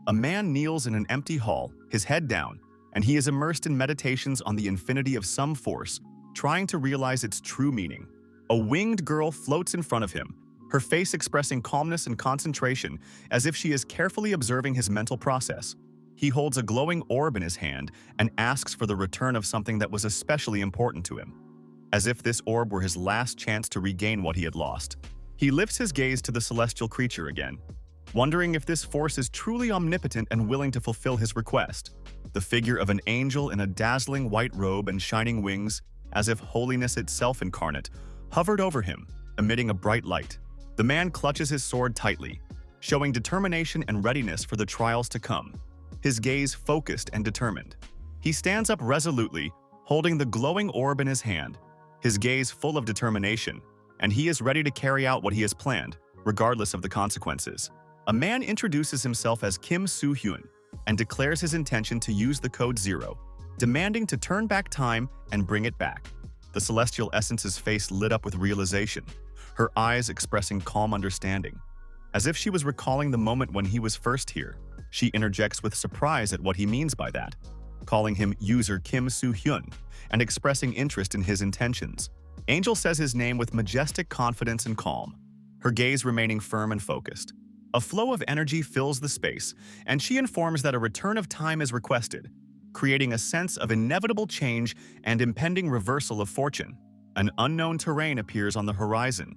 A man kneels in an empty hall, his head down, and he is immersed in meditations on the infinity of some force, trying to realize its true meaning. A winged girl floats in front of him, her face expressing calmness and concentration as if she is carefully observing his mental process. He holds a glowing orb in his hand and asks for the return of something that was especially important to him, as if this orb were his last chance to regain what he had lost. He lifts his gaze to the celestial creature again, wondering if this force is truly omnipotent and willing to fulfill his request. The figure of an angel in a dazzling white robe and shining wings, as if holiness itself incarnate, hovered over him, emitting a bright light. The man clutches his sword tightly, showing determination and readiness for the trials to come, his gaze focused and determined. He stands up resolutely, holding the glowing orb in his hand, his gaze full of determination, and he is ready to carry out what he has planned, regardless of the consequences. A man introduces himself as Kim Soo-hyun and declares his intention to use the code 0, demanding to turn back time and bring it back. The celestial essence's face lit up with realization, her eyes expressing calm understanding. As if she was recalling the moment when he was first here, she interjects with surprise at what he means by that, calling him user Kim Soo-hyun and expressing interest in his intentions. Angel says his name with majestic confidence and calm, her gaze remaining firm and focused. A flow of energy fills the space, and she informs that a return of time is requested, creating a sense of inevitable change and impending reversal of fortune. An unknown terrain appears on the horizon,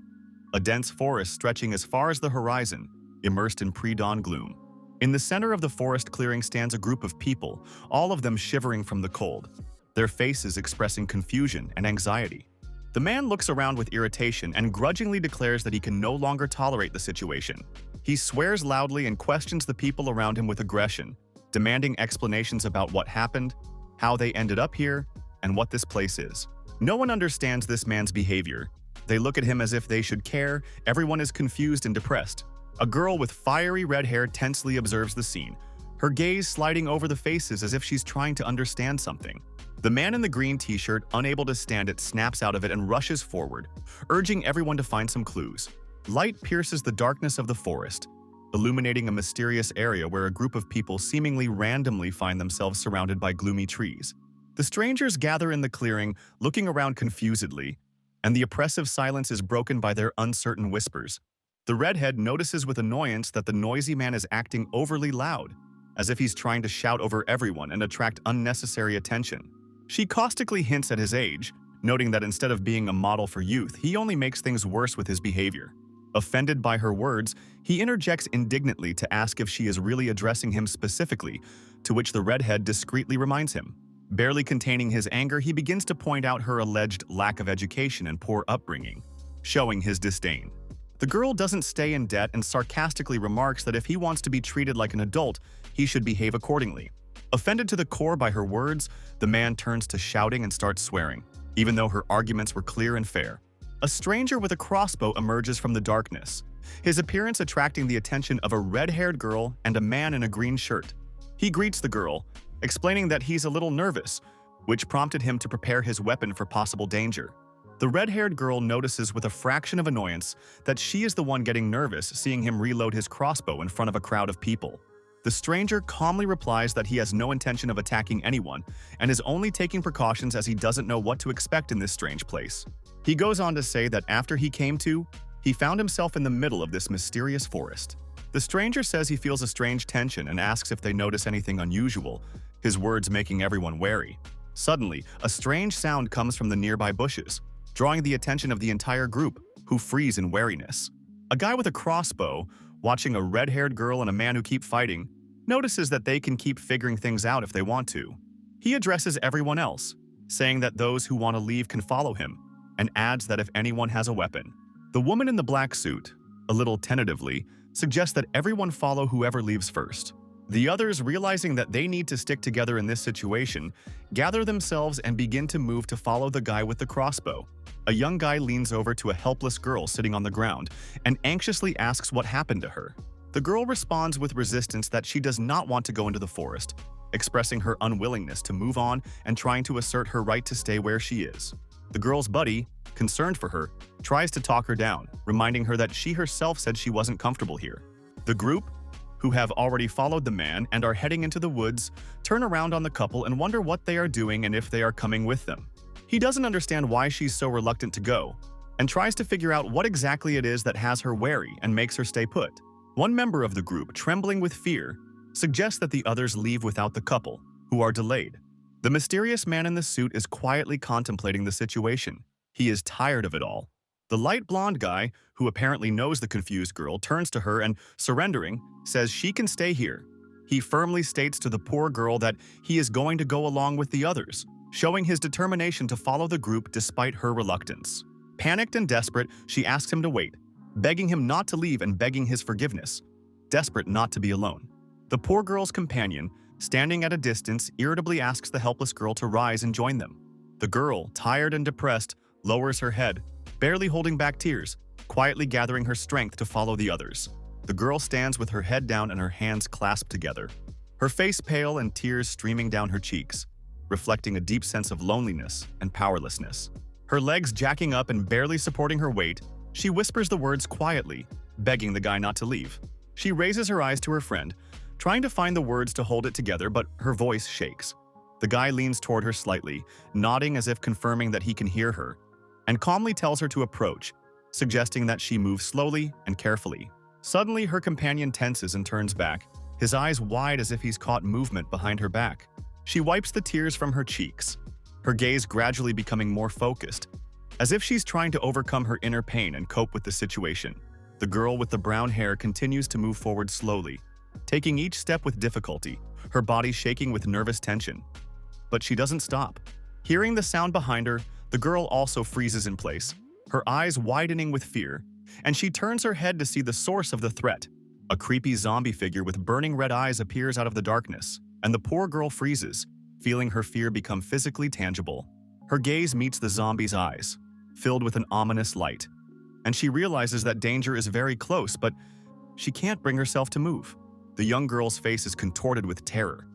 a dense forest stretching as far as the horizon, immersed in pre-dawn gloom. In the center of the forest clearing stands a group of people, all of them shivering from the cold, their faces expressing confusion and anxiety. The man looks around with irritation and grudgingly declares that he can no longer tolerate the situation. He swears loudly and questions the people around him with aggression, demanding explanations about what happened, how they ended up here, and what this place is. No one understands this man's behavior. They look at him as if they should care. Everyone is confused and depressed. A girl with fiery red hair tensely observes the scene, her gaze sliding over the faces as if she's trying to understand something. The man in the green t-shirt, unable to stand it, snaps out of it and rushes forward, urging everyone to find some clues. Light pierces the darkness of the forest, illuminating a mysterious area where a group of people seemingly randomly find themselves surrounded by gloomy trees. The strangers gather in the clearing, looking around confusedly, and the oppressive silence is broken by their uncertain whispers. The redhead notices with annoyance that the noisy man is acting overly loud, as if he's trying to shout over everyone and attract unnecessary attention. She caustically hints at his age, noting that instead of being a model for youth, he only makes things worse with his behavior. Offended by her words, he interjects indignantly to ask if she is really addressing him specifically, to which the redhead discreetly reminds him. Barely containing his anger, he begins to point out her alleged lack of education and poor upbringing, showing his disdain. The girl doesn't stay in debt and sarcastically remarks that if he wants to be treated like an adult, he should behave accordingly. Offended to the core by her words, the man turns to shouting and starts swearing, even though her arguments were clear and fair. A stranger with a crossbow emerges from the darkness, his appearance attracting the attention of a red-haired girl and a man in a green shirt. He greets the girl, explaining that he's a little nervous, which prompted him to prepare his weapon for possible danger. The red-haired girl notices with a fraction of annoyance that she is the one getting nervous seeing him reload his crossbow in front of a crowd of people. The stranger calmly replies that he has no intention of attacking anyone and is only taking precautions as he doesn't know what to expect in this strange place. He goes on to say that after he came to, he found himself in the middle of this mysterious forest. The stranger says he feels a strange tension and asks if they notice anything unusual, his words making everyone wary. Suddenly, a strange sound comes from the nearby bushes, drawing the attention of the entire group, who freeze in wariness. A guy with a crossbow, watching a red-haired girl and a man who keep fighting, notices that they can keep figuring things out if they want to. He addresses everyone else, saying that those who want to leave can follow him, and adds that if anyone has a weapon. The woman in the black suit, a little tentatively, suggests that everyone follow whoever leaves first. The others, realizing that they need to stick together in this situation, gather themselves and begin to move to follow the guy with the crossbow. A young guy leans over to a helpless girl sitting on the ground and anxiously asks what happened to her. The girl responds with resistance that she does not want to go into the forest, expressing her unwillingness to move on and trying to assert her right to stay where she is. The girl's buddy, concerned for her, tries to talk her down, reminding her that she herself said she wasn't comfortable here. The group, who have already followed the man and are heading into the woods, turn around on the couple and wonder what they are doing and if they are coming with them. He doesn't understand why she's so reluctant to go, and tries to figure out what exactly it is that has her wary and makes her stay put. One member of the group, trembling with fear, suggests that the others leave without the couple, who are delayed. The mysterious man in the suit is quietly contemplating the situation. He is tired of it all. The light blonde guy, who apparently knows the confused girl, turns to her and, surrendering, says she can stay here. He firmly states to the poor girl that he is going to go along with the others, showing his determination to follow the group despite her reluctance. Panicked and desperate, she asks him to wait, begging him not to leave and begging his forgiveness, desperate not to be alone. The poor girl's companion, standing at a distance, irritably asks the helpless girl to rise and join them. The girl, tired and depressed, lowers her head, barely holding back tears, quietly gathering her strength to follow the others. The girl stands with her head down and her hands clasped together, her face pale and tears streaming down her cheeks, reflecting a deep sense of loneliness and powerlessness. Her legs jacking up and barely supporting her weight, she whispers the words quietly, begging the guy not to leave. She raises her eyes to her friend, trying to find the words to hold it together, but her voice shakes. The guy leans toward her slightly, nodding as if confirming that he can hear her, and calmly tells her to approach, suggesting that she move slowly and carefully. Suddenly, her companion tenses and turns back, his eyes wide as if he's caught movement behind her back. She wipes the tears from her cheeks, her gaze gradually becoming more focused, as if she's trying to overcome her inner pain and cope with the situation. The girl with the brown hair continues to move forward slowly, taking each step with difficulty, her body shaking with nervous tension. But she doesn't stop. Hearing the sound behind her, the girl also freezes in place, her eyes widening with fear, and she turns her head to see the source of the threat. A creepy zombie figure with burning red eyes appears out of the darkness, and the poor girl freezes, feeling her fear become physically tangible. Her gaze meets the zombie's eyes, filled with an ominous light, and she realizes that danger is very close, but she can't bring herself to move. The young girl's face is contorted with terror.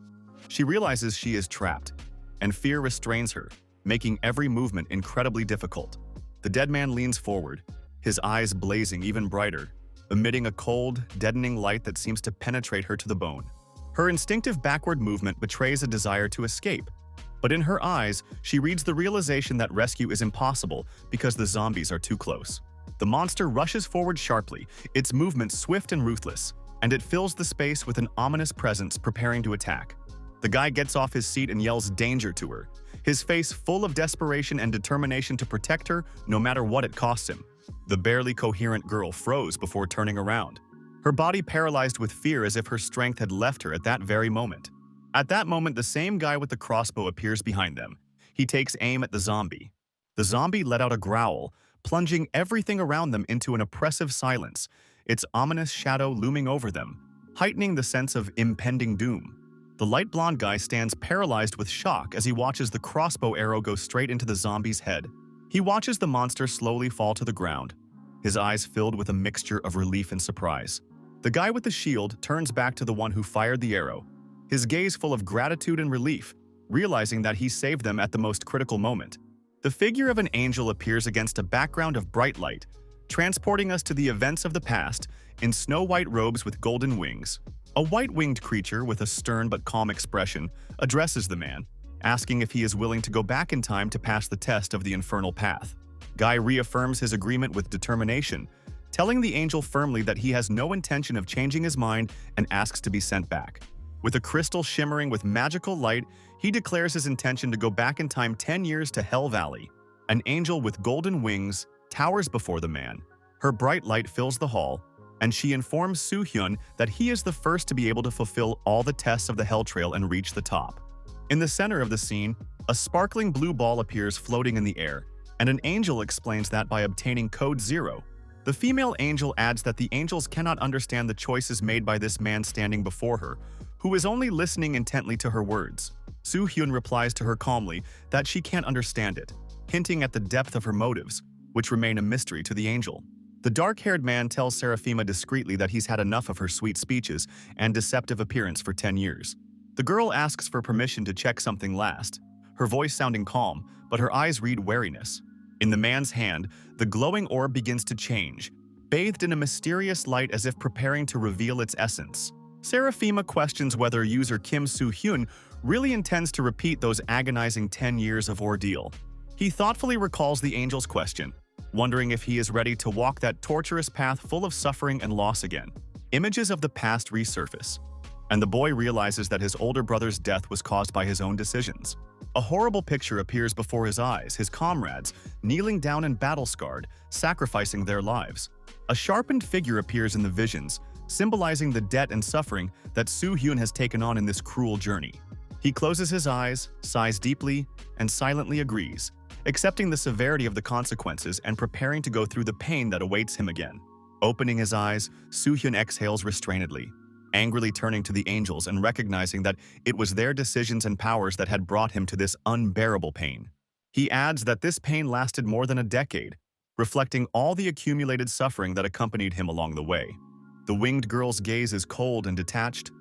She realizes she is trapped, and fear restrains her, making every movement incredibly difficult. The dead man leans forward, his eyes blazing even brighter, emitting a cold, deadening light that seems to penetrate her to the bone. Her instinctive backward movement betrays a desire to escape, but in her eyes, she reads the realization that rescue is impossible because the zombies are too close. The monster rushes forward sharply, its movement swift and ruthless, and it fills the space with an ominous presence preparing to attack. The guy gets off his seat and yells danger to her, his face full of desperation and determination to protect her no matter what it costs him. The barely coherent girl froze before turning around, her body paralyzed with fear as if her strength had left her at that very moment. At that moment, the same guy with the crossbow appears behind them. He takes aim at the zombie. The zombie let out a growl, plunging everything around them into an oppressive silence, its ominous shadow looming over them, heightening the sense of impending doom. The light blonde guy stands paralyzed with shock as he watches the crossbow arrow go straight into the zombie's head. He watches the monster slowly fall to the ground, his eyes filled with a mixture of relief and surprise. The guy with the shield turns back to the one who fired the arrow, his gaze full of gratitude and relief, realizing that he saved them at the most critical moment. The figure of an angel appears against a background of bright light, transporting us to the events of the past in snow-white robes with golden wings. A white-winged creature with a stern but calm expression addresses the man, asking if he is willing to go back in time to pass the test of the infernal path. Guy reaffirms his agreement with determination, telling the angel firmly that he has no intention of changing his mind and asks to be sent back. With a crystal shimmering with magical light, he declares his intention to go back in time 10 years to Hell Valley. An angel with golden wings towers before the man. Her bright light fills the hall, and she informs Hyun that he is the first to be able to fulfill all the tests of the Hell Trail and reach the top. In the center of the scene, a sparkling blue ball appears floating in the air, and an angel explains that by obtaining Code 0. The female angel adds that the angels cannot understand the choices made by this man standing before her, who is only listening intently to her words. Hyun replies to her calmly that she can't understand it, hinting at the depth of her motives, which remain a mystery to the angel. The dark-haired man tells Seraphima discreetly that he's had enough of her sweet speeches and deceptive appearance for 10 years. The girl asks for permission to check something last, her voice sounding calm, but her eyes read wariness. In the man's hand, the glowing orb begins to change, bathed in a mysterious light as if preparing to reveal its essence. Seraphima questions whether user Kim Soo-hyun really intends to repeat those agonizing 10 years of ordeal. He thoughtfully recalls the angel's question, wondering if he is ready to walk that torturous path full of suffering and loss again. Images of the past resurface, and the boy realizes that his older brother's death was caused by his own decisions. A horrible picture appears before his eyes, his comrades, kneeling down and battle-scarred, sacrificing their lives. A sharpened figure appears in the visions, symbolizing the debt and suffering that Soo-hyun has taken on in this cruel journey. He closes his eyes, sighs deeply, and silently agrees, accepting the severity of the consequences and preparing to go through the pain that awaits him again. Opening his eyes, Soo-hyun exhales restrainedly, angrily turning to the angels and recognizing that it was their decisions and powers that had brought him to this unbearable pain. He adds that this pain lasted more than a decade, reflecting all the accumulated suffering that accompanied him along the way. The winged girl's gaze is cold and detached,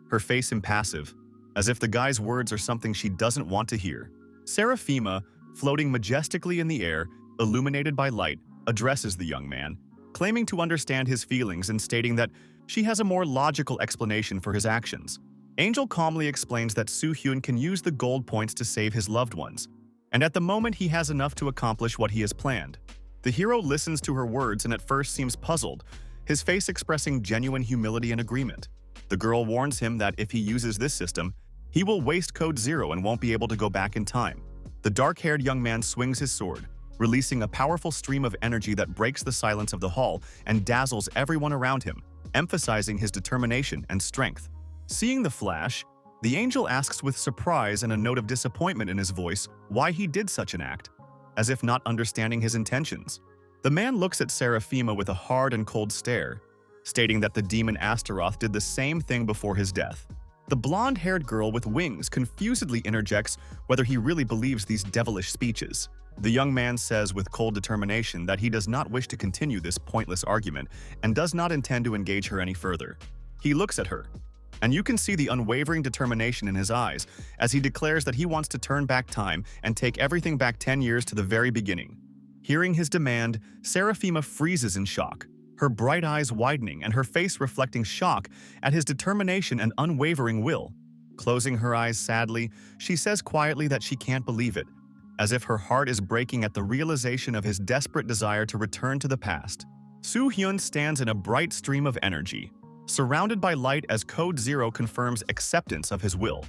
her face impassive, as if the guy's words are something she doesn't want to hear. Seraphima, floating majestically in the air, illuminated by light, addresses the young man, claiming to understand his feelings and stating that she has a more logical explanation for his actions. Angel calmly explains that Soo-hyun can use the gold points to save his loved ones, and at the moment he has enough to accomplish what he has planned. The hero listens to her words and at first seems puzzled, his face expressing genuine humility and agreement. The girl warns him that if he uses this system, he will waste Code Zero and won't be able to go back in time. The dark-haired young man swings his sword, releasing a powerful stream of energy that breaks the silence of the hall and dazzles everyone around him, emphasizing his determination and strength. Seeing the flash, the angel asks with surprise and a note of disappointment in his voice why he did such an act, as if not understanding his intentions. The man looks at Seraphima with a hard and cold stare, stating that the demon Astaroth did the same thing before his death. The blonde-haired girl with wings confusedly interjects whether he really believes these devilish speeches. The young man says with cold determination that he does not wish to continue this pointless argument and does not intend to engage her any further. He looks at her, and you can see the unwavering determination in his eyes as he declares that he wants to turn back time and take everything back 10 years to the very beginning. Hearing his demand, Seraphima freezes in shock, her bright eyes widening and her face reflecting shock at his determination and unwavering will. Closing her eyes sadly, she says quietly that she can't believe it, as if her heart is breaking at the realization of his desperate desire to return to the past. Soo-hyun stands in a bright stream of energy, surrounded by light as Code Zero confirms acceptance of his will,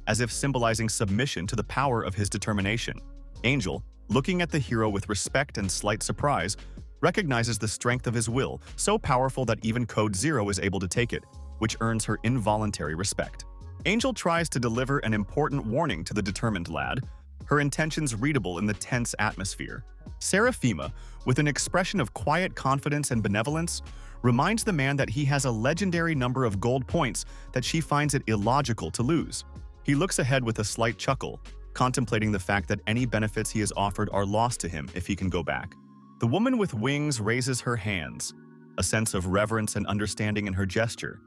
as if symbolizing submission to the power of his determination. Angel, looking at the hero with respect and slight surprise, recognizes the strength of his will, so powerful that even Code Zero is able to take it, which earns her involuntary respect. Angel tries to deliver an important warning to the determined lad, her intentions readable in the tense atmosphere. Seraphima, with an expression of quiet confidence and benevolence, reminds the man that he has a legendary number of gold points that she finds it illogical to lose. He looks ahead with a slight chuckle, contemplating the fact that any benefits he is offered are lost to him if he can go back. The woman with wings raises her hands, a sense of reverence and understanding in her gesture,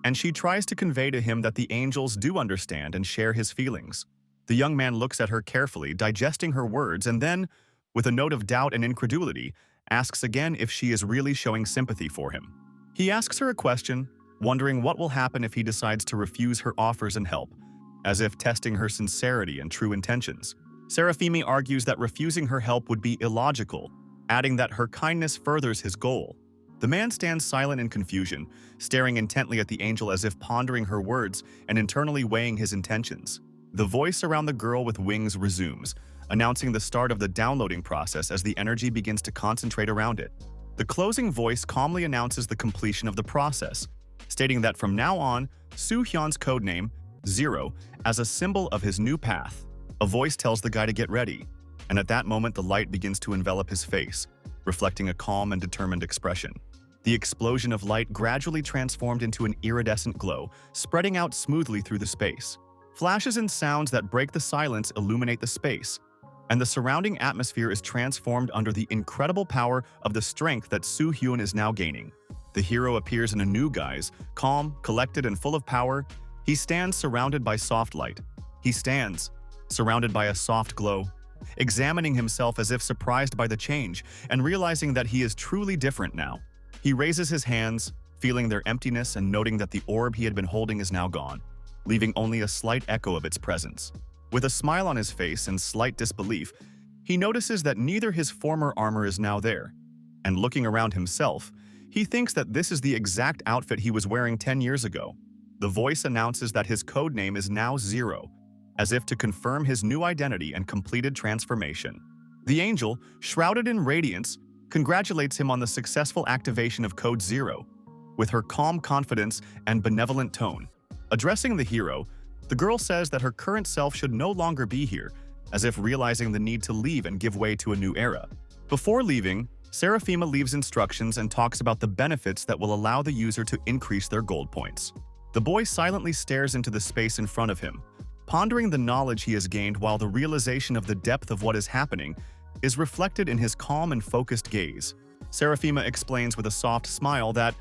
and she tries to convey to him that the angels do understand and share his feelings. The young man looks at her carefully, digesting her words, and then, with a note of doubt and incredulity, asks again if she is really showing sympathy for him. He asks her a question, wondering what will happen if he decides to refuse her offers and help, as if testing her sincerity and true intentions. Seraphima argues that refusing her help would be illogical, adding that her kindness furthers his goal. The man stands silent in confusion, staring intently at the angel as if pondering her words and internally weighing his intentions. The voice around the girl with wings resumes, announcing the start of the downloading process as the energy begins to concentrate around it. The closing voice calmly announces the completion of the process, stating that from now on, Soo-hyun's codename, Zero, as a symbol of his new path. A voice tells the guy to get ready, and at that moment the light begins to envelop his face, reflecting a calm and determined expression. The explosion of light gradually transformed into an iridescent glow, spreading out smoothly through the space. Flashes and sounds that break the silence illuminate the space, and the surrounding atmosphere is transformed under the incredible power of the strength that Soo-hyun is now gaining. The hero appears in a new guise, calm, collected, and full of power. He stands surrounded by soft light. He stands surrounded by a soft glow, examining himself as if surprised by the change and realizing that he is truly different now. He raises his hands, feeling their emptiness and noting that the orb he had been holding is now gone, leaving only a slight echo of its presence. With a smile on his face and slight disbelief, he notices that neither his former armor is now there, and looking around himself, he thinks that this is the exact outfit he was wearing 10 years ago. The voice announces that his code name is now Zero, as if to confirm his new identity and completed transformation. The angel, shrouded in radiance, congratulates him on the successful activation of Code Zero. With her calm confidence and benevolent tone, addressing the hero, the girl says that her current self should no longer be here, as if realizing the need to leave and give way to a new era. Before leaving, Seraphima leaves instructions and talks about the benefits that will allow the user to increase their gold points. The boy silently stares into the space in front of him, pondering the knowledge he has gained, while the realization of the depth of what is happening is reflected in his calm and focused gaze. Seraphima explains with a soft smile that,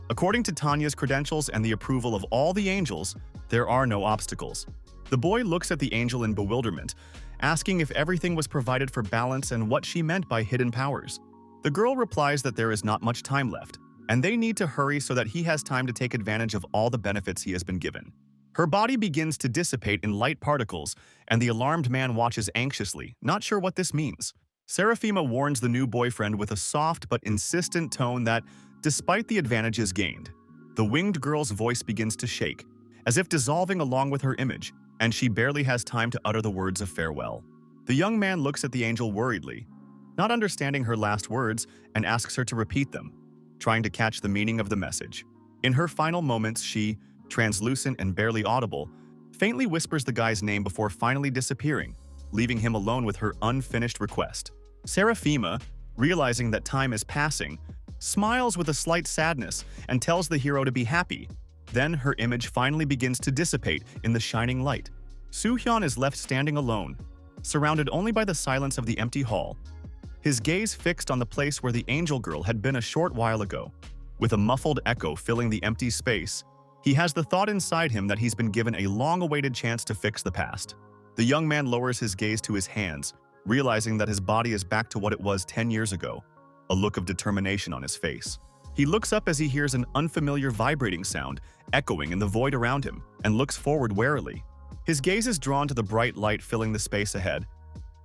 according to Tanya's credentials and the approval of all the angels, there are no obstacles. The boy looks at the angel in bewilderment, asking if everything was provided for balance and what she meant by hidden powers. The girl replies that there is not much time left, and they need to hurry so that he has time to take advantage of all the benefits he has been given. Her body begins to dissipate in light particles, and the alarmed man watches anxiously, not sure what this means. Seraphima warns the new boyfriend with a soft but insistent tone that, despite the advantages gained, the winged girl's voice begins to shake, as if dissolving along with her image, and she barely has time to utter the words of farewell. The young man looks at the angel worriedly, not understanding her last words, and asks her to repeat them, trying to catch the meaning of the message. In her final moments, she, translucent and barely audible, faintly whispers the guy's name before finally disappearing, leaving him alone with her unfinished request. Seraphima, realizing that time is passing, smiles with a slight sadness and tells the hero to be happy. Then her image finally begins to dissipate in the shining light. Hyun is left standing alone, surrounded only by the silence of the empty hall, his gaze fixed on the place where the angel girl had been a short while ago. With a muffled echo filling the empty space, he has the thought inside him that he's been given a long-awaited chance to fix the past. The young man lowers his gaze to his hands, realizing that his body is back to what it was 10 years ago, a look of determination on his face. He looks up as he hears an unfamiliar vibrating sound echoing in the void around him, and looks forward warily. His gaze is drawn to the bright light filling the space ahead,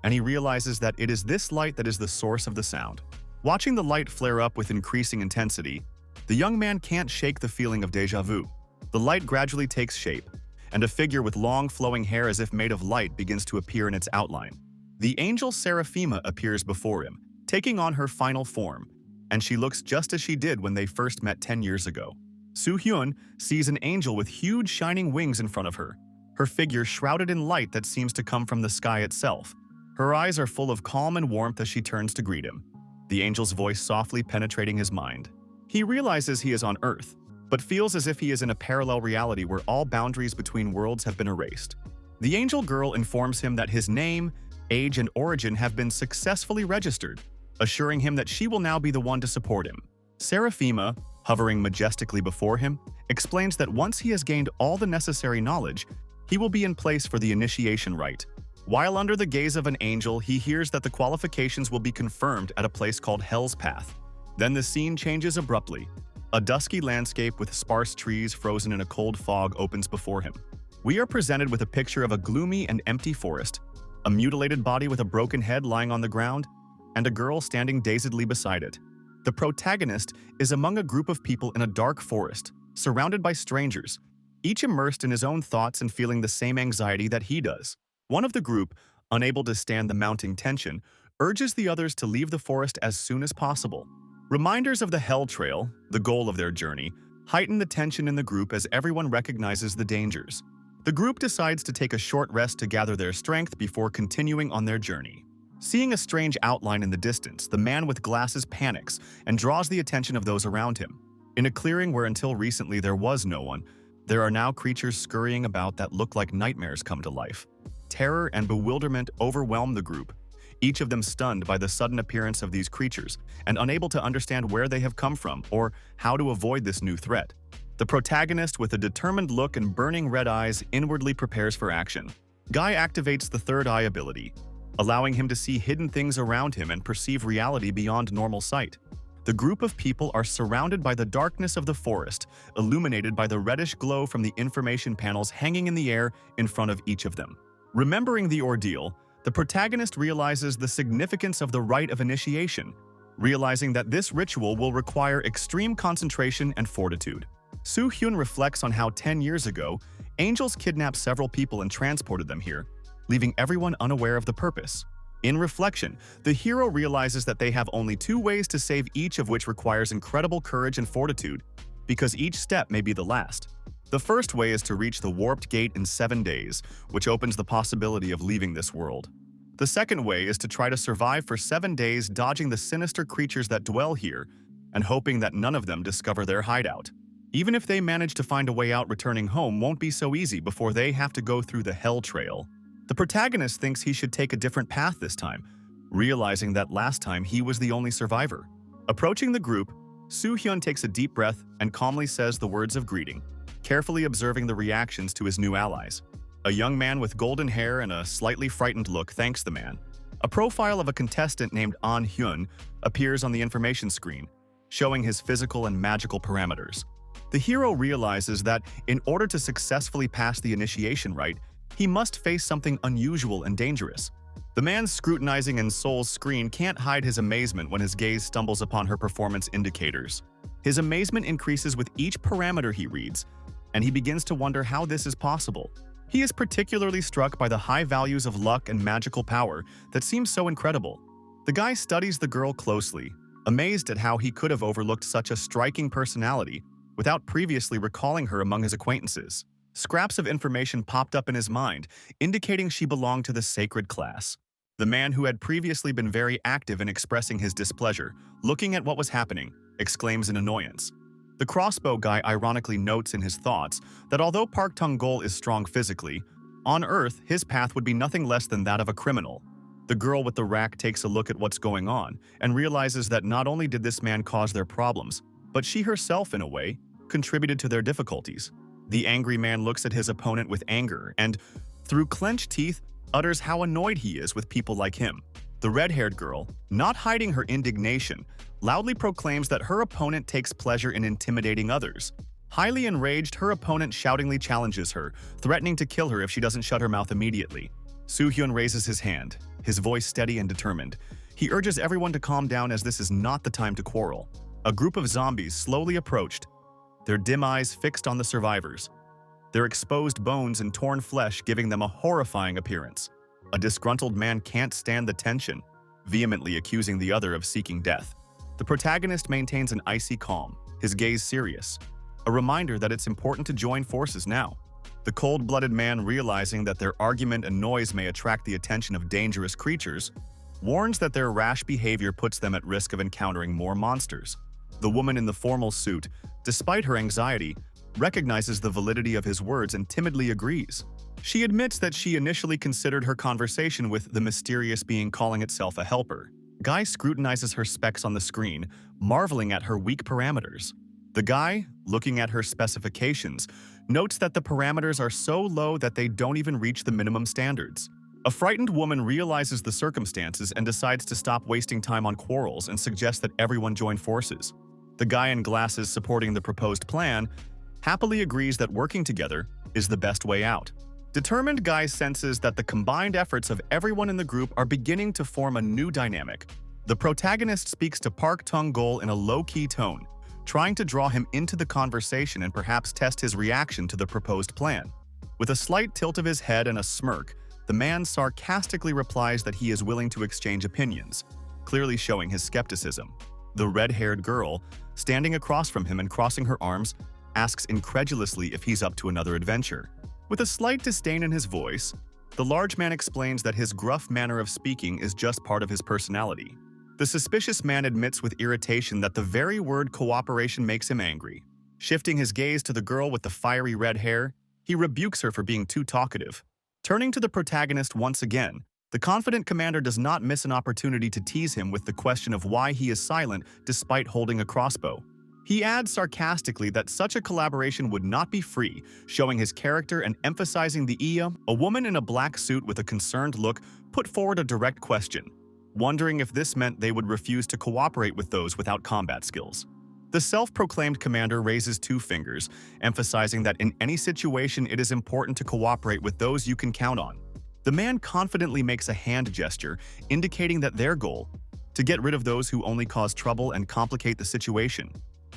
and he realizes that it is this light that is the source of the sound. Watching the light flare up with increasing intensity, the young man can't shake the feeling of déjà vu. The light gradually takes shape, and a figure with long flowing hair as if made of light begins to appear in its outline. The angel Seraphima appears before him, taking on her final form, and she looks just as she did when they first met 10 years ago. Hyun sees an angel with huge shining wings in front of her, her figure shrouded in light that seems to come from the sky itself. Her eyes are full of calm and warmth as she turns to greet him, the angel's voice softly penetrating his mind. He realizes he is on Earth, but feels as if he is in a parallel reality where all boundaries between worlds have been erased. The angel girl informs him that his name, age, and origin have been successfully registered, assuring him that she will now be the one to support him. Seraphima, hovering majestically before him, explains that once he has gained all the necessary knowledge, he will be in place for the initiation rite. While under the gaze of an angel, he hears that the qualifications will be confirmed at a place called Hell's Path. Then the scene changes abruptly. A dusky landscape with sparse trees frozen in a cold fog opens before him. We are presented with a picture of a gloomy and empty forest, a mutilated body with a broken head lying on the ground, and a girl standing dazedly beside it. The protagonist is among a group of people in a dark forest, surrounded by strangers, each immersed in his own thoughts and feeling the same anxiety that he does. One of the group, unable to stand the mounting tension, urges the others to leave the forest as soon as possible. Reminders of the Hell Trail, the goal of their journey, heighten the tension in the group as everyone recognizes the dangers. The group decides to take a short rest to gather their strength before continuing on their journey. Seeing a strange outline in the distance, the man with glasses panics and draws the attention of those around him. In a clearing where until recently there was no one, there are now creatures scurrying about that look like nightmares come to life. Terror and bewilderment overwhelm the group, each of them stunned by the sudden appearance of these creatures and unable to understand where they have come from or how to avoid this new threat. The protagonist, with a determined look and burning red eyes, inwardly prepares for action. Guy activates the third eye ability, allowing him to see hidden things around him and perceive reality beyond normal sight. The group of people are surrounded by the darkness of the forest, illuminated by the reddish glow from the information panels hanging in the air in front of each of them. Remembering the ordeal, the protagonist realizes the significance of the rite of initiation, realizing that this ritual will require extreme concentration and fortitude. Hyun reflects on how 10 years ago, angels kidnapped several people and transported them here, leaving everyone unaware of the purpose. In reflection, the hero realizes that they have only 2 ways to save, each of which requires incredible courage and fortitude, because each step may be the last. The first way is to reach the warped gate in 7 days, which opens the possibility of leaving this world. The second way is to try to survive for 7 days, dodging the sinister creatures that dwell here, and hoping that none of them discover their hideout. Even if they manage to find a way out, returning home won't be so easy before they have to go through the hell trail. The protagonist thinks he should take a different path this time, realizing that last time he was the only survivor. Approaching the group, Hyun takes a deep breath and calmly says the words of greeting, carefully observing the reactions to his new allies. A young man with golden hair and a slightly frightened look thanks the man. A profile of a contestant named Hyun appears on the information screen, showing his physical and magical parameters. The hero realizes that in order to successfully pass the initiation rite, he must face something unusual and dangerous. The man scrutinizing in Soul's screen can't hide his amazement when his gaze stumbles upon her performance indicators. His amazement increases with each parameter he reads, and he begins to wonder how this is possible. He is particularly struck by the high values of luck and magical power that seem so incredible. The guy studies the girl closely, amazed at how he could have overlooked such a striking personality without previously recalling her among his acquaintances. Scraps of information popped up in his mind, indicating she belonged to the sacred class. The man, who had previously been very active in expressing his displeasure, looking at what was happening, exclaims in annoyance. The crossbow guy ironically notes in his thoughts that although Park Tong-gol is strong physically, on Earth his path would be nothing less than that of a criminal. The girl with the rack takes a look at what's going on and realizes that not only did this man cause their problems, but she herself, in a way, contributed to their difficulties. The angry man looks at his opponent with anger and, through clenched teeth, utters how annoyed he is with people like him. The red-haired girl, not hiding her indignation, loudly proclaims that her opponent takes pleasure in intimidating others. Highly enraged, her opponent shoutingly challenges her, threatening to kill her if she doesn't shut her mouth immediately. Hyun raises his hand, his voice steady and determined. He urges everyone to calm down, as this is not the time to quarrel. A group of zombies slowly approached, their dim eyes fixed on the survivors, their exposed bones and torn flesh giving them a horrifying appearance. A disgruntled man can't stand the tension, vehemently accusing the other of seeking death. The protagonist maintains an icy calm, his gaze serious, a reminder that it's important to join forces now. The cold-blooded man, realizing that their argument and noise may attract the attention of dangerous creatures, warns that their rash behavior puts them at risk of encountering more monsters. The woman in the formal suit, despite her anxiety, recognizes the validity of his words and timidly agrees. She admits that she initially considered her conversation with the mysterious being calling itself a helper. Guy scrutinizes her specs on the screen, marveling at her weak parameters. The guy, looking at her specifications, notes that the parameters are so low that they don't even reach the minimum standards. A frightened woman realizes the circumstances and decides to stop wasting time on quarrels and suggests that everyone join forces. The guy in glasses supporting the proposed plan happily agrees that working together is the best way out. Determined Guy senses that the combined efforts of everyone in the group are beginning to form a new dynamic. The protagonist speaks to Park Tong-gol in a low-key tone, trying to draw him into the conversation and perhaps test his reaction to the proposed plan. With a slight tilt of his head and a smirk, the man sarcastically replies that he is willing to exchange opinions, clearly showing his skepticism. The red-haired girl, standing across from him and crossing her arms, asks incredulously if he's up to another adventure. With a slight disdain in his voice, the large man explains that his gruff manner of speaking is just part of his personality. The suspicious man admits with irritation that the very word cooperation makes him angry. Shifting his gaze to the girl with the fiery red hair, he rebukes her for being too talkative. Turning to the protagonist once again, the confident commander does not miss an opportunity to tease him with the question of why he is silent despite holding a crossbow. He adds sarcastically that such a collaboration would not be free, showing his character and emphasizing the Iya. A woman in a black suit with a concerned look put forward a direct question. wondering if this meant they would refuse to cooperate with those without combat skills. The self-proclaimed commander raises two fingers, emphasizing that in any situation it is important to cooperate with those you can count on. The man confidently makes a hand gesture, indicating that their goal, to get rid of those who only cause trouble and complicate the situation.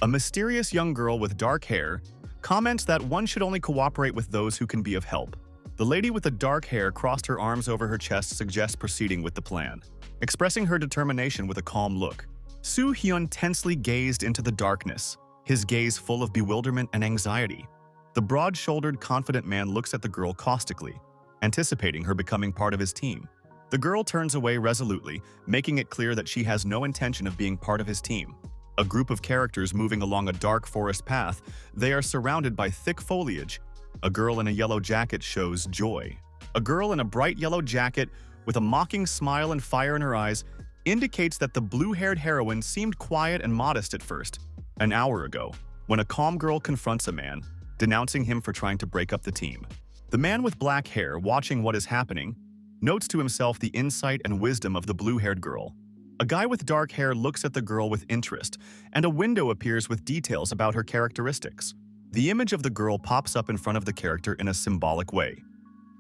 A mysterious young girl with dark hair comments that one should only cooperate with those who can be of help. The lady with the dark hair crossed her arms over her chest suggests proceeding with the plan, expressing her determination with a calm look. Hyun tensely gazed into the darkness, his gaze full of bewilderment and anxiety. The broad-shouldered, confident man looks at the girl caustically, anticipating her becoming part of his team. The girl turns away resolutely, making it clear that she has no intention of being part of his team. A group of characters moving along a dark forest path, they are surrounded by thick foliage. A girl in a yellow jacket shows joy. A girl in a bright yellow jacket with a mocking smile and fire in her eyes indicates that the blue-haired heroine seemed quiet and modest at first. An hour ago, when a calm girl confronts a man, denouncing him for trying to break up the team. The man with black hair, watching what is happening, notes to himself the insight and wisdom of the blue-haired girl. A guy with dark hair looks at the girl with interest, and a window appears with details about her characteristics. The image of the girl pops up in front of the character in a symbolic way,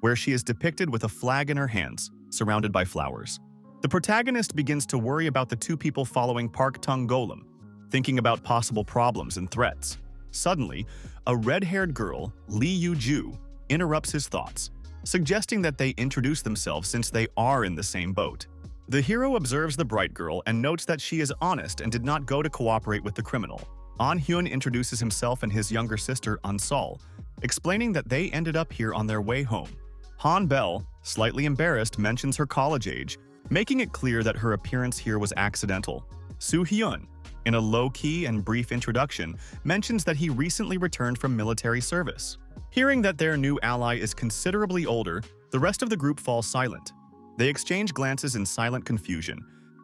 where she is depicted with a flag in her hands, surrounded by flowers. The protagonist begins to worry about the two people following Park Tung Golem, thinking about possible problems and threats. Suddenly, a red-haired girl, Lee Ju, interrupts his thoughts, suggesting that they introduce themselves since they are in the same boat. The hero observes the bright girl and notes that she is honest and did not go to cooperate with the criminal. Hyun introduces himself and his younger sister, Sol, explaining that they ended up here on their way home. Han Bell, slightly embarrassed, mentions her college age, making it clear that her appearance here was accidental. Hyun, in a low-key and brief introduction, mentions that he recently returned from military service. Hearing that their new ally is considerably older, the rest of the group falls silent. They exchange glances in silent confusion,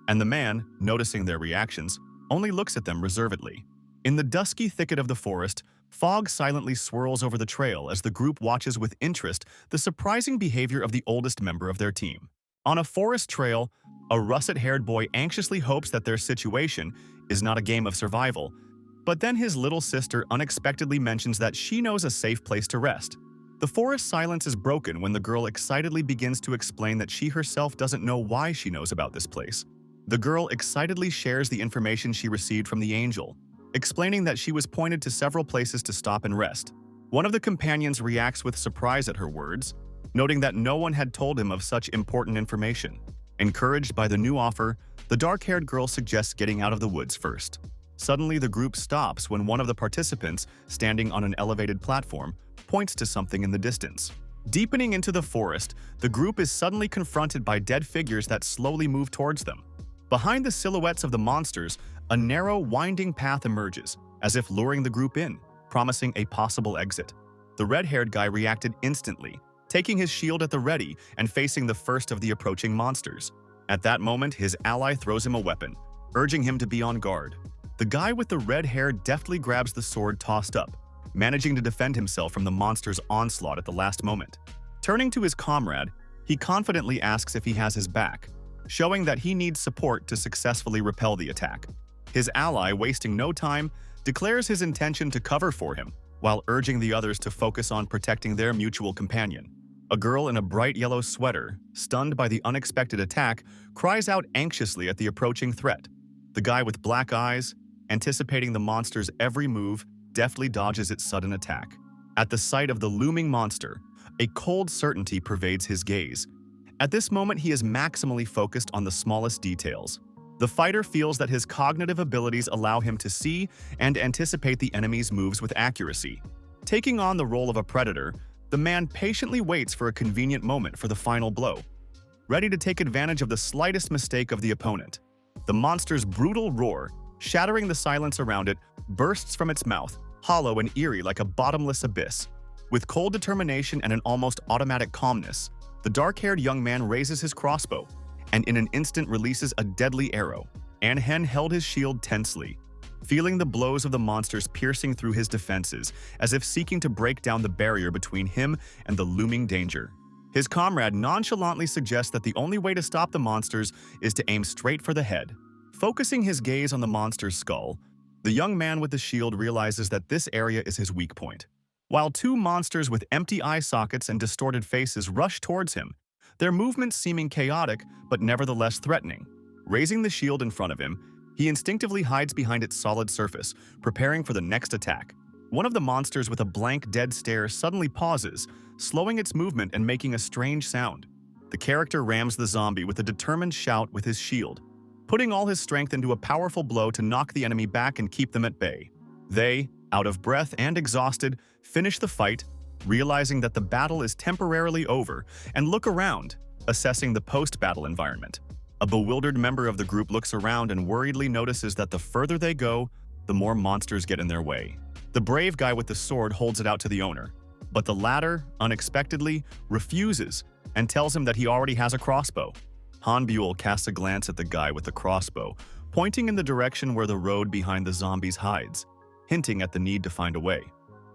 and the man, noticing their reactions, only looks at them reservedly. In the dusky thicket of the forest, fog silently swirls over the trail as the group watches with interest the surprising behavior of the oldest member of their team. On a forest trail, a russet-haired boy anxiously hopes that their situation is not a game of survival, but then his little sister unexpectedly mentions that she knows a safe place to rest. The forest silence is broken when the girl excitedly begins to explain that she herself doesn't know why she knows about this place. The girl excitedly shares the information she received from the angel, explaining that she was pointed to several places to stop and rest. One of the companions reacts with surprise at her words, noting that no one had told him of such important information. Encouraged by the new offer, the dark-haired girl suggests getting out of the woods first. Suddenly, the group stops when one of the participants, standing on an elevated platform, points to something in the distance. Deepening into the forest, the group is suddenly confronted by dead figures that slowly move towards them. Behind the silhouettes of the monsters, a narrow, winding path emerges, as if luring the group in, promising a possible exit. The red-haired guy reacted instantly, taking his shield at the ready and facing the first of the approaching monsters. At that moment, his ally throws him a weapon, urging him to be on guard. The guy with the red hair deftly grabs the sword tossed up, managing to defend himself from the monster's onslaught at the last moment. Turning to his comrade, he confidently asks if he has his back, showing that he needs support to successfully repel the attack. His ally, wasting no time, declares his intention to cover for him, while urging the others to focus on protecting their mutual companion. A girl in a bright yellow sweater, stunned by the unexpected attack, cries out anxiously at the approaching threat. The guy with black eyes, anticipating the monster's every move, deftly dodges its sudden attack. At the sight of the looming monster, a cold certainty pervades his gaze. At this moment, he is maximally focused on the smallest details. The fighter feels that his cognitive abilities allow him to see and anticipate the enemy's moves with accuracy. Taking on the role of a predator, the man patiently waits for a convenient moment for the final blow, ready to take advantage of the slightest mistake of the opponent. The monster's brutal roar, shattering the silence around it, bursts from its mouth, hollow and eerie like a bottomless abyss. With cold determination and an almost automatic calmness, the dark-haired young man raises his crossbow and in an instant releases a deadly arrow. Hen held his shield tensely, feeling the blows of the monsters piercing through his defenses, as if seeking to break down the barrier between him and the looming danger. His comrade nonchalantly suggests that the only way to stop the monsters is to aim straight for the head. Focusing his gaze on the monster's skull, the young man with the shield realizes that this area is his weak point. While two monsters with empty eye sockets and distorted faces rush towards him, their movements seeming chaotic but nevertheless threatening. Raising the shield in front of him, he instinctively hides behind its solid surface, preparing for the next attack. One of the monsters with a blank, dead stare suddenly pauses, slowing its movement and making a strange sound. The character rams the zombie with a determined shout with his shield, putting all his strength into a powerful blow to knock the enemy back and keep them at bay. They, out of breath and exhausted, finish the fight, realizing that the battle is temporarily over, and look around, assessing the post-battle environment. A bewildered member of the group looks around and worriedly notices that the further they go, the more monsters get in their way. The brave guy with the sword holds it out to the owner, but the latter, unexpectedly, refuses and tells him that he already has a crossbow. Mule casts a glance at the guy with the crossbow, pointing in the direction where the road behind the zombies hides, hinting at the need to find a way.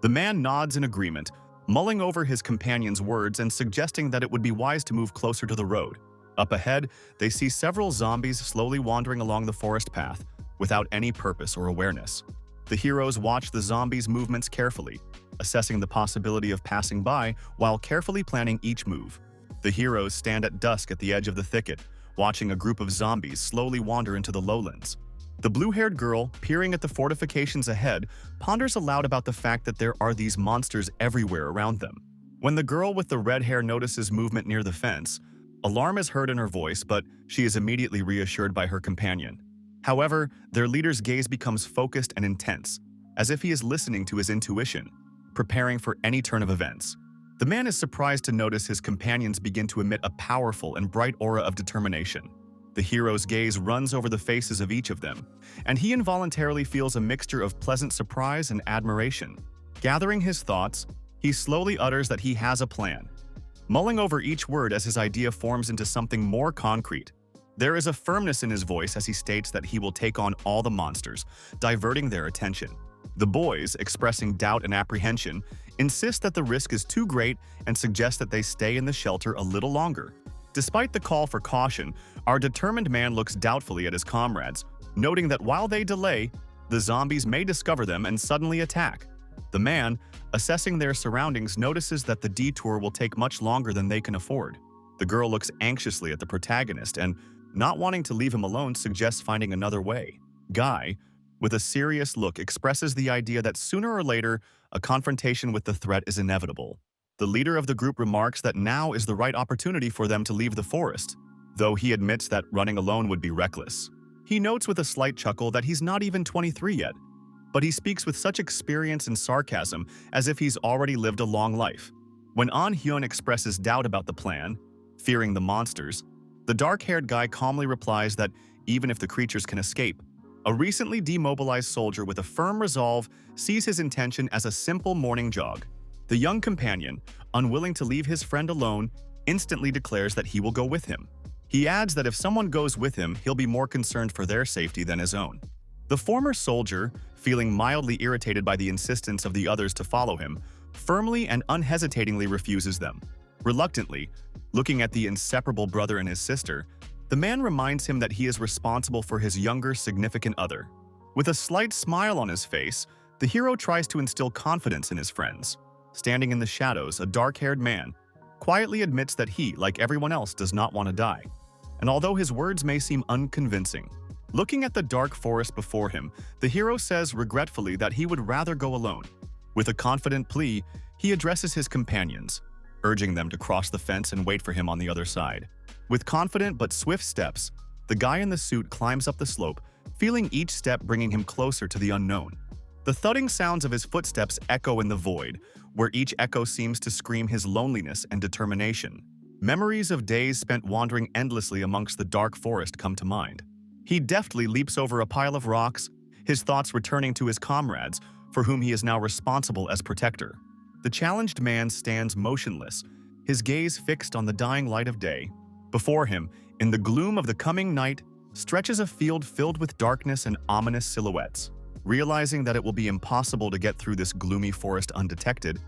The man nods in agreement, mulling over his companion's words and suggesting that it would be wise to move closer to the road. Up ahead, they see several zombies slowly wandering along the forest path, without any purpose or awareness. The heroes watch the zombies' movements carefully, assessing the possibility of passing by while carefully planning each move. The heroes stand at dusk at the edge of the thicket, watching a group of zombies slowly wander into the lowlands. The blue-haired girl, peering at the fortifications ahead, ponders aloud about the fact that there are these monsters everywhere around them. When the girl with the red hair notices movement near the fence, alarm is heard in her voice, but she is immediately reassured by her companion. However, their leader's gaze becomes focused and intense, as if he is listening to his intuition, preparing for any turn of events. The man is surprised to notice his companions begin to emit a powerful and bright aura of determination. The hero's gaze runs over the faces of each of them, and he involuntarily feels a mixture of pleasant surprise and admiration. Gathering his thoughts, he slowly utters that he has a plan, mulling over each word as his idea forms into something more concrete. There is a firmness in his voice as he states that he will take on all the monsters, diverting their attention. The boys, expressing doubt and apprehension, insist that the risk is too great and suggest that they stay in the shelter a little longer. Despite the call for caution, our determined man looks doubtfully at his comrades, noting that while they delay, the zombies may discover them and suddenly attack. The man, assessing their surroundings, notices that the detour will take much longer than they can afford. The girl looks anxiously at the protagonist and, not wanting to leave him alone, suggests finding another way. Guy, with a serious look, expresses the idea that sooner or later, a confrontation with the threat is inevitable. The leader of the group remarks that now is the right opportunity for them to leave the forest, though he admits that running alone would be reckless. He notes with a slight chuckle that he's not even 23 yet, but he speaks with such experience and sarcasm as if he's already lived a long life. When Hyun expresses doubt about the plan, fearing the monsters, the dark-haired guy calmly replies that even if the creatures can escape, a recently demobilized soldier with a firm resolve sees his intention as a simple morning jog. The young companion, unwilling to leave his friend alone, instantly declares that he will go with him. He adds that if someone goes with him, he'll be more concerned for their safety than his own. The former soldier, feeling mildly irritated by the insistence of the others to follow him, firmly and unhesitatingly refuses them. Reluctantly, looking at the inseparable brother and his sister, the man reminds him that he is responsible for his younger significant other. With a slight smile on his face, the hero tries to instill confidence in his friends. Standing in the shadows, a dark-haired man quietly admits that he, like everyone else, does not want to die. And although his words may seem unconvincing, looking at the dark forest before him, the hero says regretfully that he would rather go alone. With a confident plea, he addresses his companions, urging them to cross the fence and wait for him on the other side. With confident but swift steps, the guy in the suit climbs up the slope, feeling each step bringing him closer to the unknown. The thudding sounds of his footsteps echo in the void, where each echo seems to scream his loneliness and determination. Memories of days spent wandering endlessly amongst the dark forest come to mind. He deftly leaps over a pile of rocks, his thoughts returning to his comrades, for whom he is now responsible as protector. The challenged man stands motionless, his gaze fixed on the dying light of day. Before him, in the gloom of the coming night, stretches a field filled with darkness and ominous silhouettes. Realizing that it will be impossible to get through this gloomy forest undetected,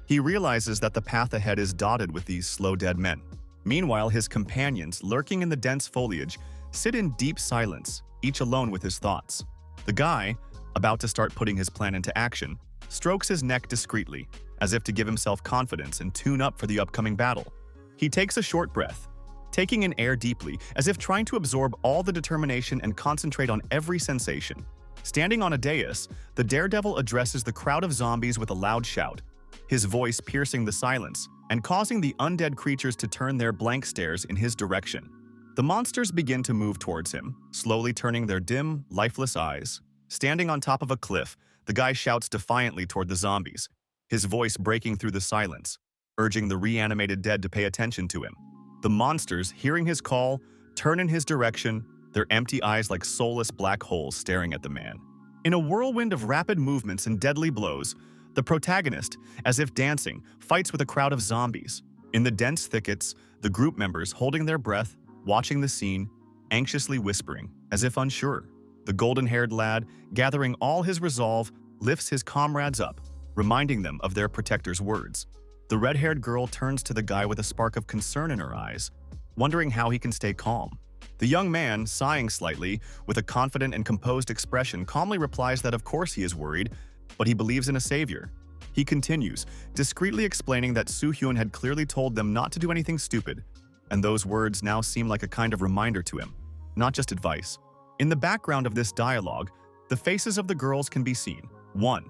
He realizes that the path ahead is dotted with these slow dead men. Meanwhile, his companions, lurking in the dense foliage, sit in deep silence, each alone with his thoughts. The guy, about to start putting his plan into action, strokes his neck discreetly, as if to give himself confidence and tune up for the upcoming battle. He takes a short breath, taking in air deeply, as if trying to absorb all the determination and concentrate on every sensation. Standing on a dais, the daredevil addresses the crowd of zombies with a loud shout, his voice piercing the silence and causing the undead creatures to turn their blank stares in his direction. The monsters begin to move towards him, slowly turning their dim, lifeless eyes. Standing on top of a cliff, the guy shouts defiantly toward the zombies, his voice breaking through the silence, urging the reanimated dead to pay attention to him. The monsters, hearing his call, turn in his direction, their empty eyes like soulless black holes staring at the man. In a whirlwind of rapid movements and deadly blows, the protagonist, as if dancing, fights with a crowd of zombies. In the dense thickets, the group members, holding their breath, watching the scene, anxiously whispering, as if unsure. The golden-haired lad, gathering all his resolve, lifts his comrades up, reminding them of their protector's words. The red-haired girl turns to the guy with a spark of concern in her eyes, wondering how he can stay calm. The young man, sighing slightly, with a confident and composed expression, calmly replies that of course he is worried, but he believes in a savior. He continues, discreetly explaining that Hyun had clearly told them not to do anything stupid, and those words now seem like a kind of reminder to him, not just advice. In the background of this dialogue, the faces of the girls can be seen. One,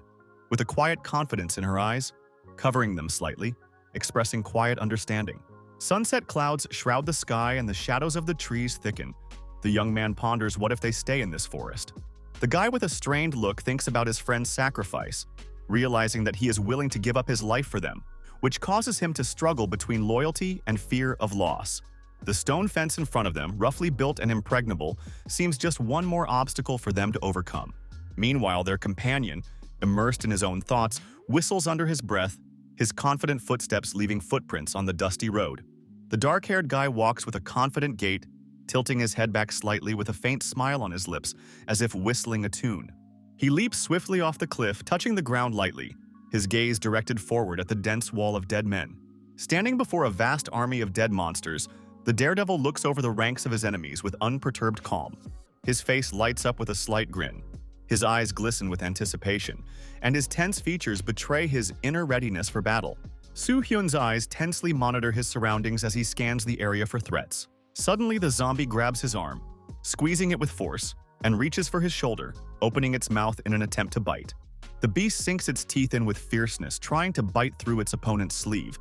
with a quiet confidence in her eyes, covering them slightly, expressing quiet understanding. Sunset clouds shroud the sky and the shadows of the trees thicken. The young man ponders what if they stay in this forest. The guy with a strained look thinks about his friend's sacrifice, realizing that he is willing to give up his life for them, which causes him to struggle between loyalty and fear of loss. The stone fence in front of them, roughly built and impregnable, seems just one more obstacle for them to overcome. Meanwhile, their companion, immersed in his own thoughts, whistles under his breath, his confident footsteps leaving footprints on the dusty road. The dark-haired guy walks with a confident gait, tilting his head back slightly with a faint smile on his lips, as if whistling a tune. He leaps swiftly off the cliff, touching the ground lightly, his gaze directed forward at the dense wall of dead men. Standing before a vast army of dead monsters, the daredevil looks over the ranks of his enemies with unperturbed calm. His face lights up with a slight grin. His eyes glisten with anticipation, and his tense features betray his inner readiness for battle. Hyun's eyes tensely monitor his surroundings as he scans the area for threats. Suddenly, the zombie grabs his arm, squeezing it with force, and reaches for his shoulder, opening its mouth in an attempt to bite. The beast sinks its teeth in with fierceness, trying to bite through its opponent's sleeve,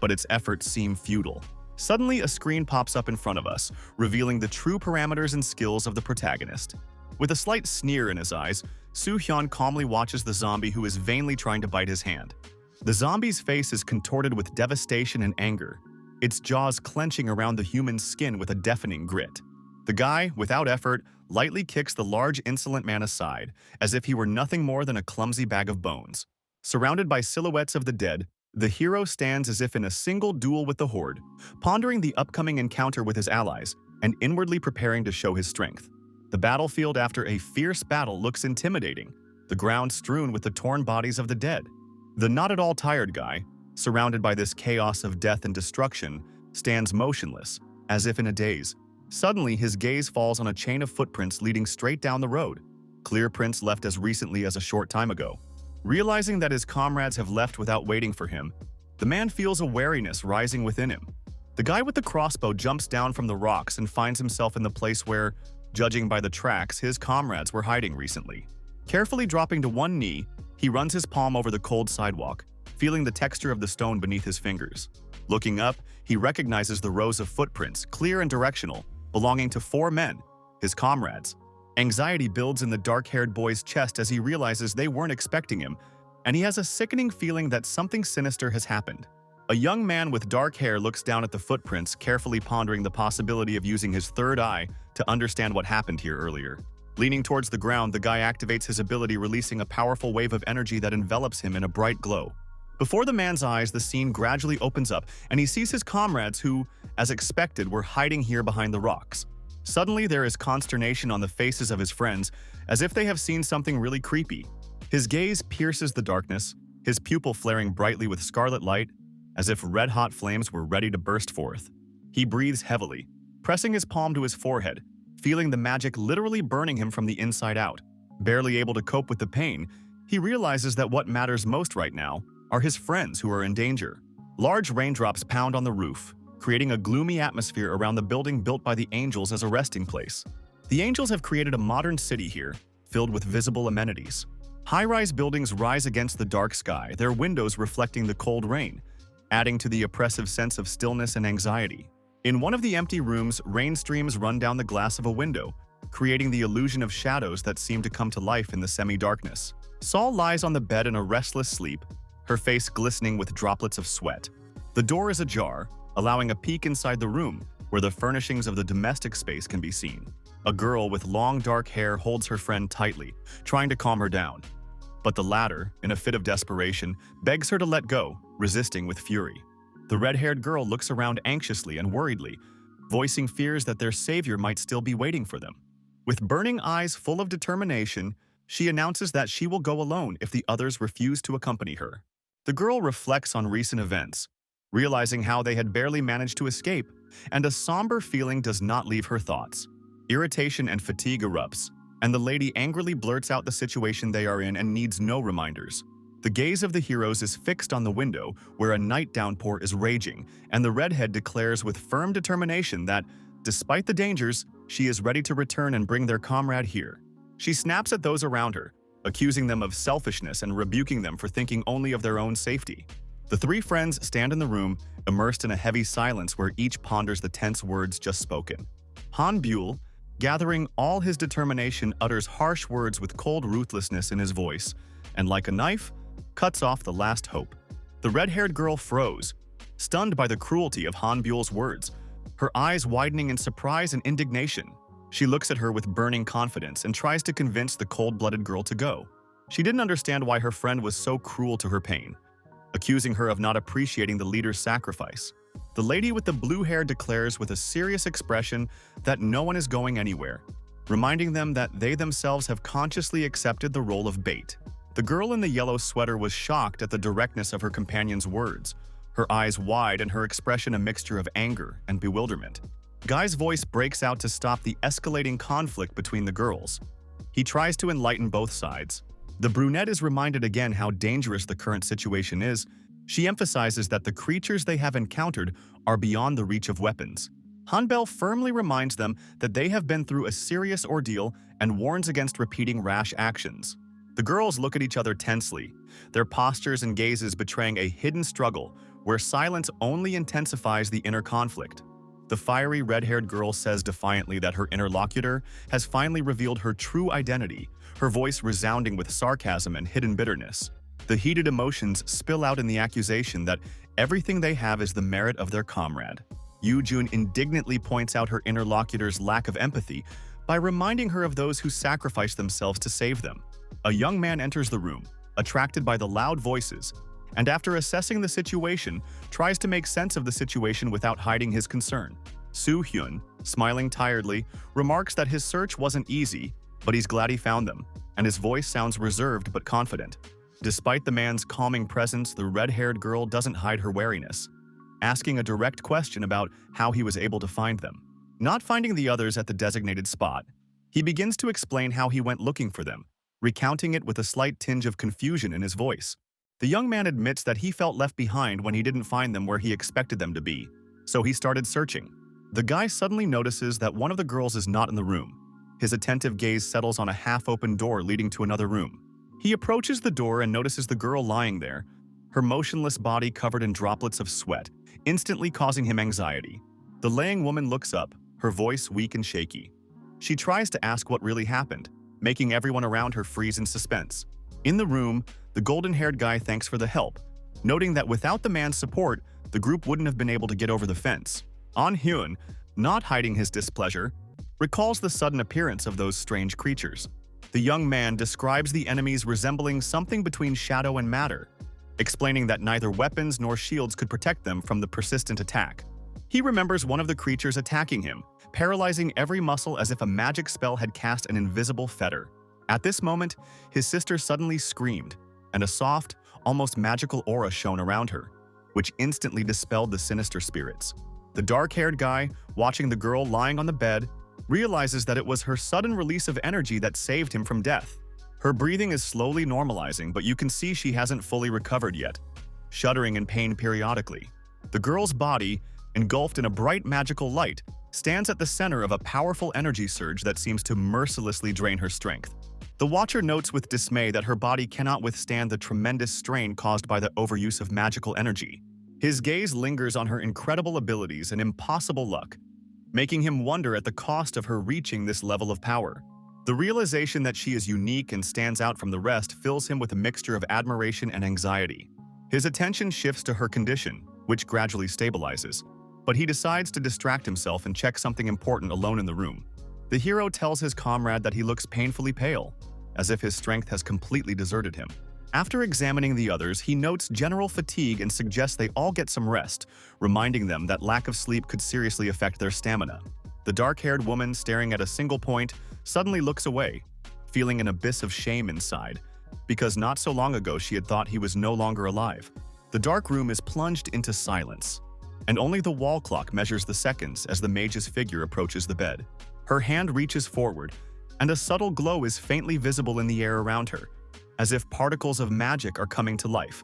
but its efforts seem futile. Suddenly, a screen pops up in front of us, revealing the true parameters and skills of the protagonist. With a slight sneer in his eyes, Hyun calmly watches the zombie who is vainly trying to bite his hand. The zombie's face is contorted with devastation and anger, its jaws clenching around the human's skin with a deafening grit. The guy, without effort, lightly kicks the large insolent man aside, as if he were nothing more than a clumsy bag of bones. Surrounded by silhouettes of the dead, the hero stands as if in a single duel with the horde, pondering the upcoming encounter with his allies and inwardly preparing to show his strength. The battlefield after a fierce battle looks intimidating, the ground strewn with the torn bodies of the dead. The not at all tired guy, surrounded by this chaos of death and destruction, stands motionless, as if in a daze. Suddenly, his gaze falls on a chain of footprints leading straight down the road, clear prints left as recently as a short time ago. Realizing that his comrades have left without waiting for him, the man feels a wariness rising within him. The guy with the crossbow jumps down from the rocks and finds himself in the place where, judging by the tracks, his comrades were hiding recently. Carefully dropping to one knee, he runs his palm over the cold sidewalk, feeling the texture of the stone beneath his fingers. Looking up, he recognizes the rows of footprints, clear and directional, belonging to 4 men, his comrades. Anxiety builds in the dark-haired boy's chest as he realizes they weren't expecting him, and he has a sickening feeling that something sinister has happened. A young man with dark hair looks down at the footprints, carefully pondering the possibility of using his third eye to understand what happened here earlier. Leaning towards the ground, the guy activates his ability, releasing a powerful wave of energy that envelops him in a bright glow. Before the man's eyes, the scene gradually opens up, and he sees his comrades who, as expected, were hiding here behind the rocks. Suddenly, there is consternation on the faces of his friends, as if they have seen something really creepy. His gaze pierces the darkness, his pupil flaring brightly with scarlet light, as if red-hot flames were ready to burst forth. He breathes heavily, pressing his palm to his forehead, feeling the magic literally burning him from the inside out. Barely able to cope with the pain, he realizes that what matters most right now are his friends who are in danger. Large raindrops pound on the roof, creating a gloomy atmosphere around the building built by the angels as a resting place. The angels have created a modern city here, filled with visible amenities. High-rise buildings rise against the dark sky, their windows reflecting the cold rain, adding to the oppressive sense of stillness and anxiety. In one of the empty rooms, rain streams run down the glass of a window, creating the illusion of shadows that seem to come to life in the semi-darkness. Saul lies on the bed in a restless sleep, her face glistening with droplets of sweat. The door is ajar, allowing a peek inside the room, where the furnishings of the domestic space can be seen. A girl with long dark hair holds her friend tightly, trying to calm her down. But the latter, in a fit of desperation, begs her to let go, resisting with fury. The red-haired girl looks around anxiously and worriedly, voicing fears that their savior might still be waiting for them. With burning eyes full of determination, she announces that she will go alone if the others refuse to accompany her. The girl reflects on recent events, realizing how they had barely managed to escape, and a somber feeling does not leave her thoughts. Irritation and fatigue erupts, and the lady angrily blurts out the situation they are in and needs no reminders. The gaze of the heroes is fixed on the window, where a night downpour is raging, and the redhead declares with firm determination that, despite the dangers, she is ready to return and bring their comrade here. She snaps at those around her, accusing them of selfishness and rebuking them for thinking only of their own safety. The three friends stand in the room, immersed in a heavy silence where each ponders the tense words just spoken. Mule, gathering all his determination, utters harsh words with cold ruthlessness in his voice, and like a knife, cuts off the last hope. The red-haired girl froze, stunned by the cruelty of Mule's words, her eyes widening in surprise and indignation. She looks at her with burning confidence and tries to convince the cold-blooded girl to go. She didn't understand why her friend was so cruel to her pain, accusing her of not appreciating the leader's sacrifice. The lady with the blue hair declares with a serious expression that no one is going anywhere, reminding them that they themselves have consciously accepted the role of bait. The girl in the yellow sweater was shocked at the directness of her companion's words, her eyes wide and her expression a mixture of anger and bewilderment. Guy's voice breaks out to stop the escalating conflict between the girls. He tries to enlighten both sides. The brunette is reminded again how dangerous the current situation is. She emphasizes that the creatures they have encountered are beyond the reach of weapons. Hanbel firmly reminds them that they have been through a serious ordeal and warns against repeating rash actions. The girls look at each other tensely, their postures and gazes betraying a hidden struggle where silence only intensifies the inner conflict. The fiery red-haired girl says defiantly that her interlocutor has finally revealed her true identity, her voice resounding with sarcasm and hidden bitterness. The heated emotions spill out in the accusation that everything they have is the merit of their comrade. Yoo-jun indignantly points out her interlocutor's lack of empathy by reminding her of those who sacrificed themselves to save them. A young man enters the room, attracted by the loud voices, and after assessing the situation, tries to make sense of the situation without hiding his concern. Hyun, smiling tiredly, remarks that his search wasn't easy, but he's glad he found them, and his voice sounds reserved but confident. Despite the man's calming presence, the red-haired girl doesn't hide her wariness, asking a direct question about how he was able to find them. Not finding the others at the designated spot, he begins to explain how he went looking for them, recounting it with a slight tinge of confusion in his voice. The young man admits that he felt left behind when he didn't find them where he expected them to be, so he started searching. The guy suddenly notices that one of the girls is not in the room. His attentive gaze settles on a half-open door leading to another room. He approaches the door and notices the girl lying there, her motionless body covered in droplets of sweat, instantly causing him anxiety. The laying woman looks up, her voice weak and shaky. She tries to ask what really happened, making everyone around her freeze in suspense. In the room, the golden-haired guy thanks for the help, noting that without the man's support, the group wouldn't have been able to get over the fence. Hyun, not hiding his displeasure, recalls the sudden appearance of those strange creatures. The young man describes the enemies resembling something between shadow and matter, explaining that neither weapons nor shields could protect them from the persistent attack. He remembers one of the creatures attacking him, paralyzing every muscle as if a magic spell had cast an invisible fetter. At this moment, his sister suddenly screamed, and a soft, almost magical aura shone around her, which instantly dispelled the sinister spirits. The dark-haired guy, watching the girl lying on the bed, realizes that it was her sudden release of energy that saved him from death. Her breathing is slowly normalizing, but you can see she hasn't fully recovered yet, shuddering in pain periodically. The girl's body, engulfed in a bright magical light, stands at the center of a powerful energy surge that seems to mercilessly drain her strength. The watcher notes with dismay that her body cannot withstand the tremendous strain caused by the overuse of magical energy. His gaze lingers on her incredible abilities and impossible luck, making him wonder at the cost of her reaching this level of power. The realization that she is unique and stands out from the rest fills him with a mixture of admiration and anxiety. His attention shifts to her condition, which gradually stabilizes, but he decides to distract himself and check something important alone in the room. The hero tells his comrade that he looks painfully pale, as if his strength has completely deserted him. After examining the others, he notes general fatigue and suggests they all get some rest, reminding them that lack of sleep could seriously affect their stamina. The dark-haired woman, staring at a single point, suddenly looks away, feeling an abyss of shame inside, because not so long ago she had thought he was no longer alive. The dark room is plunged into silence, and only the wall clock measures the seconds as the mage's figure approaches the bed. Her hand reaches forward, and a subtle glow is faintly visible in the air around her, as if particles of magic are coming to life,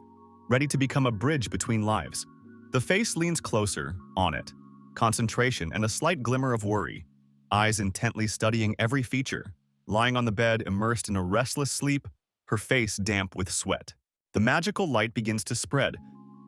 ready to become a bridge between lives. The face leans closer, on it, concentration and a slight glimmer of worry, eyes intently studying every feature. Lying on the bed, immersed in a restless sleep, her face damp with sweat. The magical light begins to spread,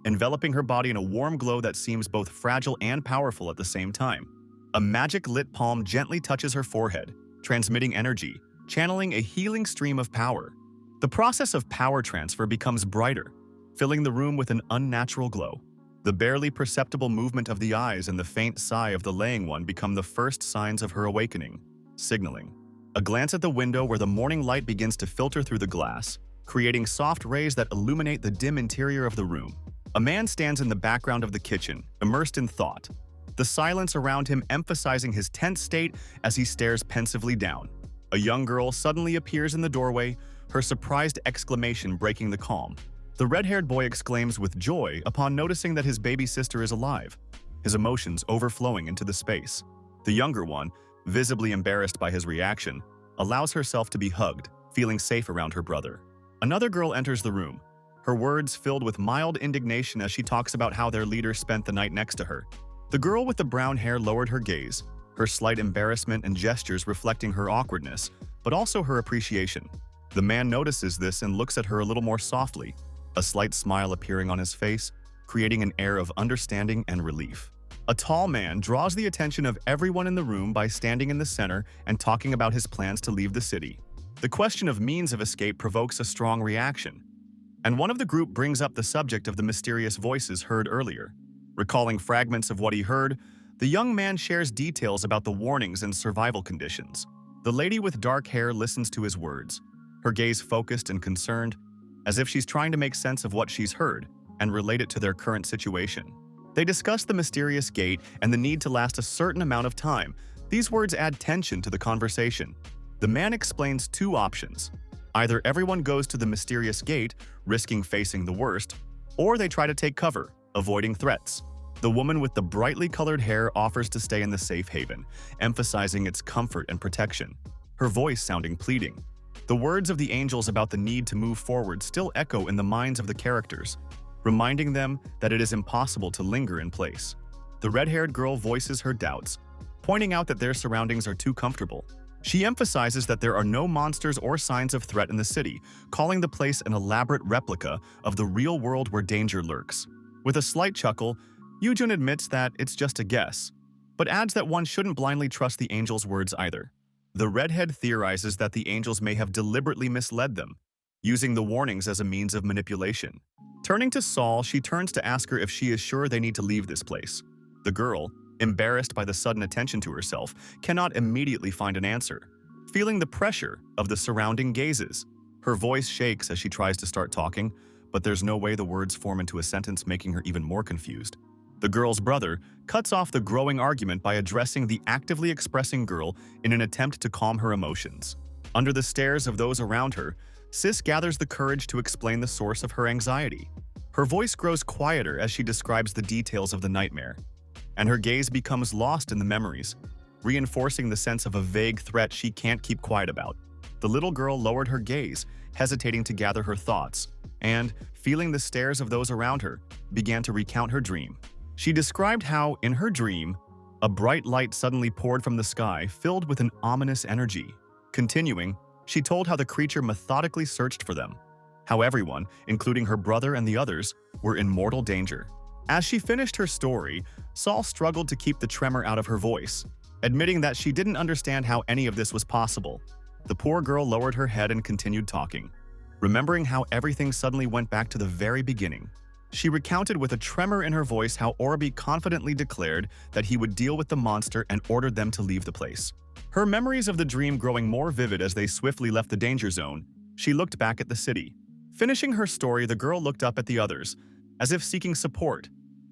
enveloping her body in a warm glow that seems both fragile and powerful at the same time. A magic-lit palm gently touches her forehead, transmitting energy, channeling a healing stream of power. The process of power transfer becomes brighter, filling the room with an unnatural glow. The barely perceptible movement of the eyes and the faint sigh of the laying one become the first signs of her awakening, signaling. A glance at the window where the morning light begins to filter through the glass, creating soft rays that illuminate the dim interior of the room. A man stands in the background of the kitchen, immersed in thought, the silence around him emphasizing his tense state as he stares pensively down. A young girl suddenly appears in the doorway, her surprised exclamation breaking the calm. The red-haired boy exclaims with joy upon noticing that his baby sister is alive, his emotions overflowing into the space. The younger one, visibly embarrassed by his reaction, allows herself to be hugged, feeling safe around her brother. Another girl enters the room, her words filled with mild indignation as she talks about how their leader spent the night next to her. The girl with the brown hair lowered her gaze, her slight embarrassment and gestures reflecting her awkwardness, but also her appreciation. The man notices this and looks at her a little more softly, a slight smile appearing on his face, creating an air of understanding and relief. A tall man draws the attention of everyone in the room by standing in the center and talking about his plans to leave the city. The question of means of escape provokes a strong reaction, and one of the group brings up the subject of the mysterious voices heard earlier. Recalling fragments of what he heard, the young man shares details about the warnings and survival conditions. The lady with dark hair listens to his words, her gaze focused and concerned, as if she's trying to make sense of what she's heard and relate it to their current situation. They discuss the mysterious gate and the need to last a certain amount of time. These words add tension to the conversation. The man explains two options. Either everyone goes to the mysterious gate, risking facing the worst, or they try to take cover, avoiding threats. The woman with the brightly colored hair offers to stay in the safe haven, emphasizing its comfort and protection, her voice sounding pleading. The words of the angels about the need to move forward still echo in the minds of the characters, reminding them that it is impossible to linger in place. The red-haired girl voices her doubts, pointing out that their surroundings are too comfortable. She emphasizes that there are no monsters or signs of threat in the city, calling the place an elaborate replica of the real world where danger lurks. With a slight chuckle, Hyun admits that it's just a guess, but adds that one shouldn't blindly trust the angels' words either. The redhead theorizes that the angels may have deliberately misled them, using the warnings as a means of manipulation. Turning to Saul, she turns to ask her if she is sure they need to leave this place. The girl, embarrassed by the sudden attention to herself, cannot immediately find an answer. Feeling the pressure of the surrounding gazes, her voice shakes as she tries to start talking, but there's no way the words form into a sentence, making her even more confused. The girl's brother cuts off the growing argument by addressing the actively expressing girl in an attempt to calm her emotions. Under the stares of those around her, Sis gathers the courage to explain the source of her anxiety. Her voice grows quieter as she describes the details of the nightmare, and her gaze becomes lost in the memories, reinforcing the sense of a vague threat she can't keep quiet about. The little girl lowered her gaze, hesitating to gather her thoughts, and, feeling the stares of those around her, began to recount her dream. She described how, in her dream, a bright light suddenly poured from the sky, filled with an ominous energy. Continuing, she told how the creature methodically searched for them, how everyone, including her brother and the others, were in mortal danger. As she finished her story, Saul struggled to keep the tremor out of her voice, admitting that she didn't understand how any of this was possible. The poor girl lowered her head and continued talking, remembering how everything suddenly went back to the very beginning. She recounted with a tremor in her voice how Orby confidently declared that he would deal with the monster and ordered them to leave the place. Her memories of the dream growing more vivid as they swiftly left the danger zone, she looked back at the city. Finishing her story, the girl looked up at the others, as if seeking support,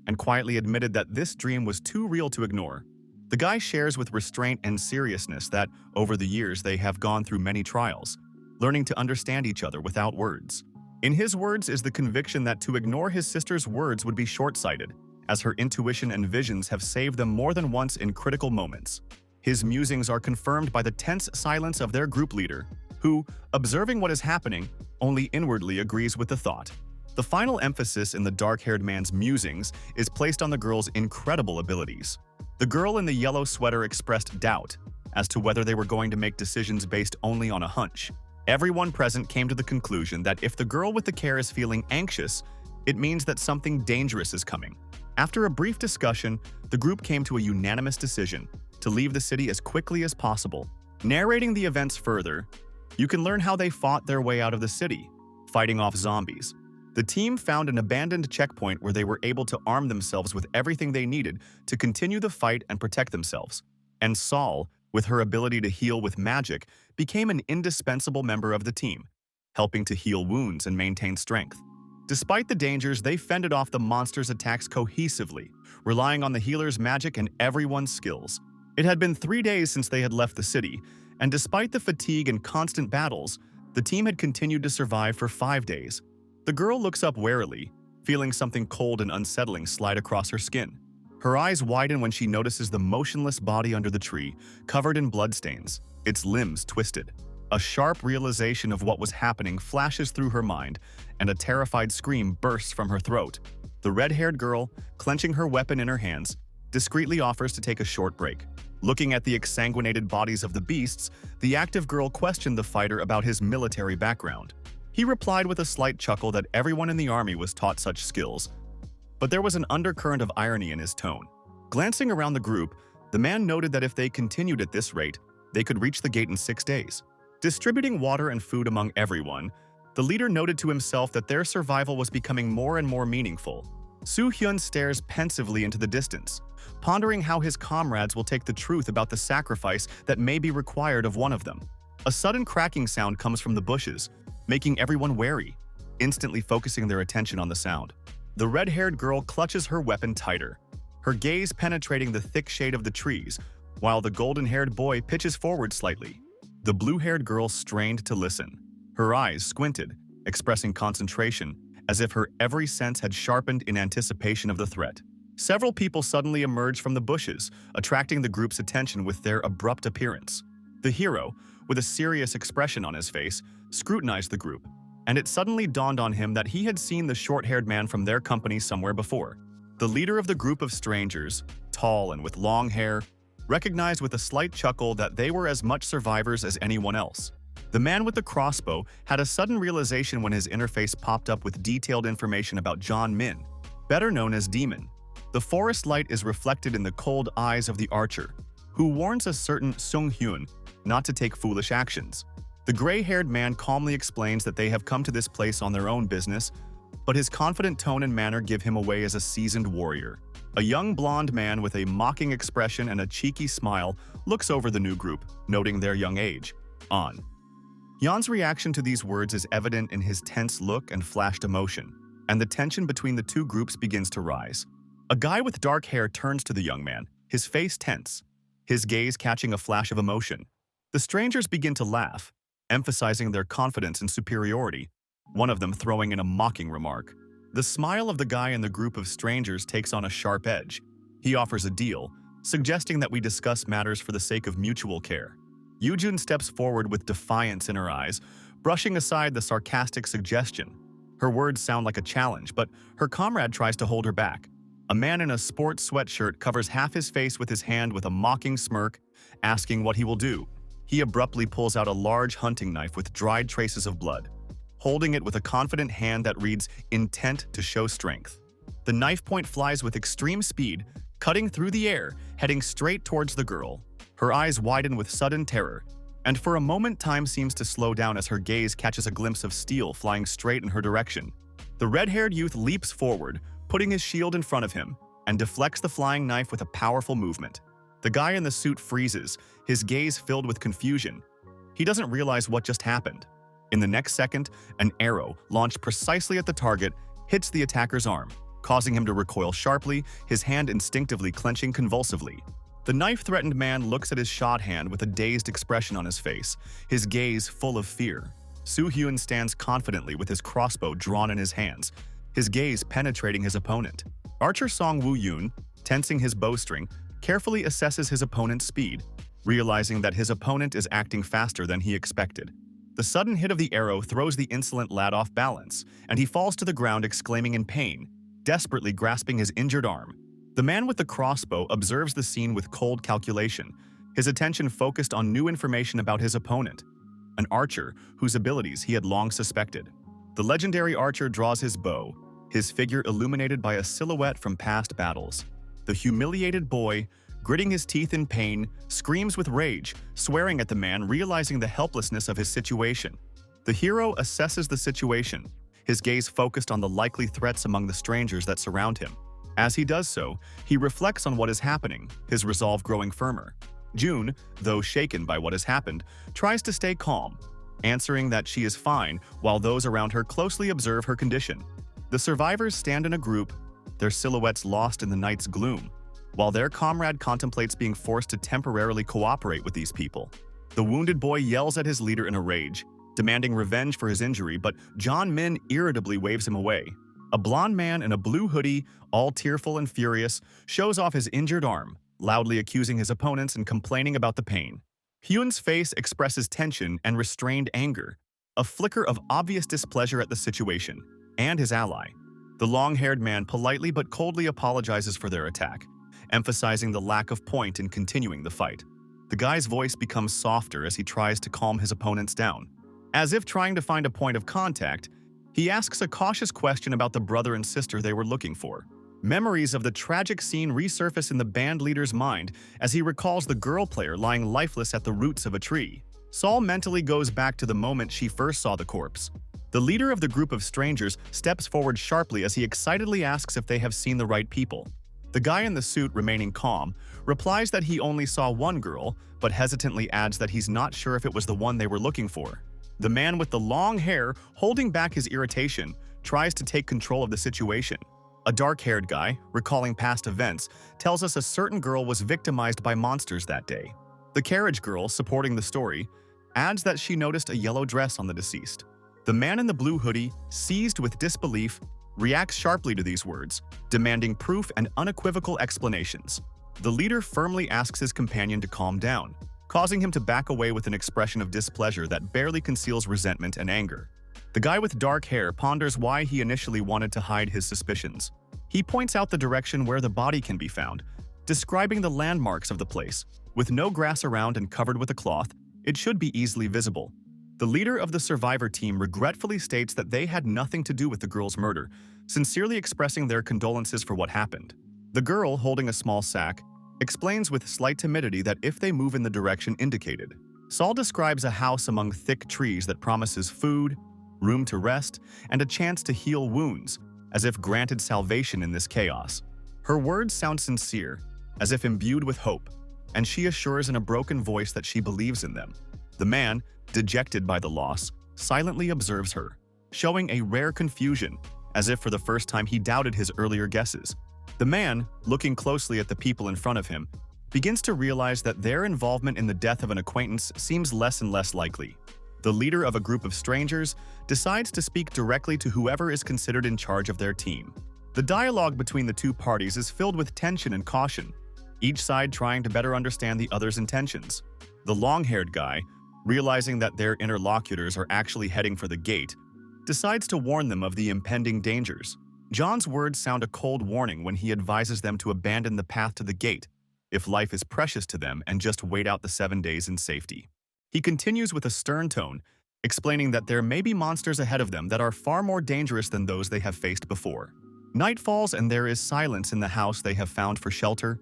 and quietly admitted that this dream was too real to ignore. The guy shares with restraint and seriousness that, over the years, they have gone through many trials, learning to understand each other without words. In his words is the conviction that to ignore his sister's words would be short-sighted, as her intuition and visions have saved them more than once in critical moments. His musings are confirmed by the tense silence of their group leader, who, observing what is happening, only inwardly agrees with the thought. The final emphasis in the dark-haired man's musings is placed on the girl's incredible abilities. The girl in the yellow sweater expressed doubt as to whether they were going to make decisions based only on a hunch. Everyone present came to the conclusion that if the girl with the care is feeling anxious, it means that something dangerous is coming. After a brief discussion, the group came to a unanimous decision to leave the city as quickly as possible. Narrating the events further, you can learn how they fought their way out of the city, fighting off zombies. The team found an abandoned checkpoint where they were able to arm themselves with everything they needed to continue the fight and protect themselves. And Saul, with her ability to heal with magic, became an indispensable member of the team, helping to heal wounds and maintain strength. Despite the dangers, they fended off the monster's attacks cohesively, relying on the healer's magic and everyone's skills. It had been 3 days since they had left the city, and despite the fatigue and constant battles, the team had continued to survive for 5 days. The girl looks up warily, feeling something cold and unsettling slide across her skin. Her eyes widen when she notices the motionless body under the tree, covered in bloodstains, its limbs twisted. A sharp realization of what was happening flashes through her mind, and a terrified scream bursts from her throat. The red-haired girl, clenching her weapon in her hands, discreetly offers to take a short break. Looking at the exsanguinated bodies of the beasts, the active girl questioned the fighter about his military background. He replied with a slight chuckle that everyone in the army was taught such skills, but there was an undercurrent of irony in his tone. Glancing around the group, the man noted that if they continued at this rate, they could reach the gate in 6 days. Distributing water and food among everyone, the leader noted to himself that their survival was becoming more and more meaningful. Hyun stares pensively into the distance, pondering how his comrades will take the truth about the sacrifice that may be required of one of them. A sudden cracking sound comes from the bushes, making everyone wary, instantly focusing their attention on the sound. The red-haired girl clutches her weapon tighter, her gaze penetrating the thick shade of the trees, while the golden-haired boy pitches forward slightly. The blue-haired girl strained to listen, her eyes squinted, expressing concentration, as if her every sense had sharpened in anticipation of the threat. Several people suddenly emerged from the bushes, attracting the group's attention with their abrupt appearance. The hero, with a serious expression on his face, scrutinized the group, and it suddenly dawned on him that he had seen the short-haired man from their company somewhere before. The leader of the group of strangers, tall and with long hair, recognized with a slight chuckle that they were as much survivors as anyone else. The man with the crossbow had a sudden realization when his interface popped up with detailed information about John Min, better known as Demon. The forest light is reflected in the cold eyes of the archer, who warns a certain Sung Hyun not to take foolish actions. The gray-haired man calmly explains that they have come to this place on their own business, but his confident tone and manner give him away as a seasoned warrior. A young blonde man with a mocking expression and a cheeky smile looks over the new group, noting their young age. On. Hyun's reaction to these words is evident in his tense look and flashed emotion, and the tension between the two groups begins to rise. A guy with dark hair turns to the young man, his face tense, his gaze catching a flash of emotion. The strangers begin to laugh, emphasizing their confidence and superiority, one of them throwing in a mocking remark. The smile of the guy in the group of strangers takes on a sharp edge. He offers a deal, suggesting that we discuss matters for the sake of mutual care. Yoojun steps forward with defiance in her eyes, brushing aside the sarcastic suggestion. Her words sound like a challenge, but her comrade tries to hold her back. A man in a sports sweatshirt covers half his face with his hand with a mocking smirk, asking what he will do. He abruptly pulls out a large hunting knife with dried traces of blood, holding it with a confident hand that reads, "Intent to show strength." The knife point flies with extreme speed, cutting through the air, heading straight towards the girl. Her eyes widen with sudden terror, and for a moment time seems to slow down as her gaze catches a glimpse of steel flying straight in her direction. The red-haired youth leaps forward, putting his shield in front of him, and deflects the flying knife with a powerful movement. The guy in the suit freezes, his gaze filled with confusion. He doesn't realize what just happened. In the next second, an arrow, launched precisely at the target, hits the attacker's arm, causing him to recoil sharply, his hand instinctively clenching convulsively. The knife-threatened man looks at his shot hand with a dazed expression on his face, his gaze full of fear. Hyun stands confidently with his crossbow drawn in his hands, his gaze penetrating his opponent. Archer Song Woo-yoon, tensing his bowstring, carefully assesses his opponent's speed, realizing that his opponent is acting faster than he expected. The sudden hit of the arrow throws the insolent lad off balance, and he falls to the ground exclaiming in pain, desperately grasping his injured arm. The man with the crossbow observes the scene with cold calculation, his attention focused on new information about his opponent, an archer whose abilities he had long suspected. The legendary archer draws his bow, his figure illuminated by a silhouette from past battles. The humiliated boy, gritting his teeth in pain, screams with rage, swearing at the man, realizing the helplessness of his situation. The hero assesses the situation, his gaze focused on the likely threats among the strangers that surround him. As he does so, he reflects on what is happening, his resolve growing firmer. June, though shaken by what has happened, tries to stay calm, answering that she is fine while those around her closely observe her condition. The survivors stand in a group, their silhouettes lost in the night's gloom, while their comrade contemplates being forced to temporarily cooperate with these people. The wounded boy yells at his leader in a rage, demanding revenge for his injury, but John Min irritably waves him away. A blond man in a blue hoodie, all tearful and furious, shows off his injured arm, loudly accusing his opponents and complaining about the pain. Hyun's face expresses tension and restrained anger, a flicker of obvious displeasure at the situation, and his ally. The long-haired man politely but coldly apologizes for their attack, emphasizing the lack of point in continuing the fight. The guy's voice becomes softer as he tries to calm his opponents down. As if trying to find a point of contact, he asks a cautious question about the brother and sister they were looking for. Memories of the tragic scene resurface in the band leader's mind as he recalls the girl player lying lifeless at the roots of a tree. Saul mentally goes back to the moment she first saw the corpse. The leader of the group of strangers steps forward sharply as he excitedly asks if they have seen the right people. The guy in the suit, remaining calm, replies that he only saw one girl, but hesitantly adds that he's not sure if it was the one they were looking for. The man with the long hair, holding back his irritation, tries to take control of the situation. A dark-haired guy, recalling past events, tells us a certain girl was victimized by monsters that day. The carriage girl, supporting the story, adds that she noticed a yellow dress on the deceased. The man in the blue hoodie, seized with disbelief, reacts sharply to these words, demanding proof and unequivocal explanations. The leader firmly asks his companion to calm down, causing him to back away with an expression of displeasure that barely conceals resentment and anger. The guy with dark hair ponders why he initially wanted to hide his suspicions. He points out the direction where the body can be found, describing the landmarks of the place. With no grass around and covered with a cloth, it should be easily visible. The leader of the survivor team regretfully states that they had nothing to do with the girl's murder, sincerely expressing their condolences for what happened. The girl, holding a small sack, explains with slight timidity that if they move in the direction indicated. Saul describes a house among thick trees that promises food, room to rest, and a chance to heal wounds, as if granted salvation in this chaos. Her words sound sincere, as if imbued with hope, and she assures in a broken voice that she believes in them. The man, dejected by the loss, silently observes her, showing a rare confusion, as if for the first time he doubted his earlier guesses. The man, looking closely at the people in front of him, begins to realize that their involvement in the death of an acquaintance seems less and less likely. the leader of a group of strangers, decides to speak directly to whoever is considered in charge of their team. The dialogue between the two parties is filled with tension and caution, each side trying to better understand the other's intentions. The long-haired guy, realizing that their interlocutors are actually heading for the gate, decides to warn them of the impending dangers. John's words sound a cold warning when he advises them to abandon the path to the gate if life is precious to them and just wait out the 7 days in safety. He continues with a stern tone, explaining that there may be monsters ahead of them that are far more dangerous than those they have faced before. Night falls and there is silence in the house they have found for shelter.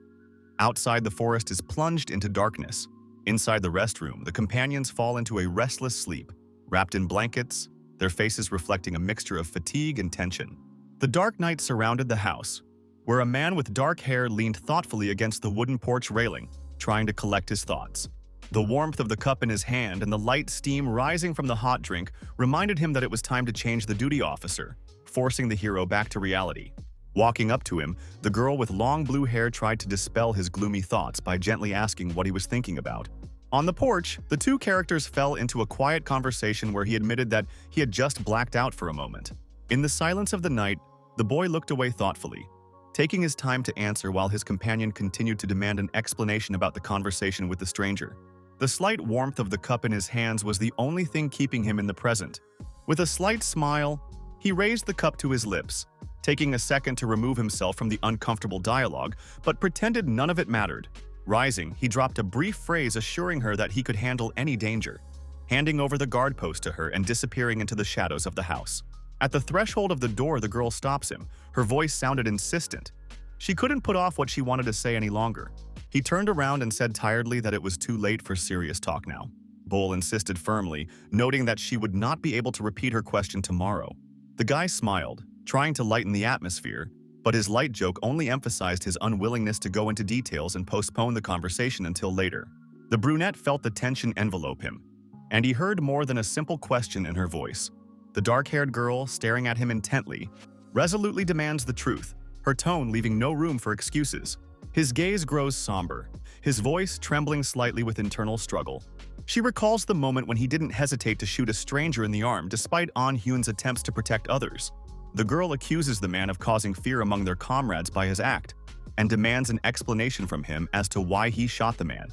Outside, the forest is plunged into darkness. Inside the restroom, the companions fall into a restless sleep, wrapped in blankets, their faces reflecting a mixture of fatigue and tension. The dark night surrounded the house, where a man with dark hair leaned thoughtfully against the wooden porch railing, trying to collect his thoughts. The warmth of the cup in his hand and the light steam rising from the hot drink reminded him that it was time to change the duty officer, forcing the hero back to reality. Walking up to him, the girl with long blue hair tried to dispel his gloomy thoughts by gently asking what he was thinking about. On the porch, the two characters fell into a quiet conversation where he admitted that he had just blacked out for a moment. In the silence of the night, the boy looked away thoughtfully, taking his time to answer while his companion continued to demand an explanation about the conversation with the stranger. The slight warmth of the cup in his hands was the only thing keeping him in the present. With a slight smile, he raised the cup to his lips, taking a second to remove himself from the uncomfortable dialogue, but pretended none of it mattered. Rising, he dropped a brief phrase assuring her that he could handle any danger, handing over the guard post to her and disappearing into the shadows of the house. At the threshold of the door, the girl stops him. Her voice sounded insistent. She couldn't put off what she wanted to say any longer. He turned around and said tiredly that it was too late for serious talk now. Bull insisted firmly, noting that she would not be able to repeat her question tomorrow. The guy smiled, trying to lighten the atmosphere, but his light joke only emphasized his unwillingness to go into details and postpone the conversation until later. The brunette felt the tension envelope him, and he heard more than a simple question in her voice. The dark-haired girl, staring at him intently, resolutely demands the truth, her tone leaving no room for excuses. His gaze grows somber, his voice trembling slightly with internal struggle. She recalls the moment when he didn't hesitate to shoot a stranger in the arm despite Hyun's attempts to protect others. The girl accuses the man of causing fear among their comrades by his act, and demands an explanation from him as to why he shot the man.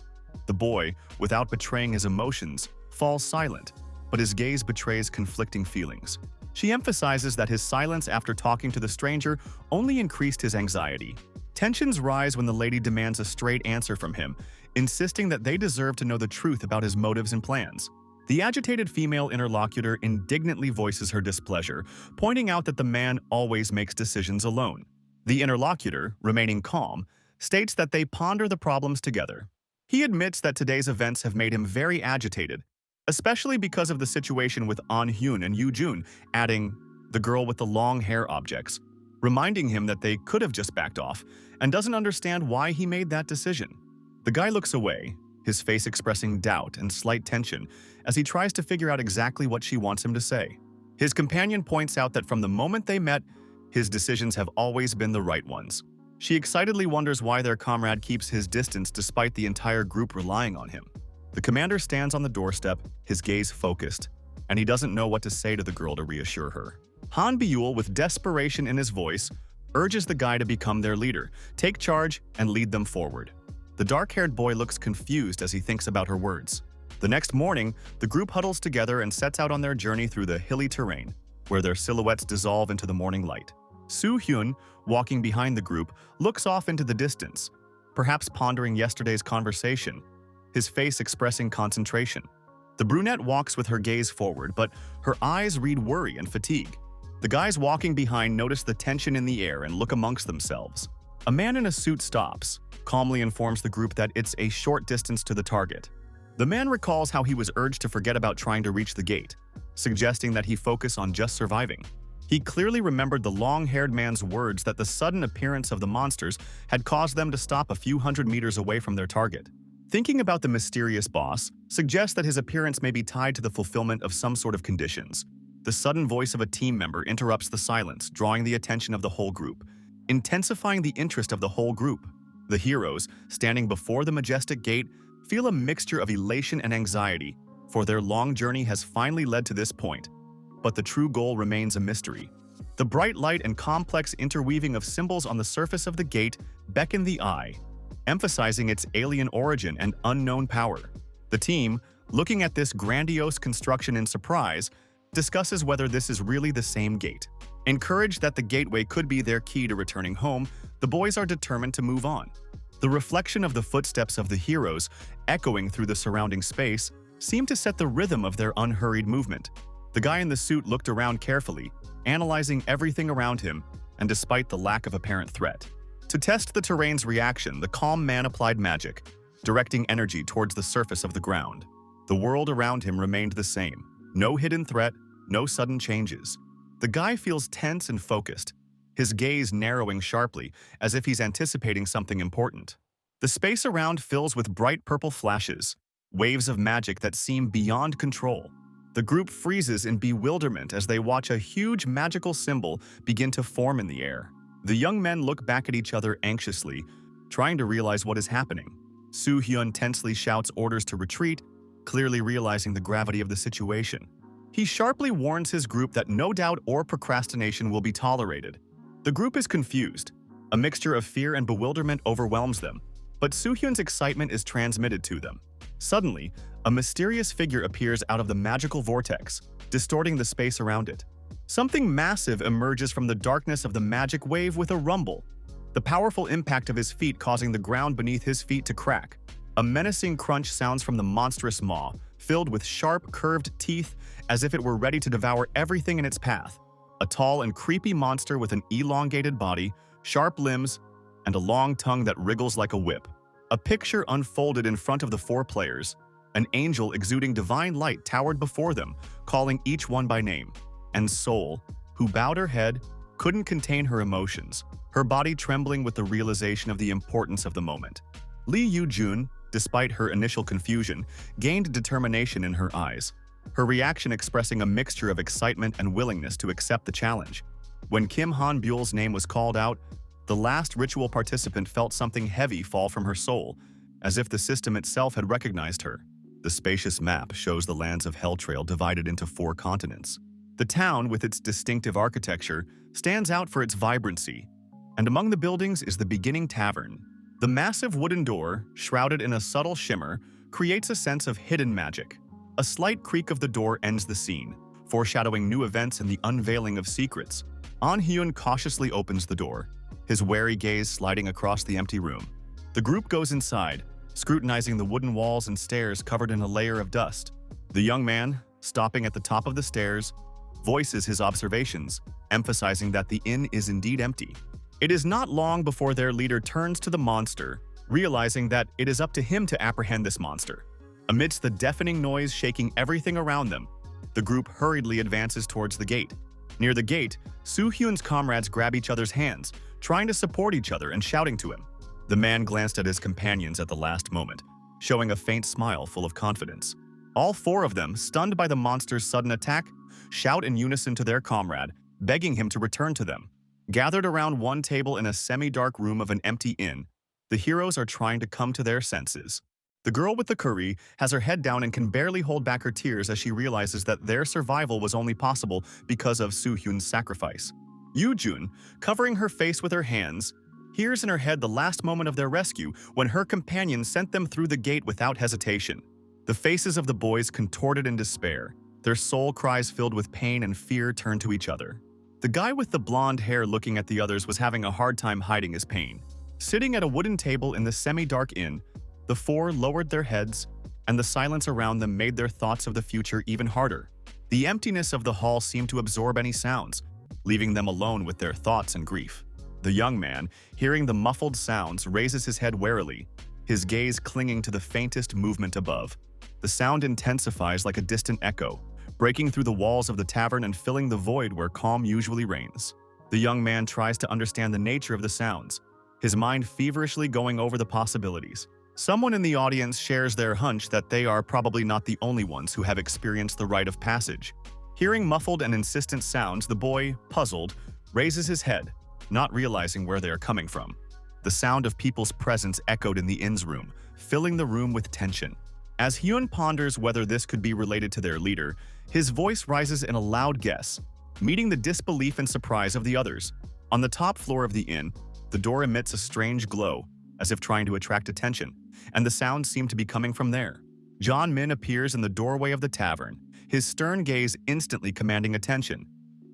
The boy, without betraying his emotions, falls silent, but his gaze betrays conflicting feelings. She emphasizes that his silence after talking to the stranger only increased his anxiety. Tensions rise when the lady demands a straight answer from him, insisting that they deserve to know the truth about his motives and plans. The agitated female interlocutor indignantly voices her displeasure, pointing out that the man always makes decisions alone. The interlocutor, remaining calm, states that they ponder the problems together. He admits that today's events have made him very agitated, especially because of the situation with Hyun and Yoo-jun, adding, the girl with the long hair objects, reminding him that they could have just backed off and doesn't understand why he made that decision. The guy looks away, his face expressing doubt and slight tension as he tries to figure out exactly what she wants him to say. His companion points out that from the moment they met, his decisions have always been the right ones. She excitedly wonders why their comrade keeps his distance despite the entire group relying on him. The commander stands on the doorstep, his gaze focused, and he doesn't know what to say to the girl to reassure her. Han Byul, with desperation in his voice, urges the guy to become their leader, take charge, and lead them forward. The dark-haired boy looks confused as he thinks about her words. The next morning, the group huddles together and sets out on their journey through the hilly terrain, where their silhouettes dissolve into the morning light. Hyun, walking behind the group, looks off into the distance, perhaps pondering yesterday's conversation, his face expressing concentration. The brunette walks with her gaze forward, but her eyes read worry and fatigue. The guys walking behind notice the tension in the air and look amongst themselves. A man in a suit stops, calmly informs the group that it's a short distance to the target. The man recalls how he was urged to forget about trying to reach the gate, suggesting that he focus on just surviving. He clearly remembered the long-haired man's words that the sudden appearance of the monsters had caused them to stop a few hundred meters away from their target. Thinking about the mysterious boss suggests that his appearance may be tied to the fulfillment of some sort of conditions. The sudden voice of a team member interrupts the silence, drawing the attention of the whole group, intensifying the interest of the whole group. The heroes, standing before the majestic gate, feel a mixture of elation and anxiety, for their long journey has finally led to this point, but the true goal remains a mystery. The bright light and complex interweaving of symbols on the surface of the gate beckon the eye, emphasizing its alien origin and unknown power. The team, looking at this grandiose construction in surprise, discusses whether this is really the same gate. Encouraged that the gateway could be their key to returning home, the boys are determined to move on. The reflection of the footsteps of the heroes, echoing through the surrounding space, seemed to set the rhythm of their unhurried movement. The guy in the suit looked around carefully, analyzing everything around him, and despite the lack of apparent threat. To test the terrain's reaction, the calm man applied magic, directing energy towards the surface of the ground. The world around him remained the same. No hidden threat, no sudden changes. The guy feels tense and focused, his gaze narrowing sharply, as if he's anticipating something important. The space around fills with bright purple flashes, waves of magic that seem beyond control. The group freezes in bewilderment as they watch a huge magical symbol begin to form in the air. The young men look back at each other anxiously, trying to realize what is happening. Hyun tensely shouts orders to retreat, clearly realizing the gravity of the situation. He sharply warns his group that no doubt or procrastination will be tolerated. The group is confused. A mixture of fear and bewilderment overwhelms them, but Hyun's excitement is transmitted to them. Suddenly, a mysterious figure appears out of the magical vortex, distorting the space around it. Something massive emerges from the darkness of the magic wave with a rumble, the powerful impact of his feet causing the ground beneath his feet to crack. A menacing crunch sounds from the monstrous maw, filled with sharp, curved teeth as if it were ready to devour everything in its path. A tall and creepy monster with an elongated body, sharp limbs, and a long tongue that wriggles like a whip. A picture unfolded in front of the four players. An angel exuding divine light towered before them, calling each one by name. And Soul, who bowed her head, couldn't contain her emotions, her body trembling with the realization of the importance of the moment. Lee Yoo-jun, despite her initial confusion, gained determination in her eyes, her reaction expressing a mixture of excitement and willingness to accept the challenge. When Kim Han-byul's name was called out, the last ritual participant felt something heavy fall from her soul, as if the system itself had recognized her. The spacious map shows the lands of Helltrail divided into 4 continents. The town, with its distinctive architecture, stands out for its vibrancy, and among the buildings is the beginning tavern. The massive wooden door, shrouded in a subtle shimmer, creates a sense of hidden magic. A slight creak of the door ends the scene, foreshadowing new events and the unveiling of secrets. Hyun cautiously opens the door, his wary gaze sliding across the empty room. The group goes inside, scrutinizing the wooden walls and stairs covered in a layer of dust. The young man, stopping at the top of the stairs, voices his observations, emphasizing that the inn is indeed empty. It is not long before their leader turns to the monster, realizing that it is up to him to apprehend this monster. Amidst the deafening noise shaking everything around them, the group hurriedly advances towards the gate. Near the gate, Hyun's comrades grab each other's hands, trying to support each other and shouting to him. The man glanced at his companions at the last moment, showing a faint smile full of confidence. All 4 of them, stunned by the monster's sudden attack, shout in unison to their comrade, begging him to return to them. Gathered around one table in a semi-dark room of an empty inn, the heroes are trying to come to their senses. The girl with the curry has her head down and can barely hold back her tears as she realizes that their survival was only possible because of Hyun's sacrifice. Yoo-jun, covering her face with her hands, hears in her head the last moment of their rescue when her companion sent them through the gate without hesitation. The faces of the boys contorted in despair, their soul cries filled with pain and fear turned to each other. The guy with the blonde hair looking at the others was having a hard time hiding his pain. Sitting at a wooden table in the semi-dark inn, the 4 lowered their heads, and the silence around them made their thoughts of the future even harder. The emptiness of the hall seemed to absorb any sounds, leaving them alone with their thoughts and grief. The young man, hearing the muffled sounds, raises his head warily, his gaze clinging to the faintest movement above. The sound intensifies like a distant echo, breaking through the walls of the tavern and filling the void where calm usually reigns. The young man tries to understand the nature of the sounds, his mind feverishly going over the possibilities. Someone in the audience shares their hunch that they are probably not the only ones who have experienced the rite of passage. Hearing muffled and insistent sounds, the boy, puzzled, raises his head, not realizing where they are coming from. The sound of people's presence echoed in the inn's room, filling the room with tension. As Hyun ponders whether this could be related to their leader, his voice rises in a loud guess, meeting the disbelief and surprise of the others. On the top floor of the inn, the door emits a strange glow, as if trying to attract attention, and the sounds seem to be coming from there. John Min appears in the doorway of the tavern, his stern gaze instantly commanding attention,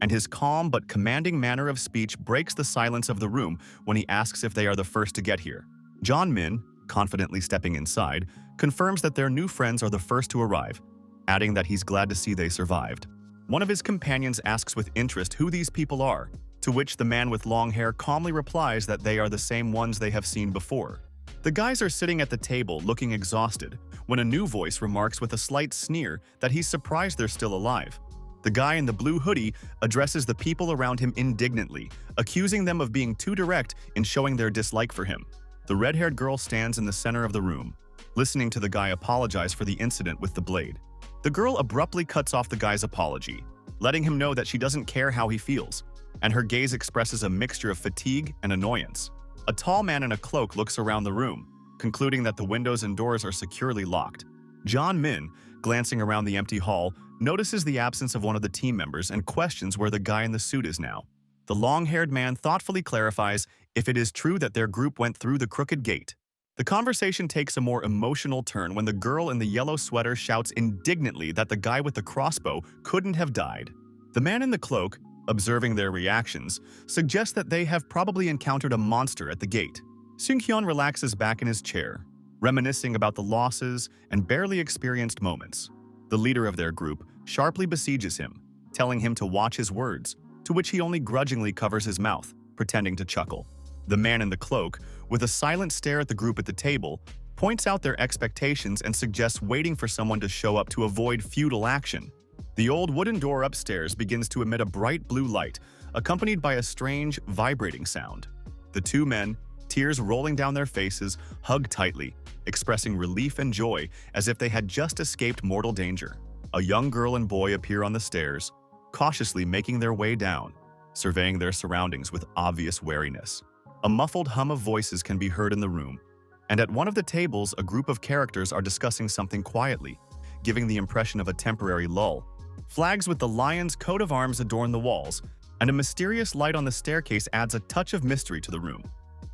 and his calm but commanding manner of speech breaks the silence of the room when he asks if they are the first to get here. John Min, confidently stepping inside, confirms that their new friends are the first to arrive, adding that he's glad to see they survived. One of his companions asks with interest who these people are, to which the man with long hair calmly replies that they are the same ones they have seen before. The guys are sitting at the table looking exhausted, when a new voice remarks with a slight sneer that he's surprised they're still alive. The guy in the blue hoodie addresses the people around him indignantly, accusing them of being too direct in showing their dislike for him. The red-haired girl stands in the center of the room, listening to the guy apologize for the incident with the blade. The girl abruptly cuts off the guy's apology, letting him know that she doesn't care how he feels, and her gaze expresses a mixture of fatigue and annoyance. A tall man in a cloak looks around the room, concluding that the windows and doors are securely locked. John Min, glancing around the empty hall, notices the absence of one of the team members and questions where the guy in the suit is now. The long-haired man thoughtfully clarifies if it is true that their group went through the crooked gate. The conversation takes a more emotional turn when the girl in the yellow sweater shouts indignantly that the guy with the crossbow couldn't have died. The man in the cloak, observing their reactions, suggests that they have probably encountered a monster at the gate. Seung-hyun relaxes back in his chair, reminiscing about the losses and barely experienced moments. The leader of their group sharply besieges him, telling him to watch his words, to which he only grudgingly covers his mouth, pretending to chuckle. The man in the cloak, with a silent stare at the group at the table, points out their expectations and suggests waiting for someone to show up to avoid futile action. The old wooden door upstairs begins to emit a bright blue light, accompanied by a strange, vibrating sound. The two men, tears rolling down their faces, hug tightly, expressing relief and joy as if they had just escaped mortal danger. A young girl and boy appear on the stairs, cautiously making their way down, surveying their surroundings with obvious wariness. A muffled hum of voices can be heard in the room, and at one of the tables a group of characters are discussing something quietly, giving the impression of a temporary lull. Flags with the lion's coat of arms adorn the walls, and a mysterious light on the staircase adds a touch of mystery to the room.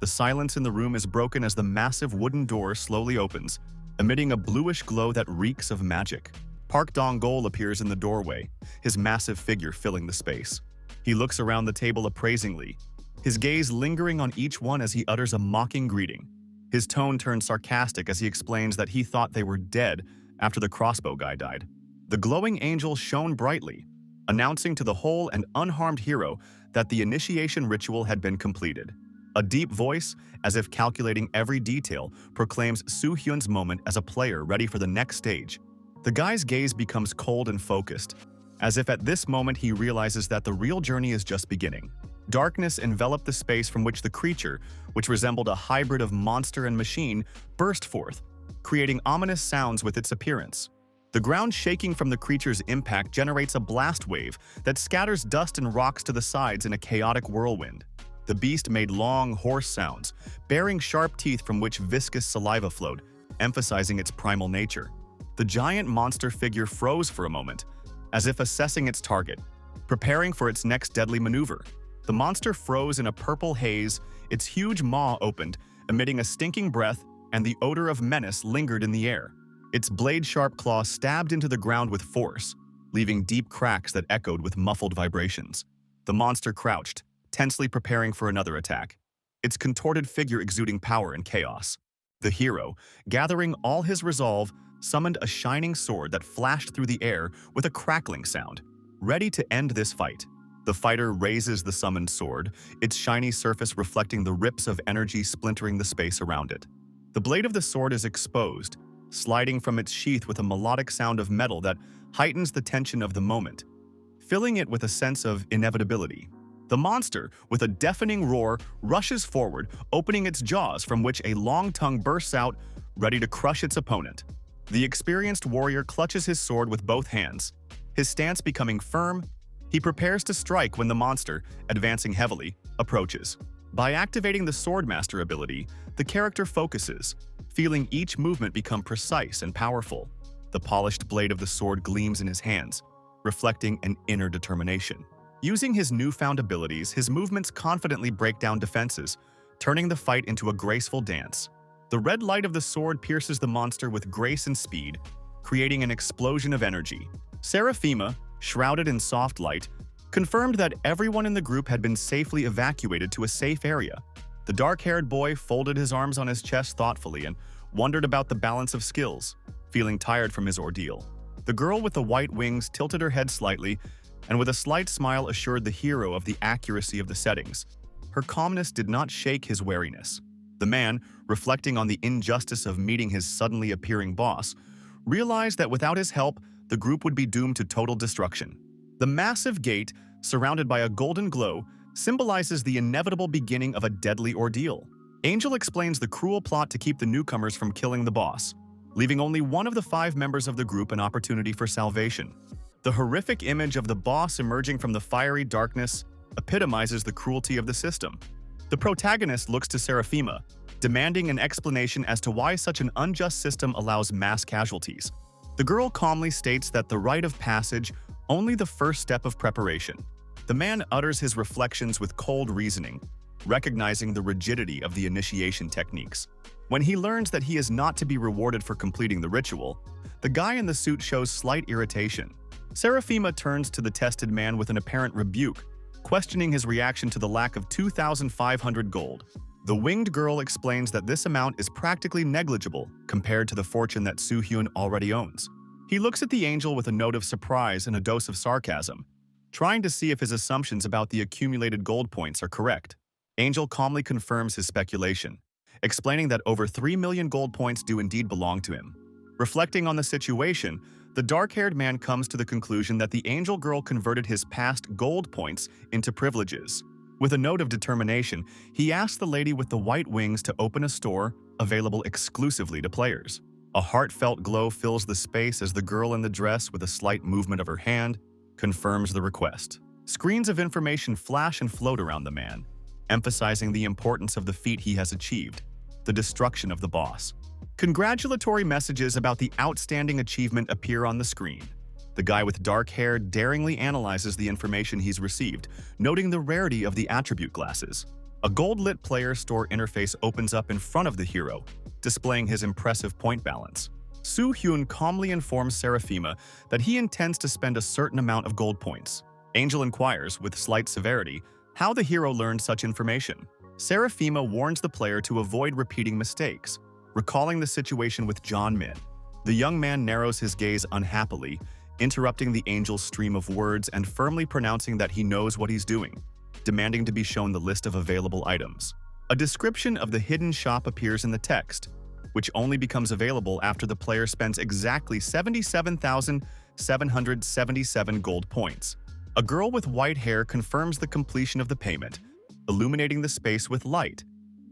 The silence in the room is broken as the massive wooden door slowly opens, emitting a bluish glow that reeks of magic. Park Dong-gol appears in the doorway, his massive figure filling the space. He looks around the table appraisingly, his gaze lingering on each one as he utters a mocking greeting. His tone turns sarcastic as he explains that he thought they were dead after the crossbow guy died. The glowing angel shone brightly, announcing to the whole and unharmed hero that the initiation ritual had been completed. A deep voice, as if calculating every detail, proclaims Soo-hyun's moment as a player ready for the next stage. The guy's gaze becomes cold and focused, as if at this moment he realizes that the real journey is just beginning. Darkness enveloped the space from which the creature, which resembled a hybrid of monster and machine, burst forth, creating ominous sounds with its appearance. The ground shaking from the creature's impact generates a blast wave that scatters dust and rocks to the sides in a chaotic whirlwind. The beast made long, hoarse sounds, bearing sharp teeth from which viscous saliva flowed, emphasizing its primal nature. The giant monster figure froze for a moment, as if assessing its target, preparing for its next deadly maneuver. The monster froze in a purple haze, its huge maw opened, emitting a stinking breath, and the odor of menace lingered in the air. Its blade-sharp claws stabbed into the ground with force, leaving deep cracks that echoed with muffled vibrations. The monster crouched, tensely preparing for another attack, its contorted figure exuding power and chaos. The hero, gathering all his resolve, summoned a shining sword that flashed through the air with a crackling sound, ready to end this fight. The fighter raises the summoned sword, its shiny surface reflecting the rips of energy splintering the space around it. The blade of the sword is exposed, sliding from its sheath with a melodic sound of metal that heightens the tension of the moment, filling it with a sense of inevitability. The monster, with a deafening roar, rushes forward, opening its jaws from which a long tongue bursts out, ready to crush its opponent. The experienced warrior clutches his sword with both hands, his stance becoming firm. He prepares to strike when the monster, advancing heavily, approaches. By activating the Swordmaster ability, the character focuses, feeling each movement become precise and powerful. The polished blade of the sword gleams in his hands, reflecting an inner determination. Using his newfound abilities, his movements confidently break down defenses, turning the fight into a graceful dance. The red light of the sword pierces the monster with grace and speed, creating an explosion of energy. Seraphima, shrouded in soft light, confirmed that everyone in the group had been safely evacuated to a safe area. The dark-haired boy folded his arms on his chest thoughtfully and wondered about the balance of skills, feeling tired from his ordeal. The girl with the white wings tilted her head slightly and with a slight smile assured the hero of the accuracy of the settings. Her calmness did not shake his wariness. The man, reflecting on the injustice of meeting his suddenly appearing boss, realized that without his help, the group would be doomed to total destruction. The massive gate, surrounded by a golden glow, symbolizes the inevitable beginning of a deadly ordeal. Angel explains the cruel plot to keep the newcomers from killing the boss, leaving only one of the 5 members of the group an opportunity for salvation. The horrific image of the boss emerging from the fiery darkness epitomizes the cruelty of the system. The protagonist looks to Seraphima, demanding an explanation as to why such an unjust system allows mass casualties. The girl calmly states that the rite of passage only the first step of preparation. The man utters his reflections with cold reasoning, recognizing the rigidity of the initiation techniques. When he learns that he is not to be rewarded for completing the ritual, the guy in the suit shows slight irritation. Seraphima turns to the tested man with an apparent rebuke, questioning his reaction to the lack of 2,500 gold. The winged girl explains that this amount is practically negligible compared to the fortune that Hyun already owns. He looks at the angel with a note of surprise and a dose of sarcasm, trying to see if his assumptions about the accumulated gold points are correct. Angel calmly confirms his speculation, explaining that over 3 million gold points do indeed belong to him. Reflecting on the situation, the dark-haired man comes to the conclusion that the angel girl converted his past gold points into privileges. With a note of determination, he asks the lady with the white wings to open a store available exclusively to players. A heartfelt glow fills the space as the girl in the dress, with a slight movement of her hand, confirms the request. Screens of information flash and float around the man, emphasizing the importance of the feat he has achieved, the destruction of the boss. Congratulatory messages about the outstanding achievement appear on the screen. The guy with dark hair daringly analyzes the information he's received, noting the rarity of the attribute glasses. A gold-lit player store interface opens up in front of the hero, displaying his impressive point balance. Hyun calmly informs Seraphima that he intends to spend a certain amount of gold points. Angel inquires, with slight severity, how the hero learned such information. Seraphima warns the player to avoid repeating mistakes, recalling the situation with John Min. The young man narrows his gaze unhappily, interrupting the angel's stream of words and firmly pronouncing that he knows what he's doing, demanding to be shown the list of available items. A description of the hidden shop appears in the text, which only becomes available after the player spends exactly 77,777 gold points. A girl with white hair confirms the completion of the payment, illuminating the space with light,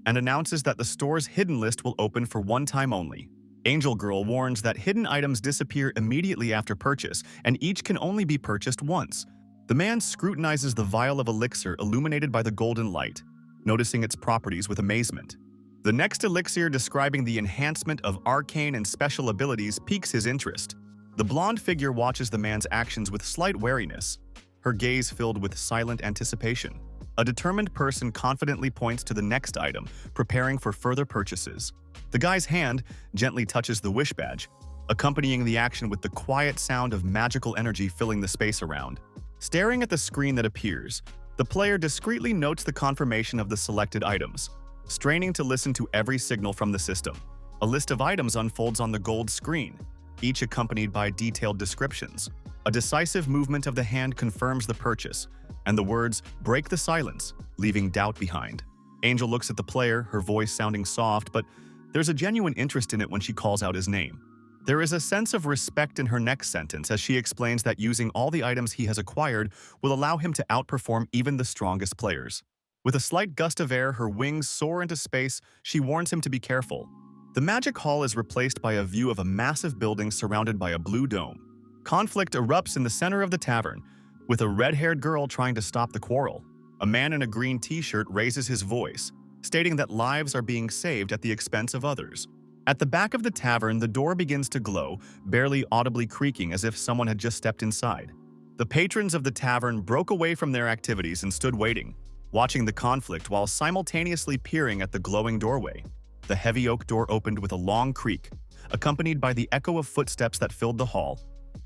and announces that the store's hidden list will open for one time only. Angel Girl warns that hidden items disappear immediately after purchase, and each can only be purchased once. The man scrutinizes the vial of elixir illuminated by the golden light, noticing its properties with amazement. The next elixir, describing the enhancement of arcane and special abilities, piques his interest. The blonde figure watches the man's actions with slight wariness, her gaze filled with silent anticipation. A determined person confidently points to the next item, preparing for further purchases. The guy's hand gently touches the wish badge, accompanying the action with the quiet sound of magical energy filling the space around. Staring at the screen that appears, the player discreetly notes the confirmation of the selected items, straining to listen to every signal from the system. A list of items unfolds on the gold screen, each accompanied by detailed descriptions. A decisive movement of the hand confirms the purchase, and the words break the silence, leaving doubt behind. Angel looks at the player, her voice sounding soft, but there's a genuine interest in it when she calls out his name. There is a sense of respect in her next sentence as she explains that using all the items he has acquired will allow him to outperform even the strongest players. With a slight gust of air, her wings soar into space. She warns him to be careful. The magic hall is replaced by a view of a massive building surrounded by a blue dome. Conflict erupts in the center of the tavern, with a red-haired girl trying to stop the quarrel. A man in a green t-shirt raises his voice, stating that lives are being saved at the expense of others. At the back of the tavern, the door begins to glow, barely audibly creaking as if someone had just stepped inside. The patrons of the tavern broke away from their activities and stood waiting, watching the conflict while simultaneously peering at the glowing doorway. The heavy oak door opened with a long creak, accompanied by the echo of footsteps that filled the hall,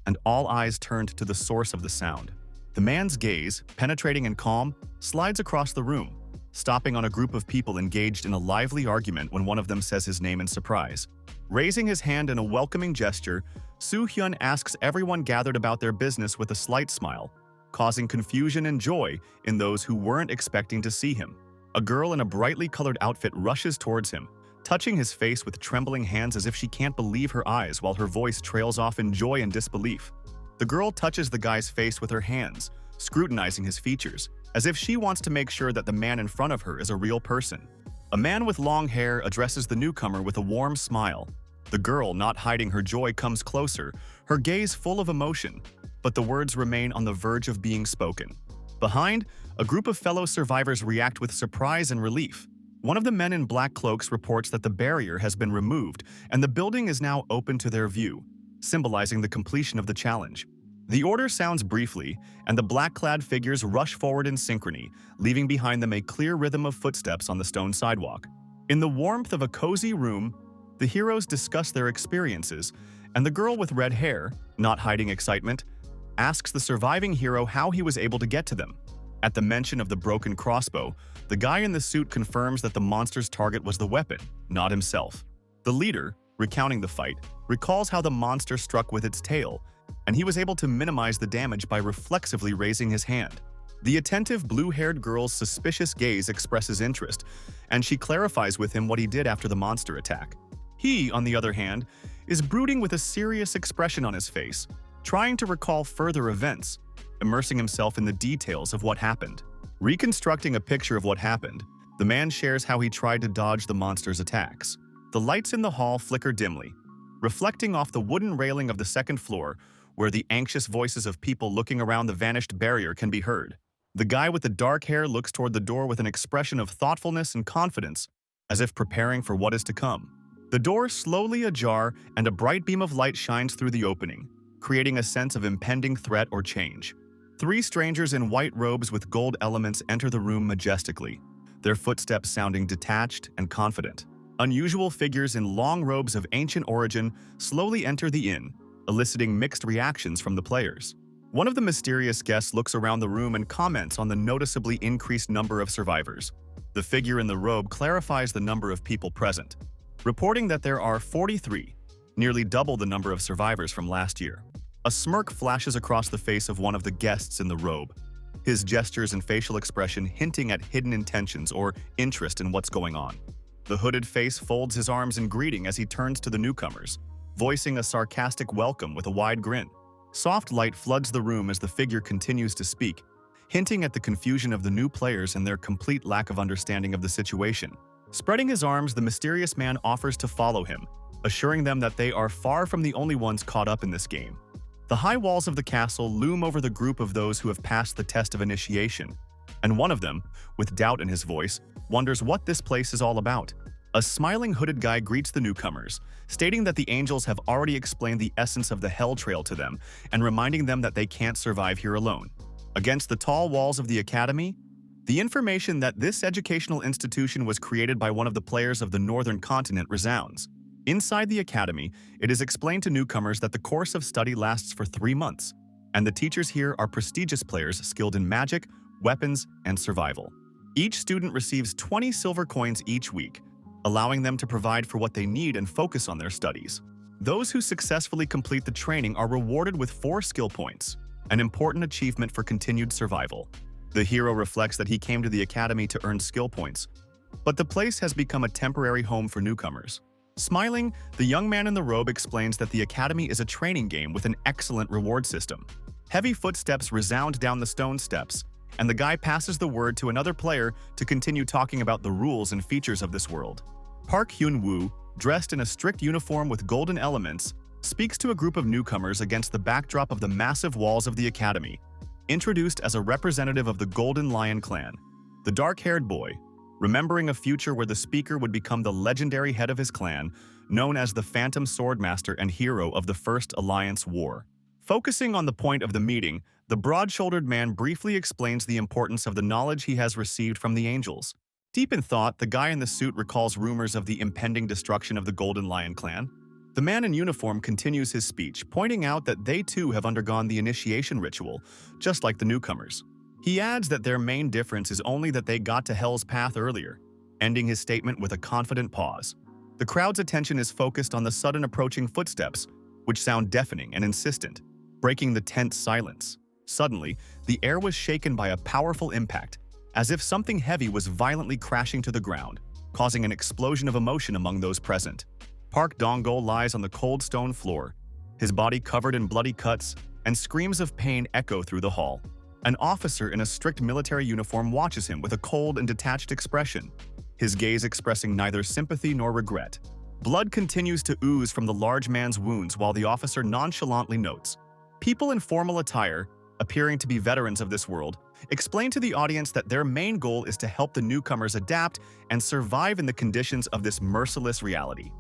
and all eyes turned to the source of the sound. The man's gaze, penetrating and calm, slides across the room, stopping on a group of people engaged in a lively argument when one of them says his name in surprise. Raising his hand in a welcoming gesture, Hyun asks everyone gathered about their business with a slight smile, causing confusion and joy in those who weren't expecting to see him. A girl in a brightly colored outfit rushes towards him, touching his face with trembling hands as if she can't believe her eyes while her voice trails off in joy and disbelief. The girl touches the guy's face with her hands, scrutinizing his features, as if she wants to make sure that the man in front of her is a real person. A man with long hair addresses the newcomer with a warm smile. The girl, not hiding her joy, comes closer, her gaze full of emotion, but the words remain on the verge of being spoken. Behind, a group of fellow survivors react with surprise and relief. One of the men in black cloaks reports that the barrier has been removed and the building is now open to their view, symbolizing the completion of the challenge. The order sounds briefly, and the black-clad figures rush forward in synchrony, leaving behind them a clear rhythm of footsteps on the stone sidewalk. In the warmth of a cozy room, the heroes discuss their experiences, and the girl with red hair, not hiding excitement, asks the surviving hero how he was able to get to them. At the mention of the broken crossbow, the guy in the suit confirms that the monster's target was the weapon, not himself. The leader, recounting the fight, recalls how the monster struck with its tail, and he was able to minimize the damage by reflexively raising his hand. The attentive blue-haired girl's suspicious gaze expresses interest, and she clarifies with him what he did after the monster attack. He, on the other hand, is brooding with a serious expression on his face, trying to recall further events, immersing himself in the details of what happened. Reconstructing a picture of what happened, the man shares how he tried to dodge the monster's attacks. The lights in the hall flicker dimly, reflecting off the wooden railing of the second floor, where the anxious voices of people looking around the vanished barrier can be heard. The guy with the dark hair looks toward the door with an expression of thoughtfulness and confidence, as if preparing for what is to come. The door slowly ajar, and a bright beam of light shines through the opening, creating a sense of impending threat or change. Three strangers in white robes with gold elements enter the room majestically, their footsteps sounding detached and confident. Unusual figures in long robes of ancient origin slowly enter the inn, eliciting mixed reactions from the players. One of the mysterious guests looks around the room and comments on the noticeably increased number of survivors. The figure in the robe clarifies the number of people present, reporting that there are 43, nearly double the number of survivors from last year. A smirk flashes across the face of one of the guests in the robe, his gestures and facial expression hinting at hidden intentions or interest in what's going on. The hooded face folds his arms in greeting as he turns to the newcomers, voicing a sarcastic welcome with a wide grin. Soft light floods the room as the figure continues to speak, hinting at the confusion of the new players and their complete lack of understanding of the situation. Spreading his arms, the mysterious man offers to follow him, assuring them that they are far from the only ones caught up in this game. The high walls of the castle loom over the group of those who have passed the test of initiation, and one of them, with doubt in his voice, wonders what this place is all about. A smiling hooded guy greets the newcomers, stating that the angels have already explained the essence of the Hell Trail to them and reminding them that they can't survive here alone. Against the tall walls of the academy, the information that this educational institution was created by one of the players of the northern continent resounds. Inside the academy, it is explained to newcomers that the course of study lasts for 3 months, and the teachers here are prestigious players skilled in magic, weapons, and survival. Each student receives 20 silver coins each week, allowing them to provide for what they need and focus on their studies. Those who successfully complete the training are rewarded with 4 skill points, an important achievement for continued survival. The hero reflects that he came to the academy to earn skill points, but the place has become a temporary home for newcomers. Smiling, the young man in the robe explains that the academy is a training game with an excellent reward system. Heavy footsteps resound down the stone steps, and the guy passes the word to another player to continue talking about the rules and features of this world. Park Hyun-woo, dressed in a strict uniform with golden elements, speaks to a group of newcomers against the backdrop of the massive walls of the academy. Introduced as a representative of the Golden Lion clan, the dark-haired boy, remembering a future where the speaker would become the legendary head of his clan, known as the Phantom Swordmaster and hero of the First Alliance War. Focusing on the point of the meeting, the broad-shouldered man briefly explains the importance of the knowledge he has received from the angels. Deep in thought, the guy in the suit recalls rumors of the impending destruction of the Golden Lion clan. The man in uniform continues his speech, pointing out that they too have undergone the initiation ritual, just like the newcomers. He adds that their main difference is only that they got to Hell's Path earlier, ending his statement with a confident pause. The crowd's attention is focused on the sudden approaching footsteps, which sound deafening and insistent, breaking the tense silence. Suddenly, the air was shaken by a powerful impact, as if something heavy was violently crashing to the ground, causing an explosion of emotion among those present. Park Dong-go lies on the cold stone floor, his body covered in bloody cuts, and screams of pain echo through the hall. An officer in a strict military uniform watches him with a cold and detached expression, his gaze expressing neither sympathy nor regret. Blood continues to ooze from the large man's wounds while the officer nonchalantly notes, "People in formal attire, appearing to be veterans of this world, explain to the audience that their main goal is to help the newcomers adapt and survive in the conditions of this merciless reality."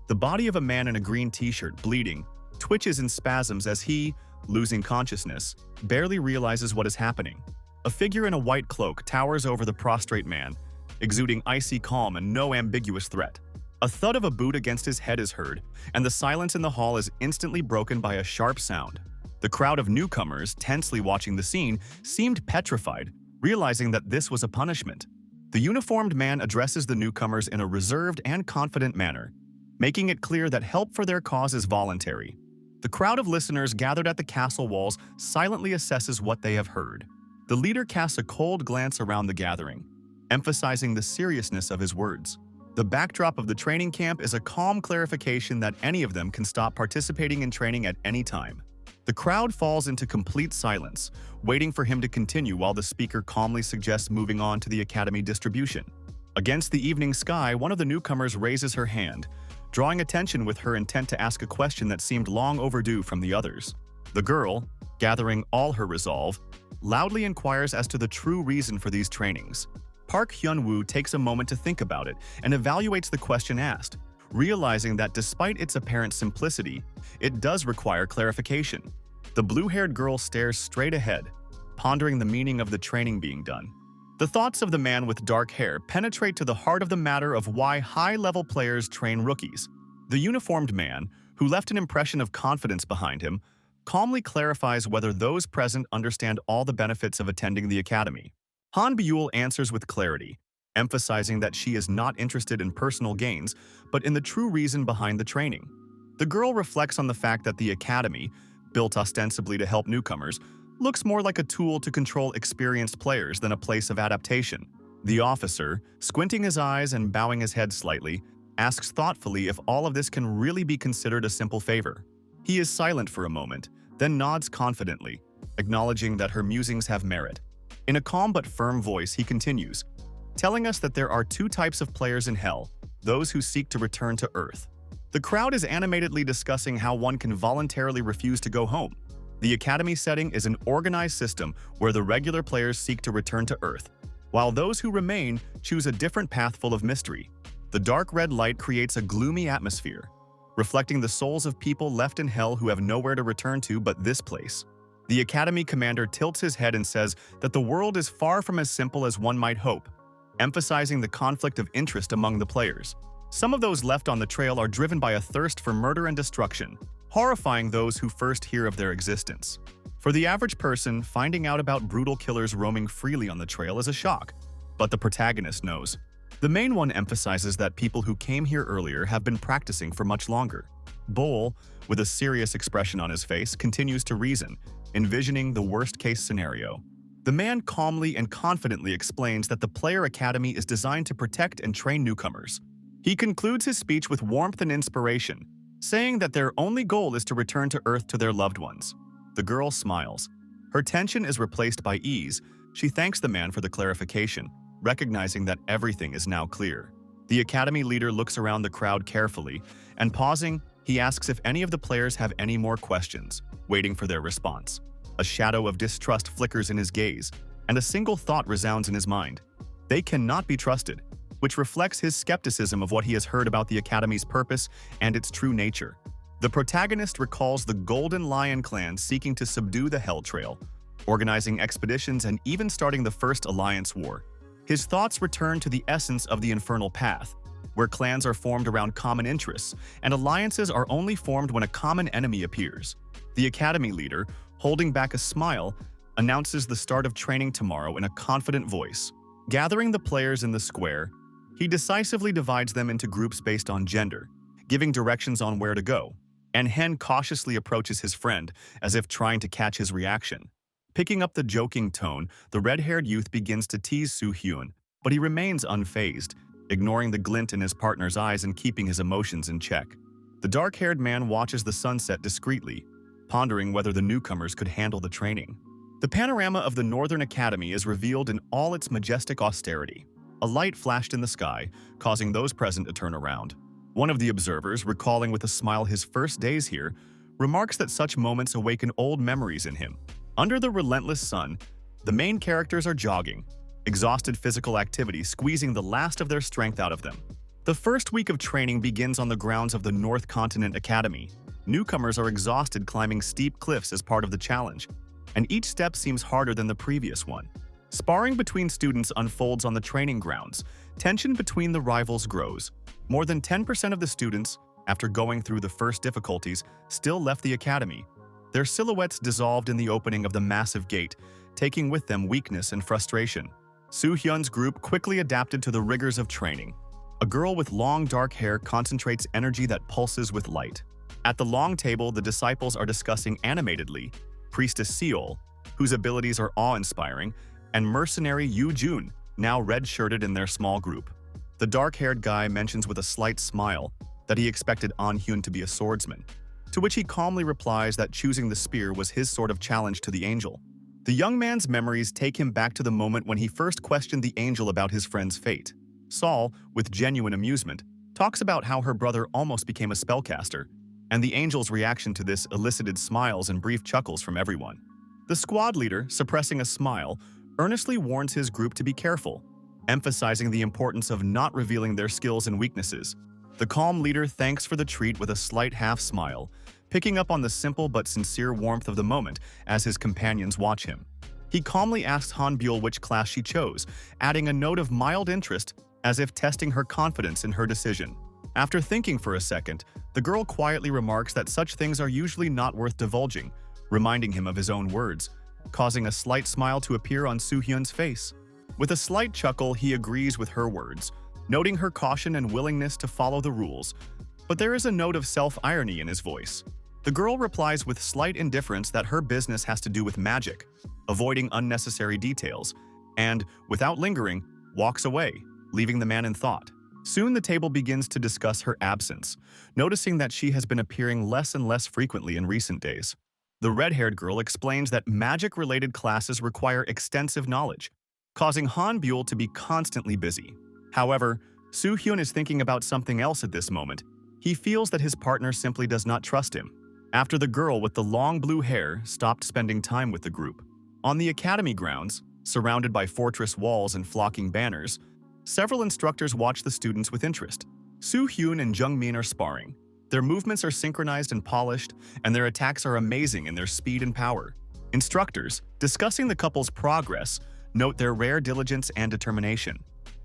The body of a man in a green t-shirt, bleeding, twitches in spasms as he, losing consciousness, barely realizes what is happening. A figure in a white cloak towers over the prostrate man, exuding icy calm and no ambiguous threat. A thud of a boot against his head is heard, and the silence in the hall is instantly broken by a sharp sound. The crowd of newcomers, tensely watching the scene, seemed petrified, realizing that this was a punishment. The uniformed man addresses the newcomers in a reserved and confident manner, making it clear that help for their cause is voluntary. The crowd of listeners gathered at the castle walls silently assesses what they have heard. The leader casts a cold glance around the gathering, emphasizing the seriousness of his words. The backdrop of the training camp is a calm clarification that any of them can stop participating in training at any time. The crowd falls into complete silence, waiting for him to continue while the speaker calmly suggests moving on to the academy distribution. Against the evening sky, one of the newcomers raises her hand, drawing attention with her intent to ask a question that seemed long overdue from the others. The girl, gathering all her resolve, loudly inquires as to the true reason for these trainings. Park Hyun-woo takes a moment to think about it and evaluates the question asked, realizing that despite its apparent simplicity, it does require clarification. The blue-haired girl stares straight ahead, pondering the meaning of the training being done. The thoughts of the man with dark hair penetrate to the heart of the matter of why high-level players train rookies. The uniformed man, who left an impression of confidence behind him, calmly clarifies whether those present understand all the benefits of attending the academy. Han Byul answers with clarity, emphasizing that she is not interested in personal gains, but in the true reason behind the training. The girl reflects on the fact that the academy, built ostensibly to help newcomers, looks more like a tool to control experienced players than a place of adaptation. The officer, squinting his eyes and bowing his head slightly, asks thoughtfully if all of this can really be considered a simple favor. He is silent for a moment, then nods confidently, acknowledging that her musings have merit. In a calm but firm voice, he continues, telling us that there are two types of players in Hell, those who seek to return to Earth. The crowd is animatedly discussing how one can voluntarily refuse to go home. The academy setting is an organized system where the regular players seek to return to Earth, while those who remain choose a different path full of mystery. The dark red light creates a gloomy atmosphere, reflecting the souls of people left in Hell who have nowhere to return to but this place. The academy commander tilts his head and says that the world is far from as simple as one might hope, emphasizing the conflict of interest among the players. Some of those left on the trail are driven by a thirst for murder and destruction, horrifying those who first hear of their existence. For the average person, finding out about brutal killers roaming freely on the trail is a shock, but the protagonist knows. The main one emphasizes that people who came here earlier have been practicing for much longer. Bol, with a serious expression on his face, continues to reason, envisioning the worst-case scenario. The man calmly and confidently explains that the Player Academy is designed to protect and train newcomers. He concludes his speech with warmth and inspiration, saying that their only goal is to return to Earth to their loved ones. The girl smiles. Her tension is replaced by ease. She thanks the man for the clarification, recognizing that everything is now clear. The academy leader looks around the crowd carefully, and pausing, he asks if any of the players have any more questions, waiting for their response. A shadow of distrust flickers in his gaze, and a single thought resounds in his mind. They cannot be trusted. which reflects his skepticism of what he has heard about the Academy's purpose and its true nature. The protagonist recalls the Golden Lion clan seeking to subdue the Hell Trail, organizing expeditions and even starting the First Alliance War. His thoughts return to the essence of the Infernal Path, where clans are formed around common interests, and alliances are only formed when a common enemy appears. The Academy leader, holding back a smile, announces the start of training tomorrow in a confident voice. Gathering the players in the square, he decisively divides them into groups based on gender, giving directions on where to go, and Hen cautiously approaches his friend, as if trying to catch his reaction. Picking up the joking tone, the red-haired youth begins to tease Hyun, but he remains unfazed, ignoring the glint in his partner's eyes and keeping his emotions in check. The dark-haired man watches the sunset discreetly, pondering whether the newcomers could handle the training. The panorama of the Northern Academy is revealed in all its majestic austerity. A light flashed in the sky, causing those present to turn around. One of the observers, recalling with a smile his first days here, remarks that such moments awaken old memories in him. Under the relentless sun, the main characters are jogging, exhausted physical activity squeezing the last of their strength out of them. The first week of training begins on the grounds of the North Continent Academy. Newcomers are exhausted climbing steep cliffs as part of the challenge, and each step seems harder than the previous one. Sparring between students unfolds on the training grounds. Tension between the rivals grows. More than 10% of the students, after going through the first difficulties, still left the academy. Their silhouettes dissolved in the opening of the massive gate, taking with them weakness and frustration. Hyun's group quickly adapted to the rigors of training. A girl with long dark hair concentrates energy that pulses with light. At the long table, the disciples are discussing animatedly Priestess Seol, whose abilities are awe-inspiring, and mercenary Jun, now red-shirted in their small group. The dark-haired guy mentions with a slight smile that he expected Hyun to be a swordsman, to which he calmly replies that choosing the spear was his sort of challenge to the angel. The young man's memories take him back to the moment when he first questioned the angel about his friend's fate. Saul, with genuine amusement, talks about how her brother almost became a spellcaster, and the angel's reaction to this elicited smiles and brief chuckles from everyone. The squad leader, suppressing a smile, earnestly warns his group to be careful, emphasizing the importance of not revealing their skills and weaknesses. The calm leader thanks for the treat with a slight half-smile, picking up on the simple but sincere warmth of the moment as his companions watch him. He calmly asks Hanbyul which class she chose, adding a note of mild interest as if testing her confidence in her decision. After thinking for a second, the girl quietly remarks that such things are usually not worth divulging, reminding him of his own words, causing a slight smile to appear on Hyun's face. With a slight chuckle, he agrees with her words, noting her caution and willingness to follow the rules, but there is a note of self-irony in his voice. The girl replies with slight indifference that her business has to do with magic, avoiding unnecessary details, and, without lingering, walks away, leaving the man in thought. Soon the table begins to discuss her absence, noticing that she has been appearing less and less frequently in recent days. The red-haired girl explains that magic-related classes require extensive knowledge, causing Hanbyul to be constantly busy. However, Hyun is thinking about something else at this moment. He feels that his partner simply does not trust him, after the girl with the long blue hair stopped spending time with the group. On the academy grounds, surrounded by fortress walls and flocking banners, several instructors watch the students with interest. Hyun and Jungmin are sparring. Their movements are synchronized and polished, and their attacks are amazing in their speed and power. Instructors, discussing the couple's progress, note their rare diligence and determination.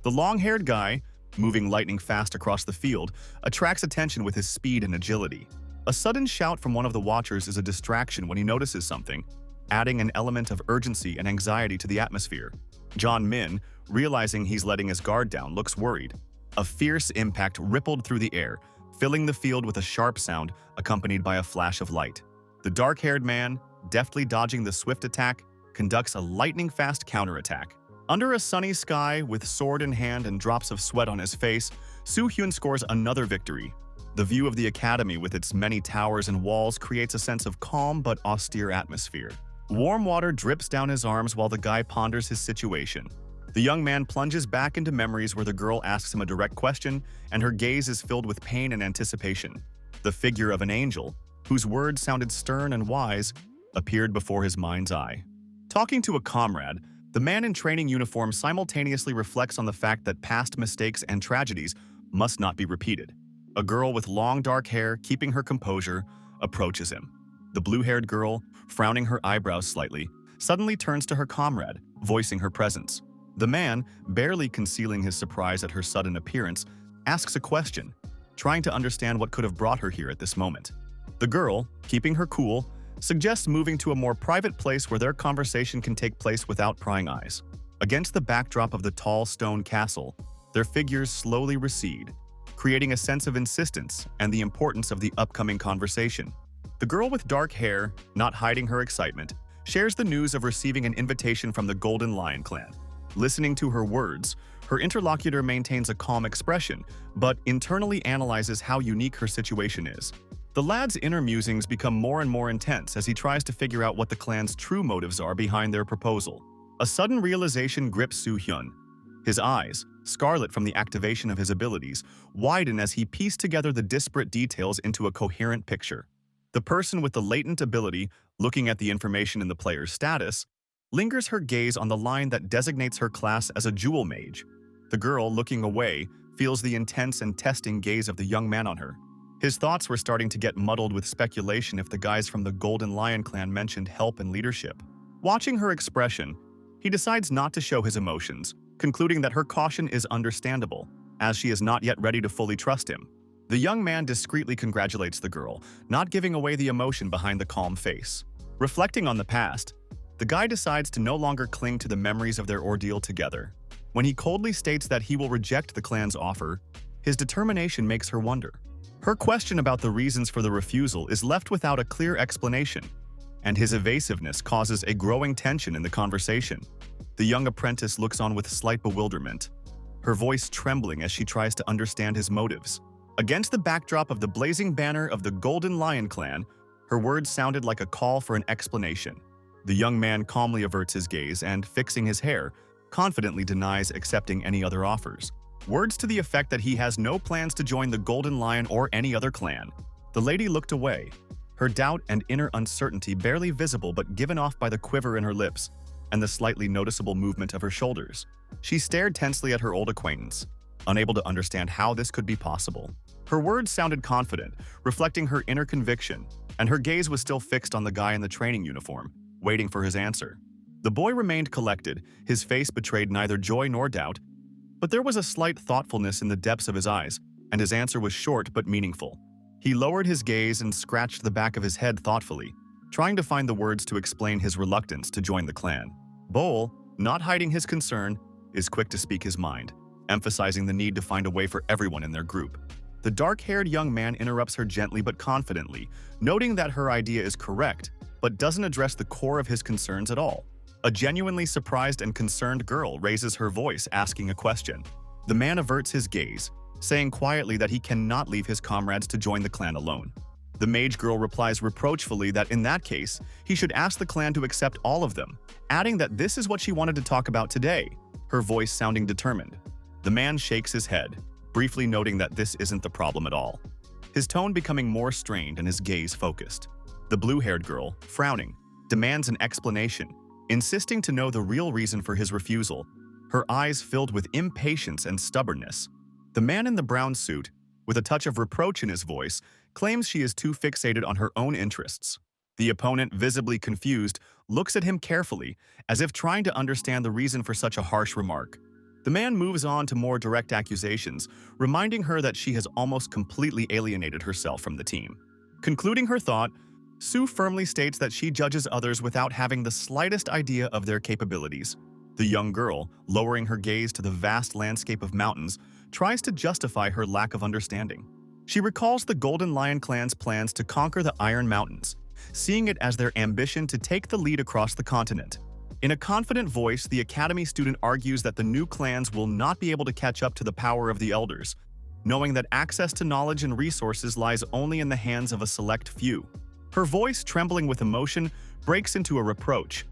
The long-haired guy, moving lightning fast across the field, attracts attention with his speed and agility. A sudden shout from one of the watchers is a distraction when he notices something, adding an element of urgency and anxiety to the atmosphere. John Min, realizing he's letting his guard down, looks worried. A fierce impact rippled through the air, filling the field with a sharp sound accompanied by a flash of light. The dark-haired man, deftly dodging the swift attack, conducts a lightning-fast counterattack. Under a sunny sky, with sword in hand and drops of sweat on his face, Hyun scores another victory. The view of the academy with its many towers and walls creates a sense of calm but austere atmosphere. Warm water drips down his arms while the guy ponders his situation. The young man plunges back into memories where the girl asks him a direct question, and her gaze is filled with pain and anticipation. The figure of an angel, whose words sounded stern and wise, appeared before his mind's eye. Talking to a comrade, The man in training uniform simultaneously reflects on the fact that past mistakes and tragedies must not be repeated. A girl with long dark hair, keeping her composure, approaches him. The blue-haired girl, frowning her eyebrows slightly, suddenly turns to her comrade, voicing her presence. The man, barely concealing his surprise at her sudden appearance, asks a question, trying to understand what could have brought her here at this moment. The girl, keeping her cool, suggests moving to a more private place where their conversation can take place without prying eyes. Against the backdrop of the tall stone castle, their figures slowly recede, creating a sense of insistence and the importance of the upcoming conversation. The girl with dark hair, not hiding her excitement, shares the news of receiving an invitation from the Golden Lion clan. Listening to her words, her interlocutor maintains a calm expression, but internally analyzes how unique her situation is. The lad's inner musings become more and more intense as he tries to figure out what the clan's true motives are behind their proposal. A sudden realization grips Hyun. His eyes, scarlet from the activation of his abilities, widen as he pieced together the disparate details into a coherent picture. The person with the latent ability, looking at the information in the player's status, lingers her gaze on the line that designates her class as a jewel mage. The girl, looking away, feels the intense and testing gaze of the young man on her. His thoughts were starting to get muddled with speculation if the guys from the Golden Lion clan mentioned help and leadership. Watching her expression, he decides not to show his emotions, concluding that her caution is understandable, as she is not yet ready to fully trust him. The young man discreetly congratulates the girl, not giving away the emotion behind the calm face. Reflecting on the past, the guy decides to no longer cling to the memories of their ordeal together. When he coldly states that he will reject the clan's offer, his determination makes her wonder. Her question about the reasons for the refusal is left without a clear explanation, and his evasiveness causes a growing tension in the conversation. The young apprentice looks on with slight bewilderment, her voice trembling as she tries to understand his motives. Against the backdrop of the blazing banner of the Golden Lion clan, her words sounded like a call for an explanation. The young man calmly averts his gaze and, fixing his hair, confidently denies accepting any other offers. Words to the effect that he has no plans to join the Golden Lion or any other clan. The lady looked away, her doubt and inner uncertainty barely visible but given off by the quiver in her lips and the slightly noticeable movement of her shoulders. She stared tensely at her old acquaintance, unable to understand how this could be possible. Her words sounded confident, reflecting her inner conviction, and her gaze was still fixed on the guy in the training uniform, waiting for his answer. The boy remained collected, his face betrayed neither joy nor doubt, but there was a slight thoughtfulness in the depths of his eyes, and his answer was short but meaningful. He lowered his gaze and scratched the back of his head thoughtfully, trying to find the words to explain his reluctance to join the clan. Bol, not hiding his concern, is quick to speak his mind, emphasizing the need to find a way for everyone in their group. The dark-haired young man interrupts her gently but confidently, noting that her idea is correct, but doesn't address the core of his concerns at all. A genuinely surprised and concerned girl raises her voice, asking a question. The man averts his gaze, saying quietly that he cannot leave his comrades to join the clan alone. The mage girl replies reproachfully that in that case, he should ask the clan to accept all of them, adding that this is what she wanted to talk about today, her voice sounding determined. The man shakes his head, briefly noting that this isn't the problem at all, his tone becoming more strained and his gaze focused. The blue-haired girl, frowning, demands an explanation, insisting to know the real reason for his refusal, her eyes filled with impatience and stubbornness. The man in the brown suit, with a touch of reproach in his voice, claims she is too fixated on her own interests. The opponent, visibly confused, looks at him carefully, as if trying to understand the reason for such a harsh remark. The man moves on to more direct accusations, reminding her that she has almost completely alienated herself from the team. Concluding her thought, Sue firmly states that she judges others without having the slightest idea of their capabilities. The young girl, lowering her gaze to the vast landscape of mountains, tries to justify her lack of understanding. She recalls the Golden Lion clan's plans to conquer the Iron Mountains, seeing it as their ambition to take the lead across the continent. In a confident voice, the Academy student argues that the new clans will not be able to catch up to the power of the elders, knowing that access to knowledge and resources lies only in the hands of a select few. Her voice, trembling with emotion, breaks into a reproach.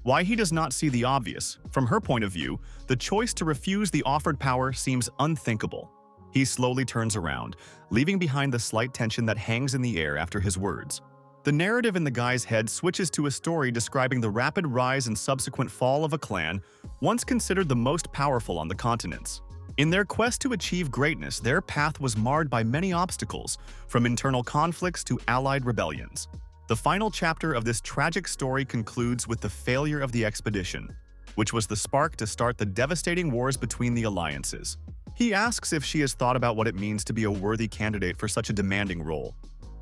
Why he does not see the obvious, from her point of view, the choice to refuse the offered power seems unthinkable. He slowly turns around, leaving behind the slight tension that hangs in the air after his words. The narrative in the guy's head switches to a story describing the rapid rise and subsequent fall of a clan once considered the most powerful on the continents. In their quest to achieve greatness, their path was marred by many obstacles, from internal conflicts to allied rebellions. The final chapter of this tragic story concludes with the failure of the expedition, which was the spark to start the devastating wars between the alliances. He asks if she has thought about what it means to be a worthy candidate for such a demanding role.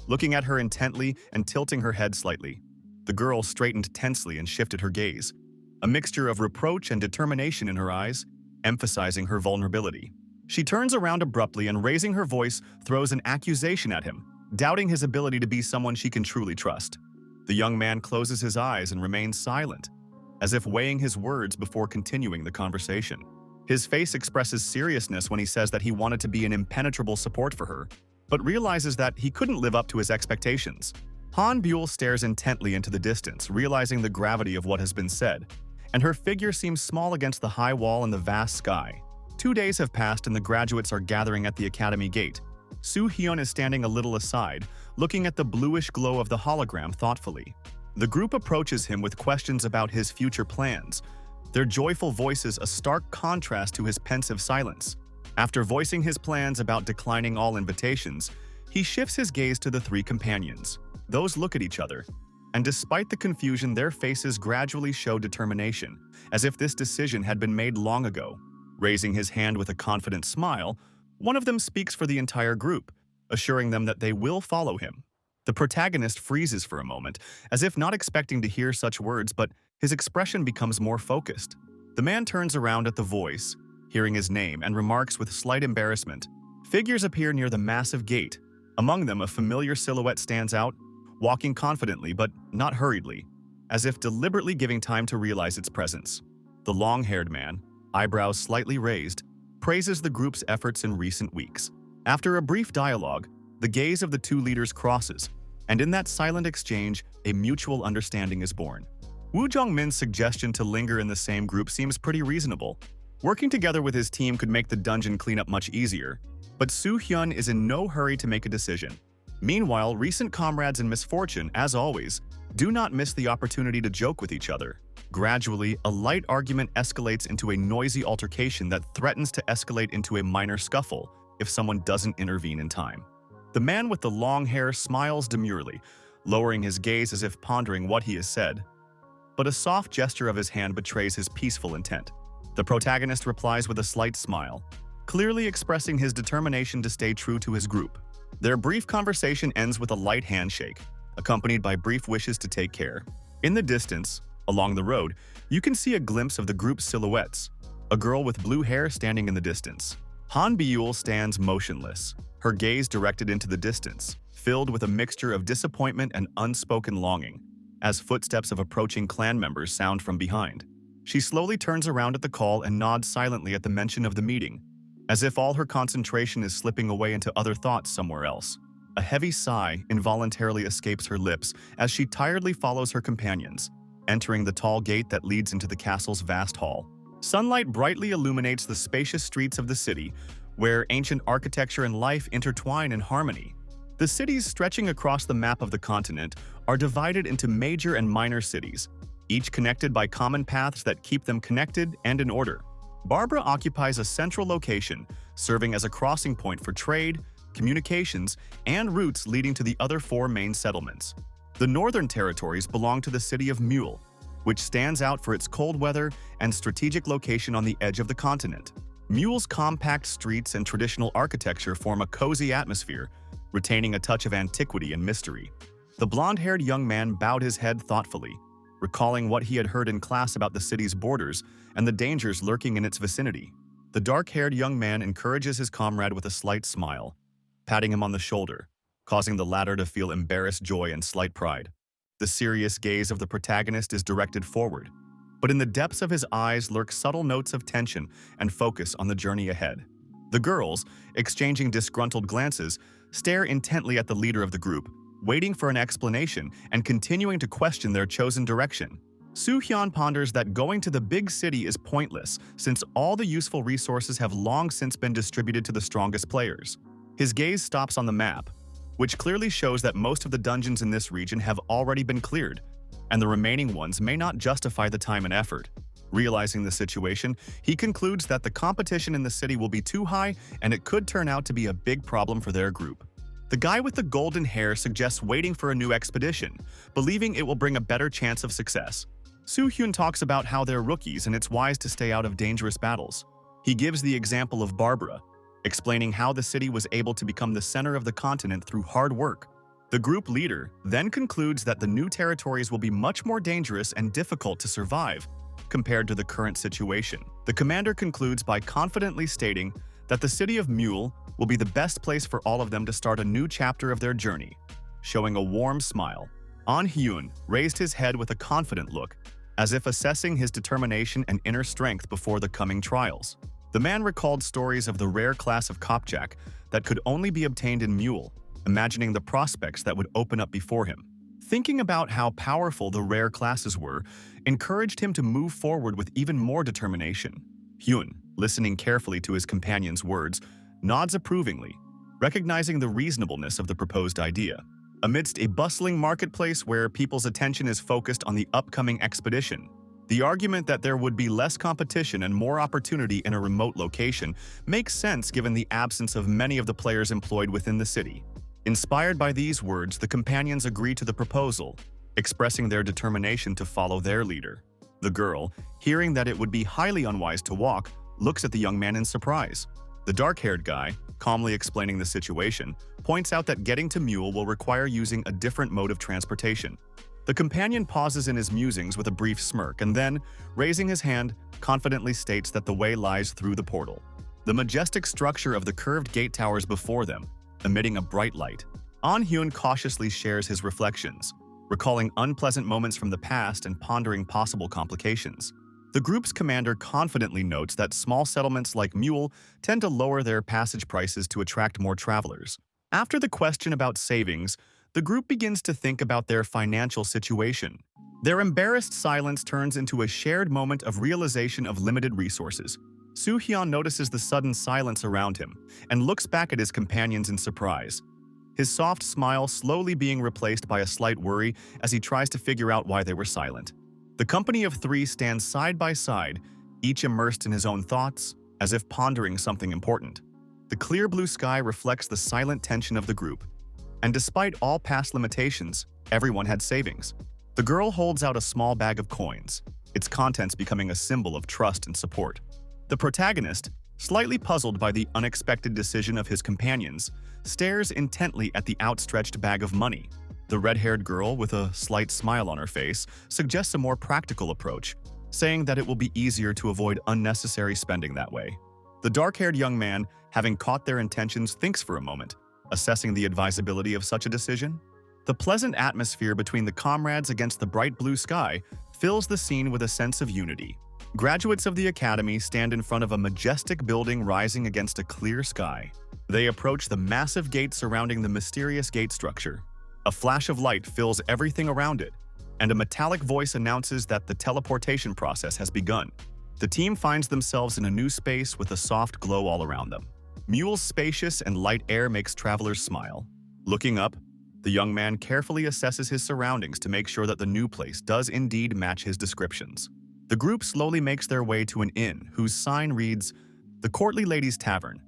Looking at her intently and tilting her head slightly, the girl straightened tensely and shifted her gaze, a mixture of reproach and determination in her eyes, emphasizing her vulnerability. She turns around abruptly and, raising her voice, throws an accusation at him, doubting his ability to be someone she can truly trust. The young man closes his eyes and remains silent, as if weighing his words before continuing the conversation. His face expresses seriousness when he says that he wanted to be an impenetrable support for her, but realizes that he couldn't live up to his expectations. Mule stares intently into the distance, realizing the gravity of what has been said, and her figure seems small against the high wall and the vast sky. 2 days have passed and the graduates are gathering at the academy gate. Hyun is standing a little aside, looking at the bluish glow of the hologram thoughtfully. The group approaches him with questions about his future plans, their joyful voices a stark contrast to his pensive silence. After voicing his plans about declining all invitations, he shifts his gaze to the three companions. Those look at each other, and despite the confusion, their faces gradually show determination, as if this decision had been made long ago. Raising his hand with a confident smile, one of them speaks for the entire group, assuring them that they will follow him. The protagonist freezes for a moment, as if not expecting to hear such words, but his expression becomes more focused. The man turns around at the voice, hearing his name, and remarks with slight embarrassment. Figures appear near the massive gate. Among them, a familiar silhouette stands out, walking confidently but not hurriedly, as if deliberately giving time to realize its presence. The long-haired man, eyebrows slightly raised, praises the group's efforts in recent weeks. After a brief dialogue, the gaze of the two leaders crosses, and in that silent exchange, a mutual understanding is born. Woo Jong-min's suggestion to linger in the same group seems pretty reasonable. Working together with his team could make the dungeon cleanup much easier, but Hyun is in no hurry to make a decision. Meanwhile, recent comrades in misfortune, as always, do not miss the opportunity to joke with each other. Gradually, a light argument escalates into a noisy altercation that threatens to escalate into a minor scuffle if someone doesn't intervene in time. The man with the long hair smiles demurely, lowering his gaze as if pondering what he has said. But a soft gesture of his hand betrays his peaceful intent. The protagonist replies with a slight smile, clearly expressing his determination to stay true to his group. Their brief conversation ends with a light handshake, accompanied by brief wishes to take care. In the distance, along the road, you can see a glimpse of the group's silhouettes, a girl with blue hair standing in the distance. Mule stands motionless, her gaze directed into the distance, filled with a mixture of disappointment and unspoken longing, as footsteps of approaching clan members sound from behind. She slowly turns around at the call and nods silently at the mention of the meeting, as if all her concentration is slipping away into other thoughts somewhere else. A heavy sigh involuntarily escapes her lips as she tiredly follows her companions, entering the tall gate that leads into the castle's vast hall. Sunlight brightly illuminates the spacious streets of the city, where ancient architecture and life intertwine in harmony. The cities stretching across the map of the continent are divided into major and minor cities, each connected by common paths that keep them connected and in order. Barbara occupies a central location, serving as a crossing point for trade, communications, and routes leading to the other four main settlements. The northern territories belong to the city of Mule, which stands out for its cold weather and strategic location on the edge of the continent. Mule's compact streets and traditional architecture form a cozy atmosphere, retaining a touch of antiquity and mystery. The blonde-haired young man bowed his head thoughtfully, recalling what he had heard in class about the city's borders and the dangers lurking in its vicinity. The dark-haired young man encourages his comrade with a slight smile, patting him on the shoulder, causing the latter to feel embarrassed joy and slight pride. The serious gaze of the protagonist is directed forward, but in the depths of his eyes lurk subtle notes of tension and focus on the journey ahead. The girls, exchanging disgruntled glances, stare intently at the leader of the group, waiting for an explanation and continuing to question their chosen direction. Hyun ponders that going to the big city is pointless since all the useful resources have long since been distributed to the strongest players. His gaze stops on the map, which clearly shows that most of the dungeons in this region have already been cleared, and the remaining ones may not justify the time and effort. Realizing the situation, he concludes that the competition in the city will be too high and it could turn out to be a big problem for their group. The guy with the golden hair suggests waiting for a new expedition, believing it will bring a better chance of success. Hyun talks about how they're rookies and it's wise to stay out of dangerous battles. He gives the example of Barbara, explaining how the city was able to become the center of the continent through hard work. The group leader then concludes that the new territories will be much more dangerous and difficult to survive compared to the current situation. The commander concludes by confidently stating that the city of Mule will be the best place for all of them to start a new chapter of their journey, showing a warm smile. Hyun raised his head with a confident look, as if assessing his determination and inner strength before the coming trials. The man recalled stories of the rare class of Kopjak that could only be obtained in Mule, imagining the prospects that would open up before him. Thinking about how powerful the rare classes were encouraged him to move forward with even more determination. Hyun, listening carefully to his companion's words, nods approvingly, recognizing the reasonableness of the proposed idea. Amidst a bustling marketplace where people's attention is focused on the upcoming expedition, the argument that there would be less competition and more opportunity in a remote location makes sense given the absence of many of the players employed within the city. Inspired by these words, the companions agree to the proposal, expressing their determination to follow their leader. The girl, hearing that it would be highly unwise to walk, looks at the young man in surprise. The dark-haired guy, calmly explaining the situation, points out that getting to Mule will require using a different mode of transportation. The companion pauses in his musings with a brief smirk and then, raising his hand, confidently states that the way lies through the portal. The majestic structure of the curved gate towers before them, emitting a bright light. Hyun cautiously shares his reflections, recalling unpleasant moments from the past and pondering possible complications. The group's commander confidently notes that small settlements like Mule tend to lower their passage prices to attract more travelers. After the question about savings, the group begins to think about their financial situation. Their embarrassed silence turns into a shared moment of realization of limited resources. Hyun notices the sudden silence around him and looks back at his companions in surprise, his soft smile slowly being replaced by a slight worry as he tries to figure out why they were silent. The company of three stands side by side, each immersed in his own thoughts, as if pondering something important. The clear blue sky reflects the silent tension of the group, and despite all past limitations, everyone had savings. The girl holds out a small bag of coins, its contents becoming a symbol of trust and support. The protagonist, slightly puzzled by the unexpected decision of his companions, stares intently at the outstretched bag of money. The red-haired girl, with a slight smile on her face, suggests a more practical approach, saying that it will be easier to avoid unnecessary spending that way. The dark-haired young man, having caught their intentions, thinks for a moment, assessing the advisability of such a decision. The pleasant atmosphere between the comrades against the bright blue sky fills the scene with a sense of unity. Graduates of the academy stand in front of a majestic building rising against a clear sky. They approach the massive gate surrounding the mysterious gate structure. A flash of light fills everything around it, and a metallic voice announces that the teleportation process has begun. The team finds themselves in a new space with a soft glow all around them. Mule's spacious and light air makes travelers smile. Looking up, the young man carefully assesses his surroundings to make sure that the new place does indeed match his descriptions. The group slowly makes their way to an inn whose sign reads, "The Courtly Ladies' Tavern,"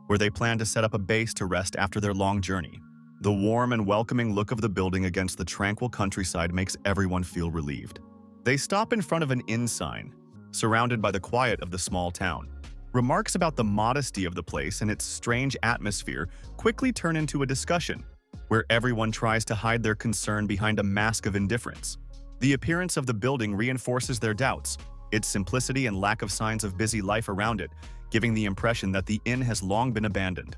where they plan to set up a base to rest after their long journey. The warm and welcoming look of the building against the tranquil countryside makes everyone feel relieved. They stop in front of an inn sign, surrounded by the quiet of the small town. Remarks about the modesty of the place and its strange atmosphere quickly turn into a discussion, where everyone tries to hide their concern behind a mask of indifference. The appearance of the building reinforces their doubts, its simplicity and lack of signs of busy life around it, giving the impression that the inn has long been abandoned.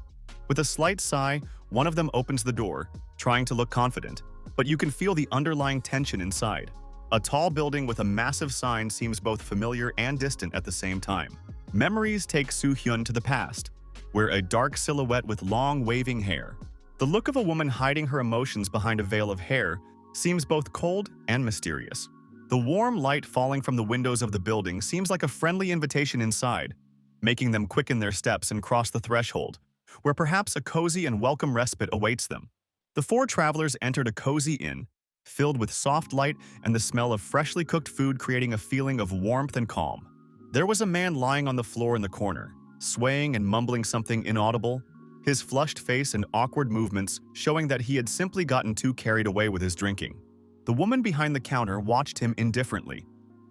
With a slight sigh, one of them opens the door, trying to look confident, but you can feel the underlying tension inside. A tall building with a massive sign seems both familiar and distant at the same time. Memories take Hyun to the past, where a dark silhouette with long, waving hair. The look of a woman hiding her emotions behind a veil of hair seems both cold and mysterious. The warm light falling from the windows of the building seems like a friendly invitation inside, making them quicken their steps and cross the threshold, where perhaps a cozy and welcome respite awaits them. The four travelers entered a cozy inn, filled with soft light and the smell of freshly cooked food creating a feeling of warmth and calm. There was a man lying on the floor in the corner, swaying and mumbling something inaudible, his flushed face and awkward movements showing that he had simply gotten too carried away with his drinking. The woman behind the counter watched him indifferently,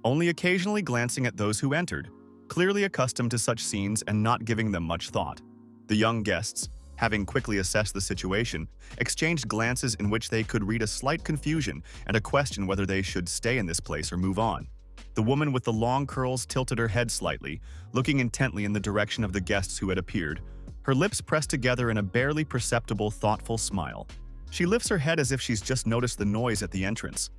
only occasionally glancing at those who entered, clearly accustomed to such scenes and not giving them much thought. The young guests, having quickly assessed the situation, exchanged glances in which they could read a slight confusion and a question whether they should stay in this place or move on. The woman with the long curls tilted her head slightly, looking intently in the direction of the guests who had appeared, her lips pressed together in a barely perceptible, thoughtful smile. She lifts her head as if she's just noticed the noise at the entrance,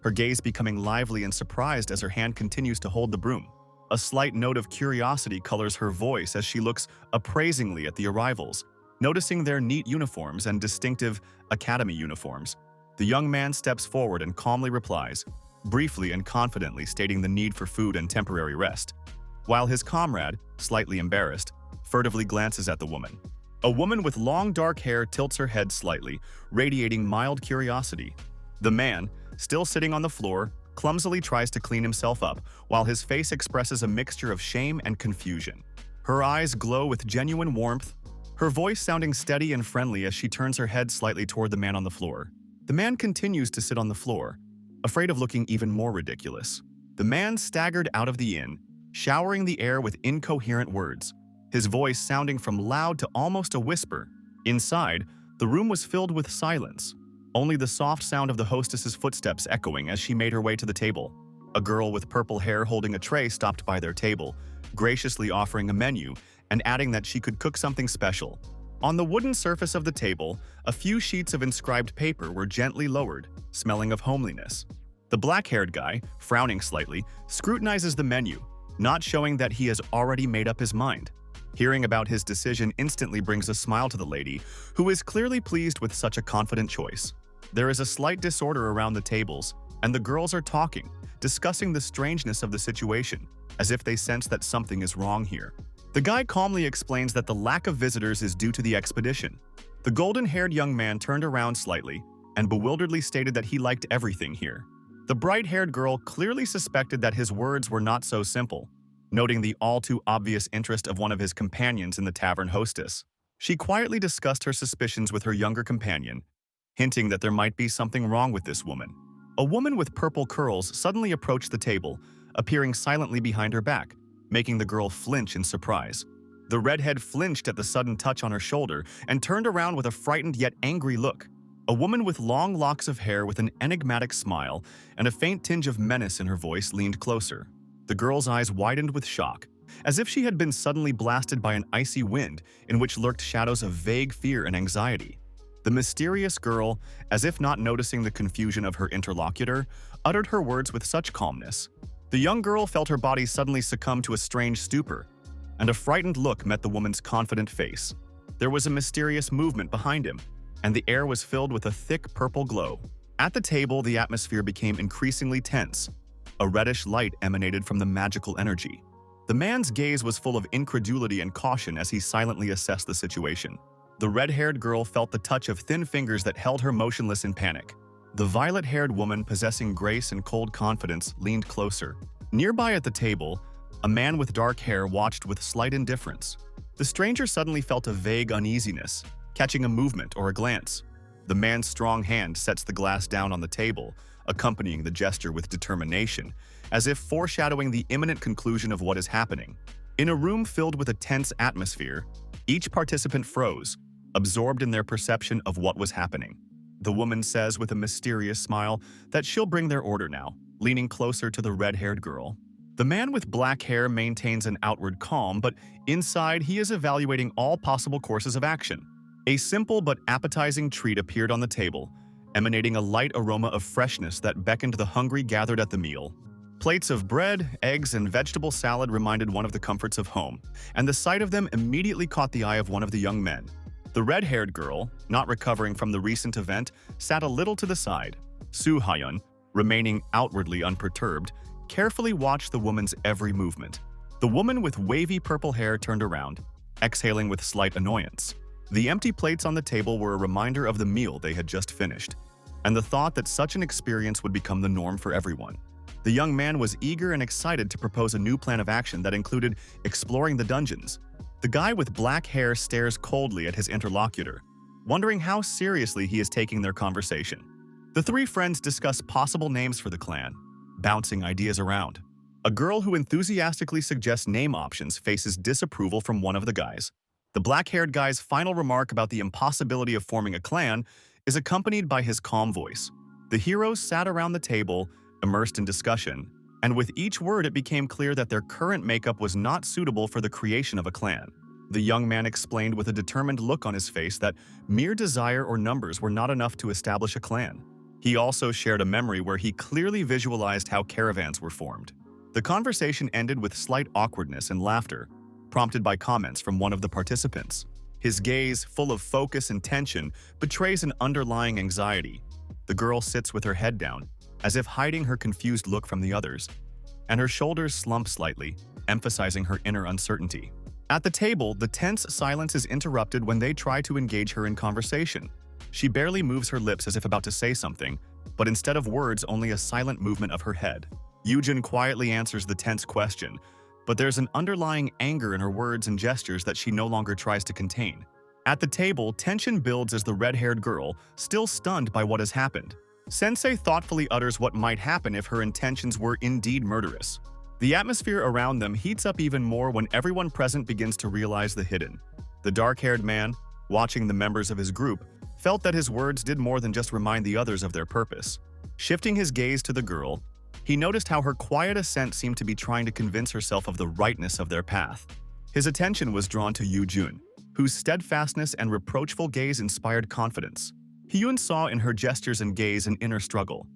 her gaze becoming lively and surprised as her hand continues to hold the broom. A slight note of curiosity colors her voice as she looks appraisingly at the arrivals, noticing their neat uniforms and distinctive academy uniforms. The young man steps forward and calmly replies, briefly and confidently stating the need for food and temporary rest, while his comrade, slightly embarrassed, furtively glances at the woman. A woman with long dark hair tilts her head slightly, radiating mild curiosity. The man, still sitting on the floor, clumsily tries to clean himself up, while his face expresses a mixture of shame and confusion. Her eyes glow with genuine warmth, her voice sounding steady and friendly as she turns her head slightly toward the man on the floor. The man continues to sit on the floor, afraid of looking even more ridiculous. The man staggered out of the inn, showering the air with incoherent words, his voice sounding from loud to almost a whisper. Inside, the room was filled with silence, only the soft sound of the hostess's footsteps echoing as she made her way to the table. A girl with purple hair holding a tray stopped by their table, graciously offering a menu and adding that she could cook something special. On the wooden surface of the table, a few sheets of inscribed paper were gently lowered, smelling of homeliness. The black-haired guy, frowning slightly, scrutinizes the menu, not showing that he has already made up his mind. Hearing about his decision instantly brings a smile to the lady, who is clearly pleased with such a confident choice. There is a slight disorder around the tables, and the girls are talking, discussing the strangeness of the situation, as if they sense that something is wrong here. The guy calmly explains that the lack of visitors is due to the expedition. The golden-haired young man turned around slightly and bewilderedly stated that he liked everything here. The bright-haired girl clearly suspected that his words were not so simple, noting the all-too-obvious interest of one of his companions in the tavern hostess. She quietly discussed her suspicions with her younger companion, hinting that there might be something wrong with this woman. A woman with purple curls suddenly approached the table, appearing silently behind her back, making the girl flinch in surprise. The redhead flinched at the sudden touch on her shoulder and turned around with a frightened yet angry look. A woman with long locks of hair with an enigmatic smile and a faint tinge of menace in her voice leaned closer. The girl's eyes widened with shock, as if she had been suddenly blasted by an icy wind in which lurked shadows of vague fear and anxiety. The mysterious girl, as if not noticing the confusion of her interlocutor, uttered her words with such calmness. The young girl felt her body suddenly succumb to a strange stupor, and a frightened look met the woman's confident face. There was a mysterious movement behind him, and the air was filled with a thick purple glow. At the table, the atmosphere became increasingly tense. A reddish light emanated from the magical energy. The man's gaze was full of incredulity and caution as he silently assessed the situation. The red-haired girl felt the touch of thin fingers that held her motionless in panic. The violet-haired woman, possessing grace and cold confidence, leaned closer. Nearby at the table, a man with dark hair watched with slight indifference. The stranger suddenly felt a vague uneasiness, catching a movement or a glance. The man's strong hand sets the glass down on the table, accompanying the gesture with determination, as if foreshadowing the imminent conclusion of what is happening. In a room filled with a tense atmosphere, each participant froze, absorbed in their perception of what was happening. The woman says with a mysterious smile that she'll bring their order now, leaning closer to the red-haired girl. The man with black hair maintains an outward calm, but inside he is evaluating all possible courses of action. A simple but appetizing treat appeared on the table, emanating a light aroma of freshness that beckoned the hungry gathered at the meal. Plates of bread, eggs, and vegetable salad reminded one of the comforts of home, and the sight of them immediately caught the eye of one of the young men. The red-haired girl, not recovering from the recent event, sat a little to the side. Hyun, remaining outwardly unperturbed, carefully watched the woman's every movement. The woman with wavy purple hair turned around, exhaling with slight annoyance. The empty plates on the table were a reminder of the meal they had just finished, and the thought that such an experience would become the norm for everyone. The young man was eager and excited to propose a new plan of action that included exploring the dungeons. The guy with black hair stares coldly at his interlocutor, wondering how seriously he is taking their conversation. The three friends discuss possible names for the clan, bouncing ideas around. A girl who enthusiastically suggests name options faces disapproval from one of the guys. The black-haired guy's final remark about the impossibility of forming a clan is accompanied by his calm voice. The heroes sat around the table, immersed in discussion, and with each word it became clear that their current makeup was not suitable for the creation of a clan. The young man explained with a determined look on his face that mere desire or numbers were not enough to establish a clan. He also shared a memory where he clearly visualized how caravans were formed. The conversation ended with slight awkwardness and laughter, prompted by comments from one of the participants. His gaze, full of focus and tension, betrays an underlying anxiety. The girl sits with her head down, as if hiding her confused look from the others, and her shoulders slump slightly, emphasizing her inner uncertainty. At the table, the tense silence is interrupted when they try to engage her in conversation. She barely moves her lips as if about to say something, but instead of words, only a silent movement of her head. Yujin quietly answers the tense question, but there's an underlying anger in her words and gestures that she no longer tries to contain. At the table, tension builds as the red-haired girl, still stunned by what has happened. Sensei thoughtfully utters what might happen if her intentions were indeed murderous. The atmosphere around them heats up even more when everyone present begins to realize the hidden. The dark-haired man, watching the members of his group, felt that his words did more than just remind the others of their purpose. Shifting his gaze to the girl, he noticed how her quiet assent seemed to be trying to convince herself of the rightness of their path. His attention was drawn to Yujun, whose steadfastness and reproachful gaze inspired confidence. Hyun saw in her gestures and gaze an inner struggle,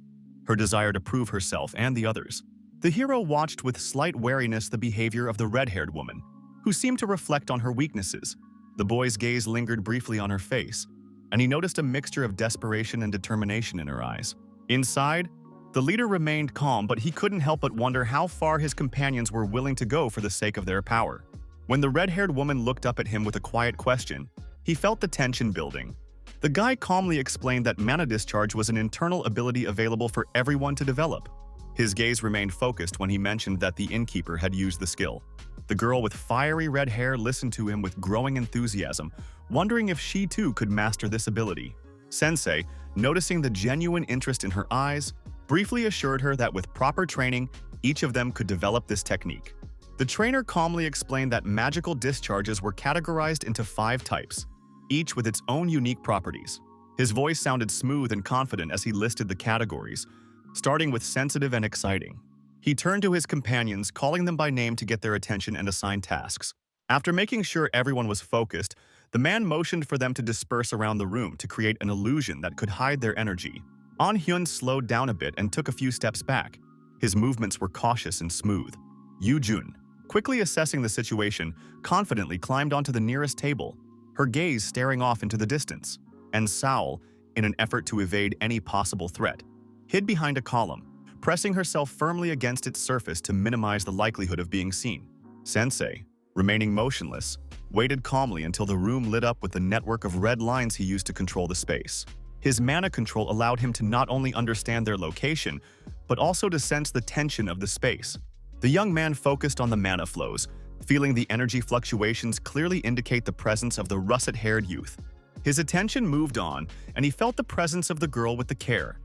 her desire to prove herself and the others. The hero watched with slight wariness the behavior of the red-haired woman, who seemed to reflect on her weaknesses. The boy's gaze lingered briefly on her face, and he noticed a mixture of desperation and determination in her eyes. Inside, the leader remained calm, but he couldn't help but wonder how far his companions were willing to go for the sake of their power. When the red-haired woman looked up at him with a quiet question, he felt the tension building. The guy calmly explained that mana discharge was an internal ability available for everyone to develop. His gaze remained focused when he mentioned that the innkeeper had used the skill. The girl with fiery red hair listened to him with growing enthusiasm, wondering if she too could master this ability. Sensei, noticing the genuine interest in her eyes, briefly assured her that with proper training, each of them could develop this technique. The trainer calmly explained that magical discharges were categorized into 5 types, each with its own unique properties. His voice sounded smooth and confident as he listed the categories, starting with sensitive and exciting. He turned to his companions, calling them by name to get their attention and assign tasks. After making sure everyone was focused, the man motioned for them to disperse around the room to create an illusion that could hide their energy. Hyun slowed down a bit and took a few steps back. His movements were cautious and smooth. Yujun, quickly assessing the situation, confidently climbed onto the nearest table, her gaze staring off into the distance. And Saul, in an effort to evade any possible threat, hid behind a column, pressing herself firmly against its surface to minimize the likelihood of being seen. Sensei, remaining motionless, waited calmly until the room lit up with the network of red lines he used to control the space. His mana control allowed him to not only understand their location, but also to sense the tension of the space. The young man focused on the mana flows, feeling the energy fluctuations clearly indicate the presence of the russet-haired youth. His attention moved on, and he felt the presence of the girl with the care,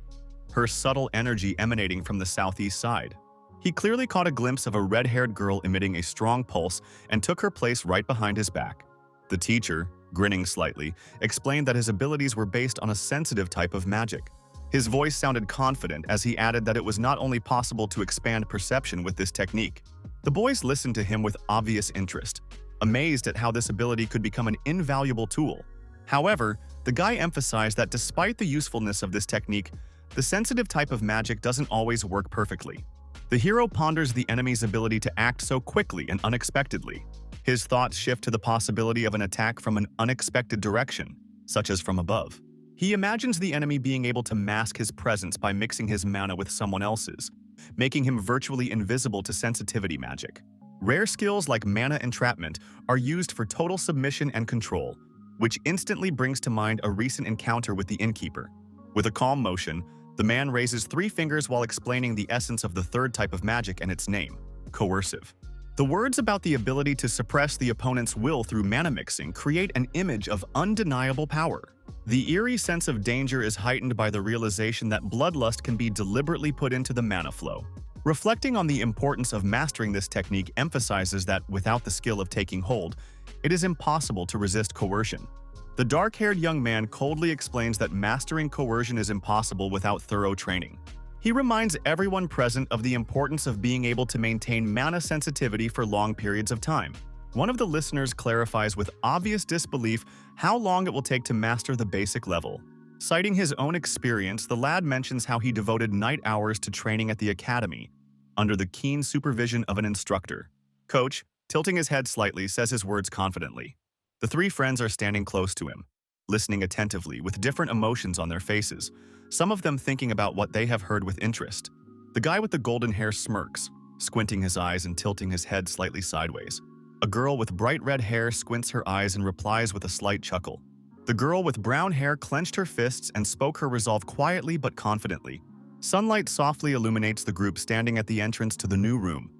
her subtle energy emanating from the southeast side. He clearly caught a glimpse of a red-haired girl emitting a strong pulse and took her place right behind his back. The teacher, grinning slightly, explained that his abilities were based on a sensitive type of magic. His voice sounded confident as he added that it was not only possible to expand perception with this technique. The boys listened to him with obvious interest, amazed at how this ability could become an invaluable tool. However, the guy emphasized that despite the usefulness of this technique, the sensitive type of magic doesn't always work perfectly. The hero ponders the enemy's ability to act so quickly and unexpectedly. His thoughts shift to the possibility of an attack from an unexpected direction, such as from above. He imagines the enemy being able to mask his presence by mixing his mana with someone else's, making him virtually invisible to sensitivity magic. Rare skills like mana entrapment are used for total submission and control, which instantly brings to mind a recent encounter with the innkeeper. With a calm motion, the man raises 3 fingers while explaining the essence of the third type of magic and its name, coercive. The words about the ability to suppress the opponent's will through mana mixing create an image of undeniable power. The eerie sense of danger is heightened by the realization that bloodlust can be deliberately put into the mana flow. Reflecting on the importance of mastering this technique emphasizes that without the skill of taking hold, it is impossible to resist coercion. The dark-haired young man coldly explains that mastering coercion is impossible without thorough training. He reminds everyone present of the importance of being able to maintain mana sensitivity for long periods of time. One of the listeners clarifies with obvious disbelief how long it will take to master the basic level. Citing his own experience, the lad mentions how he devoted night hours to training at the academy, under the keen supervision of an instructor. Coach, tilting his head slightly, says his words confidently. The 3 friends are standing close to him, listening attentively with different emotions on their faces, some of them thinking about what they have heard with interest. The guy with the golden hair smirks, squinting his eyes and tilting his head slightly sideways. A girl with bright red hair squints her eyes and replies with a slight chuckle. The girl with brown hair clenched her fists and spoke her resolve quietly but confidently. Sunlight softly illuminates the group standing at the entrance to the new room,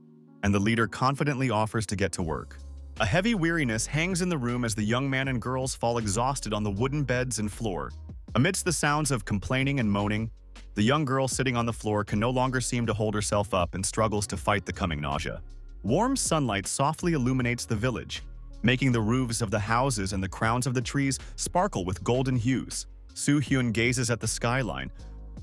and the leader confidently offers to get to work. A heavy weariness hangs in the room as the young man and girls fall exhausted on the wooden beds and floor. Amidst the sounds of complaining and moaning, the young girl sitting on the floor can no longer seem to hold herself up and struggles to fight the coming nausea. Warm sunlight softly illuminates the village, making the roofs of the houses and the crowns of the trees sparkle with golden hues. Hyun gazes at the skyline,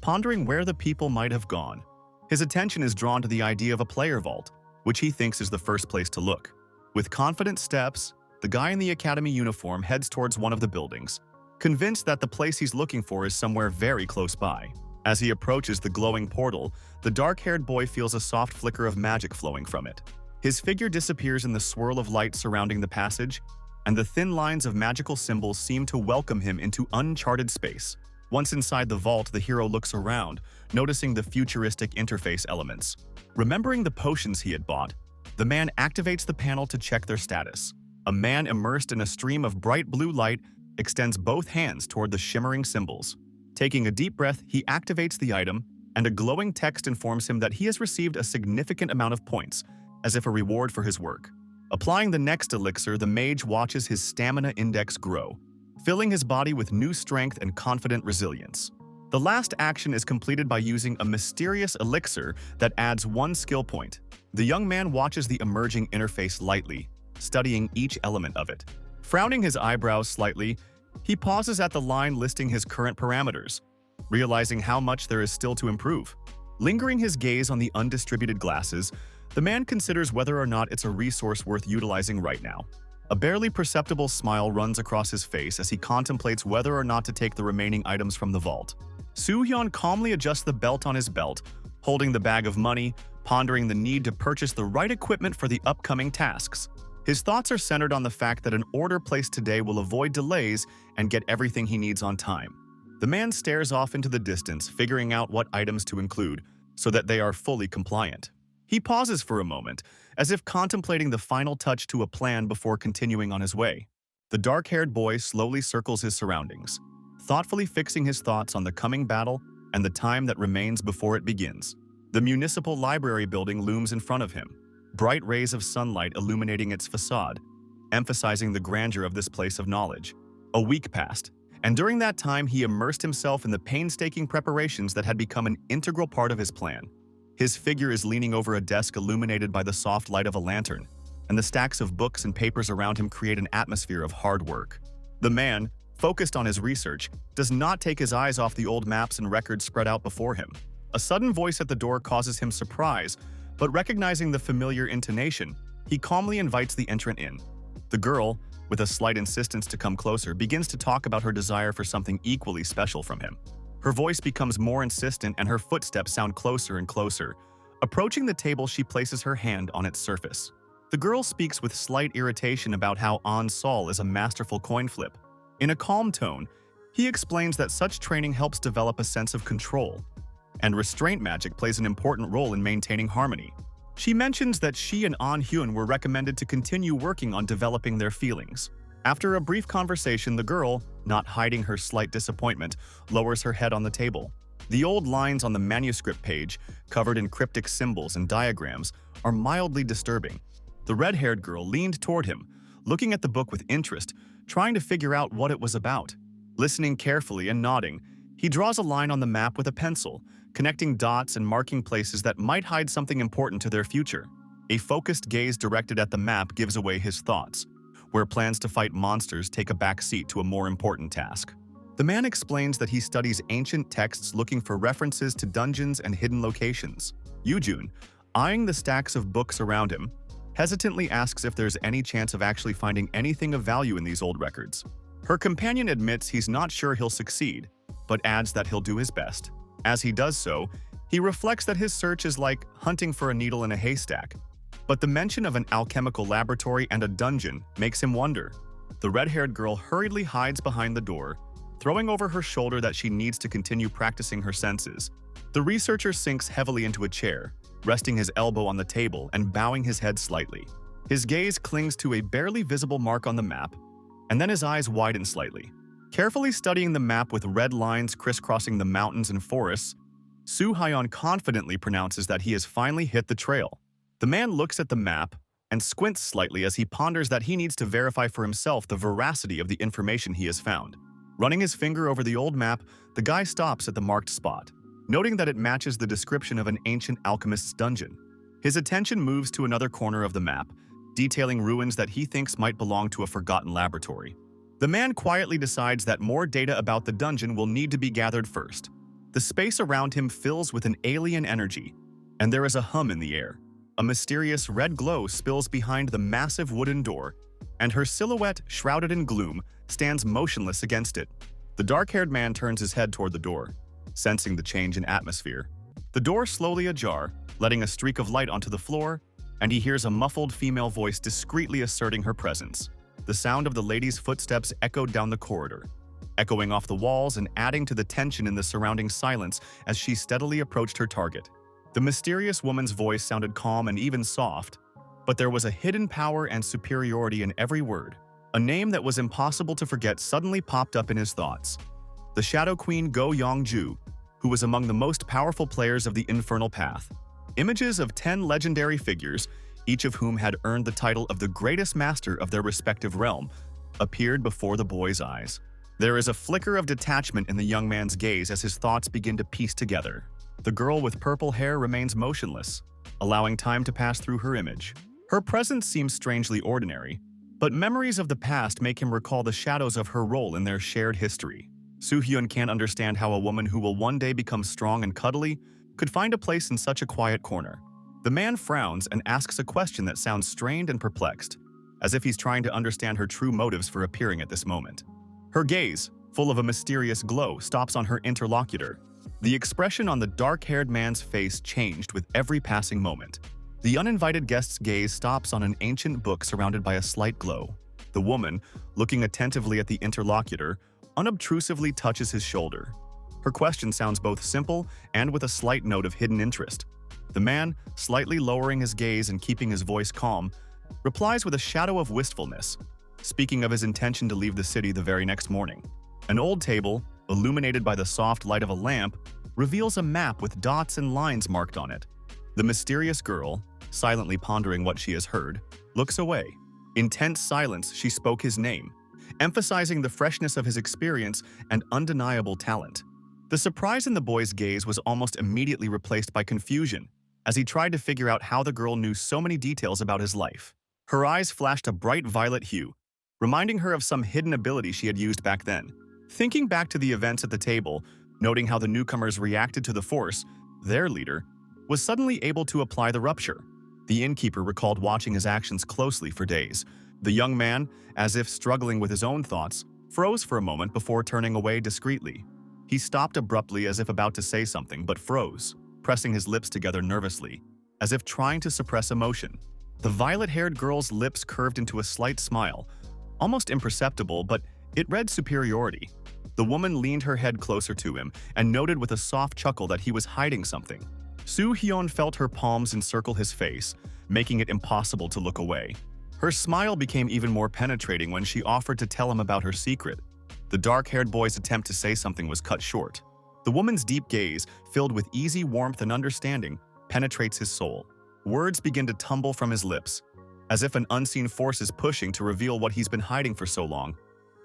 pondering where the people might have gone. His attention is drawn to the idea of a player vault, which he thinks is the first place to look. With confident steps, the guy in the academy uniform heads towards one of the buildings, convinced that the place he's looking for is somewhere very close by. As he approaches the glowing portal, the dark-haired boy feels a soft flicker of magic flowing from it. His figure disappears in the swirl of light surrounding the passage, and the thin lines of magical symbols seem to welcome him into uncharted space. Once inside the vault, the hero looks around, noticing the futuristic interface elements. Remembering the potions he had bought, the man activates the panel to check their status. A man immersed in a stream of bright blue light extends both hands toward the shimmering symbols. Taking a deep breath, he activates the item, and a glowing text informs him that he has received a significant amount of points, as if a reward for his work. Applying the next elixir, the mage watches his stamina index grow, filling his body with new strength and confident resilience. The last action is completed by using a mysterious elixir that adds 1 skill point. The young man watches the emerging interface lightly, studying each element of it. Frowning his eyebrows slightly, he pauses at the line listing his current parameters, realizing how much there is still to improve. Lingering his gaze on the undistributed glasses, the man considers whether or not it's a resource worth utilizing right now. A barely perceptible smile runs across his face as he contemplates whether or not to take the remaining items from the vault. Hyun calmly adjusts the belt on his belt, holding the bag of money, pondering the need to purchase the right equipment for the upcoming tasks. His thoughts are centered on the fact that an order placed today will avoid delays and get everything he needs on time. The man stares off into the distance, figuring out what items to include so that they are fully compliant. He pauses for a moment, as if contemplating the final touch to a plan before continuing on his way. The dark-haired boy slowly circles his surroundings, thoughtfully fixing his thoughts on the coming battle and the time that remains before it begins. The municipal library building looms in front of him, bright rays of sunlight illuminating its facade, emphasizing the grandeur of this place of knowledge. A week passed, and during that time he immersed himself in the painstaking preparations that had become an integral part of his plan. His figure is leaning over a desk illuminated by the soft light of a lantern, and the stacks of books and papers around him create an atmosphere of hard work. The man, focused on his research, does not take his eyes off the old maps and records spread out before him. A sudden voice at the door causes him surprise, but recognizing the familiar intonation, he calmly invites the entrant in. The girl, with a slight insistence to come closer, begins to talk about her desire for something equally special from him. Her voice becomes more insistent and her footsteps sound closer and closer. Approaching the table, she places her hand on its surface. The girl speaks with slight irritation about how An Sol is a masterful coin flip. In a calm tone, he explains that such training helps develop a sense of control, and restraint magic plays an important role in maintaining harmony. She mentions that she and Hyun were recommended to continue working on developing their feelings. After a brief conversation, the girl, not hiding her slight disappointment, lowers her head on the table. The old lines on the manuscript page, covered in cryptic symbols and diagrams, are mildly disturbing. The red-haired girl leaned toward him, looking at the book with interest, trying to figure out what it was about. Listening carefully and nodding, he draws a line on the map with a pencil, connecting dots and marking places that might hide something important to their future. A focused gaze directed at the map gives away his thoughts, where plans to fight monsters take a back seat to a more important task. The man explains that he studies ancient texts looking for references to dungeons and hidden locations. Yujun, eyeing the stacks of books around him, hesitantly asks if there's any chance of actually finding anything of value in these old records. Her companion admits he's not sure he'll succeed, but adds that he'll do his best. As he does so, he reflects that his search is like hunting for a needle in a haystack. But the mention of an alchemical laboratory and a dungeon makes him wonder. The red-haired girl hurriedly hides behind the door, throwing over her shoulder that she needs to continue practicing her senses. The researcher sinks heavily into a chair, resting his elbow on the table and bowing his head slightly. His gaze clings to a barely visible mark on the map, and then his eyes widen slightly. Carefully studying the map with red lines crisscrossing the mountains and forests, Hyun confidently pronounces that he has finally hit the trail. The man looks at the map and squints slightly as he ponders that he needs to verify for himself the veracity of the information he has found. Running his finger over the old map, the guy stops at the marked spot, noting that it matches the description of an ancient alchemist's dungeon. His attention moves to another corner of the map, detailing ruins that he thinks might belong to a forgotten laboratory. The man quietly decides that more data about the dungeon will need to be gathered first. The space around him fills with an alien energy, and there is a hum in the air. A mysterious red glow spills behind the massive wooden door, and her silhouette, shrouded in gloom, stands motionless against it. The dark-haired man turns his head toward the door, sensing the change in atmosphere. The door slowly ajar, letting a streak of light onto the floor, and he hears a muffled female voice discreetly asserting her presence. The sound of the lady's footsteps echoed down the corridor, echoing off the walls and adding to the tension in the surrounding silence as she steadily approached her target. The mysterious woman's voice sounded calm and even soft, but there was a hidden power and superiority in every word. A name that was impossible to forget suddenly popped up in his thoughts. The Shadow Queen Go Yong Ju, who was among the most powerful players of the Infernal Path. Images of 10 legendary figures, each of whom had earned the title of the greatest master of their respective realm, appeared before the boy's eyes. There is a flicker of detachment in the young man's gaze as his thoughts begin to piece together. The girl with purple hair remains motionless, allowing time to pass through her image. Her presence seems strangely ordinary, but memories of the past make him recall the shadows of her role in their shared history. Hyun can't understand how a woman who will one day become strong and cuddly could find a place in such a quiet corner. The man frowns and asks a question that sounds strained and perplexed, as if he's trying to understand her true motives for appearing at this moment. Her gaze, full of a mysterious glow, stops on her interlocutor. The expression on the dark-haired man's face changed with every passing moment. The uninvited guest's gaze stops on an ancient book surrounded by a slight glow. The woman, looking attentively at the interlocutor, unobtrusively touches his shoulder. Her question sounds both simple and with a slight note of hidden interest. The man, slightly lowering his gaze and keeping his voice calm, replies with a shadow of wistfulness, speaking of his intention to leave the city the very next morning. An old table, illuminated by the soft light of a lamp, reveals a map with dots and lines marked on it. The mysterious girl, silently pondering what she has heard, looks away. In tense silence, she spoke his name, emphasizing the freshness of his experience and undeniable talent. The surprise in the boy's gaze was almost immediately replaced by confusion, as he tried to figure out how the girl knew so many details about his life. Her eyes flashed a bright violet hue, reminding her of some hidden ability she had used back then. Thinking back to the events at the table, noting how the newcomers reacted to the force, their leader was suddenly able to apply the rupture. The innkeeper recalled watching his actions closely for days. The young man, as if struggling with his own thoughts, froze for a moment before turning away discreetly. He stopped abruptly as if about to say something, but froze, pressing his lips together nervously, as if trying to suppress emotion. The violet-haired girl's lips curved into a slight smile, almost imperceptible, but it read superiority. The woman leaned her head closer to him and noted with a soft chuckle that he was hiding something. Hyun felt her palms encircle his face, making it impossible to look away. Her smile became even more penetrating when she offered to tell him about her secret. The dark-haired boy's attempt to say something was cut short. The woman's deep gaze, filled with easy warmth and understanding, penetrates his soul. Words begin to tumble from his lips, as if an unseen force is pushing to reveal what he's been hiding for so long.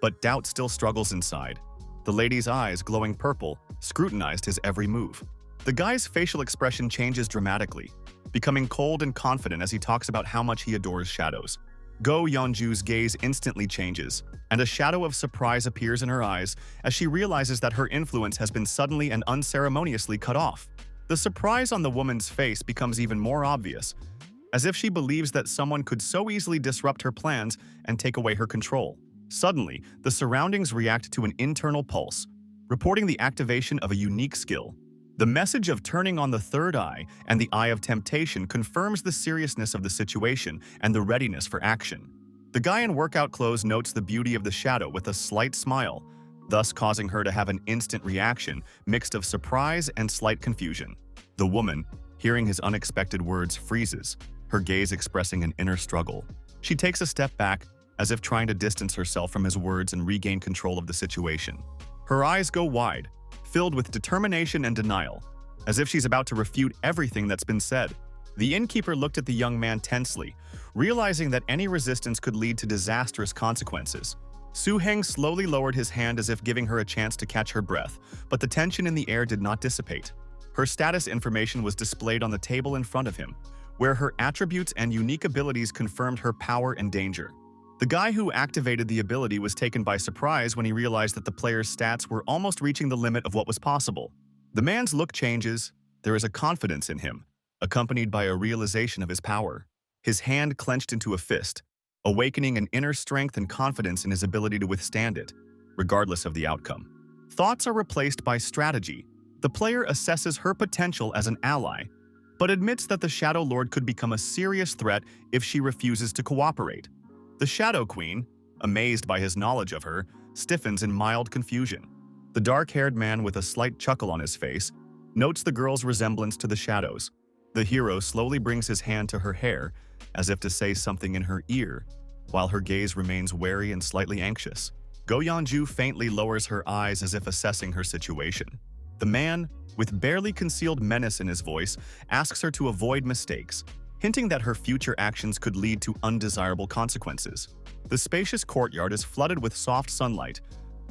But doubt still struggles inside. The lady's eyes, glowing purple, scrutinized his every move. The guy's facial expression changes dramatically, becoming cold and confident as he talks about how much he adores shadows. Go Yong Ju's gaze instantly changes, and a shadow of surprise appears in her eyes as she realizes that her influence has been suddenly and unceremoniously cut off. The surprise on the woman's face becomes even more obvious, as if she believes that someone could so easily disrupt her plans and take away her control. Suddenly, the surroundings react to an internal pulse, reporting the activation of a unique skill. The message of turning on the third eye and the eye of temptation confirms the seriousness of the situation and the readiness for action. The guy in workout clothes notes the beauty of the shadow with a slight smile, thus causing her to have an instant reaction mixed of surprise and slight confusion. The woman, hearing his unexpected words, freezes, her gaze expressing an inner struggle. She takes a step back, as if trying to distance herself from his words and regain control of the situation. Her eyes go wide, filled with determination and denial, as if she's about to refute everything that's been said. The innkeeper looked at the young man tensely, realizing that any resistance could lead to disastrous consequences. Su Heng slowly lowered his hand as if giving her a chance to catch her breath, but the tension in the air did not dissipate. Her status information was displayed on the table in front of him, where her attributes and unique abilities confirmed her power and danger. The guy who activated the ability was taken by surprise when he realized that the player's stats were almost reaching the limit of what was possible. The man's look changes. There is a confidence in him, accompanied by a realization of his power. His hand clenched into a fist, awakening an inner strength and confidence in his ability to withstand it, regardless of the outcome. Thoughts are replaced by strategy. The player assesses her potential as an ally, but admits that the Shadow Lord could become a serious threat if she refuses to cooperate. The Shadow Queen, amazed by his knowledge of her, stiffens in mild confusion. The dark-haired man with a slight chuckle on his face notes the girl's resemblance to the shadows. The hero slowly brings his hand to her hair, as if to say something in her ear, while her gaze remains wary and slightly anxious. Go Yong Ju faintly lowers her eyes as if assessing her situation. The man, with barely concealed menace in his voice, asks her to avoid mistakes, hinting that her future actions could lead to undesirable consequences. The spacious courtyard is flooded with soft sunlight,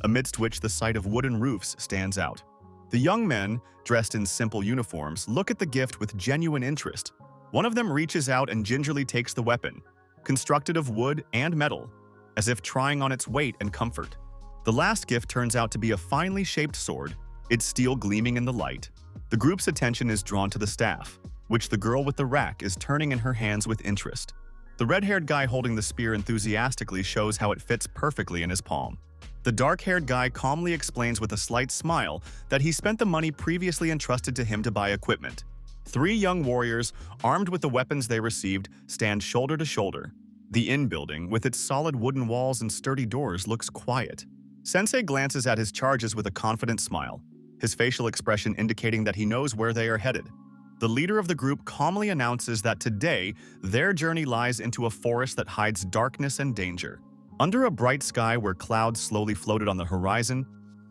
amidst which the sight of wooden roofs stands out. The young men, dressed in simple uniforms, look at the gift with genuine interest. One of them reaches out and gingerly takes the weapon, constructed of wood and metal, as if trying on its weight and comfort. The last gift turns out to be a finely shaped sword, its steel gleaming in the light. The group's attention is drawn to the staff, which the girl with the rack is turning in her hands with interest. The red-haired guy holding the spear enthusiastically shows how it fits perfectly in his palm. The dark-haired guy calmly explains with a slight smile that he spent the money previously entrusted to him to buy equipment. Three young warriors, armed with the weapons they received, stand shoulder to shoulder. The inn building, with its solid wooden walls and sturdy doors, looks quiet. Sensei glances at his charges with a confident smile, his facial expression indicating that he knows where they are headed. The leader of the group calmly announces that today, their journey lies into a forest that hides darkness and danger. Under a bright sky where clouds slowly floated on the horizon,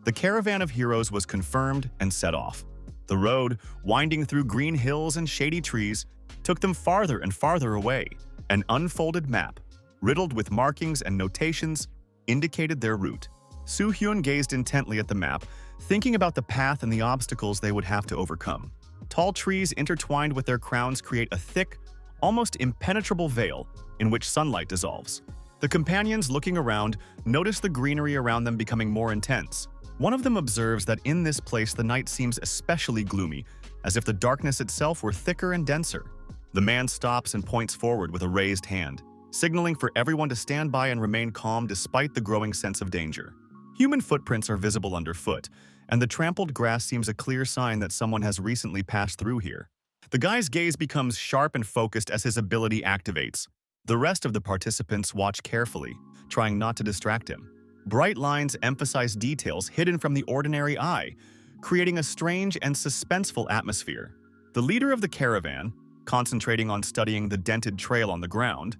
the caravan of heroes was confirmed and set off. The road, winding through green hills and shady trees, took them farther and farther away. An unfolded map, riddled with markings and notations, indicated their route. Su Hyun gazed intently at the map, thinking about the path and the obstacles they would have to overcome. Tall trees intertwined with their crowns create a thick, almost impenetrable veil in which sunlight dissolves. The companions, looking around, notice the greenery around them becoming more intense. One of them observes that in this place the night seems especially gloomy, as if the darkness itself were thicker and denser. The man stops and points forward with a raised hand, signaling for everyone to stand by and remain calm despite the growing sense of danger. Human footprints are visible underfoot, and the trampled grass seems a clear sign that someone has recently passed through here. The guy's gaze becomes sharp and focused as his ability activates. The rest of the participants watch carefully, trying not to distract him. Bright lines emphasize details hidden from the ordinary eye, creating a strange and suspenseful atmosphere. The leader of the caravan, concentrating on studying the dented trail on the ground,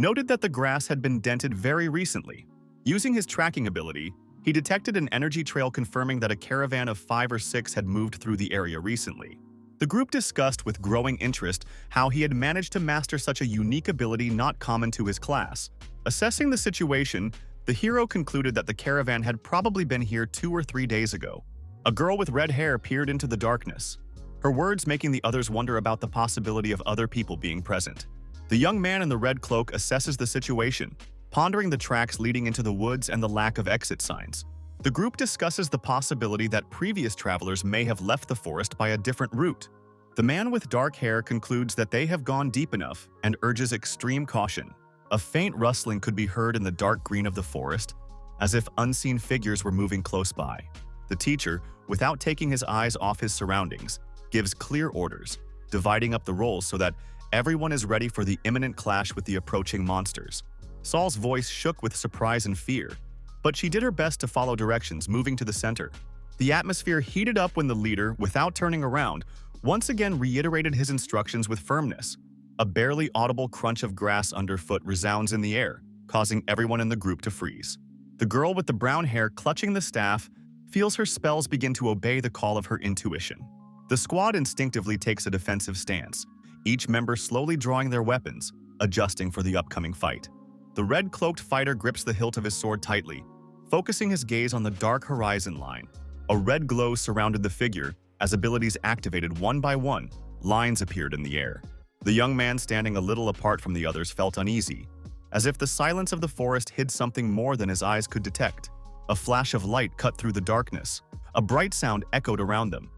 noted that the grass had been dented very recently. Using his tracking ability, he detected an energy trail confirming that a caravan of 5 or 6 had moved through the area recently. The group discussed with growing interest how he had managed to master such a unique ability not common to his class. Assessing the situation, the hero concluded that the caravan had probably been here 2 or 3 days ago. A girl with red hair peered into the darkness, her words making the others wonder about the possibility of other people being present. The young man in the red cloak assesses the situation, pondering the tracks leading into the woods and the lack of exit signs. The group discusses the possibility that previous travelers may have left the forest by a different route. The man with dark hair concludes that they have gone deep enough and urges extreme caution. A faint rustling could be heard in the dark green of the forest, as if unseen figures were moving close by. The teacher, without taking his eyes off his surroundings, gives clear orders, dividing up the roles so that everyone is ready for the imminent clash with the approaching monsters. Saul's voice shook with surprise and fear, but she did her best to follow directions, moving to the center. The atmosphere heated up when the leader, without turning around, once again reiterated his instructions with firmness. A barely audible crunch of grass underfoot resounds in the air, causing everyone in the group to freeze. The girl with the brown hair clutching the staff feels her spells begin to obey the call of her intuition. The squad instinctively takes a defensive stance, each member slowly drawing their weapons, adjusting for the upcoming fight. The red-cloaked fighter grips the hilt of his sword tightly, focusing his gaze on the dark horizon line. A red glow surrounded the figure. As abilities activated one by one, lines appeared in the air. The young man standing a little apart from the others felt uneasy, as if the silence of the forest hid something more than his eyes could detect. A flash of light cut through the darkness, a bright sound echoed around them,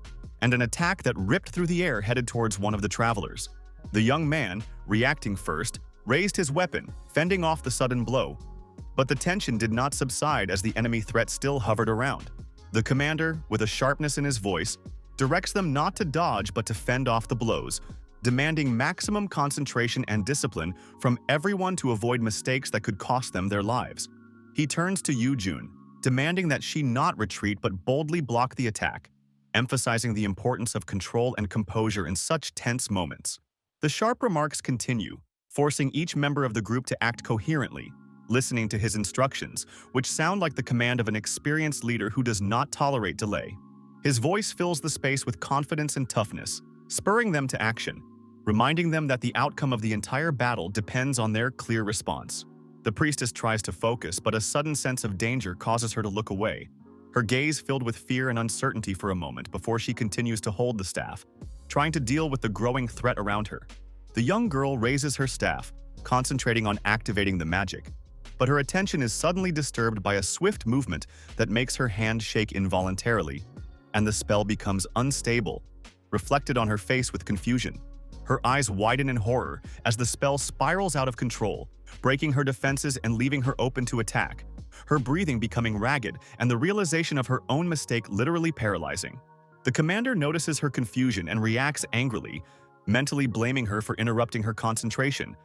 and an attack that ripped through the air headed towards one of the travelers. The young man, reacting first, raised his weapon, fending off the sudden blow. But the tension did not subside as the enemy threat still hovered around. The commander, with a sharpness in his voice, directs them not to dodge but to fend off the blows, demanding maximum concentration and discipline from everyone to avoid mistakes that could cost them their lives. He turns to Yoo-jun, demanding that she not retreat but boldly block the attack, emphasizing the importance of control and composure in such tense moments. The sharp remarks continue, forcing each member of the group to act coherently, listening to his instructions, which sound like the command of an experienced leader who does not tolerate delay. His voice fills the space with confidence and toughness, spurring them to action, reminding them that the outcome of the entire battle depends on their clear response. The priestess tries to focus, but a sudden sense of danger causes her to look away, her gaze filled with fear and uncertainty for a moment before she continues to hold the staff, trying to deal with the growing threat around her. The young girl raises her staff, concentrating on activating the magic, but her attention is suddenly disturbed by a swift movement that makes her hand shake involuntarily, and the spell becomes unstable, reflected on her face with confusion. Her eyes widen in horror as the spell spirals out of control, breaking her defenses and leaving her open to attack, her breathing becoming ragged and the realization of her own mistake literally paralyzing. The commander notices her confusion and reacts angrily, mentally blaming her for interrupting her concentration,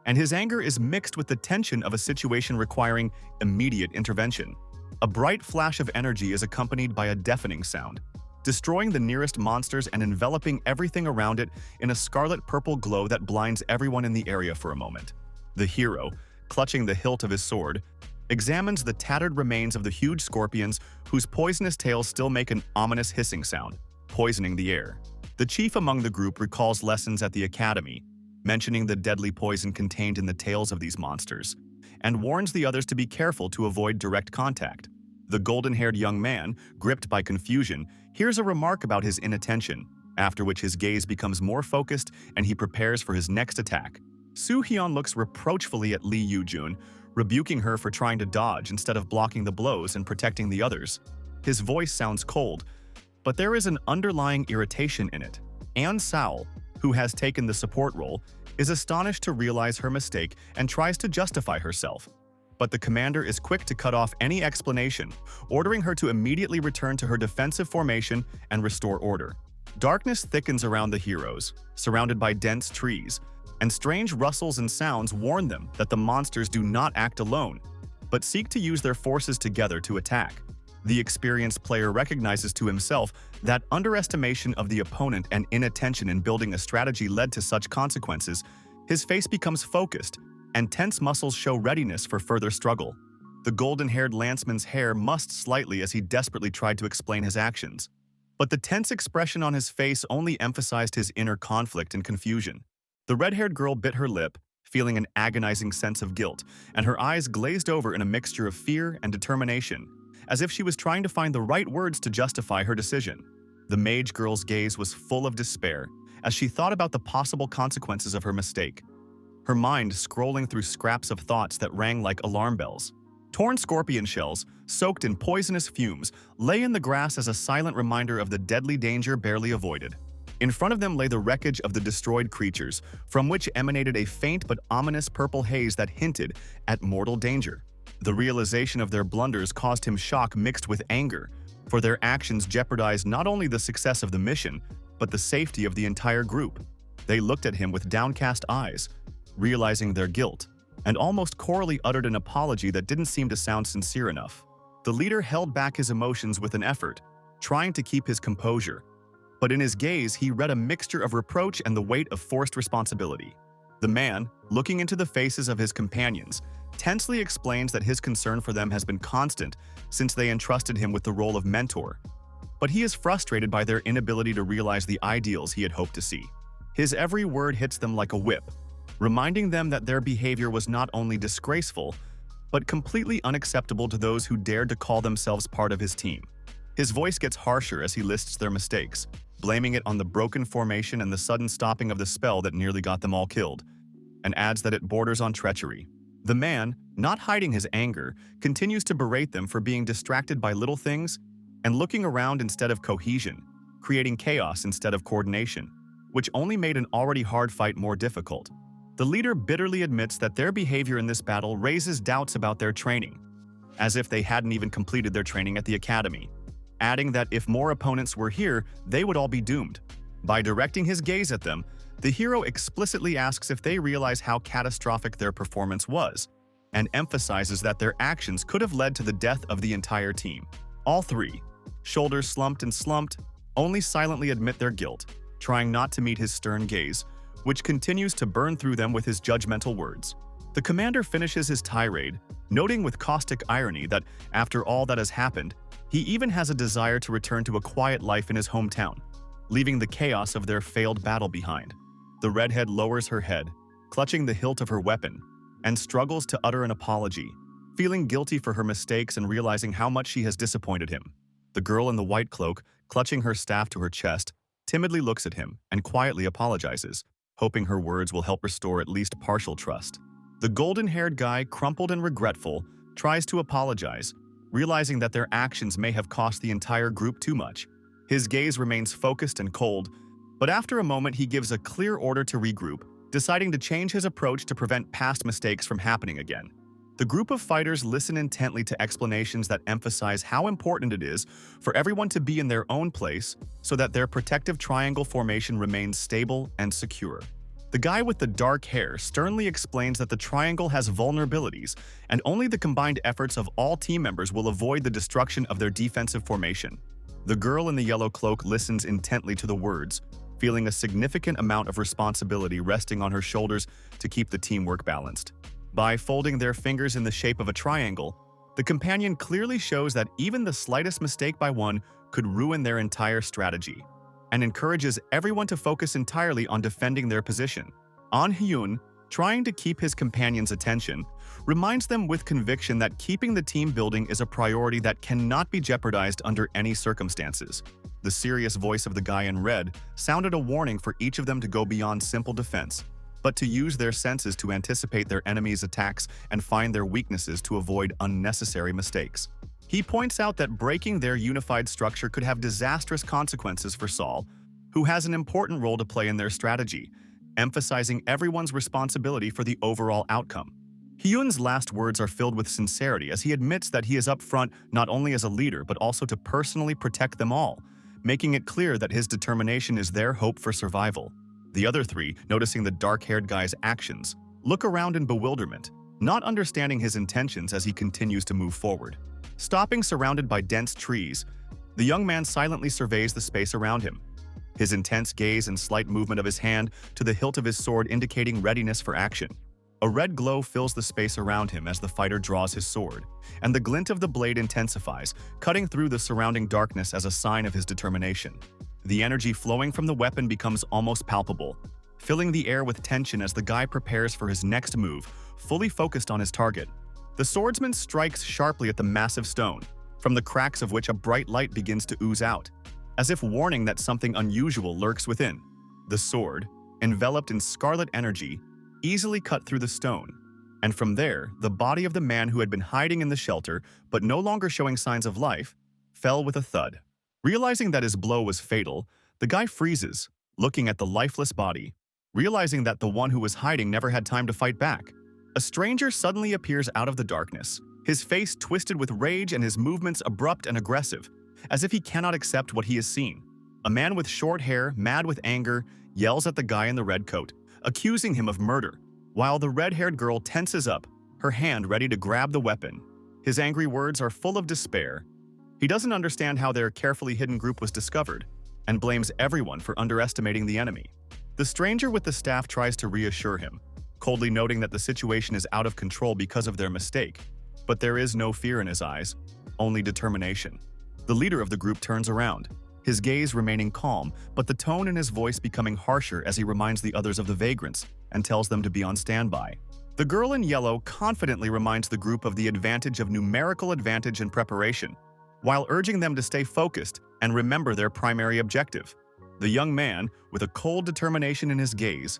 and his anger is mixed with the tension of a situation requiring immediate intervention. A bright flash of energy is accompanied by a deafening sound, destroying the nearest monsters and enveloping everything around it in a scarlet-purple glow that blinds everyone in the area for a moment. The hero, clutching the hilt of his sword, examines the tattered remains of the huge scorpions whose poisonous tails still make an ominous hissing sound, poisoning the air. The chief among the group recalls lessons at the academy, mentioning the deadly poison contained in the tails of these monsters, and warns the others to be careful to avoid direct contact. The golden-haired young man, gripped by confusion, hears a remark about his inattention, after which his gaze becomes more focused and he prepares for his next attack. Soo-hyun looks reproachfully at Lee Yoo-jun, rebuking her for trying to dodge instead of blocking the blows and protecting the others. His voice sounds cold, but there is an underlying irritation in it. Ann Sowell, who has taken the support role, is astonished to realize her mistake and tries to justify herself. But the commander is quick to cut off any explanation, ordering her to immediately return to her defensive formation and restore order. Darkness thickens around the heroes, surrounded by dense trees, and strange rustles and sounds warn them that the monsters do not act alone, but seek to use their forces together to attack. The experienced player recognizes to himself that underestimation of the opponent and inattention in building a strategy led to such consequences. His face becomes focused, and tense muscles show readiness for further struggle. The golden-haired lanceman's hair mussed slightly as he desperately tried to explain his actions. But the tense expression on his face only emphasized his inner conflict and confusion. The red-haired girl bit her lip, feeling an agonizing sense of guilt, and her eyes glazed over in a mixture of fear and determination, as if she was trying to find the right words to justify her decision. The mage girl's gaze was full of despair as she thought about the possible consequences of her mistake, her mind scrolling through scraps of thoughts that rang like alarm bells. Torn scorpion shells, soaked in poisonous fumes, lay in the grass as a silent reminder of the deadly danger barely avoided. In front of them lay the wreckage of the destroyed creatures, from which emanated a faint but ominous purple haze that hinted at mortal danger. The realization of their blunders caused him shock mixed with anger, for their actions jeopardized not only the success of the mission, but the safety of the entire group. They looked at him with downcast eyes, realizing their guilt, and almost chorally uttered an apology that didn't seem to sound sincere enough. The leader held back his emotions with an effort, trying to keep his composure, but in his gaze he read a mixture of reproach and the weight of forced responsibility. The man, looking into the faces of his companions, tensely explains that his concern for them has been constant since they entrusted him with the role of mentor, but he is frustrated by their inability to realize the ideals he had hoped to see. His every word hits them like a whip, reminding them that their behavior was not only disgraceful, but completely unacceptable to those who dared to call themselves part of his team. His voice gets harsher as he lists their mistakes, blaming it on the broken formation and the sudden stopping of the spell that nearly got them all killed, and adds that it borders on treachery. The man, not hiding his anger, continues to berate them for being distracted by little things and looking around instead of cohesion, creating chaos instead of coordination, which only made an already hard fight more difficult. The leader bitterly admits that their behavior in this battle raises doubts about their training, as if they hadn't even completed their training at the academy, adding that if more opponents were here, they would all be doomed. By directing his gaze at them, the hero explicitly asks if they realize how catastrophic their performance was, and emphasizes that their actions could have led to the death of the entire team. All three, shoulders slumped and slumped, only silently admit their guilt, trying not to meet his stern gaze, which continues to burn through them with his judgmental words. The commander finishes his tirade, noting with caustic irony that after all that has happened, he even has a desire to return to a quiet life in his hometown, leaving the chaos of their failed battle behind. The redhead lowers her head, clutching the hilt of her weapon, and struggles to utter an apology, feeling guilty for her mistakes and realizing how much she has disappointed him. The girl in the white cloak, clutching her staff to her chest, timidly looks at him and quietly apologizes, hoping her words will help restore at least partial trust. The golden-haired guy, crumpled and regretful, tries to apologize, realizing that their actions may have cost the entire group too much. His gaze remains focused and cold, but after a moment he gives a clear order to regroup, deciding to change his approach to prevent past mistakes from happening again. The group of fighters listen intently to explanations that emphasize how important it is for everyone to be in their own place so that their protective triangle formation remains stable and secure. The guy with the dark hair sternly explains that the triangle has vulnerabilities, and only the combined efforts of all team members will avoid the destruction of their defensive formation. The girl in the yellow cloak listens intently to the words, feeling a significant amount of responsibility resting on her shoulders to keep the teamwork balanced. By folding their fingers in the shape of a triangle, the companion clearly shows that even the slightest mistake by one could ruin their entire strategy, and encourages everyone to focus entirely on defending their position. Hyun, trying to keep his companion's attention, reminds them with conviction that keeping the team building is a priority that cannot be jeopardized under any circumstances. The serious voice of the guy in red sounded a warning for each of them to go beyond simple defense, but to use their senses to anticipate their enemies' attacks and find their weaknesses to avoid unnecessary mistakes. He points out that breaking their unified structure could have disastrous consequences for Saul, who has an important role to play in their strategy, emphasizing everyone's responsibility for the overall outcome. Hyun's last words are filled with sincerity as he admits that he is up front not only as a leader but also to personally protect them all, making it clear that his determination is their hope for survival. The other three, noticing the dark-haired guy's actions, look around in bewilderment, not understanding his intentions as he continues to move forward. Stopping surrounded by dense trees, the young man silently surveys the space around him, his intense gaze and slight movement of his hand to the hilt of his sword indicating readiness for action. A red glow fills the space around him as the fighter draws his sword, and the glint of the blade intensifies, cutting through the surrounding darkness as a sign of his determination. The energy flowing from the weapon becomes almost palpable, filling the air with tension as the guy prepares for his next move, fully focused on his target. The swordsman strikes sharply at the massive stone, from the cracks of which a bright light begins to ooze out, as if warning that something unusual lurks within. The sword, enveloped in scarlet energy, easily cut through the stone, and from there, the body of the man who had been hiding in the shelter but no longer showing signs of life, fell with a thud. Realizing that his blow was fatal, the guy freezes, looking at the lifeless body, realizing that the one who was hiding never had time to fight back. A stranger suddenly appears out of the darkness, his face twisted with rage and his movements abrupt and aggressive, as if he cannot accept what he has seen. A man with short hair, mad with anger, yells at the guy in the red coat, accusing him of murder, while the red-haired girl tenses up, her hand ready to grab the weapon. His angry words are full of despair. He doesn't understand how their carefully hidden group was discovered, and blames everyone for underestimating the enemy. The stranger with the staff tries to reassure him, coldly noting that the situation is out of control because of their mistake. But there is no fear in his eyes, only determination. The leader of the group turns around, his gaze remaining calm, but the tone in his voice becoming harsher as he reminds the others of the vagrants and tells them to be on standby. The girl in yellow confidently reminds the group of the advantage of numerical advantage and preparation, while urging them to stay focused and remember their primary objective. The young man, with a cold determination in his gaze,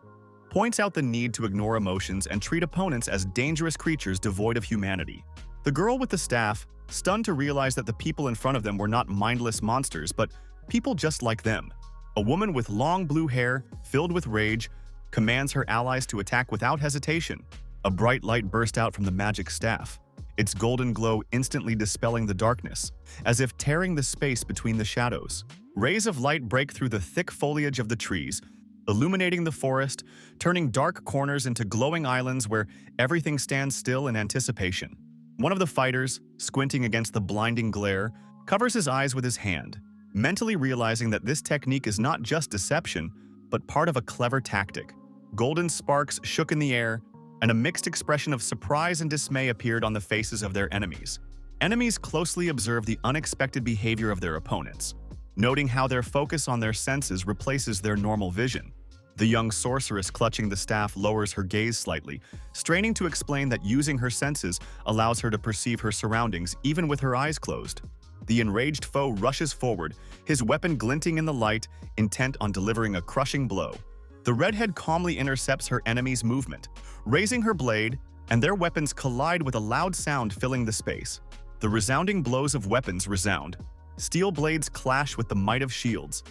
points out the need to ignore emotions and treat opponents as dangerous creatures devoid of humanity. The girl with the staff, stunned to realize that the people in front of them were not mindless monsters, but people just like them. A woman with long blue hair, filled with rage, commands her allies to attack without hesitation. A bright light burst out from the magic staff, its golden glow instantly dispelling the darkness, as if tearing the space between the shadows. Rays of light break through the thick foliage of the trees, illuminating the forest, turning dark corners into glowing islands where everything stands still in anticipation. One of the fighters, squinting against the blinding glare, covers his eyes with his hand, mentally realizing that this technique is not just deception, but part of a clever tactic. Golden sparks shook in the air, and a mixed expression of surprise and dismay appeared on the faces of their enemies. Enemies closely observe the unexpected behavior of their opponents, noting how their focus on their senses replaces their normal vision. The young sorceress clutching the staff lowers her gaze slightly, straining to explain that using her senses allows her to perceive her surroundings even with her eyes closed. The enraged foe rushes forward, his weapon glinting in the light, intent on delivering a crushing blow. The redhead calmly intercepts her enemy's movement, raising her blade, and their weapons collide with a loud sound filling the space. The resounding blows of weapons resound. Steel blades clash with the might of shields,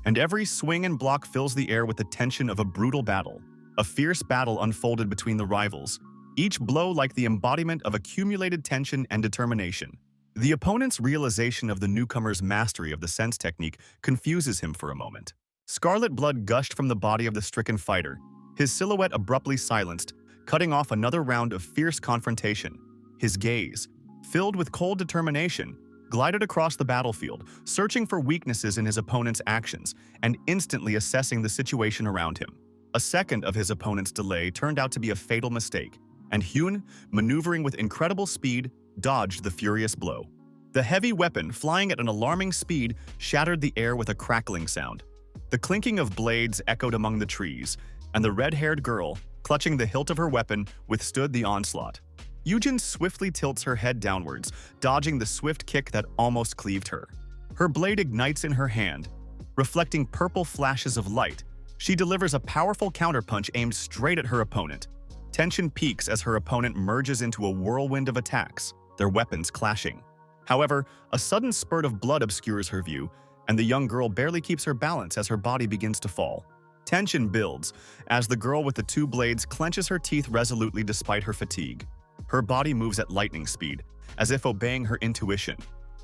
and every swing and block fills the air with the tension of a brutal battle. A fierce battle unfolded between the rivals, each blow like the embodiment of accumulated tension and determination. The opponent's realization of the newcomer's mastery of the sense technique confuses him for a moment. Scarlet blood gushed from the body of the stricken fighter, his silhouette abruptly silenced, cutting off another round of fierce confrontation. His gaze, filled with cold determination, glided across the battlefield, searching for weaknesses in his opponent's actions and instantly assessing the situation around him. A second of his opponent's delay turned out to be a fatal mistake, and Hyun, maneuvering with incredible speed, dodged the furious blow. The heavy weapon, flying at an alarming speed, shattered the air with a crackling sound. The clinking of blades echoed among the trees, and the red-haired girl, clutching the hilt of her weapon, withstood the onslaught. Yujin swiftly tilts her head downwards, dodging the swift kick that almost cleaved her. Her blade ignites in her hand, reflecting purple flashes of light. She delivers a powerful counterpunch aimed straight at her opponent. Tension peaks as her opponent merges into a whirlwind of attacks, their weapons clashing. However, a sudden spurt of blood obscures her view, and the young girl barely keeps her balance as her body begins to fall. Tension builds as the girl with the two blades clenches her teeth resolutely despite her fatigue. Her body moves at lightning speed, as if obeying her intuition,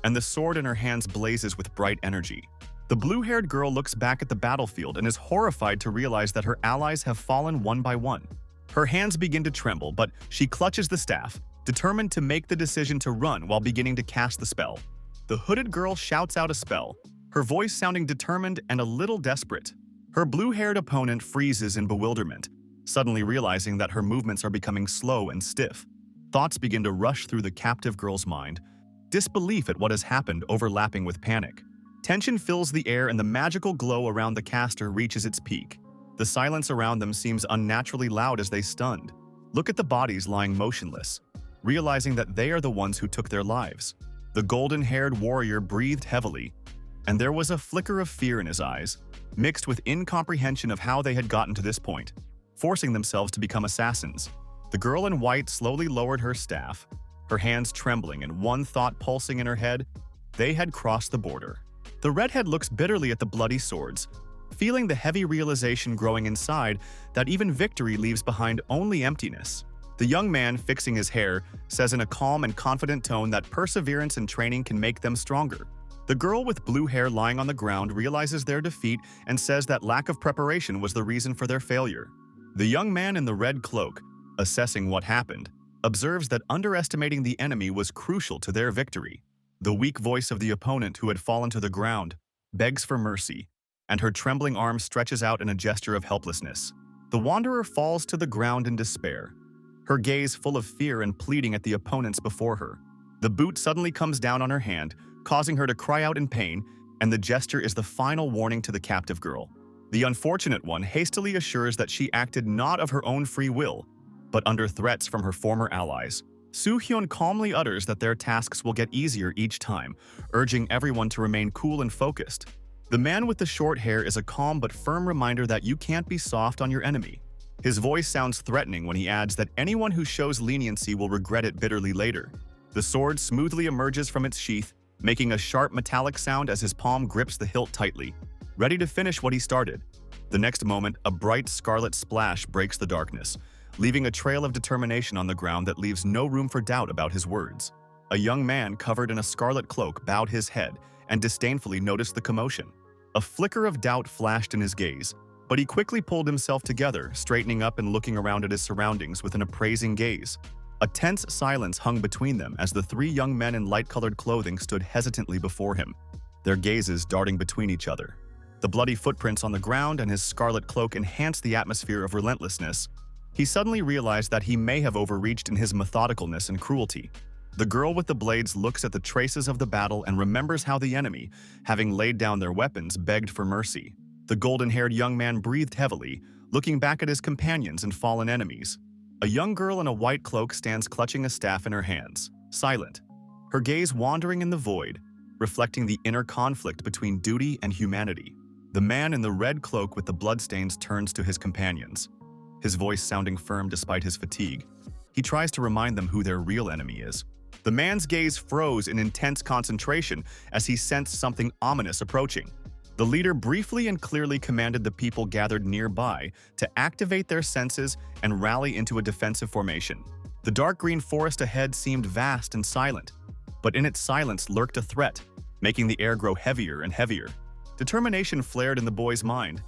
and the sword in her hands blazes with bright energy. The blue-haired girl looks back at the battlefield and is horrified to realize that her allies have fallen one by one. Her hands begin to tremble, but she clutches the staff, determined to make the decision to run while beginning to cast the spell. The hooded girl shouts out a spell, her voice sounding determined and a little desperate. Her blue-haired opponent freezes in bewilderment, suddenly realizing that her movements are becoming slow and stiff. Thoughts begin to rush through the captive girl's mind, disbelief at what has happened overlapping with panic. Tension fills the air and the magical glow around the caster reaches its peak. The silence around them seems unnaturally loud as they stunned. Look at the bodies lying motionless, realizing that they are the ones who took their lives. The golden-haired warrior breathed heavily, and there was a flicker of fear in his eyes, mixed with incomprehension of how they had gotten to this point, forcing themselves to become assassins. The girl in white slowly lowered her staff, her hands trembling and one thought pulsing in her head: they had crossed the border. The redhead looks bitterly at the bloody swords, feeling the heavy realization growing inside that even victory leaves behind only emptiness. The young man, fixing his hair, says in a calm and confident tone that perseverance and training can make them stronger. The girl with blue hair lying on the ground realizes their defeat and says that lack of preparation was the reason for their failure. The young man in the red cloak, assessing what happened, observes that underestimating the enemy was crucial to their victory. The weak voice of the opponent who had fallen to the ground begs for mercy, and her trembling arm stretches out in a gesture of helplessness. The wanderer falls to the ground in despair, her gaze full of fear and pleading at the opponents before her. The boot suddenly comes down on her hand, causing her to cry out in pain, and the gesture is the final warning to the captive girl. The unfortunate one hastily assures that she acted not of her own free will, but under threats from her former allies. Hyun calmly utters that their tasks will get easier each time, urging everyone to remain cool and focused. The man with the short hair is a calm but firm reminder that you can't be soft on your enemy. His voice sounds threatening when he adds that anyone who shows leniency will regret it bitterly later. The sword smoothly emerges from its sheath, making a sharp metallic sound as his palm grips the hilt tightly, ready to finish what he started. The next moment, a bright scarlet splash breaks the darkness, leaving a trail of determination on the ground that leaves no room for doubt about his words. A young man covered in a scarlet cloak bowed his head and disdainfully noticed the commotion. A flicker of doubt flashed in his gaze, but he quickly pulled himself together, straightening up and looking around at his surroundings with an appraising gaze. A tense silence hung between them as the three young men in light-colored clothing stood hesitantly before him, their gazes darting between each other. The bloody footprints on the ground and his scarlet cloak enhanced the atmosphere of relentlessness. He suddenly realized that he may have overreached in his methodicalness and cruelty. The girl with the blades looks at the traces of the battle and remembers how the enemy, having laid down their weapons, begged for mercy. The golden-haired young man breathed heavily, looking back at his companions and fallen enemies. A young girl in a white cloak stands clutching a staff in her hands, silent, her gaze wandering in the void, reflecting the inner conflict between duty and humanity. The man in the red cloak with the bloodstains turns to his companions, his voice sounding firm despite his fatigue. He tries to remind them who their real enemy is. The man's gaze froze in intense concentration as he sensed something ominous approaching. The leader briefly and clearly commanded the people gathered nearby to activate their senses and rally into a defensive formation. The dark green forest ahead seemed vast and silent, but in its silence lurked a threat, making the air grow heavier and heavier. Determination flared in the boy's mind,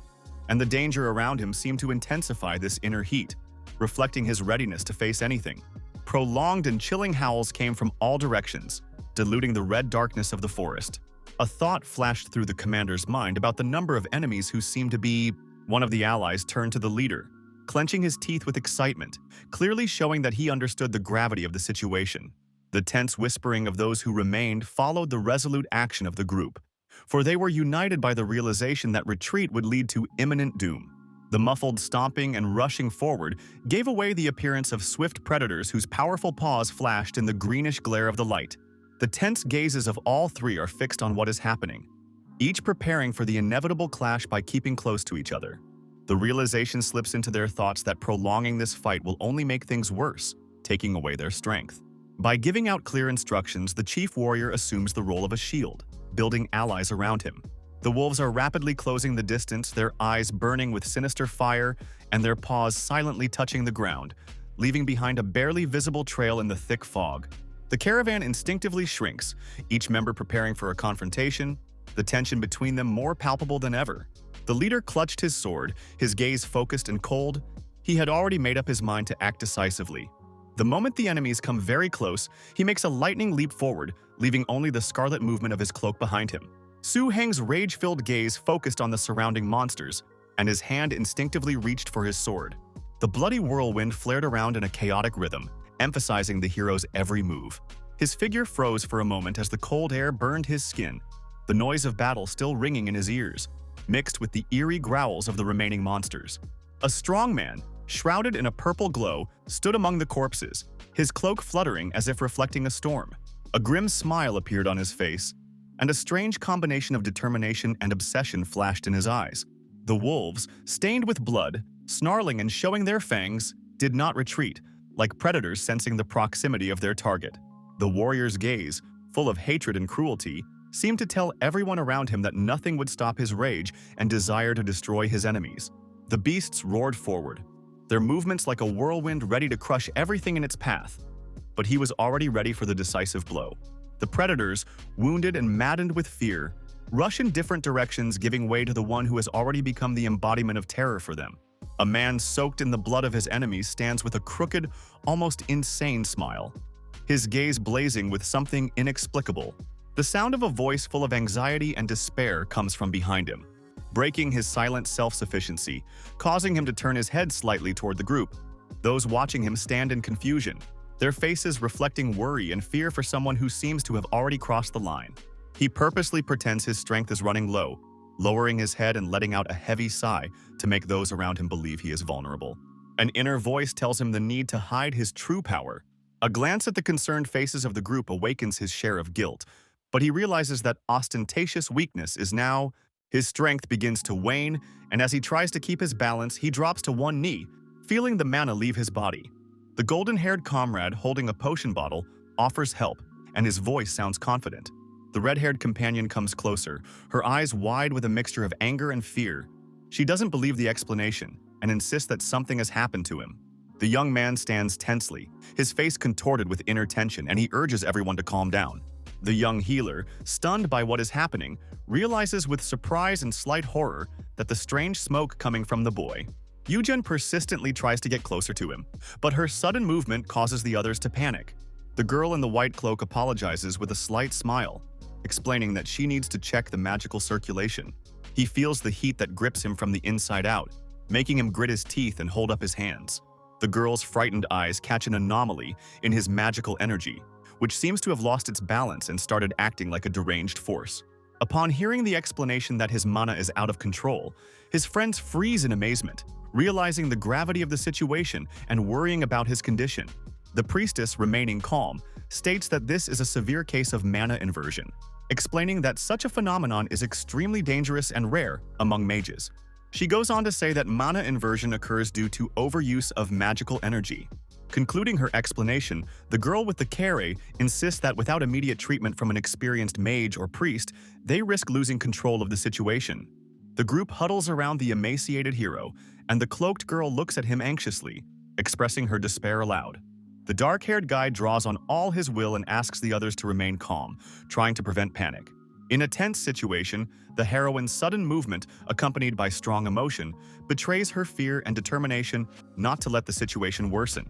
and the danger around him seemed to intensify this inner heat, reflecting his readiness to face anything. Prolonged and chilling howls came from all directions, diluting the red darkness of the forest. A thought flashed through the commander's mind about the number of enemies who seemed to be. One of the allies turned to the leader, clenching his teeth with excitement, clearly showing that he understood the gravity of the situation. The tense whispering of those who remained followed the resolute action of the group, for they were united by the realization that retreat would lead to imminent doom. The muffled stomping and rushing forward gave away the appearance of swift predators whose powerful paws flashed in the greenish glare of the light. The tense gazes of all three are fixed on what is happening, each preparing for the inevitable clash by keeping close to each other. The realization slips into their thoughts that prolonging this fight will only make things worse, taking away their strength. By giving out clear instructions, the chief warrior assumes the role of a shield, building allies around him. The wolves are rapidly closing the distance, their eyes burning with sinister fire and their paws silently touching the ground, leaving behind a barely visible trail in the thick fog. The caravan instinctively shrinks, each member preparing for a confrontation, the tension between them more palpable than ever. The leader clutched his sword, his gaze focused and cold. He had already made up his mind to act decisively. The moment the enemies come very close, he makes a lightning leap forward, leaving only the scarlet movement of his cloak behind him. Su Heng's rage-filled gaze focused on the surrounding monsters, and his hand instinctively reached for his sword. The bloody whirlwind flared around in a chaotic rhythm, emphasizing the hero's every move. His figure froze for a moment as the cold air burned his skin, the noise of battle still ringing in his ears, mixed with the eerie growls of the remaining monsters. A strong man, shrouded in a purple glow, stood among the corpses, his cloak fluttering as if reflecting a storm. A grim smile appeared on his face, and a strange combination of determination and obsession flashed in his eyes. The wolves, stained with blood, snarling and showing their fangs, did not retreat, like predators sensing the proximity of their target. The warrior's gaze, full of hatred and cruelty, seemed to tell everyone around him that nothing would stop his rage and desire to destroy his enemies. The beasts roared forward, their movements like a whirlwind ready to crush everything in its path. But he was already ready for the decisive blow. The predators, wounded and maddened with fear, rush in different directions, giving way to the one who has already become the embodiment of terror for them. A man soaked in the blood of his enemies stands with a crooked, almost insane smile, his gaze blazing with something inexplicable. The sound of a voice full of anxiety and despair comes from behind him, breaking his silent self-sufficiency, causing him to turn his head slightly toward the group. Those watching him stand in confusion, their faces reflecting worry and fear for someone who seems to have already crossed the line. He purposely pretends his strength is running low, lowering his head and letting out a heavy sigh to make those around him believe he is vulnerable. An inner voice tells him the need to hide his true power. A glance at the concerned faces of the group awakens his share of guilt, but he realizes that ostentatious weakness is now. His strength begins to wane, and as he tries to keep his balance, he drops to one knee, feeling the mana leave his body. The golden-haired comrade holding a potion bottle offers help, and his voice sounds confident. The red-haired companion comes closer, her eyes wide with a mixture of anger and fear. She doesn't believe the explanation and insists that something has happened to him. The young man stands tensely, his face contorted with inner tension, and he urges everyone to calm down. The young healer, stunned by what is happening, realizes with surprise and slight horror that the strange smoke coming from the boy. Yujin persistently tries to get closer to him, but her sudden movement causes the others to panic. The girl in the white cloak apologizes with a slight smile, explaining that she needs to check the magical circulation. He feels the heat that grips him from the inside out, making him grit his teeth and hold up his hands. The girl's frightened eyes catch an anomaly in his magical energy, which seems to have lost its balance and started acting like a deranged force. Upon hearing the explanation that his mana is out of control, his friends freeze in amazement, realizing the gravity of the situation and worrying about his condition. The priestess, remaining calm, states that this is a severe case of mana inversion, explaining that such a phenomenon is extremely dangerous and rare among mages. She goes on to say that mana inversion occurs due to overuse of magical energy. Concluding her explanation, the girl with the kere insists that without immediate treatment from an experienced mage or priest, they risk losing control of the situation. The group huddles around the emaciated hero, and the cloaked girl looks at him anxiously, expressing her despair aloud. The dark-haired guy draws on all his will and asks the others to remain calm, trying to prevent panic. In a tense situation, the heroine's sudden movement, accompanied by strong emotion, betrays her fear and determination not to let the situation worsen.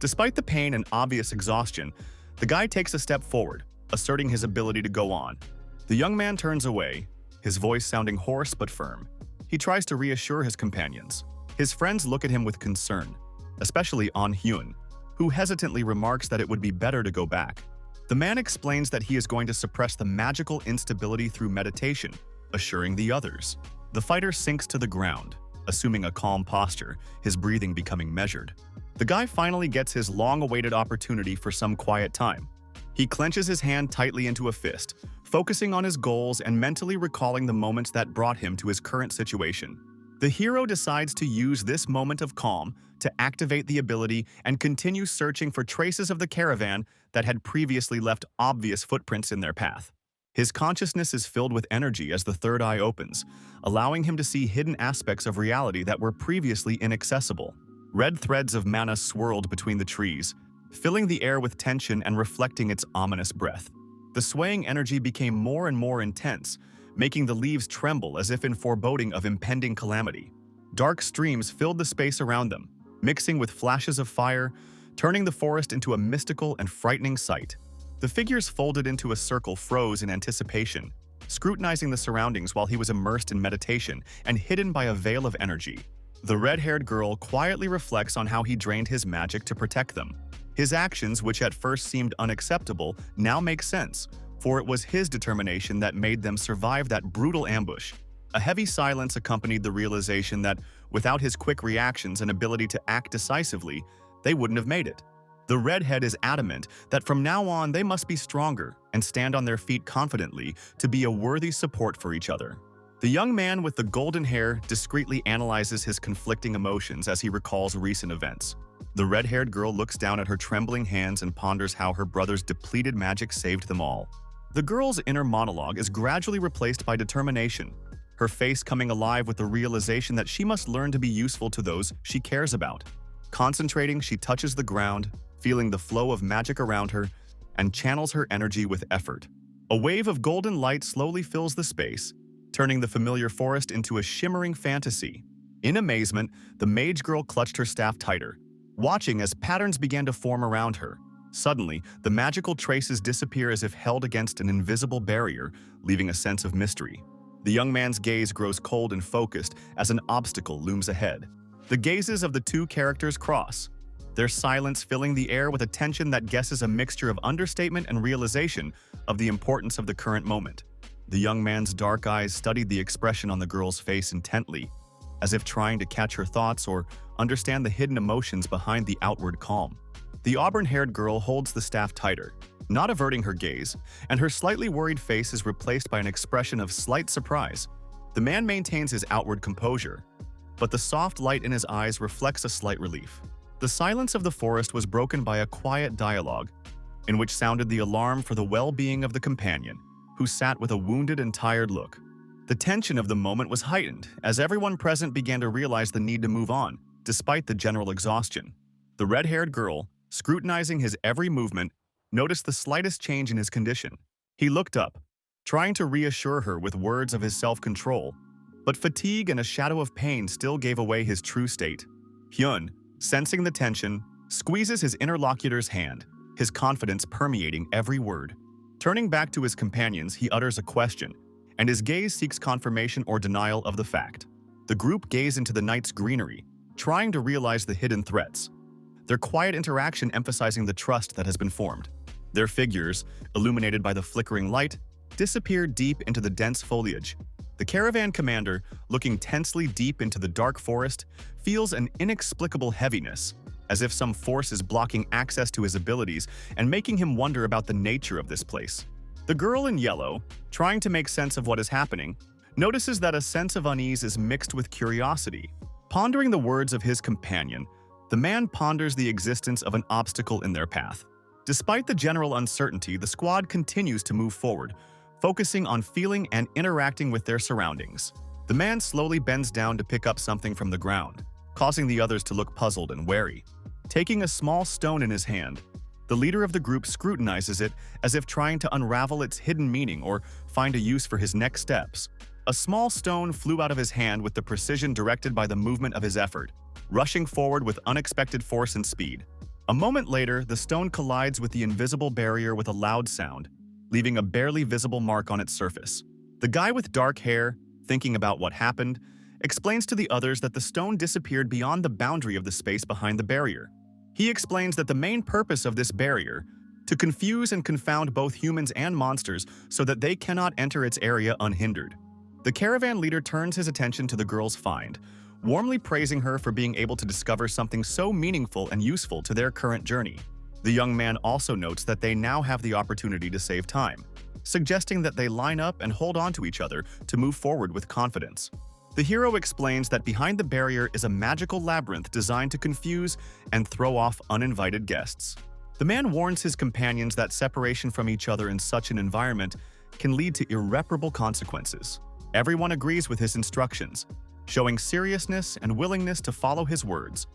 Despite the pain and obvious exhaustion, the guy takes a step forward, asserting his ability to go on. The young man turns away, his voice sounding hoarse but firm. He tries to reassure his companions. His friends look at him with concern, especially on Hyun, who hesitantly remarks that it would be better to go back. The man explains that he is going to suppress the magical instability through meditation, assuring the others. The fighter sinks to the ground, assuming a calm posture, his breathing becoming measured. The guy finally gets his long-awaited opportunity for some quiet time. He clenches his hand tightly into a fist, focusing on his goals and mentally recalling the moments that brought him to his current situation. The hero decides to use this moment of calm to activate the ability and continue searching for traces of the caravan that had previously left obvious footprints in their path. His consciousness is filled with energy as the third eye opens, allowing him to see hidden aspects of reality that were previously inaccessible. Red threads of mana swirled between the trees, filling the air with tension and reflecting its ominous breath. The swaying energy became more and more intense, making the leaves tremble as if in foreboding of impending calamity. Dark streams filled the space around them, mixing with flashes of fire, turning the forest into a mystical and frightening sight. The figures folded into a circle froze in anticipation, scrutinizing the surroundings while he was immersed in meditation and hidden by a veil of energy. The red-haired girl quietly reflects on how he drained his magic to protect them. His actions, which at first seemed unacceptable, now make sense, for it was his determination that made them survive that brutal ambush. A heavy silence accompanied the realization that, without his quick reactions and ability to act decisively, they wouldn't have made it. The redhead is adamant that from now on they must be stronger and stand on their feet confidently to be a worthy support for each other. The young man with the golden hair discreetly analyzes his conflicting emotions as he recalls recent events. The red-haired girl looks down at her trembling hands and ponders how her brother's depleted magic saved them all. The girl's inner monologue is gradually replaced by determination, her face coming alive with the realization that she must learn to be useful to those she cares about. Concentrating, she touches the ground, feeling the flow of magic around her, and channels her energy with effort. A wave of golden light slowly fills the space, turning the familiar forest into a shimmering fantasy. In amazement, the mage girl clutched her staff tighter, watching as patterns began to form around her. Suddenly, the magical traces disappear as if held against an invisible barrier, leaving a sense of mystery. The young man's gaze grows cold and focused as an obstacle looms ahead. The gazes of the two characters cross, their silence filling the air with a tension that guesses a mixture of understatement and realization of the importance of the current moment. The young man's dark eyes studied the expression on the girl's face intently, as if trying to catch her thoughts or understand the hidden emotions behind the outward calm. The auburn-haired girl holds the staff tighter, not averting her gaze, and her slightly worried face is replaced by an expression of slight surprise. The man maintains his outward composure, but the soft light in his eyes reflects a slight relief. The silence of the forest was broken by a quiet dialogue, in which sounded the alarm for the well-being of the companion, who sat with a wounded and tired look. The tension of the moment was heightened, as everyone present began to realize the need to move on, despite the general exhaustion. The red-haired girl, scrutinizing his every movement, noticed the slightest change in his condition. He looked up, trying to reassure her with words of his self-control, but fatigue and a shadow of pain still gave away his true state. Hyun, sensing the tension, squeezes his interlocutor's hand, his confidence permeating every word. Turning back to his companions, he utters a question, and his gaze seeks confirmation or denial of the fact. The group gaze into the night's greenery, trying to realize the hidden threats, their quiet interaction emphasizing the trust that has been formed. Their figures, illuminated by the flickering light, disappear deep into the dense foliage. The caravan commander, looking tensely deep into the dark forest, feels an inexplicable heaviness, as if some force is blocking access to his abilities and making him wonder about the nature of this place. The girl in yellow, trying to make sense of what is happening, notices that a sense of unease is mixed with curiosity. Pondering the words of his companion, the man ponders the existence of an obstacle in their path. Despite the general uncertainty, the squad continues to move forward, focusing on feeling and interacting with their surroundings. The man slowly bends down to pick up something from the ground, causing the others to look puzzled and wary. Taking a small stone in his hand, the leader of the group scrutinizes it as if trying to unravel its hidden meaning or find a use for his next steps. A small stone flew out of his hand with the precision directed by the movement of his effort, rushing forward with unexpected force and speed. A moment later, the stone collides with the invisible barrier with a loud sound, leaving a barely visible mark on its surface. The guy with dark hair, thinking about what happened, explains to the others that the stone disappeared beyond the boundary of the space behind the barrier. He explains that the main purpose of this barrier, to confuse and confound both humans and monsters so that they cannot enter its area unhindered. The caravan leader turns his attention to the girl's find, warmly praising her for being able to discover something so meaningful and useful to their current journey. The young man also notes that they now have the opportunity to save time, suggesting that they line up and hold on to each other to move forward with confidence. The hero explains that behind the barrier is a magical labyrinth designed to confuse and throw off uninvited guests. The man warns his companions that separation from each other in such an environment can lead to irreparable consequences. Everyone agrees with his instructions, showing seriousness and willingness to follow his words,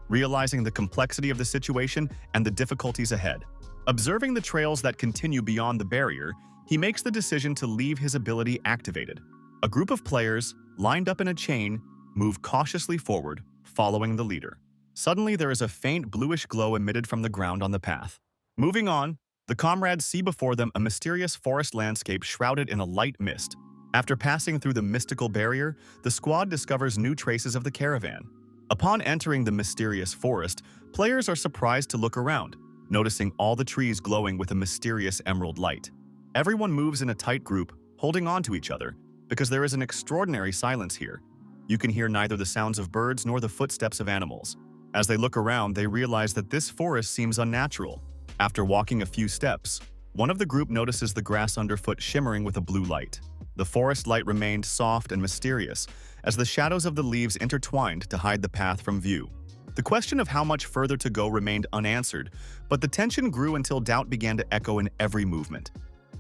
realizing the complexity of the situation and the difficulties ahead. Observing the trails that continue beyond the barrier, he makes the decision to leave his ability activated. A group of players, lined up in a chain, move cautiously forward, following the leader. Suddenly, there is a faint bluish glow emitted from the ground on the path. Moving on, the comrades see before them a mysterious forest landscape shrouded in a light mist. After passing through the mystical barrier, the squad discovers new traces of the caravan. Upon entering the mysterious forest, players are surprised to look around, noticing all the trees glowing with a mysterious emerald light. Everyone moves in a tight group, holding on to each other, because there is an extraordinary silence here. You can hear neither the sounds of birds nor the footsteps of animals. As they look around, they realize that this forest seems unnatural. After walking a few steps, one of the group notices the grass underfoot shimmering with a blue light. The forest light remained soft and mysterious, as the shadows of the leaves intertwined to hide the path from view. The question of how much further to go remained unanswered, but the tension grew until doubt began to echo in every movement.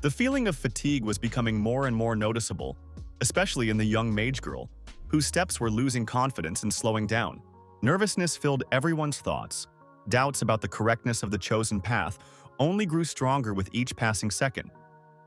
The feeling of fatigue was becoming more and more noticeable, especially in the young mage girl, whose steps were losing confidence and slowing down. Nervousness filled everyone's thoughts. Doubts about the correctness of the chosen path only grew stronger with each passing second,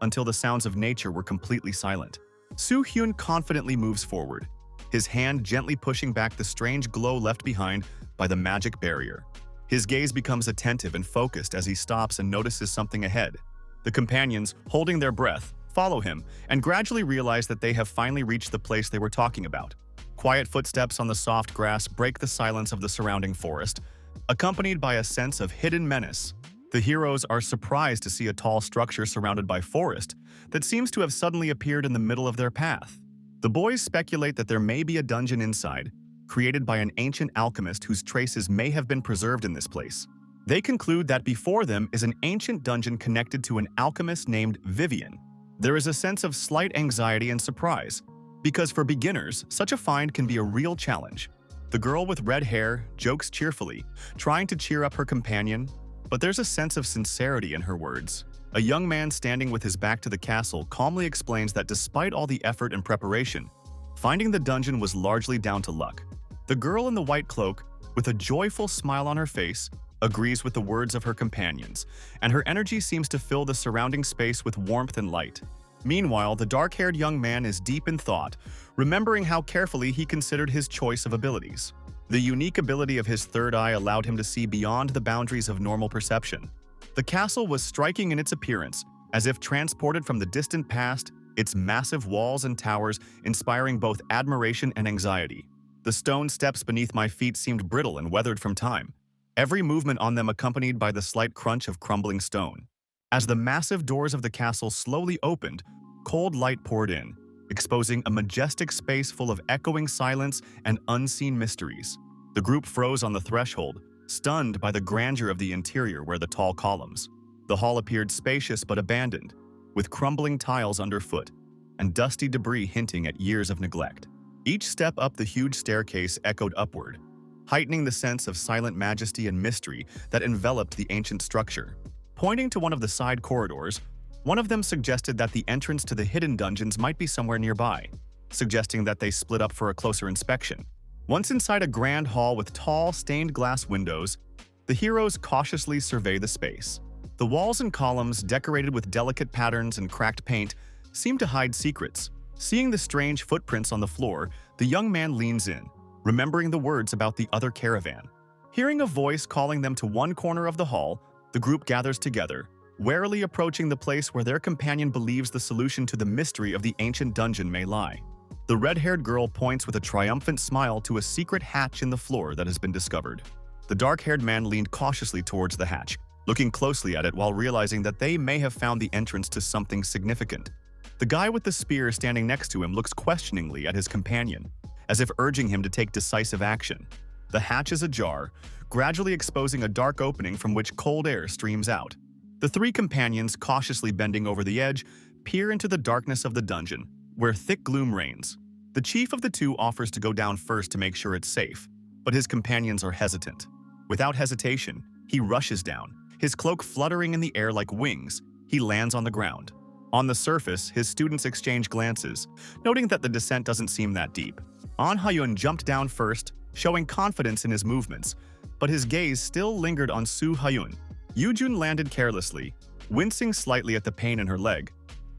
until the sounds of nature were completely silent. Hyun confidently moves forward, his hand gently pushing back the strange glow left behind by the magic barrier. His gaze becomes attentive and focused as he stops and notices something ahead. The companions, holding their breath, follow him and gradually realize that they have finally reached the place they were talking about. Quiet footsteps on the soft grass break the silence of the surrounding forest, accompanied by a sense of hidden menace. The heroes are surprised to see a tall structure surrounded by forest that seems to have suddenly appeared in the middle of their path. The boys speculate that there may be a dungeon inside, created by an ancient alchemist whose traces may have been preserved in this place. They conclude that before them is an ancient dungeon connected to an alchemist named Vivian. There is a sense of slight anxiety and surprise, because for beginners, such a find can be a real challenge. The girl with red hair jokes cheerfully, trying to cheer up her companion, but there's a sense of sincerity in her words. A young man standing with his back to the castle calmly explains that despite all the effort and preparation, finding the dungeon was largely down to luck. The girl in the white cloak, with a joyful smile on her face, agrees with the words of her companions, and her energy seems to fill the surrounding space with warmth and light. Meanwhile, the dark-haired young man is deep in thought, remembering how carefully he considered his choice of abilities. The unique ability of his third eye allowed him to see beyond the boundaries of normal perception. The castle was striking in its appearance, as if transported from the distant past, its massive walls and towers inspiring both admiration and anxiety. The stone steps beneath my feet seemed brittle and weathered from time, every movement on them accompanied by the slight crunch of crumbling stone. As the massive doors of the castle slowly opened, cold light poured in, exposing a majestic space full of echoing silence and unseen mysteries. The group froze on the threshold, stunned by the grandeur of the interior where the tall columns. The hall appeared spacious but abandoned, with crumbling tiles underfoot and dusty debris hinting at years of neglect. Each step up the huge staircase echoed upward, heightening the sense of silent majesty and mystery that enveloped the ancient structure. Pointing to one of the side corridors, one of them suggested that the entrance to the hidden dungeons might be somewhere nearby, suggesting that they split up for a closer inspection. Once inside a grand hall with tall, stained glass windows, the heroes cautiously survey the space. The walls and columns, decorated with delicate patterns and cracked paint, seem to hide secrets. Seeing the strange footprints on the floor, the young man leans in, remembering the words about the other caravan. Hearing a voice calling them to one corner of the hall, the group gathers together, warily approaching the place where their companion believes the solution to the mystery of the ancient dungeon may lie. The red-haired girl points with a triumphant smile to a secret hatch in the floor that has been discovered. The dark-haired man leaned cautiously towards the hatch, looking closely at it while realizing that they may have found the entrance to something significant. The guy with the spear standing next to him looks questioningly at his companion, as if urging him to take decisive action. The hatch is ajar, gradually exposing a dark opening from which cold air streams out. The three companions, cautiously bending over the edge, peer into the darkness of the dungeon, where thick gloom reigns. The chief of the two offers to go down first to make sure it's safe, but his companions are hesitant. Without hesitation, he rushes down, his cloak fluttering in the air like wings. He lands on the ground. On the surface, his students exchange glances, noting that the descent doesn't seem that deep. Hyun jumped down first, showing confidence in his movements, but his gaze still lingered on Hyun. Yujun landed carelessly, wincing slightly at the pain in her leg,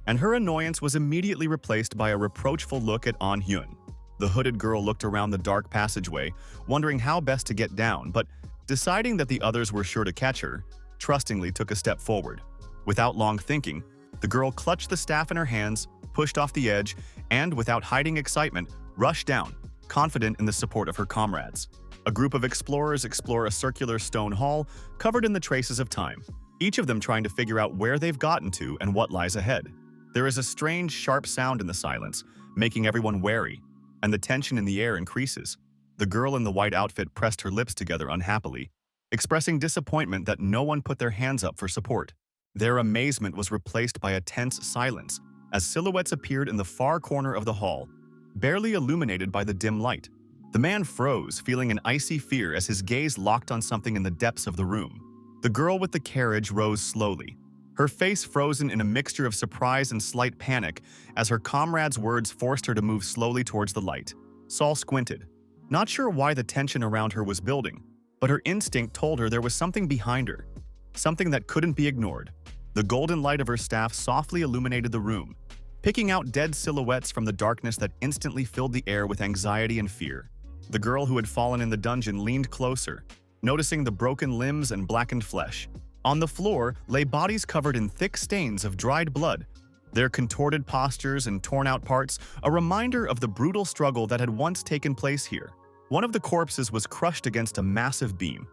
and her annoyance was immediately replaced by a reproachful look at Hyun. The hooded girl looked around the dark passageway, wondering how best to get down, but deciding that the others were sure to catch her, trustingly took a step forward. Without long thinking, the girl clutched the staff in her hands, pushed off the edge, and, without hiding excitement, rushed down, confident in the support of her comrades. A group of explorers explore a circular stone hall covered in the traces of time, each of them trying to figure out where they've gotten to and what lies ahead. There is a strange, sharp sound in the silence, making everyone wary, and the tension in the air increases. The girl in the white outfit pressed her lips together unhappily, expressing disappointment that no one put their hands up for support. Their amazement was replaced by a tense silence as silhouettes appeared in the far corner of the hall, barely illuminated by the dim light. The man froze, feeling an icy fear as his gaze locked on something in the depths of the room. The girl with the carriage rose slowly, her face frozen in a mixture of surprise and slight panic as her comrade's words forced her to move slowly towards the light. Saul squinted, not sure why the tension around her was building, but her instinct told her there was something behind her, something that couldn't be ignored. The golden light of her staff softly illuminated the room, picking out dead silhouettes from the darkness that instantly filled the air with anxiety and fear. The girl who had fallen in the dungeon leaned closer, noticing the broken limbs and blackened flesh. On the floor lay bodies covered in thick stains of dried blood, their contorted postures and torn-out parts a reminder of the brutal struggle that had once taken place here. One of the corpses was crushed against a massive beam,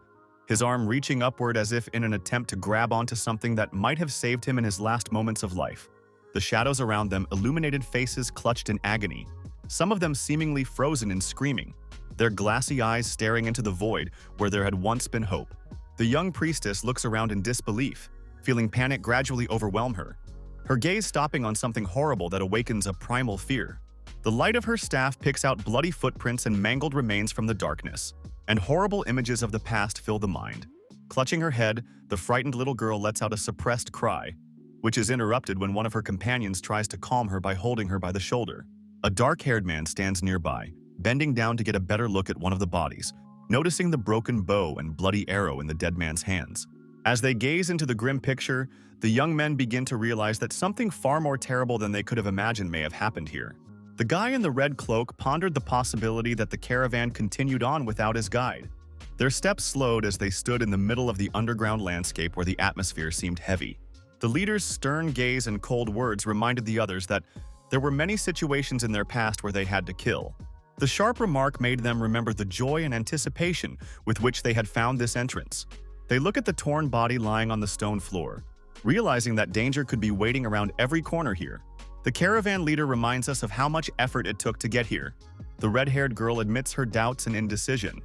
his arm reaching upward as if in an attempt to grab onto something that might have saved him in his last moments of life. The shadows around them illuminated faces clutched in agony, some of them seemingly frozen and screaming, their glassy eyes staring into the void where there had once been hope. The young priestess looks around in disbelief, feeling panic gradually overwhelm her, her gaze stopping on something horrible that awakens a primal fear. The light of her staff picks out bloody footprints and mangled remains from the darkness, and horrible images of the past fill the mind. Clutching her head, the frightened little girl lets out a suppressed cry, which is interrupted when one of her companions tries to calm her by holding her by the shoulder. A dark-haired man stands nearby, bending down to get a better look at one of the bodies, noticing the broken bow and bloody arrow in the dead man's hands. As they gaze into the grim picture, the young men begin to realize that something far more terrible than they could have imagined may have happened here. The guy in the red cloak pondered the possibility that the caravan continued on without his guide. Their steps slowed as they stood in the middle of the underground landscape where the atmosphere seemed heavy. The leader's stern gaze and cold words reminded the others that there were many situations in their past where they had to kill. The sharp remark made them remember the joy and anticipation with which they had found this entrance. They look at the torn body lying on the stone floor, realizing that danger could be waiting around every corner here. The caravan leader reminds us of how much effort it took to get here. The red-haired girl admits her doubts and indecision,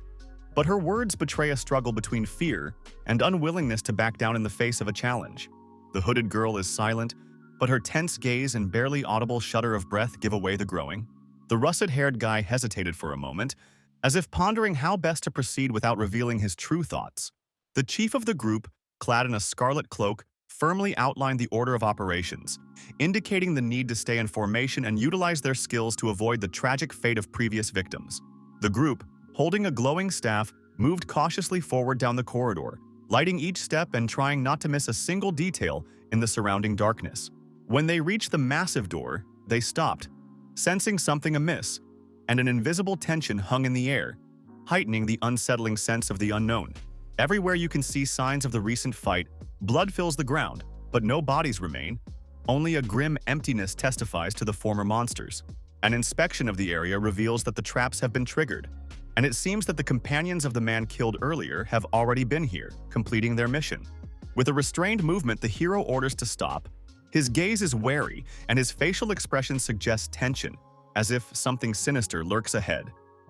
but her words betray a struggle between fear and unwillingness to back down in the face of a challenge. The hooded girl is silent, but her tense gaze and barely audible shudder of breath give away the growing. The russet-haired guy hesitated for a moment, as if pondering how best to proceed without revealing his true thoughts. The chief of the group, clad in a scarlet cloak, firmly outlined the order of operations, indicating the need to stay in formation and utilize their skills to avoid the tragic fate of previous victims. The group, holding a glowing staff, moved cautiously forward down the corridor, lighting each step and trying not to miss a single detail in the surrounding darkness. When they reached the massive door, they stopped, sensing something amiss, and an invisible tension hung in the air, heightening the unsettling sense of the unknown. Everywhere you can see signs of the recent fight, blood fills the ground, but no bodies remain. Only a grim emptiness testifies to the former monsters. An inspection of the area reveals that the traps have been triggered, and it seems that the companions of the man killed earlier have already been here, completing their mission. With a restrained movement, the hero orders to stop. His gaze is wary, and his facial expression suggests tension, as if something sinister lurks ahead.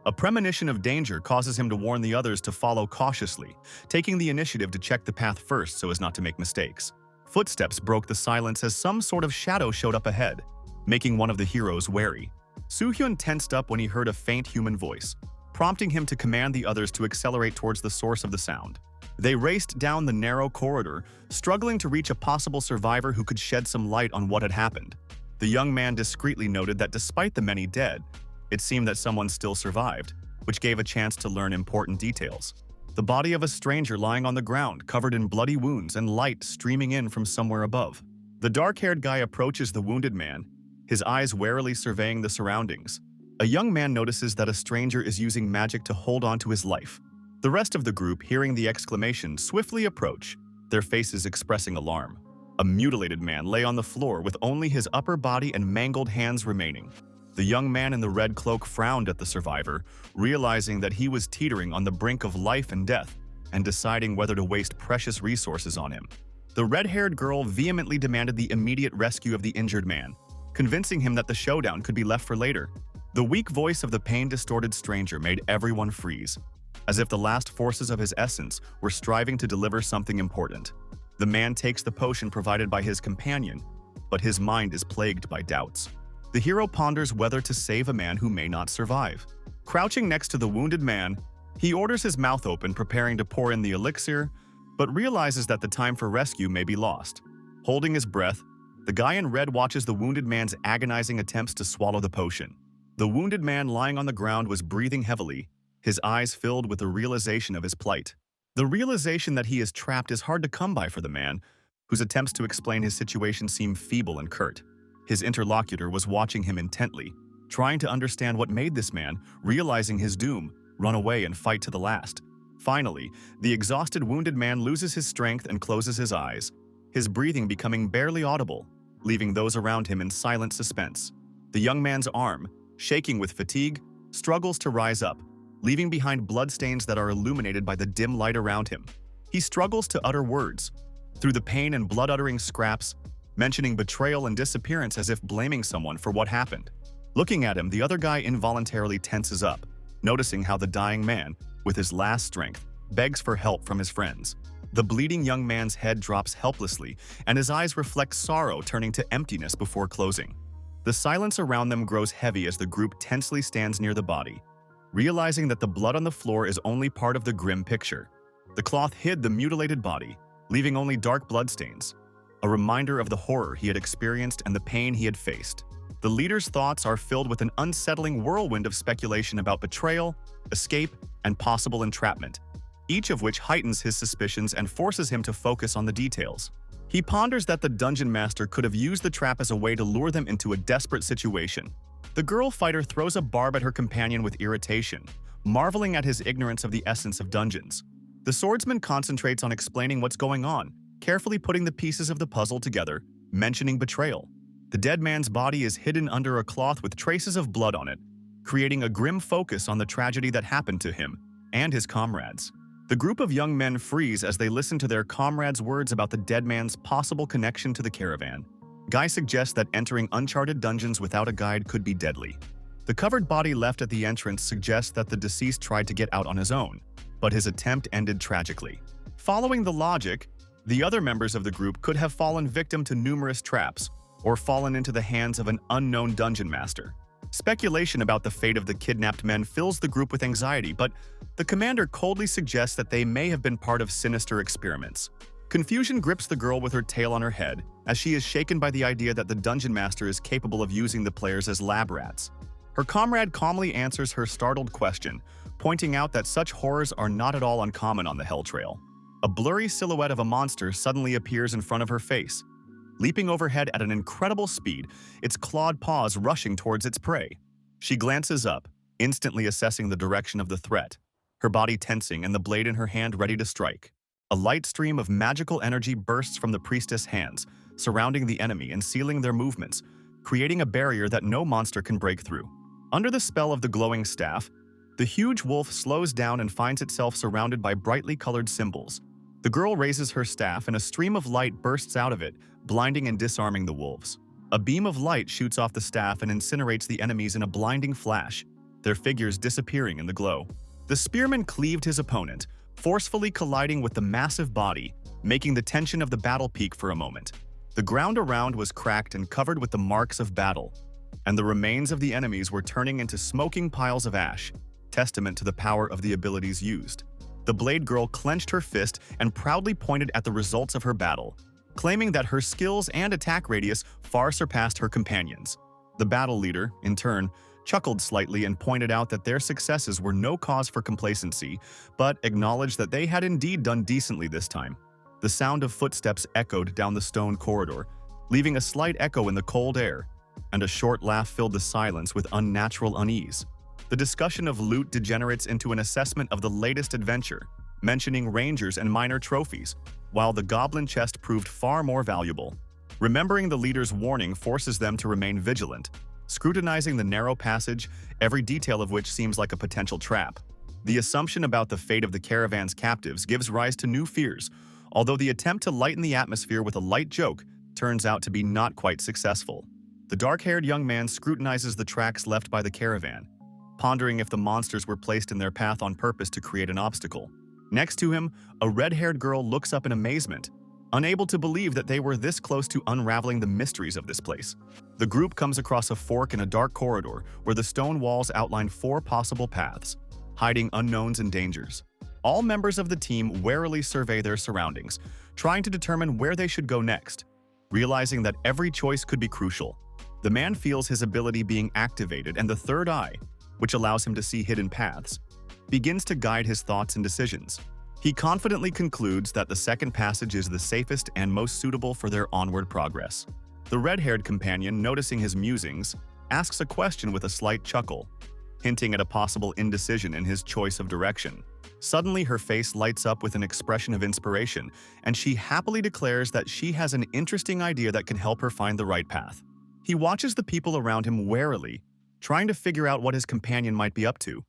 A premonition of danger causes him to warn the others to follow cautiously, taking the initiative to check the path first so as not to make mistakes. Footsteps broke the silence as some sort of shadow showed up ahead, making one of the heroes wary. Hyun tensed up when he heard a faint human voice, prompting him to command the others to accelerate towards the source of the sound. They raced down the narrow corridor, struggling to reach a possible survivor who could shed some light on what had happened. The young man discreetly noted that despite the many dead, it seemed that someone still survived, which gave a chance to learn important details. The body of a stranger lying on the ground, covered in bloody wounds and light streaming in from somewhere above. The dark-haired guy approaches the wounded man, his eyes warily surveying the surroundings. A young man notices that a stranger is using magic to hold on to his life. The rest of the group, hearing the exclamation, swiftly approach, their faces expressing alarm. A mutilated man lay on the floor with only his upper body and mangled hands remaining. The young man in the red cloak frowned at the survivor, realizing that he was teetering on the brink of life and death, and deciding whether to waste precious resources on him. The red-haired girl vehemently demanded the immediate rescue of the injured man, convincing him that the showdown could be left for later. The weak voice of the pain-distorted stranger made everyone freeze, as if the last forces of his essence were striving to deliver something important. The man takes the potion provided by his companion, but his mind is plagued by doubts. The hero ponders whether to save a man who may not survive. Crouching next to the wounded man, he orders his mouth open, preparing to pour in the elixir, but realizes that the time for rescue may be lost. Holding his breath, the guy in red watches the wounded man's agonizing attempts to swallow the potion. The wounded man lying on the ground was breathing heavily, his eyes filled with the realization of his plight. The realization that he is trapped is hard to come by for the man, whose attempts to explain his situation seem feeble and curt. His interlocutor was watching him intently, trying to understand what made this man, realizing his doom, run away and fight to the last. Finally, the exhausted wounded man loses his strength and closes his eyes, his breathing becoming barely audible, leaving those around him in silent suspense. The young man's arm, shaking with fatigue, struggles to rise up, leaving behind bloodstains that are illuminated by the dim light around him. He struggles to utter words. Through the pain and blood-uttering scraps, mentioning betrayal and disappearance as if blaming someone for what happened. Looking at him, the other guy involuntarily tenses up, noticing how the dying man, with his last strength, begs for help from his friends. The bleeding young man's head drops helplessly, and his eyes reflect sorrow, turning to emptiness before closing. The silence around them grows heavy as the group tensely stands near the body, realizing that the blood on the floor is only part of the grim picture. The cloth hid the mutilated body, leaving only dark bloodstains, a reminder of the horror he had experienced and the pain he had faced. The leader's thoughts are filled with an unsettling whirlwind of speculation about betrayal, escape, and possible entrapment, each of which heightens his suspicions and forces him to focus on the details. He ponders that the dungeon master could have used the trap as a way to lure them into a desperate situation. The girl fighter throws a barb at her companion with irritation, marveling at his ignorance of the essence of dungeons. The swordsman concentrates on explaining what's going on, carefully putting the pieces of the puzzle together, mentioning betrayal. The dead man's body is hidden under a cloth with traces of blood on it, creating a grim focus on the tragedy that happened to him and his comrades. The group of young men freeze as they listen to their comrades' words about the dead man's possible connection to the caravan. Guy suggests that entering uncharted dungeons without a guide could be deadly. The covered body left at the entrance suggests that the deceased tried to get out on his own, but his attempt ended tragically. Following the logic, the other members of the group could have fallen victim to numerous traps or fallen into the hands of an unknown dungeon master. Speculation about the fate of the kidnapped men fills the group with anxiety, but the commander coldly suggests that they may have been part of sinister experiments. Confusion grips the girl with her tail on her head, as she is shaken by the idea that the dungeon master is capable of using the players as lab rats. Her comrade calmly answers her startled question, pointing out that such horrors are not at all uncommon on the Hell Trail. A blurry silhouette of a monster suddenly appears in front of her face. Leaping overhead at an incredible speed, its clawed paws rushing towards its prey. She glances up, instantly assessing the direction of the threat, her body tensing and the blade in her hand ready to strike. A light stream of magical energy bursts from the priestess' hands, surrounding the enemy and sealing their movements, creating a barrier that no monster can break through. Under the spell of the glowing staff, the huge wolf slows down and finds itself surrounded by brightly colored symbols. The girl raises her staff and a stream of light bursts out of it, blinding and disarming the wolves. A beam of light shoots off the staff and incinerates the enemies in a blinding flash, their figures disappearing in the glow. The spearman cleaved his opponent, forcefully colliding with the massive body, making the tension of the battle peak for a moment. The ground around was cracked and covered with the marks of battle, and the remains of the enemies were turning into smoking piles of ash, testament to the power of the abilities used. The Blade Girl clenched her fist and proudly pointed at the results of her battle, claiming that her skills and attack radius far surpassed her companions. The battle leader, in turn, chuckled slightly and pointed out that their successes were no cause for complacency, but acknowledged that they had indeed done decently this time. The sound of footsteps echoed down the stone corridor, leaving a slight echo in the cold air, and a short laugh filled the silence with unnatural unease. The discussion of loot degenerates into an assessment of the latest adventure, mentioning rangers and minor trophies, while the goblin chest proved far more valuable. Remembering the leader's warning forces them to remain vigilant, scrutinizing the narrow passage, every detail of which seems like a potential trap. The assumption about the fate of the caravan's captives gives rise to new fears, although the attempt to lighten the atmosphere with a light joke turns out to be not quite successful. The dark-haired young man scrutinizes the tracks left by the caravan, pondering if the monsters were placed in their path on purpose to create an obstacle. Next to him, a red-haired girl looks up in amazement, unable to believe that they were this close to unraveling the mysteries of this place. The group comes across a fork in a dark corridor where the stone walls outline 4 possible paths, hiding unknowns and dangers. All members of the team warily survey their surroundings, trying to determine where they should go next, realizing that every choice could be crucial. The man feels his ability being activated, and the third eye, which allows him to see hidden paths, begins to guide his thoughts and decisions. He confidently concludes that the second passage is the safest and most suitable for their onward progress. The red-haired companion, noticing his musings, asks a question with a slight chuckle, hinting at a possible indecision in his choice of direction. Suddenly, her face lights up with an expression of inspiration, and she happily declares that she has an interesting idea that can help her find the right path. He watches the people around him warily, trying to figure out what his companion might be up to,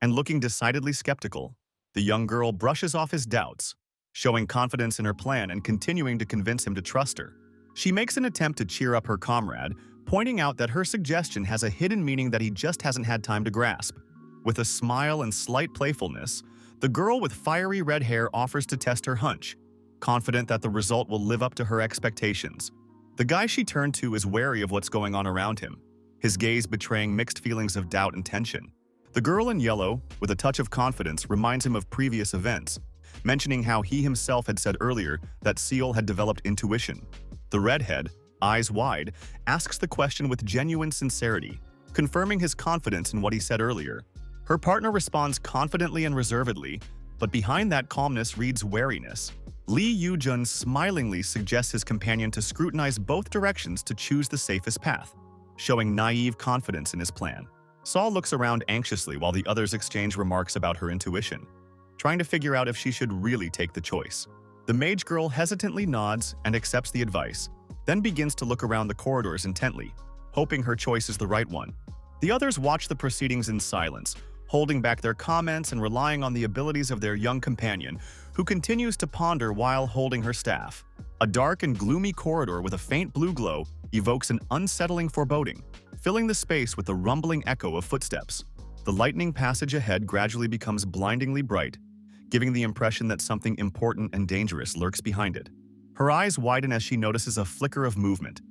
and looking decidedly skeptical. The young girl brushes off his doubts, showing confidence in her plan and continuing to convince him to trust her. She makes an attempt to cheer up her comrade, pointing out that her suggestion has a hidden meaning that he just hasn't had time to grasp. With a smile and slight playfulness, the girl with fiery red hair offers to test her hunch, confident that the result will live up to her expectations. The guy she turned to is wary of what's going on around him, his gaze betraying mixed feelings of doubt and tension. The girl in yellow, with a touch of confidence, reminds him of previous events, mentioning how he himself had said earlier that Seal had developed intuition. The redhead, eyes wide, asks the question with genuine sincerity, confirming his confidence in what he said earlier. Her partner responds confidently and reservedly, but behind that calmness reads wariness. Lee Yoo-jun smilingly suggests his companion to scrutinize both directions to choose the safest path, showing naive confidence in his plan. Saul looks around anxiously while the others exchange remarks about her intuition, trying to figure out if she should really take the choice. The mage girl hesitantly nods and accepts the advice, then begins to look around the corridors intently, hoping her choice is the right one. The others watch the proceedings in silence, holding back their comments and relying on the abilities of their young companion, who continues to ponder while holding her staff. A dark and gloomy corridor with a faint blue glow evokes an unsettling foreboding, filling the space with the rumbling echo of footsteps. The lightning passage ahead gradually becomes blindingly bright, giving the impression that something important and dangerous lurks behind it. Her eyes widen as she notices a flicker of movement,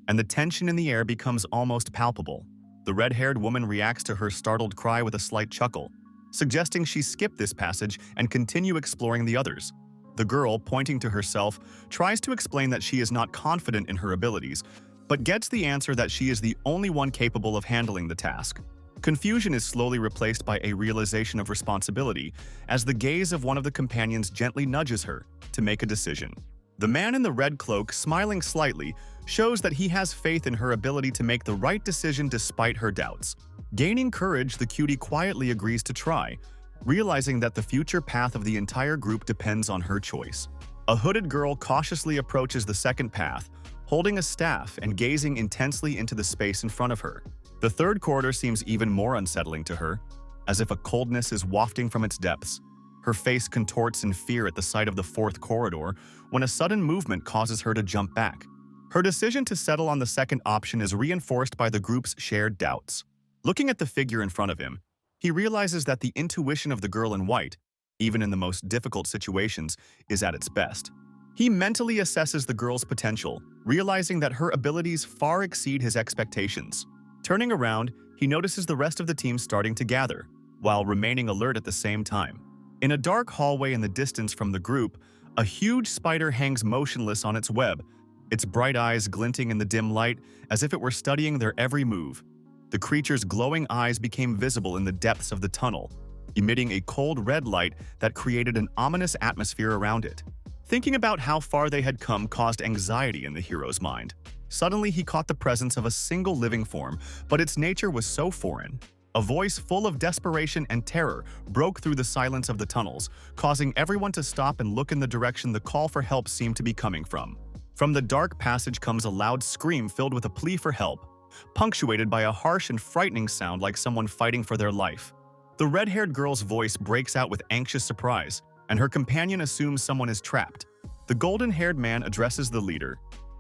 and the tension in the air becomes almost palpable. The red-haired woman reacts to her startled cry with a slight chuckle, suggesting she skip this passage and continue exploring the others. The girl, pointing to herself, tries to explain that she is not confident in her abilities, but gets the answer that she is the only one capable of handling the task. Confusion is slowly replaced by a realization of responsibility as the gaze of one of the companions gently nudges her to make a decision. The man in the red cloak, smiling slightly, shows that he has faith in her ability to make the right decision despite her doubts. Gaining courage, the cutie quietly agrees to try, realizing that the future path of the entire group depends on her choice. A hooded girl cautiously approaches the second path, holding a staff and gazing intensely into the space in front of her. The third corridor seems even more unsettling to her, as if a coldness is wafting from its depths. Her face contorts in fear at the sight of the fourth corridor when a sudden movement causes her to jump back. Her decision to settle on the second option is reinforced by the group's shared doubts. Looking at the figure in front of him, he realizes that the intuition of the girl in white, even in the most difficult situations, is at its best. He mentally assesses the girl's potential, realizing that her abilities far exceed his expectations. Turning around, he notices the rest of the team starting to gather, while remaining alert at the same time. In a dark hallway in the distance from the group, a huge spider hangs motionless on its web, its bright eyes glinting in the dim light as if it were studying their every move. The creature's glowing eyes became visible in the depths of the tunnel, emitting a cold red light that created an ominous atmosphere around it. Thinking about how far they had come caused anxiety in the hero's mind. Suddenly, he caught the presence of a single living form, but its nature was so foreign. A voice full of desperation and terror broke through the silence of the tunnels, causing everyone to stop and look in the direction the call for help seemed to be coming from. From the dark passage comes a loud scream filled with a plea for help, punctuated by a harsh and frightening sound like someone fighting for their life. The red-haired girl's voice breaks out with anxious surprise, and her companion assumes someone is trapped. The golden-haired man addresses the leader,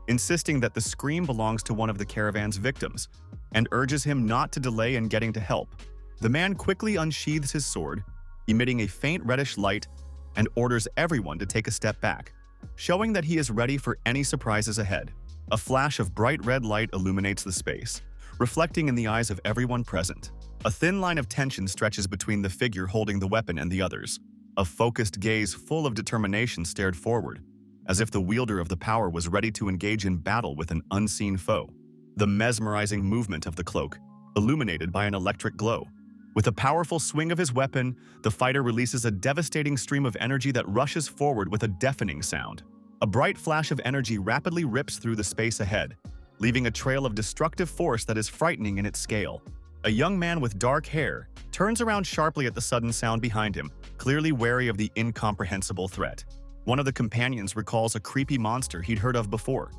insisting that the scream belongs to one of the caravan's victims, and urges him not to delay in getting to help. The man quickly unsheathes his sword, emitting a faint reddish light, and orders everyone to take a step back, showing that he is ready for any surprises ahead. A flash of bright red light illuminates the space, reflecting in the eyes of everyone present. A thin line of tension stretches between the figure holding the weapon and the others. A focused gaze full of determination stared forward, as if the wielder of the power was ready to engage in battle with an unseen foe. The mesmerizing movement of the cloak, illuminated by an electric glow. With a powerful swing of his weapon, the fighter releases a devastating stream of energy that rushes forward with a deafening sound. A bright flash of energy rapidly rips through the space ahead, leaving a trail of destructive force that is frightening in its scale. A young man with dark hair turns around sharply at the sudden sound behind him, clearly wary of the incomprehensible threat. One of the companions recalls a creepy monster he'd heard of before,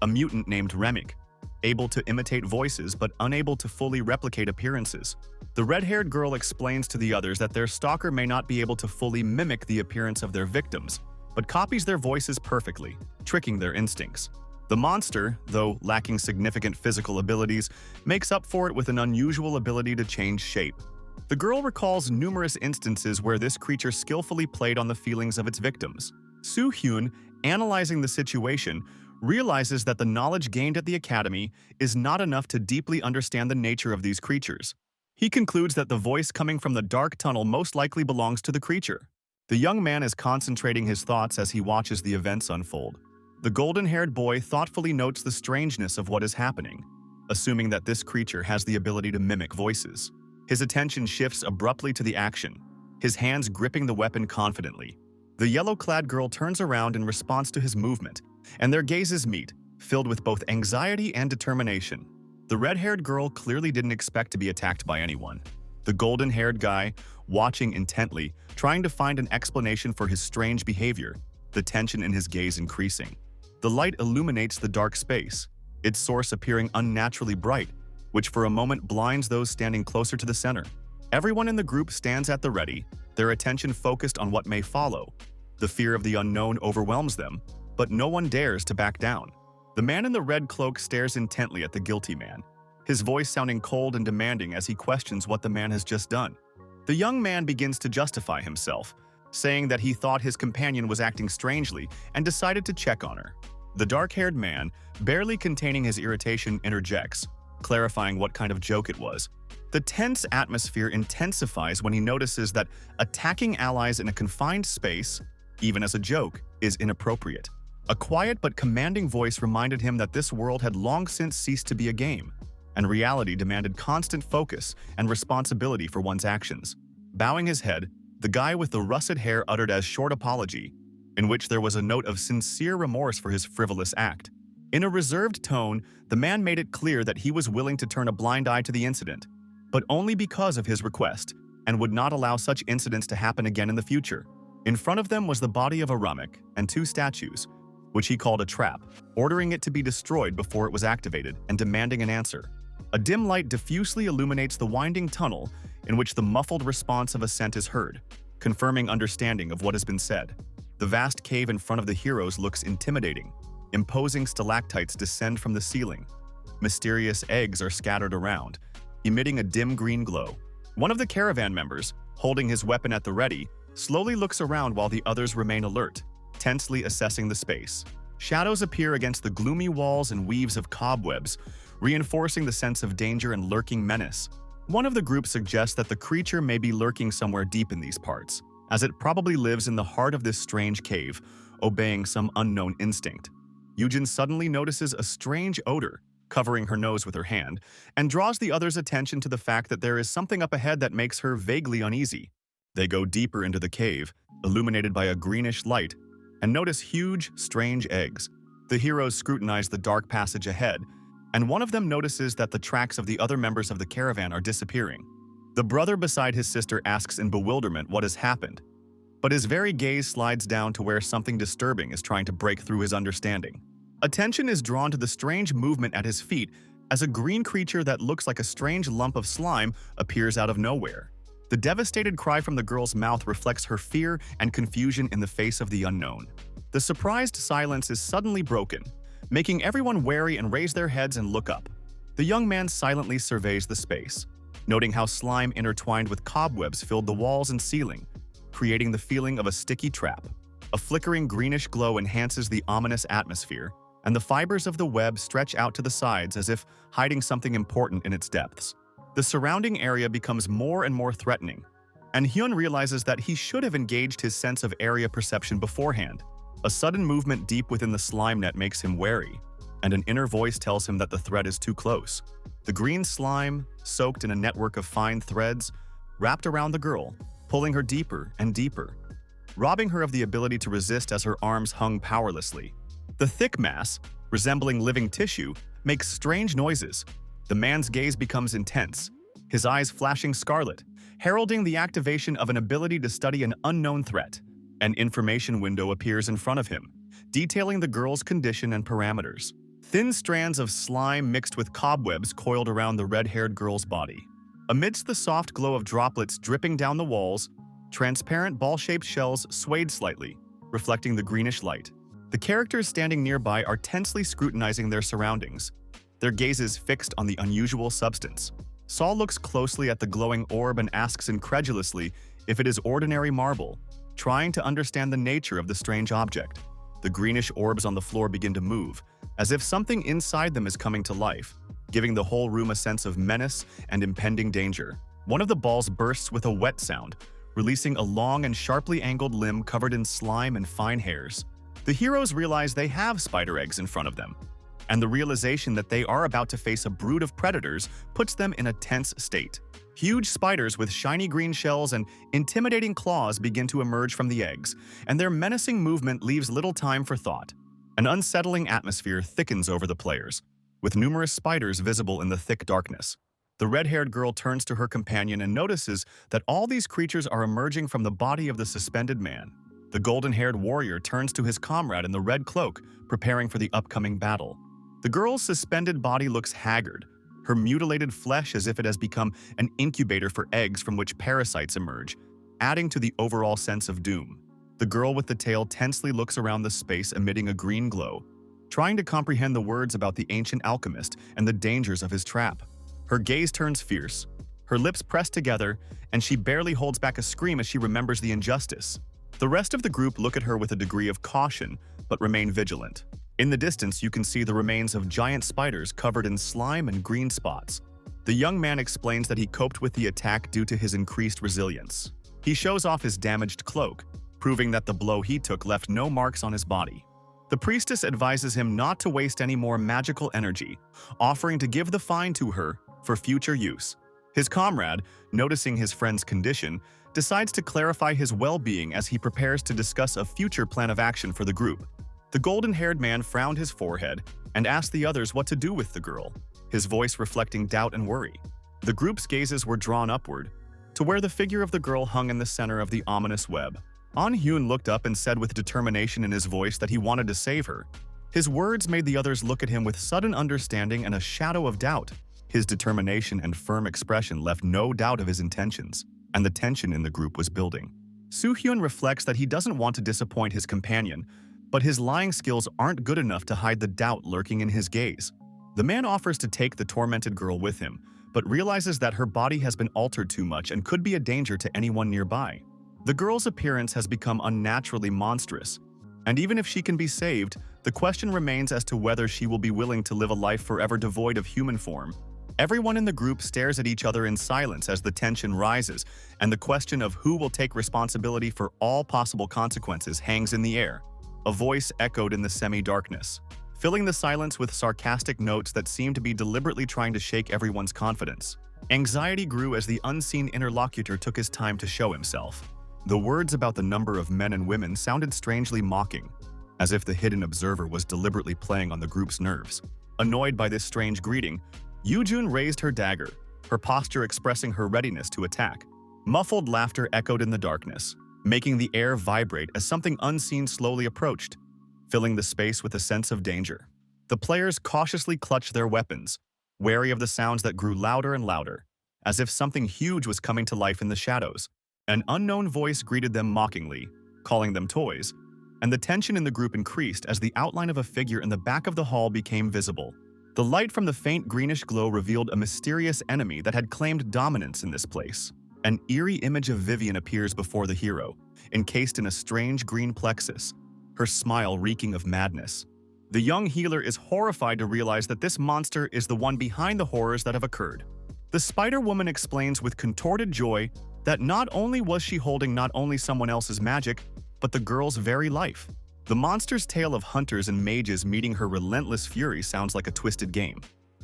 a mutant named Remig, able to imitate voices but unable to fully replicate appearances. The red-haired girl explains to the others that their stalker may not be able to fully mimic the appearance of their victims, but copies their voices perfectly, tricking their instincts. The monster, though lacking significant physical abilities, makes up for it with an unusual ability to change shape. The girl recalls numerous instances where this creature skillfully played on the feelings of its victims. Hyun, analyzing the situation, realizes that the knowledge gained at the academy is not enough to deeply understand the nature of these creatures. He concludes that the voice coming from the dark tunnel most likely belongs to the creature. The young man is concentrating his thoughts as he watches the events unfold. The golden-haired boy thoughtfully notes the strangeness of what is happening, assuming that this creature has the ability to mimic voices. His attention shifts abruptly to the action, his hands gripping the weapon confidently. The yellow-clad girl turns around in response to his movement, and their gazes meet, filled with both anxiety and determination. The red-haired girl clearly didn't expect to be attacked by anyone. The golden-haired guy, watching intently, trying to find an explanation for his strange behavior, the tension in his gaze increasing. The light illuminates the dark space, its source appearing unnaturally bright, which for a moment blinds those standing closer to the center. Everyone in the group stands at the ready, their attention focused on what may follow. The fear of the unknown overwhelms them, but no one dares to back down. The man in the red cloak stares intently at the guilty man, his voice sounding cold and demanding as he questions what the man has just done. The young man begins to justify himself, saying that he thought his companion was acting strangely and decided to check on her. The dark-haired man, barely containing his irritation, interjects, clarifying what kind of joke it was. The tense atmosphere intensifies when he notices that attacking allies in a confined space, even as a joke, is inappropriate. A quiet but commanding voice reminded him that this world had long since ceased to be a game, and reality demanded constant focus and responsibility for one's actions. Bowing his head, the guy with the russet hair uttered a short apology, in which there was a note of sincere remorse for his frivolous act. In a reserved tone, the man made it clear that he was willing to turn a blind eye to the incident, but only because of his request, and would not allow such incidents to happen again in the future. In front of them was the body of a Ramek and two statues, which he called a trap, ordering it to be destroyed before it was activated and demanding an answer. A dim light diffusely illuminates the winding tunnel in which the muffled response of assent is heard, confirming understanding of what has been said. The vast cave in front of the heroes looks intimidating. Imposing stalactites descend from the ceiling. Mysterious eggs are scattered around, emitting a dim green glow. One of the caravan members, holding his weapon at the ready, slowly looks around while the others remain alert, tensely assessing the space. Shadows appear against the gloomy walls and weaves of cobwebs, reinforcing the sense of danger and lurking menace. One of the group suggests that the creature may be lurking somewhere deep in these parts, as it probably lives in the heart of this strange cave, obeying some unknown instinct. Yujin suddenly notices a strange odor, covering her nose with her hand, and draws the others' attention to the fact that there is something up ahead that makes her vaguely uneasy. They go deeper into the cave, illuminated by a greenish light, and notice huge, strange eggs. The heroes scrutinize the dark passage ahead, and one of them notices that the tracks of the other members of the caravan are disappearing. The brother beside his sister asks in bewilderment what has happened, but his very gaze slides down to where something disturbing is trying to break through his understanding. Attention is drawn to the strange movement at his feet, as a green creature that looks like a strange lump of slime appears out of nowhere. The devastated cry from the girl's mouth reflects her fear and confusion in the face of the unknown. The surprised silence is suddenly broken, making everyone wary and raise their heads and look up. The young man silently surveys the space, noting how slime intertwined with cobwebs filled the walls and ceiling, creating the feeling of a sticky trap. A flickering greenish glow enhances the ominous atmosphere, and the fibers of the web stretch out to the sides as if hiding something important in its depths. The surrounding area becomes more and more threatening, and Hyun realizes that he should have engaged his sense of area perception beforehand. A sudden movement deep within the slime net makes him wary, and an inner voice tells him that the threat is too close. The green slime, soaked in a network of fine threads, wrapped around the girl, pulling her deeper and deeper, robbing her of the ability to resist as her arms hung powerlessly. The thick mass, resembling living tissue, makes strange noises. The man's gaze becomes intense, his eyes flashing scarlet, heralding the activation of an ability to study an unknown threat. An information window appears in front of him, detailing the girl's condition and parameters. Thin strands of slime mixed with cobwebs coiled around the red-haired girl's body. Amidst the soft glow of droplets dripping down the walls, transparent ball-shaped shells swayed slightly, reflecting the greenish light. The characters standing nearby are tensely scrutinizing their surroundings, their gazes fixed on the unusual substance. Saul looks closely at the glowing orb and asks incredulously if it is ordinary marble, trying to understand the nature of the strange object. The greenish orbs on the floor begin to move, as if something inside them is coming to life, giving the whole room a sense of menace and impending danger. One of the balls bursts with a wet sound, releasing a long and sharply angled limb covered in slime and fine hairs. The heroes realize they have spider eggs in front of them, and the realization that they are about to face a brood of predators puts them in a tense state. Huge spiders with shiny green shells and intimidating claws begin to emerge from the eggs, and their menacing movement leaves little time for thought. An unsettling atmosphere thickens over the players, with numerous spiders visible in the thick darkness. The red-haired girl turns to her companion and notices that all these creatures are emerging from the body of the suspended man. The golden-haired warrior turns to his comrade in the red cloak, preparing for the upcoming battle. The girl's suspended body looks haggard, her mutilated flesh as if it has become an incubator for eggs from which parasites emerge, adding to the overall sense of doom. The girl with the tail tensely looks around the space emitting a green glow, trying to comprehend the words about the ancient alchemist and the dangers of his trap. Her gaze turns fierce, her lips press together, and she barely holds back a scream as she remembers the injustice. The rest of the group look at her with a degree of caution, but remain vigilant. In the distance, you can see the remains of giant spiders covered in slime and green spots. The young man explains that he coped with the attack due to his increased resilience. He shows off his damaged cloak, proving that the blow he took left no marks on his body. The priestess advises him not to waste any more magical energy, offering to give the find to her for future use. His comrade, noticing his friend's condition, decides to clarify his well-being as he prepares to discuss a future plan of action for the group. The golden-haired man frowned his forehead and asked the others what to do with the girl, his voice reflecting doubt and worry. The group's gazes were drawn upward, to where the figure of the girl hung in the center of the ominous web. Hyun looked up and said with determination in his voice that he wanted to save her. His words made the others look at him with sudden understanding and a shadow of doubt. His determination and firm expression left no doubt of his intentions, and the tension in the group was building. Hyun reflects that he doesn't want to disappoint his companion, but his lying skills aren't good enough to hide the doubt lurking in his gaze. The man offers to take the tormented girl with him, but realizes that her body has been altered too much and could be a danger to anyone nearby. The girl's appearance has become unnaturally monstrous, and even if she can be saved, the question remains as to whether she will be willing to live a life forever devoid of human form. Everyone in the group stares at each other in silence as the tension rises, and the question of who will take responsibility for all possible consequences hangs in the air. A voice echoed in the semi-darkness, filling the silence with sarcastic notes that seemed to be deliberately trying to shake everyone's confidence. Anxiety grew as the unseen interlocutor took his time to show himself. The words about the number of men and women sounded strangely mocking, as if the hidden observer was deliberately playing on the group's nerves. Annoyed by this strange greeting, Yoo-jun raised her dagger, her posture expressing her readiness to attack. Muffled laughter echoed in the darkness, making the air vibrate as something unseen slowly approached, filling the space with a sense of danger. The players cautiously clutched their weapons, wary of the sounds that grew louder and louder, as if something huge was coming to life in the shadows. An unknown voice greeted them mockingly, calling them toys, and the tension in the group increased as the outline of a figure in the back of the hall became visible. The light from the faint greenish glow revealed a mysterious enemy that had claimed dominance in this place. An eerie image of Vivian appears before the hero, encased in a strange green plexus, her smile reeking of madness. The young healer is horrified to realize that this monster is the one behind the horrors that have occurred. The Spider-Woman explains with contorted joy that not only was she holding not only someone else's magic, but the girl's very life. The monster's tale of hunters and mages meeting her relentless fury sounds like a twisted game.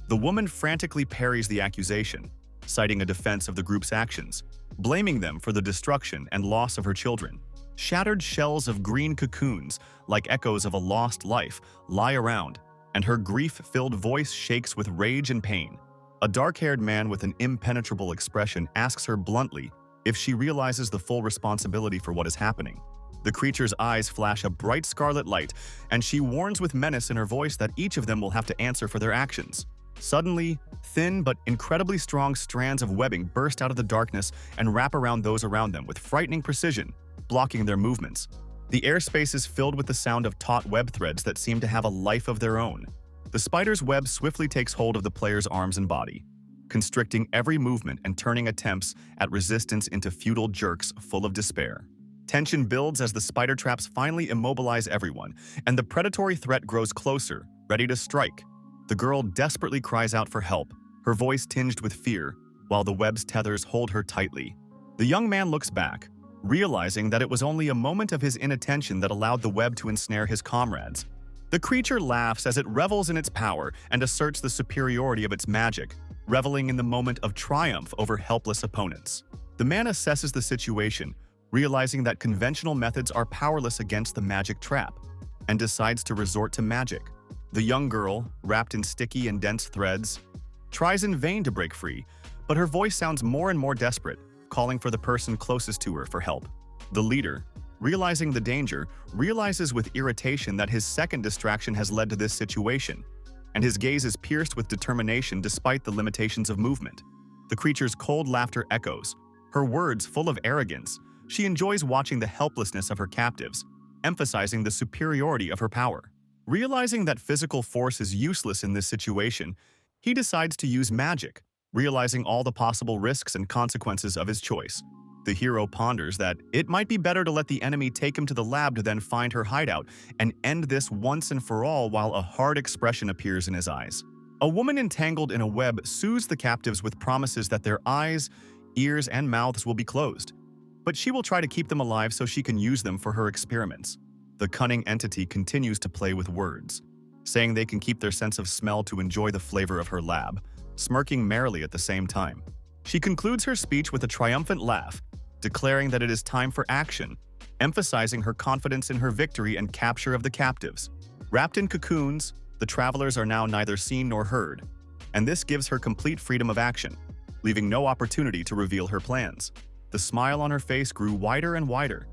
The woman frantically parries the accusation, citing a defense of the group's actions, blaming them for the destruction and loss of her children. Shattered shells of green cocoons, like echoes of a lost life, lie around, and her grief-filled voice shakes with rage and pain. A dark-haired man with an impenetrable expression asks her bluntly if she realizes the full responsibility for what is happening. The creature's eyes flash a bright scarlet light, and she warns with menace in her voice that each of them will have to answer for their actions. Suddenly, thin but incredibly strong strands of webbing burst out of the darkness and wrap around those around them with frightening precision, blocking their movements. The airspace is filled with the sound of taut web threads that seem to have a life of their own. The spider's web swiftly takes hold of the player's arms and body, constricting every movement and turning attempts at resistance into futile jerks full of despair. Tension builds as the spider traps finally immobilize everyone, and the predatory threat grows closer, ready to strike. The girl desperately cries out for help, her voice tinged with fear, while the web's tethers hold her tightly. The young man looks back, realizing that it was only a moment of his inattention that allowed the web to ensnare his comrades. The creature laughs as it revels in its power and asserts the superiority of its magic, reveling in the moment of triumph over helpless opponents. The man assesses the situation, realizing that conventional methods are powerless against the magic trap, and decides to resort to magic. The young girl, wrapped in sticky and dense threads, tries in vain to break free, but her voice sounds more and more desperate, calling for the person closest to her for help. The leader, realizing the danger, realizes with irritation that his second distraction has led to this situation, and his gaze is pierced with determination despite the limitations of movement. The creature's cold laughter echoes, her words full of arrogance. She enjoys watching the helplessness of her captives, emphasizing the superiority of her power. Realizing that physical force is useless in this situation, he decides to use magic, realizing all the possible risks and consequences of his choice. The hero ponders that it might be better to let the enemy take him to the lab to then find her hideout and end this once and for all, while a hard expression appears in his eyes. A woman entangled in a web soothes the captives with promises that their eyes, ears, and mouths will be closed, but she will try to keep them alive so she can use them for her experiments. The cunning entity continues to play with words, saying they can keep their sense of smell to enjoy the flavor of her lab, smirking merrily at the same time. She concludes her speech with a triumphant laugh, declaring that it is time for action, emphasizing her confidence in her victory and capture of the captives. Wrapped in cocoons, the travelers are now neither seen nor heard, and this gives her complete freedom of action, leaving no opportunity to reveal her plans. The smile on her face grew wider and wider,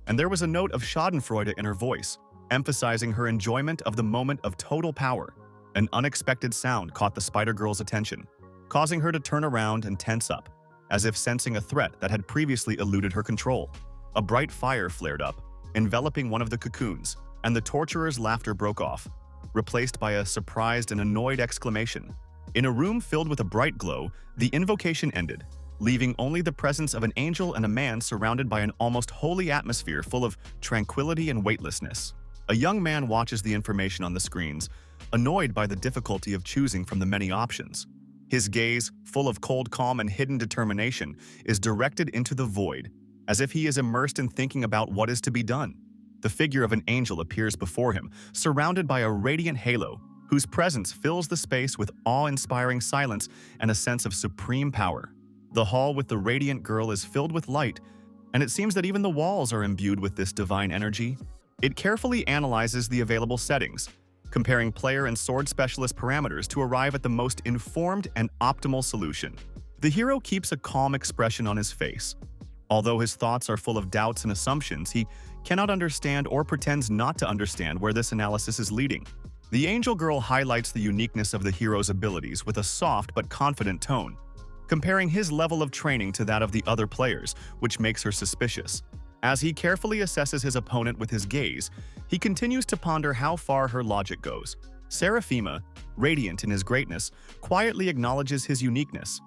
and there was a note of schadenfreude in her voice, emphasizing her enjoyment of the moment of total power. An unexpected sound caught the Spider-Girl's attention, causing her to turn around and tense up, as if sensing a threat that had previously eluded her control. A bright fire flared up, enveloping one of the cocoons, and the torturer's laughter broke off, replaced by a surprised and annoyed exclamation. In a room filled with a bright glow, the invocation ended, leaving only the presence of an angel and a man surrounded by an almost holy atmosphere full of tranquility and weightlessness. A young man watches the information on the screens, annoyed by the difficulty of choosing from the many options. His gaze, full of cold calm and hidden determination, is directed into the void, as if he is immersed in thinking about what is to be done. The figure of an angel appears before him, surrounded by a radiant halo, whose presence fills the space with awe-inspiring silence and a sense of supreme power. The hall with the radiant girl is filled with light, and it seems that even the walls are imbued with this divine energy. It carefully analyzes the available settings, comparing player and sword specialist parameters to arrive at the most informed and optimal solution. The hero keeps a calm expression on his face. Although his thoughts are full of doubts and assumptions, he cannot understand or pretends not to understand where this analysis is leading. The angel girl highlights the uniqueness of the hero's abilities with a soft but confident tone, comparing his level of training to that of the other players, which makes her suspicious. As he carefully assesses his opponent with his gaze, he continues to ponder how far her logic goes. Seraphima, radiant in his greatness, quietly acknowledges his uniqueness,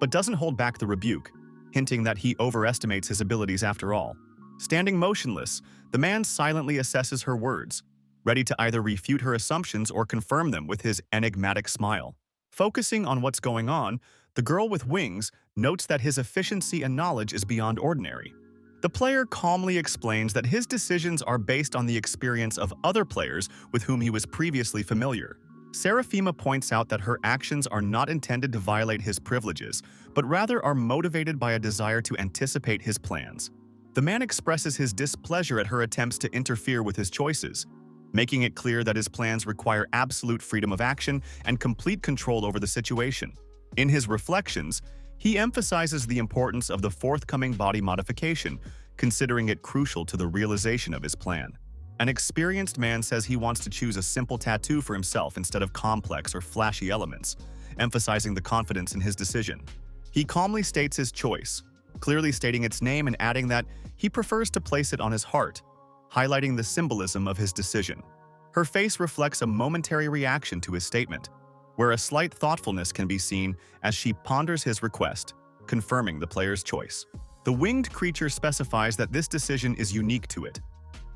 but doesn't hold back the rebuke, hinting that he overestimates his abilities after all. Standing motionless, the man silently assesses her words, ready to either refute her assumptions or confirm them with his enigmatic smile. Focusing on what's going on, the girl with wings notes that his efficiency and knowledge is beyond ordinary. The player calmly explains that his decisions are based on the experience of other players with whom he was previously familiar. Seraphima points out that her actions are not intended to violate his privileges, but rather are motivated by a desire to anticipate his plans. The man expresses his displeasure at her attempts to interfere with his choices, making it clear that his plans require absolute freedom of action and complete control over the situation. In his reflections, he emphasizes the importance of the forthcoming body modification, considering it crucial to the realization of his plan. An experienced man says he wants to choose a simple tattoo for himself instead of complex or flashy elements, emphasizing the confidence in his decision. He calmly states his choice, clearly stating its name and adding that he prefers to place it on his heart, highlighting the symbolism of his decision. Her face reflects a momentary reaction to his statement, where a slight thoughtfulness can be seen as she ponders his request, confirming the player's choice. The winged creature specifies that this decision is unique to it,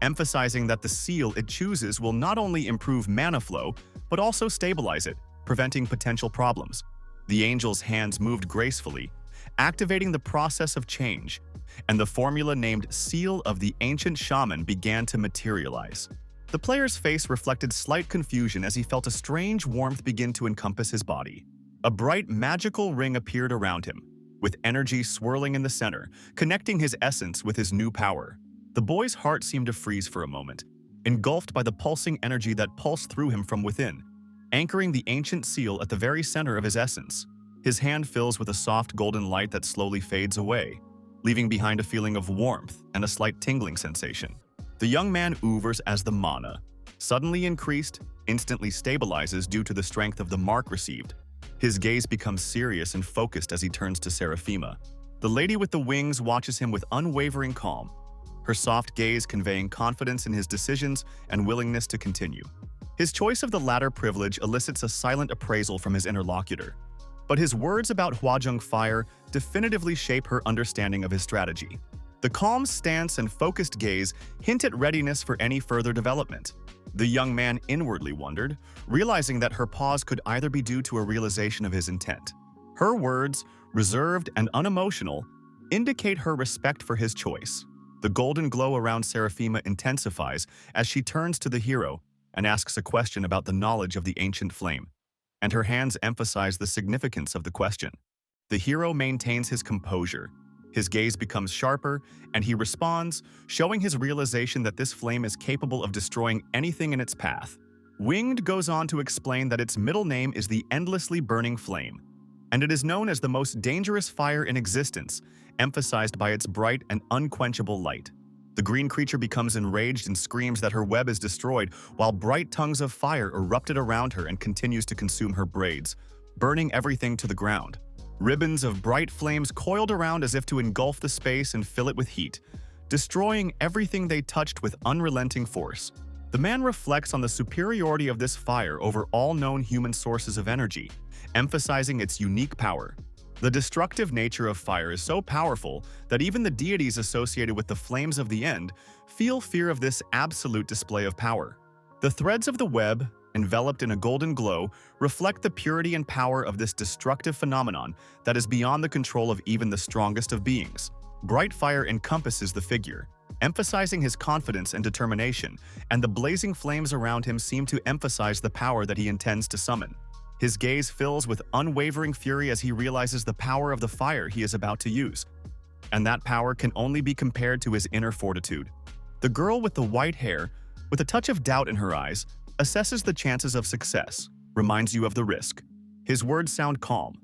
emphasizing that the seal it chooses will not only improve mana flow, but also stabilize it, preventing potential problems. The angel's hands moved gracefully, activating the process of change, and the formula named Seal of the Ancient Shaman began to materialize. The player's face reflected slight confusion as he felt a strange warmth begin to encompass his body. A bright, magical ring appeared around him, with energy swirling in the center, connecting his essence with his new power. The boy's heart seemed to freeze for a moment, engulfed by the pulsing energy that pulsed through him from within, anchoring the ancient seal at the very center of his essence. His hand fills with a soft golden light that slowly fades away, leaving behind a feeling of warmth and a slight tingling sensation. The young man oovers as the mana, suddenly increased, instantly stabilizes due to the strength of the mark received. His gaze becomes serious and focused as he turns to Seraphima. The lady with the wings watches him with unwavering calm, her soft gaze conveying confidence in his decisions and willingness to continue. His choice of the latter privilege elicits a silent appraisal from his interlocutor, but his words about Hwajung Fire definitively shape her understanding of his strategy. The calm stance and focused gaze hint at readiness for any further development. The young man inwardly wondered, realizing that her pause could either be due to a realization of his intent. Her words, reserved and unemotional, indicate her respect for his choice. The golden glow around Seraphima intensifies as she turns to the hero and asks a question about the knowledge of the ancient flame, and her hands emphasize the significance of the question. The hero maintains his composure. His gaze becomes sharper, and he responds, showing his realization that this flame is capable of destroying anything in its path. Winged goes on to explain that its middle name is the endlessly burning flame, and it is known as the most dangerous fire in existence, emphasized by its bright and unquenchable light. The green creature becomes enraged and screams that her web is destroyed, while bright tongues of fire erupted around her and continues to consume her braids, burning everything to the ground. Ribbons of bright flames coiled around as if to engulf the space and fill it with heat, destroying everything they touched with unrelenting force. The man reflects on the superiority of this fire over all known human sources of energy, emphasizing its unique power. The destructive nature of fire is so powerful that even the deities associated with the flames of the end feel fear of this absolute display of power. The threads of the web, enveloped in a golden glow, reflect the purity and power of this destructive phenomenon that is beyond the control of even the strongest of beings. Bright fire encompasses the figure, emphasizing his confidence and determination, and the blazing flames around him seem to emphasize the power that he intends to summon. His gaze fills with unwavering fury as he realizes the power of the fire he is about to use, and that power can only be compared to his inner fortitude. The girl with the white hair, with a touch of doubt in her eyes, assesses the chances of success, reminds you of the risk. His words sound calm,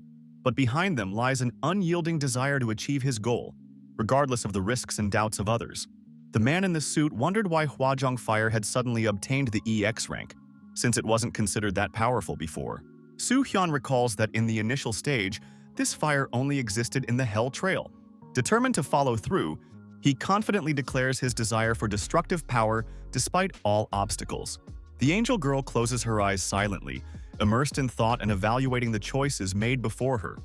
but behind them lies an unyielding desire to achieve his goal, regardless of the risks and doubts of others. The man in the suit wondered why Hwajung Fire had suddenly obtained the EX rank, since it wasn't considered that powerful before. Hyun recalls that in the initial stage, this fire only existed in the Hell Trail. Determined to follow through, he confidently declares his desire for destructive power despite all obstacles. The angel girl closes her eyes silently, immersed in thought and evaluating the choices made before her,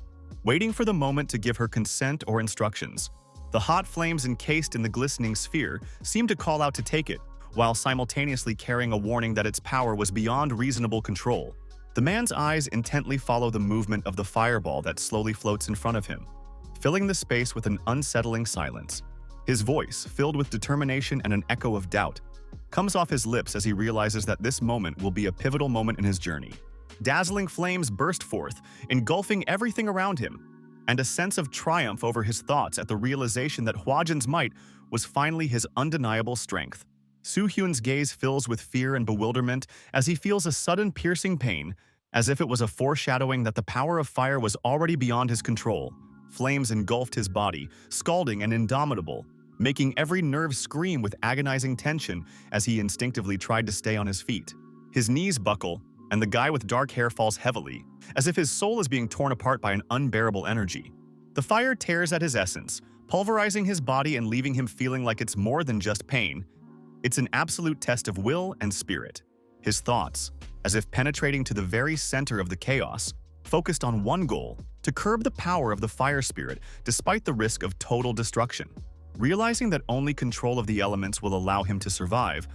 waiting for the moment to give her consent or instructions. The hot flames encased in the glistening sphere seem to call out to take it, while simultaneously carrying a warning that its power was beyond reasonable control. The man's eyes intently follow the movement of the fireball that slowly floats in front of him, filling the space with an unsettling silence. His voice, filled with determination and an echo of doubt, comes off his lips as he realizes that this moment will be a pivotal moment in his journey. Dazzling flames burst forth, engulfing everything around him, and a sense of triumph over his thoughts at the realization that Hwajin's might was finally his undeniable strength. Hyun's gaze fills with fear and bewilderment as he feels a sudden piercing pain, as if it was a foreshadowing that the power of fire was already beyond his control. Flames engulfed his body, scalding and indomitable, making every nerve scream with agonizing tension as he instinctively tried to stay on his feet. His knees buckle, and the guy with dark hair falls heavily, as if his soul is being torn apart by an unbearable energy. The fire tears at his essence, pulverizing his body and leaving him feeling like it's more than just pain. It's an absolute test of will and spirit. His thoughts, as if penetrating to the very center of the chaos, focused on one goal: to curb the power of the fire spirit despite the risk of total destruction. Realizing that only control of the elements will allow him to survive,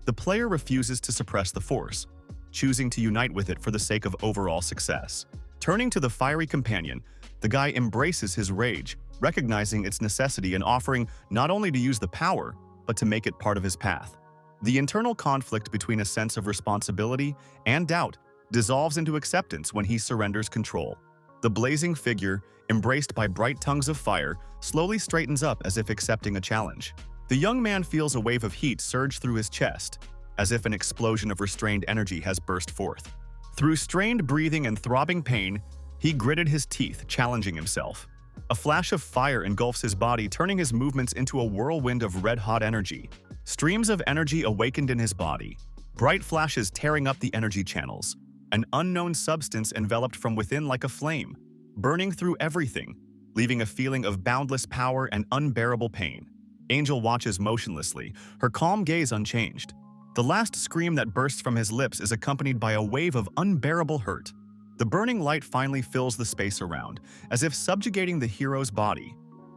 the player refuses to suppress the force, choosing to unite with it for the sake of overall success. Turning to the fiery companion, the guy embraces his rage, recognizing its necessity and offering not only to use the power, but to make it part of his path. The internal conflict between a sense of responsibility and doubt dissolves into acceptance when he surrenders control. The blazing figure, embraced by bright tongues of fire, slowly straightens up as if accepting a challenge. The young man feels a wave of heat surge through his chest, as if an explosion of restrained energy has burst forth. Through strained breathing and throbbing pain, he gritted his teeth, challenging himself. A flash of fire engulfs his body, turning his movements into a whirlwind of red-hot energy. Streams of energy awakened in his body, bright flashes tearing up the energy channels. An unknown substance enveloped from within like a flame, burning through everything, leaving a feeling of boundless power and unbearable pain. Angel watches motionlessly, her calm gaze unchanged. The last scream that bursts from his lips is accompanied by a wave of unbearable hurt. The burning light finally fills the space around, as if subjugating the hero's body.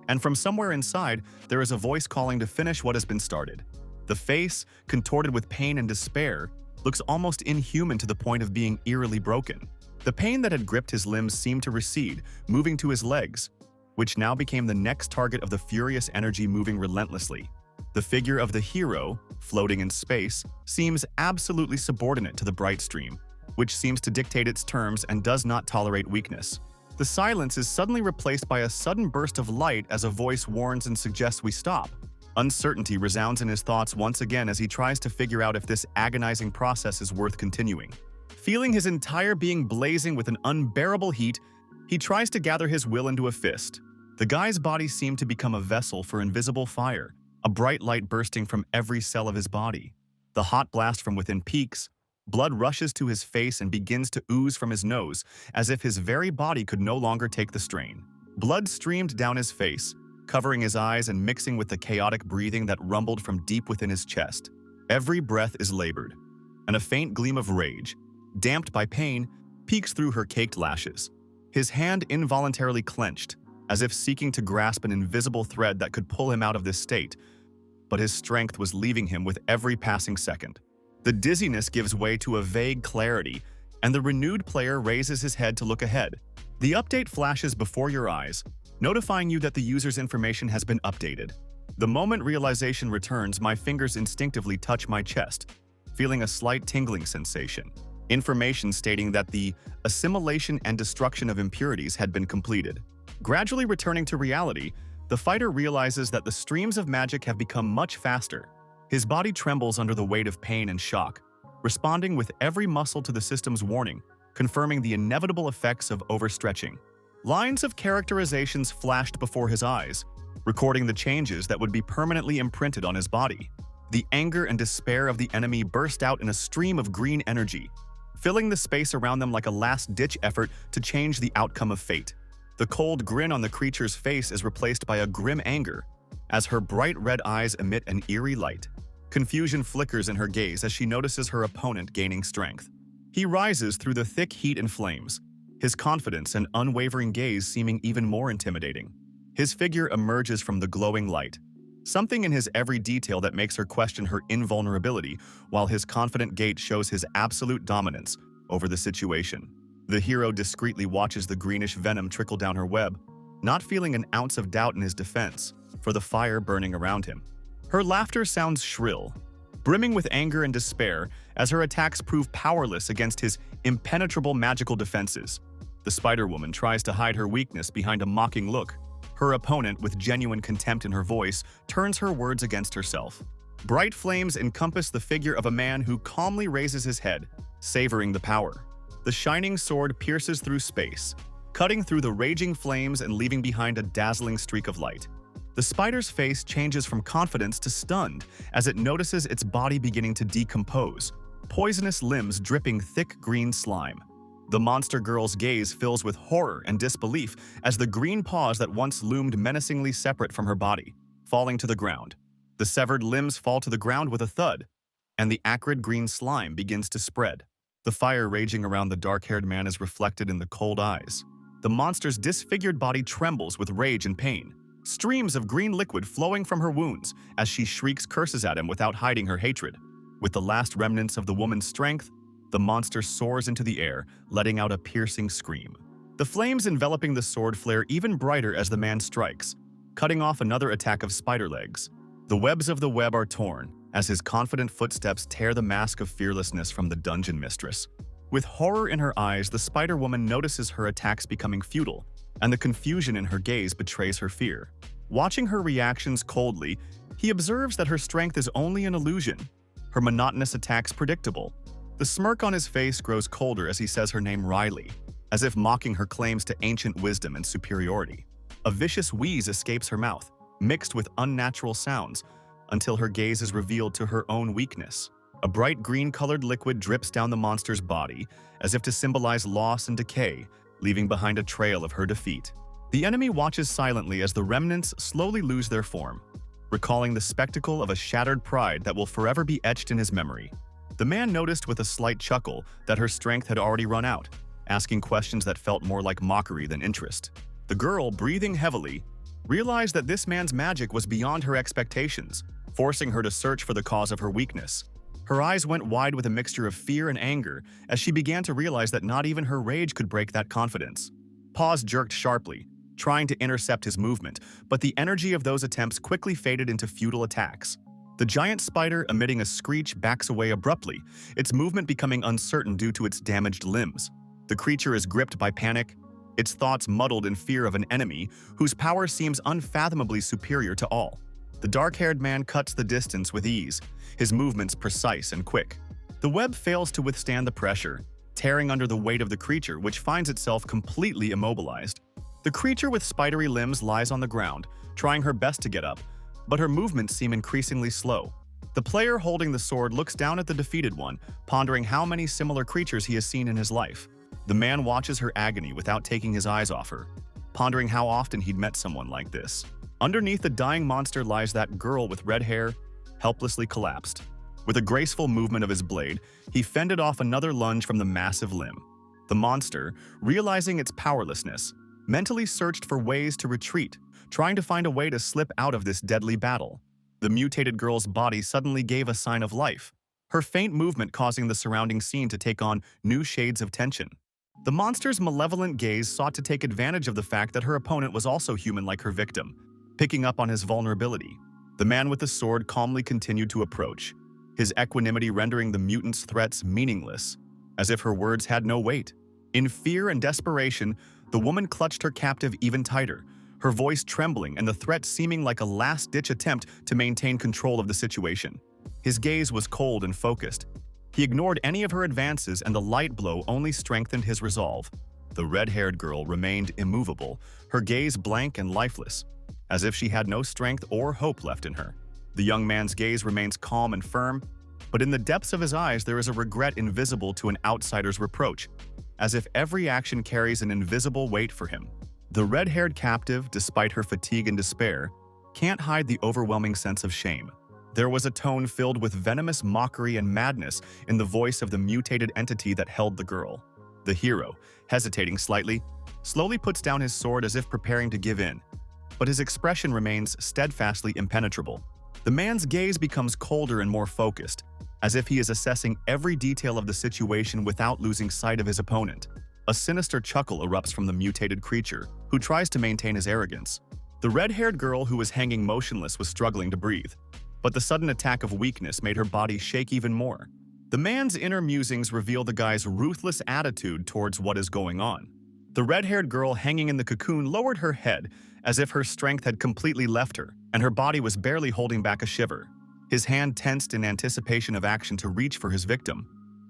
And from somewhere inside, there is a voice calling to finish what has been started. The face, contorted with pain and despair, looks almost inhuman to the point of being eerily broken. The pain that had gripped his limbs seemed to recede, moving to his legs, which now became the next target of the furious energy moving relentlessly. The figure of the hero, floating in space, seems absolutely subordinate to the bright stream, which seems to dictate its terms and does not tolerate weakness. The silence is suddenly replaced by a sudden burst of light as a voice warns and suggests we stop. Uncertainty resounds in his thoughts once again as he tries to figure out if this agonizing process is worth continuing. Feeling his entire being blazing with an unbearable heat, he tries to gather his will into a fist. The guy's body seemed to become a vessel for invisible fire, a bright light bursting from every cell of his body. The hot blast from within peaks, blood rushes to his face and begins to ooze from his nose, as if his very body could no longer take the strain. Blood streamed down his face, covering his eyes and mixing with the chaotic breathing that rumbled from deep within his chest. Every breath is labored, and a faint gleam of rage, damped by pain, peeks through her caked lashes. His hand involuntarily clenched, as if seeking to grasp an invisible thread that could pull him out of this state, but his strength was leaving him with every passing second. The dizziness gives way to a vague clarity, and the renewed player raises his head to look ahead. The update flashes before your eyes, notifying you that the user's information has been updated. The moment realization returns, my fingers instinctively touch my chest, feeling a slight tingling sensation. Information stating that the assimilation and destruction of impurities had been completed. Gradually returning to reality, the fighter realizes that the streams of magic have become much faster. His body trembles under the weight of pain and shock, responding with every muscle to the system's warning, confirming the inevitable effects of overstretching. Lines of characterizations flashed before his eyes, recording the changes that would be permanently imprinted on his body. The anger and despair of the enemy burst out in a stream of green energy, filling the space around them like a last-ditch effort to change the outcome of fate. The cold grin on the creature's face is replaced by a grim anger, as her bright red eyes emit an eerie light. Confusion flickers in her gaze as she notices her opponent gaining strength. He rises through the thick heat and flames, his confidence and unwavering gaze seeming even more intimidating. His figure emerges from the glowing light, something in his every detail that makes her question her invulnerability, while his confident gait shows his absolute dominance over the situation. The hero discreetly watches the greenish venom trickle down her web, not feeling an ounce of doubt in his defense for the fire burning around him. Her laughter sounds shrill, brimming with anger and despair as her attacks prove powerless against his impenetrable magical defenses. The Spider-Woman tries to hide her weakness behind a mocking look. Her opponent, with genuine contempt in her voice, turns her words against herself. Bright flames encompass the figure of a man who calmly raises his head, savoring the power. The shining sword pierces through space, cutting through the raging flames and leaving behind a dazzling streak of light. The spider's face changes from confidence to stunned as it notices its body beginning to decompose, poisonous limbs dripping thick green slime. The monster girl's gaze fills with horror and disbelief as the green paws that once loomed menacingly separate from her body, falling to the ground. The severed limbs fall to the ground with a thud, and the acrid green slime begins to spread. The fire raging around the dark-haired man is reflected in the cold eyes. The monster's disfigured body trembles with rage and pain, streams of green liquid flowing from her wounds as she shrieks curses at him without hiding her hatred. With the last remnants of the woman's strength, the monster soars into the air, letting out a piercing scream. The flames enveloping the sword flare even brighter as the man strikes, cutting off another attack of spider legs. The webs of the web are torn as his confident footsteps tear the mask of fearlessness from the dungeon mistress. With horror in her eyes, the Spider-Woman notices her attacks becoming futile, and the confusion in her gaze betrays her fear. Watching her reactions coldly, he observes that her strength is only an illusion, her monotonous attacks predictable. The smirk on his face grows colder as he says her name Riley, as if mocking her claims to ancient wisdom and superiority. A vicious wheeze escapes her mouth, mixed with unnatural sounds, until her gaze is revealed to her own weakness. A bright green-colored liquid drips down the monster's body, as if to symbolize loss and decay, leaving behind a trail of her defeat. The enemy watches silently as the remnants slowly lose their form, recalling the spectacle of a shattered pride that will forever be etched in his memory. The man noticed with a slight chuckle that her strength had already run out, asking questions that felt more like mockery than interest. The girl, breathing heavily, realized that this man's magic was beyond her expectations, forcing her to search for the cause of her weakness. Her eyes went wide with a mixture of fear and anger as she began to realize that not even her rage could break that confidence. Paws jerked sharply, trying to intercept his movement, but the energy of those attempts quickly faded into futile attacks. The giant spider, emitting a screech, backs away abruptly, its movement becoming uncertain due to its damaged limbs. The creature is gripped by panic, its thoughts muddled in fear of an enemy whose power seems unfathomably superior to all. The dark-haired man cuts the distance with ease, his movements precise and quick. The web fails to withstand the pressure, tearing under the weight of the creature, which finds itself completely immobilized. The creature with spidery limbs lies on the ground, trying her best to get up, but her movements seem increasingly slow. The player holding the sword looks down at the defeated one, pondering how many similar creatures he has seen in his life. The man watches her agony without taking his eyes off her, pondering how often he'd met someone like this. Underneath the dying monster lies that girl with red hair, helplessly collapsed. With a graceful movement of his blade, he fended off another lunge from the massive limb. The monster, realizing its powerlessness, mentally searched for ways to retreat, trying to find a way to slip out of this deadly battle. The mutated girl's body suddenly gave a sign of life, her faint movement causing the surrounding scene to take on new shades of tension. The monster's malevolent gaze sought to take advantage of the fact that her opponent was also human like her victim, picking up on his vulnerability. The man with the sword calmly continued to approach, his equanimity rendering the mutant's threats meaningless, as if her words had no weight. In fear and desperation, the woman clutched her captive even tighter, her voice trembling and the threat seeming like a last-ditch attempt to maintain control of the situation. His gaze was cold and focused. He ignored any of her advances, and the light blow only strengthened his resolve. The red-haired girl remained immovable, her gaze blank and lifeless, as if she had no strength or hope left in her. The young man's gaze remains calm and firm, but in the depths of his eyes there is a regret invisible to an outsider's reproach, as if every action carries an invisible weight for him. The red-haired captive, despite her fatigue and despair, can't hide the overwhelming sense of shame. There was a tone filled with venomous mockery and madness in the voice of the mutated entity that held the girl. The hero, hesitating slightly, slowly puts down his sword as if preparing to give in, but his expression remains steadfastly impenetrable. The man's gaze becomes colder and more focused, as if he is assessing every detail of the situation without losing sight of his opponent. A sinister chuckle erupts from the mutated creature, who tries to maintain his arrogance. The red-haired girl who was hanging motionless was struggling to breathe, but the sudden attack of weakness made her body shake even more. The man's inner musings reveal the guy's ruthless attitude towards what is going on. The red-haired girl hanging in the cocoon lowered her head as if her strength had completely left her, and her body was barely holding back a shiver. His hand tensed in anticipation of action to reach for his victim.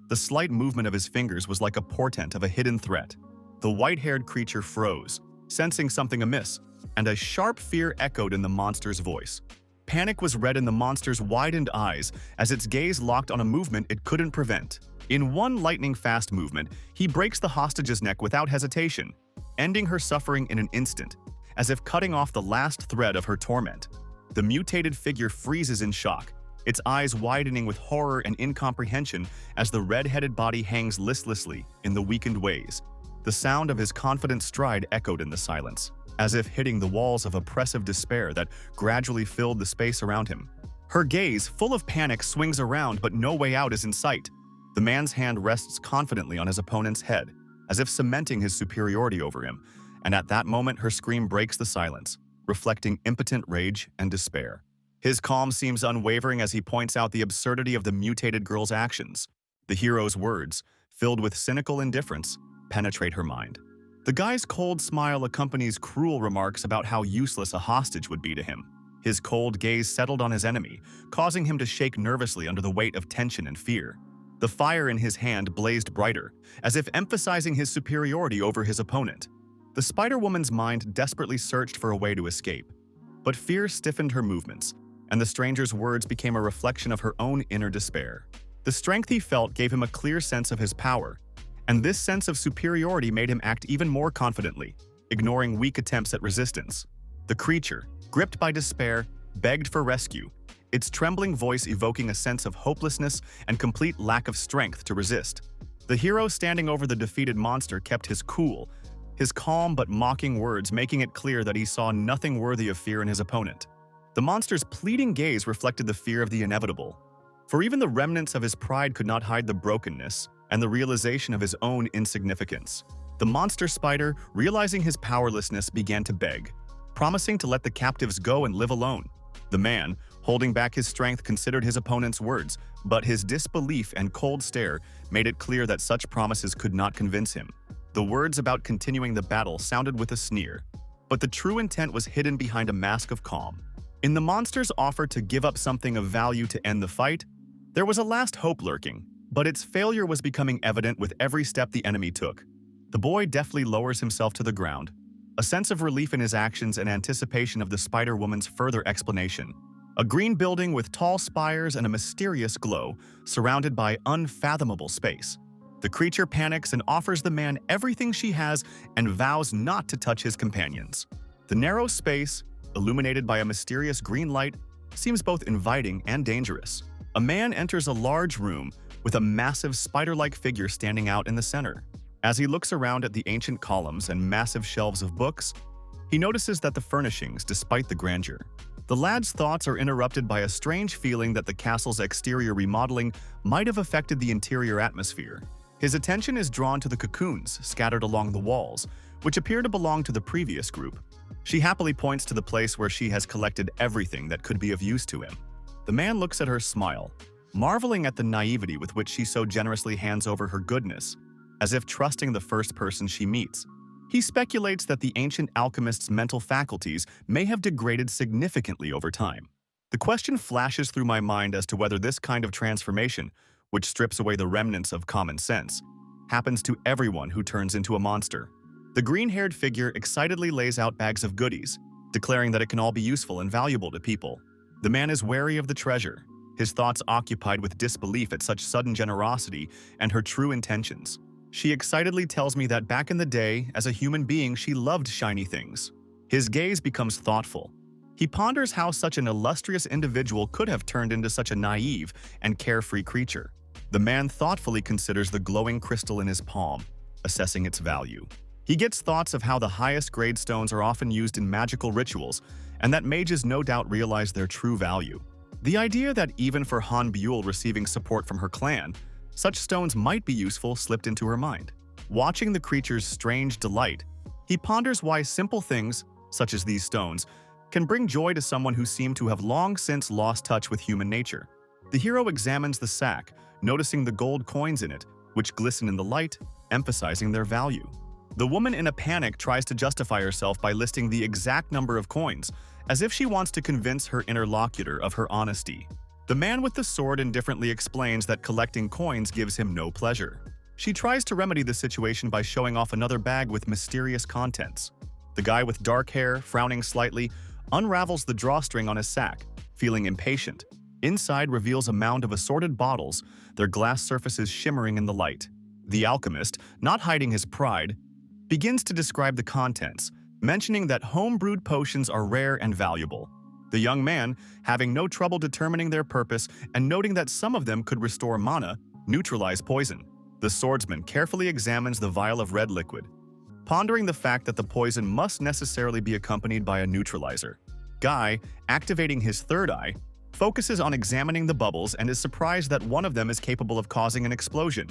The slight movement of his fingers was like a portent of a hidden threat. The white-haired creature froze, sensing something amiss, and a sharp fear echoed in the monster's voice. Panic was read in the monster's widened eyes as its gaze locked on a movement it couldn't prevent. In one lightning-fast movement, he breaks the hostage's neck without hesitation, ending her suffering in an instant, as if cutting off the last thread of her torment. The mutated figure freezes in shock, its eyes widening with horror and incomprehension as the red-headed body hangs listlessly in the weakened ways. The sound of his confident stride echoed in the silence, as if hitting the walls of oppressive despair that gradually filled the space around him. Her gaze, full of panic, swings around, but no way out is in sight. The man's hand rests confidently on his opponent's head, as if cementing his superiority over him, and at that moment her scream breaks the silence, reflecting impotent rage and despair. His calm seems unwavering as he points out the absurdity of the mutated girl's actions. The hero's words, filled with cynical indifference, penetrate her mind. The guy's cold smile accompanies cruel remarks about how useless a hostage would be to him. His cold gaze settled on his enemy, causing him to shake nervously under the weight of tension and fear. The fire in his hand blazed brighter, as if emphasizing his superiority over his opponent. The Spider-Woman's mind desperately searched for a way to escape, but fear stiffened her movements, and the stranger's words became a reflection of her own inner despair. The strength he felt gave him a clear sense of his power, and this sense of superiority made him act even more confidently, ignoring weak attempts at resistance. The creature, gripped by despair, begged for rescue, its trembling voice evoking a sense of hopelessness and complete lack of strength to resist. The hero standing over the defeated monster kept his cool, his calm but mocking words making it clear that he saw nothing worthy of fear in his opponent. The monster's pleading gaze reflected the fear of the inevitable, for even the remnants of his pride could not hide the brokenness and the realization of his own insignificance. The monster spider, realizing his powerlessness, began to beg, promising to let the captives go and live alone. The man, holding back his strength, considered his opponent's words, but his disbelief and cold stare made it clear that such promises could not convince him. The words about continuing the battle sounded with a sneer, but the true intent was hidden behind a mask of calm. In the monster's offer to give up something of value to end the fight, there was a last hope lurking, but its failure was becoming evident with every step the enemy took. The boy deftly lowers himself to the ground, a sense of relief in his actions and anticipation of the Spider-Woman's further explanation. A green building with tall spires and a mysterious glow, surrounded by unfathomable space. The creature panics and offers the man everything she has and vows not to touch his companions. The narrow space, illuminated by a mysterious green light, seems both inviting and dangerous. A man enters a large room with a massive spider-like figure standing out in the center. As he looks around at the ancient columns and massive shelves of books, he notices that the furnishings, despite the grandeur. The lad's thoughts are interrupted by a strange feeling that the castle's exterior remodeling might have affected the interior atmosphere. His attention is drawn to the cocoons scattered along the walls, which appear to belong to the previous group. She happily points to the place where she has collected everything that could be of use to him. The man looks at her smile, marveling at the naivety with which she so generously hands over her goodness, as if trusting the first person she meets. He speculates that the ancient alchemist's mental faculties may have degraded significantly over time. The question flashes through my mind as to whether this kind of transformation, which strips away the remnants of common sense, happens to everyone who turns into a monster. The green-haired figure excitedly lays out bags of goodies, declaring that it can all be useful and valuable to people. The man is wary of the treasure, his thoughts occupied with disbelief at such sudden generosity and her true intentions. She excitedly tells me that back in the day, as a human being, she loved shiny things. His gaze becomes thoughtful. He ponders how such an illustrious individual could have turned into such a naive and carefree creature. The man thoughtfully considers the glowing crystal in his palm, assessing its value. He gets thoughts of how the highest grade stones are often used in magical rituals, and that mages no doubt realize their true value. The idea that even for Mule receiving support from her clan, such stones might be useful slipped into her mind. Watching the creature's strange delight, he ponders why simple things, such as these stones, can bring joy to someone who seemed to have long since lost touch with human nature. The hero examines the sack, noticing the gold coins in it, which glisten in the light, emphasizing their value. The woman in a panic tries to justify herself by listing the exact number of coins, as if she wants to convince her interlocutor of her honesty. The man with the sword indifferently explains that collecting coins gives him no pleasure. She tries to remedy the situation by showing off another bag with mysterious contents. The guy with dark hair, frowning slightly, unravels the drawstring on his sack, feeling impatient. Inside reveals a mound of assorted bottles, their glass surfaces shimmering in the light. The alchemist, not hiding his pride, begins to describe the contents, mentioning that home-brewed potions are rare and valuable. The young man, having no trouble determining their purpose and noting that some of them could restore mana, neutralize poison. The swordsman carefully examines the vial of red liquid, pondering the fact that the poison must necessarily be accompanied by a neutralizer. Guy, activating his third eye, focuses on examining the bubbles and is surprised that one of them is capable of causing an explosion.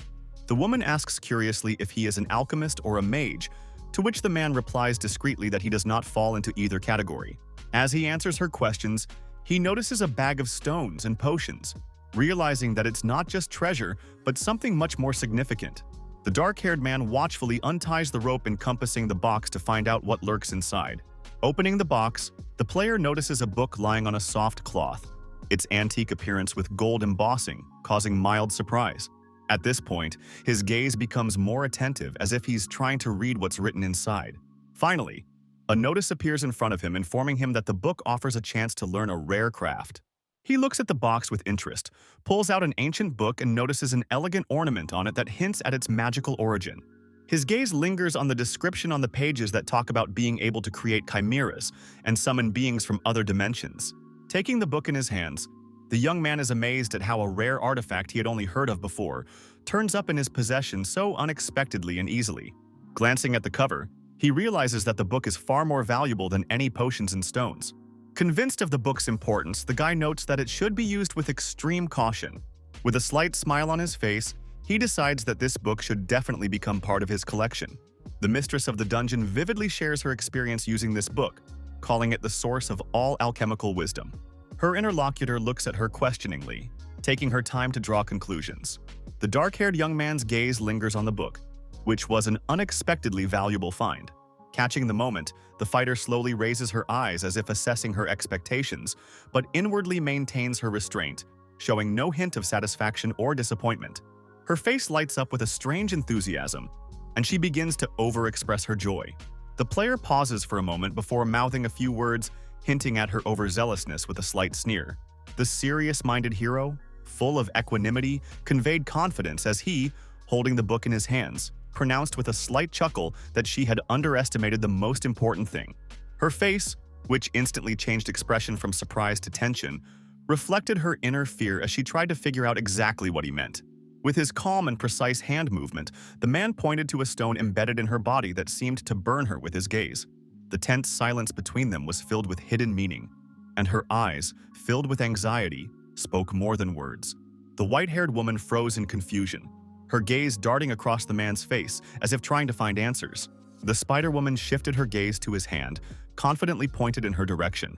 The woman asks curiously if he is an alchemist or a mage, to which the man replies discreetly that he does not fall into either category. As he answers her questions, he notices a bag of stones and potions, realizing that it's not just treasure, but something much more significant. The dark-haired man watchfully unties the rope encompassing the box to find out what lurks inside. Opening the box, the player notices a book lying on a soft cloth, its antique appearance with gold embossing causing mild surprise. At this point, his gaze becomes more attentive, as if he's trying to read what's written inside. Finally, a notice appears in front of him informing him that the book offers a chance to learn a rare craft. He looks at the box with interest, pulls out an ancient book and notices an elegant ornament on it that hints at its magical origin. His gaze lingers on the description on the pages that talk about being able to create chimeras and summon beings from other dimensions. Taking the book in his hands, the young man is amazed at how a rare artifact he had only heard of before turns up in his possession so unexpectedly and easily. Glancing at the cover, he realizes that the book is far more valuable than any potions and stones. Convinced of the book's importance, the guy notes that it should be used with extreme caution. With a slight smile on his face, he decides that this book should definitely become part of his collection. The mistress of the dungeon vividly shares her experience using this book, calling it the source of all alchemical wisdom. Her interlocutor looks at her questioningly, taking her time to draw conclusions. The dark-haired young man's gaze lingers on the book, which was an unexpectedly valuable find. Catching the moment, the fighter slowly raises her eyes as if assessing her expectations, but inwardly maintains her restraint, showing no hint of satisfaction or disappointment. Her face lights up with a strange enthusiasm, and she begins to overexpress her joy. The player pauses for a moment before mouthing a few words, hinting at her overzealousness with a slight sneer. The serious-minded hero, full of equanimity, conveyed confidence as he, holding the book in his hands, pronounced with a slight chuckle that she had underestimated the most important thing. Her face, which instantly changed expression from surprise to tension, reflected her inner fear as she tried to figure out exactly what he meant. With his calm and precise hand movement, the man pointed to a stone embedded in her body that seemed to burn her with his gaze. The tense silence between them was filled with hidden meaning, and her eyes, filled with anxiety, spoke more than words. The white-haired woman froze in confusion, her gaze darting across the man's face as if trying to find answers. The spider-woman shifted her gaze to his hand, confidently pointed in her direction,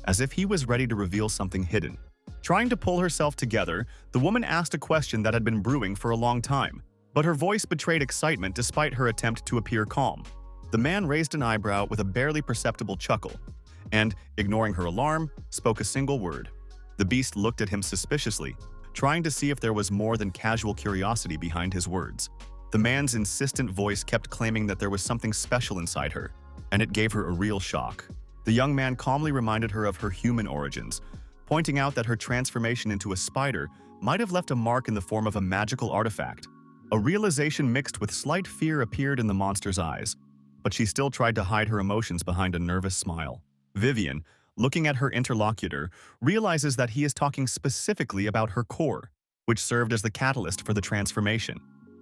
as if he was ready to reveal something hidden. Trying to pull herself together, the woman asked a question that had been brewing for a long time, but her voice betrayed excitement despite her attempt to appear calm. The man raised an eyebrow with a barely perceptible chuckle, and, ignoring her alarm, spoke a single word. The beast looked at him suspiciously, trying to see if there was more than casual curiosity behind his words. The man's insistent voice kept claiming that there was something special inside her, and it gave her a real shock. The young man calmly reminded her of her human origins, pointing out that her transformation into a spider might have left a mark in the form of a magical artifact. A realization mixed with slight fear appeared in the monster's eyes, but she still tried to hide her emotions behind a nervous smile. Vivian, looking at her interlocutor, realizes that he is talking specifically about her core, which served as the catalyst for the transformation.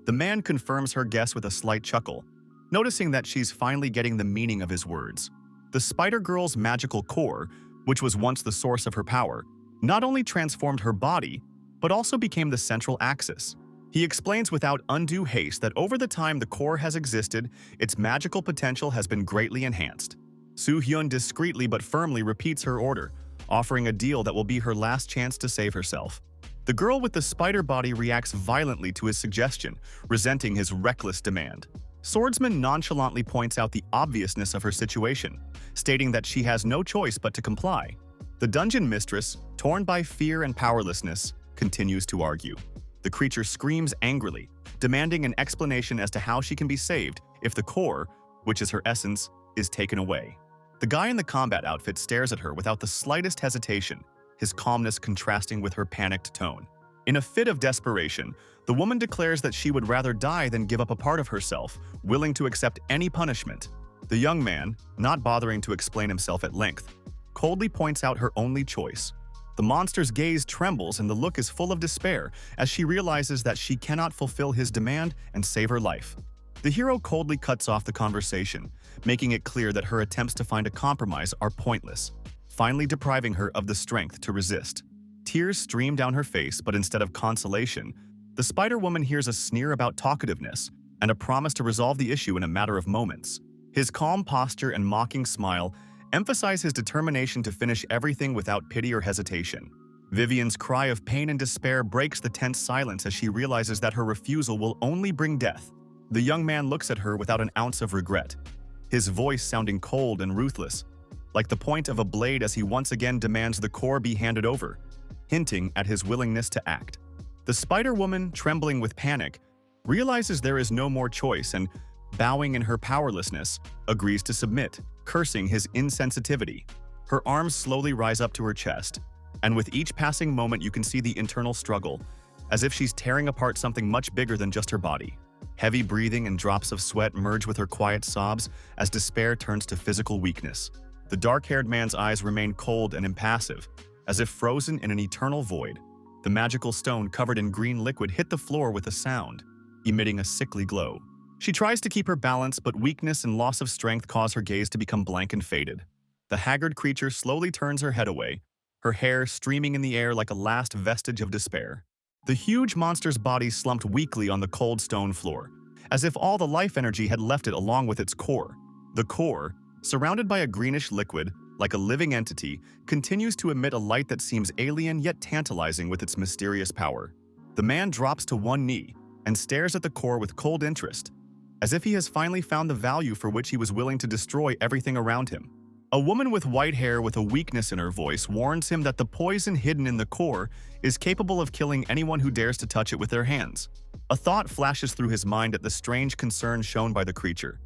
The man confirms her guess with a slight chuckle, noticing that she's finally getting the meaning of his words. The Spider Girl's magical core, which was once the source of her power, not only transformed her body, but also became the central axis. He explains without undue haste that over the time the core has existed, its magical potential has been greatly enhanced. Hyun discreetly but firmly repeats her order, offering a deal that will be her last chance to save herself. The girl with the spider body reacts violently to his suggestion, resenting his reckless demand. Swordsman nonchalantly points out the obviousness of her situation, stating that she has no choice but to comply. The dungeon mistress, torn by fear and powerlessness, continues to argue. The creature screams angrily, demanding an explanation as to how she can be saved if the core, which is her essence, is taken away. The guy in the combat outfit stares at her without the slightest hesitation, his calmness contrasting with her panicked tone. In a fit of desperation, the woman declares that she would rather die than give up a part of herself, willing to accept any punishment. The young man, not bothering to explain himself at length, coldly points out her only choice. The monster's gaze trembles and the look is full of despair as she realizes that she cannot fulfill his demand and save her life. The hero coldly cuts off the conversation, making it clear that her attempts to find a compromise are pointless, finally depriving her of the strength to resist. Tears stream down her face, but instead of consolation, the Spider-Woman hears a sneer about talkativeness and a promise to resolve the issue in a matter of moments. His calm posture and mocking smile emphasize his determination to finish everything without pity or hesitation. Vivian's cry of pain and despair breaks the tense silence as she realizes that her refusal will only bring death. The young man looks at her without an ounce of regret, his voice sounding cold and ruthless, like the point of a blade as he once again demands the core be handed over, hinting at his willingness to act. The Spider-Woman, trembling with panic, realizes there is no more choice and, bowing in her powerlessness, agrees to submit, cursing his insensitivity. Her arms slowly rise up to her chest, and with each passing moment you can see the internal struggle, as if she's tearing apart something much bigger than just her body. Heavy breathing and drops of sweat merge with her quiet sobs as despair turns to physical weakness. The dark-haired man's eyes remain cold and impassive, as if frozen in an eternal void. The magical stone covered in green liquid hit the floor with a sound, emitting a sickly glow. She tries to keep her balance, but weakness and loss of strength cause her gaze to become blank and faded. The haggard creature slowly turns her head away, her hair streaming in the air like a last vestige of despair. The huge monster's body slumped weakly on the cold stone floor, as if all the life energy had left it along with its core. The core, surrounded by a greenish liquid, like a living entity, continues to emit a light that seems alien yet tantalizing with its mysterious power. The man drops to one knee and stares at the core with cold interest, as if he has finally found the value for which he was willing to destroy everything around him. A woman with white hair with a weakness in her voice warns him that the poison hidden in the core is capable of killing anyone who dares to touch it with their hands. A thought flashes through his mind at the strange concern shown by the creature,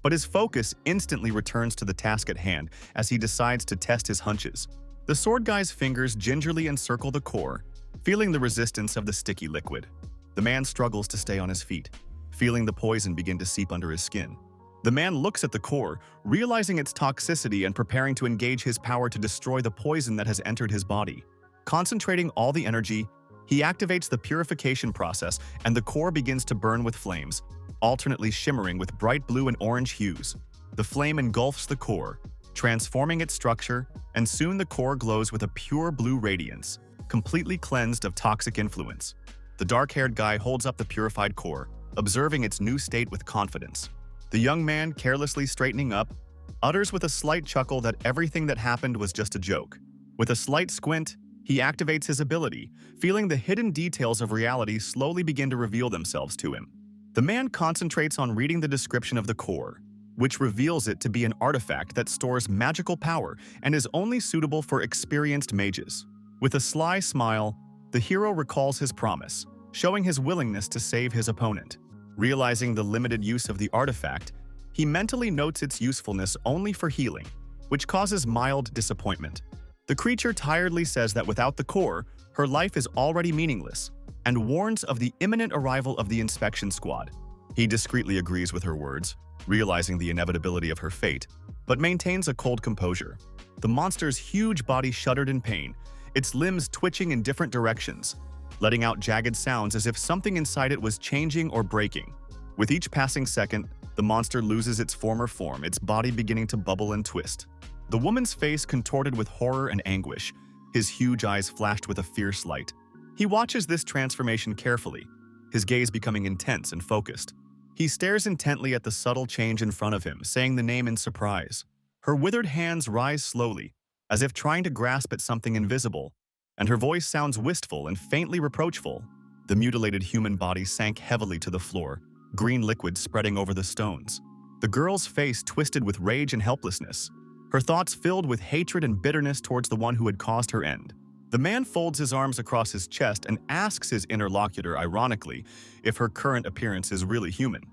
but his focus instantly returns to the task at hand as he decides to test his hunches. The sword guy's fingers gingerly encircle the core, feeling the resistance of the sticky liquid. The man struggles to stay on his feet, feeling the poison begin to seep under his skin. The man looks at the core, realizing its toxicity and preparing to engage his power to destroy the poison that has entered his body. Concentrating all the energy, he activates the purification process and the core begins to burn with flames, alternately shimmering with bright blue and orange hues. The flame engulfs the core, transforming its structure, and soon the core glows with a pure blue radiance, completely cleansed of toxic influence. The dark-haired guy holds up the purified core, observing its new state with confidence. The young man, carelessly straightening up, utters with a slight chuckle that everything that happened was just a joke. With a slight squint, he activates his ability, feeling the hidden details of reality slowly begin to reveal themselves to him. The man concentrates on reading the description of the core, which reveals it to be an artifact that stores magical power and is only suitable for experienced mages. With a sly smile, the hero recalls his promise, showing his willingness to save his opponent. Realizing the limited use of the artifact, he mentally notes its usefulness only for healing, which causes mild disappointment. The creature tiredly says that without the core, her life is already meaningless, and warns of the imminent arrival of the inspection squad. He discreetly agrees with her words, realizing the inevitability of her fate, but maintains a cold composure. The monster's huge body shuddered in pain, its limbs twitching in different directions, letting out jagged sounds as if something inside it was changing or breaking. With each passing second, the monster loses its former form, its body beginning to bubble and twist. The woman's face contorted with horror and anguish, his huge eyes flashed with a fierce light. He watches this transformation carefully, his gaze becoming intense and focused. He stares intently at the subtle change in front of him, saying the name in surprise. Her withered hands rise slowly, as if trying to grasp at something invisible, and her voice sounds wistful and faintly reproachful. The mutilated human body sank heavily to the floor, green liquid spreading over the stones. The girl's face twisted with rage and helplessness, her thoughts filled with hatred and bitterness towards the one who had caused her end. The man folds his arms across his chest and asks his interlocutor, ironically, if her current appearance is really human.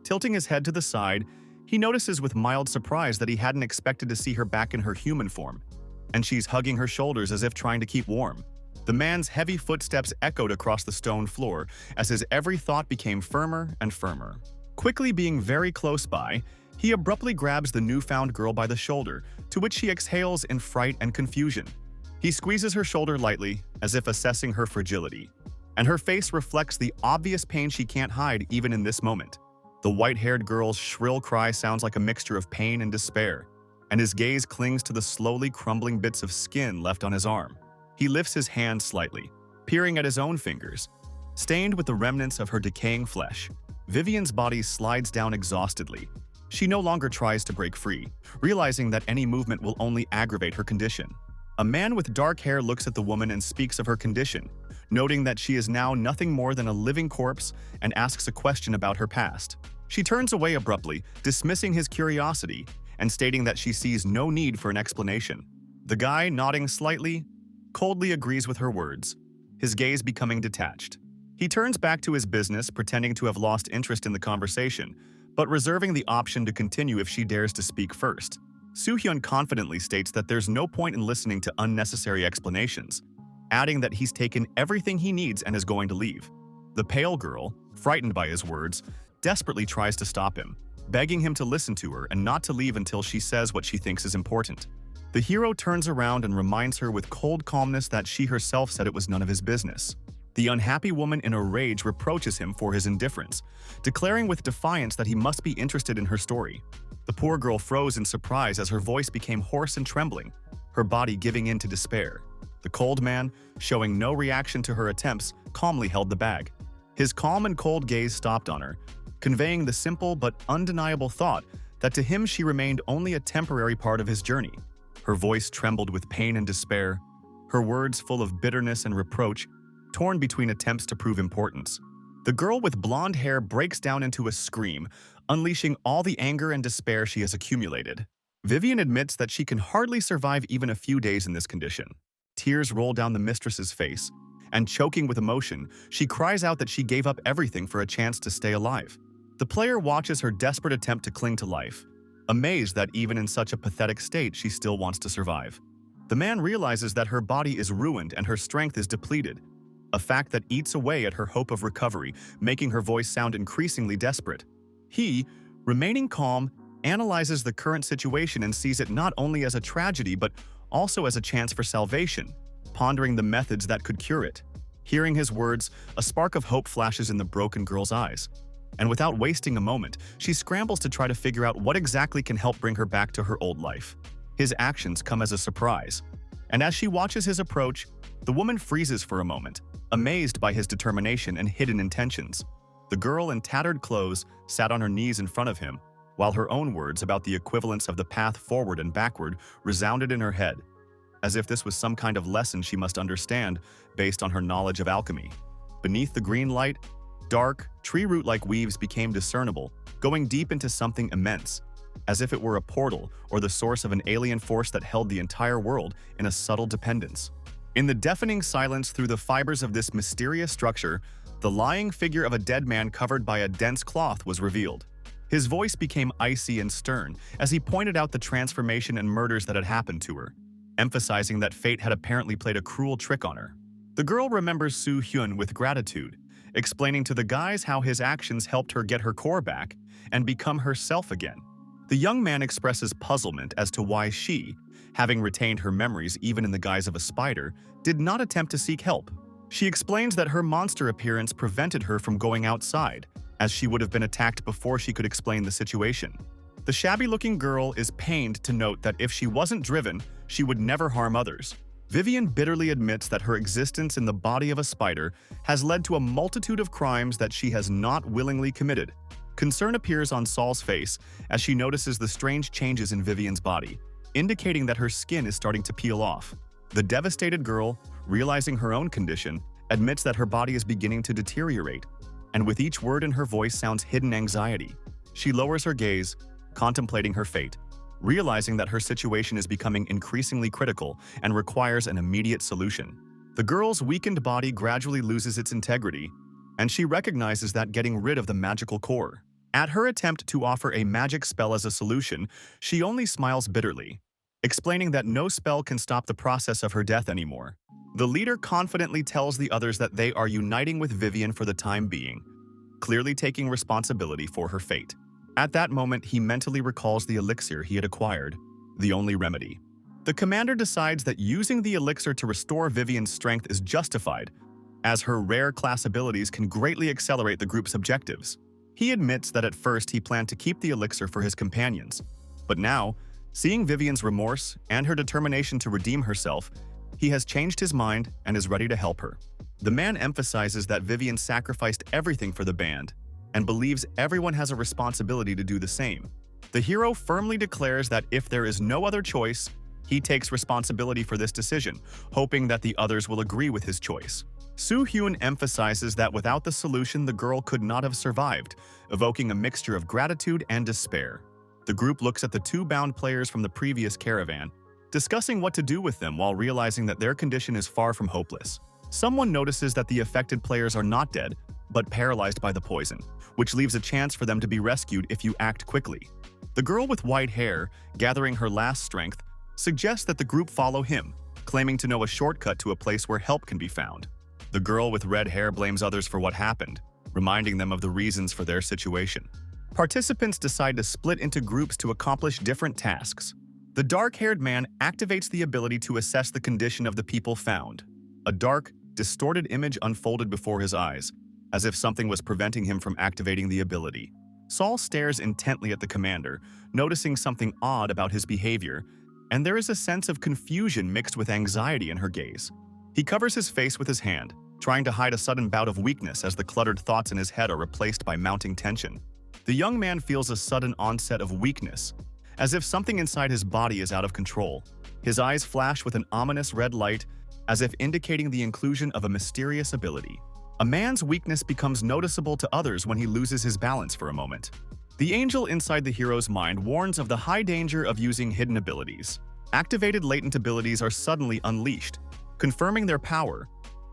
Tilting his head to the side, he notices with mild surprise that he hadn't expected to see her back in her human form, and she's hugging her shoulders as if trying to keep warm. The man's heavy footsteps echoed across the stone floor as his every thought became firmer and firmer. Quickly being very close by, he abruptly grabs the newfound girl by the shoulder, to which she exhales in fright and confusion. He squeezes her shoulder lightly, as if assessing her fragility, and her face reflects the obvious pain she can't hide even in this moment. The white-haired girl's shrill cry sounds like a mixture of pain and despair, and his gaze clings to the slowly crumbling bits of skin left on his arm. He lifts his hand slightly, peering at his own fingers, stained with the remnants of her decaying flesh. Vivian's body slides down exhaustedly. She no longer tries to break free, realizing that any movement will only aggravate her condition. A man with dark hair looks at the woman and speaks of her condition, noting that she is now nothing more than a living corpse, and asks a question about her past. She turns away abruptly, dismissing his curiosity and stating that she sees no need for an explanation. The guy, nodding slightly, coldly agrees with her words, his gaze becoming detached. He turns back to his business, pretending to have lost interest in the conversation, but reserving the option to continue if she dares to speak first. Hyun confidently states that there's no point in listening to unnecessary explanations, adding that he's taken everything he needs and is going to leave. The pale girl, frightened by his words, desperately tries to stop him, begging him to listen to her and not to leave until she says what she thinks is important. The hero turns around and reminds her with cold calmness that she herself said it was none of his business. The unhappy woman in a rage reproaches him for his indifference, declaring with defiance that he must be interested in her story. The poor girl froze in surprise as her voice became hoarse and trembling, her body giving in to despair. The cold man, showing no reaction to her attempts, calmly held the bag. His calm and cold gaze stopped on her, conveying the simple but undeniable thought that to him she remained only a temporary part of his journey. Her voice trembled with pain and despair, her words full of bitterness and reproach, torn between attempts to prove importance. The girl with blonde hair breaks down into a scream, unleashing all the anger and despair she has accumulated. Vivian admits that she can hardly survive even a few days in this condition. Tears roll down the mistress's face, and choking with emotion, she cries out that she gave up everything for a chance to stay alive. The player watches her desperate attempt to cling to life, amazed that even in such a pathetic state she still wants to survive. The man realizes that her body is ruined and her strength is depleted, a fact that eats away at her hope of recovery, making her voice sound increasingly desperate. He, remaining calm, analyzes the current situation and sees it not only as a tragedy but also as a chance for salvation, pondering the methods that could cure it. Hearing his words, a spark of hope flashes in the broken girl's eyes, and without wasting a moment, she scrambles to try to figure out what exactly can help bring her back to her old life. His actions come as a surprise, and as she watches his approach, the woman freezes for a moment, amazed by his determination and hidden intentions. The girl in tattered clothes sat on her knees in front of him, while her own words about the equivalence of the path forward and backward resounded in her head, as if this was some kind of lesson she must understand based on her knowledge of alchemy. Beneath the green light, dark, tree root-like weaves became discernible, going deep into something immense, as if it were a portal or the source of an alien force that held the entire world in a subtle dependence. In the deafening silence through the fibers of this mysterious structure, the lying figure of a dead man covered by a dense cloth was revealed. His voice became icy and stern as he pointed out the transformation and murders that had happened to her, emphasizing that fate had apparently played a cruel trick on her. The girl remembers Hyun with gratitude, explaining to the guys how his actions helped her get her core back and become herself again. The young man expresses puzzlement as to why she, having retained her memories even in the guise of a spider, did not attempt to seek help. She explains that her monster appearance prevented her from going outside, as she would have been attacked before she could explain the situation. The shabby-looking girl is pained to note that if she wasn't driven, she would never harm others. Vivian bitterly admits that her existence in the body of a spider has led to a multitude of crimes that she has not willingly committed. Concern appears on Saul's face as she notices the strange changes in Vivian's body, indicating that her skin is starting to peel off. The devastated girl, realizing her own condition, admits that her body is beginning to deteriorate, and with each word in her voice sounds hidden anxiety. She lowers her gaze, contemplating her fate, realizing that her situation is becoming increasingly critical and requires an immediate solution. The girl's weakened body gradually loses its integrity, and she recognizes that getting rid of the magical core. At her attempt to offer a magic spell as a solution, she only smiles bitterly, explaining that no spell can stop the process of her death anymore. The leader confidently tells the others that they are uniting with Vivian for the time being, clearly taking responsibility for her fate. At that moment, he mentally recalls the elixir he had acquired, the only remedy. The commander decides that using the elixir to restore Vivian's strength is justified, as her rare class abilities can greatly accelerate the group's objectives. He admits that at first he planned to keep the elixir for his companions, but now, seeing Vivian's remorse and her determination to redeem herself, he has changed his mind and is ready to help her. The man emphasizes that Vivian sacrificed everything for the band and believes everyone has a responsibility to do the same. The hero firmly declares that if there is no other choice, he takes responsibility for this decision, hoping that the others will agree with his choice. Hyun emphasizes that without the solution, the girl could not have survived, evoking a mixture of gratitude and despair. The group looks at the two bound players from the previous caravan, discussing what to do with them while realizing that their condition is far from hopeless. Someone notices that the affected players are not dead, but paralyzed by the poison, which leaves a chance for them to be rescued if you act quickly. The girl with white hair, gathering her last strength, suggests that the group follow him, claiming to know a shortcut to a place where help can be found. The girl with red hair blames others for what happened, reminding them of the reasons for their situation. Participants decide to split into groups to accomplish different tasks. The dark-haired man activates the ability to assess the condition of the people found. A dark, distorted image unfolded before his eyes, as if something was preventing him from activating the ability. Saul stares intently at the commander, noticing something odd about his behavior, and there is a sense of confusion mixed with anxiety in her gaze. He covers his face with his hand, trying to hide a sudden bout of weakness as the cluttered thoughts in his head are replaced by mounting tension. The young man feels a sudden onset of weakness, as if something inside his body is out of control. His eyes flash with an ominous red light, as if indicating the inclusion of a mysterious ability. A man's weakness becomes noticeable to others when he loses his balance for a moment. The angel inside the hero's mind warns of the high danger of using hidden abilities. Activated latent abilities are suddenly unleashed, confirming their power,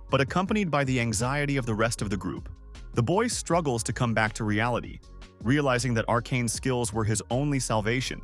but accompanied by the anxiety of the rest of the group. The boy struggles to come back to reality, realizing that arcane skills were his only salvation,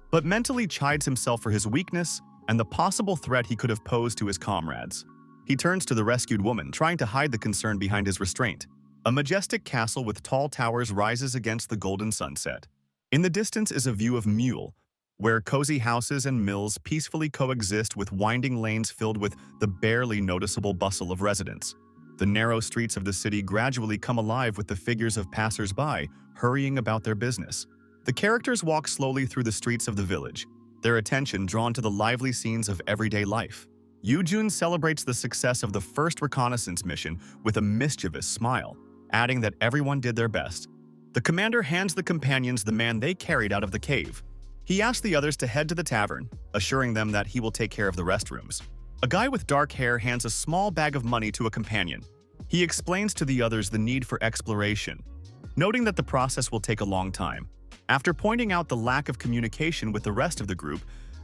but mentally chides himself for his weakness and the possible threat he could have posed to his comrades. He turns to the rescued woman, trying to hide the concern behind his restraint. A majestic castle with tall towers rises against the golden sunset. In the distance is a view of Mule, where cozy houses and mills peacefully coexist with winding lanes filled with the barely noticeable bustle of residents. The narrow streets of the city gradually come alive with the figures of passers-by hurrying about their business. The characters walk slowly through the streets of the village, their attention drawn to the lively scenes of everyday life. Yoo-jun celebrates the success of the first reconnaissance mission with a mischievous smile, adding that everyone did their best. The commander hands the companions the man they carried out of the cave. He asks the others to head to the tavern, assuring them that he will take care of the restrooms. A guy with dark hair hands a small bag of money to a companion. He explains to the others the need for exploration, noting that the process will take a long time. After pointing out the lack of communication with the rest of the group,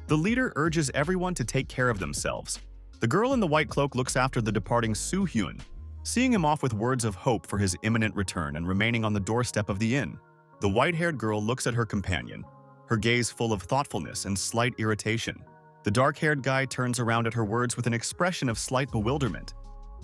the leader urges everyone to take care of themselves. The girl in the white cloak looks after the departing Hyun, seeing him off with words of hope for his imminent return and remaining on the doorstep of the inn. The white-haired girl looks at her companion, her gaze full of thoughtfulness and slight irritation. The dark-haired guy turns around at her words with an expression of slight bewilderment,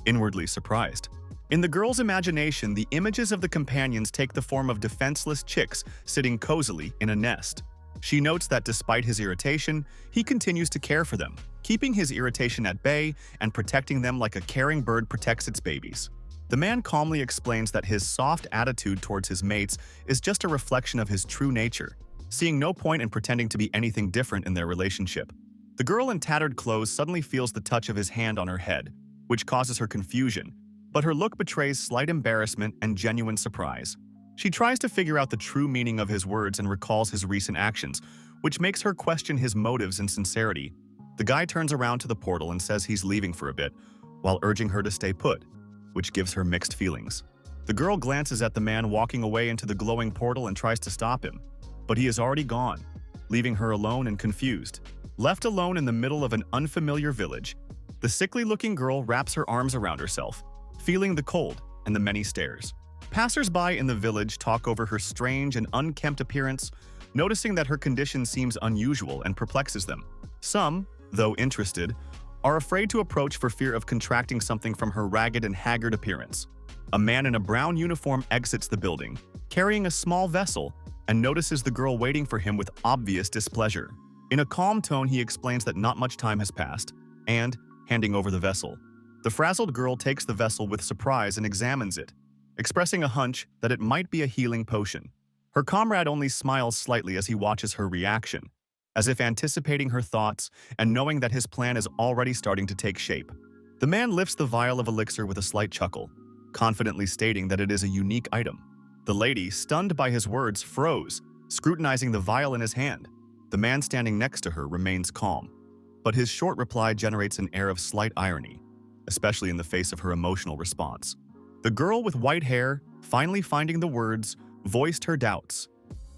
inwardly surprised. In the girl's imagination, the images of the companions take the form of defenseless chicks sitting cozily in a nest. She notes that despite his irritation, he continues to care for them, keeping his irritation at bay and protecting them like a caring bird protects its babies. The man calmly explains that his soft attitude towards his mates is just a reflection of his true nature, seeing no point in pretending to be anything different in their relationship. The girl in tattered clothes suddenly feels the touch of his hand on her head, which causes her confusion, but her look betrays slight embarrassment and genuine surprise. She tries to figure out the true meaning of his words and recalls his recent actions, which makes her question his motives and sincerity. The guy turns around to the portal and says he's leaving for a bit, while urging her to stay put, which gives her mixed feelings. The girl glances at the man walking away into the glowing portal and tries to stop him, but he is already gone, leaving her alone and confused. Left alone in the middle of an unfamiliar village, the sickly-looking girl wraps her arms around herself, feeling the cold and the many stares. Passers-by in the village talk over her strange and unkempt appearance, noticing that her condition seems unusual and perplexes them. Some, though interested, are afraid to approach for fear of contracting something from her ragged and haggard appearance. A man in a brown uniform exits the building, carrying a small vessel, and notices the girl waiting for him with obvious displeasure. In a calm tone, he explains that not much time has passed, and, handing over the vessel, the frazzled girl takes the vessel with surprise and examines it, expressing a hunch that it might be a healing potion. Her comrade only smiles slightly as he watches her reaction, as if anticipating her thoughts and knowing that his plan is already starting to take shape. The man lifts the vial of elixir with a slight chuckle, confidently stating that it is a unique item. The lady, stunned by his words, froze, scrutinizing the vial in his hand. The man standing next to her remains calm, but his short reply generates an air of slight irony, especially in the face of her emotional response. The girl with white hair, finally finding the words, voiced her doubts.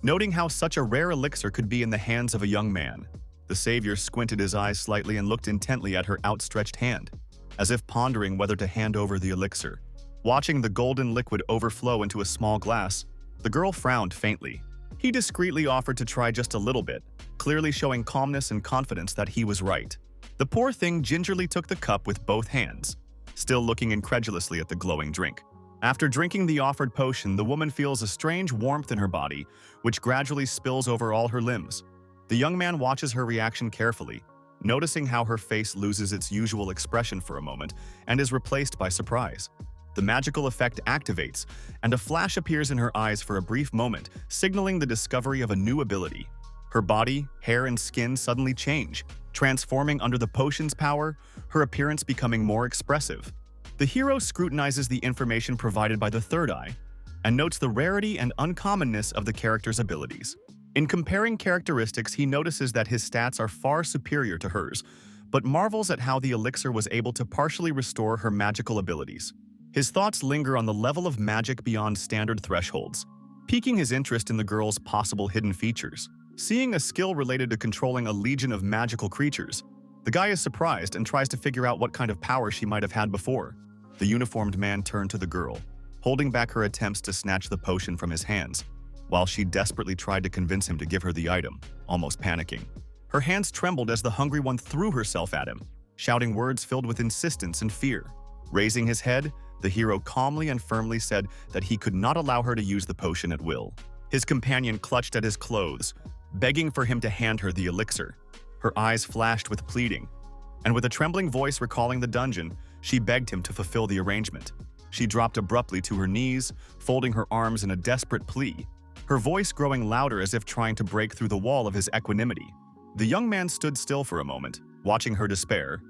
Noting how such a rare elixir could be in the hands of a young man, the savior squinted his eyes slightly and looked intently at her outstretched hand, as if pondering whether to hand over the elixir. Watching the golden liquid overflow into a small glass, the girl frowned faintly. He discreetly offered to try just a little bit, clearly showing calmness and confidence that he was right. The poor thing gingerly took the cup with both hands, still looking incredulously at the glowing drink. After drinking the offered potion, the woman feels a strange warmth in her body, which gradually spills over all her limbs. The young man watches her reaction carefully, noticing how her face loses its usual expression for a moment and is replaced by surprise. The magical effect activates, and a flash appears in her eyes for a brief moment, signaling the discovery of a new ability. Her body, hair, and skin suddenly change, transforming under the potion's power, her appearance becoming more expressive. The hero scrutinizes the information provided by the third eye and notes the rarity and uncommonness of the character's abilities. In comparing characteristics, he notices that his stats are far superior to hers, but marvels at how the elixir was able to partially restore her magical abilities. His thoughts linger on the level of magic beyond standard thresholds, piquing his interest in the girl's possible hidden features. Seeing a skill related to controlling a legion of magical creatures, the guy is surprised and tries to figure out what kind of power she might have had before. The uniformed man turned to the girl, holding back her attempts to snatch the potion from his hands, while she desperately tried to convince him to give her the item, almost panicking. Her hands trembled as the hungry one threw herself at him, shouting words filled with insistence and fear. Raising his head, the hero calmly and firmly said that he could not allow her to use the potion at will. His companion clutched at his clothes, begging for him to hand her the elixir. Her eyes flashed with pleading, and with a trembling voice recalling the dungeon, she begged him to fulfill the arrangement. She dropped abruptly to her knees, folding her arms in a desperate plea, her voice growing louder as if trying to break through the wall of his equanimity. The young man stood still for a moment, watching her despair,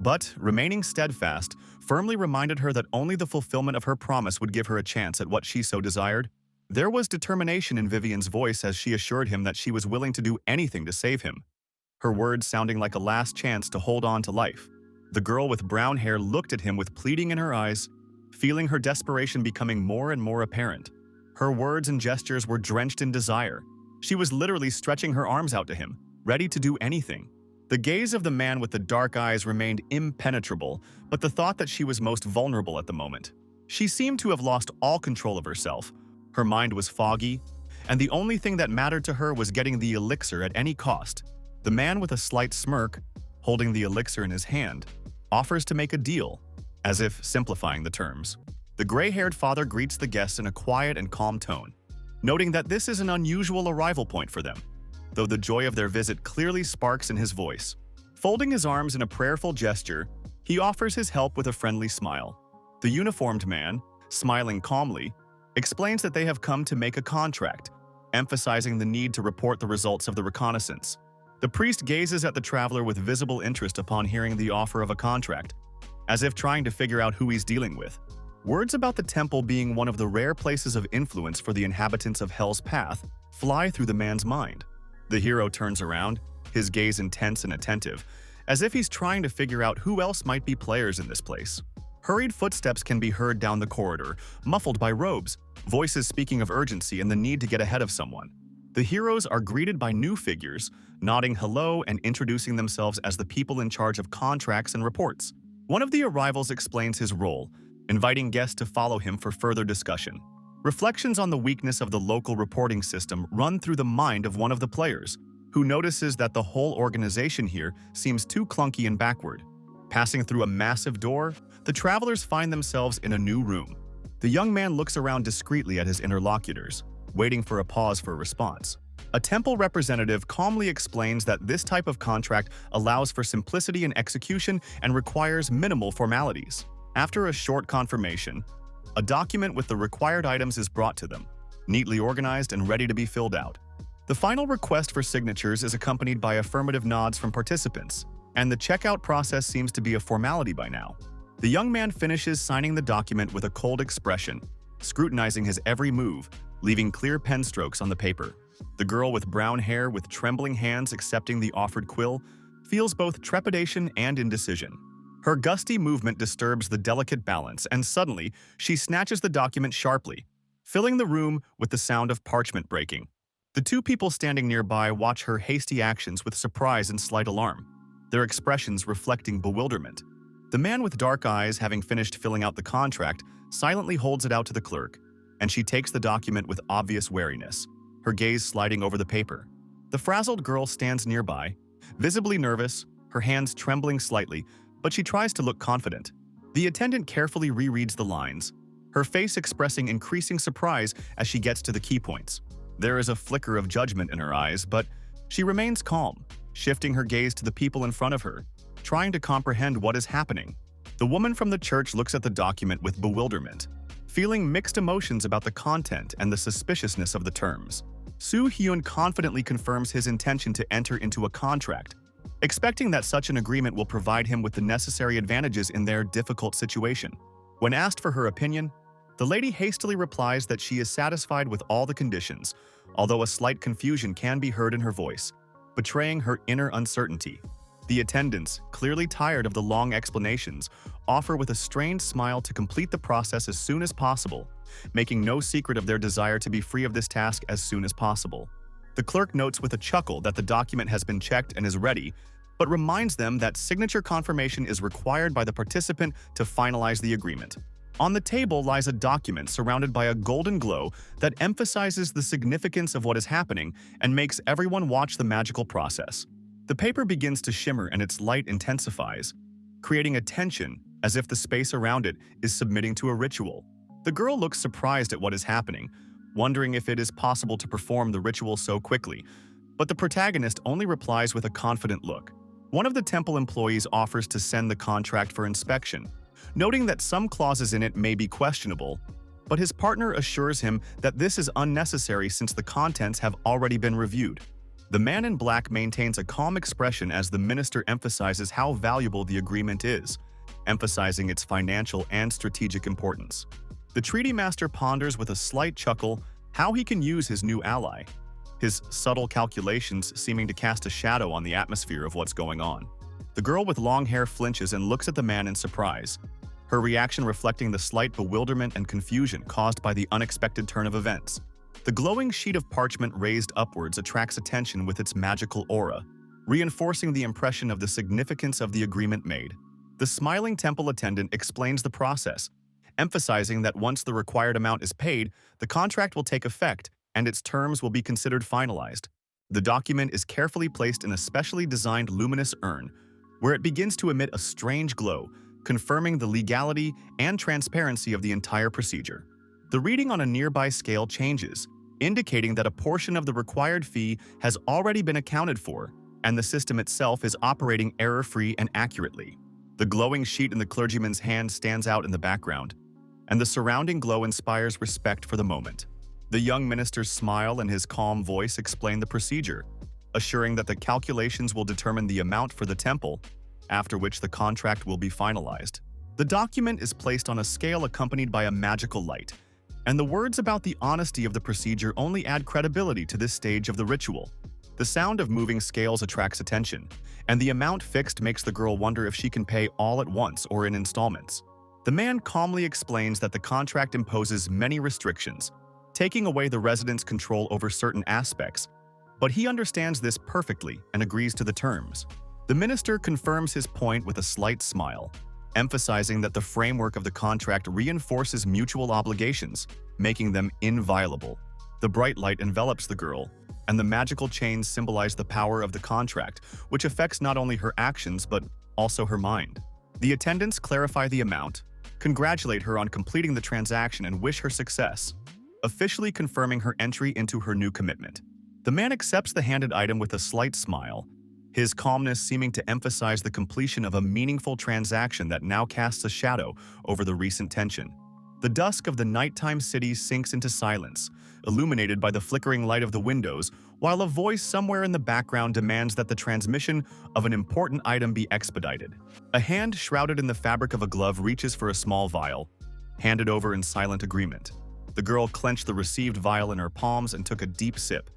but, remaining steadfast, firmly reminded her that only the fulfillment of her promise would give her a chance at what she so desired. There was determination in Vivian's voice as she assured him that she was willing to do anything to save him, her words sounding like a last chance to hold on to life. The girl with brown hair looked at him with pleading in her eyes, feeling her desperation becoming more and more apparent. Her words and gestures were drenched in desire. She was literally stretching her arms out to him, ready to do anything. The gaze of the man with the dark eyes remained impenetrable, but the thought that she was most vulnerable at the moment. She seemed to have lost all control of herself. Her mind was foggy, and the only thing that mattered to her was getting the elixir at any cost. The man with a slight smirk, holding the elixir in his hand, offers to make a deal, as if simplifying the terms. The gray-haired father greets the guests in a quiet and calm tone, noting that this is an unusual arrival point for them, though the joy of their visit clearly sparks in his voice. Folding his arms in a prayerful gesture, he offers his help with a friendly smile. The uniformed man, smiling calmly, explains that they have come to make a contract, emphasizing the need to report the results of the reconnaissance. The priest gazes at the traveler with visible interest upon hearing the offer of a contract, as if trying to figure out who he's dealing with. Words about the temple being one of the rare places of influence for the inhabitants of Hell's Path fly through the man's mind. The hero turns around, his gaze intense and attentive, as if he's trying to figure out who else might be players in this place. Hurried footsteps can be heard down the corridor, muffled by robes, voices speaking of urgency and the need to get ahead of someone. The heroes are greeted by new figures, nodding hello and introducing themselves as the people in charge of contracts and reports. One of the arrivals explains his role, inviting guests to follow him for further discussion. Reflections on the weakness of the local reporting system run through the mind of one of the players, who notices that the whole organization here seems too clunky and backward. Passing through a massive door, the travelers find themselves in a new room. The young man looks around discreetly at his interlocutors, waiting for a pause for a response. A temple representative calmly explains that this type of contract allows for simplicity in execution and requires minimal formalities. After a short confirmation, a document with the required items is brought to them, neatly organized and ready to be filled out. The final request for signatures is accompanied by affirmative nods from participants, and the checkout process seems to be a formality by now. The young man finishes signing the document with a cold expression, scrutinizing his every move, leaving clear pen strokes on the paper. The girl with brown hair with trembling hands accepting the offered quill feels both trepidation and indecision. Her gusty movement disturbs the delicate balance, and suddenly, she snatches the document sharply, filling the room with the sound of parchment breaking. The two people standing nearby watch her hasty actions with surprise and slight alarm, their expressions reflecting bewilderment. The man with dark eyes, having finished filling out the contract, silently holds it out to the clerk, and she takes the document with obvious wariness, her gaze sliding over the paper. The frazzled girl stands nearby, visibly nervous, her hands trembling slightly, but she tries to look confident. The attendant carefully rereads the lines, her face expressing increasing surprise as she gets to the key points. There is a flicker of judgment in her eyes, but she remains calm, shifting her gaze to the people in front of her, trying to comprehend what is happening. The woman from the church looks at the document with bewilderment, feeling mixed emotions about the content and the suspiciousness of the terms. Hyun confidently confirms his intention to enter into a contract, expecting that such an agreement will provide him with the necessary advantages in their difficult situation. When asked for her opinion, the lady hastily replies that she is satisfied with all the conditions, although a slight confusion can be heard in her voice, betraying her inner uncertainty. The attendants, clearly tired of the long explanations, offer with a strained smile to complete the process as soon as possible, making no secret of their desire to be free of this task as soon as possible. The clerk notes with a chuckle that the document has been checked and is ready, but reminds them that signature confirmation is required by the participant to finalize the agreement. On the table lies a document surrounded by a golden glow that emphasizes the significance of what is happening and makes everyone watch the magical process. The paper begins to shimmer and its light intensifies, creating a tension as if the space around it is submitting to a ritual. The girl looks surprised at what is happening, wondering if it is possible to perform the ritual so quickly, but the protagonist only replies with a confident look. One of the temple employees offers to send the contract for inspection, noting that some clauses in it may be questionable, but his partner assures him that this is unnecessary since the contents have already been reviewed. The man in black maintains a calm expression as the minister emphasizes how valuable the agreement is, emphasizing its financial and strategic importance. The treaty master ponders with a slight chuckle how he can use his new ally, his subtle calculations seeming to cast a shadow on the atmosphere of what's going on. The girl with long hair flinches and looks at the man in surprise, her reaction reflecting the slight bewilderment and confusion caused by the unexpected turn of events. The glowing sheet of parchment raised upwards attracts attention with its magical aura, reinforcing the impression of the significance of the agreement made. The smiling temple attendant explains the process, emphasizing that once the required amount is paid, the contract will take effect and its terms will be considered finalized. The document is carefully placed in a specially designed luminous urn, where it begins to emit a strange glow, confirming the legality and transparency of the entire procedure. The reading on a nearby scale changes, indicating that a portion of the required fee has already been accounted for, and the system itself is operating error-free and accurately. The glowing sheet in the clergyman's hand stands out in the background, and the surrounding glow inspires respect for the moment. The young minister's smile and his calm voice explain the procedure, assuring that the calculations will determine the amount for the temple, after which the contract will be finalized. The document is placed on a scale accompanied by a magical light, and the words about the honesty of the procedure only add credibility to this stage of the ritual. The sound of moving scales attracts attention, and the amount fixed makes the girl wonder if she can pay all at once or in installments. The man calmly explains that the contract imposes many restrictions, taking away the resident's control over certain aspects, but he understands this perfectly and agrees to the terms. The minister confirms his point with a slight smile, emphasizing that the framework of the contract reinforces mutual obligations, making them inviolable. The bright light envelops the girl, and the magical chains symbolize the power of the contract, which affects not only her actions but also her mind. The attendants clarify the amount, congratulate her on completing the transaction, and wish her success, officially confirming her entry into her new commitment. The man accepts the handed item with a slight smile, his calmness seeming to emphasize the completion of a meaningful transaction that now casts a shadow over the recent tension. The dusk of the nighttime city sinks into silence, illuminated by the flickering light of the windows, while a voice somewhere in the background demands that the transmission of an important item be expedited. A hand shrouded in the fabric of a glove reaches for a small vial, handed over in silent agreement. The girl clenched the received vial in her palms and took a deep sip,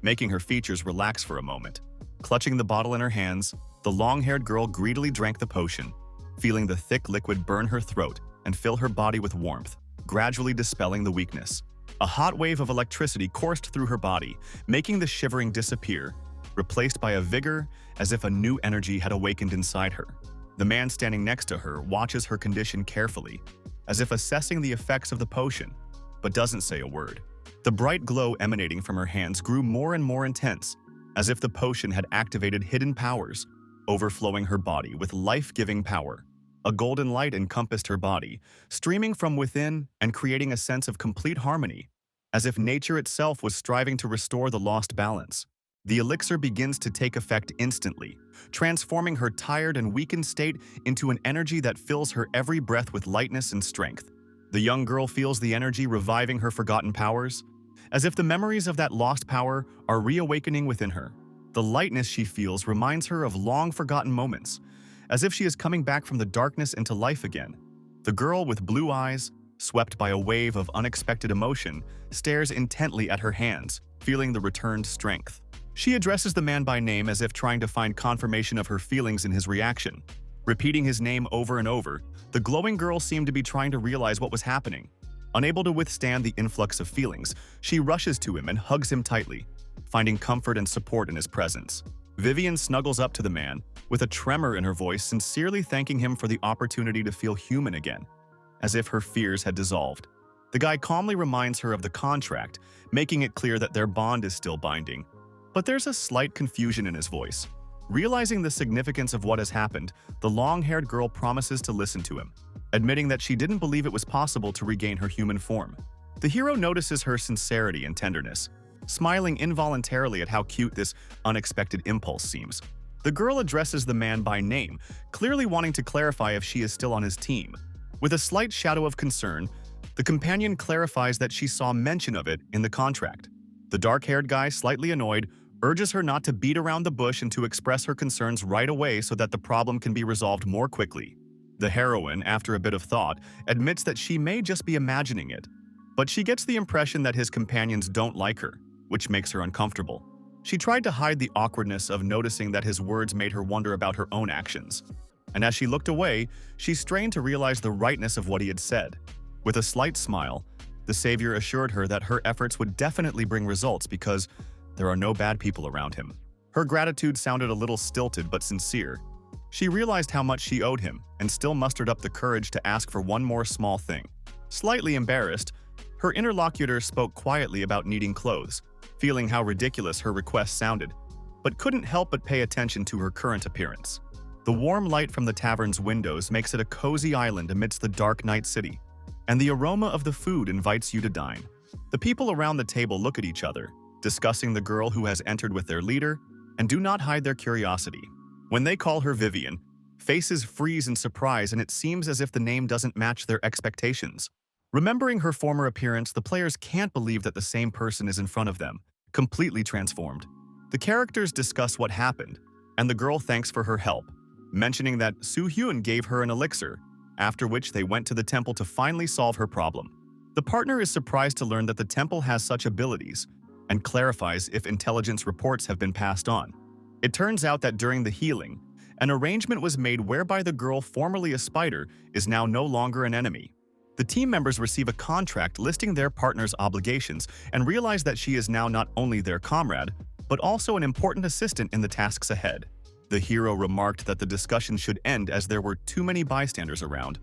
making her features relax for a moment. Clutching the bottle in her hands, the long-haired girl greedily drank the potion, feeling the thick liquid burn her throat and fill her body with warmth, gradually dispelling the weakness. A hot wave of electricity coursed through her body, making the shivering disappear, replaced by a vigor as if a new energy had awakened inside her. The man standing next to her watches her condition carefully, as if assessing the effects of the potion, but doesn't say a word. The bright glow emanating from her hands grew more and more intense, as if the potion had activated hidden powers, overflowing her body with life-giving power. A golden light encompassed her body, streaming from within and creating a sense of complete harmony, as if nature itself was striving to restore the lost balance. The elixir begins to take effect instantly, transforming her tired and weakened state into an energy that fills her every breath with lightness and strength. The young girl feels the energy reviving her forgotten powers, as if the memories of that lost power are reawakening within her. The lightness she feels reminds her of long-forgotten moments, as if she is coming back from the darkness into life again. The girl with blue eyes, swept by a wave of unexpected emotion, stares intently at her hands, feeling the returned strength. She addresses the man by name as if trying to find confirmation of her feelings in his reaction. Repeating his name over and over, the glowing girl seemed to be trying to realize what was happening. Unable to withstand the influx of feelings, she rushes to him and hugs him tightly, finding comfort and support in his presence. Vivian snuggles up to the man, with a tremor in her voice, sincerely thanking him for the opportunity to feel human again, as if her fears had dissolved. The guy calmly reminds her of the contract, making it clear that their bond is still binding. But there's a slight confusion in his voice. Realizing the significance of what has happened, the long-haired girl promises to listen to him, admitting that she didn't believe it was possible to regain her human form. The hero notices her sincerity and tenderness, smiling involuntarily at how cute this unexpected impulse seems. The girl addresses the man by name, clearly wanting to clarify if she is still on his team. With a slight shadow of concern, the companion clarifies that she saw mention of it in the contract. The dark-haired guy, slightly annoyed, urges her not to beat around the bush and to express her concerns right away so that the problem can be resolved more quickly. The heroine, after a bit of thought, admits that she may just be imagining it, but she gets the impression that his companions don't like her, which makes her uncomfortable. She tried to hide the awkwardness of noticing that his words made her wonder about her own actions, and as she looked away, she strained to realize the rightness of what he had said. With a slight smile, the savior assured her that her efforts would definitely bring results because there are no bad people around him. Her gratitude sounded a little stilted but sincere. She realized how much she owed him and still mustered up the courage to ask for one more small thing. Slightly embarrassed, her interlocutor spoke quietly about needing clothes, feeling how ridiculous her request sounded, but couldn't help but pay attention to her current appearance. The warm light from the tavern's windows makes it a cozy island amidst the dark night city, and the aroma of the food invites you to dine. The people around the table look at each other, discussing the girl who has entered with their leader, and do not hide their curiosity. When they call her Vivian, faces freeze in surprise, and it seems as if the name doesn't match their expectations. Remembering her former appearance, the players can't believe that the same person is in front of them, completely transformed. The characters discuss what happened, and the girl thanks for her help, mentioning that Hyun gave her an elixir, after which they went to the temple to finally solve her problem. The partner is surprised to learn that the temple has such abilities, and clarifies if intelligence reports have been passed on. It turns out that during the healing, an arrangement was made whereby the girl formerly a spider is now no longer an enemy. The team members receive a contract listing their partner's obligations and realize that she is now not only their comrade, but also an important assistant in the tasks ahead. The hero remarked that the discussion should end as there were too many bystanders around,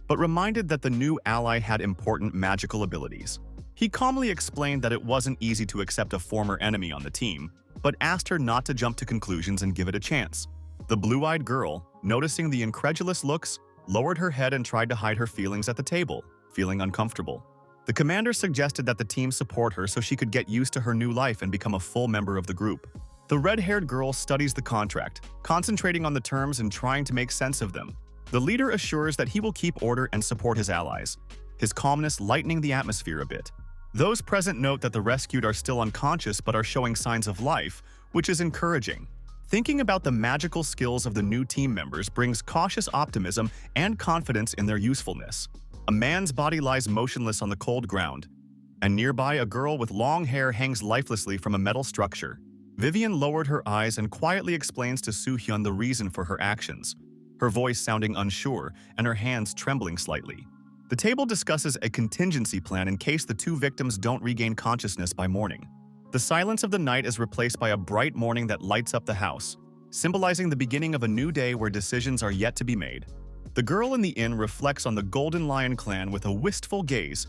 but reminded that the new ally had important magical abilities. He calmly explained that it wasn't easy to accept a former enemy on the team, but asked her not to jump to conclusions and give it a chance. The blue-eyed girl, noticing the incredulous looks, lowered her head and tried to hide her feelings at the table, feeling uncomfortable. The commander suggested that the team support her so she could get used to her new life and become a full member of the group. The red-haired girl studies the contract, concentrating on the terms and trying to make sense of them. The leader assures that he will keep order and support his allies, his calmness lightening the atmosphere a bit. Those present note that the rescued are still unconscious but are showing signs of life, which is encouraging. Thinking about the magical skills of the new team members brings cautious optimism and confidence in their usefulness. A man's body lies motionless on the cold ground, and nearby a girl with long hair hangs lifelessly from a metal structure. Vivian lowered her eyes and quietly explains to Hyun the reason for her actions, her voice sounding unsure and her hands trembling slightly. The table discusses a contingency plan in case the two victims don't regain consciousness by morning. The silence of the night is replaced by a bright morning that lights up the house, symbolizing the beginning of a new day where decisions are yet to be made. The girl in the inn reflects on the Golden Lion clan with a wistful gaze,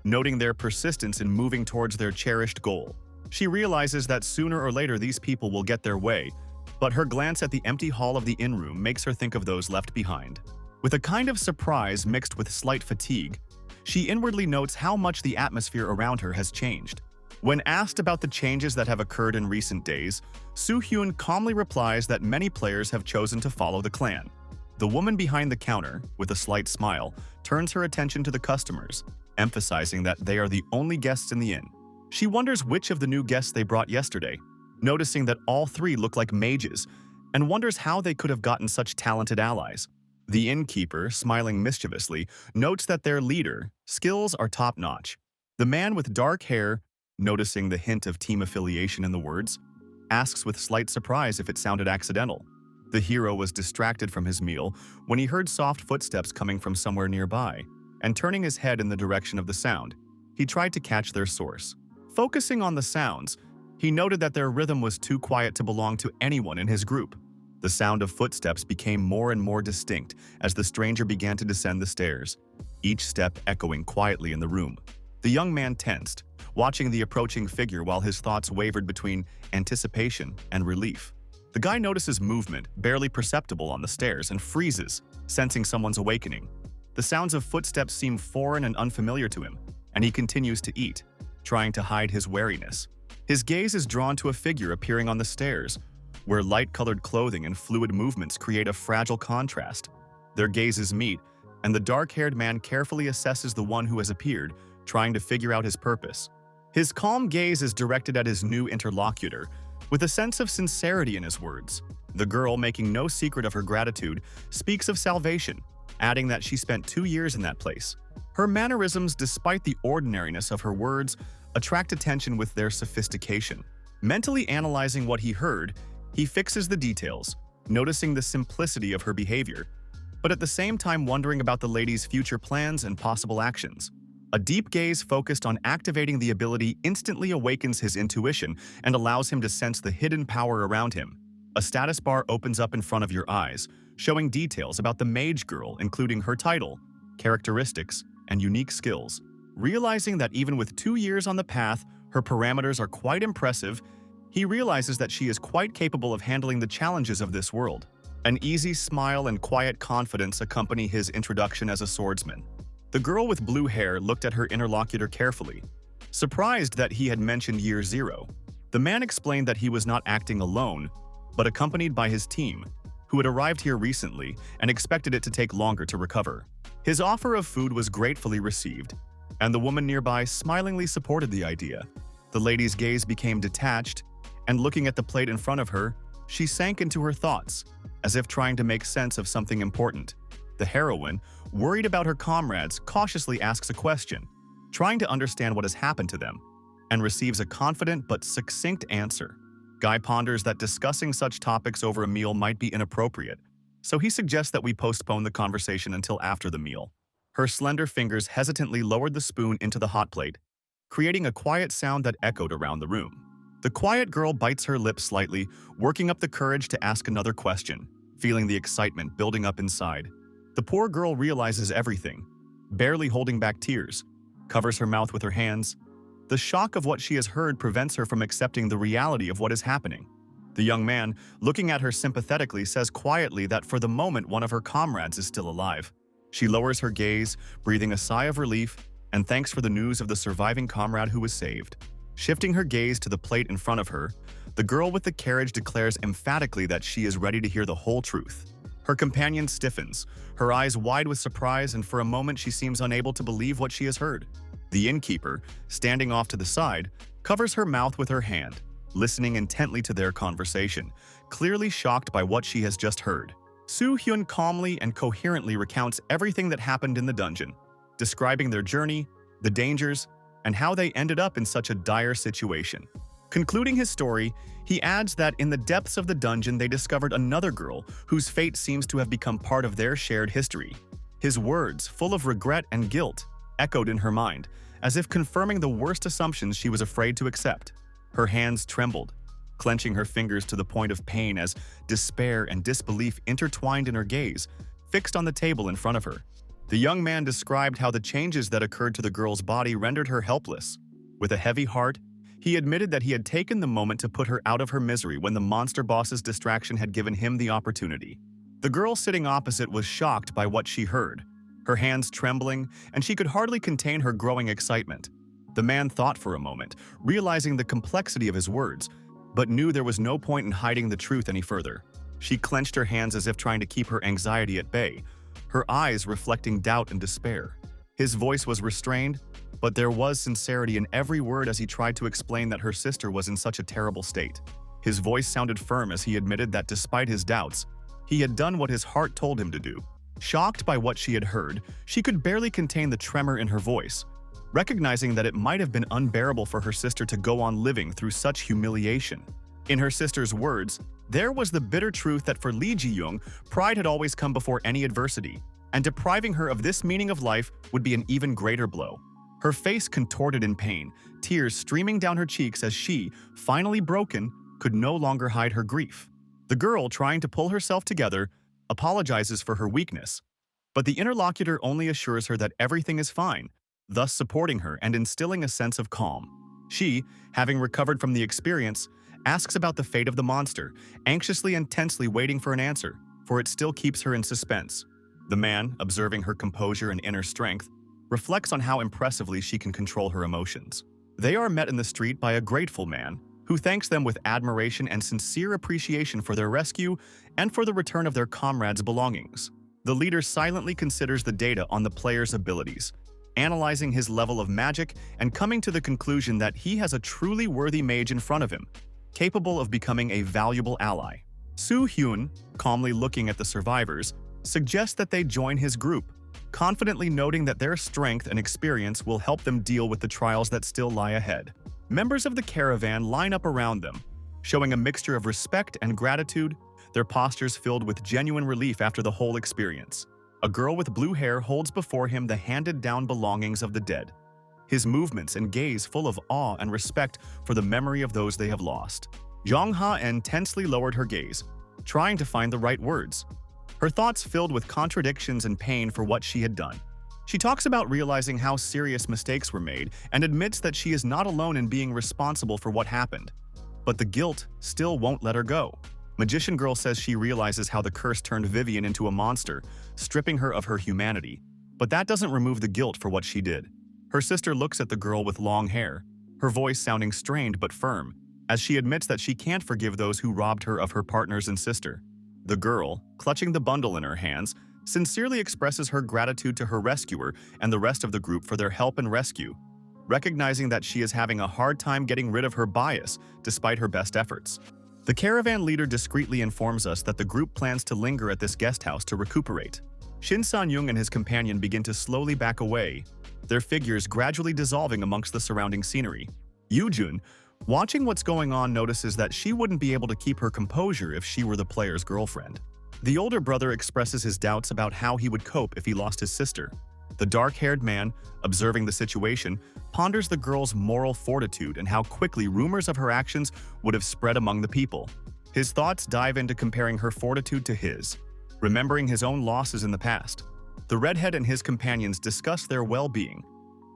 noting their persistence in moving towards their cherished goal. She realizes that sooner or later these people will get their way, but her glance at the empty hall of the inn room makes her think of those left behind. With a kind of surprise mixed with slight fatigue, she inwardly notes how much the atmosphere around her has changed. When asked about the changes that have occurred in recent days, Hyun calmly replies that many players have chosen to follow the clan. The woman behind the counter, with a slight smile, turns her attention to the customers, emphasizing that they are the only guests in the inn. She wonders which of the new guests they brought yesterday, noticing that all three look like mages, and wonders how they could have gotten such talented allies. The innkeeper, smiling mischievously, notes that their leader skills are top-notch. The man with dark hair, noticing the hint of team affiliation in the words, asks with slight surprise if it sounded accidental. The hero was distracted from his meal when he heard soft footsteps coming from somewhere nearby, and turning his head in the direction of the sound, he tried to catch their source. Focusing on the sounds, he noted that their rhythm was too quiet to belong to anyone in his group. The sound of footsteps became more and more distinct as the stranger began to descend the stairs, each step echoing quietly in the room. The young man tensed, watching the approaching figure while his thoughts wavered between anticipation and relief. The guy notices movement, barely perceptible on the stairs, and freezes, sensing someone's awakening. The sounds of footsteps seem foreign and unfamiliar to him, and he continues to eat, trying to hide his wariness. His gaze is drawn to a figure appearing on the stairs, where light-colored clothing and fluid movements create a fragile contrast. Their gazes meet, and the dark-haired man carefully assesses the one who has appeared, trying to figure out his purpose. His calm gaze is directed at his new interlocutor, with a sense of sincerity in his words. The girl, making no secret of her gratitude, speaks of salvation, adding that she spent 2 years in that place. Her mannerisms, despite the ordinariness of her words, attract attention with their sophistication. Mentally analyzing what he heard, he fixes the details, noticing the simplicity of her behavior, but at the same time wondering about the lady's future plans and possible actions. A deep gaze focused on activating the ability instantly awakens his intuition and allows him to sense the hidden power around him. A status bar opens up in front of your eyes, showing details about the mage girl, including her title, characteristics, and unique skills. Realizing that even with 2 years on the path, her parameters are quite impressive, he realizes that she is quite capable of handling the challenges of this world. An easy smile and quiet confidence accompany his introduction as a swordsman. The girl with blue hair looked at her interlocutor carefully, surprised that he had mentioned year 0. The man explained that he was not acting alone, but accompanied by his team, who had arrived here recently and expected it to take longer to recover. His offer of food was gratefully received, and the woman nearby smilingly supported the idea. The lady's gaze became detached, and looking at the plate in front of her, she sank into her thoughts, as if trying to make sense of something important. The heroine, worried about her comrades, cautiously asks a question, trying to understand what has happened to them, and receives a confident but succinct answer. Guy ponders that discussing such topics over a meal might be inappropriate, so he suggests that we postpone the conversation until after the meal. Her slender fingers hesitantly lowered the spoon into the hot plate, creating a quiet sound that echoed around the room. The quiet girl bites her lips slightly, working up the courage to ask another question, feeling the excitement building up inside. The poor girl realizes everything, barely holding back tears, covers her mouth with her hands. The shock of what she has heard prevents her from accepting the reality of what is happening. The young man, looking at her sympathetically, says quietly that for the moment one of her comrades is still alive. She lowers her gaze, breathing a sigh of relief, and thanks for the news of the surviving comrade who was saved. Shifting her gaze to the plate in front of her, the girl with the carriage declares emphatically that she is ready to hear the whole truth. Her companion stiffens, her eyes wide with surprise, and for a moment she seems unable to believe what she has heard. The innkeeper, standing off to the side, covers her mouth with her hand, listening intently to their conversation, clearly shocked by what she has just heard. Hyun calmly and coherently recounts everything that happened in the dungeon, describing their journey, the dangers, and how they ended up in such a dire situation. Concluding his story, he adds that in the depths of the dungeon they discovered another girl whose fate seems to have become part of their shared history. His words, full of regret and guilt, echoed in her mind, as if confirming the worst assumptions she was afraid to accept. Her hands trembled, clenching her fingers to the point of pain as despair and disbelief intertwined in her gaze, fixed on the table in front of her. The young man described how the changes that occurred to the girl's body rendered her helpless. With a heavy heart, he admitted that he had taken the moment to put her out of her misery when the monster boss's distraction had given him the opportunity. The girl sitting opposite was shocked by what she heard, her hands trembling, and she could hardly contain her growing excitement. The man thought for a moment, realizing the complexity of his words, but knew there was no point in hiding the truth any further. She clenched her hands as if trying to keep her anxiety at bay, her eyes reflecting doubt and despair. His voice was restrained, but there was sincerity in every word as he tried to explain that her sister was in such a terrible state. His voice sounded firm as he admitted that despite his doubts, he had done what his heart told him to do. Shocked by what she had heard, she could barely contain the tremor in her voice, recognizing that it might have been unbearable for her sister to go on living through such humiliation. In her sister's words, there was the bitter truth that for Lee Ji-young, pride had always come before any adversity, and depriving her of this meaning of life would be an even greater blow. Her face contorted in pain, tears streaming down her cheeks as she, finally broken, could no longer hide her grief. The girl, trying to pull herself together, apologizes for her weakness, but the interlocutor only assures her that everything is fine, thus supporting her and instilling a sense of calm. She, having recovered from the experience, asks about the fate of the monster, anxiously and tensely waiting for an answer, for it still keeps her in suspense. The man, observing her composure and inner strength, reflects on how impressively she can control her emotions. They are met in the street by a grateful man, who thanks them with admiration and sincere appreciation for their rescue and for the return of their comrades' belongings. The leader silently considers the data on the player's abilities, analyzing his level of magic and coming to the conclusion that he has a truly worthy mage in front of him, capable of becoming a valuable ally. Hyun, calmly looking at the survivors, suggests that they join his group, confidently noting that their strength and experience will help them deal with the trials that still lie ahead. Members of the caravan line up around them, showing a mixture of respect and gratitude, their postures filled with genuine relief after the whole experience. A girl with blue hair holds before him the handed-down belongings of the dead, his movements and gaze full of awe and respect for the memory of those they have lost. Jong Ha-en tensely lowered her gaze, trying to find the right words, her thoughts filled with contradictions and pain for what she had done. She talks about realizing how serious mistakes were made and admits that she is not alone in being responsible for what happened. But the guilt still won't let her go. Magician Girl says she realizes how the curse turned Vivian into a monster, stripping her of her humanity. But that doesn't remove the guilt for what she did. Her sister looks at the girl with long hair, her voice sounding strained but firm, as she admits that she can't forgive those who robbed her of her partners and sister. The girl, clutching the bundle in her hands, sincerely expresses her gratitude to her rescuer and the rest of the group for their help and rescue, recognizing that she is having a hard time getting rid of her bias despite her best efforts. The caravan leader discreetly informs us that the group plans to linger at this guest house to recuperate. Shin San-young and his companion begin to slowly back away, their figures gradually dissolving amongst the surrounding scenery. Yoo-jun, watching what's going on, notices that she wouldn't be able to keep her composure if she were the player's girlfriend. The older brother expresses his doubts about how he would cope if he lost his sister. The dark-haired man, observing the situation, ponders the girl's moral fortitude and how quickly rumors of her actions would have spread among the people. His thoughts dive into comparing her fortitude to his, remembering his own losses in the past. The redhead and his companions discuss their well-being,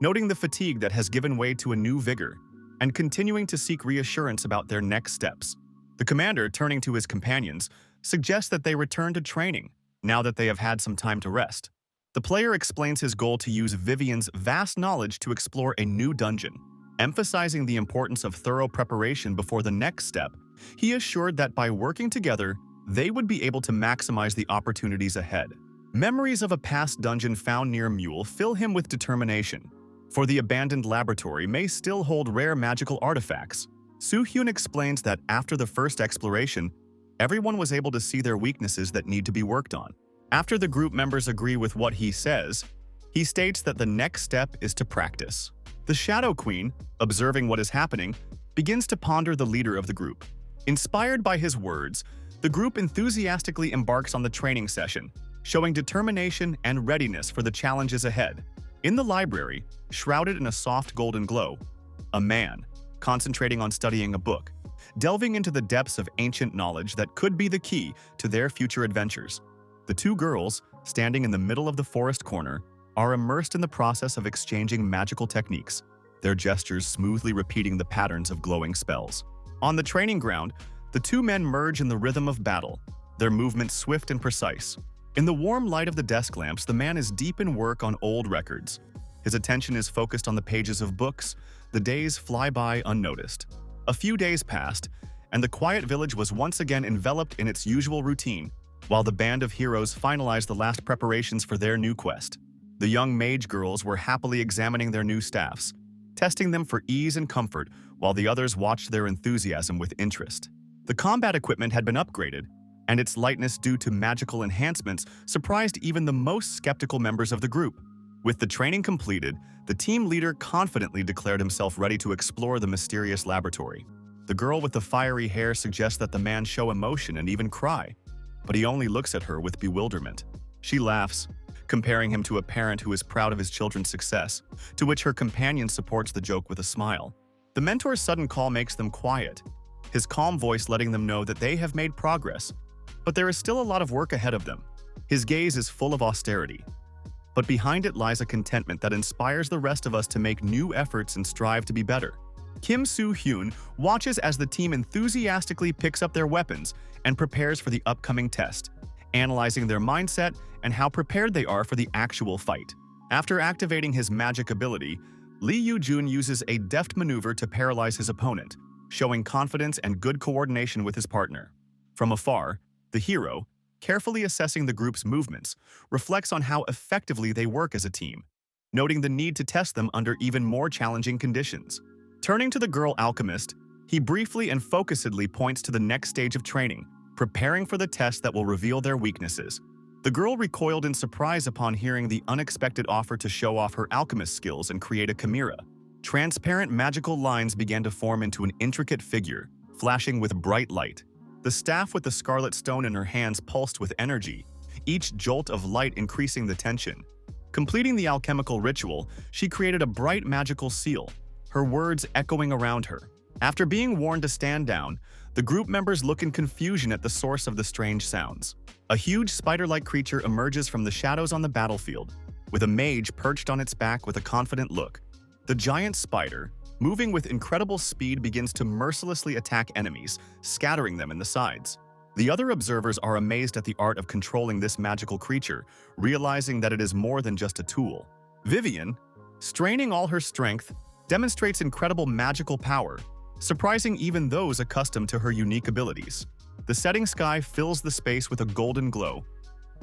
noting the fatigue that has given way to a new vigor, and continuing to seek reassurance about their next steps. The commander, turning to his companions, suggests that they return to training, now that they have had some time to rest. The player explains his goal to use Vivian's vast knowledge to explore a new dungeon. Emphasizing the importance of thorough preparation before the next step, he assured that by working together, they would be able to maximize the opportunities ahead. Memories of a past dungeon found near Mule fill him with determination, for the abandoned laboratory may still hold rare magical artifacts. Hyun explains that after the first exploration, everyone was able to see their weaknesses that need to be worked on. After the group members agree with what he says, he states that the next step is to practice. The Shadow Queen, observing what is happening, begins to ponder the leader of the group. Inspired by his words, the group enthusiastically embarks on the training session, showing determination and readiness for the challenges ahead. In the library, shrouded in a soft golden glow, a man, concentrating on studying a book, delving into the depths of ancient knowledge that could be the key to their future adventures. The two girls, standing in the middle of the forest corner, are immersed in the process of exchanging magical techniques, their gestures smoothly repeating the patterns of glowing spells. On the training ground, the two men merge in the rhythm of battle, their movements swift and precise. In the warm light of the desk lamps, the man is deep in work on old records. His attention is focused on the pages of books. The days fly by unnoticed. A few days passed, and the quiet village was once again enveloped in its usual routine, while the band of heroes finalized the last preparations for their new quest. The young mage girls were happily examining their new staffs, testing them for ease and comfort, while the others watched their enthusiasm with interest. The combat equipment had been upgraded, and its lightness due to magical enhancements surprised even the most skeptical members of the group. With the training completed, the team leader confidently declared himself ready to explore the mysterious laboratory. The girl with the fiery hair suggests that the man show emotion and even cry, but he only looks at her with bewilderment. She laughs, comparing him to a parent who is proud of his children's success, to which her companion supports the joke with a smile. The mentor's sudden call makes them quiet, his calm voice letting them know that they have made progress, but there is still a lot of work ahead of them. His gaze is full of austerity, but behind it lies a contentment that inspires the rest of us to make new efforts and strive to be better. Kim Soo-hyun watches as the team enthusiastically picks up their weapons and prepares for the upcoming test, analyzing their mindset and how prepared they are for the actual fight. After activating his magic ability, Lee Yoo-jun uses a deft maneuver to paralyze his opponent, showing confidence and good coordination with his partner. From afar, the hero, carefully assessing the group's movements, reflects on how effectively they work as a team, noting the need to test them under even more challenging conditions. Turning to the girl alchemist, he briefly and focusedly points to the next stage of training, preparing for the test that will reveal their weaknesses. The girl recoiled in surprise upon hearing the unexpected offer to show off her alchemist skills and create a chimera. Transparent magical lines began to form into an intricate figure, flashing with bright light. The staff with the scarlet stone in her hands pulsed with energy, each jolt of light increasing the tension. Completing the alchemical ritual, she created a bright magical seal, her words echoing around her. After being warned to stand down, the group members look in confusion at the source of the strange sounds. A huge spider-like creature emerges from the shadows on the battlefield, with a mage perched on its back with a confident look. The giant spider, moving with incredible speed, begins to mercilessly attack enemies, scattering them in the sides. The other observers are amazed at the art of controlling this magical creature, realizing that it is more than just a tool. Vivian, straining all her strength, demonstrates incredible magical power, surprising even those accustomed to her unique abilities. The setting sky fills the space with a golden glow,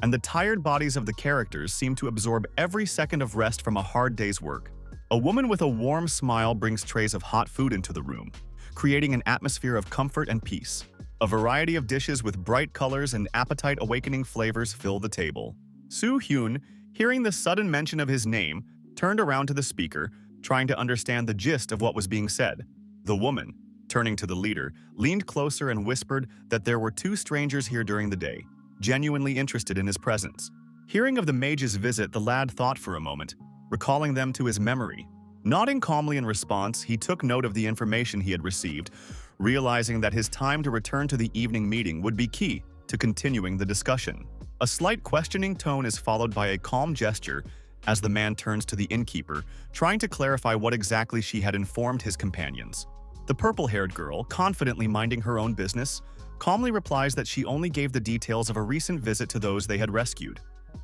and the tired bodies of the characters seem to absorb every second of rest from a hard day's work. A woman with a warm smile brings trays of hot food into the room, creating an atmosphere of comfort and peace. A variety of dishes with bright colors and appetite-awakening flavors fill the table. Hyun, hearing the sudden mention of his name, turned around to the speaker, trying to understand the gist of what was being said. The woman, turning to the leader, leaned closer and whispered that there were two strangers here during the day, genuinely interested in his presence. Hearing of the mage's visit, the lad thought for a moment, recalling them to his memory. Nodding calmly in response, he took note of the information he had received, realizing that his time to return to the evening meeting would be key to continuing the discussion. A slight questioning tone is followed by a calm gesture as the man turns to the innkeeper, trying to clarify what exactly she had informed his companions. The purple-haired girl, confidently minding her own business, calmly replies that she only gave the details of a recent visit to those they had rescued.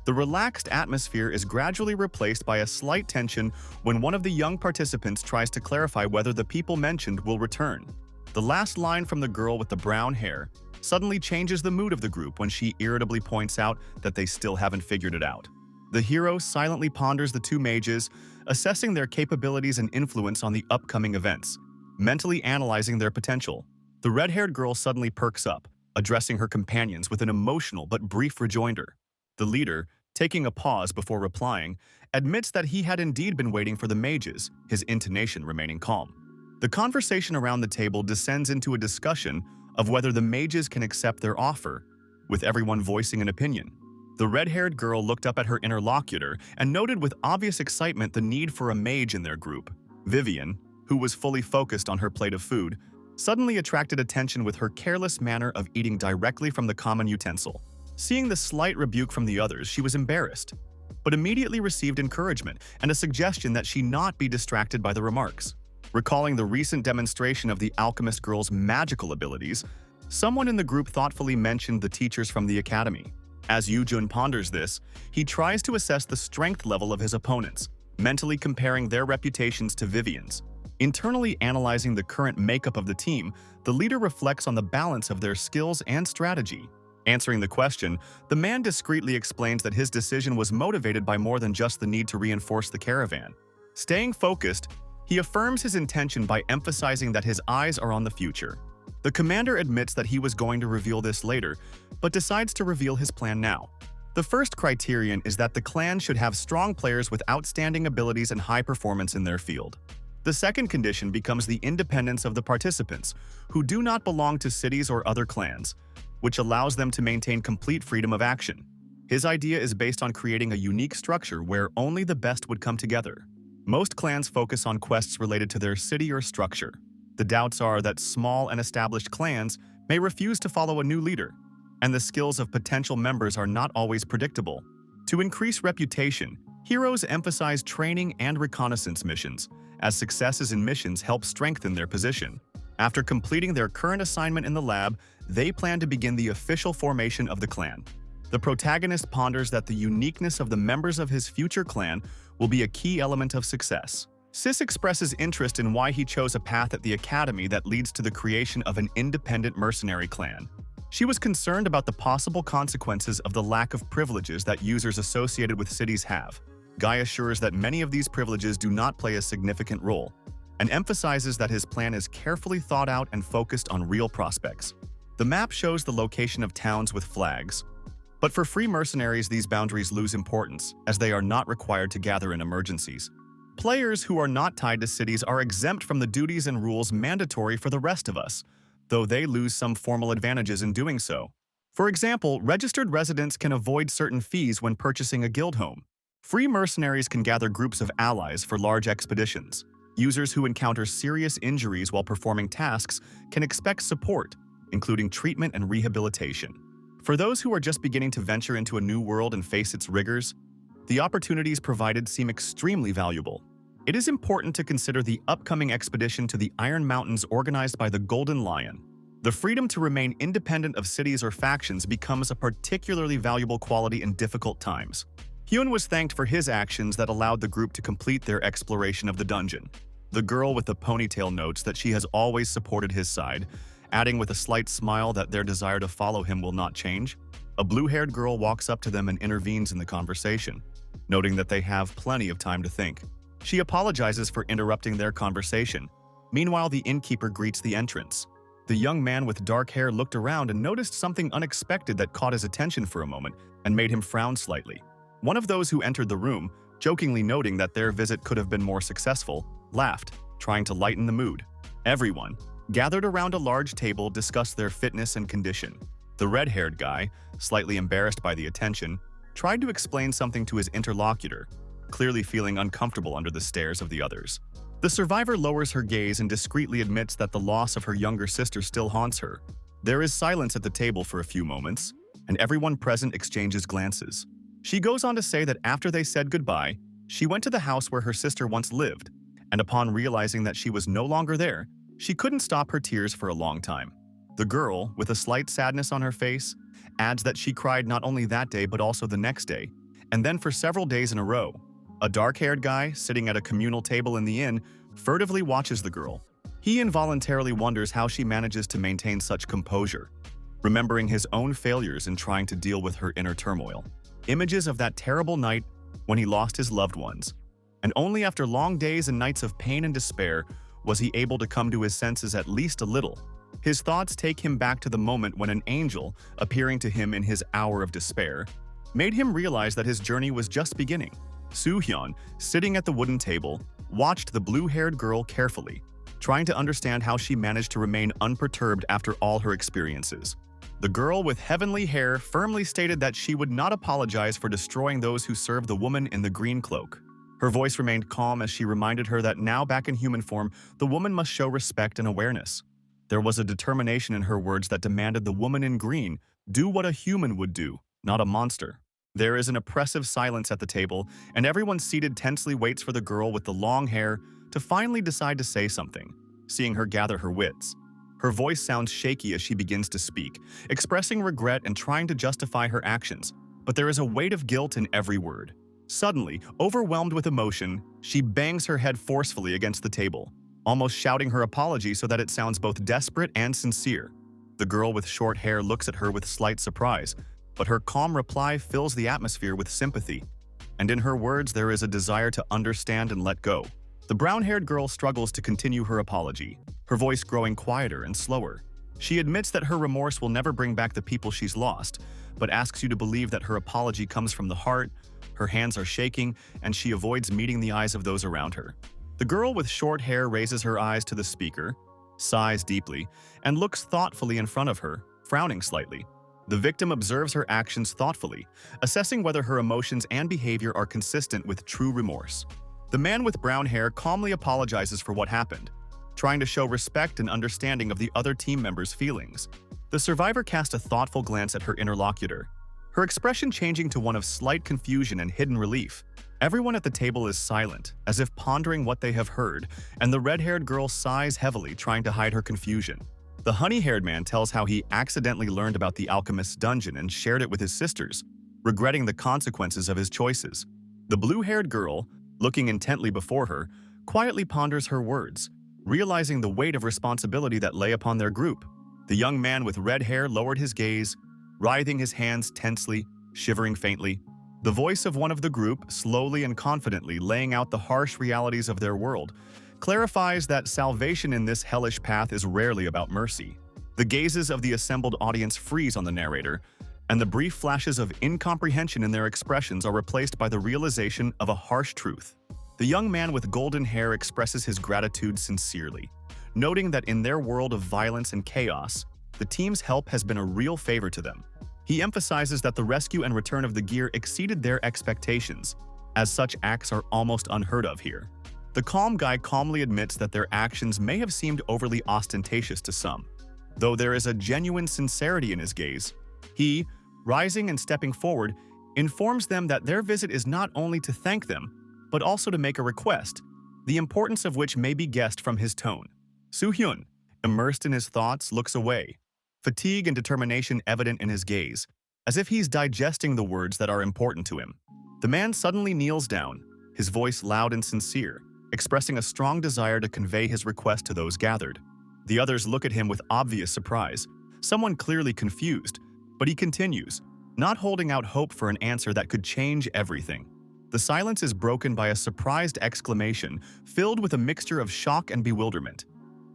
The relaxed atmosphere is gradually replaced by a slight tension when one of the young participants tries to clarify whether the people mentioned will return. The last line from the girl with the brown hair suddenly changes the mood of the group when she irritably points out that they still haven't figured it out. The hero silently ponders the two mages, assessing their capabilities and influence on the upcoming events, mentally analyzing their potential. The red-haired girl suddenly perks up, addressing her companions with an emotional but brief rejoinder. The leader, taking a pause before replying, admits that he had indeed been waiting for the mages, his intonation remaining calm. The conversation around the table descends into a discussion of whether the mages can accept their offer, with everyone voicing an opinion. The red-haired girl looked up at her interlocutor and noted with obvious excitement the need for a mage in their group. Vivian, who was fully focused on her plate of food, suddenly attracted attention with her careless manner of eating directly from the common utensil. Seeing the slight rebuke from the others, she was embarrassed, but immediately received encouragement and a suggestion that she not be distracted by the remarks. Recalling the recent demonstration of the alchemist girl's magical abilities, someone in the group thoughtfully mentioned the teachers from the academy. As Yujun ponders this, he tries to assess the strength level of his opponents, mentally comparing their reputations to Vivian's. Internally analyzing the current makeup of the team, the leader reflects on the balance of their skills and strategy. Answering the question, the man discreetly explains that his decision was motivated by more than just the need to reinforce the caravan. Staying focused, he affirms his intention by emphasizing that his eyes are on the future. The commander admits that he was going to reveal this later, but decides to reveal his plan now. The first criterion is that the clan should have strong players with outstanding abilities and high performance in their field. The second condition becomes the independence of the participants, who do not belong to cities or other clans, which allows them to maintain complete freedom of action. His idea is based on creating a unique structure where only the best would come together. Most clans focus on quests related to their city or structure. The doubts are that small and established clans may refuse to follow a new leader, and the skills of potential members are not always predictable. To increase reputation, heroes emphasize training and reconnaissance missions, as successes in missions help strengthen their position. After completing their current assignment in the lab, they plan to begin the official formation of the clan. The protagonist ponders that the uniqueness of the members of his future clan will be a key element of success. Sis expresses interest in why he chose a path at the academy that leads to the creation of an independent mercenary clan. She was concerned about the possible consequences of the lack of privileges that users associated with cities have. Guy assures that many of these privileges do not play a significant role, and emphasizes that his plan is carefully thought out and focused on real prospects. The map shows the location of towns with flags, but for free mercenaries these boundaries lose importance, as they are not required to gather in emergencies. Players who are not tied to cities are exempt from the duties and rules mandatory for the rest of us, though they lose some formal advantages in doing so. For example, registered residents can avoid certain fees when purchasing a guild home. Free mercenaries can gather groups of allies for large expeditions. Users who encounter serious injuries while performing tasks can expect support, including treatment and rehabilitation. For those who are just beginning to venture into a new world and face its rigors, The opportunities provided seem extremely valuable. It is important to consider the upcoming expedition to the Iron Mountains organized by the Golden Lion. The freedom to remain independent of cities or factions becomes a particularly valuable quality in difficult times. Hyun was thanked for his actions that allowed the group to complete their exploration of the dungeon. The girl with the ponytail notes that she has always supported his side, adding with a slight smile that their desire to follow him will not change. A blue-haired girl walks up to them and intervenes in the conversation, noting that they have plenty of time to think. She apologizes for interrupting their conversation. Meanwhile, the innkeeper greets the entrance. The young man with dark hair looked around and noticed something unexpected that caught his attention for a moment and made him frown slightly. One of those who entered the room, jokingly noting that their visit could have been more successful, laughed, trying to lighten the mood. Everyone, gathered around a large table, discussed their fitness and condition. The red-haired guy, slightly embarrassed by the attention, tried to explain something to his interlocutor, clearly feeling uncomfortable under the stares of the others. The survivor lowers her gaze and discreetly admits that the loss of her younger sister still haunts her. There is silence at the table for a few moments, and everyone present exchanges glances. She goes on to say that after they said goodbye, she went to the house where her sister once lived, and upon realizing that she was no longer there, she couldn't stop her tears for a long time. The girl, with a slight sadness on her face, adds that she cried not only that day but also the next day, and then for several days in a row. A dark-haired guy, sitting at a communal table in the inn, furtively watches the girl. He involuntarily wonders how she manages to maintain such composure, remembering his own failures in trying to deal with her inner turmoil. Images of that terrible night when he lost his loved ones, and only after long days and nights of pain and despair was he able to come to his senses at least a little. His thoughts take him back to the moment when an angel, appearing to him in his hour of despair, made him realize that his journey was just beginning. Hyun, sitting at the wooden table, watched the blue-haired girl carefully, trying to understand how she managed to remain unperturbed after all her experiences. The girl with heavenly hair firmly stated that she would not apologize for destroying those who served the woman in the green cloak. Her voice remained calm as she reminded her that now back in human form, the woman must show respect and awareness. There was a determination in her words that demanded the woman in green do what a human would do, not a monster. There is an oppressive silence at the table, and everyone seated tensely waits for the girl with the long hair to finally decide to say something, seeing her gather her wits. Her voice sounds shaky as she begins to speak, expressing regret and trying to justify her actions, but there is a weight of guilt in every word. Suddenly, overwhelmed with emotion, she bangs her head forcefully against the table, almost shouting her apology so that it sounds both desperate and sincere. The girl with short hair looks at her with slight surprise, but her calm reply fills the atmosphere with sympathy, and in her words there is a desire to understand and let go. The brown-haired girl struggles to continue her apology, her voice growing quieter and slower. She admits that her remorse will never bring back the people she's lost, but asks you to believe that her apology comes from the heart. Her hands are shaking, and she avoids meeting the eyes of those around her. The girl with short hair raises her eyes to the speaker, sighs deeply, and looks thoughtfully in front of her, frowning slightly. The victim observes her actions thoughtfully, assessing whether her emotions and behavior are consistent with true remorse. The man with brown hair calmly apologizes for what happened, trying to show respect and understanding of the other team members' feelings. The survivor casts a thoughtful glance at her interlocutor, her expression changing to one of slight confusion and hidden relief. Everyone at the table is silent, as if pondering what they have heard, and the red-haired girl sighs heavily, trying to hide her confusion. The honey-haired man tells how he accidentally learned about the alchemist's dungeon and shared it with his sisters, regretting the consequences of his choices. The blue-haired girl, looking intently before her, quietly ponders her words, realizing the weight of responsibility that lay upon their group. The young man with red hair lowered his gaze, writhing his hands tensely, shivering faintly. The voice of one of the group, slowly and confidently laying out the harsh realities of their world, clarifies that salvation in this hellish path is rarely about mercy. The gazes of the assembled audience freeze on the narrator, and the brief flashes of incomprehension in their expressions are replaced by the realization of a harsh truth. The young man with golden hair expresses his gratitude sincerely, noting that in their world of violence and chaos, the team's help has been a real favor to them. He emphasizes that the rescue and return of the gear exceeded their expectations, as such acts are almost unheard of here. The calm guy calmly admits that their actions may have seemed overly ostentatious to some, though there is a genuine sincerity in his gaze. He, rising and stepping forward, informs them that their visit is not only to thank them, but also to make a request, the importance of which may be guessed from his tone. Hyun, immersed in his thoughts, looks away, fatigue and determination evident in his gaze, as if he's digesting the words that are important to him. The man suddenly kneels down, his voice loud and sincere, expressing a strong desire to convey his request to those gathered. The others look at him with obvious surprise, someone clearly confused, but he continues, not holding out hope for an answer that could change everything. The silence is broken by a surprised exclamation filled with a mixture of shock and bewilderment,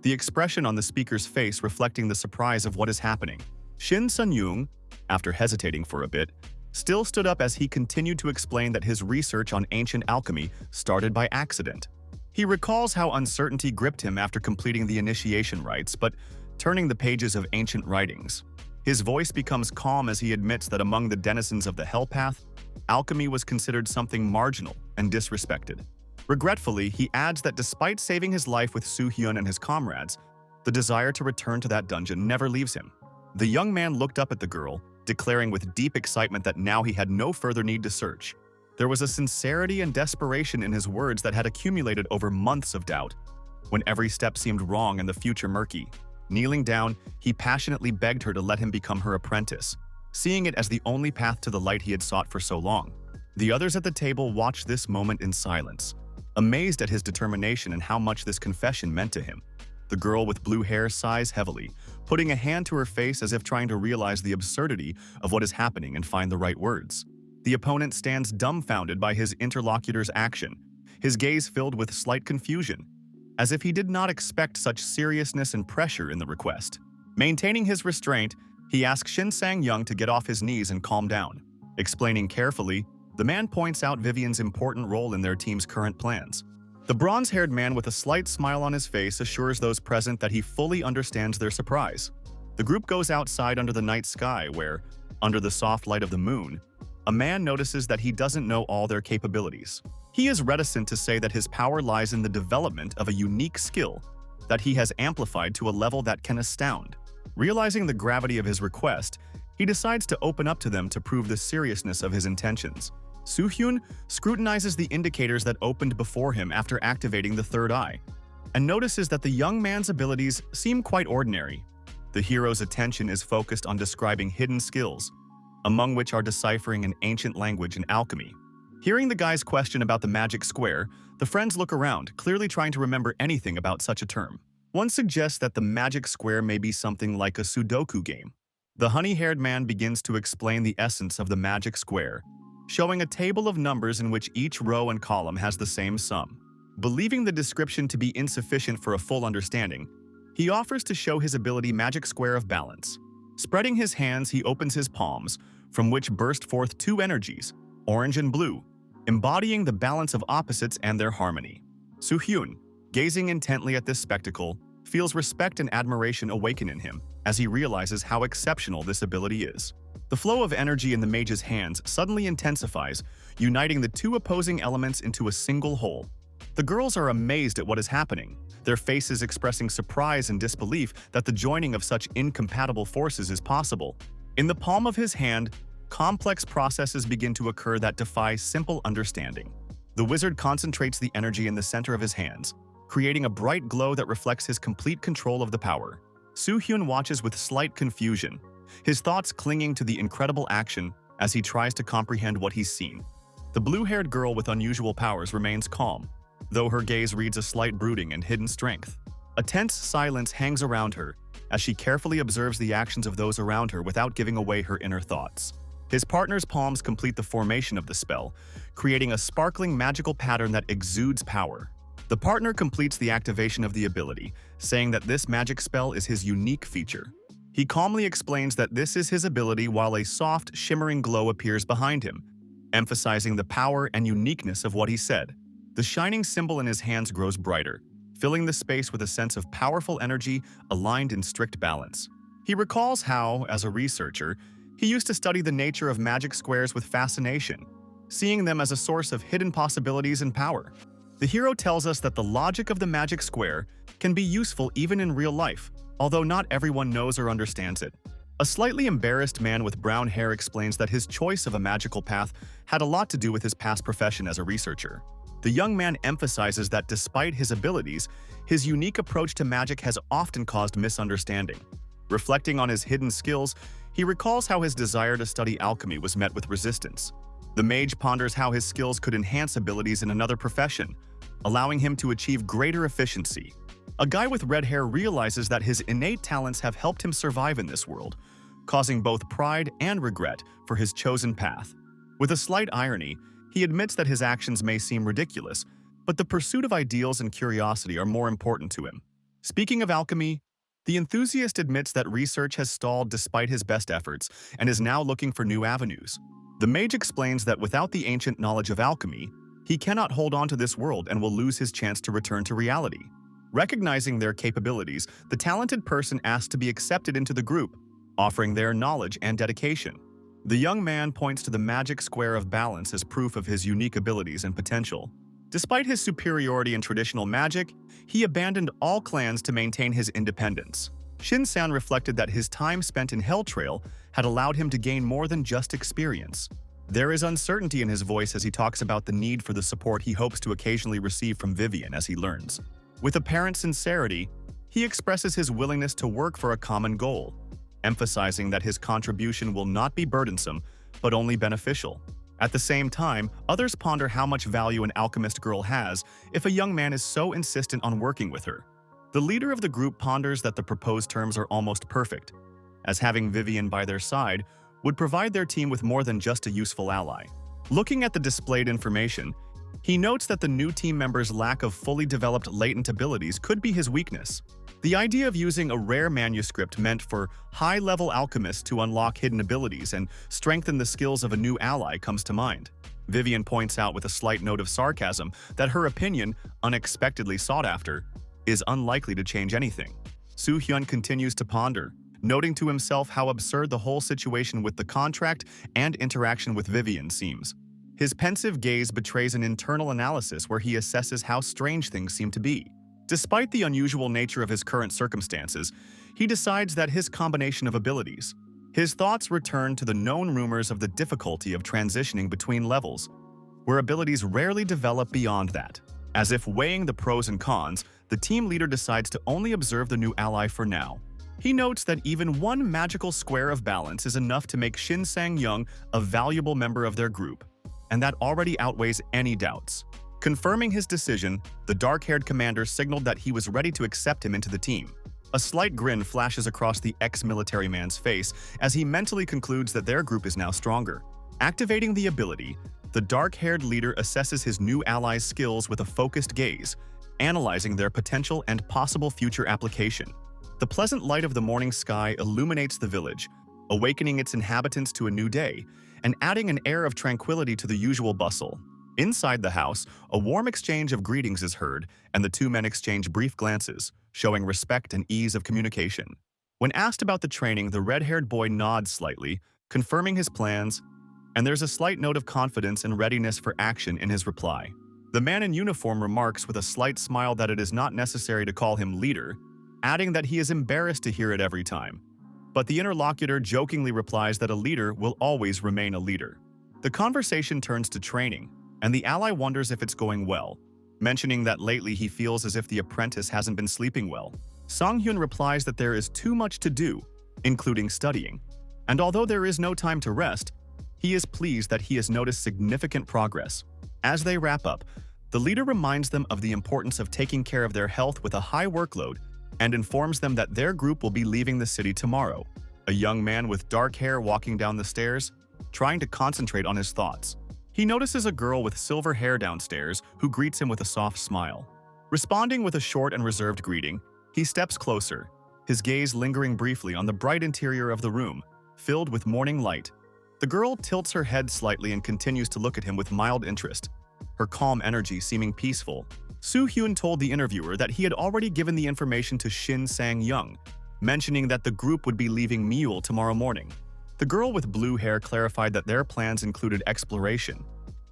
the expression on the speaker's face reflecting the surprise of what is happening. Shin Sun-young, after hesitating for a bit, still stood up as he continued to explain that his research on ancient alchemy started by accident. He recalls how uncertainty gripped him after completing the initiation rites, but turning the pages of ancient writings. His voice becomes calm as he admits that among the denizens of the Hell Path, alchemy was considered something marginal and disrespected. Regretfully, he adds that despite saving his life with Hyun and his comrades, the desire to return to that dungeon never leaves him. The young man looked up at the girl, declaring with deep excitement that now he had no further need to search. There was a sincerity and desperation in his words that had accumulated over months of doubt, when every step seemed wrong and the future murky. Kneeling down, he passionately begged her to let him become her apprentice, seeing it as the only path to the light he had sought for so long. The others at the table watched this moment in silence, amazed at his determination and how much this confession meant to him. The girl with blue hair sighs heavily, putting a hand to her face as if trying to realize the absurdity of what is happening and find the right words. The opponent stands dumbfounded by his interlocutor's action, his gaze filled with slight confusion, as if he did not expect such seriousness and pressure in the request. Maintaining his restraint, he asks Shin Sang-young to get off his knees and calm down. Explaining carefully, the man points out Vivian's important role in their team's current plans. The bronze-haired man with a slight smile on his face assures those present that he fully understands their surprise. The group goes outside under the night sky where, under the soft light of the moon, a man notices that he doesn't know all their capabilities. He is reticent to say that his power lies in the development of a unique skill that he has amplified to a level that can astound. Realizing the gravity of his request, he decides to open up to them to prove the seriousness of his intentions. Hyun scrutinizes the indicators that opened before him after activating the third eye, and notices that the young man's abilities seem quite ordinary. The hero's attention is focused on describing hidden skills, among which are deciphering an ancient language and alchemy. Hearing the guy's question about the magic square, the friends look around, clearly trying to remember anything about such a term. One suggests that the magic square may be something like a Sudoku game. The honey-haired man begins to explain the essence of the magic square, showing a table of numbers in which each row and column has the same sum. Believing the description to be insufficient for a full understanding, he offers to show his ability Magic Square of Balance. Spreading his hands, he opens his palms, from which burst forth two energies, orange and blue, embodying the balance of opposites and their harmony. Hyun, gazing intently at this spectacle, feels respect and admiration awaken in him as he realizes how exceptional this ability is. The flow of energy in the mage's hands suddenly intensifies, uniting the two opposing elements into a single whole. The girls are amazed at what is happening, their faces expressing surprise and disbelief that the joining of such incompatible forces is possible. In the palm of his hand, complex processes begin to occur that defy simple understanding. The wizard concentrates the energy in the center of his hands, creating a bright glow that reflects his complete control of the power. Hyun watches with slight confusion, his thoughts clinging to the incredible action as he tries to comprehend what he's seen. The blue-haired girl with unusual powers remains calm, though her gaze reads a slight brooding and hidden strength. A tense silence hangs around her as she carefully observes the actions of those around her without giving away her inner thoughts. His partner's palms complete the formation of the spell, creating a sparkling magical pattern that exudes power. The partner completes the activation of the ability, saying that this magic spell is his unique feature. He calmly explains that this is his ability while a soft, shimmering glow appears behind him, emphasizing the power and uniqueness of what he said. The shining symbol in his hands grows brighter, filling the space with a sense of powerful energy aligned in strict balance. He recalls how, as a researcher, he used to study the nature of magic squares with fascination, seeing them as a source of hidden possibilities and power. The hero tells us that the logic of the magic square can be useful even in real life, although not everyone knows or understands it. A slightly embarrassed man with brown hair explains that his choice of a magical path had a lot to do with his past profession as a researcher. The young man emphasizes that despite his abilities, his unique approach to magic has often caused misunderstanding. Reflecting on his hidden skills, he recalls how his desire to study alchemy was met with resistance. The mage ponders how his skills could enhance abilities in another profession, allowing him to achieve greater efficiency. A guy with red hair realizes that his innate talents have helped him survive in this world, causing both pride and regret for his chosen path. With a slight irony, he admits that his actions may seem ridiculous, but the pursuit of ideals and curiosity are more important to him. Speaking of alchemy, the enthusiast admits that research has stalled despite his best efforts and is now looking for new avenues. The mage explains that without the ancient knowledge of alchemy, he cannot hold on to this world and will lose his chance to return to reality. Recognizing their capabilities, the talented person asks to be accepted into the group, offering their knowledge and dedication. The young man points to the magic square of balance as proof of his unique abilities and potential. Despite his superiority in traditional magic, he abandoned all clans to maintain his independence. Shin-san reflected that his time spent in Hell Trail had allowed him to gain more than just experience. There is uncertainty in his voice as he talks about the need for the support he hopes to occasionally receive from Vivian as he learns. With apparent sincerity, he expresses his willingness to work for a common goal, emphasizing that his contribution will not be burdensome, but only beneficial. At the same time, others ponder how much value an alchemist girl has if a young man is so insistent on working with her. The leader of the group ponders that the proposed terms are almost perfect, as having Vivian by their side would provide their team with more than just a useful ally. Looking at the displayed information, he notes that the new team member's lack of fully developed latent abilities could be his weakness. The idea of using a rare manuscript meant for high-level alchemists to unlock hidden abilities and strengthen the skills of a new ally comes to mind. Vivian points out with a slight note of sarcasm that her opinion, unexpectedly sought after, is unlikely to change anything. Hyun continues to ponder, noting to himself how absurd the whole situation with the contract and interaction with Vivian seems. His pensive gaze betrays an internal analysis where he assesses how strange things seem to be. Despite the unusual nature of his current circumstances, he decides that his combination of abilities. His thoughts return to the known rumors of the difficulty of transitioning between levels, where abilities rarely develop beyond that. As if weighing the pros and cons, the team leader decides to only observe the new ally for now. He notes that even one magical square of balance is enough to make Shin Sang-young a valuable member of their group, and that already outweighs any doubts. Confirming his decision, the dark-haired commander signaled that he was ready to accept him into the team. A slight grin flashes across the ex-military man's face as he mentally concludes that their group is now stronger. Activating the ability, the dark-haired leader assesses his new ally's skills with a focused gaze, analyzing their potential and possible future application. The pleasant light of the morning sky illuminates the village, awakening its inhabitants to a new day and adding an air of tranquility to the usual bustle. Inside the house, a warm exchange of greetings is heard, and the two men exchange brief glances, showing respect and ease of communication. When asked about the training, the red-haired boy nods slightly, confirming his plans, and there's a slight note of confidence and readiness for action in his reply. The man in uniform remarks with a slight smile that it is not necessary to call him leader, adding that he is embarrassed to hear it every time. But the interlocutor jokingly replies that a leader will always remain a leader. The conversation turns to training, and the ally wonders if it's going well, mentioning that lately he feels as if the apprentice hasn't been sleeping well. Sang-hyun replies that there is too much to do, including studying, and although there is no time to rest, he is pleased that he has noticed significant progress. As they wrap up, the leader reminds them of the importance of taking care of their health with a high workload and informs them that their group will be leaving the city tomorrow. A young man with dark hair walking down the stairs, trying to concentrate on his thoughts. He notices a girl with silver hair downstairs who greets him with a soft smile. Responding with a short and reserved greeting, he steps closer, his gaze lingering briefly on the bright interior of the room, filled with morning light. The girl tilts her head slightly and continues to look at him with mild interest, her calm energy seeming peaceful. Hyun told the interviewer that he had already given the information to Shin Sang-young, mentioning that the group would be leaving Mule tomorrow morning. The girl with blue hair clarified that their plans included exploration,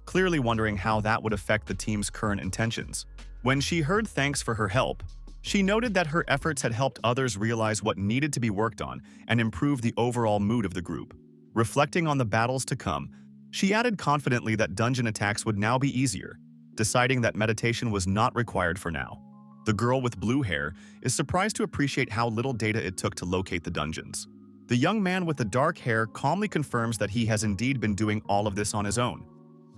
clearly wondering how that would affect the team's current intentions. When she heard thanks for her help, She noted that her efforts had helped others realize what needed to be worked on and improve the overall mood of the group. Reflecting on the battles to come, she added confidently that dungeon attacks would now be easier, deciding that meditation was not required for now. The girl with blue hair is surprised to appreciate how little data it took to locate the dungeons. The young man with the dark hair calmly confirms that he has indeed been doing all of this on his own,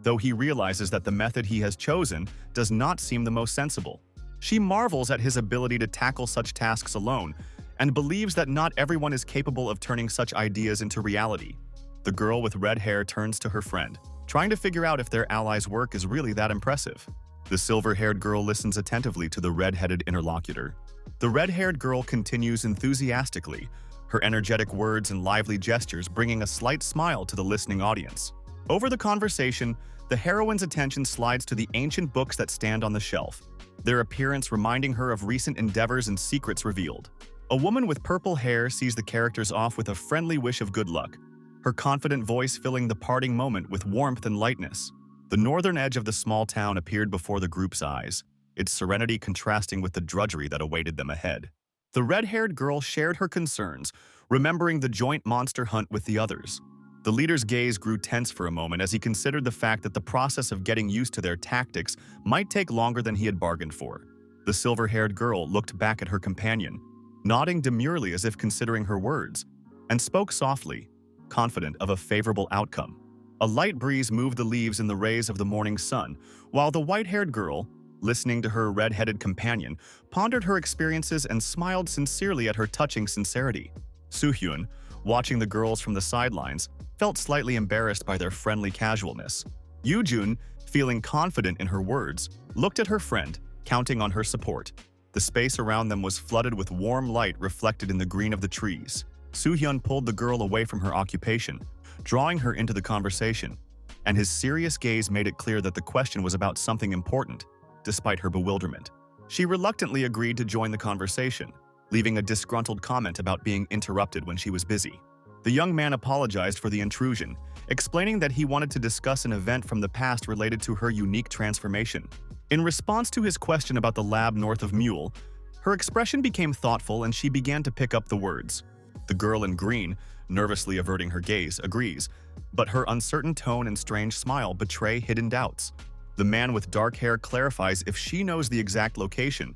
though he realizes that the method he has chosen does not seem the most sensible. She marvels at his ability to tackle such tasks alone and believes that not everyone is capable of turning such ideas into reality. The girl with red hair turns to her friend, trying to figure out if their ally's work is really that impressive. The silver-haired girl listens attentively to the red-headed interlocutor. The red-haired girl continues enthusiastically, her energetic words and lively gestures bringing a slight smile to the listening audience. Over the conversation, the heroine's attention slides to the ancient books that stand on the shelf, their appearance reminding her of recent endeavors and secrets revealed. A woman with purple hair sees the characters off with a friendly wish of good luck, her confident voice filling the parting moment with warmth and lightness. The northern edge of the small town appeared before the group's eyes, its serenity contrasting with the drudgery that awaited them ahead. The red-haired girl shared her concerns, remembering the joint monster hunt with the others. The leader's gaze grew tense for a moment as he considered the fact that the process of getting used to their tactics might take longer than he had bargained for. The silver-haired girl looked back at her companion, nodding demurely as if considering her words, and spoke softly, confident of a favorable outcome. A light breeze moved the leaves in the rays of the morning sun, while the white-haired girl, listening to her red-headed companion, pondered her experiences and smiled sincerely at her touching sincerity. Hyun, watching the girls from the sidelines, felt slightly embarrassed by their friendly casualness. Jun, feeling confident in her words, looked at her friend, counting on her support. The space around them was flooded with warm light reflected in the green of the trees. Hyun pulled the girl away from her occupation, drawing her into the conversation, and his serious gaze made it clear that the question was about something important, despite her bewilderment. She reluctantly agreed to join the conversation, leaving a disgruntled comment about being interrupted when she was busy. The young man apologized for the intrusion, explaining that he wanted to discuss an event from the past related to her unique transformation. In response to his question about the lab north of Mule, her expression became thoughtful and she began to pick up the words. The girl in green, nervously averting her gaze, agrees, but her uncertain tone and strange smile betray hidden doubts. The man with dark hair clarifies if she knows the exact location,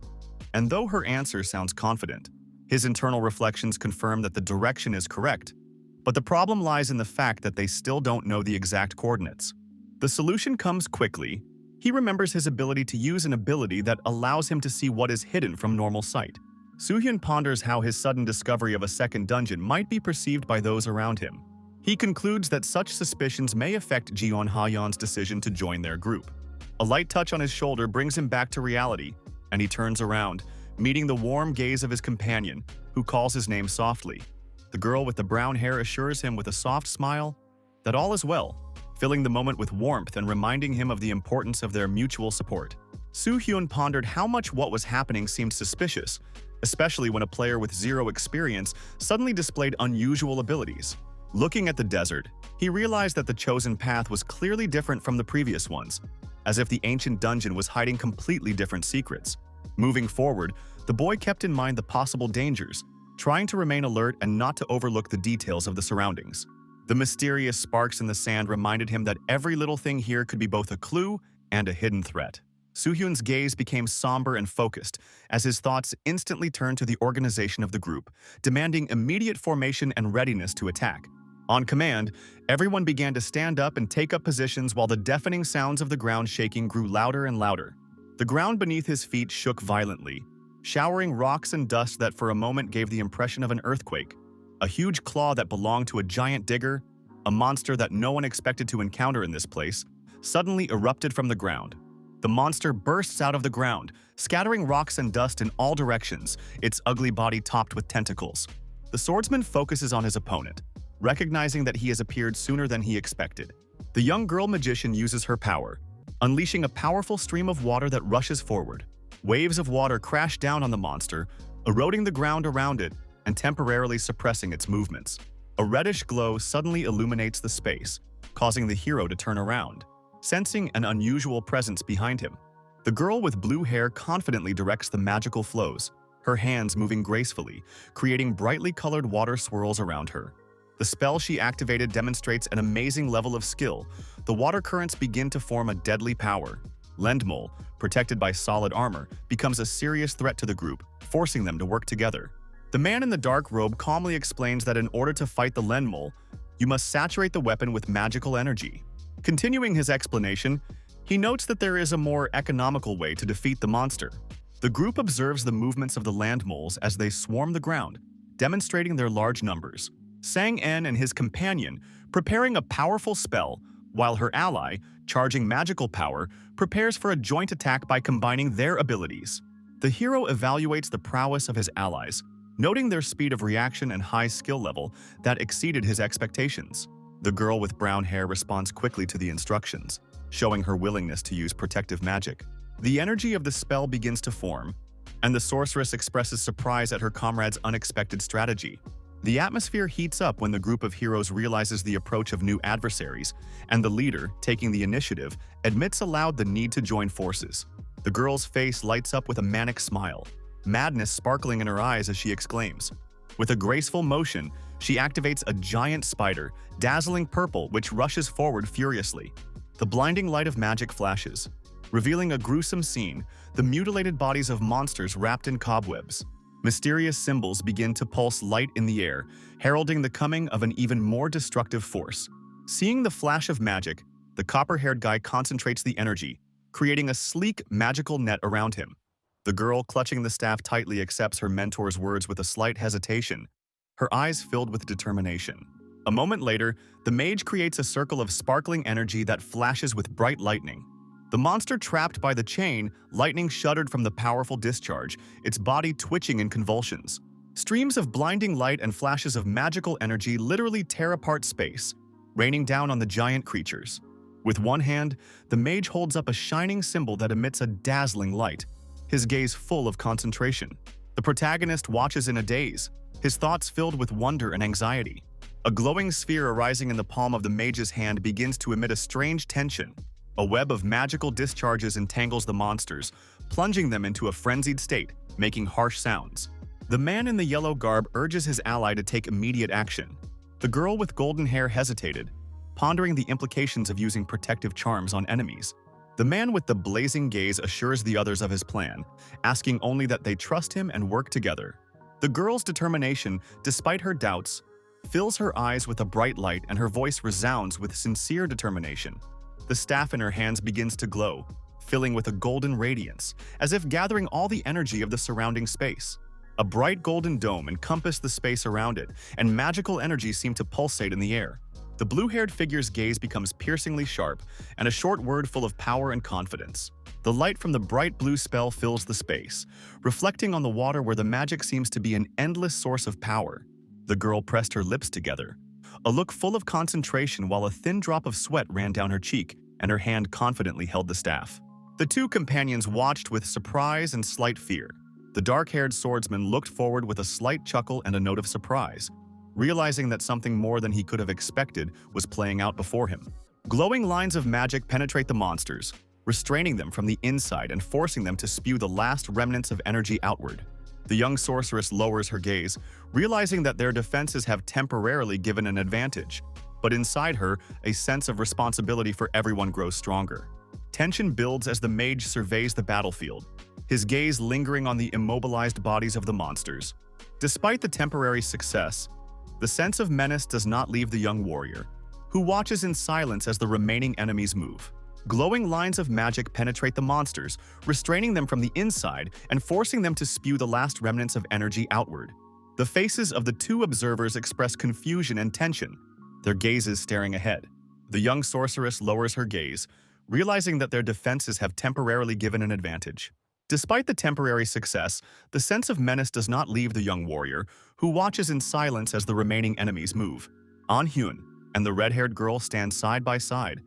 and though her answer sounds confident, his internal reflections confirm that the direction is correct. But the problem lies in the fact that they still don't know the exact coordinates. The solution comes quickly. He remembers his ability to use an ability that allows him to see what is hidden from normal sight. Hyun ponders how his sudden discovery of a second dungeon might be perceived by those around him. He concludes that such suspicions may affect Jeon Ha-yeon's decision to join their group. A light touch on his shoulder brings him back to reality, and he turns around, meeting the warm gaze of his companion, who calls his name softly. The girl with the brown hair assures him with a soft smile that all is well, filling the moment with warmth and reminding him of the importance of their mutual support. Hyun pondered how much what was happening seemed suspicious, especially when a player with zero experience suddenly displayed unusual abilities. Looking at the desert, he realized that the chosen path was clearly different from the previous ones, as if the ancient dungeon was hiding completely different secrets. Moving forward, the boy kept in mind the possible dangers, trying to remain alert and not to overlook the details of the surroundings. The mysterious sparks in the sand reminded him that every little thing here could be both a clue and a hidden threat. Hyun's gaze became somber and focused, as his thoughts instantly turned to the organization of the group, demanding immediate formation and readiness to attack. On command, everyone began to stand up and take up positions while the deafening sounds of the ground shaking grew louder and louder. The ground beneath his feet shook violently, showering rocks and dust that for a moment gave the impression of an earthquake. A huge claw that belonged to a giant digger, a monster that no one expected to encounter in this place, suddenly erupted from the ground. The monster bursts out of the ground, scattering rocks and dust in all directions, its ugly body topped with tentacles. The swordsman focuses on his opponent, recognizing that he has appeared sooner than he expected. The young girl magician uses her power, unleashing a powerful stream of water that rushes forward. Waves of water crash down on the monster, eroding the ground around it and temporarily suppressing its movements. A reddish glow suddenly illuminates the space, causing the hero to turn around, sensing an unusual presence behind him. The girl with blue hair confidently directs the magical flows, her hands moving gracefully, creating brightly colored water swirls around her. The spell she activated demonstrates an amazing level of skill. The water currents begin to form a deadly power. Mule, protected by solid armor, becomes a serious threat to the group, forcing them to work together. The man in the dark robe calmly explains that in order to fight the Mule, you must saturate the weapon with magical energy. Continuing his explanation, he notes that there is a more economical way to defeat the monster. The group observes the movements of the land moles as they swarm the ground, demonstrating their large numbers. Sang-en and his companion preparing a powerful spell, while her ally, charging magical power, prepares for a joint attack by combining their abilities. The hero evaluates the prowess of his allies, noting their speed of reaction and high skill level that exceeded his expectations. The girl with brown hair responds quickly to the instructions, showing her willingness to use protective magic. The energy of the spell begins to form, and the sorceress expresses surprise at her comrade's unexpected strategy. The atmosphere heats up when the group of heroes realizes the approach of new adversaries, and the leader, taking the initiative, admits aloud the need to join forces. The girl's face lights up with a manic smile, madness sparkling in her eyes as she exclaims. With a graceful motion, she activates a giant spider, dazzling purple, which rushes forward furiously. The blinding light of magic flashes, revealing a gruesome scene, the mutilated bodies of monsters wrapped in cobwebs. Mysterious symbols begin to pulse light in the air, heralding the coming of an even more destructive force. Seeing the flash of magic, the copper-haired guy concentrates the energy, creating a sleek, magical net around him. The girl, clutching the staff tightly, accepts her mentor's words with a slight hesitation, her eyes filled with determination. A moment later, the mage creates a circle of sparkling energy that flashes with bright lightning. The monster trapped by the chain, lightning shuddered from the powerful discharge, its body twitching in convulsions. Streams of blinding light and flashes of magical energy literally tear apart space, raining down on the giant creatures. With one hand, the mage holds up a shining symbol that emits a dazzling light, his gaze full of concentration. The protagonist watches in a daze, his thoughts filled with wonder and anxiety. A glowing sphere arising in the palm of the mage's hand begins to emit a strange tension. A web of magical discharges entangles the monsters, plunging them into a frenzied state, making harsh sounds. The man in the yellow garb urges his ally to take immediate action. The girl with golden hair hesitated, pondering the implications of using protective charms on enemies. The man with the blazing gaze assures the others of his plan, asking only that they trust him and work together. The girl's determination, despite her doubts, fills her eyes with a bright light and her voice resounds with sincere determination. The staff in her hands begins to glow, filling with a golden radiance, as if gathering all the energy of the surrounding space. A bright golden dome encompassed the space around it, and magical energy seemed to pulsate in the air. The blue-haired figure's gaze becomes piercingly sharp, and a short word full of power and confidence. The light from the bright blue spell fills the space, reflecting on the water where the magic seems to be an endless source of power. The girl pressed her lips together, a look full of concentration while a thin drop of sweat ran down her cheek, and her hand confidently held the staff. The two companions watched with surprise and slight fear. The dark-haired swordsman looked forward with a slight chuckle and a note of surprise, realizing that something more than he could have expected was playing out before him. Glowing lines of magic penetrate the monsters, restraining them from the inside and forcing them to spew the last remnants of energy outward. The young sorceress lowers her gaze, realizing that their defenses have temporarily given an advantage. But inside her, a sense of responsibility for everyone grows stronger. Tension builds as the mage surveys the battlefield, his gaze lingering on the immobilized bodies of the monsters. Despite the temporary success, the sense of menace does not leave the young warrior, who watches in silence as the remaining enemies move. Glowing lines of magic penetrate the monsters, restraining them from the inside and forcing them to spew the last remnants of energy outward. The faces of the two observers express confusion and tension, their gazes staring ahead. The young sorceress lowers her gaze, realizing that their defenses have temporarily given an advantage. Despite the temporary success, the sense of menace does not leave the young warrior, who watches in silence as the remaining enemies move. Hyun and the red-haired girl stand side by side,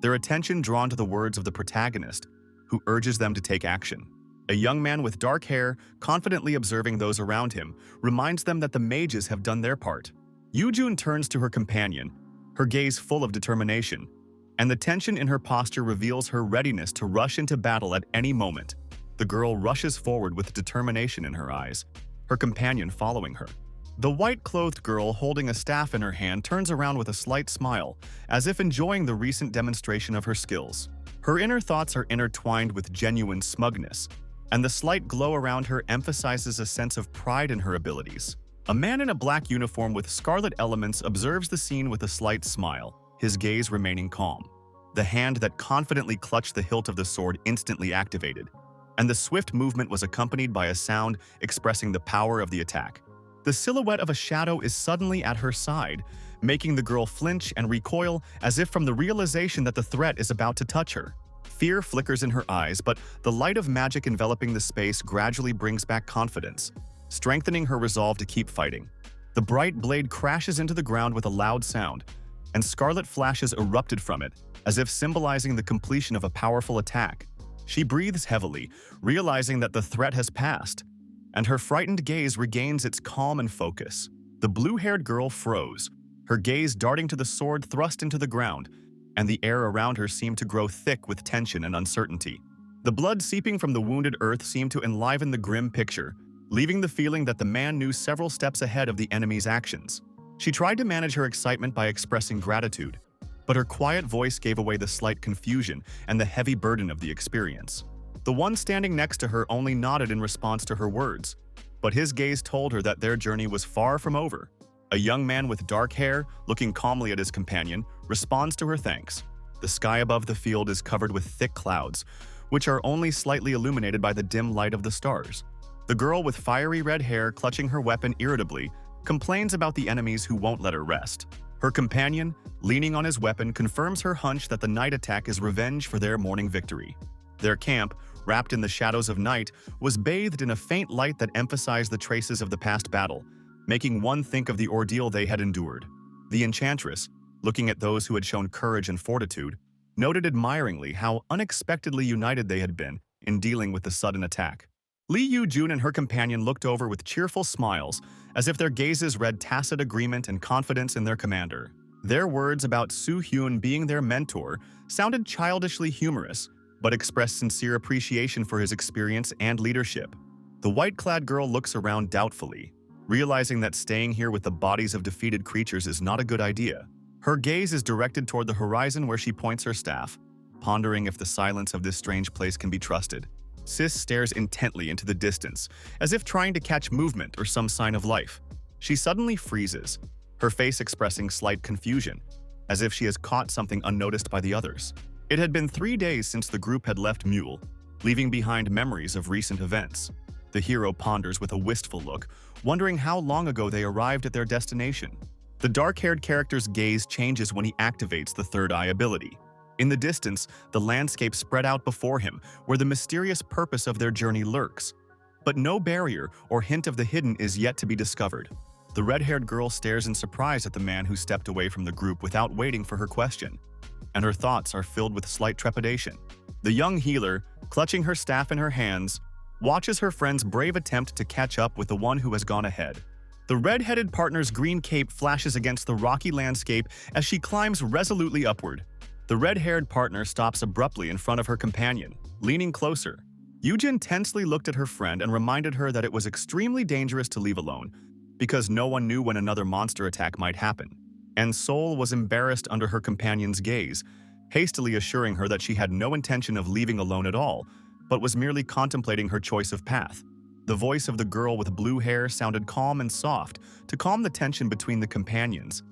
their attention drawn to the words of the protagonist, who urges them to take action. A young man with dark hair, confidently observing those around him, reminds them that the mages have done their part. Yujun turns to her companion, her gaze full of determination, and the tension in her posture reveals her readiness to rush into battle at any moment. The girl rushes forward with determination in her eyes, her companion following her. The white-clothed girl holding a staff in her hand turns around with a slight smile, as if enjoying the recent demonstration of her skills. Her inner thoughts are intertwined with genuine smugness, and the slight glow around her emphasizes a sense of pride in her abilities. A man in a black uniform with scarlet elements observes the scene with a slight smile, his gaze remaining calm. The hand that confidently clutched the hilt of the sword instantly activated, and the swift movement was accompanied by a sound expressing the power of the attack. The silhouette of a shadow is suddenly at her side, making the girl flinch and recoil as if from the realization that the threat is about to touch her. Fear flickers in her eyes, but the light of magic enveloping the space gradually brings back confidence, strengthening her resolve to keep fighting. The bright blade crashes into the ground with a loud sound, and scarlet flashes erupted from it, as if symbolizing the completion of a powerful attack. She breathes heavily, realizing that the threat has passed, and her frightened gaze regains its calm and focus. The blue-haired girl froze, her gaze darting to the sword thrust into the ground, and the air around her seemed to grow thick with tension and uncertainty. The blood seeping from the wounded earth seemed to enliven the grim picture, leaving the feeling that the man knew several steps ahead of the enemy's actions. She tried to manage her excitement by expressing gratitude, but her quiet voice gave away the slight confusion and the heavy burden of the experience. The one standing next to her only nodded in response to her words, but his gaze told her that their journey was far from over. A young man with dark hair, looking calmly at his companion, responds to her thanks. The sky above the field is covered with thick clouds, which are only slightly illuminated by the dim light of the stars. The girl with fiery red hair, clutching her weapon irritably, complains about the enemies who won't let her rest. Her companion, leaning on his weapon, confirms her hunch that the night attack is revenge for their morning victory. Their camp, wrapped in the shadows of night, was bathed in a faint light that emphasized the traces of the past battle, making one think of the ordeal they had endured. The enchantress, looking at those who had shown courage and fortitude, noted admiringly how unexpectedly united they had been in dealing with the sudden attack. Lee Yu-jun and her companion looked over with cheerful smiles, as if their gazes read tacit agreement and confidence in their commander. Their words about Hyun being their mentor sounded childishly humorous, but expressed sincere appreciation for his experience and leadership. The white-clad girl looks around doubtfully, realizing that staying here with the bodies of defeated creatures is not a good idea. Her gaze is directed toward the horizon where she points her staff, pondering if the silence of this strange place can be trusted. Sis stares intently into the distance, as if trying to catch movement or some sign of life. She suddenly freezes, her face expressing slight confusion, as if she has caught something unnoticed by the others. It had been 3 days since the group had left Mule, leaving behind memories of recent events. The hero ponders with a wistful look, wondering how long ago they arrived at their destination. The dark-haired character's gaze changes when he activates the third eye ability. In the distance, the landscape spread out before him, where the mysterious purpose of their journey lurks. But no barrier or hint of the hidden is yet to be discovered. The red-haired girl stares in surprise at the man who stepped away from the group without waiting for her question, and her thoughts are filled with slight trepidation. The young healer, clutching her staff in her hands, watches her friend's brave attempt to catch up with the one who has gone ahead. The red-headed partner's green cape flashes against the rocky landscape as she climbs resolutely upward. The red-haired partner stops abruptly in front of her companion, leaning closer. Yujin tensely looked at her friend and reminded her that it was extremely dangerous to leave alone, because no one knew when another monster attack might happen. And Sol was embarrassed under her companion's gaze, hastily assuring her that she had no intention of leaving alone at all, but was merely contemplating her choice of path. The voice of the girl with blue hair sounded calm and soft to calm the tension between the companions,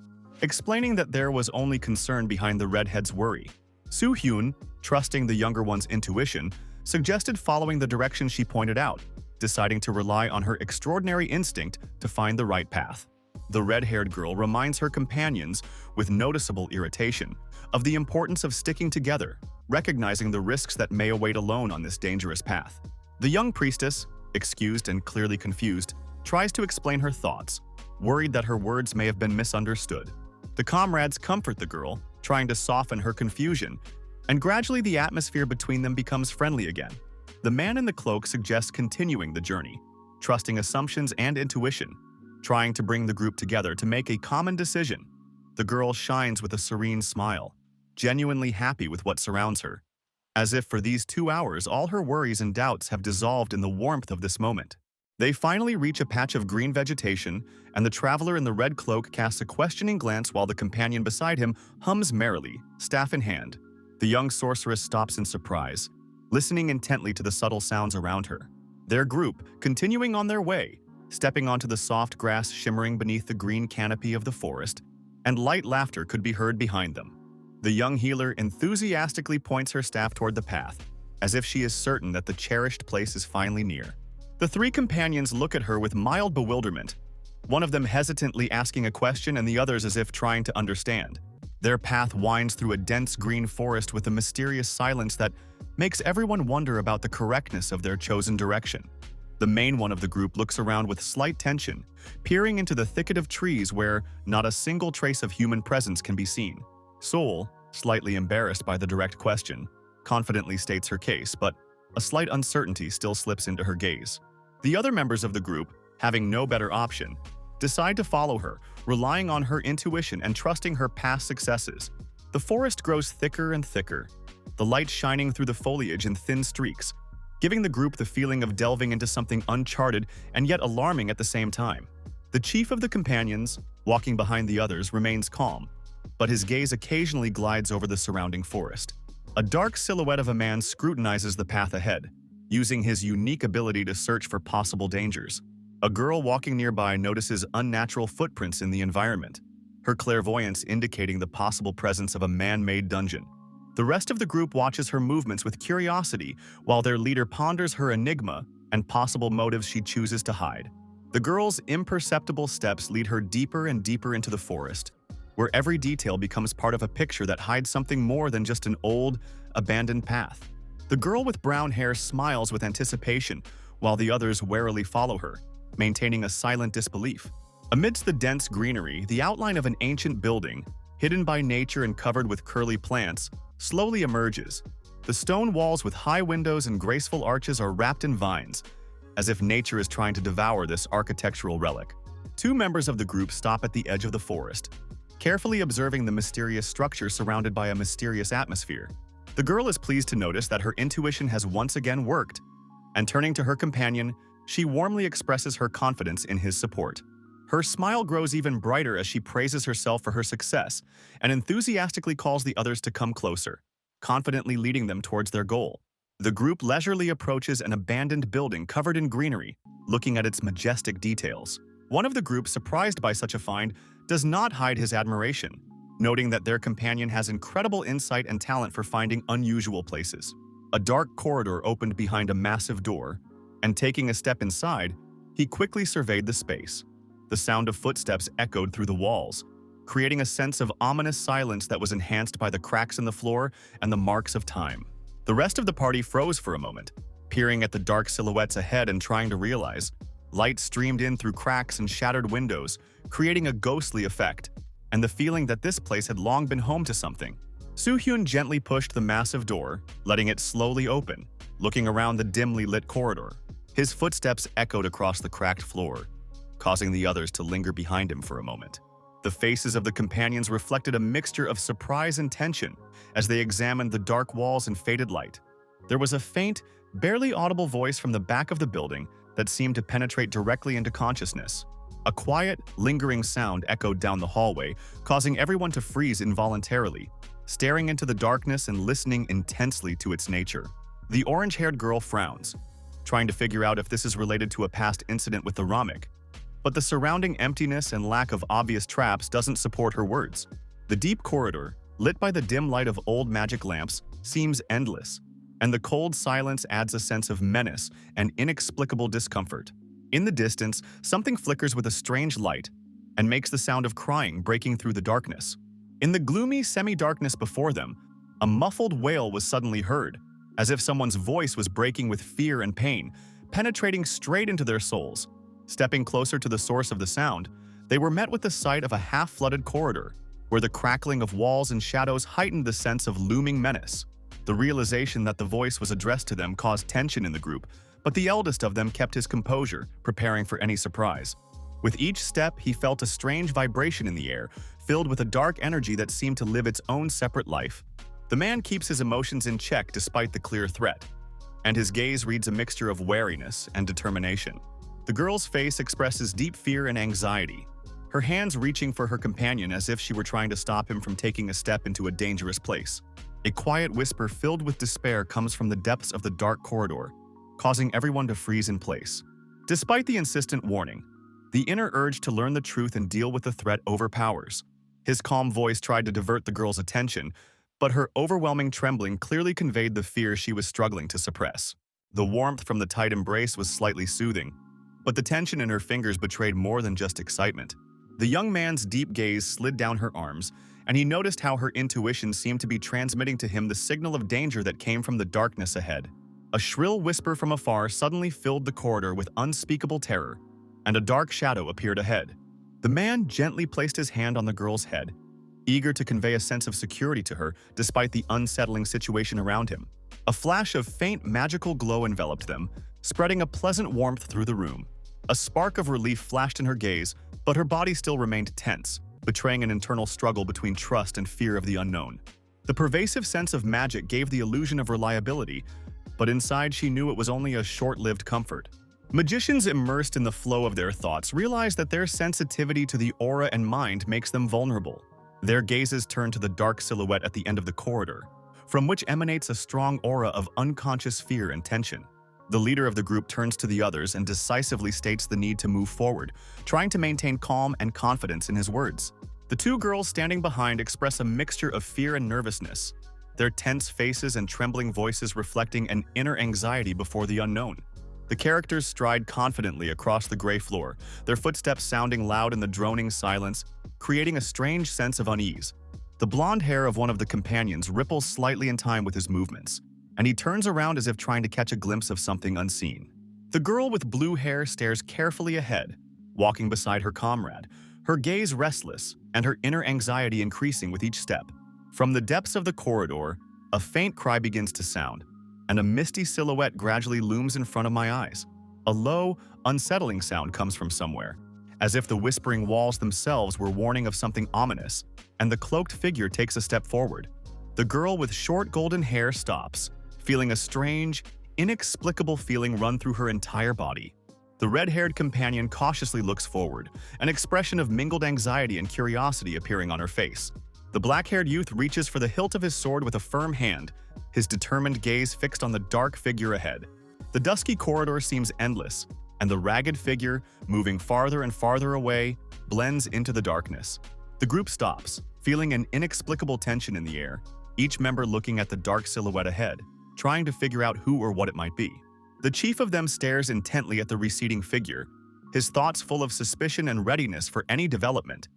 explaining that there was only concern behind the redhead's worry. Hyun, trusting the younger one's intuition, suggested following the direction she pointed out, deciding to rely on her extraordinary instinct to find the right path. The red-haired girl reminds her companions, with noticeable irritation, of the importance of sticking together, recognizing the risks that may await alone on this dangerous path. The young priestess, excused and clearly confused, tries to explain her thoughts, worried that her words may have been misunderstood. The comrades comfort the girl, trying to soften her confusion, and gradually the atmosphere between them becomes friendly again. The man in the cloak suggests continuing the journey, trusting assumptions and intuition, trying to bring the group together to make a common decision. The girl shines with a serene smile, genuinely happy with what surrounds her. as if for these 2 hours all her worries and doubts have dissolved in the warmth of this moment. They finally reach a patch of green vegetation, and the traveler in the red cloak casts a questioning glance while the companion beside him hums merrily, staff in hand. The young sorceress stops in surprise, listening intently to the subtle sounds around her. Their group, continuing on their way, stepping onto the soft grass shimmering beneath the green canopy of the forest, and light laughter could be heard behind them. The young healer enthusiastically points her staff toward the path, as if she is certain that the cherished place is finally near. The three companions look at her with mild bewilderment, one of them hesitantly asking a question and the others as if trying to understand. Their path winds through a dense green forest with a mysterious silence that makes everyone wonder about the correctness of their chosen direction. The main one of the group looks around with slight tension, peering into the thicket of trees where not a single trace of human presence can be seen. Soul, slightly embarrassed by the direct question, confidently states her case, but a slight uncertainty still slips into her gaze. The other members of the group, having no better option, decide to follow her, relying on her intuition and trusting her past successes. The forest grows thicker and thicker, the light shining through the foliage in thin streaks, giving the group the feeling of delving into something uncharted and yet alarming at the same time. The chief of the companions, walking behind the others, remains calm, but his gaze occasionally glides over the surrounding forest. A dark silhouette of a man scrutinizes the path ahead, using his unique ability to search for possible dangers. A girl walking nearby notices unnatural footprints in the environment, her clairvoyance indicating the possible presence of a man-made dungeon. The rest of the group watches her movements with curiosity, while their leader ponders her enigma and possible motives she chooses to hide. The girl's imperceptible steps lead her deeper and deeper into the forest, where every detail becomes part of a picture that hides something more than just an old, abandoned path. The girl with brown hair smiles with anticipation, while the others warily follow her, maintaining a silent disbelief. Amidst the dense greenery, the outline of an ancient building, hidden by nature and covered with curly plants, slowly emerges. The stone walls with high windows and graceful arches are wrapped in vines, as if nature is trying to devour this architectural relic. Two members of the group stop at the edge of the forest, carefully observing the mysterious structure surrounded by a mysterious atmosphere. The girl is pleased to notice that her intuition has once again worked, and turning to her companion, she warmly expresses her confidence in his support. Her smile grows even brighter as she praises herself for her success and enthusiastically calls the others to come closer, confidently leading them towards their goal. The group leisurely approaches an abandoned building covered in greenery, looking at its majestic details. One of the group, surprised by such a find, does not hide his admiration, noting that their companion has incredible insight and talent for finding unusual places. A dark corridor opened behind a massive door, and taking a step inside, he quickly surveyed the space. The sound of footsteps echoed through the walls, creating a sense of ominous silence that was enhanced by the cracks in the floor and the marks of time. The rest of the party froze for a moment, peering at the dark silhouettes ahead and trying to realize. Light streamed in through cracks and shattered windows, creating a ghostly effect, and the feeling that this place had long been home to something. Hyun gently pushed the massive door, letting it slowly open, looking around the dimly lit corridor. His footsteps echoed across the cracked floor, causing the others to linger behind him for a moment. The faces of the companions reflected a mixture of surprise and tension as they examined the dark walls and faded light. There was a faint, barely audible voice from the back of the building that seemed to penetrate directly into consciousness. A quiet, lingering sound echoed down the hallway, causing everyone to freeze involuntarily, staring into the darkness and listening intensely to its nature. The orange-haired girl frowns, trying to figure out if this is related to a past incident with the Ramik. But the surrounding emptiness and lack of obvious traps doesn't support her words. The deep corridor, lit by the dim light of old magic lamps, seems endless, and the cold silence adds a sense of menace and inexplicable discomfort. In the distance, something flickers with a strange light and makes the sound of crying breaking through the darkness. In the gloomy semi-darkness before them, a muffled wail was suddenly heard, as if someone's voice was breaking with fear and pain, penetrating straight into their souls. Stepping closer to the source of the sound, they were met with the sight of a half-flooded corridor, where the crackling of walls and shadows heightened the sense of looming menace. The realization that the voice was addressed to them caused tension in the group, but the eldest of them kept his composure, preparing for any surprise. With each step, he felt a strange vibration in the air, filled with a dark energy that seemed to live its own separate life. The man keeps his emotions in check despite the clear threat, and his gaze reads a mixture of wariness and determination. The girl's face expresses deep fear and anxiety, her hands reaching for her companion as if she were trying to stop him from taking a step into a dangerous place. A quiet whisper filled with despair comes from the depths of the dark corridor, causing everyone to freeze in place. Despite the insistent warning, the inner urge to learn the truth and deal with the threat overpowers. His calm voice tried to divert the girl's attention, but her overwhelming trembling clearly conveyed the fear she was struggling to suppress. The warmth from the tight embrace was slightly soothing, but the tension in her fingers betrayed more than just excitement. The young man's deep gaze slid down her arms, and he noticed how her intuition seemed to be transmitting to him the signal of danger that came from the darkness ahead. A shrill whisper from afar suddenly filled the corridor with unspeakable terror, and a dark shadow appeared ahead. The man gently placed his hand on the girl's head, eager to convey a sense of security to her despite the unsettling situation around him. A flash of faint magical glow enveloped them, spreading a pleasant warmth through the room. A spark of relief flashed in her gaze, but her body still remained tense, betraying an internal struggle between trust and fear of the unknown. The pervasive sense of magic gave the illusion of reliability, but inside she knew it was only a short-lived comfort. Magicians immersed in the flow of their thoughts realize that their sensitivity to the aura and mind makes them vulnerable. Their gazes turn to the dark silhouette at the end of the corridor, from which emanates a strong aura of unconscious fear and tension. The leader of the group turns to the others and decisively states the need to move forward, trying to maintain calm and confidence in his words. The two girls standing behind express a mixture of fear and nervousness, their tense faces and trembling voices reflecting an inner anxiety before the unknown. The characters stride confidently across the gray floor, their footsteps sounding loud in the droning silence, creating a strange sense of unease. The blonde hair of one of the companions ripples slightly in time with his movements, and he turns around as if trying to catch a glimpse of something unseen. The girl with blue hair stares carefully ahead, walking beside her comrade, her gaze restless and her inner anxiety increasing with each step. From the depths of the corridor, a faint cry begins to sound, and a misty silhouette gradually looms in front of my eyes. A low, unsettling sound comes from somewhere, as if the whispering walls themselves were warning of something ominous, and the cloaked figure takes a step forward. The girl with short golden hair stops, feeling a strange, inexplicable feeling run through her entire body. The red-haired companion cautiously looks forward, an expression of mingled anxiety and curiosity appearing on her face. The black-haired youth reaches for the hilt of his sword with a firm hand, his determined gaze fixed on the dark figure ahead. The dusky corridor seems endless, and the ragged figure, moving farther and farther away, blends into the darkness. The group stops, feeling an inexplicable tension in the air, each member looking at the dark silhouette ahead, trying to figure out who or what it might be. The chief of them stares intently at the receding figure, his thoughts full of suspicion and readiness for any development,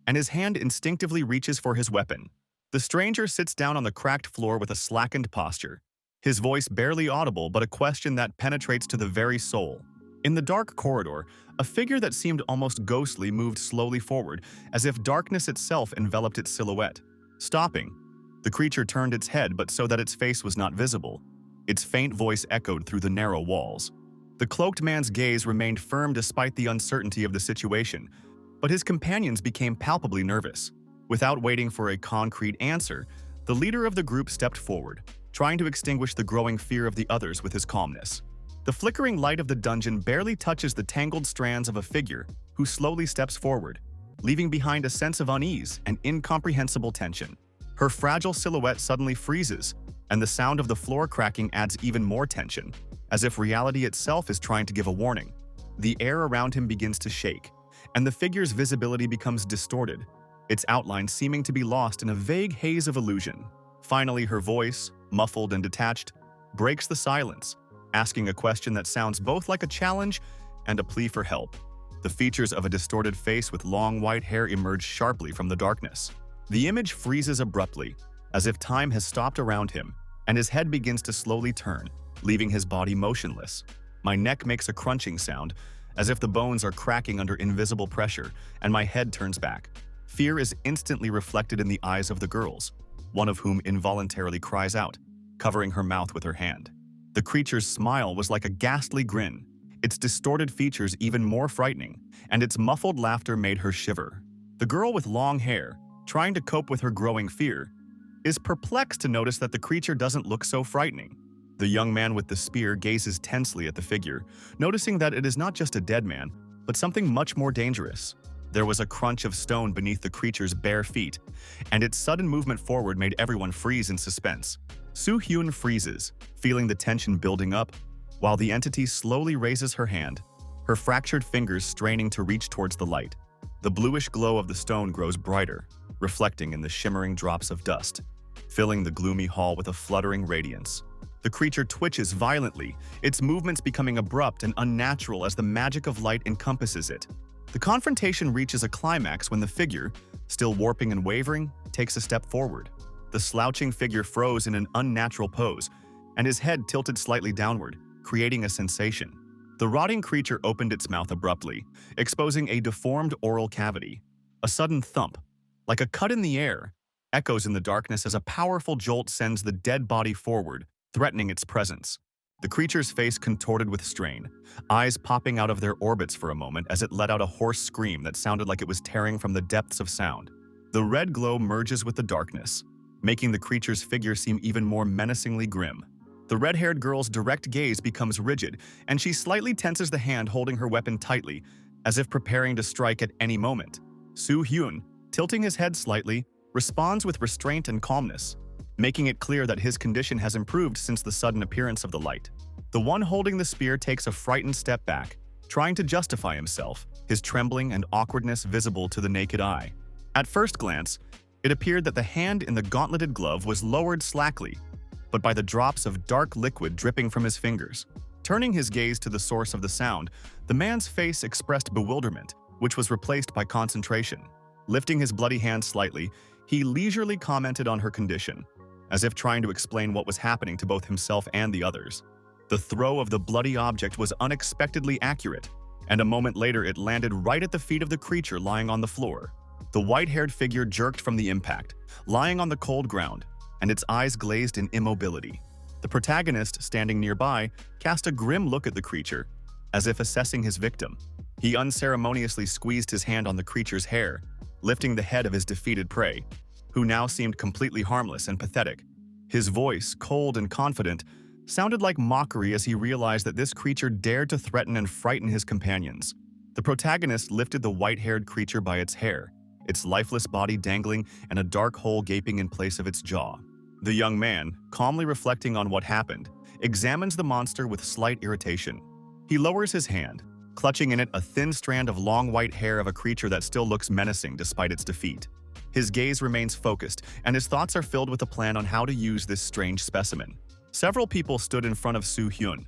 and his hand instinctively reaches for his weapon. The stranger sits down on the cracked floor with a slackened posture, his voice barely audible but a question that penetrates to the very soul. In the dark corridor, a figure that seemed almost ghostly moved slowly forward, as if darkness itself enveloped its silhouette. Stopping, the creature turned its head but so that its face was not visible. Its faint voice echoed through the narrow walls. The cloaked man's gaze remained firm despite the uncertainty of the situation, but his companions became palpably nervous. Without waiting for a concrete answer, the leader of the group stepped forward, trying to extinguish the growing fear of the others with his calmness. The flickering light of the dungeon barely touches the tangled strands of a figure who slowly steps forward, leaving behind a sense of unease and incomprehensible tension. Her fragile silhouette suddenly freezes, and the sound of the floor cracking adds even more tension, as if reality itself is trying to give a warning. The air around him begins to shake, and the figure's visibility becomes distorted, its outline seeming to be lost in a vague haze of illusion. Finally, her voice, muffled and detached, breaks the silence, asking a question that sounds both like a challenge and a plea for help. The features of a distorted face with long white hair emerge sharply from the darkness. The image freezes abruptly, as if time has stopped around him, and his head begins to slowly turn, leaving his body motionless. My neck makes a crunching sound, as if the bones are cracking under invisible pressure, and my head turns back. Fear is instantly reflected in the eyes of the girls, one of whom involuntarily cries out, covering her mouth with her hand. The creature's smile was like a ghastly grin, its distorted features even more frightening, and its muffled laughter made her shiver. The girl with long hair, trying to cope with her growing fear, is perplexed to notice that the creature doesn't look so frightening. The young man with the spear gazes tensely at the figure, noticing that it is not just a dead man, but something much more dangerous. There was a crunch of stone beneath the creature's bare feet, and its sudden movement forward made everyone freeze in suspense. Hyun freezes, feeling the tension building up, while the entity slowly raises her hand, her fractured fingers straining to reach towards the light. The bluish glow of the stone grows brighter, reflecting in the shimmering drops of dust, filling the gloomy hall with a fluttering radiance. The creature twitches violently, its movements becoming abrupt and unnatural as the magic of light encompasses it. The confrontation reaches a climax when the figure, still warping and wavering, takes a step forward. The slouching figure froze in an unnatural pose, and his head tilted slightly downward, creating a sensation. The rotting creature opened its mouth abruptly, exposing a deformed oral cavity. A sudden thump, like a cut in the air, echoes in the darkness as a powerful jolt sends the dead body forward, threatening its presence. The creature's face contorted with strain, eyes popping out of their orbits for a moment as it let out a hoarse scream that sounded like it was tearing from the depths of sound. The red glow merges with the darkness, making the creature's figure seem even more menacingly grim. The red-haired girl's direct gaze becomes rigid, and she slightly tenses the hand holding her weapon tightly, as if preparing to strike at any moment. Hyun, tilting his head slightly, responds with restraint and calmness, making it clear that his condition has improved since the sudden appearance of the light. The one holding the spear takes a frightened step back, trying to justify himself, his trembling and awkwardness visible to the naked eye. At first glance, it appeared that the hand in the gauntleted glove was lowered slackly, but by the drops of dark liquid dripping from his fingers. Turning his gaze to the source of the sound, the man's face expressed bewilderment, which was replaced by concentration. Lifting his bloody hand slightly, he leisurely commented on her condition, as if trying to explain what was happening to both himself and the others. The throw of the bloody object was unexpectedly accurate, and a moment later it landed right at the feet of the creature lying on the floor. The white-haired figure jerked from the impact, lying on the cold ground, and its eyes glazed in immobility. The protagonist, standing nearby, cast a grim look at the creature, as if assessing his victim. He unceremoniously squeezed his hand on the creature's hair, lifting the head of his defeated prey, who now seemed completely harmless and pathetic. His voice, cold and confident, sounded like mockery as he realized that this creature dared to threaten and frighten his companions. The protagonist lifted the white-haired creature by its hair, its lifeless body dangling and a dark hole gaping in place of its jaw. The young man, calmly reflecting on what happened, examines the monster with slight irritation. He lowers his hand, clutching in it a thin strand of long white hair of a creature that still looks menacing despite its defeat. His gaze remains focused, and his thoughts are filled with a plan on how to use this strange specimen. Several people stood in front of Hyun.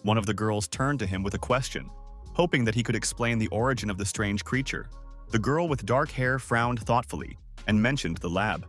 One of the girls turned to him with a question, hoping that he could explain the origin of the strange creature. The girl with dark hair frowned thoughtfully and mentioned the lab,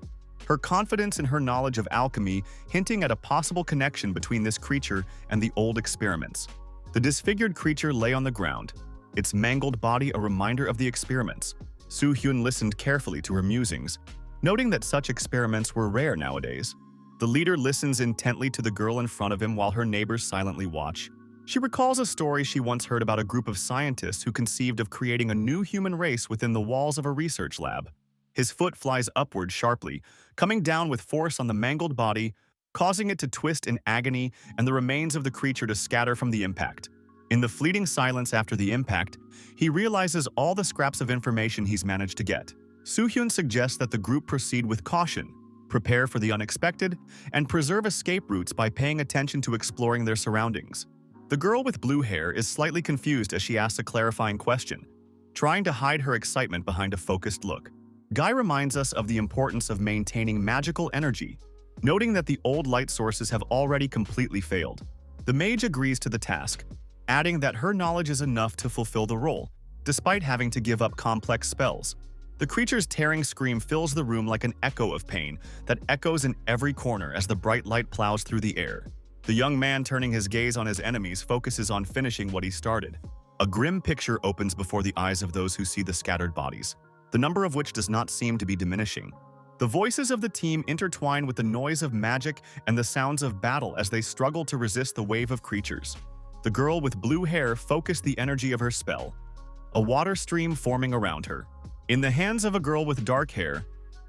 her confidence in her knowledge of alchemy hinting at a possible connection between this creature and the old experiments. The disfigured creature lay on the ground, its mangled body a reminder of the experiments. Hyun listened carefully to her musings, noting that such experiments were rare nowadays. The leader listens intently to the girl in front of him while her neighbors silently watch. She recalls a story she once heard about a group of scientists who conceived of creating a new human race within the walls of a research lab. His foot flies upward sharply, coming down with force on the mangled body, causing it to twist in agony and the remains of the creature to scatter from the impact. In the fleeting silence after the impact, he realizes all the scraps of information he's managed to get. Hyun suggests that the group proceed with caution, prepare for the unexpected, and preserve escape routes by paying attention to exploring their surroundings. The girl with blue hair is slightly confused as she asks a clarifying question, trying to hide her excitement behind a focused look. Guy reminds us of the importance of maintaining magical energy, noting that the old light sources have already completely failed. The mage agrees to the task, adding that her knowledge is enough to fulfill the role, despite having to give up complex spells. The creature's tearing scream fills the room like an echo of pain that echoes in every corner as the bright light plows through the air. The young man, turning his gaze on his enemies, focuses on finishing what he started. A grim picture opens before the eyes of those who see the scattered bodies, the number of which does not seem to be diminishing. The voices of the team intertwine with the noise of magic and the sounds of battle as they struggle to resist the wave of creatures. The girl with blue hair focused the energy of her spell, a water stream forming around her. In the hands of a girl with dark hair,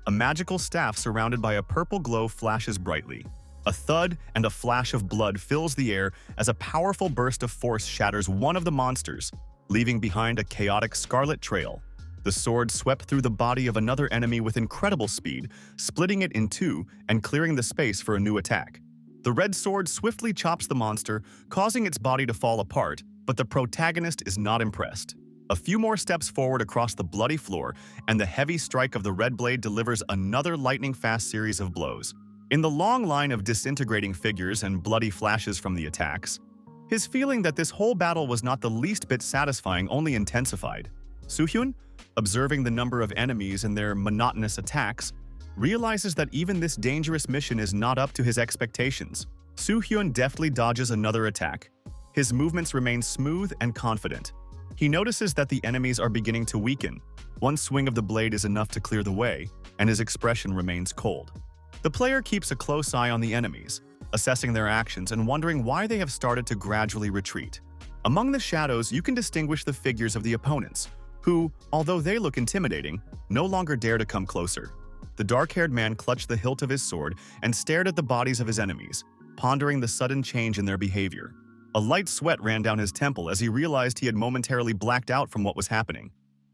a magical staff surrounded by a purple glow flashes brightly. A thud and a flash of blood fills the air as a powerful burst of force shatters one of the monsters, leaving behind a chaotic scarlet trail. The sword swept through the body of another enemy with incredible speed, splitting it in two and clearing the space for a new attack. The red sword swiftly chops the monster, causing its body to fall apart, but the protagonist is not impressed. A few more steps forward across the bloody floor, and the heavy strike of the red blade delivers another lightning-fast series of blows. In the long line of disintegrating figures and bloody flashes from the attacks, his feeling that this whole battle was not the least bit satisfying only intensified. Hyun, observing the number of enemies and their monotonous attacks, realizes that even this dangerous mission is not up to his expectations. Hyun deftly dodges another attack. His movements remain smooth and confident. He notices that the enemies are beginning to weaken. One swing of the blade is enough to clear the way, and his expression remains cold. The player keeps a close eye on the enemies, assessing their actions and wondering why they have started to gradually retreat. Among the shadows, you can distinguish the figures of the opponents, who, although they look intimidating, no longer dare to come closer. The dark-haired man clutched the hilt of his sword and stared at the bodies of his enemies, pondering the sudden change in their behavior. A light sweat ran down his temple as he realized he had momentarily blacked out from what was happening.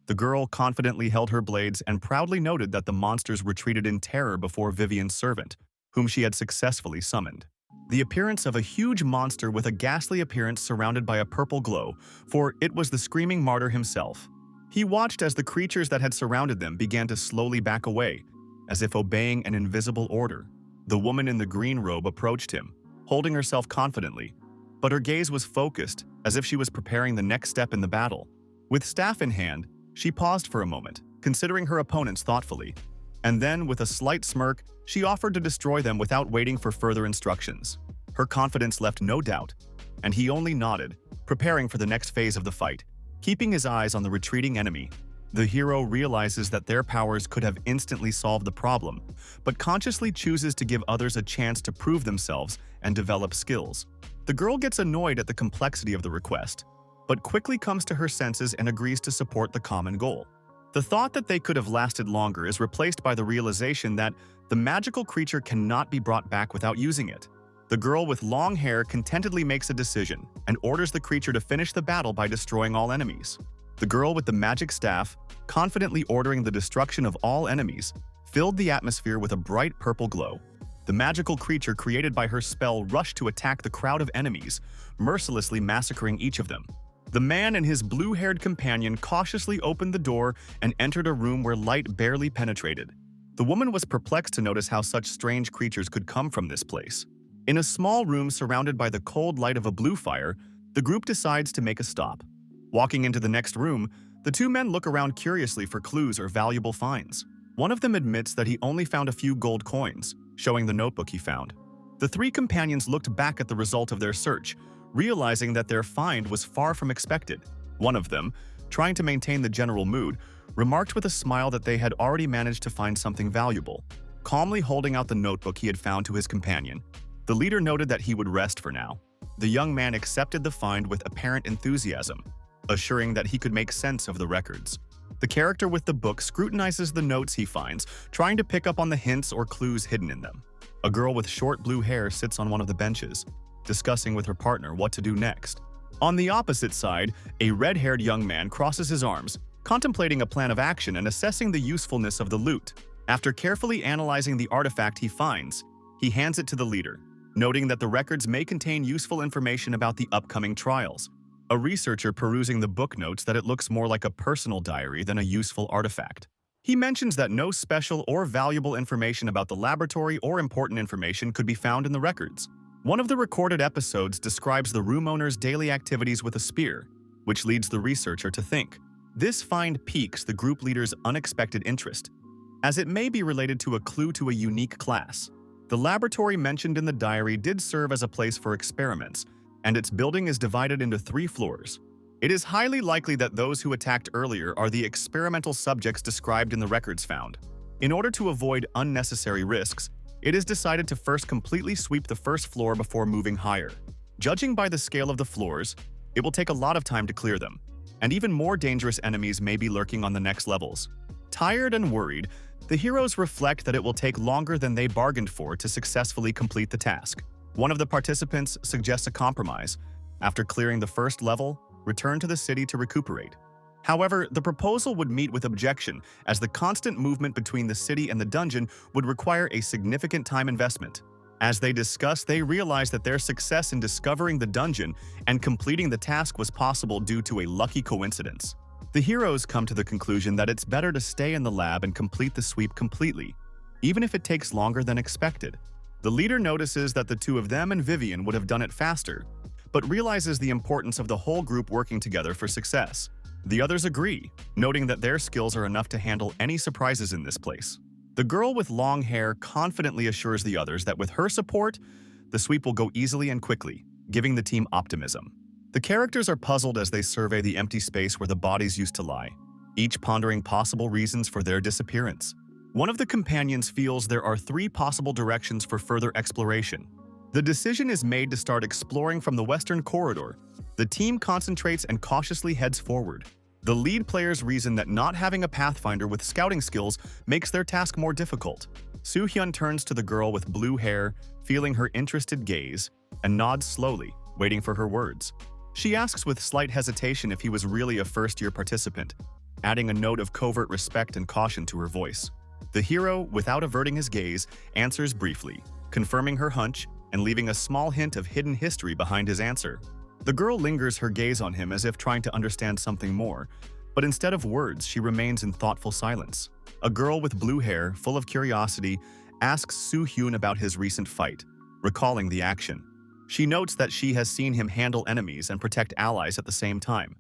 The girl confidently held her blades and proudly noted that the monsters retreated in terror before Vivian's servant, whom she had successfully summoned. The appearance of a huge monster with a ghastly appearance surrounded by a purple glow, for it was the screaming martyr himself. He watched as the creatures that had surrounded them began to slowly back away, as if obeying an invisible order. The woman in the green robe approached him, holding herself confidently, but her gaze was focused, as if she was preparing the next step in the battle. With staff in hand, she paused for a moment, considering her opponents thoughtfully, and then, with a slight smirk, she offered to destroy them without waiting for further instructions. Her confidence left no doubt, and he only nodded, preparing for the next phase of the fight. Keeping his eyes on the retreating enemy, the hero realizes that their powers could have instantly solved the problem, but consciously chooses to give others a chance to prove themselves and develop skills. The girl gets annoyed at the complexity of the request, but quickly comes to her senses and agrees to support the common goal. The thought that they could have lasted longer is replaced by the realization that the magical creature cannot be brought back without using it. The girl with long hair contentedly makes a decision and orders the creature to finish the battle by destroying all enemies. The girl with the magic staff, confidently ordering the destruction of all enemies, filled the atmosphere with a bright purple glow. The magical creature created by her spell rushed to attack the crowd of enemies, mercilessly massacring each of them. The man and his blue-haired companion cautiously opened the door and entered a room where light barely penetrated. The woman was perplexed to notice how such strange creatures could come from this place. In a small room surrounded by the cold light of a blue fire, the group decides to make a stop. Walking into the next room, the two men look around curiously for clues or valuable finds. One of them admits that he only found a few gold coins, showing the notebook he found. The three companions looked back at the result of their search, realizing that their find was far from expected. One of them, trying to maintain the general mood, remarked with a smile that they had already managed to find something valuable. Calmly holding out the notebook he had found to his companion, the leader noted that he would rest for now. The young man accepted the find with apparent enthusiasm, assuring that he could make sense of the records. The character with the book scrutinizes the notes he finds, trying to pick up on the hints or clues hidden in them. A girl with short blue hair sits on one of the benches, discussing with her partner what to do next. On the opposite side, a red-haired young man crosses his arms, contemplating a plan of action and assessing the usefulness of the loot. After carefully analyzing the artifact he finds, he hands it to the leader, noting that the records may contain useful information about the upcoming trials. A researcher perusing the book notes that it looks more like a personal diary than a useful artifact. He mentions that no special or valuable information about the laboratory or important information could be found in the records. One of the recorded episodes describes the room owner's daily activities with a spear, which leads the researcher to think. This find piques the group leader's unexpected interest, as it may be related to a clue to a unique class. The laboratory mentioned in the diary did serve as a place for experiments, and its building is divided into 3 floors. It is highly likely that those who attacked earlier are the experimental subjects described in the records found. In order to avoid unnecessary risks, it is decided to first completely sweep the first floor before moving higher. Judging by the scale of the floors, it will take a lot of time to clear them, and even more dangerous enemies may be lurking on the next levels. Tired and worried, The heroes reflect that it will take longer than they bargained for to successfully complete the task. One of the participants suggests a compromise. After clearing the first level, return to the city to recuperate. However, the proposal would meet with objection, as the constant movement between the city and the dungeon would require a significant time investment. As they discuss, they realize that their success in discovering the dungeon and completing the task was possible due to a lucky coincidence. The heroes come to the conclusion that it's better to stay in the lab and complete the sweep completely, even if it takes longer than expected. The leader notices that the two of them and Vivian would have done it faster, but realizes the importance of the whole group working together for success. The others agree, noting that their skills are enough to handle any surprises in this place. The girl with long hair confidently assures the others that with her support, the sweep will go easily and quickly, giving the team optimism. The characters are puzzled as they survey the empty space where the bodies used to lie, each pondering possible reasons for their disappearance. One of the companions feels there are 3 possible directions for further exploration. The decision is made to start exploring from the western corridor. The team concentrates and cautiously heads forward. The lead players reason that not having a pathfinder with scouting skills makes their task more difficult. Hyun turns to the girl with blue hair, feeling her interested gaze, and nods slowly, waiting for her words. She asks with slight hesitation if he was really a first-year participant, adding a note of covert respect and caution to her voice. The hero, without averting his gaze, answers briefly, confirming her hunch and leaving a small hint of hidden history behind his answer. The girl lingers her gaze on him as if trying to understand something more, but instead of words, she remains in thoughtful silence. A girl with blue hair, full of curiosity, asks Hyun about his recent fight, recalling the action. She notes that she has seen him handle enemies and protect allies at the same time,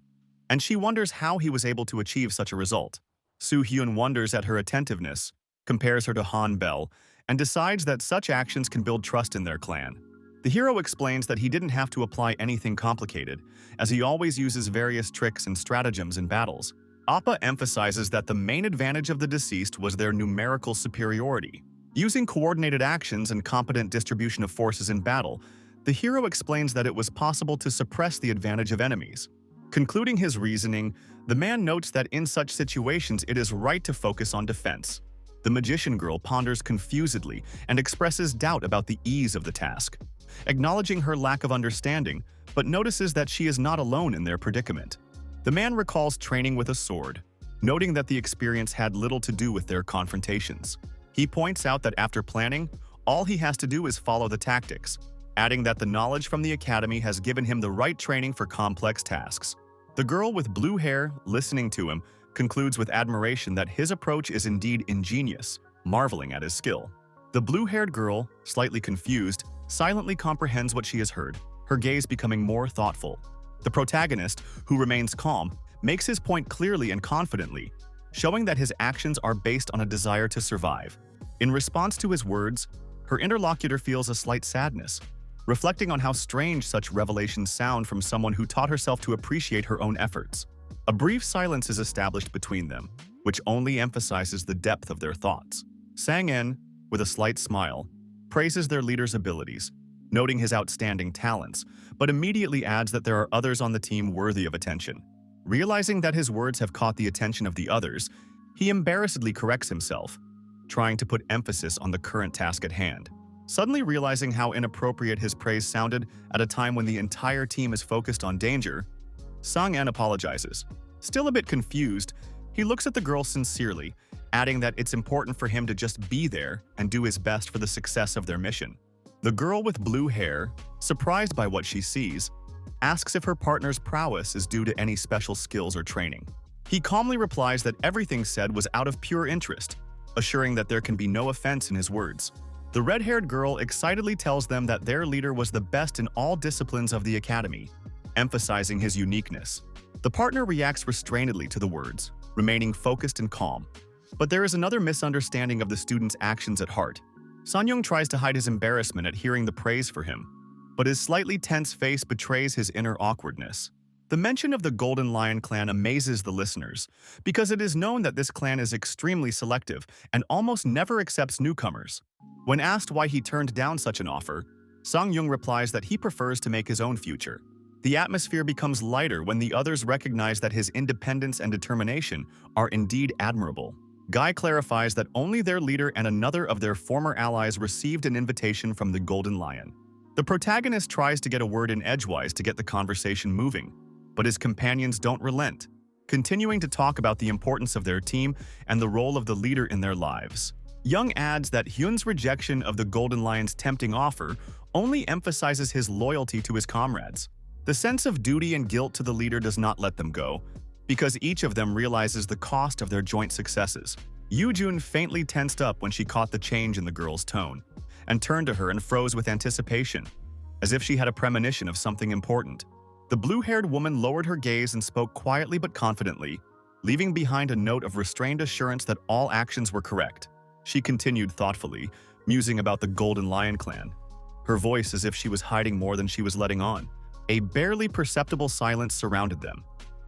and she wonders how he was able to achieve such a result. Hyun wonders at her attentiveness, compares her to Han Bell, and decides that such actions can build trust in their clan. The hero explains that he didn't have to apply anything complicated, as he always uses various tricks and stratagems in battles. Appa emphasizes that the main advantage of the deceased was their numerical superiority. Using coordinated actions and competent distribution of forces in battle, the hero explains that it was possible to suppress the advantage of enemies. Concluding his reasoning, the man notes that in such situations it is right to focus on defense. The magician girl ponders confusedly and expresses doubt about the ease of the task, acknowledging her lack of understanding, but notices that she is not alone in their predicament. The man recalls training with a sword, noting that the experience had little to do with their confrontations. He points out that after planning, all he has to do is follow the tactics, adding that the knowledge from the academy has given him the right training for complex tasks. The girl with blue hair, listening to him, concludes with admiration that his approach is indeed ingenious, marveling at his skill. The blue-haired girl, slightly confused, silently comprehends what she has heard, her gaze becoming more thoughtful. The protagonist, who remains calm, makes his point clearly and confidently, showing that his actions are based on a desire to survive. In response to his words, her interlocutor feels a slight sadness, reflecting on how strange such revelations sound from someone who taught herself to appreciate her own efforts. A brief silence is established between them, which only emphasizes the depth of their thoughts. Sang-en, with a slight smile, praises their leader's abilities, noting his outstanding talents, but immediately adds that there are others on the team worthy of attention. Realizing that his words have caught the attention of the others, he embarrassedly corrects himself, trying to put emphasis on the current task at hand. Suddenly realizing how inappropriate his praise sounded at a time when the entire team is focused on danger, Sang-en apologizes. Still a bit confused, he looks at the girl sincerely, adding that it's important for him to just be there and do his best for the success of their mission. The girl with blue hair, surprised by what she sees, asks if her partner's prowess is due to any special skills or training. He calmly replies that everything said was out of pure interest, assuring that there can be no offense in his words. The red-haired girl excitedly tells them that their leader was the best in all disciplines of the academy, emphasizing his uniqueness. The partner reacts restrainedly to the words, remaining focused and calm. But there is another misunderstanding of the student's actions at heart. Sanyong tries to hide his embarrassment at hearing the praise for him, but his slightly tense face betrays his inner awkwardness. The mention of the Golden Lion clan amazes the listeners, because it is known that this clan is extremely selective and almost never accepts newcomers. When asked why he turned down such an offer, Sang-young replies that he prefers to make his own future. The atmosphere becomes lighter when the others recognize that his independence and determination are indeed admirable. Guy clarifies that only their leader and another of their former allies received an invitation from the Golden Lion. The protagonist tries to get a word in edgewise to get the conversation moving, but his companions don't relent, continuing to talk about the importance of their team and the role of the leader in their lives. Young adds that Hyun's rejection of the Golden Lion's tempting offer only emphasizes his loyalty to his comrades. The sense of duty and guilt to the leader does not let them go, because each of them realizes the cost of their joint successes. Yoo-jun faintly tensed up when she caught the change in the girl's tone, and turned to her and froze with anticipation, as if she had a premonition of something important. The blue-haired woman lowered her gaze and spoke quietly but confidently, leaving behind a note of restrained assurance that all actions were correct. She continued thoughtfully, musing about the Golden Lion clan, her voice as if she was hiding more than she was letting on. A barely perceptible silence surrounded them,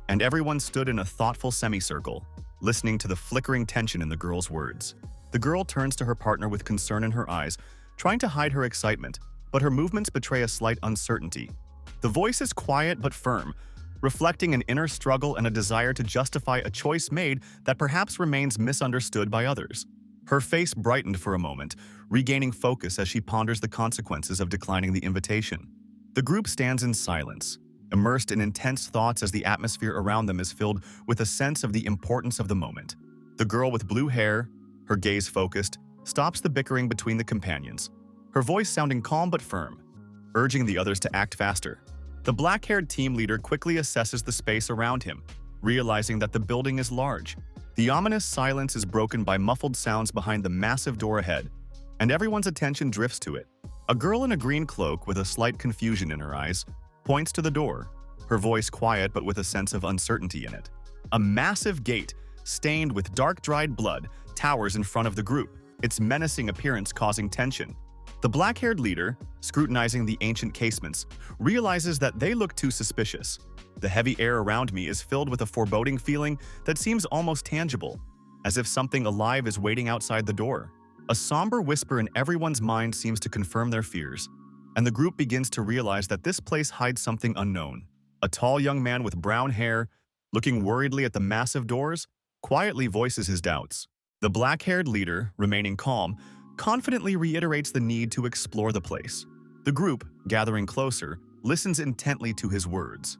and everyone stood in a thoughtful semicircle, listening to the flickering tension in the girl's words. The girl turns to her partner with concern in her eyes, trying to hide her excitement, but her movements betray a slight uncertainty. The voice is quiet but firm, reflecting an inner struggle and a desire to justify a choice made that perhaps remains misunderstood by others. Her face brightened for a moment, regaining focus as she ponders the consequences of declining the invitation. The group stands in silence, immersed in intense thoughts as the atmosphere around them is filled with a sense of the importance of the moment. The girl with blue hair, her gaze focused, stops the bickering between the companions, her voice sounding calm but firm, urging the others to act faster. The black-haired team leader quickly assesses the space around him, realizing that the building is large. The ominous silence is broken by muffled sounds behind the massive door ahead, and everyone's attention drifts to it. A girl in a green cloak with a slight confusion in her eyes points to the door, her voice quiet but with a sense of uncertainty in it. A massive gate, stained with dark dried blood, towers in front of the group, its menacing appearance causing tension. The black-haired leader, scrutinizing the ancient casements, realizes that they look too suspicious. The heavy air around me is filled with a foreboding feeling that seems almost tangible, as if something alive is waiting outside the door. A somber whisper in everyone's mind seems to confirm their fears, and the group begins to realize that this place hides something unknown. A tall young man with brown hair, looking worriedly at the massive doors, quietly voices his doubts. The black-haired leader, remaining calm, confidently reiterates the need to explore the place. The group, gathering closer, listens intently to his words,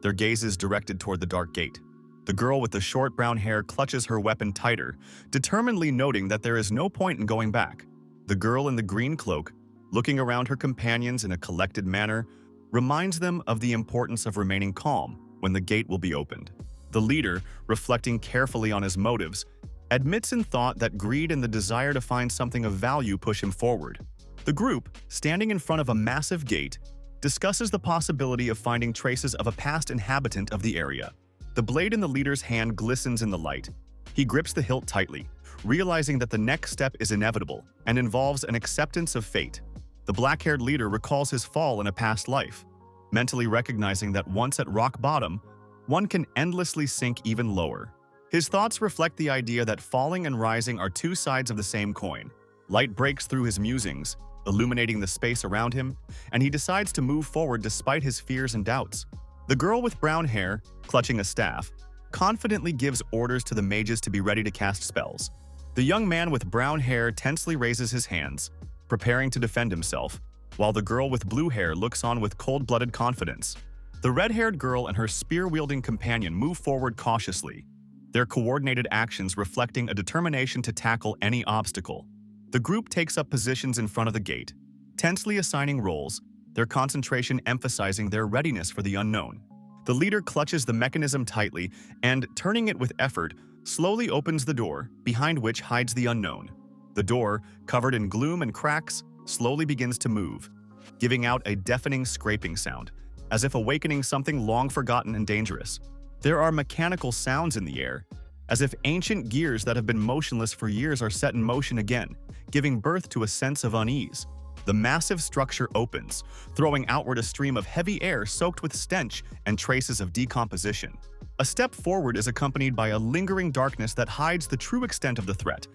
their gazes directed toward the dark gate. The girl with the short brown hair clutches her weapon tighter, determinedly noting that there is no point in going back. The girl in the green cloak, looking around her companions in a collected manner, reminds them of the importance of remaining calm when the gate will be opened. The leader, reflecting carefully on his motives, admits in thought that greed and the desire to find something of value push him forward. The group, standing in front of a massive gate, discusses the possibility of finding traces of a past inhabitant of the area. The blade in the leader's hand glistens in the light. He grips the hilt tightly, realizing that the next step is inevitable and involves an acceptance of fate. The black-haired leader recalls his fall in a past life, mentally recognizing that once at rock bottom, one can endlessly sink even lower. His thoughts reflect the idea that falling and rising are two sides of the same coin. Light breaks through his musings, illuminating the space around him, and he decides to move forward despite his fears and doubts. The girl with brown hair, clutching a staff, confidently gives orders to the mages to be ready to cast spells. The young man with brown hair tensely raises his hands, preparing to defend himself, while the girl with blue hair looks on with cold-blooded confidence. The red-haired girl and her spear-wielding companion move forward cautiously, their coordinated actions reflecting a determination to tackle any obstacle. The group takes up positions in front of the gate, tensely assigning roles, their concentration emphasizing their readiness for the unknown. The leader clutches the mechanism tightly and, turning it with effort, slowly opens the door, behind which hides the unknown. The door, covered in gloom and cracks, slowly begins to move, giving out a deafening scraping sound, as if awakening something long forgotten and dangerous. There are mechanical sounds in the air, as if ancient gears that have been motionless for years are set in motion again, giving birth to a sense of unease. The massive structure opens, throwing outward a stream of heavy air soaked with stench and traces of decomposition. A step forward is accompanied by a lingering darkness that hides the true extent of the threat,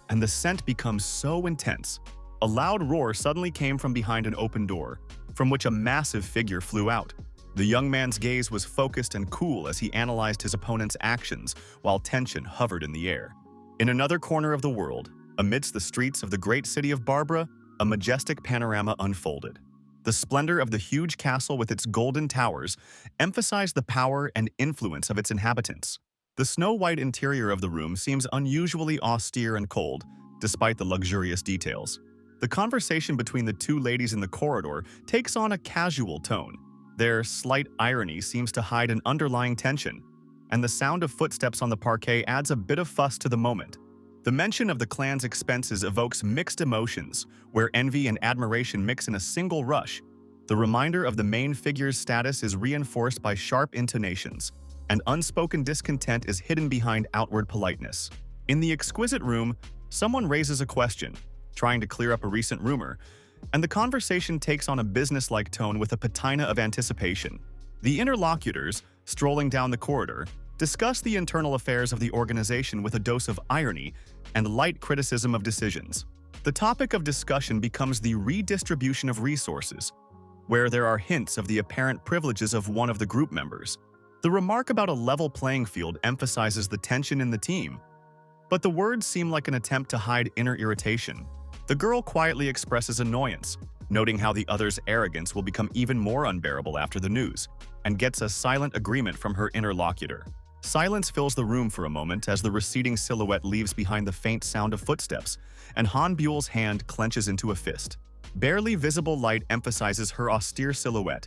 and the scent becomes so intense. A loud roar suddenly came from behind an open door, from which a massive figure flew out. The young man's gaze was focused and cool as he analyzed his opponent's actions while tension hovered in the air. In another corner of the world, amidst the streets of the great city of Barbara, a majestic panorama unfolded. The splendor of the huge castle with its golden towers emphasized the power and influence of its inhabitants. The snow-white interior of the room seems unusually austere and cold, despite the luxurious details. The conversation between the two ladies in the corridor takes on a casual tone. Their slight irony seems to hide an underlying tension, and the sound of footsteps on the parquet adds a bit of fuss to the moment. The mention of the clan's expenses evokes mixed emotions, where envy and admiration mix in a single rush. The reminder of the main figure's status is reinforced by sharp intonations, and unspoken discontent is hidden behind outward politeness. In the exquisite room, someone raises a question, trying to clear up a recent rumor, and the conversation takes on a business-like tone with a patina of anticipation. The interlocutors, strolling down the corridor, discuss the internal affairs of the organization with a dose of irony and light criticism of decisions. The topic of discussion becomes the redistribution of resources, where there are hints of the apparent privileges of one of the group members. The remark about a level playing field emphasizes the tension in the team, but the words seem like an attempt to hide inner irritation. The girl quietly expresses annoyance, noting how the other's arrogance will become even more unbearable after the news, and gets a silent agreement from her interlocutor. Silence fills the room for a moment as the receding silhouette leaves behind the faint sound of footsteps, and Han Buell's hand clenches into a fist. Barely visible light emphasizes her austere silhouette,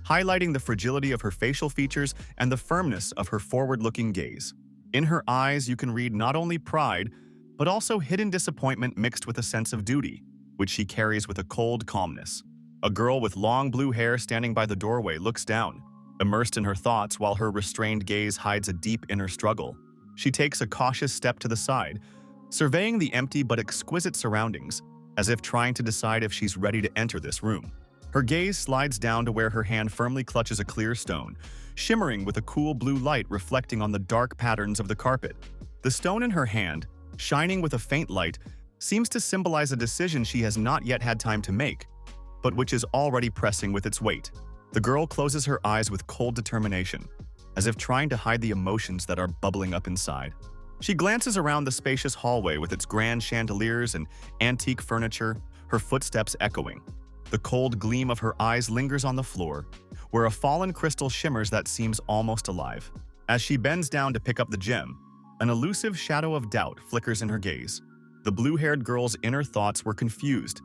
highlighting the fragility of her facial features and the firmness of her forward-looking gaze. In her eyes, you can read not only pride, but also hidden disappointment mixed with a sense of duty, which she carries with a cold calmness. A girl with long blue hair standing by the doorway looks down, immersed in her thoughts while her restrained gaze hides a deep inner struggle. She takes a cautious step to the side, surveying the empty but exquisite surroundings, as if trying to decide if she's ready to enter this room. Her gaze slides down to where her hand firmly clutches a clear stone, shimmering with a cool blue light reflecting on the dark patterns of the carpet. The stone in her hand, shining with a faint light, seems to symbolize a decision she has not yet had time to make, but which is already pressing with its weight. The girl closes her eyes with cold determination, as if trying to hide the emotions that are bubbling up inside. She glances around the spacious hallway with its grand chandeliers and antique furniture, her footsteps echoing. The cold gleam of her eyes lingers on the floor, where a fallen crystal shimmers that seems almost alive. As she bends down to pick up the gem, an elusive shadow of doubt flickers in her gaze. The blue-haired girl's inner thoughts were confused,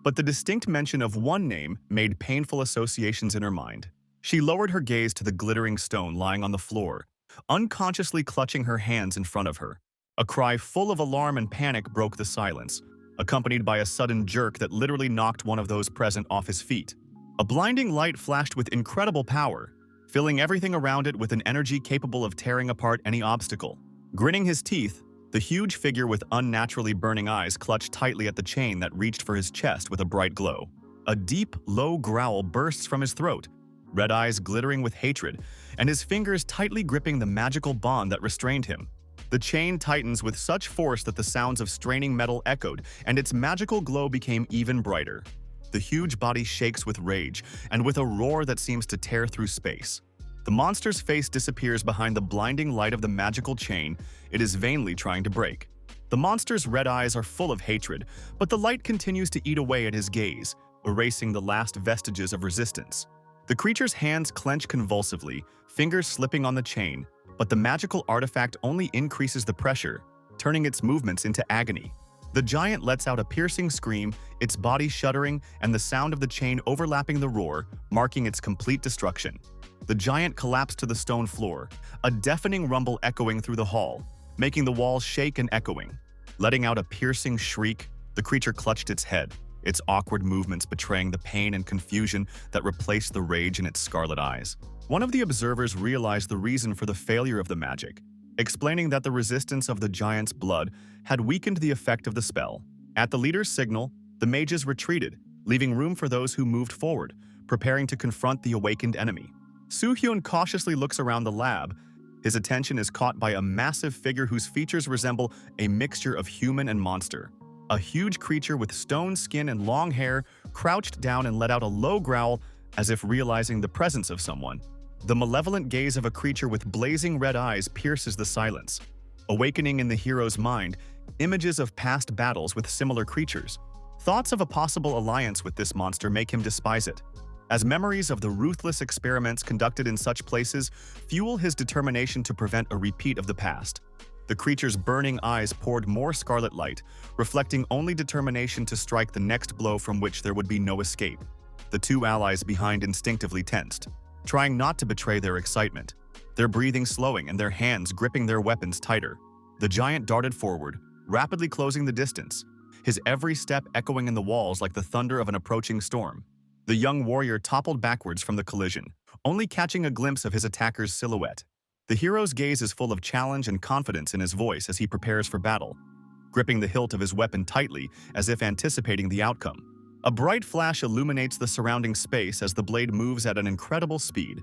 but the distinct mention of one name made painful associations in her mind. She lowered her gaze to the glittering stone lying on the floor, unconsciously clutching her hands in front of her. A cry full of alarm and panic broke the silence, accompanied by a sudden jerk that literally knocked one of those present off his feet. A blinding light flashed with incredible power, filling everything around it with an energy capable of tearing apart any obstacle. Gritting his teeth, the huge figure with unnaturally burning eyes clutched tightly at the chain that reached for his chest with a bright glow. A deep, low growl bursts from his throat, red eyes glittering with hatred, and his fingers tightly gripping the magical bond that restrained him. The chain tightens with such force that the sounds of straining metal echoed, and its magical glow became even brighter. The huge body shakes with rage, and with a roar that seems to tear through space. The monster's face disappears behind the blinding light of the magical chain it is vainly trying to break. The monster's red eyes are full of hatred, but the light continues to eat away at his gaze, erasing the last vestiges of resistance. The creature's hands clench convulsively, fingers slipping on the chain, but the magical artifact only increases the pressure, turning its movements into agony. The giant lets out a piercing scream, its body shuddering and the sound of the chain overlapping the roar, marking its complete destruction. The giant collapsed to the stone floor, a deafening rumble echoing through the hall, making the walls shake and echoing. Letting out a piercing shriek, the creature clutched its head, its awkward movements betraying the pain and confusion that replaced the rage in its scarlet eyes. One of the observers realized the reason for the failure of the magic, explaining that the resistance of the giant's blood had weakened the effect of the spell. At the leader's signal, the mages retreated, leaving room for those who moved forward, preparing to confront the awakened enemy. Hyun cautiously looks around the lab. His attention is caught by a massive figure whose features resemble a mixture of human and monster. A huge creature with stone skin and long hair crouched down and let out a low growl as if realizing the presence of someone. The malevolent gaze of a creature with blazing red eyes pierces the silence. awakening in the hero's mind images of past battles with similar creatures. Thoughts of a possible alliance with this monster make him despise it, as memories of the ruthless experiments conducted in such places fuel his determination to prevent a repeat of the past. The creature's burning eyes poured more scarlet light, reflecting only determination to strike the next blow from which there would be no escape. The two allies behind instinctively tensed, trying not to betray their excitement, their breathing slowing and their hands gripping their weapons tighter. The giant darted forward, rapidly closing the distance, his every step echoing in the walls like the thunder of an approaching storm. The young warrior toppled backwards from the collision, only catching a glimpse of his attacker's silhouette. The hero's gaze is full of challenge and confidence in his voice as he prepares for battle, gripping the hilt of his weapon tightly as if anticipating the outcome. A bright flash illuminates the surrounding space as the blade moves at an incredible speed.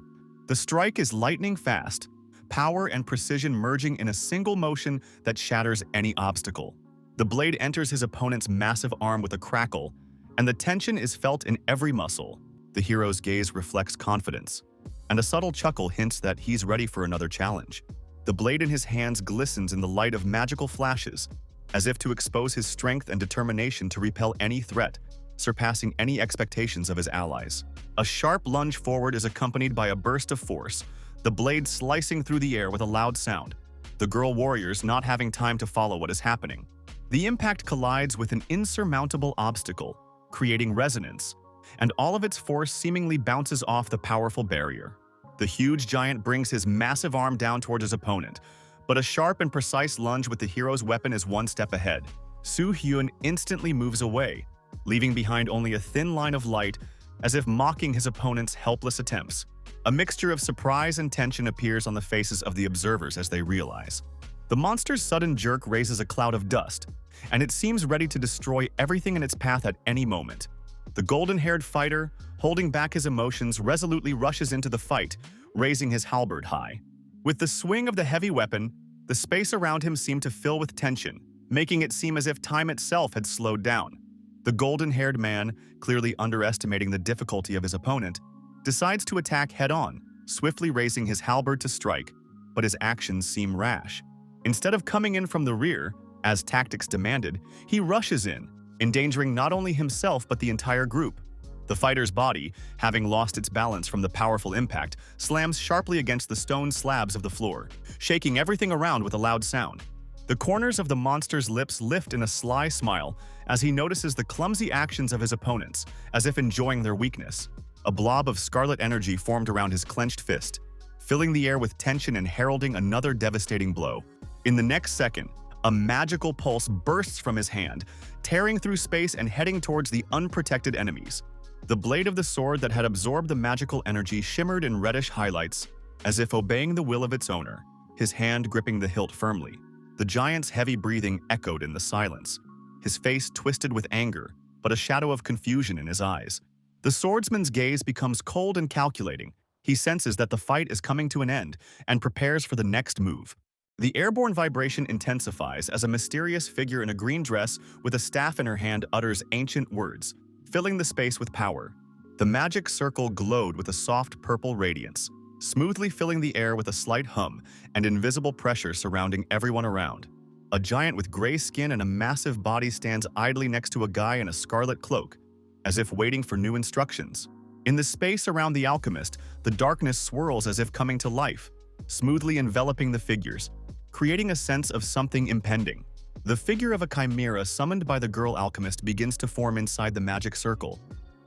The strike is lightning fast, power and precision merging in a single motion that shatters any obstacle. The blade enters his opponent's massive arm with a crackle, and the tension is felt in every muscle. The hero's gaze reflects confidence, and a subtle chuckle hints that he's ready for another challenge. The blade in his hands glistens in the light of magical flashes, as if to expose his strength and determination to repel any threat, surpassing any expectations of his allies. A sharp lunge forward is accompanied by a burst of force, the blade slicing through the air with a loud sound, the girl warriors not having time to follow what is happening. The impact collides with an insurmountable obstacle, creating resonance, and all of its force seemingly bounces off the powerful barrier. The huge giant brings his massive arm down toward his opponent, but a sharp and precise lunge with the hero's weapon is one step ahead. Hyun instantly moves away, leaving behind only a thin line of light, as if mocking his opponent's helpless attempts. A mixture of surprise and tension appears on the faces of the observers as they realize. The monster's sudden jerk raises a cloud of dust, and it seems ready to destroy everything in its path at any moment. The golden-haired fighter, holding back his emotions, resolutely rushes into the fight, raising his halberd high. With the swing of the heavy weapon, the space around him seemed to fill with tension, making it seem as if time itself had slowed down. The golden-haired man, clearly underestimating the difficulty of his opponent, decides to attack head-on, swiftly raising his halberd to strike, but his actions seem rash. Instead of coming in from the rear, as tactics demanded, he rushes in, endangering not only himself but the entire group. The fighter's body, having lost its balance from the powerful impact, slams sharply against the stone slabs of the floor, shaking everything around with a loud sound. The corners of the monster's lips lift in a sly smile as he notices the clumsy actions of his opponents, as if enjoying their weakness. A blob of scarlet energy formed around his clenched fist, filling the air with tension and heralding another devastating blow. In the next second, a magical pulse bursts from his hand, tearing through space and heading towards the unprotected enemies. The blade of the sword that had absorbed the magical energy shimmered in reddish highlights, as if obeying the will of its owner, his hand gripping the hilt firmly. The giant's heavy breathing echoed in the silence, his face twisted with anger, but a shadow of confusion in his eyes. The swordsman's gaze becomes cold and calculating. He senses that the fight is coming to an end and prepares for the next move. The airborne vibration intensifies as a mysterious figure in a green dress with a staff in her hand utters ancient words, filling the space with power. The magic circle glowed with a soft purple radiance, smoothly filling the air with a slight hum and invisible pressure surrounding everyone around. A giant with gray skin and a massive body stands idly next to a guy in a scarlet cloak, as if waiting for new instructions. In the space around the alchemist, the darkness swirls as if coming to life, smoothly enveloping the figures, creating a sense of something impending. The figure of a chimera summoned by the girl alchemist begins to form inside the magic circle,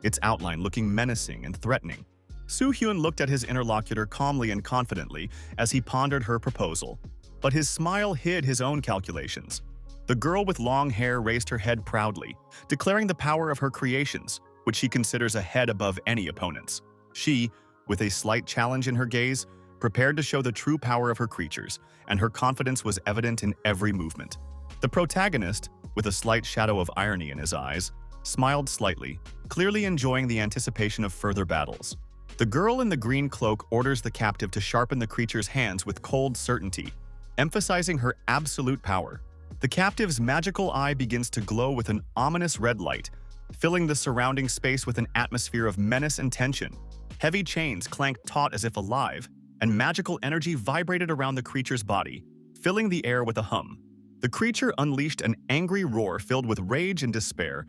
its outline looking menacing and threatening. Hyun looked at his interlocutor calmly and confidently as he pondered her proposal, but his smile hid his own calculations. The girl with long hair raised her head proudly, declaring the power of her creations, which she considers a head above any opponents. She, with a slight challenge in her gaze, prepared to show the true power of her creatures, and her confidence was evident in every movement. The protagonist, with a slight shadow of irony in his eyes, smiled slightly, clearly enjoying the anticipation of further battles. The girl in the green cloak orders the captive to sharpen the creature's hands with cold certainty, emphasizing her absolute power. The captive's magical eye begins to glow with an ominous red light, filling the surrounding space with an atmosphere of menace and tension. Heavy chains clanked taut as if alive, and magical energy vibrated around the creature's body, filling the air with a hum. The creature unleashed an angry roar filled with rage and despair,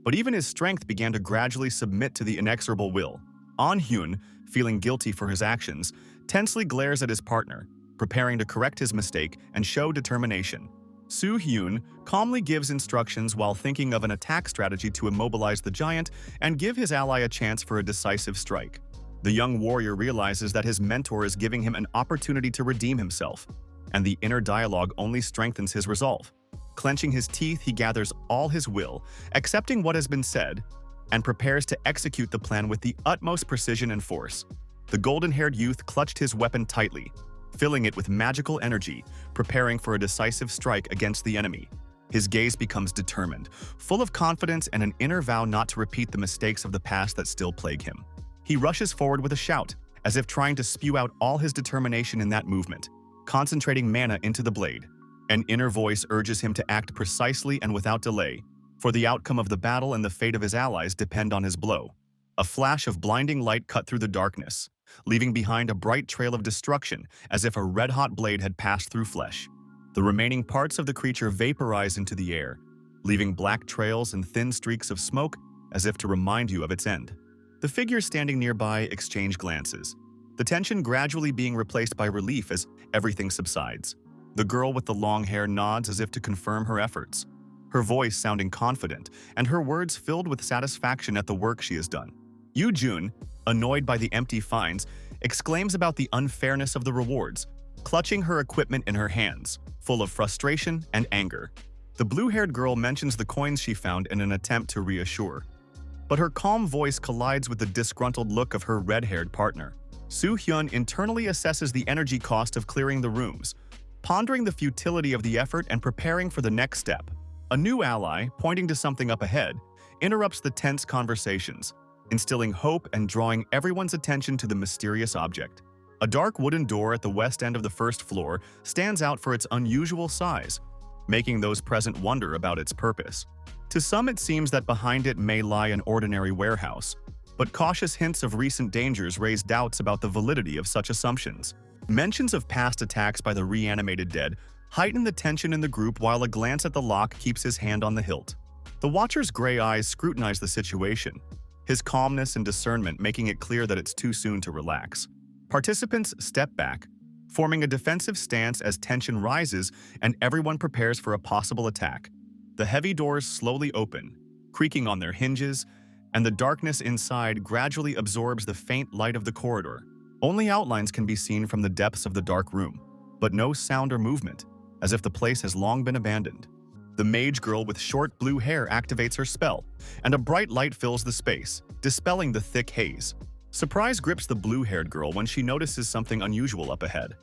but even his strength began to gradually submit to the inexorable will. Hyun, feeling guilty for his actions, tensely glares at his partner, preparing to correct his mistake and show determination. Hyun calmly gives instructions while thinking of an attack strategy to immobilize the giant and give his ally a chance for a decisive strike. The young warrior realizes that his mentor is giving him an opportunity to redeem himself, and the inner dialogue only strengthens his resolve. Clenching his teeth, he gathers all his will, accepting what has been said, and prepares to execute the plan with the utmost precision and force. The golden-haired youth clutched his weapon tightly, filling it with magical energy, preparing for a decisive strike against the enemy. His gaze becomes determined, full of confidence and an inner vow not to repeat the mistakes of the past that still plague him. He rushes forward with a shout, as if trying to spew out all his determination in that movement, concentrating mana into the blade. An inner voice urges him to act precisely and without delay, for the outcome of the battle and the fate of his allies depend on his blow. A flash of blinding light cut through the darkness, leaving behind a bright trail of destruction as if a red-hot blade had passed through flesh. The remaining parts of the creature vaporize into the air, leaving black trails and thin streaks of smoke as if to remind you of its end. The figures standing nearby exchange glances, the tension gradually being replaced by relief as everything subsides. The girl with the long hair nods as if to confirm her efforts, her voice sounding confident and her words filled with satisfaction at the work she has done. Yoo-jun, annoyed by the empty finds, exclaims about the unfairness of the rewards, clutching her equipment in her hands, full of frustration and anger. The blue-haired girl mentions the coins she found in an attempt to reassure, but her calm voice collides with the disgruntled look of her red-haired partner. Hyun internally assesses the energy cost of clearing the rooms, pondering the futility of the effort and preparing for the next step. A new ally, pointing to something up ahead, interrupts the tense conversations, instilling hope and drawing everyone's attention to the mysterious object. A dark wooden door at the west end of the first floor stands out for its unusual size, making those present wonder about its purpose. To some, it seems that behind it may lie an ordinary warehouse, but cautious hints of recent dangers raise doubts about the validity of such assumptions. Mentions of past attacks by the reanimated dead heighten the tension in the group while a glance at the lock keeps his hand on the hilt. The Watcher's gray eyes scrutinize the situation, his calmness and discernment making it clear that it's too soon to relax. Participants step back, forming a defensive stance as tension rises and everyone prepares for a possible attack. The heavy doors slowly open, creaking on their hinges, and the darkness inside gradually absorbs the faint light of the corridor. Only outlines can be seen from the depths of the dark room, but no sound or movement, as if the place has long been abandoned. The mage girl with short blue hair activates her spell, and a bright light fills the space, dispelling the thick haze. Surprise grips the blue-haired girl when she notices something unusual up ahead.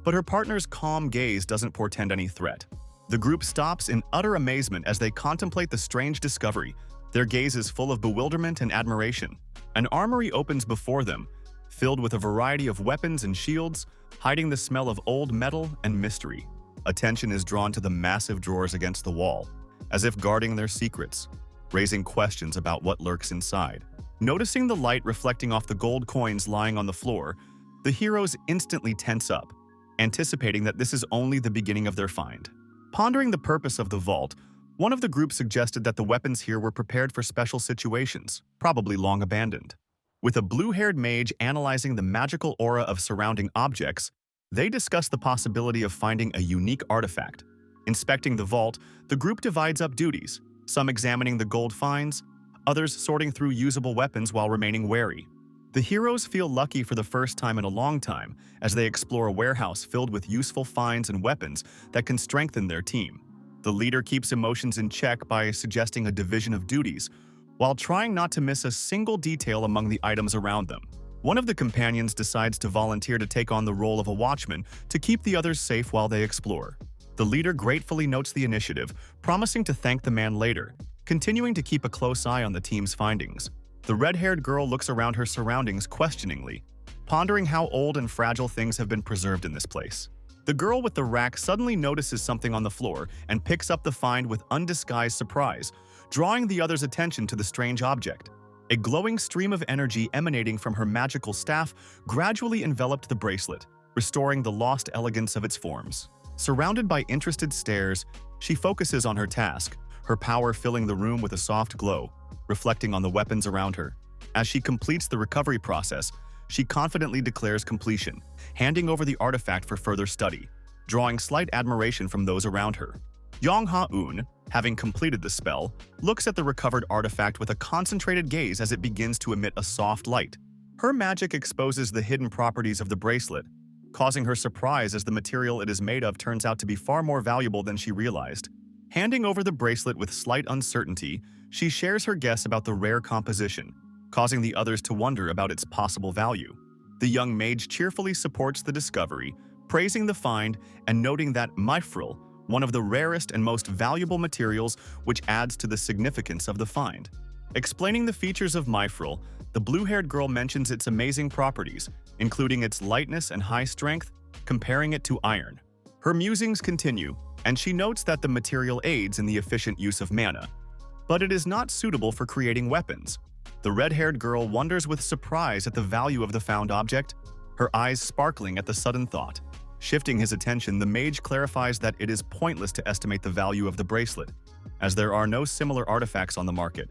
But her partner's calm gaze doesn't portend any threat. The group stops in utter amazement as they contemplate the strange discovery, their gazes full of bewilderment and admiration. An armory opens before them, filled with a variety of weapons and shields, hiding the smell of old metal and mystery. Attention is drawn to the massive drawers against the wall, as if guarding their secrets, raising questions about what lurks inside. Noticing the light reflecting off the gold coins lying on the floor, the heroes instantly tense up, anticipating that this is only the beginning of their find. Pondering the purpose of the vault, one of the group suggested that the weapons here were prepared for special situations, probably long abandoned. With a blue-haired mage analyzing the magical aura of surrounding objects, they discuss the possibility of finding a unique artifact. Inspecting the vault, the group divides up duties, some examining the gold finds, others sorting through usable weapons while remaining wary. The heroes feel lucky for the first time in a long time as they explore a warehouse filled with useful finds and weapons that can strengthen their team. The leader keeps emotions in check by suggesting a division of duties, while trying not to miss a single detail among the items around them. One of the companions decides to volunteer to take on the role of a watchman to keep the others safe while they explore. The leader gratefully notes the initiative, promising to thank the man later, continuing to keep a close eye on the team's findings. The red-haired girl looks around her surroundings questioningly, pondering how old and fragile things have been preserved in this place. The girl with the rack suddenly notices something on the floor and picks up the find with undisguised surprise, drawing the others' attention to the strange object. A glowing stream of energy emanating from her magical staff gradually enveloped the bracelet, restoring the lost elegance of its forms. Surrounded by interested stares, she focuses on her task, her power filling the room with a soft glow, reflecting on the weapons around her. As she completes the recovery process, she confidently declares completion, handing over the artifact for further study, drawing slight admiration from those around her. Yong Ha-eun, having completed the spell, looks at the recovered artifact with a concentrated gaze as it begins to emit a soft light. Her magic exposes the hidden properties of the bracelet, causing her surprise as the material it is made of turns out to be far more valuable than she realized. Handing over the bracelet with slight uncertainty, she shares her guess about the rare composition, causing the others to wonder about its possible value. The young mage cheerfully supports the discovery, praising the find and noting that mithril, one of the rarest and most valuable materials, which adds to the significance of the find. Explaining the features of mithril, the blue-haired girl mentions its amazing properties, including its lightness and high strength, comparing it to iron. Her musings continue, and she notes that the material aids in the efficient use of mana, but it is not suitable for creating weapons. The red-haired girl wonders with surprise at the value of the found object, her eyes sparkling at the sudden thought. Shifting his attention, the mage clarifies that it is pointless to estimate the value of the bracelet, as there are no similar artifacts on the market.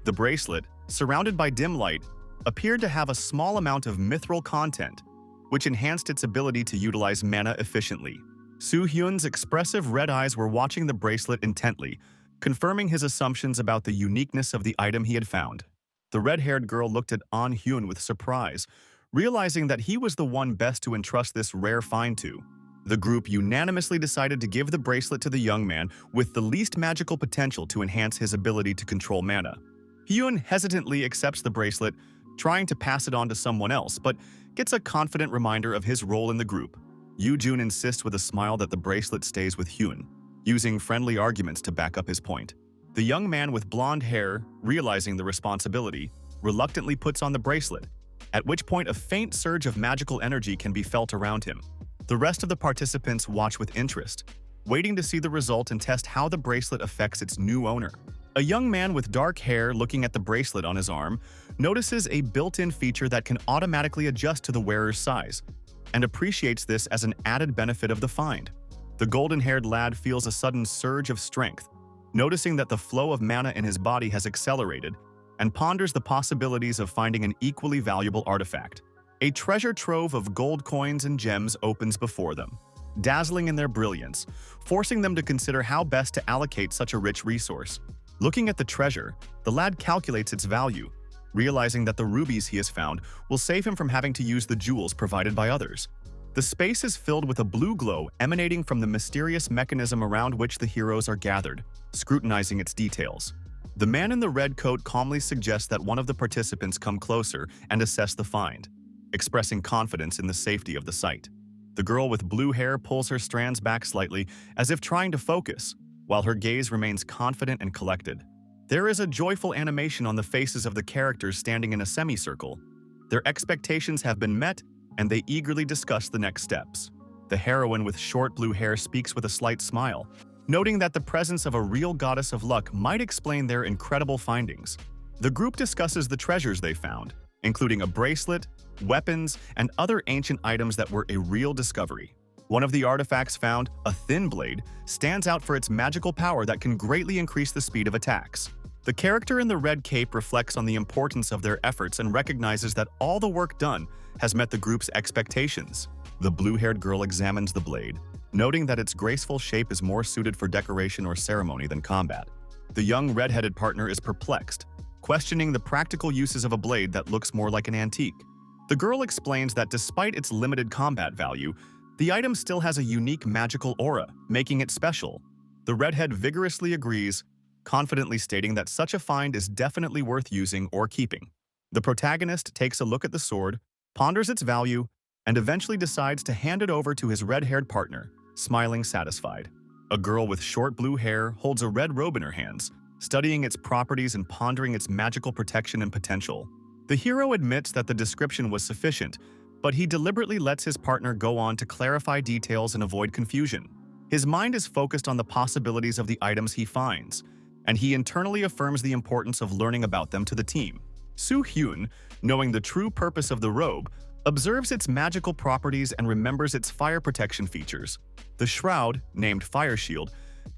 The bracelet, surrounded by dim light, appeared to have a small amount of mithril content, which enhanced its ability to utilize mana efficiently. Soo-hyun's expressive red eyes were watching the bracelet intently, confirming his assumptions about the uniqueness of the item he had found. The red-haired girl looked at Hyun with surprise, realizing that he was the one best to entrust this rare find to. The group unanimously decided to give the bracelet to the young man with the least magical potential to enhance his ability to control mana. Hyun hesitantly accepts the bracelet, trying to pass it on to someone else, but gets a confident reminder of his role in the group. Yoo-jun insists with a smile that the bracelet stays with Hyun, using friendly arguments to back up his point. The young man with blonde hair, realizing the responsibility, reluctantly puts on the bracelet, at which point a faint surge of magical energy can be felt around him. The rest of the participants watch with interest, waiting to see the result and test how the bracelet affects its new owner. A young man with dark hair looking at the bracelet on his arm notices a built-in feature that can automatically adjust to the wearer's size, and appreciates this as an added benefit of the find. The golden-haired lad feels a sudden surge of strength, noticing that the flow of mana in his body has accelerated, and ponders the possibilities of finding an equally valuable artifact. A treasure trove of gold coins and gems opens before them, dazzling in their brilliance, forcing them to consider how best to allocate such a rich resource. Looking at the treasure, the lad calculates its value, realizing that the rubies he has found will save him from having to use the jewels provided by others. The space is filled with a blue glow emanating from the mysterious mechanism around which the heroes are gathered, scrutinizing its details. The man in the red coat calmly suggests that one of the participants come closer and assess the find, expressing confidence in the safety of the site. The girl with blue hair pulls her strands back slightly, as if trying to focus, while her gaze remains confident and collected. There is a joyful animation on the faces of the characters standing in a semicircle. Their expectations have been met, and they eagerly discuss the next steps. The heroine with short blue hair speaks with a slight smile, noting that the presence of a real goddess of luck might explain their incredible findings. The group discusses the treasures they found, including a bracelet, weapons, and other ancient items that were a real discovery. One of the artifacts found, a thin blade, stands out for its magical power that can greatly increase the speed of attacks. The character in the red cape reflects on the importance of their efforts and recognizes that all the work done has met the group's expectations. The blue-haired girl examines the blade, noting that its graceful shape is more suited for decoration or ceremony than combat. The young red-headed partner is perplexed, questioning the practical uses of a blade that looks more like an antique. The girl explains that despite its limited combat value, the item still has a unique magical aura, making it special. The redhead vigorously agrees, confidently stating that such a find is definitely worth using or keeping. The protagonist takes a look at the sword, ponders its value, and eventually decides to hand it over to his red-haired partner, smiling satisfied. A girl with short blue hair holds a red robe in her hands, studying its properties and pondering its magical protection and potential. The hero admits that the description was sufficient, but he deliberately lets his partner go on to clarify details and avoid confusion. His mind is focused on the possibilities of the items he finds, and he internally affirms the importance of learning about them to the team. Soo-hyun, knowing the true purpose of the robe, observes its magical properties and remembers its fire protection features. The shroud, named Fire Shield,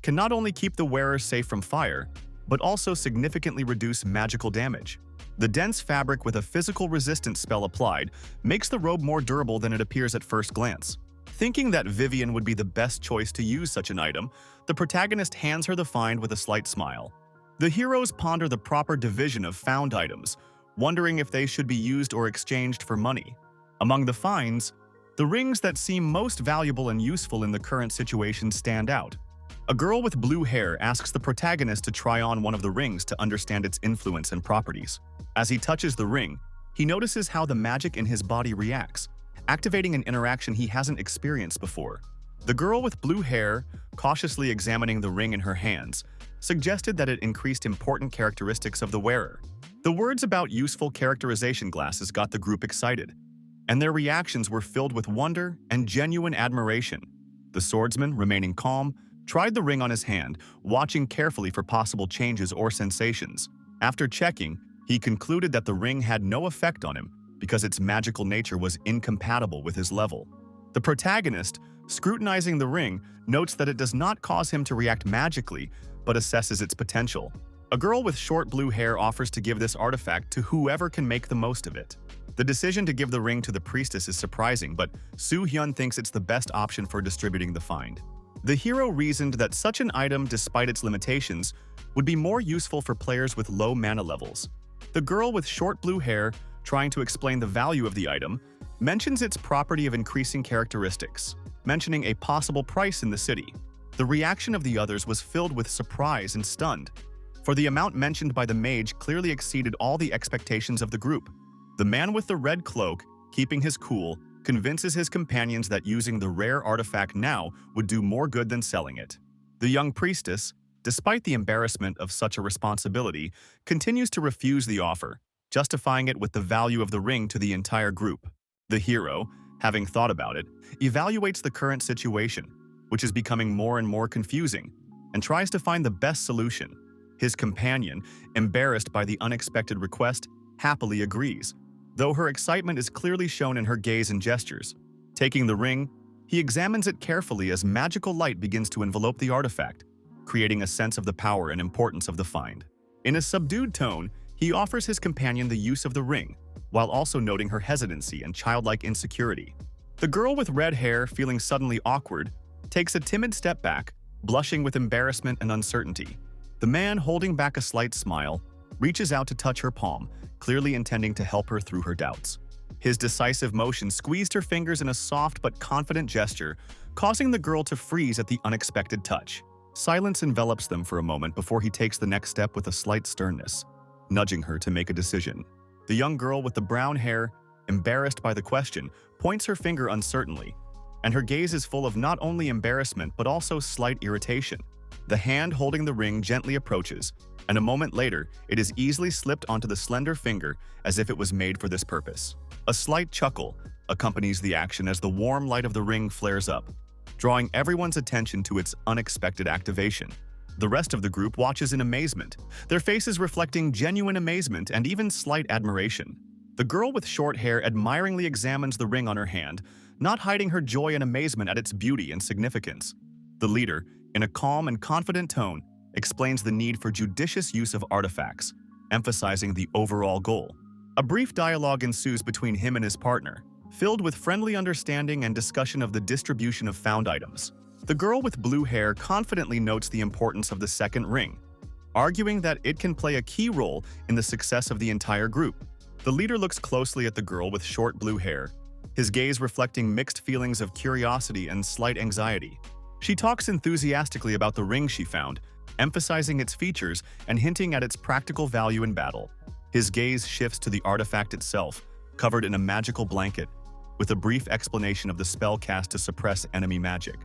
can not only keep the wearer safe from fire, but also significantly reduce magical damage. The dense fabric with a physical resistance spell applied makes the robe more durable than it appears at first glance. Thinking that Vivian would be the best choice to use such an item, the protagonist hands her the find with a slight smile. The heroes ponder the proper division of found items, wondering if they should be used or exchanged for money. Among the finds, the rings that seem most valuable and useful in the current situation stand out. A girl with blue hair asks the protagonist to try on one of the rings to understand its influence and properties. As he touches the ring, he notices how the magic in his body reacts, activating an interaction he hasn't experienced before. The girl with blue hair, cautiously examining the ring in her hands, suggested that it increased important characteristics of the wearer. The words about useful characterization glasses got the group excited, and their reactions were filled with wonder and genuine admiration. The swordsman, remaining calm, tried the ring on his hand, watching carefully for possible changes or sensations. After checking, he concluded that the ring had no effect on him because its magical nature was incompatible with his level. The protagonist, scrutinizing the ring, notes that it does not cause him to react magically, but assesses its potential. A girl with short blue hair offers to give this artifact to whoever can make the most of it. The decision to give the ring to the priestess is surprising, but Hyun thinks it's the best option for distributing the find. The hero reasoned that such an item, despite its limitations, would be more useful for players with low mana levels. The girl with short blue hair, trying to explain the value of the item, mentions its property of increasing characteristics, mentioning a possible price in the city. The reaction of the others was filled with surprise and stunned, for the amount mentioned by the mage clearly exceeded all the expectations of the group. The man with the red cloak, keeping his cool, convinces his companions that using the rare artifact now would do more good than selling it. The young priestess, despite the embarrassment of such a responsibility, continues to refuse the offer, justifying it with the value of the ring to the entire group. The hero, having thought about it, evaluates the current situation, which is becoming more and more confusing, and tries to find the best solution. His companion, embarrassed by the unexpected request, happily agrees, though her excitement is clearly shown in her gaze and gestures. Taking the ring, he examines it carefully as magical light begins to envelope the artifact, creating a sense of the power and importance of the find. In a subdued tone, he offers his companion the use of the ring, while also noting her hesitancy and childlike insecurity. The girl with red hair, feeling suddenly awkward, takes a timid step back, blushing with embarrassment and uncertainty. The man, holding back a slight smile, reaches out to touch her palm, clearly intending to help her through her doubts. His decisive motion squeezed her fingers in a soft but confident gesture, causing the girl to freeze at the unexpected touch. Silence envelops them for a moment before he takes the next step with a slight sternness, nudging her to make a decision. The young girl with the brown hair, embarrassed by the question, points her finger uncertainly, and her gaze is full of not only embarrassment but also slight irritation. The hand holding the ring gently approaches, and a moment later, it is easily slipped onto the slender finger as if it was made for this purpose. A slight chuckle accompanies the action as the warm light of the ring flares up, drawing everyone's attention to its unexpected activation. The rest of the group watches in amazement, their faces reflecting genuine amazement and even slight admiration. The girl with short hair admiringly examines the ring on her hand, not hiding her joy and amazement at its beauty and significance. The leader, in a calm and confident tone, explains the need for judicious use of artifacts, emphasizing the overall goal. A brief dialogue ensues between him and his partner, filled with friendly understanding and discussion of the distribution of found items. The girl with blue hair confidently notes the importance of the second ring, arguing that it can play a key role in the success of the entire group. The leader looks closely at the girl with short blue hair, his gaze reflecting mixed feelings of curiosity and slight anxiety. She talks enthusiastically about the ring she found, emphasizing its features and hinting at its practical value in battle. His gaze shifts to the artifact itself, covered in a magical blanket, with a brief explanation of the spell cast to suppress enemy magic.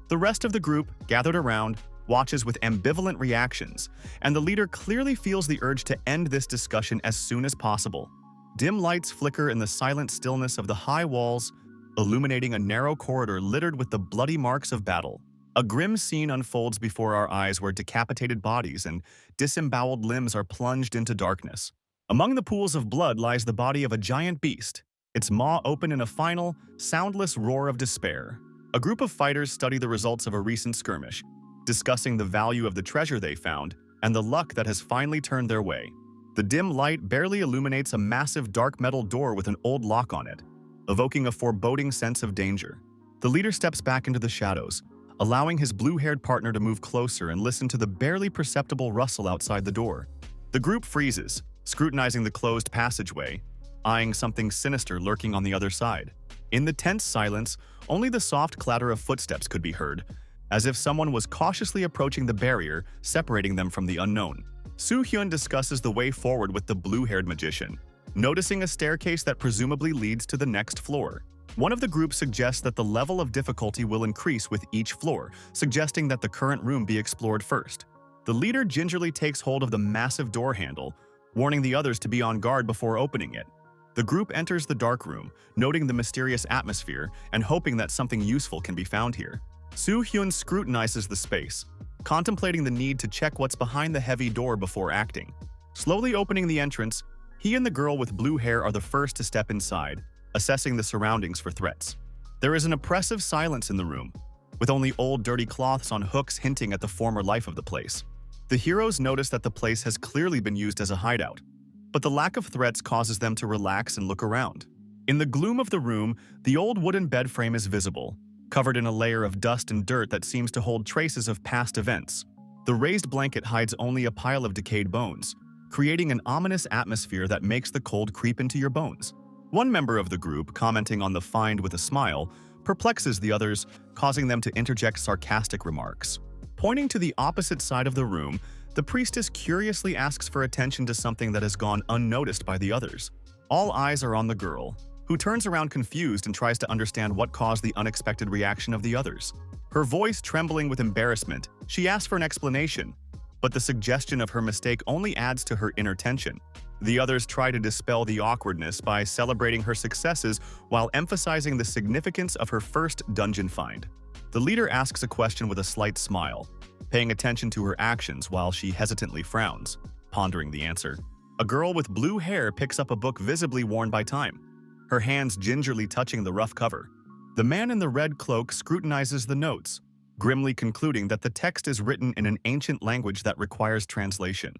The rest of the group, gathered around, watches with ambivalent reactions, and the leader clearly feels the urge to end this discussion as soon as possible. Dim lights flicker in the silent stillness of the high walls, illuminating a narrow corridor littered with the bloody marks of battle. A grim scene unfolds before our eyes where decapitated bodies and disemboweled limbs are plunged into darkness. Among the pools of blood lies the body of a giant beast, its maw open in a final, soundless roar of despair. A group of fighters study the results of a recent skirmish, discussing the value of the treasure they found and the luck that has finally turned their way. The dim light barely illuminates a massive dark metal door with an old lock on it, evoking a foreboding sense of danger. The leader steps back into the shadows, allowing his blue-haired partner to move closer and listen to the barely perceptible rustle outside the door. The group freezes, scrutinizing the closed passageway, eyeing something sinister lurking on the other side. In the tense silence, only the soft clatter of footsteps could be heard, as if someone was cautiously approaching the barrier separating them from the unknown. Hyun discusses the way forward with the blue-haired magician, noticing a staircase that presumably leads to the next floor. One of the group suggests that the level of difficulty will increase with each floor, suggesting that the current room be explored first. The leader gingerly takes hold of the massive door handle, warning the others to be on guard before opening it. The group enters the dark room, noting the mysterious atmosphere and hoping that something useful can be found here. Hyun scrutinizes the space, contemplating the need to check what's behind the heavy door before acting. Slowly opening the entrance, he and the girl with blue hair are the first to step inside, assessing the surroundings for threats. There is an oppressive silence in the room, with only old dirty cloths on hooks hinting at the former life of the place. The heroes notice that the place has clearly been used as a hideout, but the lack of threats causes them to relax and look around. In the gloom of the room, the old wooden bed frame is visible, covered in a layer of dust and dirt that seems to hold traces of past events. The raised blanket hides only a pile of decayed bones, creating an ominous atmosphere that makes the cold creep into your bones. One member of the group, commenting on the find with a smile, perplexes the others, causing them to interject sarcastic remarks. Pointing to the opposite side of the room, the priestess curiously asks for attention to something that has gone unnoticed by the others. All eyes are on the girl, who turns around confused and tries to understand what caused the unexpected reaction of the others. Her voice trembling with embarrassment, she asks for an explanation, but the suggestion of her mistake only adds to her inner tension. The others try to dispel the awkwardness by celebrating her successes while emphasizing the significance of her first dungeon find. The leader asks a question with a slight smile, paying attention to her actions while she hesitantly frowns, pondering the answer. A girl with blue hair picks up a book visibly worn by time, her hands gingerly touching the rough cover. The man in the red cloak scrutinizes the notes, grimly concluding that the text is written in an ancient language that requires translation.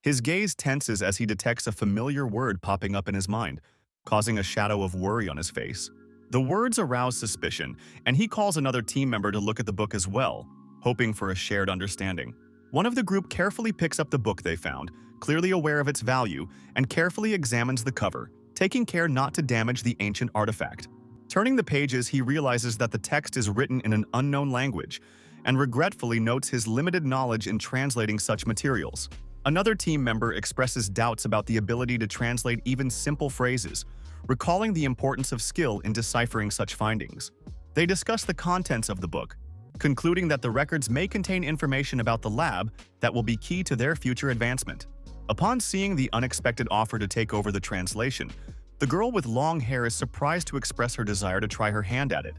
His gaze tenses as he detects a familiar word popping up in his mind, causing a shadow of worry on his face. The words arouse suspicion, and he calls another team member to look at the book as well, hoping for a shared understanding. One of the group carefully picks up the book they found, clearly aware of its value, and carefully examines the cover, taking care not to damage the ancient artifact. Turning the pages, he realizes that the text is written in an unknown language, and regretfully notes his limited knowledge in translating such materials. Another team member expresses doubts about the ability to translate even simple phrases, recalling the importance of skill in deciphering such findings. They discuss the contents of the book, concluding that the records may contain information about the lab that will be key to their future advancement. Upon seeing the unexpected offer to take over the translation, the girl with long hair is surprised to express her desire to try her hand at it.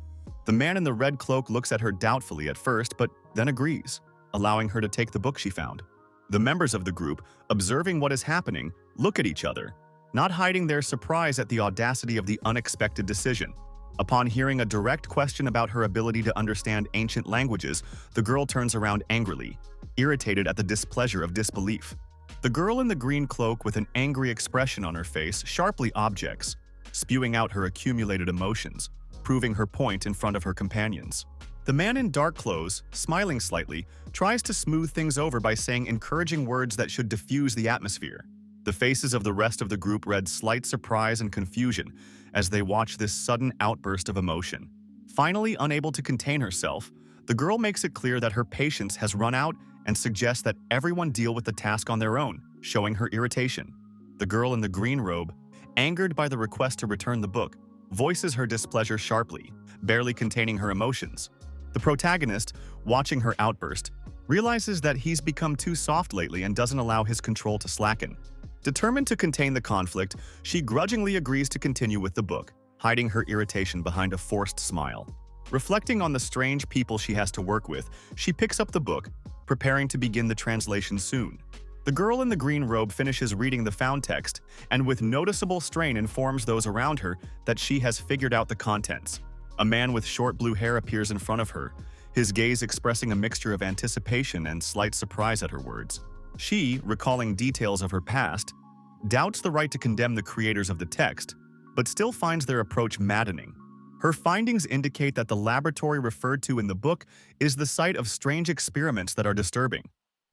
The man in the red cloak looks at her doubtfully at first, but then agrees, allowing her to take the book she found. The members of the group, observing what is happening, look at each other, not hiding their surprise at the audacity of the unexpected decision. Upon hearing a direct question about her ability to understand ancient languages, the girl turns around angrily, irritated at the displeasure of disbelief. The girl in the green cloak with an angry expression on her face sharply objects, spewing out her accumulated emotions, proving her point in front of her companions. The man in dark clothes, smiling slightly, tries to smooth things over by saying encouraging words that should diffuse the atmosphere. The faces of the rest of the group read slight surprise and confusion as they watch this sudden outburst of emotion. Finally, unable to contain herself, the girl makes it clear that her patience has run out and suggests that everyone deal with the task on their own, showing her irritation. The girl in the green robe, angered by the request to return the book, voices her displeasure sharply, barely containing her emotions. The protagonist, watching her outburst, realizes that he's become too soft lately and doesn't allow his control to slacken. Determined to contain the conflict, she grudgingly agrees to continue with the book, hiding her irritation behind a forced smile. Reflecting on the strange people she has to work with, she picks up the book, preparing to begin the translation soon. The girl in the green robe finishes reading the found text and with noticeable strain informs those around her that she has figured out the contents. A man with short blue hair appears in front of her, his gaze expressing a mixture of anticipation and slight surprise at her words. She, recalling details of her past, doubts the right to condemn the creators of the text, but still finds their approach maddening. Her findings indicate that the laboratory referred to in the book is the site of strange experiments that are disturbing.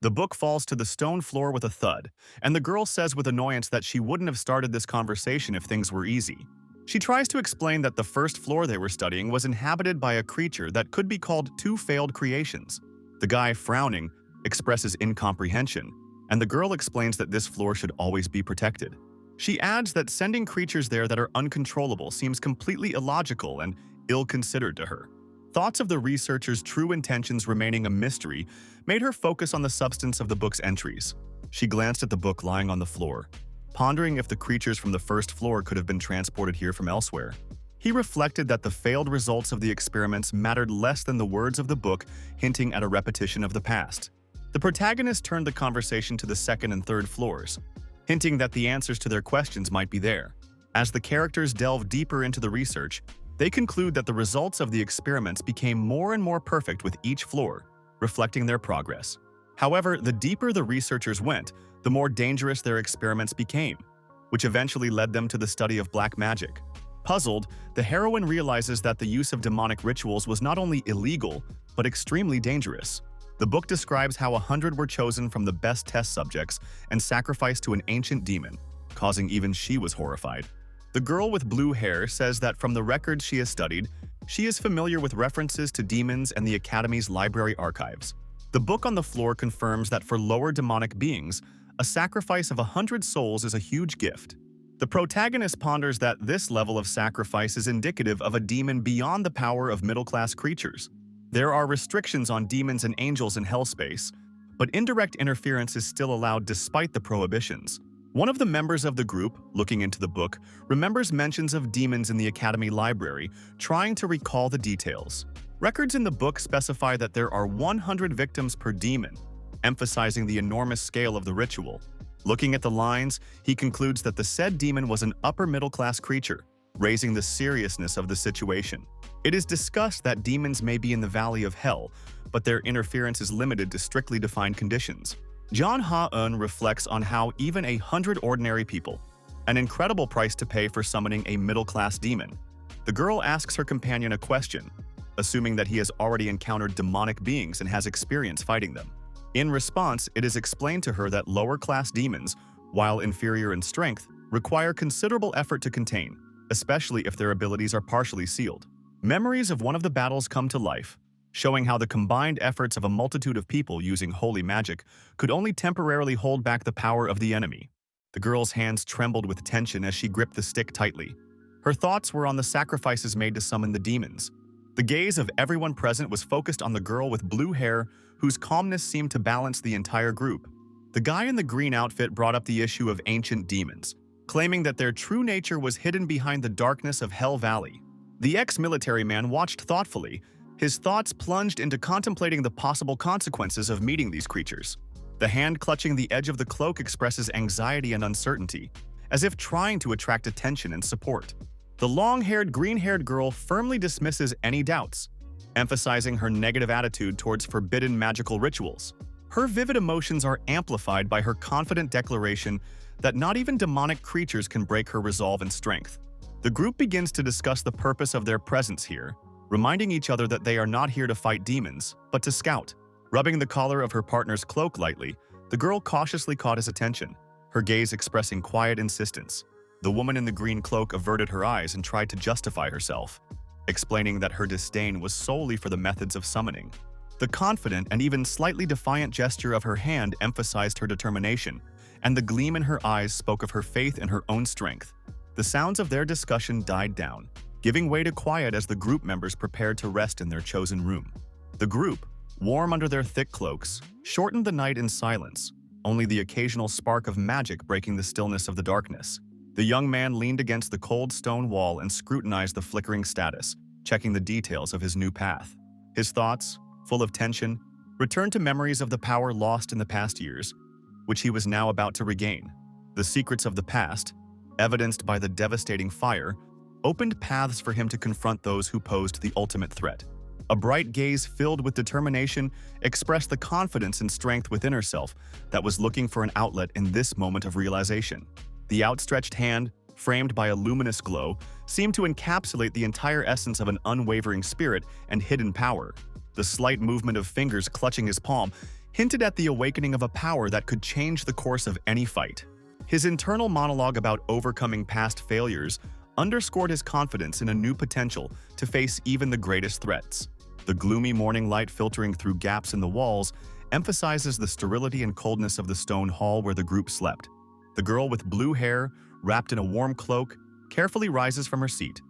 The book falls to the stone floor with a thud, and the girl says with annoyance that she wouldn't have started this conversation if things were easy. She tries to explain that the first floor they were studying was inhabited by a creature that could be called two failed creations. The guy, frowning, expresses incomprehension, and the girl explains that this floor should always be protected. She adds that sending creatures there that are uncontrollable seems completely illogical and ill-considered to her. Thoughts of the researchers' true intentions remaining a mystery made her focus on the substance of the book's entries. She glanced at the book lying on the floor, pondering if the creatures from the first floor could have been transported here from elsewhere. He reflected that the failed results of the experiments mattered less than the words of the book hinting at a repetition of the past. The protagonist turned the conversation to the second and third floors, hinting that the answers to their questions might be there. As the characters delve deeper into the research, they conclude that the results of the experiments became more and more perfect with each floor, reflecting their progress. However, the deeper the researchers went, the more dangerous their experiments became, which eventually led them to the study of black magic. Puzzled, the heroine realizes that the use of demonic rituals was not only illegal, but extremely dangerous. The book describes how 100 were chosen from the best test subjects and sacrificed to an ancient demon, causing even she was horrified. The girl with blue hair says that from the records she has studied, she is familiar with references to demons and the Academy's library archives. The book on the floor confirms that for lower demonic beings, a sacrifice of 100 souls is a huge gift. The protagonist ponders that this level of sacrifice is indicative of a demon beyond the power of middle-class creatures. There are restrictions on demons and angels in hell space, but indirect interference is still allowed despite the prohibitions. One of the members of the group, looking into the book, remembers mentions of demons in the Academy library, trying to recall the details. Records in the book specify that there are 100 victims per demon, emphasizing the enormous scale of the ritual. Looking at the lines, he concludes that the said demon was an upper-middle-class creature, raising the seriousness of the situation. It is discussed that demons may be in the Valley of Hell, but their interference is limited to strictly defined conditions. John Ha-eun reflects on how even 100 ordinary people, an incredible price to pay for summoning a middle-class demon. The girl asks her companion a question, assuming that he has already encountered demonic beings and has experience fighting them. In response, it is explained to her that lower-class demons, while inferior in strength, require considerable effort to contain, especially if their abilities are partially sealed. Memories of one of the battles come to life, showing how the combined efforts of a multitude of people using holy magic could only temporarily hold back the power of the enemy. The girl's hands trembled with tension as she gripped the stick tightly. Her thoughts were on the sacrifices made to summon the demons. The gaze of everyone present was focused on the girl with blue hair, whose calmness seemed to balance the entire group. The guy in the green outfit brought up the issue of ancient demons, claiming that their true nature was hidden behind the darkness of Hell Valley. The ex-military man watched thoughtfully, his thoughts plunged into contemplating the possible consequences of meeting these creatures. The hand clutching the edge of the cloak expresses anxiety and uncertainty, as if trying to attract attention and support. The long-haired, green-haired girl firmly dismisses any doubts, emphasizing her negative attitude towards forbidden magical rituals. Her vivid emotions are amplified by her confident declaration that not even demonic creatures can break her resolve and strength. The group begins to discuss the purpose of their presence here, reminding each other that they are not here to fight demons, but to scout. Rubbing the collar of her partner's cloak lightly, the girl cautiously caught his attention, her gaze expressing quiet insistence. The woman in the green cloak averted her eyes and tried to justify herself, explaining that her disdain was solely for the methods of summoning. The confident and even slightly defiant gesture of her hand emphasized her determination, and the gleam in her eyes spoke of her faith in her own strength. The sounds of their discussion died down, giving way to quiet as the group members prepared to rest in their chosen room. The group, warm under their thick cloaks, shortened the night in silence, only the occasional spark of magic breaking the stillness of the darkness. The young man leaned against the cold stone wall and scrutinized the flickering status, checking the details of his new path. His thoughts, full of tension, returned to memories of the power lost in the past years. which he was now about to regain. The secrets of the past, evidenced by the devastating fire, opened paths for him to confront those who posed the ultimate threat. A bright gaze filled with determination expressed the confidence and strength within herself that was looking for an outlet in this moment of realization. The outstretched hand, framed by a luminous glow, seemed to encapsulate the entire essence of an unwavering spirit and hidden power. The slight movement of fingers clutching his palm hinted at the awakening of a power that could change the course of any fight. His internal monologue about overcoming past failures underscored his confidence in a new potential to face even the greatest threats. The gloomy morning light filtering through gaps in the walls emphasizes the sterility and coldness of the stone hall where the group slept. The girl with blue hair, wrapped in a warm cloak, carefully rises from her seat,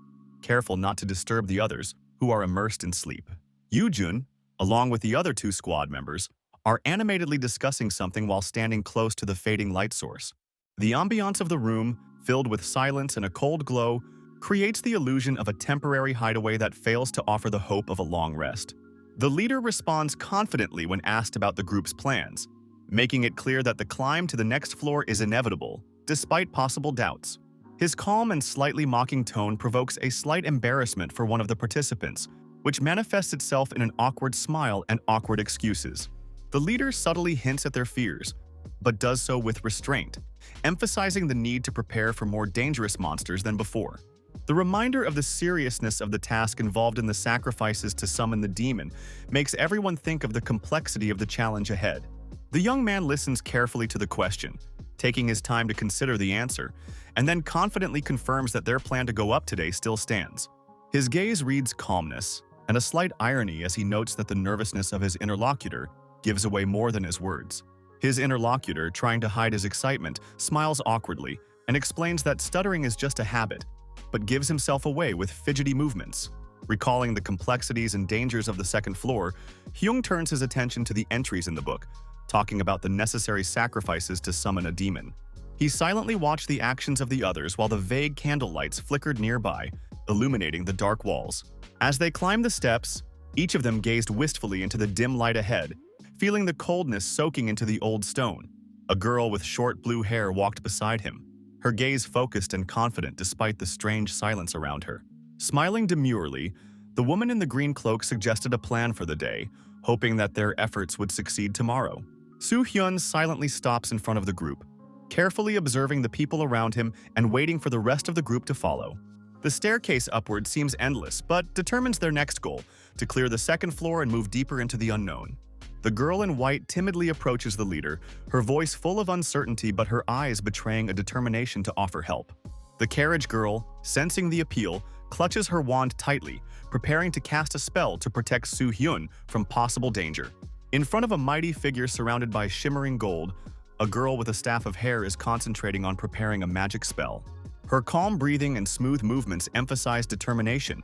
careful not to disturb the others who are immersed in sleep. Yoo-jun, along with the other two squad members, are animatedly discussing something while standing close to the fading light source. The ambiance of the room, filled with silence and a cold glow, creates the illusion of a temporary hideaway that fails to offer the hope of a long rest. The leader responds confidently when asked about the group's plans, making it clear that the climb to the next floor is inevitable, despite possible doubts. His calm and slightly mocking tone provokes a slight embarrassment for one of the participants, which manifests itself in an awkward smile and awkward excuses. The leader subtly hints at their fears, but does so with restraint, emphasizing the need to prepare for more dangerous monsters than before. The reminder of the seriousness of the task involved in the sacrifices to summon the demon makes everyone think of the complexity of the challenge ahead. The young man listens carefully to the question, taking his time to consider the answer, and then confidently confirms that their plan to go up today still stands. His gaze reads calmness and a slight irony as he notes that the nervousness of his interlocutor gives away more than his words. His interlocutor, trying to hide his excitement, smiles awkwardly and explains that stuttering is just a habit, but gives himself away with fidgety movements. Recalling the complexities and dangers of the second floor, Hyun turns his attention to the entries in the book, talking about the necessary sacrifices to summon a demon. He silently watched the actions of the others while the vague candle lights flickered nearby, illuminating the dark walls. As they climbed the steps, each of them gazed wistfully into the dim light ahead, feeling the coldness soaking into the old stone. A girl with short blue hair walked beside him, her gaze focused and confident despite the strange silence around her. Smiling demurely, the woman in the green cloak suggested a plan for the day, hoping that their efforts would succeed tomorrow. Soo-hyun silently stops in front of the group, carefully observing the people around him and waiting for the rest of the group to follow. The staircase upward seems endless, but determines their next goal, to clear the second floor and move deeper into the unknown. The girl in white timidly approaches the leader, her voice full of uncertainty but her eyes betraying a determination to offer help. The carriage girl, sensing the appeal, clutches her wand tightly, preparing to cast a spell to protect Soo-hyun from possible danger. In front of a mighty figure surrounded by shimmering gold, a girl with a staff of hair is concentrating on preparing a magic spell. Her calm breathing and smooth movements emphasize determination,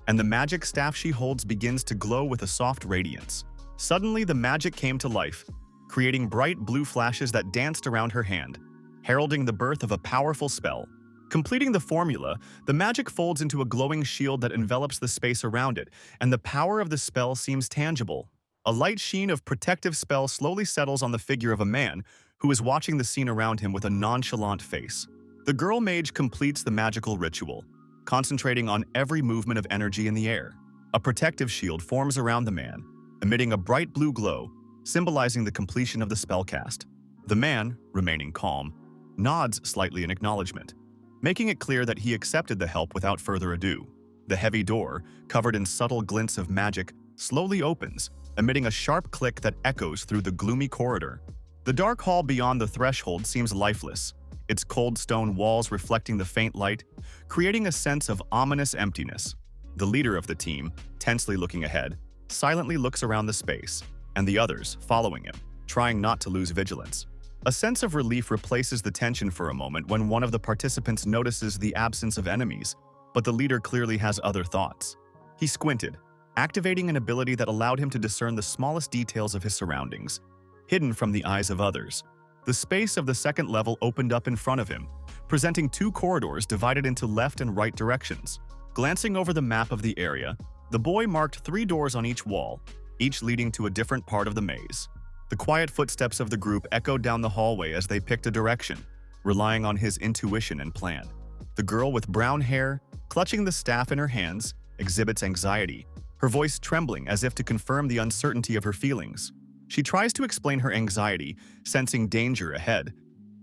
and the magic staff she holds begins to glow with a soft radiance. Suddenly, the magic came to life, creating bright blue flashes that danced around her hand, heralding the birth of a powerful spell. Completing the formula, the magic folds into a glowing shield that envelops the space around it, and the power of the spell seems tangible. A light sheen of protective spell slowly settles on the figure of a man who is watching the scene around him with a nonchalant face. The girl mage completes the magical ritual, concentrating on every movement of energy in the air. A protective shield forms around the man, emitting a bright blue glow, symbolizing the completion of the spellcast. The man, remaining calm, nods slightly in acknowledgement, making it clear that he accepted the help without further ado. The heavy door, covered in subtle glints of magic, slowly opens, emitting a sharp click that echoes through the gloomy corridor. The dark hall beyond the threshold seems lifeless, its cold stone walls reflecting the faint light, creating a sense of ominous emptiness. The leader of the team, tensely looking ahead, silently looks around the space, and the others, following him, trying not to lose vigilance. A sense of relief replaces the tension for a moment when one of the participants notices the absence of enemies, but the leader clearly has other thoughts. He squinted, activating an ability that allowed him to discern the smallest details of his surroundings, hidden from the eyes of others. The space of the second level opened up in front of him, presenting two corridors divided into left and right directions. Glancing over the map of the area, the boy marked 3 doors on each wall, each leading to a different part of the maze. The quiet footsteps of the group echoed down the hallway as they picked a direction, relying on his intuition and plan. The girl with brown hair, clutching the staff in her hands, exhibits anxiety, her voice trembling as if to confirm the uncertainty of her feelings. She tries to explain her anxiety, sensing danger ahead,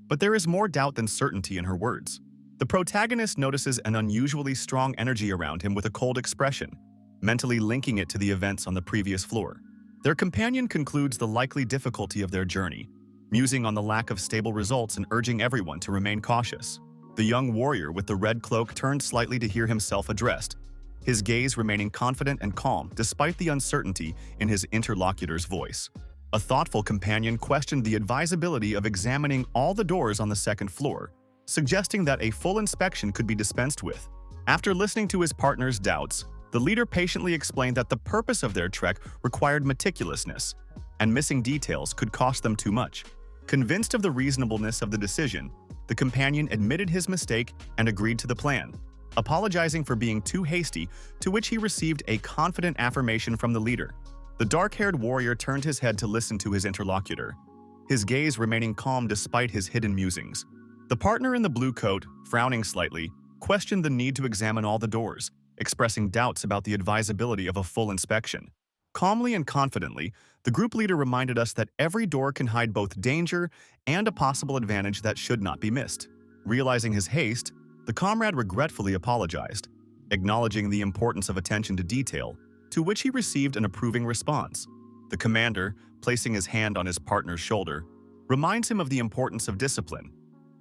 but there is more doubt than certainty in her words. The protagonist notices an unusually strong energy around him with a cold expression, mentally linking it to the events on the previous floor. Their companion concludes the likely difficulty of their journey, musing on the lack of stable results and urging everyone to remain cautious. The young warrior with the red cloak turned slightly to hear himself addressed, his gaze remaining confident and calm despite the uncertainty in his interlocutor's voice. A thoughtful companion questioned the advisability of examining all the doors on the second floor, suggesting that a full inspection could be dispensed with. After listening to his partner's doubts, the leader patiently explained that the purpose of their trek required meticulousness, and missing details could cost them too much. Convinced of the reasonableness of the decision, the companion admitted his mistake and agreed to the plan, apologizing for being too hasty, to which he received a confident affirmation from the leader. The dark-haired warrior turned his head to listen to his interlocutor, his gaze remaining calm despite his hidden musings. The partner in the blue coat, frowning slightly, questioned the need to examine all the doors, expressing doubts about the advisability of a full inspection. Calmly and confidently, the group leader reminded us that every door can hide both danger and a possible advantage that should not be missed. Realizing his haste, the comrade regretfully apologized, acknowledging the importance of attention to detail, to which he received an approving response. The commander, placing his hand on his partner's shoulder, reminds him of the importance of discipline,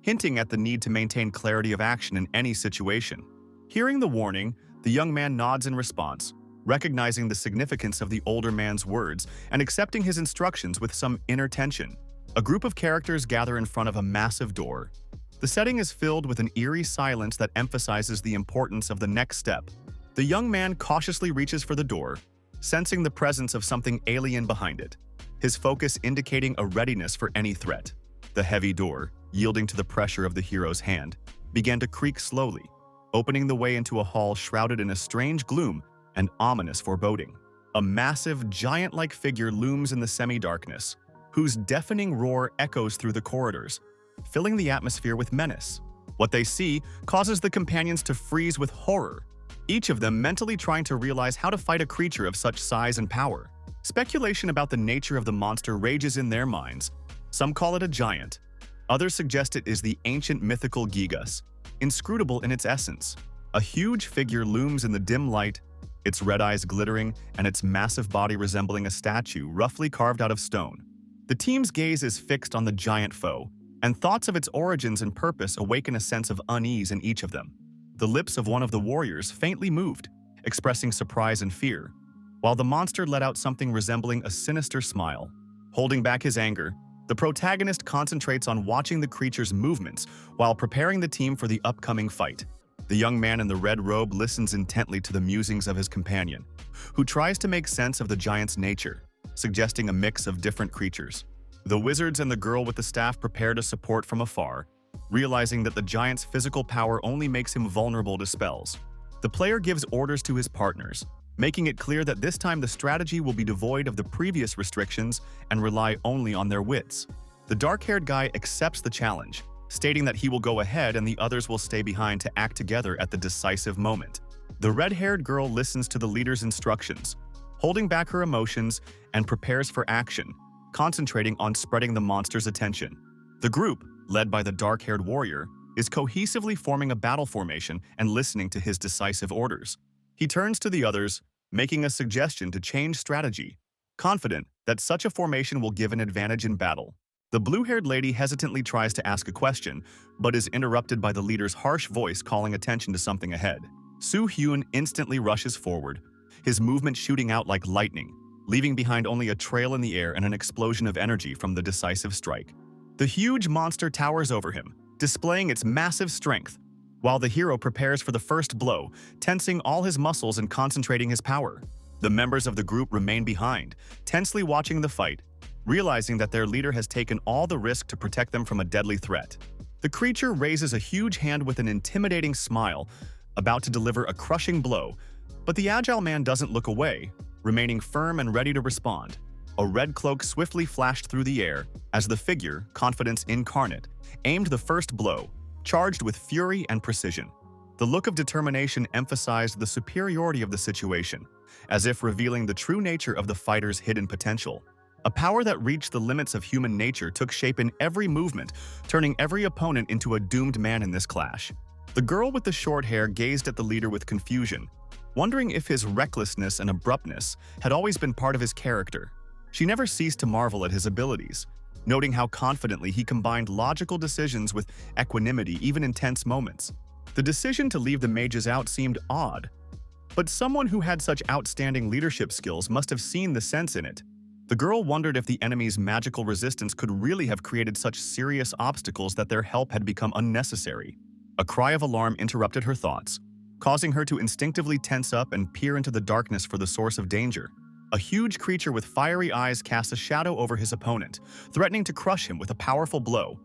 hinting at the need to maintain clarity of action in any situation. Hearing the warning, the young man nods in response, recognizing the significance of the older man's words and accepting his instructions with some inner tension. A group of characters gather in front of a massive door. The setting is filled with an eerie silence that emphasizes the importance of the next step. The young man cautiously reaches for the door, sensing the presence of something alien behind it, his focus indicating a readiness for any threat. The heavy door, yielding to the pressure of the hero's hand, began to creak slowly, opening the way into a hall shrouded in a strange gloom and ominous foreboding. A massive, giant-like figure looms in the semi-darkness, whose deafening roar echoes through the corridors, filling the atmosphere with menace. What they see causes the companions to freeze with horror, each of them mentally trying to realize how to fight a creature of such size and power. Speculation about the nature of the monster rages in their minds. Some call it a giant. Others suggest it is the ancient mythical Gigas, inscrutable in its essence. A huge figure looms in the dim light, its red eyes glittering and its massive body resembling a statue roughly carved out of stone. The team's gaze is fixed on the giant foe, and thoughts of its origins and purpose awaken a sense of unease in each of them. The lips of one of the warriors faintly moved, expressing surprise and fear, while the monster let out something resembling a sinister smile. Holding back his anger, the protagonist concentrates on watching the creature's movements while preparing the team for the upcoming fight. The young man in the red robe listens intently to the musings of his companion, who tries to make sense of the giant's nature, suggesting a mix of different creatures. The wizards and the girl with the staff prepare to support from afar, realizing that the giant's physical power only makes him vulnerable to spells. The player gives orders to his partners, making it clear that this time the strategy will be devoid of the previous restrictions and rely only on their wits. The dark-haired guy accepts the challenge, stating that he will go ahead and the others will stay behind to act together at the decisive moment. The red-haired girl listens to the leader's instructions, holding back her emotions, and prepares for action, concentrating on spreading the monster's attention. The group, led by the dark-haired warrior, is cohesively forming a battle formation and listening to his decisive orders. He turns to the others, making a suggestion to change strategy, confident that such a formation will give an advantage in battle. The blue-haired lady hesitantly tries to ask a question, but is interrupted by the leader's harsh voice calling attention to something ahead. Hyun instantly rushes forward, his movement shooting out like lightning, leaving behind only a trail in the air and an explosion of energy from the decisive strike. The huge monster towers over him, displaying its massive strength, while the hero prepares for the first blow, tensing all his muscles and concentrating his power. The members of the group remain behind, tensely watching the fight, realizing that their leader has taken all the risk to protect them from a deadly threat. The creature raises a huge hand with an intimidating smile, about to deliver a crushing blow, but the agile man doesn't look away, remaining firm and ready to respond. A red cloak swiftly flashed through the air as the figure, confidence incarnate, aimed the first blow, charged with fury and precision. The look of determination emphasized the superiority of the situation, as if revealing the true nature of the fighter's hidden potential. A power that reached the limits of human nature took shape in every movement, turning every opponent into a doomed man in this clash. The girl with the short hair gazed at the leader with confusion, wondering if his recklessness and abruptness had always been part of his character. She never ceased to marvel at his abilities, noting how confidently he combined logical decisions with equanimity even in tense moments. The decision to leave the mages out seemed odd, but someone who had such outstanding leadership skills must have seen the sense in it. The girl wondered if the enemy's magical resistance could really have created such serious obstacles that their help had become unnecessary. A cry of alarm interrupted her thoughts, causing her to instinctively tense up and peer into the darkness for the source of danger. A huge creature with fiery eyes cast a shadow over his opponent, threatening to crush him with a powerful blow.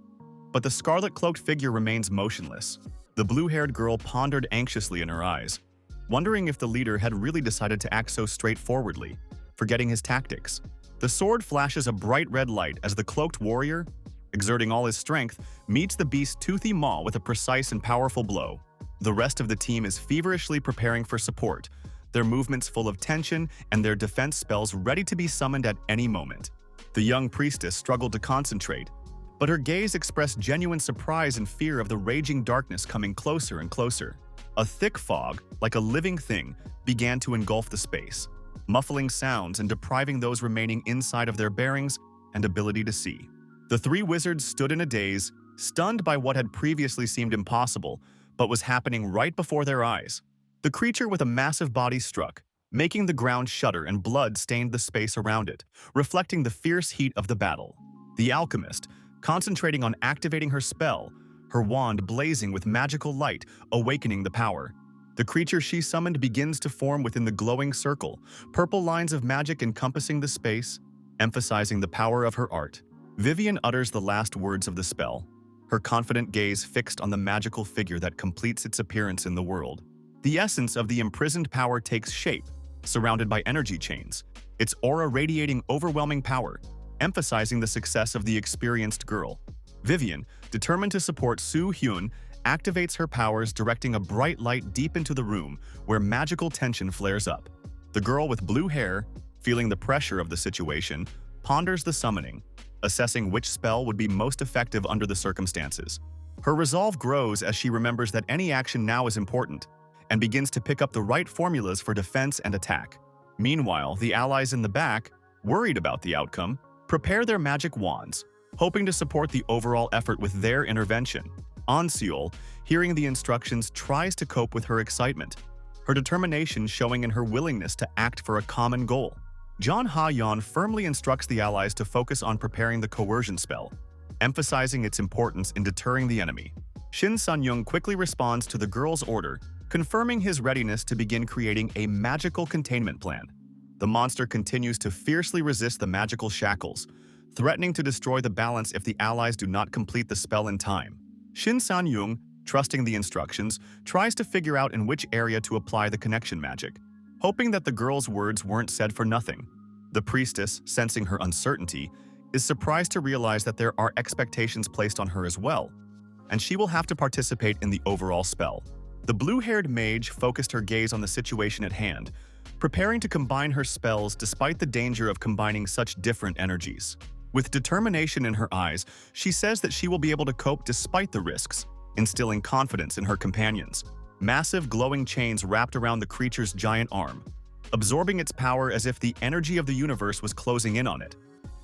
But the scarlet-cloaked figure remains motionless. The blue-haired girl pondered anxiously in her eyes, wondering if the leader had really decided to act so straightforwardly, forgetting his tactics. The sword flashes a bright red light as the cloaked warrior, exerting all his strength, meets the beast's toothy maw with a precise and powerful blow. The rest of the team is feverishly preparing for support, their movements full of tension and their defense spells ready to be summoned at any moment. The young priestess struggled to concentrate, but her gaze expressed genuine surprise and fear of the raging darkness coming closer and closer. A thick fog, like a living thing, began to engulf the space, muffling sounds and depriving those remaining inside of their bearings and ability to see. The three wizards stood in a daze, stunned by what had previously seemed impossible, but was happening right before their eyes. The creature with a massive body struck, making the ground shudder, and blood stained the space around it, reflecting the fierce heat of the battle. The alchemist, concentrating on activating her spell, her wand blazing with magical light, awakening the power. The creature she summoned begins to form within the glowing circle, purple lines of magic encompassing the space, emphasizing the power of her art. Vivian utters the last words of the spell, her confident gaze fixed on the magical figure that completes its appearance in the world. The essence of the imprisoned power takes shape, surrounded by energy chains, its aura radiating overwhelming power, emphasizing the success of the experienced girl. Vivian, determined to support Hyun, activates her powers, directing a bright light deep into the room where magical tension flares up. The girl with blue hair, feeling the pressure of the situation, ponders the summoning, assessing which spell would be most effective under the circumstances. Her resolve grows as she remembers that any action now is important, and begins to pick up the right formulas for defense and attack. Meanwhile, the allies in the back, worried about the outcome, prepare their magic wands, hoping to support the overall effort with their intervention. Anseol, hearing the instructions, tries to cope with her excitement, her determination showing in her willingness to act for a common goal. John Ha-yeon firmly instructs the allies to focus on preparing the coercion spell, emphasizing its importance in deterring the enemy. Shin Sun-young quickly responds to the girl's order, confirming his readiness to begin creating a magical containment plan. The monster continues to fiercely resist the magical shackles, threatening to destroy the balance if the allies do not complete the spell in time. Shin San-young, trusting the instructions, tries to figure out in which area to apply the connection magic, hoping that the girl's words weren't said for nothing. The priestess, sensing her uncertainty, is surprised to realize that there are expectations placed on her as well, and she will have to participate in the overall spell. The blue-haired mage focused her gaze on the situation at hand, preparing to combine her spells despite the danger of combining such different energies. With determination in her eyes, she says that she will be able to cope despite the risks, instilling confidence in her companions. Massive glowing chains wrapped around the creature's giant arm, absorbing its power as if the energy of the universe was closing in on it,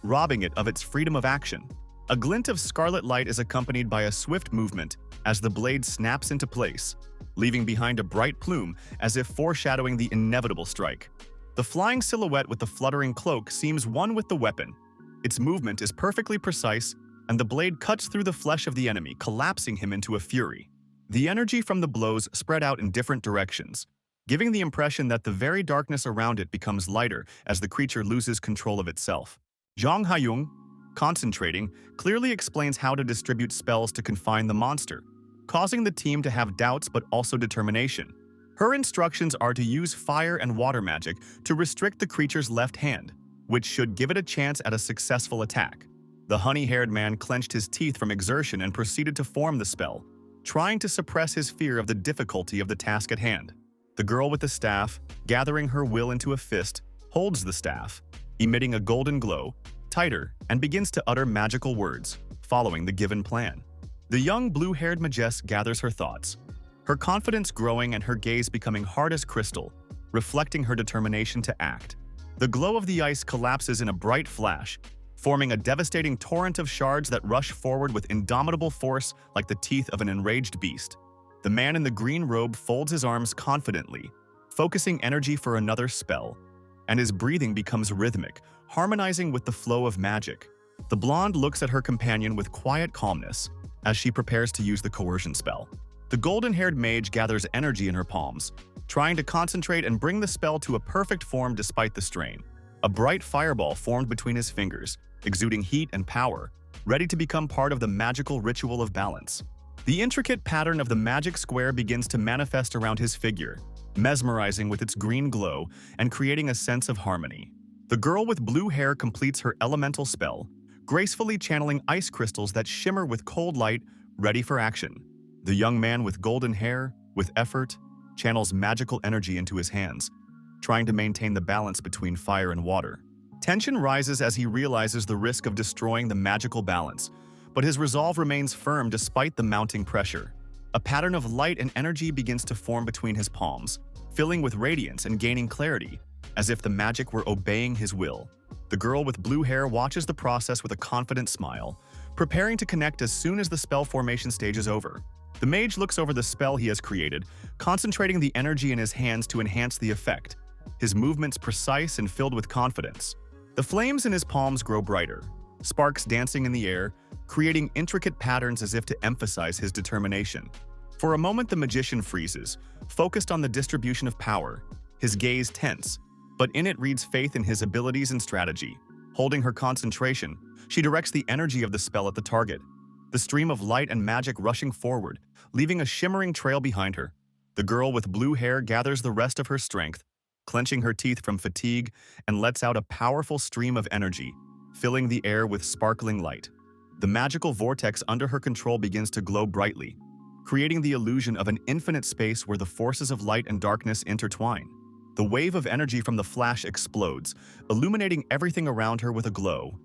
robbing it of its freedom of action. A glint of scarlet light is accompanied by a swift movement as the blade snaps into place, leaving behind a bright plume as if foreshadowing the inevitable strike. The flying silhouette with the fluttering cloak seems one with the weapon. Its movement is perfectly precise, and the blade cuts through the flesh of the enemy, collapsing him into a fury. The energy from the blows spread out in different directions, giving the impression that the very darkness around it becomes lighter as the creature loses control of itself. Jong Ha-young, concentrating, clearly explains how to distribute spells to confine the monster, causing the team to have doubts but also determination. Her instructions are to use fire and water magic to restrict the creature's left hand, which should give it a chance at a successful attack. The honey-haired man clenched his teeth from exertion and proceeded to form the spell, trying to suppress his fear of the difficulty of the task at hand. The girl with the staff, gathering her will into a fist, holds the staff, emitting a golden glow, tighter, and begins to utter magical words, following the given plan. The young blue-haired Magus gathers her thoughts, her confidence growing and her gaze becoming hard as crystal, reflecting her determination to act. The glow of the ice collapses in a bright flash, forming a devastating torrent of shards that rush forward with indomitable force like the teeth of an enraged beast. The man in the green robe folds his arms confidently, focusing energy for another spell, and his breathing becomes rhythmic, harmonizing with the flow of magic. The blonde looks at her companion with quiet calmness as she prepares to use the coercion spell. The golden-haired mage gathers energy in her palms, trying to concentrate and bring the spell to a perfect form despite the strain. A bright fireball formed between his fingers, exuding heat and power, ready to become part of the magical ritual of balance. The intricate pattern of the magic square begins to manifest around his figure, mesmerizing with its green glow and creating a sense of harmony. The girl with blue hair completes her elemental spell, gracefully channeling ice crystals that shimmer with cold light, ready for action. The young man with golden hair, with effort, channels magical energy into his hands, trying to maintain the balance between fire and water. Tension rises as he realizes the risk of destroying the magical balance, but his resolve remains firm despite the mounting pressure. A pattern of light and energy begins to form between his palms, filling with radiance and gaining clarity, as if the magic were obeying his will. The girl with blue hair watches the process with a confident smile, preparing to connect as soon as the spell formation stage is over. The mage looks over the spell he has created, concentrating the energy in his hands to enhance the effect, his movements precise and filled with confidence. The flames in his palms grow brighter, sparks dancing in the air, creating intricate patterns as if to emphasize his determination. For a moment the magician freezes, focused on the distribution of power, his gaze tense, but in it reads faith in his abilities and strategy. Holding her concentration, she directs the energy of the spell at the target, the stream of light and magic rushing forward, leaving a shimmering trail behind her. The girl with blue hair gathers the rest of her strength, clenching her teeth from fatigue, and lets out a powerful stream of energy, filling the air with sparkling light. The magical vortex under her control begins to glow brightly, creating the illusion of an infinite space where the forces of light and darkness intertwine. The wave of energy from the flash explodes, illuminating everything around her with a glow,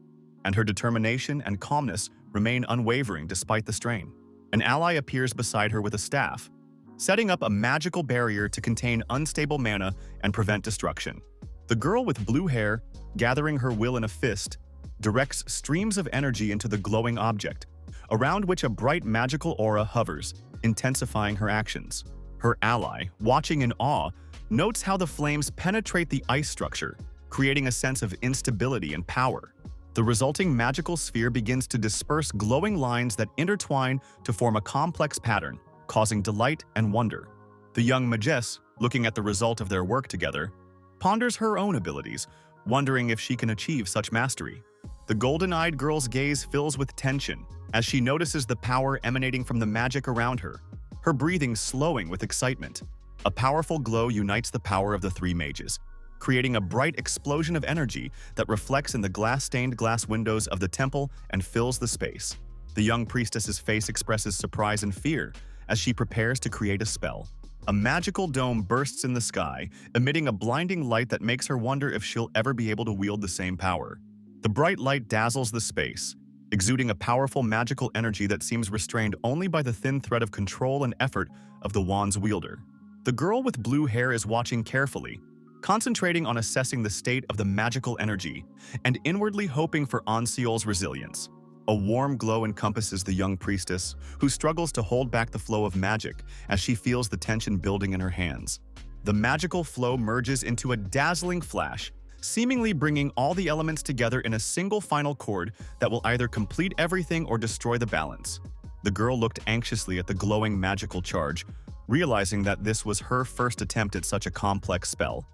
and her determination and calmness remain unwavering despite the strain. An ally appears beside her with a staff, setting up a magical barrier to contain unstable mana and prevent destruction. The girl with blue hair, gathering her will in a fist, directs streams of energy into the glowing object, around which a bright magical aura hovers, intensifying her actions. Her ally, watching in awe, notes how the flames penetrate the ice structure, creating a sense of instability and power. The resulting magical sphere begins to disperse glowing lines that intertwine to form a complex pattern, causing delight and wonder. The young Magus, looking at the result of their work together, ponders her own abilities, wondering if she can achieve such mastery. The golden-eyed girl's gaze fills with tension as she notices the power emanating from the magic around her, her breathing slowing with excitement. A powerful glow unites the power of the three mages, creating a bright explosion of energy that reflects in the glass-stained glass windows of the temple and fills the space. The young priestess's face expresses surprise and fear as she prepares to create a spell. A magical dome bursts in the sky, emitting a blinding light that makes her wonder if she'll ever be able to wield the same power. The bright light dazzles the space, exuding a powerful magical energy that seems restrained only by the thin thread of control and effort of the wand's wielder. The girl with blue hair is watching carefully, concentrating on assessing the state of the magical energy and inwardly hoping for Anseol's resilience. A warm glow encompasses the young priestess, who struggles to hold back the flow of magic as she feels the tension building in her hands. The magical flow merges into a dazzling flash, seemingly bringing all the elements together in a single final chord that will either complete everything or destroy the balance. The girl looked anxiously at the glowing magical charge, realizing that this was her first attempt at such a complex spell,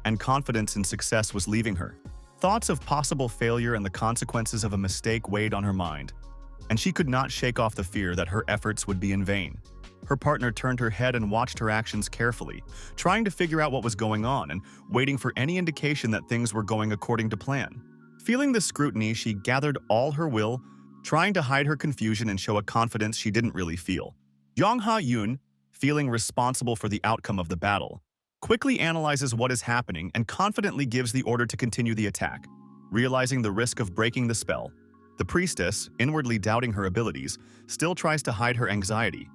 and confidence in success was leaving her. Thoughts of possible failure and the consequences of a mistake weighed on her mind. and she could not shake off the fear that her efforts would be in vain. Her partner turned her head and watched her actions carefully, trying to figure out what was going on and waiting for any indication that things were going according to plan. Feeling the scrutiny, she gathered all her will, trying to hide her confusion and show a confidence she didn't really feel. Hyun, feeling responsible for the outcome of the battle, quickly analyzes what is happening and confidently gives the order to continue the attack. Realizing the risk of breaking the spell, the priestess, inwardly doubting her abilities, still tries to hide her anxiety.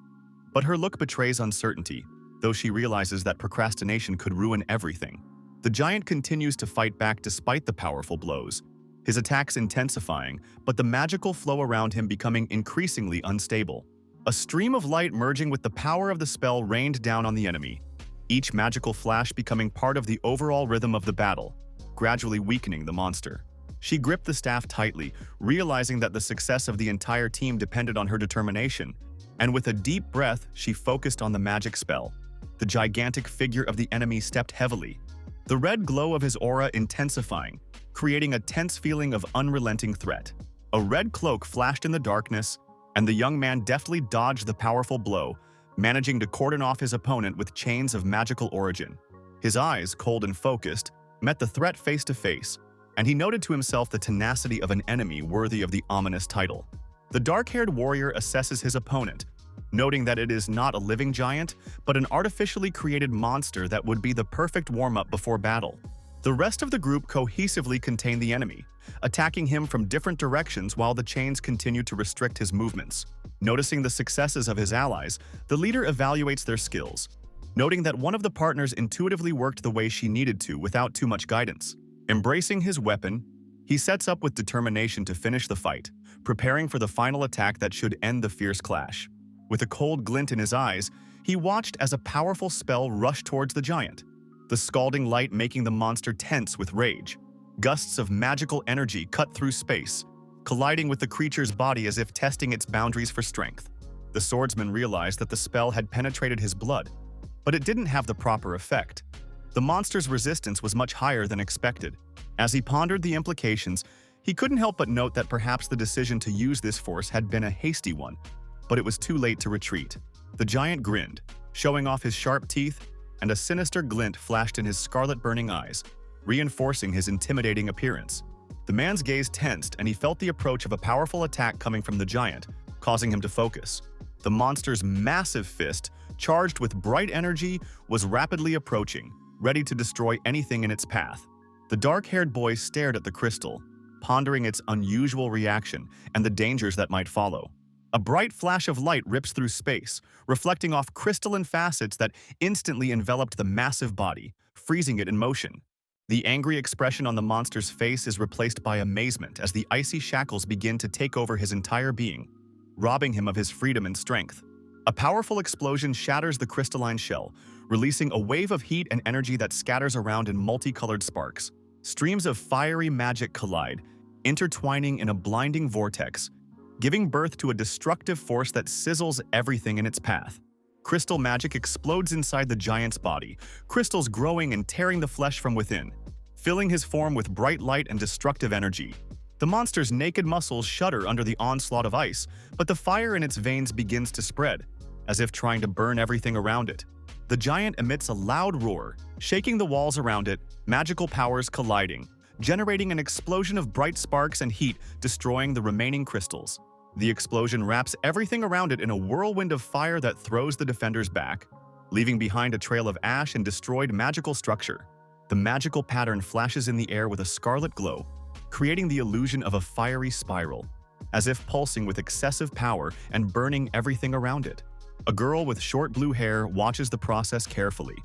But her look betrays uncertainty, though she realizes that procrastination could ruin everything. The giant continues to fight back despite the powerful blows, his attacks intensifying, but the magical flow around him becoming increasingly unstable. A stream of light merging with the power of the spell rained down on the enemy, each magical flash becoming part of the overall rhythm of the battle, gradually weakening the monster. She gripped the staff tightly, realizing that the success of the entire team depended on her determination, and with a deep breath, she focused on the magic spell. The gigantic figure of the enemy stepped heavily, the red glow of his aura intensifying, creating a tense feeling of unrelenting threat. A red cloak flashed in the darkness, and the young man deftly dodged the powerful blow, managing to cordon off his opponent with chains of magical origin. His eyes, cold and focused, met the threat face to face, and he noted to himself the tenacity of an enemy worthy of the ominous title. The dark-haired warrior assesses his opponent, noting that it is not a living giant, but an artificially created monster that would be the perfect warm-up before battle. The rest of the group cohesively contained the enemy, attacking him from different directions while the chains continued to restrict his movements. Noticing the successes of his allies, the leader evaluates their skills, noting that one of the partners intuitively worked the way she needed to without too much guidance. Embracing his weapon, he sets up with determination to finish the fight, preparing for the final attack that should end the fierce clash. With a cold glint in his eyes, he watched as a powerful spell rushed towards the giant, the scalding light making the monster tense with rage. Gusts of magical energy cut through space, colliding with the creature's body as if testing its boundaries for strength. The swordsman realized that the spell had penetrated his blood, but it didn't have the proper effect. The monster's resistance was much higher than expected. As he pondered the implications, he couldn't help but note that perhaps the decision to use this force had been a hasty one, but it was too late to retreat. The giant grinned, showing off his sharp teeth, and a sinister glint flashed in his scarlet burning eyes, reinforcing his intimidating appearance. The man's gaze tensed, and he felt the approach of a powerful attack coming from the giant, causing him to focus. The monster's massive fist, charged with bright energy, was rapidly approaching, ready to destroy anything in its path. The dark-haired boy stared at the crystal, pondering its unusual reaction and the dangers that might follow. A bright flash of light rips through space, reflecting off crystalline facets that instantly enveloped the massive body, freezing it in motion. The angry expression on the monster's face is replaced by amazement as the icy shackles begin to take over his entire being, robbing him of his freedom and strength. A powerful explosion shatters the crystalline shell, releasing a wave of heat and energy that scatters around in multicolored sparks. Streams of fiery magic collide, intertwining in a blinding vortex, giving birth to a destructive force that sizzles everything in its path. Crystal magic explodes inside the giant's body, crystals growing and tearing the flesh from within, filling his form with bright light and destructive energy. The monster's naked muscles shudder under the onslaught of ice, but the fire in its veins begins to spread, as if trying to burn everything around it. The giant emits a loud roar, shaking the walls around it, magical powers colliding, generating an explosion of bright sparks and heat, destroying the remaining crystals. The explosion wraps everything around it in a whirlwind of fire that throws the defenders back, leaving behind a trail of ash and destroyed magical structure. The magical pattern flashes in the air with a scarlet glow, creating the illusion of a fiery spiral, as if pulsing with excessive power and burning everything around it. A girl with short blue hair watches the process carefully,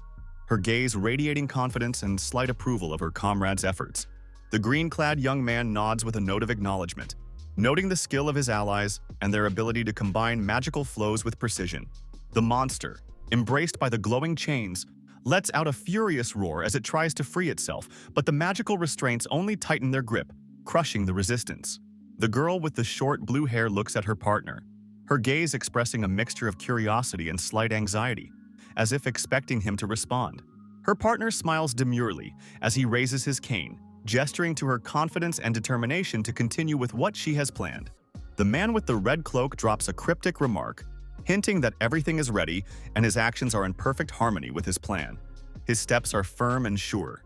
her gaze radiating confidence and slight approval of her comrade's efforts. The green-clad young man nods with a note of acknowledgement, noting the skill of his allies and their ability to combine magical flows with precision. The monster, embraced by the glowing chains, lets out a furious roar as it tries to free itself, but the magical restraints only tighten their grip, crushing the resistance. The girl with the short blue hair looks at her partner, her gaze expressing a mixture of curiosity and slight anxiety, as if expecting him to respond. Her partner smiles demurely as he raises his cane, gesturing to her confidence and determination to continue with what she has planned. The man with the red cloak drops a cryptic remark, hinting that everything is ready and his actions are in perfect harmony with his plan. His steps are firm and sure,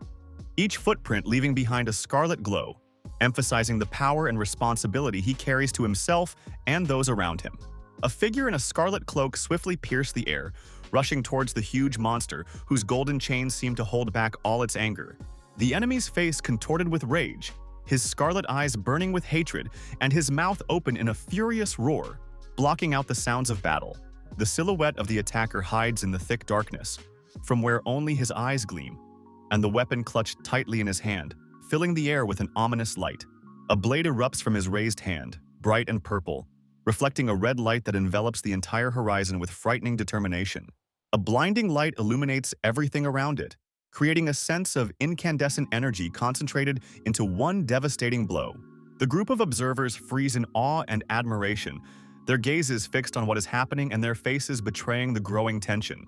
each footprint leaving behind a scarlet glow, emphasizing the power and responsibility he carries to himself and those around him. A figure in a scarlet cloak swiftly pierced the air, rushing towards the huge monster whose golden chains seemed to hold back all its anger. The enemy's face contorted with rage, his scarlet eyes burning with hatred, and his mouth open in a furious roar, blocking out the sounds of battle. The silhouette of the attacker hides in the thick darkness, from where only his eyes gleam, and the weapon clutched tightly in his hand, filling the air with an ominous light. A blade erupts from his raised hand, bright and purple, reflecting a red light that envelops the entire horizon with frightening determination. A blinding light illuminates everything around it, creating a sense of incandescent energy concentrated into one devastating blow. The group of observers freeze in awe and admiration, their gazes fixed on what is happening and their faces betraying the growing tension.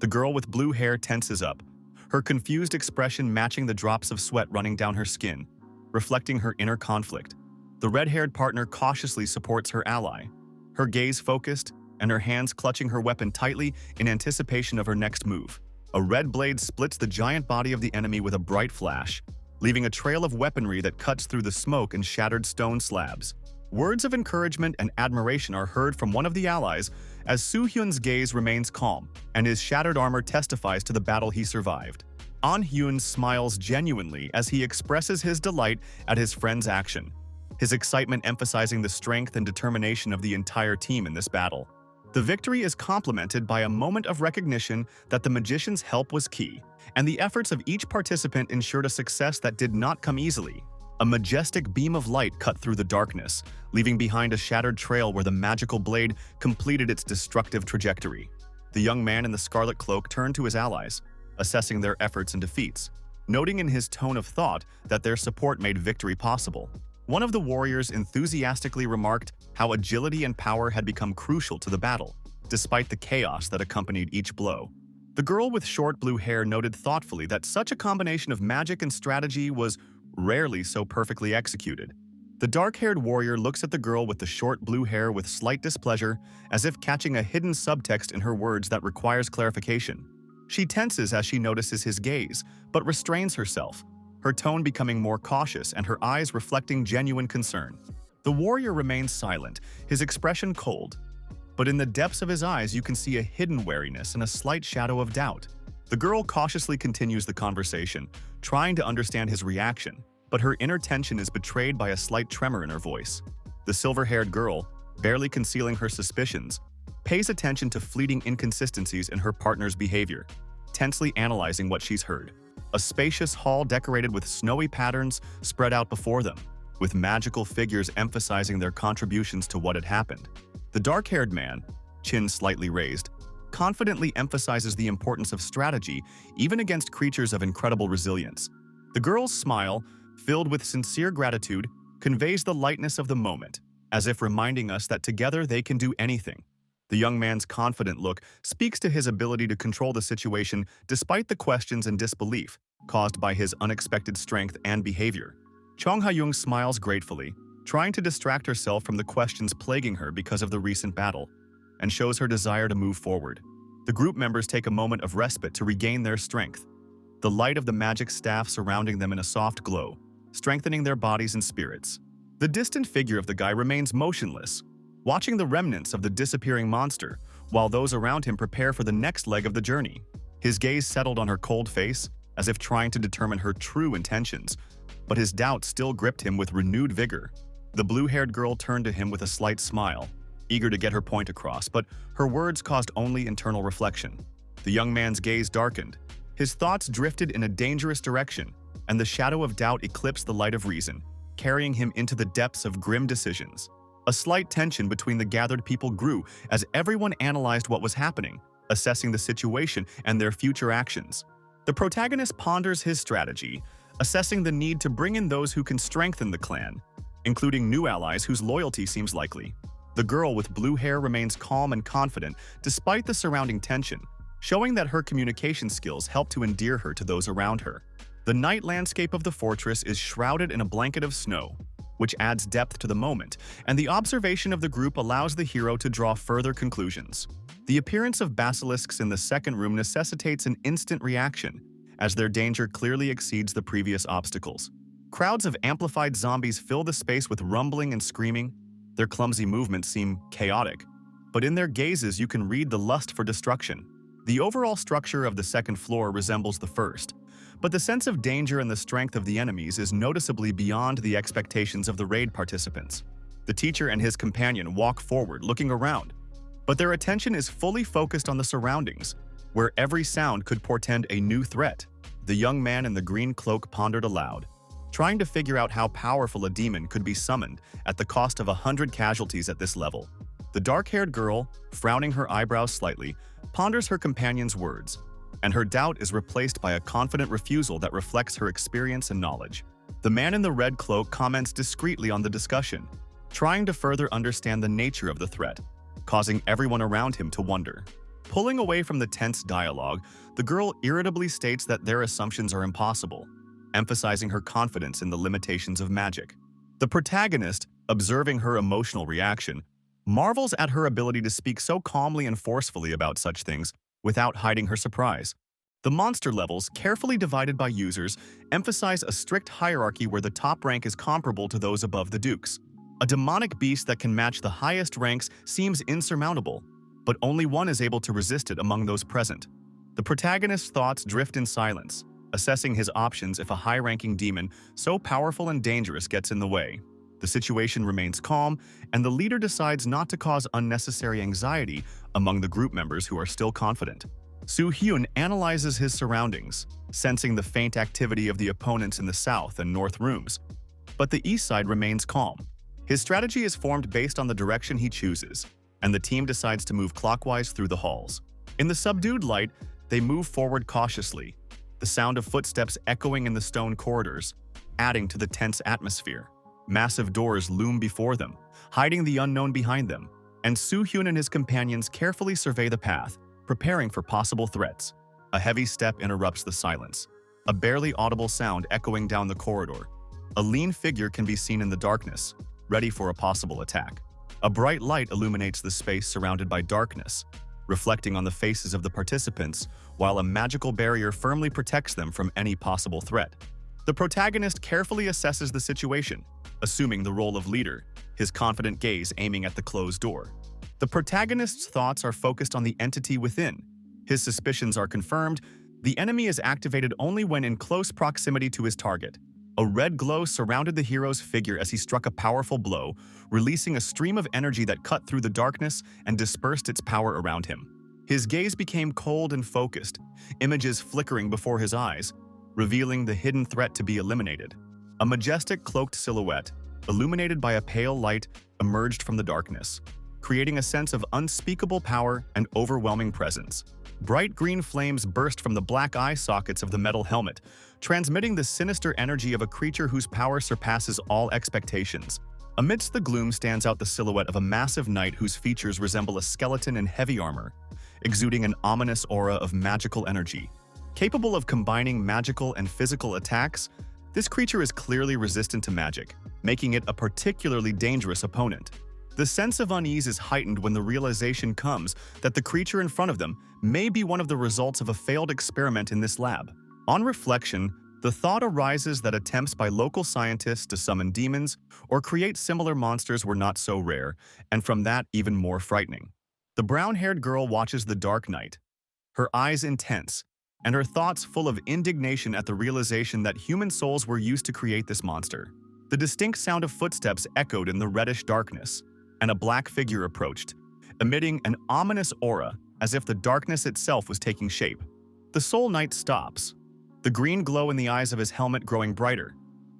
The girl with blue hair tenses up, her confused expression matching the drops of sweat running down her skin, reflecting her inner conflict. The red-haired partner cautiously supports her ally, her gaze focused and her hands clutching her weapon tightly in anticipation of her next move. A red blade splits the giant body of the enemy with a bright flash, leaving a trail of weaponry that cuts through the smoke and shattered stone slabs. Words of encouragement and admiration are heard from one of the allies as Hyun's gaze remains calm and his shattered armor testifies to the battle he survived. Hyun smiles genuinely as he expresses his delight at his friend's action, his excitement emphasizing the strength and determination of the entire team in this battle. The victory is complemented by a moment of recognition that the magician's help was key, and the efforts of each participant ensured a success that did not come easily. A majestic beam of light cut through the darkness, leaving behind a shattered trail where the magical blade completed its destructive trajectory. The young man in the scarlet cloak turned to his allies, assessing their efforts and defeats, noting in his tone of thought that their support made victory possible. One of the warriors enthusiastically remarked how agility and power had become crucial to the battle, despite the chaos that accompanied each blow. The girl with short blue hair noted thoughtfully that such a combination of magic and strategy was rarely so perfectly executed. The dark-haired warrior looks at the girl with the short blue hair with slight displeasure, as if catching a hidden subtext in her words that requires clarification. She tenses as she notices his gaze, but restrains herself, her tone becoming more cautious and her eyes reflecting genuine concern. The warrior remains silent, his expression cold, but in the depths of his eyes you can see a hidden wariness and a slight shadow of doubt. The girl cautiously continues the conversation, trying to understand his reaction, but her inner tension is betrayed by a slight tremor in her voice. The silver-haired girl, barely concealing her suspicions, pays attention to fleeting inconsistencies in her partner's behavior, tensely analyzing what she's heard. A spacious hall decorated with snowy patterns spread out before them, with magical figures emphasizing their contributions to what had happened. The dark-haired man, chin slightly raised, confidently emphasizes the importance of strategy even against creatures of incredible resilience. The girl's smile, filled with sincere gratitude, conveys the lightness of the moment, as if reminding us that together they can do anything. The young man's confident look speaks to his ability to control the situation despite the questions and disbelief caused by his unexpected strength and behavior. Chong Ha-young smiles gratefully, trying to distract herself from the questions plaguing her because of the recent battle, and shows her desire to move forward. The group members take a moment of respite to regain their strength, the light of the magic staff surrounding them in a soft glow, strengthening their bodies and spirits. The distant figure of the guy remains motionless, watching the remnants of the disappearing monster, while those around him prepare for the next leg of the journey. His gaze settled on her cold face, as if trying to determine her true intentions, but his doubt still gripped him with renewed vigor. The blue-haired girl turned to him with a slight smile, eager to get her point across, but her words caused only internal reflection. The young man's gaze darkened, his thoughts drifted in a dangerous direction, and the shadow of doubt eclipsed the light of reason, carrying him into the depths of grim decisions. A slight tension between the gathered people grew as everyone analyzed what was happening, assessing the situation and their future actions. The protagonist ponders his strategy, assessing the need to bring in those who can strengthen the clan, including new allies whose loyalty seems likely. The girl with blue hair remains calm and confident despite the surrounding tension, showing that her communication skills help to endear her to those around her. The night landscape of the fortress is shrouded in a blanket of snow, which adds depth to the moment, and the observation of the group allows the hero to draw further conclusions. The appearance of basilisks in the second room necessitates an instant reaction, as their danger clearly exceeds the previous obstacles. Crowds of amplified zombies fill the space with rumbling and screaming. Their clumsy movements seem chaotic, but in their gazes you can read the lust for destruction. The overall structure of the second floor resembles the first, but the sense of danger and the strength of the enemies is noticeably beyond the expectations of the raid participants. The teacher and his companion walk forward, looking around, but their attention is fully focused on the surroundings, where every sound could portend a new threat. The young man in the green cloak pondered aloud, trying to figure out how powerful a demon could be summoned at the cost of 100 casualties at this level. The dark-haired girl, frowning her eyebrows slightly, ponders her companion's words, and her doubt is replaced by a confident refusal that reflects her experience and knowledge. The man in the red cloak comments discreetly on the discussion, trying to further understand the nature of the threat, causing everyone around him to wonder. Pulling away from the tense dialogue, the girl irritably states that their assumptions are impossible, emphasizing her confidence in the limitations of magic. The protagonist, observing her emotional reaction, marvels at her ability to speak so calmly and forcefully about such things without hiding her surprise. The monster levels, carefully divided by users, emphasize a strict hierarchy where the top rank is comparable to those above the dukes. A demonic beast that can match the highest ranks seems insurmountable, but only one is able to resist it among those present. The protagonist's thoughts drift in silence, assessing his options if a high-ranking demon so powerful and dangerous gets in the way. The situation remains calm, and the leader decides not to cause unnecessary anxiety among the group members who are still confident. Hyun analyzes his surroundings, sensing the faint activity of the opponents in the south and north rooms. But the east side remains calm. His strategy is formed based on the direction he chooses, and the team decides to move clockwise through the halls. In the subdued light, they move forward cautiously, the sound of footsteps echoing in the stone corridors, adding to the tense atmosphere. Massive doors loom before them, hiding the unknown behind them, and Hyun and his companions carefully survey the path, preparing for possible threats. A heavy step interrupts the silence, a barely audible sound echoing down the corridor. A lean figure can be seen in the darkness, ready for a possible attack. A bright light illuminates the space surrounded by darkness, reflecting on the faces of the participants, while a magical barrier firmly protects them from any possible threat. The protagonist carefully assesses the situation, assuming the role of leader, his confident gaze aiming at the closed door. The protagonist's thoughts are focused on the entity within. His suspicions are confirmed. The enemy is activated only when in close proximity to his target. A red glow surrounded the hero's figure as he struck a powerful blow, releasing a stream of energy that cut through the darkness and dispersed its power around him. His gaze became cold and focused, images flickering before his eyes, revealing the hidden threat to be eliminated. A majestic cloaked silhouette, illuminated by a pale light, emerged from the darkness, creating a sense of unspeakable power and overwhelming presence. Bright green flames burst from the black eye sockets of the metal helmet, transmitting the sinister energy of a creature whose power surpasses all expectations. Amidst the gloom stands out the silhouette of a massive knight whose features resemble a skeleton in heavy armor, exuding an ominous aura of magical energy. Capable of combining magical and physical attacks, this creature is clearly resistant to magic, making it a particularly dangerous opponent. The sense of unease is heightened when the realization comes that the creature in front of them may be one of the results of a failed experiment in this lab. On reflection, the thought arises that attempts by local scientists to summon demons or create similar monsters were not so rare, and from that even more frightening. The brown-haired girl watches the dark night, her eyes intense, and her thoughts full of indignation at the realization that human souls were used to create this monster. The distinct sound of footsteps echoed in the reddish darkness, and a black figure approached, emitting an ominous aura as if the darkness itself was taking shape. The Soul Knight stops, the green glow in the eyes of his helmet growing brighter,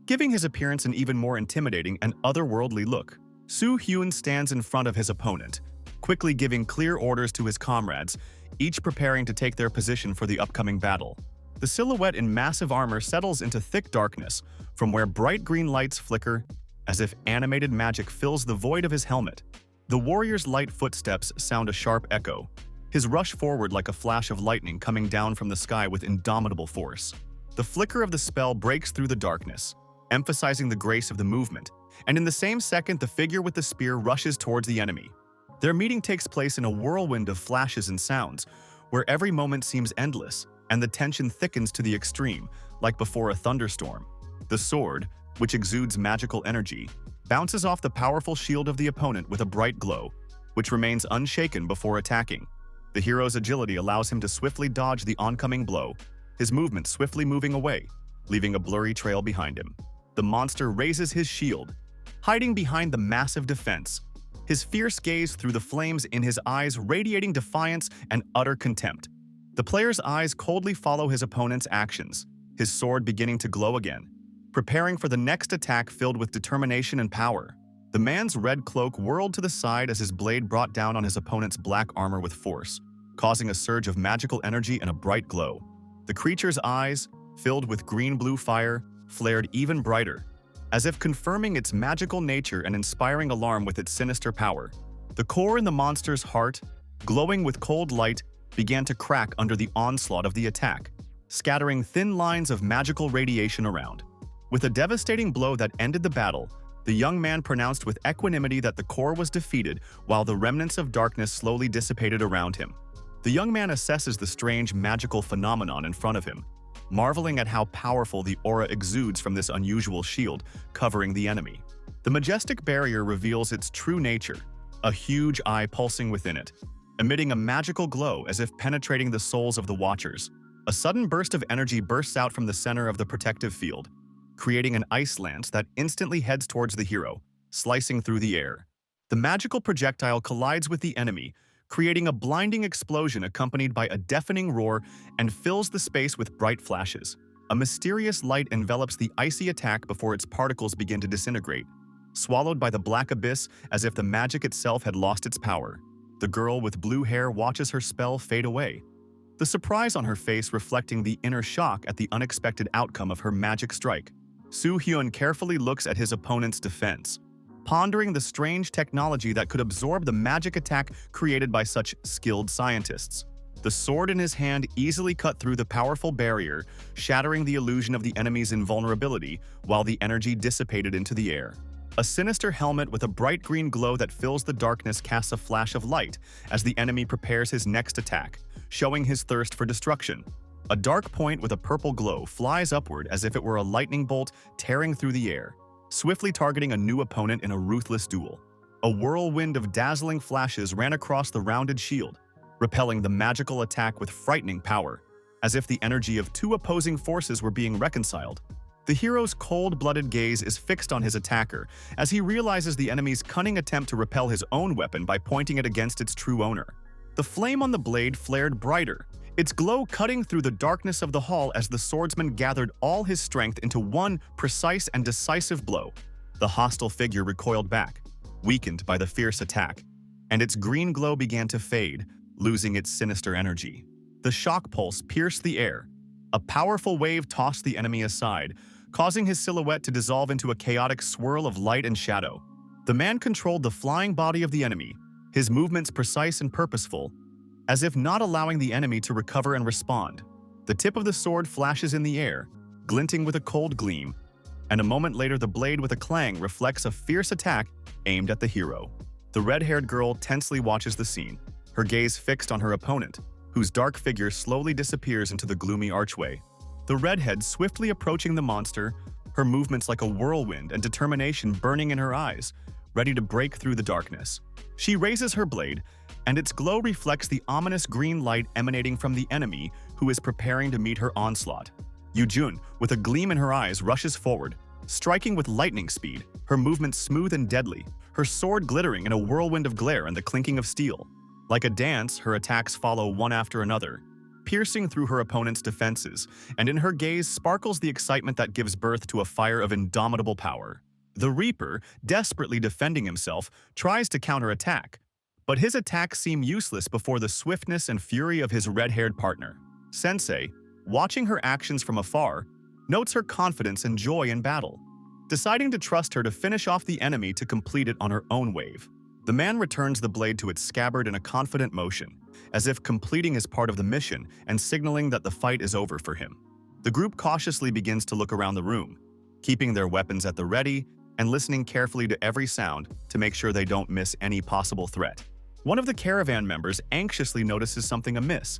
giving his appearance an even more intimidating and otherworldly look. Hyun stands in front of his opponent, quickly giving clear orders to his comrades, each preparing to take their position for the upcoming battle. The silhouette in massive armor settles into thick darkness, from where bright green lights flicker, as if animated magic fills the void of his helmet. The warrior's light footsteps sound a sharp echo, his rush forward like a flash of lightning coming down from the sky with indomitable force. The flicker of the spell breaks through the darkness, emphasizing the grace of the movement, and in the same second, the figure with the spear rushes towards the enemy. Their meeting takes place in a whirlwind of flashes and sounds, where every moment seems endless, and the tension thickens to the extreme, like before a thunderstorm. The sword, which exudes magical energy, bounces off the powerful shield of the opponent with a bright glow, which remains unshaken before attacking. The hero's agility allows him to swiftly dodge the oncoming blow, his movement swiftly moving away, leaving a blurry trail behind him. The monster raises his shield, hiding behind the massive defense, his fierce gaze through the flames in his eyes radiating defiance and utter contempt. The player's eyes coldly follow his opponent's actions, his sword beginning to glow again, preparing for the next attack filled with determination and power. The man's red cloak whirled to the side as his blade brought down on his opponent's black armor with force, causing a surge of magical energy and a bright glow. The creature's eyes, filled with green-blue fire, flared even brighter, as if confirming its magical nature and inspiring alarm with its sinister power. The core in the monster's heart, glowing with cold light, began to crack under the onslaught of the attack, scattering thin lines of magical radiation around. With a devastating blow that ended the battle, the young man pronounced with equanimity that the core was defeated while the remnants of darkness slowly dissipated around him. The young man assesses the strange magical phenomenon in front of him, marveling at how powerful the aura exudes from this unusual shield covering the enemy. The majestic barrier reveals its true nature, a huge eye pulsing within it, emitting a magical glow as if penetrating the souls of the watchers. A sudden burst of energy bursts out from the center of the protective field, creating an ice lance that instantly heads towards the hero, slicing through the air. The magical projectile collides with the enemy, creating a blinding explosion accompanied by a deafening roar and fills the space with bright flashes. A mysterious light envelops the icy attack before its particles begin to disintegrate, swallowed by the black abyss as if the magic itself had lost its power. The girl with blue hair watches her spell fade away, the surprise on her face reflecting the inner shock at the unexpected outcome of her magic strike. Hyun carefully looks at his opponent's defense, pondering the strange technology that could absorb the magic attack created by such skilled scientists. The sword in his hand easily cut through the powerful barrier, shattering the illusion of the enemy's invulnerability while the energy dissipated into the air. A sinister helmet with a bright green glow that fills the darkness casts a flash of light as the enemy prepares his next attack, showing his thirst for destruction. A dark point with a purple glow flies upward as if it were a lightning bolt tearing through the air, swiftly targeting a new opponent in a ruthless duel. A whirlwind of dazzling flashes ran across the rounded shield, repelling the magical attack with frightening power, as if the energy of two opposing forces were being reconciled. The hero's cold-blooded gaze is fixed on his attacker as he realizes the enemy's cunning attempt to repel his own weapon by pointing it against its true owner. The flame on the blade flared brighter, its glow cutting through the darkness of the hall as the swordsman gathered all his strength into one precise and decisive blow. The hostile figure recoiled back, weakened by the fierce attack, and its green glow began to fade, losing its sinister energy. The shock pulse pierced the air. A powerful wave tossed the enemy aside, causing his silhouette to dissolve into a chaotic swirl of light and shadow. The man controlled the flying body of the enemy, his movements precise and purposeful, as if not allowing the enemy to recover and respond. The tip of the sword flashes in the air, glinting with a cold gleam, and a moment later the blade with a clang reflects a fierce attack aimed at the hero. The red-haired girl tensely watches the scene, her gaze fixed on her opponent, whose dark figure slowly disappears into the gloomy archway. The redhead swiftly approaching the monster, her movements like a whirlwind and determination burning in her eyes, ready to break through the darkness. She raises her blade, and its glow reflects the ominous green light emanating from the enemy who is preparing to meet her onslaught. Yujun, with a gleam in her eyes, rushes forward, striking with lightning speed, her movements smooth and deadly, her sword glittering in a whirlwind of glare and the clinking of steel. Like a dance, her attacks follow one after another, piercing through her opponent's defenses, and in her gaze sparkles the excitement that gives birth to a fire of indomitable power. The Reaper, desperately defending himself, tries to counterattack, but his attacks seem useless before the swiftness and fury of his red-haired partner. Sensei, watching her actions from afar, notes her confidence and joy in battle, deciding to trust her to finish off the enemy to complete it on her own wave. The man returns the blade to its scabbard in a confident motion, as if completing his part of the mission and signaling that the fight is over for him. The group cautiously begins to look around the room, keeping their weapons at the ready and listening carefully to every sound to make sure they don't miss any possible threat. One of the caravan members anxiously notices something amiss,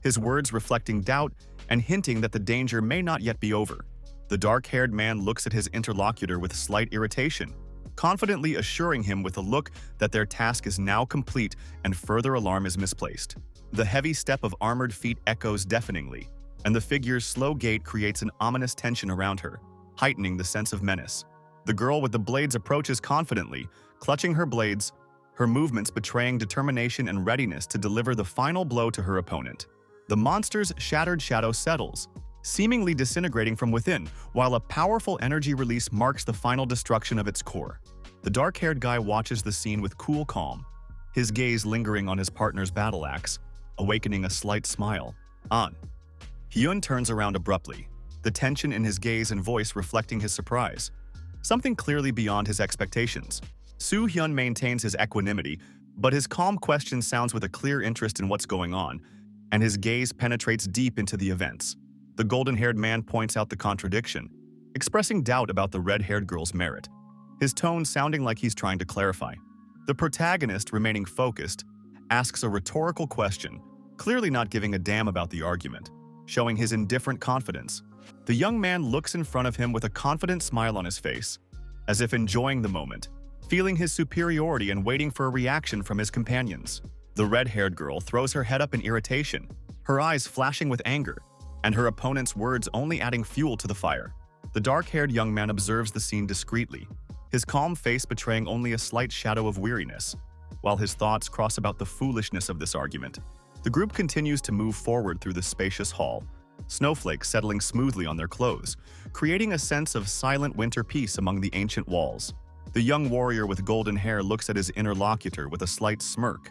his words reflecting doubt and hinting that the danger may not yet be over. The dark-haired man looks at his interlocutor with slight irritation, confidently assuring him with a look that their task is now complete and further alarm is misplaced. The heavy step of armored feet echoes deafeningly, and the figure's slow gait creates an ominous tension around her, heightening the sense of menace. The girl with the blades approaches confidently, clutching her blades, her movements betraying determination and readiness to deliver the final blow to her opponent. The monster's shattered shadow settles, seemingly disintegrating from within, while a powerful energy release marks the final destruction of its core. The dark-haired guy watches the scene with cool calm, his gaze lingering on his partner's battle axe, awakening a slight smile. On. Hyun turns around abruptly, the tension in his gaze and voice reflecting his surprise, something clearly beyond his expectations. Hyun maintains his equanimity, but his calm question sounds with a clear interest in what's going on, and his gaze penetrates deep into the events. The golden-haired man points out the contradiction, expressing doubt about the red-haired girl's merit, his tone sounding like he's trying to clarify. The protagonist, remaining focused, asks a rhetorical question, clearly not giving a damn about the argument, showing his indifferent confidence. The young man looks in front of him with a confident smile on his face, as if enjoying the moment, feeling his superiority and waiting for a reaction from his companions. The red-haired girl throws her head up in irritation, her eyes flashing with anger, and her opponent's words only adding fuel to the fire. The dark-haired young man observes the scene discreetly, his calm face betraying only a slight shadow of weariness, while his thoughts cross about the foolishness of this argument. The group continues to move forward through the spacious hall, snowflakes settling smoothly on their clothes, creating a sense of silent winter peace among the ancient walls. The young warrior with golden hair looks at his interlocutor with a slight smirk,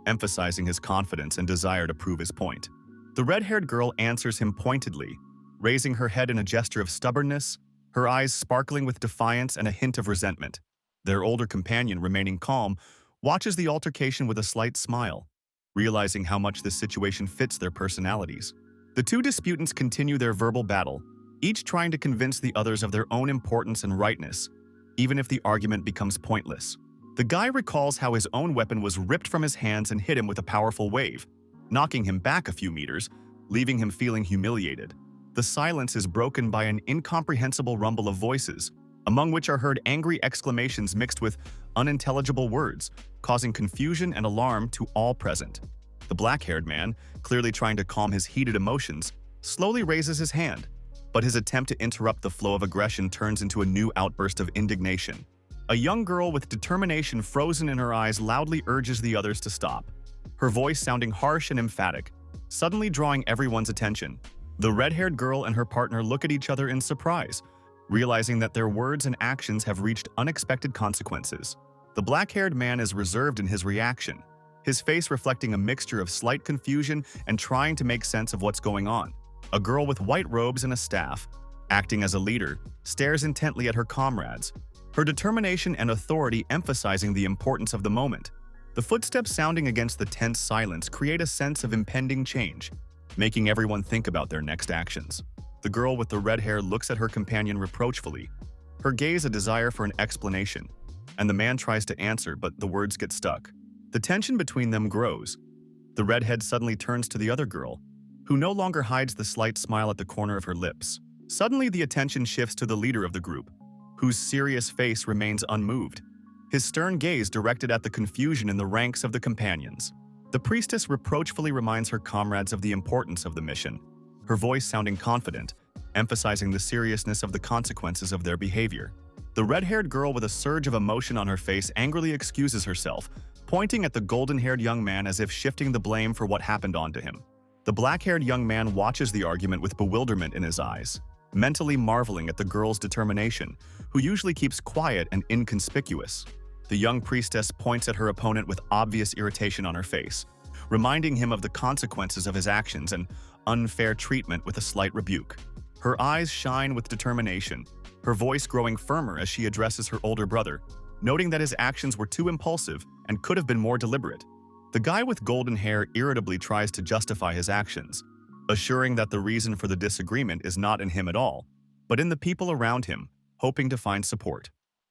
emphasizing his confidence and desire to prove his point. The red-haired girl answers him pointedly, raising her head in a gesture of stubbornness, her eyes sparkling with defiance and a hint of resentment. Their older companion, remaining calm, watches the altercation with a slight smile, realizing how much this situation fits their personalities. The two disputants continue their verbal battle, each trying to convince the others of their own importance and rightness, even if the argument becomes pointless. The guy recalls how his own weapon was ripped from his hands and hit him with a powerful wave, knocking him back a few meters, leaving him feeling humiliated. The silence is broken by an incomprehensible rumble of voices, among which are heard angry exclamations mixed with unintelligible words, causing confusion and alarm to all present. The black-haired man, clearly trying to calm his heated emotions, slowly raises his hand, but his attempt to interrupt the flow of aggression turns into a new outburst of indignation. A young girl with determination frozen in her eyes loudly urges the others to stop, her voice sounding harsh and emphatic, suddenly drawing everyone's attention. The red-haired girl and her partner look at each other in surprise, realizing that their words and actions have reached unexpected consequences. The black-haired man is reserved in his reaction, his face reflecting a mixture of slight confusion and trying to make sense of what's going on. A girl with white robes and a staff, acting as a leader, stares intently at her comrades, her determination and authority emphasizing the importance of the moment. The footsteps sounding against the tense silence create a sense of impending change, making everyone think about their next actions. The girl with the red hair looks at her companion reproachfully, her gaze a desire for an explanation, and the man tries to answer but the words get stuck. The tension between them grows. The redhead suddenly turns to the other girl, who no longer hides the slight smile at the corner of her lips. Suddenly the attention shifts to the leader of the group, whose serious face remains unmoved, his stern gaze directed at the confusion in the ranks of the companions. The priestess reproachfully reminds her comrades of the importance of the mission, her voice sounding confident, emphasizing the seriousness of the consequences of their behavior. The red-haired girl with a surge of emotion on her face angrily excuses herself, pointing at the golden-haired young man as if shifting the blame for what happened onto him. The black-haired young man watches the argument with bewilderment in his eyes, mentally marveling at the girl's determination, who usually keeps quiet and inconspicuous. The young priestess points at her opponent with obvious irritation on her face, reminding him of the consequences of his actions and unfair treatment with a slight rebuke. Her eyes shine with determination, her voice growing firmer as she addresses her older brother, noting that his actions were too impulsive and could have been more deliberate. The guy with golden hair irritably tries to justify his actions, assuring that the reason for the disagreement is not in him at all, but in the people around him, hoping to find support.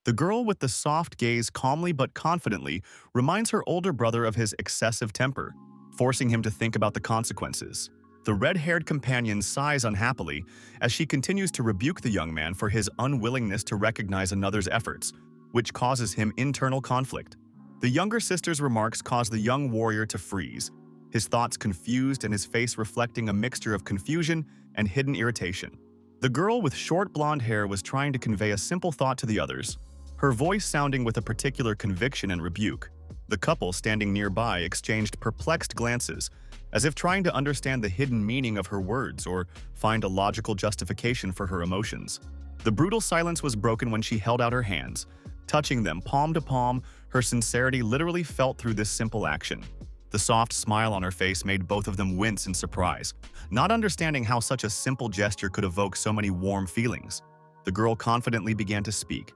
The girl with the soft gaze calmly but confidently reminds her older brother of his excessive temper, forcing him to think about the consequences. The red-haired companion sighs unhappily as she continues to rebuke the young man for his unwillingness to recognize another's efforts, which causes him internal conflict. The younger sister's remarks cause the young warrior to freeze, his thoughts confused and his face reflecting a mixture of confusion and hidden irritation. The girl with short blonde hair was trying to convey a simple thought to the others, her voice sounding with a particular conviction and rebuke. The couple standing nearby exchanged perplexed glances, as if trying to understand the hidden meaning of her words or find a logical justification for her emotions. The brutal silence was broken when she held out her hands, touching them palm to palm, her sincerity literally felt through this simple action. The soft smile on her face made both of them wince in surprise, not understanding how such a simple gesture could evoke so many warm feelings. The girl confidently began to speak,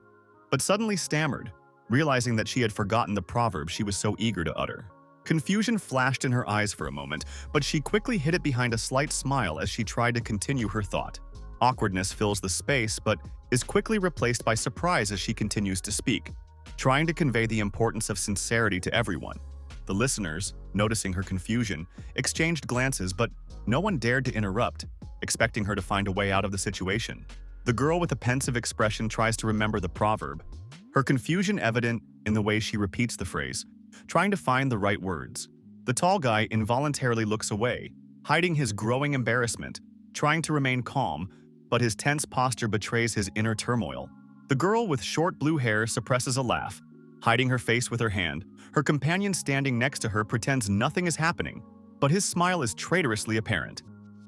but suddenly stammered, realizing that she had forgotten the proverb she was so eager to utter. Confusion flashed in her eyes for a moment, but she quickly hid it behind a slight smile as she tried to continue her thought. Awkwardness fills the space, but is quickly replaced by surprise as she continues to speak, trying to convey the importance of sincerity to everyone. The listeners, noticing her confusion, exchanged glances, but no one dared to interrupt, expecting her to find a way out of the situation. The girl with a pensive expression tries to remember the proverb, her confusion evident in the way she repeats the phrase, trying to find the right words. The tall guy involuntarily looks away, hiding his growing embarrassment, trying to remain calm, but his tense posture betrays his inner turmoil. The girl with short blue hair suppresses a laugh, hiding her face with her hand. Her companion standing next to her pretends nothing is happening, but his smile is traitorously apparent.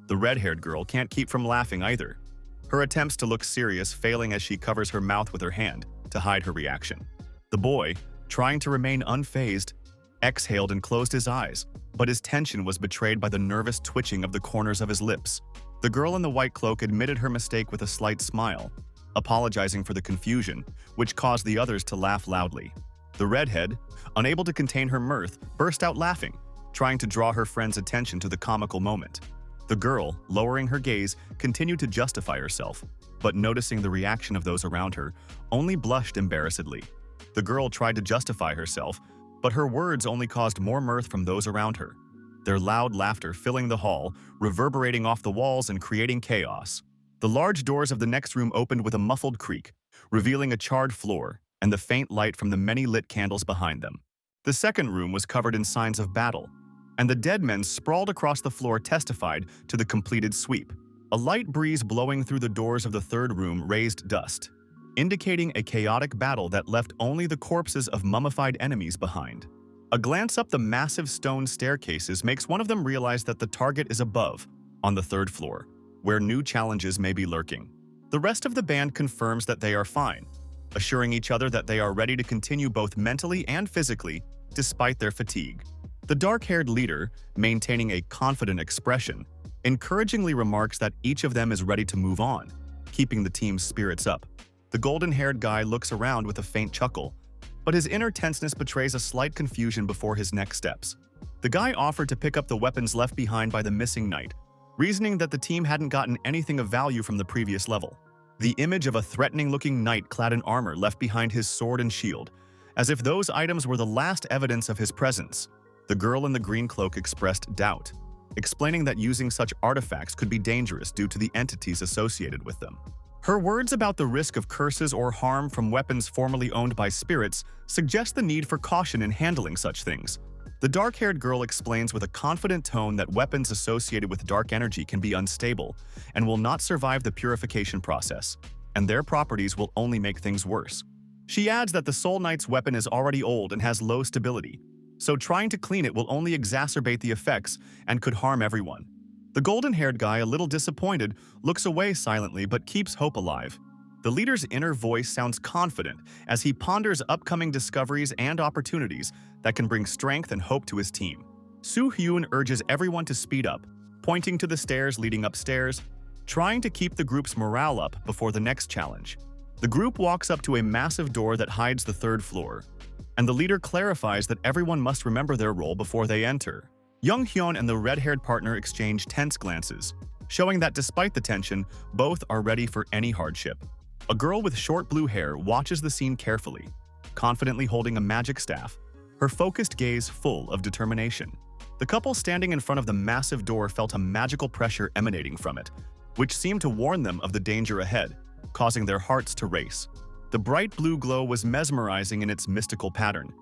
The red-haired girl can't keep from laughing either, her attempts to look serious failing as she covers her mouth with her hand to hide her reaction. The boy, trying to remain unfazed, exhaled and closed his eyes, but his tension was betrayed by the nervous twitching of the corners of his lips. The girl in the white cloak admitted her mistake with a slight smile, apologizing for the confusion, which caused the others to laugh loudly. The redhead, unable to contain her mirth, burst out laughing, trying to draw her friend's attention to the comical moment. The girl, lowering her gaze, continued to justify herself, but noticing the reaction of those around her, only blushed embarrassedly. The girl tried to justify herself, but her words only caused more mirth from those around her, their loud laughter filling the hall, reverberating off the walls and creating chaos. The large doors of the next room opened with a muffled creak, revealing a charred floor and the faint light from the many lit candles behind them. The second room was covered in signs of battle, and the dead men sprawled across the floor testified to the completed sweep. A light breeze blowing through the doors of the third room raised dust, indicating a chaotic battle that left only the corpses of mummified enemies behind. A glance up the massive stone staircases makes one of them realize that the target is above, on the third floor, where new challenges may be lurking. The rest of the band confirms that they are fine, assuring each other that they are ready to continue both mentally and physically, despite their fatigue. The dark-haired leader, maintaining a confident expression, encouragingly remarks that each of them is ready to move on, keeping the team's spirits up. The golden-haired guy looks around with a faint chuckle, but his inner tenseness betrays a slight confusion before his next steps. The guy offered to pick up the weapons left behind by the missing knight, reasoning that the team hadn't gotten anything of value from the previous level. The image of a threatening-looking knight clad in armor left behind his sword and shield, as if those items were the last evidence of his presence. The girl in the green cloak expressed doubt, explaining that using such artifacts could be dangerous due to the entities associated with them. Her words about the risk of curses or harm from weapons formerly owned by spirits suggest the need for caution in handling such things. The dark-haired girl explains with a confident tone that weapons associated with dark energy can be unstable and will not survive the purification process, and their properties will only make things worse. She adds that the Soul Knight's weapon is already old and has low stability, so trying to clean it will only exacerbate the effects and could harm everyone. The golden-haired guy, a little disappointed, looks away silently but keeps hope alive. The leader's inner voice sounds confident as he ponders upcoming discoveries and opportunities that can bring strength and hope to his team. Hyun urges everyone to speed up, pointing to the stairs leading upstairs, trying to keep the group's morale up before the next challenge. The group walks up to a massive door that hides the third floor, and the leader clarifies that everyone must remember their role before they enter. Young Hyun and the red-haired partner exchange tense glances, showing that despite the tension, both are ready for any hardship. A girl with short blue hair watches the scene carefully, confidently holding a magic staff, her focused gaze full of determination. The couple standing in front of the massive door felt a magical pressure emanating from it, which seemed to warn them of the danger ahead, causing their hearts to race. The bright blue glow was mesmerizing in its mystical pattern,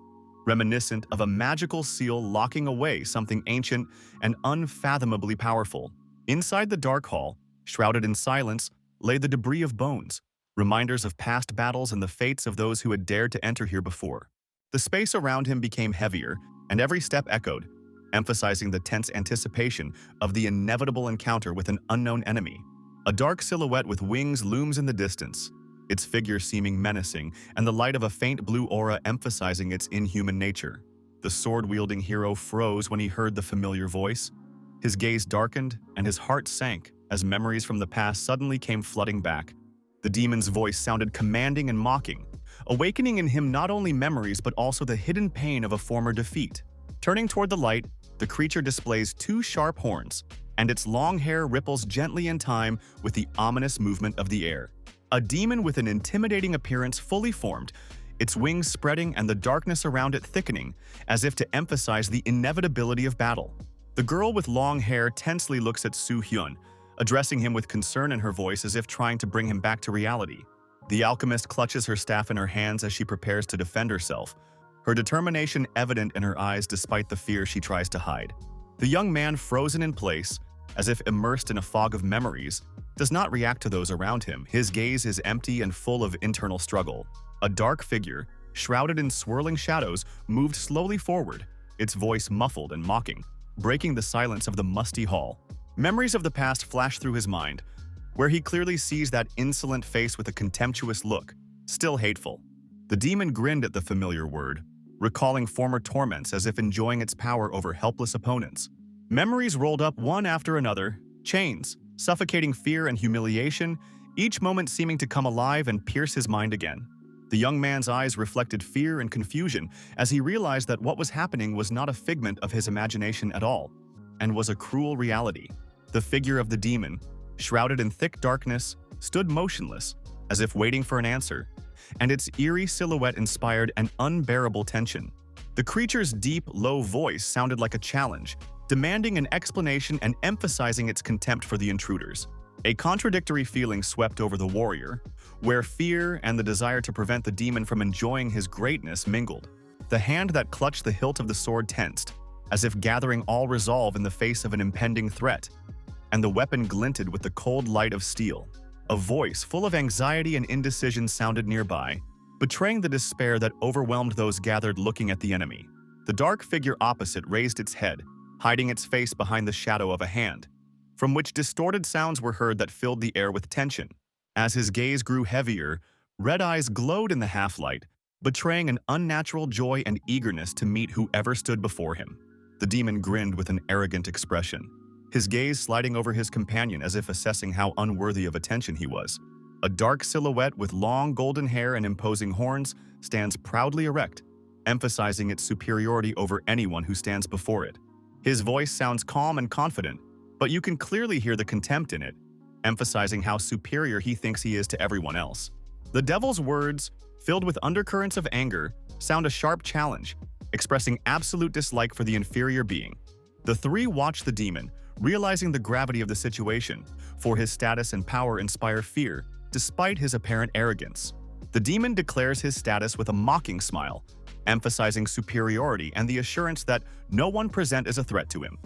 reminiscent of a magical seal locking away something ancient and unfathomably powerful. Inside the dark hall, shrouded in silence, lay the debris of bones, reminders of past battles and the fates of those who had dared to enter here before. The space around him became heavier, and every step echoed, emphasizing the tense anticipation of the inevitable encounter with an unknown enemy. A dark silhouette with wings looms in the distance, its figure seeming menacing, and the light of a faint blue aura emphasizing its inhuman nature. The sword-wielding hero froze when he heard the familiar voice. His gaze darkened, and his heart sank as memories from the past suddenly came flooding back. The demon's voice sounded commanding and mocking, awakening in him not only memories but also the hidden pain of a former defeat. Turning toward the light, the creature displays two sharp horns, and its long hair ripples gently in time with the ominous movement of the air. A demon with an intimidating appearance fully formed, its wings spreading and the darkness around it thickening, as if to emphasize the inevitability of battle. The girl with long hair tensely looks at Hyun, addressing him with concern in her voice as if trying to bring him back to reality. The alchemist clutches her staff in her hands as she prepares to defend herself, her determination evident in her eyes despite the fear she tries to hide. The young man, frozen in place, as if immersed in a fog of memories, does not react to those around him. His gaze is empty and full of internal struggle. A dark figure, shrouded in swirling shadows, moved slowly forward, its voice muffled and mocking, breaking the silence of the musty hall. Memories of the past flash through his mind, where he clearly sees that insolent face with a contemptuous look, still hateful. The demon grinned at the familiar word, recalling former torments as if enjoying its power over helpless opponents. Memories rolled up one after another, chains, suffocating fear and humiliation, each moment seeming to come alive and pierce his mind again. The young man's eyes reflected fear and confusion as he realized that what was happening was not a figment of his imagination at all, and was a cruel reality. The figure of the demon, shrouded in thick darkness, stood motionless, as if waiting for an answer, and its eerie silhouette inspired an unbearable tension. The creature's deep, low voice sounded like a challenge, demanding an explanation and emphasizing its contempt for the intruders. A contradictory feeling swept over the warrior, where fear and the desire to prevent the demon from enjoying his greatness mingled. The hand that clutched the hilt of the sword tensed, as if gathering all resolve in the face of an impending threat, and the weapon glinted with the cold light of steel. A voice full of anxiety and indecision sounded nearby, betraying the despair that overwhelmed those gathered looking at the enemy. The dark figure opposite raised its head, hiding its face behind the shadow of a hand, from which distorted sounds were heard that filled the air with tension. As his gaze grew heavier, red eyes glowed in the half-light, betraying an unnatural joy and eagerness to meet whoever stood before him. The demon grinned with an arrogant expression, his gaze sliding over his companion as if assessing how unworthy of attention he was. A dark silhouette with long golden hair and imposing horns stands proudly erect, emphasizing its superiority over anyone who stands before it. His voice sounds calm and confident, but you can clearly hear the contempt in it, emphasizing how superior he thinks he is to everyone else. The devil's words, filled with undercurrents of anger, sound a sharp challenge, expressing absolute dislike for the inferior being. The three watch the demon, realizing the gravity of the situation, for his status and power inspire fear, despite his apparent arrogance. The demon declares his status with a mocking smile, emphasizing superiority and the assurance that no one present is a threat to him.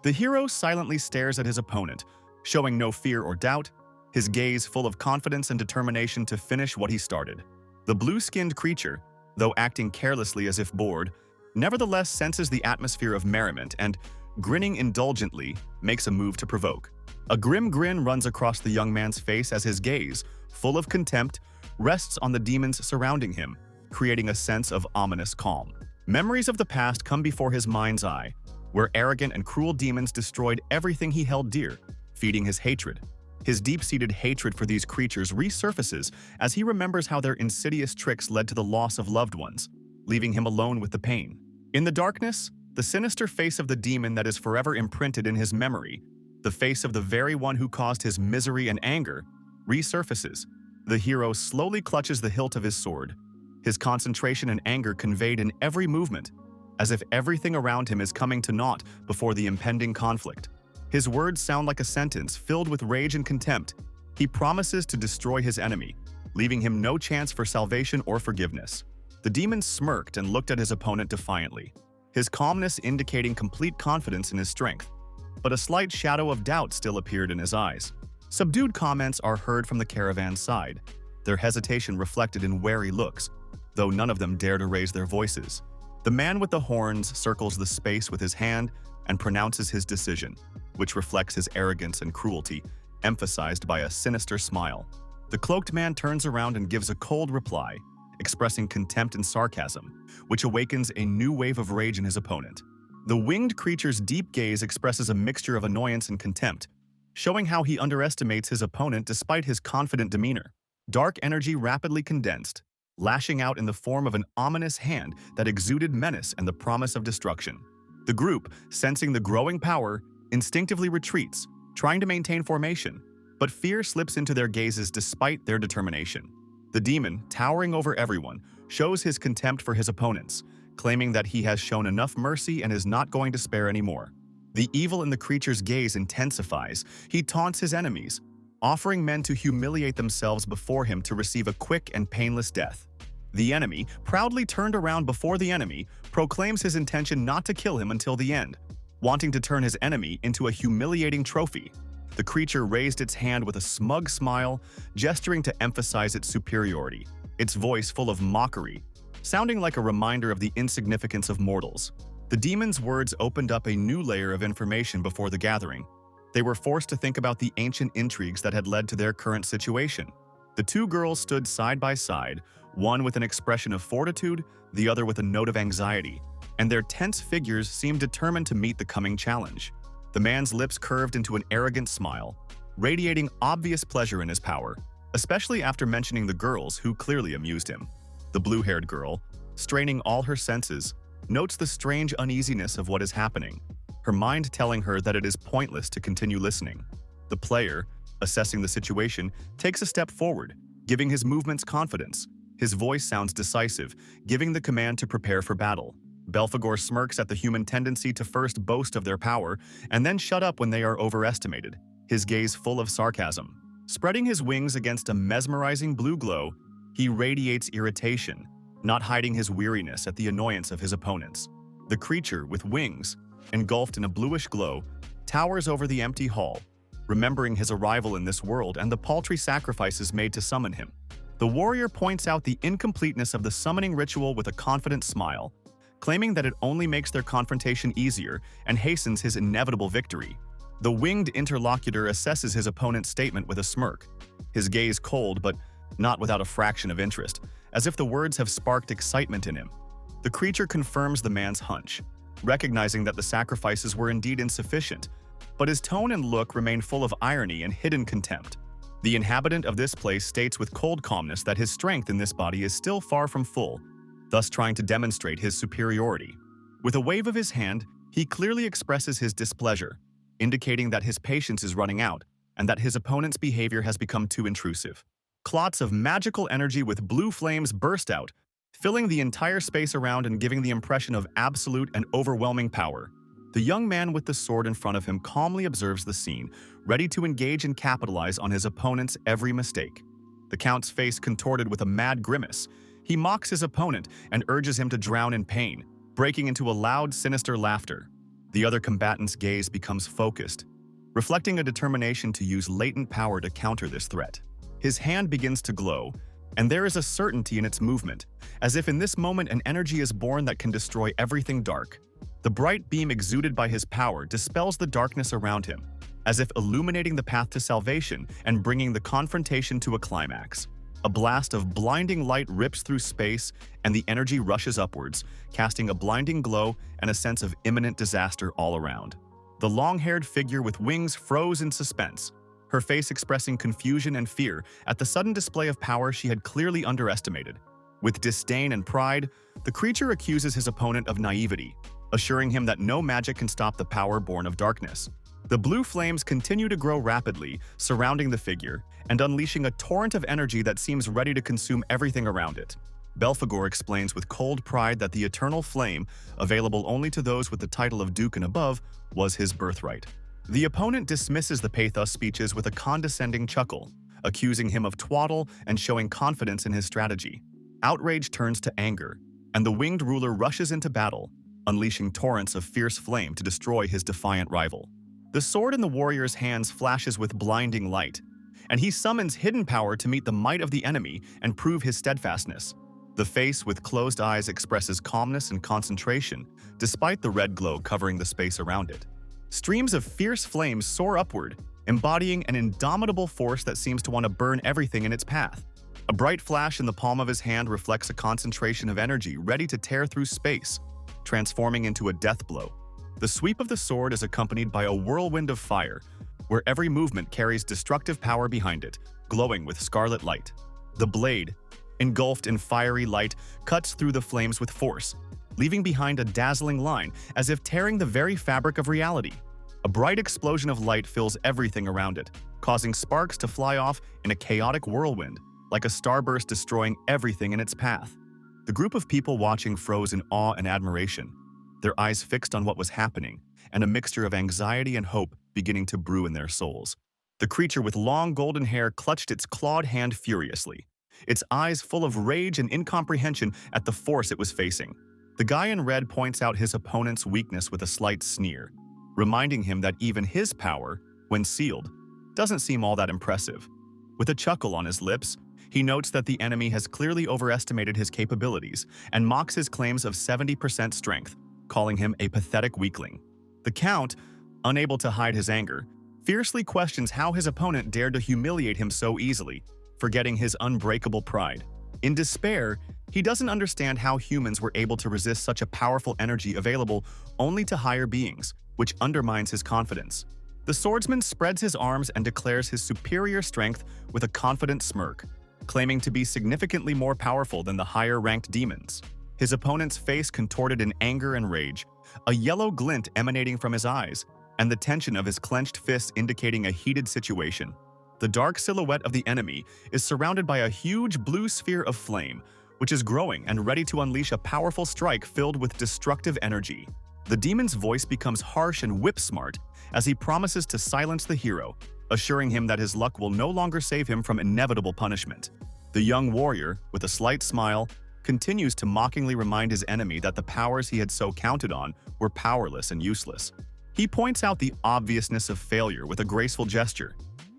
The hero silently stares at his opponent, showing no fear or doubt, his gaze full of confidence and determination to finish what he started. The blue-skinned creature, though acting carelessly as if bored, nevertheless senses the atmosphere of merriment and, grinning indulgently, makes a move to provoke. A grim grin runs across the young man's face as his gaze, full of contempt, rests on the demons surrounding him, creating a sense of ominous calm. Memories of the past come before his mind's eye, where arrogant and cruel demons destroyed everything he held dear, feeding his hatred. His deep-seated hatred for these creatures resurfaces as he remembers how their insidious tricks led to the loss of loved ones, leaving him alone with the pain. In the darkness, the sinister face of the demon that is forever imprinted in his memory, the face of the very one who caused his misery and anger, resurfaces. The hero slowly clutches the hilt of his sword, his concentration and anger conveyed in every movement, as if everything around him is coming to naught before the impending conflict. His words sound like a sentence filled with rage and contempt. He promises to destroy his enemy, leaving him no chance for salvation or forgiveness. The demon smirked and looked at his opponent defiantly, his calmness indicating complete confidence in his strength. But a slight shadow of doubt still appeared in his eyes. Subdued comments are heard from the caravan side, their hesitation reflected in wary looks, though none of them dare to raise their voices. The man with the horns circles the space with his hand and pronounces his decision, which reflects his arrogance and cruelty, emphasized by a sinister smile. The cloaked man turns around and gives a cold reply, expressing contempt and sarcasm, which awakens a new wave of rage in his opponent. The winged creature's deep gaze expresses a mixture of annoyance and contempt, showing how he underestimates his opponent despite his confident demeanor. Dark energy rapidly condensed, lashing out in the form of an ominous hand that exuded menace and the promise of destruction. The group, sensing the growing power, instinctively retreats, trying to maintain formation, but fear slips into their gazes despite their determination. The demon, towering over everyone, shows his contempt for his opponents, claiming that he has shown enough mercy and is not going to spare anymore. The evil in the creature's gaze intensifies. He taunts his enemies, offering men to humiliate themselves before him to receive a quick and painless death. The enemy, proudly turned around before the enemy, proclaims his intention not to kill him until the end, wanting to turn his enemy into a humiliating trophy. The creature raised its hand with a smug smile, gesturing to emphasize its superiority, its voice full of mockery, sounding like a reminder of the insignificance of mortals. The demon's words opened up a new layer of information before the gathering. They were forced to think about the ancient intrigues that had led to their current situation. The two girls stood side by side, one with an expression of fortitude, the other with a note of anxiety, and their tense figures seemed determined to meet the coming challenge. The man's lips curved into an arrogant smile, radiating obvious pleasure in his power, especially after mentioning the girls who clearly amused him. The blue-haired girl, straining all her senses, notes the strange uneasiness of what is happening, her mind telling her that it is pointless to continue listening. The player, assessing the situation, takes a step forward, giving his movements confidence. His voice sounds decisive, giving the command to prepare for battle. Belphegor smirks at the human tendency to first boast of their power and then shut up when they are overestimated, his gaze full of sarcasm. Spreading his wings against a mesmerizing blue glow, he radiates irritation, not hiding his weariness at the annoyance of his opponents. The creature, with wings, engulfed in a bluish glow, towers over the empty hall, remembering his arrival in this world and the paltry sacrifices made to summon him. The warrior points out the incompleteness of the summoning ritual with a confident smile, claiming that it only makes their confrontation easier and hastens his inevitable victory. The winged interlocutor assesses his opponent's statement with a smirk, his gaze cold but not without a fraction of interest, as if the words have sparked excitement in him. The creature confirms the man's hunch, recognizing that the sacrifices were indeed insufficient, but his tone and look remain full of irony and hidden contempt. The inhabitant of this place states with cold calmness that his strength in this body is still far from full, thus trying to demonstrate his superiority. With a wave of his hand, he clearly expresses his displeasure, indicating that his patience is running out and that his opponent's behavior has become too intrusive. Clots of magical energy with blue flames burst out, filling the entire space around and giving the impression of absolute and overwhelming power. The young man with the sword in front of him calmly observes the scene, ready to engage and capitalize on his opponent's every mistake. The count's face contorted with a mad grimace. He mocks his opponent and urges him to drown in pain, breaking into a loud, sinister laughter. The other combatant's gaze becomes focused, reflecting a determination to use latent power to counter this threat. His hand begins to glow, and there is a certainty in its movement, as if in this moment an energy is born that can destroy everything dark. The bright beam exuded by his power dispels the darkness around him, as if illuminating the path to salvation and bringing the confrontation to a climax. A blast of blinding light rips through space, and the energy rushes upwards, casting a blinding glow and a sense of imminent disaster all around. The long-haired figure with wings froze in suspense, her face expressing confusion and fear at the sudden display of power she had clearly underestimated. With disdain and pride, the creature accuses his opponent of naivety, assuring him that no magic can stop the power born of darkness. The blue flames continue to grow rapidly, surrounding the figure, and unleashing a torrent of energy that seems ready to consume everything around it. Belphegor explains with cold pride that the eternal flame, available only to those with the title of Duke and above, was his birthright. The opponent dismisses the pathos speeches with a condescending chuckle, accusing him of twaddle and showing confidence in his strategy. Outrage turns to anger, and the winged ruler rushes into battle, unleashing torrents of fierce flame to destroy his defiant rival. The sword in the warrior's hands flashes with blinding light, and he summons hidden power to meet the might of the enemy and prove his steadfastness. The face with closed eyes expresses calmness and concentration, despite the red glow covering the space around it. Streams of fierce flames soar upward, embodying an indomitable force that seems to want to burn everything in its path. A bright flash in the palm of his hand reflects a concentration of energy ready to tear through space, transforming into a death blow. The sweep of the sword is accompanied by a whirlwind of fire, where every movement carries destructive power behind it, glowing with scarlet light. The blade, engulfed in fiery light, cuts through the flames with force, leaving behind a dazzling line as if tearing the very fabric of reality. A bright explosion of light fills everything around it, causing sparks to fly off in a chaotic whirlwind, like a starburst destroying everything in its path. The group of people watching froze in awe and admiration, their eyes fixed on what was happening, and a mixture of anxiety and hope beginning to brew in their souls. The creature with long golden hair clutched its clawed hand furiously, its eyes full of rage and incomprehension at the force it was facing. The guy in red points out his opponent's weakness with a slight sneer, reminding him that even his power, when sealed, doesn't seem all that impressive. With a chuckle on his lips, he notes that the enemy has clearly overestimated his capabilities and mocks his claims of 70% strength, calling him a pathetic weakling. The Count, unable to hide his anger, fiercely questions how his opponent dared to humiliate him so easily, forgetting his unbreakable pride. In despair, he doesn't understand how humans were able to resist such a powerful energy available only to higher beings, which undermines his confidence. The swordsman spreads his arms and declares his superior strength with a confident smirk, claiming to be significantly more powerful than the higher-ranked demons. His opponent's face contorted in anger and rage, a yellow glint emanating from his eyes, and the tension of his clenched fists indicating a heated situation. The dark silhouette of the enemy is surrounded by a huge blue sphere of flame, which is growing and ready to unleash a powerful strike filled with destructive energy. The demon's voice becomes harsh and whip-smart as he promises to silence the hero, assuring him that his luck will no longer save him from inevitable punishment. The young warrior, with a slight smile, continues to mockingly remind his enemy that the powers he had so counted on were powerless and useless. He points out the obviousness of failure with a graceful gesture,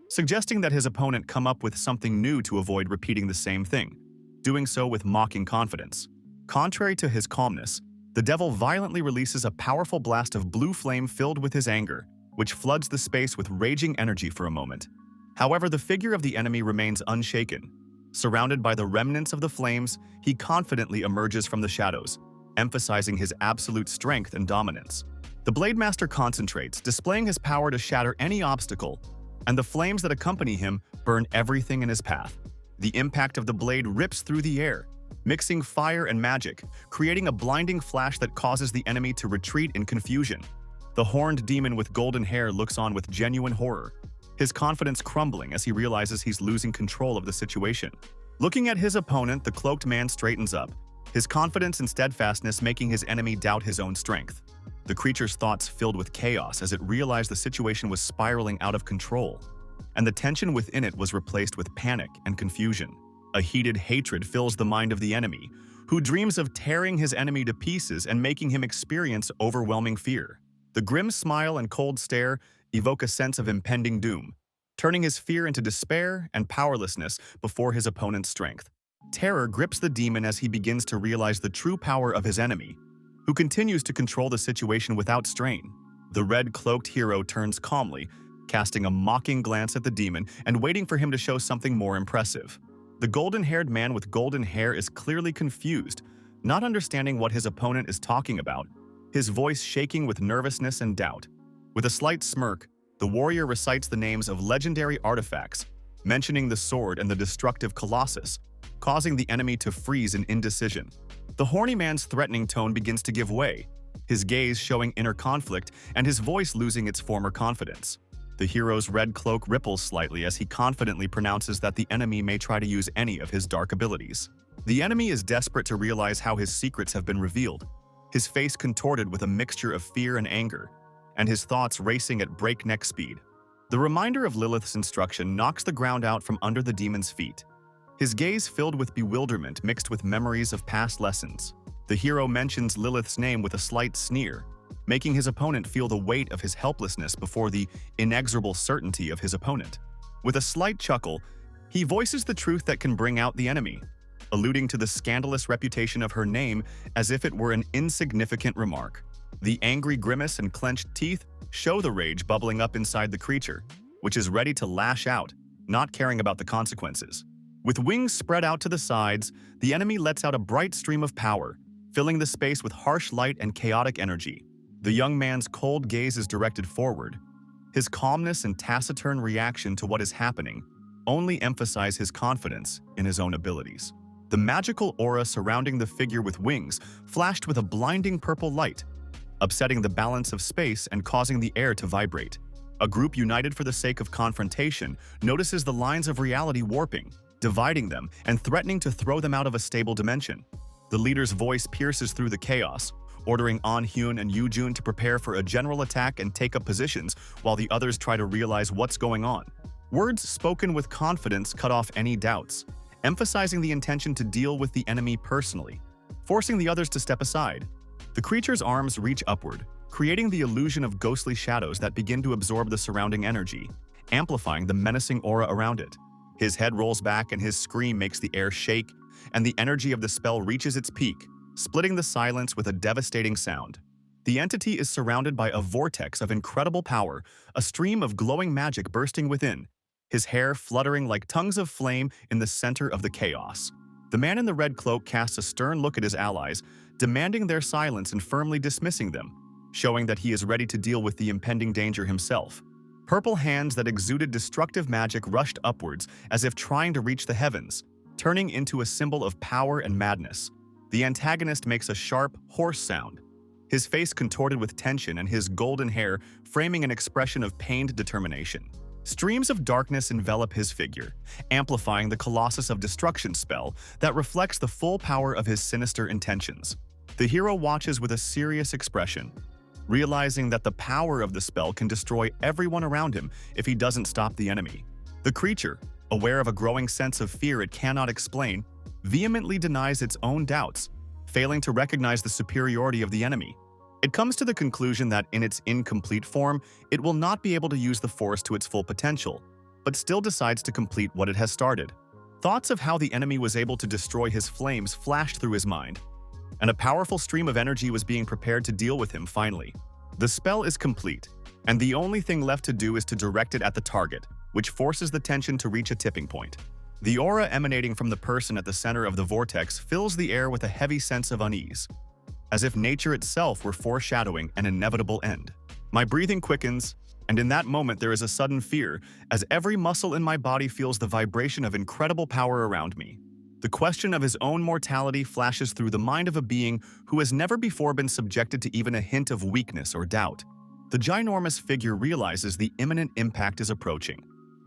suggesting that his opponent come up with something new to avoid repeating the same thing, doing so with mocking confidence. Contrary to his calmness, the devil violently releases a powerful blast of blue flame filled with his anger, which floods the space with raging energy for a moment. However, the figure of the enemy remains unshaken. Surrounded by the remnants of the flames, he confidently emerges from the shadows, emphasizing his absolute strength and dominance. The Blade Master concentrates, displaying his power to shatter any obstacle, and the flames that accompany him burn everything in his path. The impact of the blade rips through the air, mixing fire and magic, creating a blinding flash that causes the enemy to retreat in confusion. The horned demon with golden hair looks on with genuine horror, his confidence crumbling as he realizes he's losing control of the situation. Looking at his opponent, the cloaked man straightens up, his confidence and steadfastness making his enemy doubt his own strength. The creature's thoughts filled with chaos as it realized the situation was spiraling out of control, and the tension within it was replaced with panic and confusion. A heated hatred fills the mind of the enemy, who dreams of tearing his enemy to pieces and making him experience overwhelming fear. The grim smile and cold stare evoke a sense of impending doom, turning his fear into despair and powerlessness before his opponent's strength. Terror grips the demon as he begins to realize the true power of his enemy, who continues to control the situation without strain. The red-cloaked hero turns calmly, casting a mocking glance at the demon and waiting for him to show something more impressive. The golden-haired man with golden hair is clearly confused, not understanding what his opponent is talking about, his voice shaking with nervousness and doubt. With a slight smirk, the warrior recites the names of legendary artifacts, mentioning the sword and the destructive colossus, causing the enemy to freeze in indecision. The horny man's threatening tone begins to give way, his gaze showing inner conflict and his voice losing its former confidence. The hero's red cloak ripples slightly as he confidently pronounces that the enemy may try to use any of his dark abilities. The enemy is desperate to realize how his secrets have been revealed, his face contorted with a mixture of fear and anger, and his thoughts racing at breakneck speed. The reminder of Lilith's instruction knocks the ground out from under the demon's feet, his gaze filled with bewilderment mixed with memories of past lessons. The hero mentions Lilith's name with a slight sneer, making his opponent feel the weight of his helplessness before the inexorable certainty of his opponent. With a slight chuckle, he voices the truth that can bring out the enemy, alluding to the scandalous reputation of her name as if it were an insignificant remark. The angry grimace and clenched teeth show the rage bubbling up inside the creature, which is ready to lash out, not caring about the consequences. With wings spread out to the sides, the enemy lets out a bright stream of power, filling the space with harsh light and chaotic energy. The young man's cold gaze is directed forward. His calmness and taciturn reaction to what is happening only emphasize his confidence in his own abilities. The magical aura surrounding the figure with wings flashed with a blinding purple light, upsetting the balance of space and causing the air to vibrate. A group united for the sake of confrontation notices the lines of reality warping, dividing them and threatening to throw them out of a stable dimension. The leader's voice pierces through the chaos, ordering Hyun and Yoo-jun to prepare for a general attack and take up positions while the others try to realize what's going on. Words spoken with confidence cut off any doubts, emphasizing the intention to deal with the enemy personally, forcing the others to step aside. The creature's arms reach upward, creating the illusion of ghostly shadows that begin to absorb the surrounding energy, amplifying the menacing aura around it. His head rolls back and his scream makes the air shake, and the energy of the spell reaches its peak, splitting the silence with a devastating sound. The entity is surrounded by a vortex of incredible power, a stream of glowing magic bursting within, his hair fluttering like tongues of flame in the center of the chaos. The man in the red cloak casts a stern look at his allies, demanding their silence and firmly dismissing them, showing that he is ready to deal with the impending danger himself. Purple hands that exuded destructive magic rushed upwards as if trying to reach the heavens, turning into a symbol of power and madness. The antagonist makes a sharp, hoarse sound, his face contorted with tension and his golden hair framing an expression of pained determination. Streams of darkness envelop his figure, amplifying the Colossus of Destruction spell that reflects the full power of his sinister intentions. The hero watches with a serious expression, realizing that the power of the spell can destroy everyone around him if he doesn't stop the enemy. The creature, aware of a growing sense of fear it cannot explain, vehemently denies its own doubts, failing to recognize the superiority of the enemy. It comes to the conclusion that in its incomplete form, it will not be able to use the force to its full potential, but still decides to complete what it has started. Thoughts of how the enemy was able to destroy his flames flashed through his mind, and a powerful stream of energy was being prepared to deal with him finally. The spell is complete, and the only thing left to do is to direct it at the target, which forces the tension to reach a tipping point. The aura emanating from the person at the center of the vortex fills the air with a heavy sense of unease, as if nature itself were foreshadowing an inevitable end. My breathing quickens, and in that moment there is a sudden fear, as every muscle in my body feels the vibration of incredible power around me. The question of his own mortality flashes through the mind of a being who has never before been subjected to even a hint of weakness or doubt. The ginormous figure realizes the imminent impact is approaching,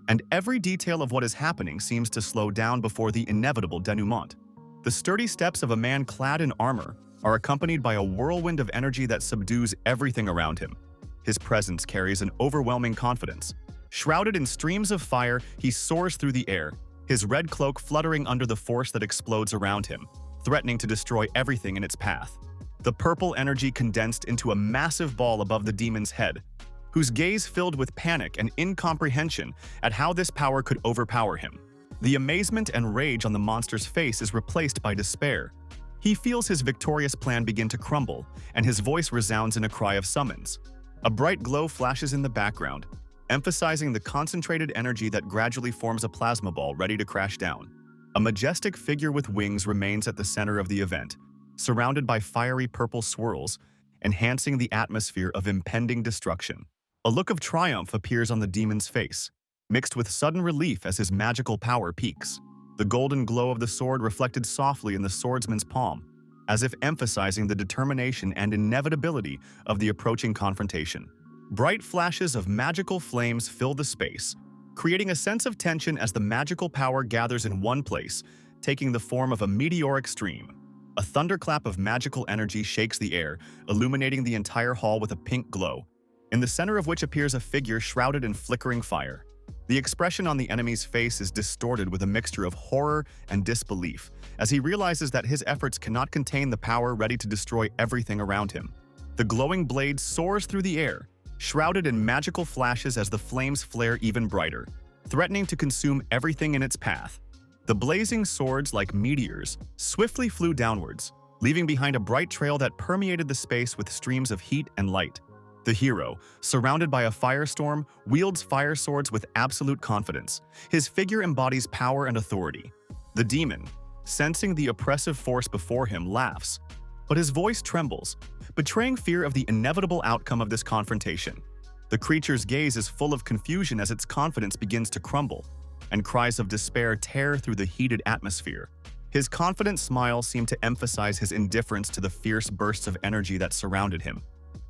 and every detail of what is happening seems to slow down before the inevitable denouement. The sturdy steps of a man clad in armor are accompanied by a whirlwind of energy that subdues everything around him. His presence carries an overwhelming confidence. Shrouded in streams of fire, he soars through the air, his red cloak fluttering under the force that explodes around him, threatening to destroy everything in its path. The purple energy condensed into a massive ball above the demon's head, whose gaze filled with panic and incomprehension at how this power could overpower him. The amazement and rage on the monster's face is replaced by despair. He feels his victorious plan begin to crumble, and his voice resounds in a cry of summons. A bright glow flashes in the background, emphasizing the concentrated energy that gradually forms a plasma ball ready to crash down. A majestic figure with wings remains at the center of the event, surrounded by fiery purple swirls, enhancing the atmosphere of impending destruction. A look of triumph appears on the demon's face, mixed with sudden relief as his magical power peaks. The golden glow of the sword reflected softly in the swordsman's palm, as if emphasizing the determination and inevitability of the approaching confrontation. Bright flashes of magical flames fill the space, creating a sense of tension as the magical power gathers in one place, taking the form of a meteoric stream. A thunderclap of magical energy shakes the air, illuminating the entire hall with a pink glow, in the center of which appears a figure shrouded in flickering fire. The expression on the enemy's face is distorted with a mixture of horror and disbelief, as he realizes that his efforts cannot contain the power ready to destroy everything around him. The glowing blade soars through the air, shrouded in magical flashes as the flames flare even brighter, threatening to consume everything in its path. The blazing swords, like meteors, swiftly flew downwards, leaving behind a bright trail that permeated the space with streams of heat and light. The hero, surrounded by a firestorm, wields fire swords with absolute confidence. His figure embodies power and authority. The demon, sensing the oppressive force before him, laughs, but his voice trembles, betraying fear of the inevitable outcome of this confrontation. The creature's gaze is full of confusion as its confidence begins to crumble, and cries of despair tear through the heated atmosphere. His confident smile seemed to emphasize his indifference to the fierce bursts of energy that surrounded him,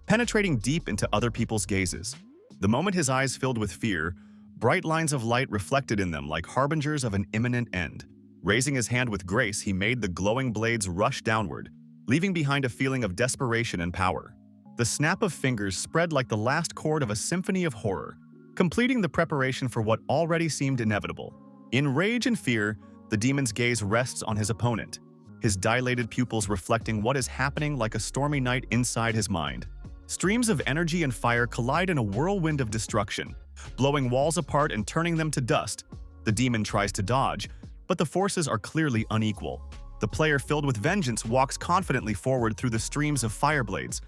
penetrating deep into other people's gazes. The moment his eyes filled with fear, bright lines of light reflected in them like harbingers of an imminent end. Raising his hand with grace, he made the glowing blades rush downward, leaving behind a feeling of desperation and power. The snap of fingers spread like the last chord of a symphony of horror, completing the preparation for what already seemed inevitable. In rage and fear, the demon's gaze rests on his opponent, his dilated pupils reflecting what is happening like a stormy night inside his mind. Streams of energy and fire collide in a whirlwind of destruction, blowing walls apart and turning them to dust. The demon tries to dodge, but the forces are clearly unequal. The player, filled with vengeance, walks confidently forward through the streams of fire blades.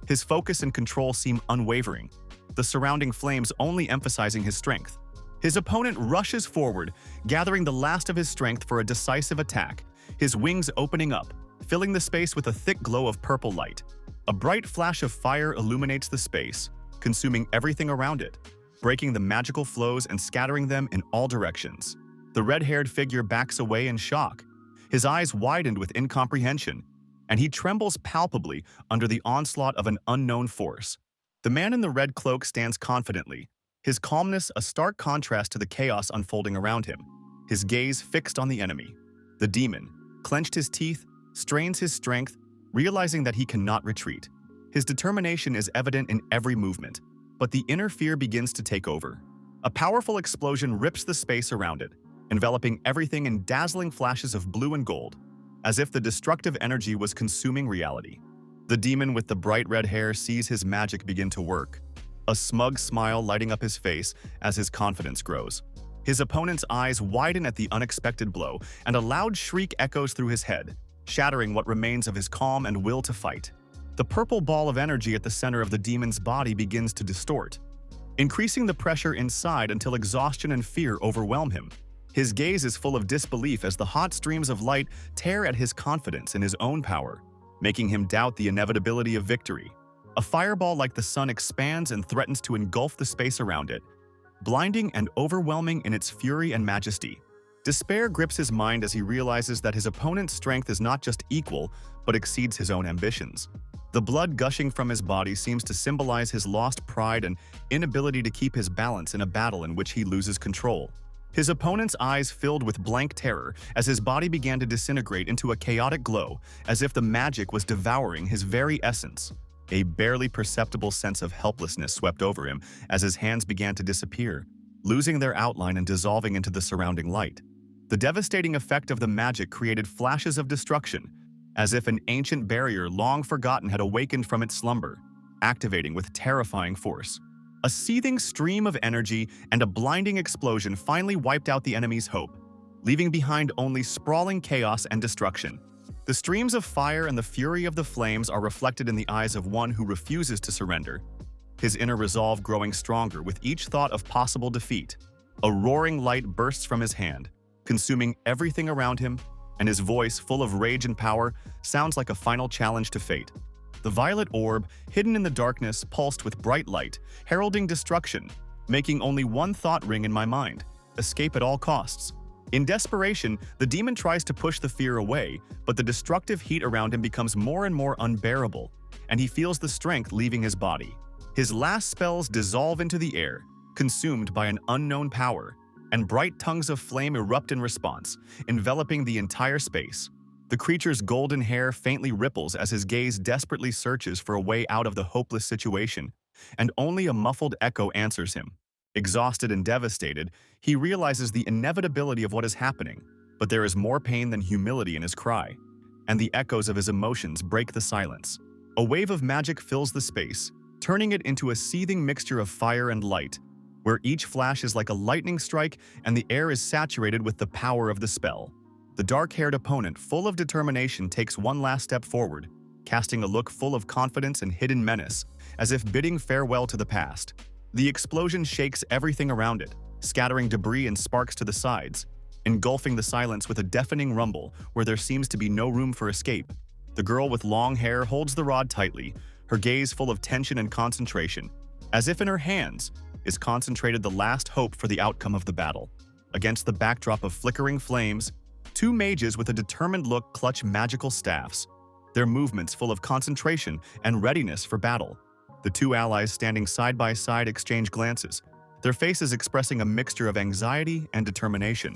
His focus and control seem unwavering, the surrounding flames only emphasizing his strength. His opponent rushes forward, gathering the last of his strength for a decisive attack, his wings opening up, filling the space with a thick glow of purple light. A bright flash of fire illuminates the space, consuming everything around it, breaking the magical flows and scattering them in all directions. The red-haired figure backs away in shock, his eyes widened with incomprehension, and he trembles palpably under the onslaught of an unknown force. The man in the red cloak stands confidently, his calmness a stark contrast to the chaos unfolding around him, his gaze fixed on the enemy. The demon, clenched his teeth, strains his strength, realizing that he cannot retreat. His determination is evident in every movement, but the inner fear begins to take over. A powerful explosion rips the space around it, enveloping everything in dazzling flashes of blue and gold, as if the destructive energy was consuming reality. The demon with the bright red hair sees his magic begin to work, a smug smile lighting up his face as his confidence grows. His opponent's eyes widen at the unexpected blow, and a loud shriek echoes through his head, shattering what remains of his calm and will to fight. The purple ball of energy at the center of the demon's body begins to distort, increasing the pressure inside until exhaustion and fear overwhelm him. His gaze is full of disbelief as the hot streams of light tear at his confidence in his own power, making him doubt the inevitability of victory. A fireball like the sun expands and threatens to engulf the space around it, blinding and overwhelming in its fury and majesty. Despair grips his mind as he realizes that his opponent's strength is not just equal, but exceeds his own ambitions. The blood gushing from his body seems to symbolize his lost pride and inability to keep his balance in a battle in which he loses control. His opponent's eyes filled with blank terror as his body began to disintegrate into a chaotic glow, as if the magic was devouring his very essence. A barely perceptible sense of helplessness swept over him as his hands began to disappear, losing their outline and dissolving into the surrounding light. The devastating effect of the magic created flashes of destruction, as if an ancient barrier long forgotten had awakened from its slumber, activating with terrifying force. A seething stream of energy and a blinding explosion finally wiped out the enemy's hope, leaving behind only sprawling chaos and destruction. The streams of fire and the fury of the flames are reflected in the eyes of one who refuses to surrender, his inner resolve growing stronger with each thought of possible defeat. A roaring light bursts from his hand, consuming everything around him, and his voice, full of rage and power, sounds like a final challenge to fate. The violet orb, hidden in the darkness, pulsed with bright light, heralding destruction, making only one thought ring in my mind: escape at all costs. In desperation, the demon tries to push the fear away, but the destructive heat around him becomes more and more unbearable, and he feels the strength leaving his body. His last spells dissolve into the air, consumed by an unknown power, and bright tongues of flame erupt in response, enveloping the entire space. The creature's golden hair faintly ripples as his gaze desperately searches for a way out of the hopeless situation, and only a muffled echo answers him. Exhausted and devastated, he realizes the inevitability of what is happening, but there is more pain than humility in his cry, and the echoes of his emotions break the silence. A wave of magic fills the space, turning it into a seething mixture of fire and light, where each flash is like a lightning strike and the air is saturated with the power of the spell. The dark-haired opponent, full of determination, takes one last step forward, casting a look full of confidence and hidden menace, as if bidding farewell to the past. The explosion shakes everything around it, scattering debris and sparks to the sides, engulfing the silence with a deafening rumble where there seems to be no room for escape. The girl with long hair holds the rod tightly, her gaze full of tension and concentration, as if in her hands is concentrated the last hope for the outcome of the battle. Against the backdrop of flickering flames, two mages with a determined look clutch magical staffs, their movements full of concentration and readiness for battle. The two allies standing side by side exchange glances, their faces expressing a mixture of anxiety and determination,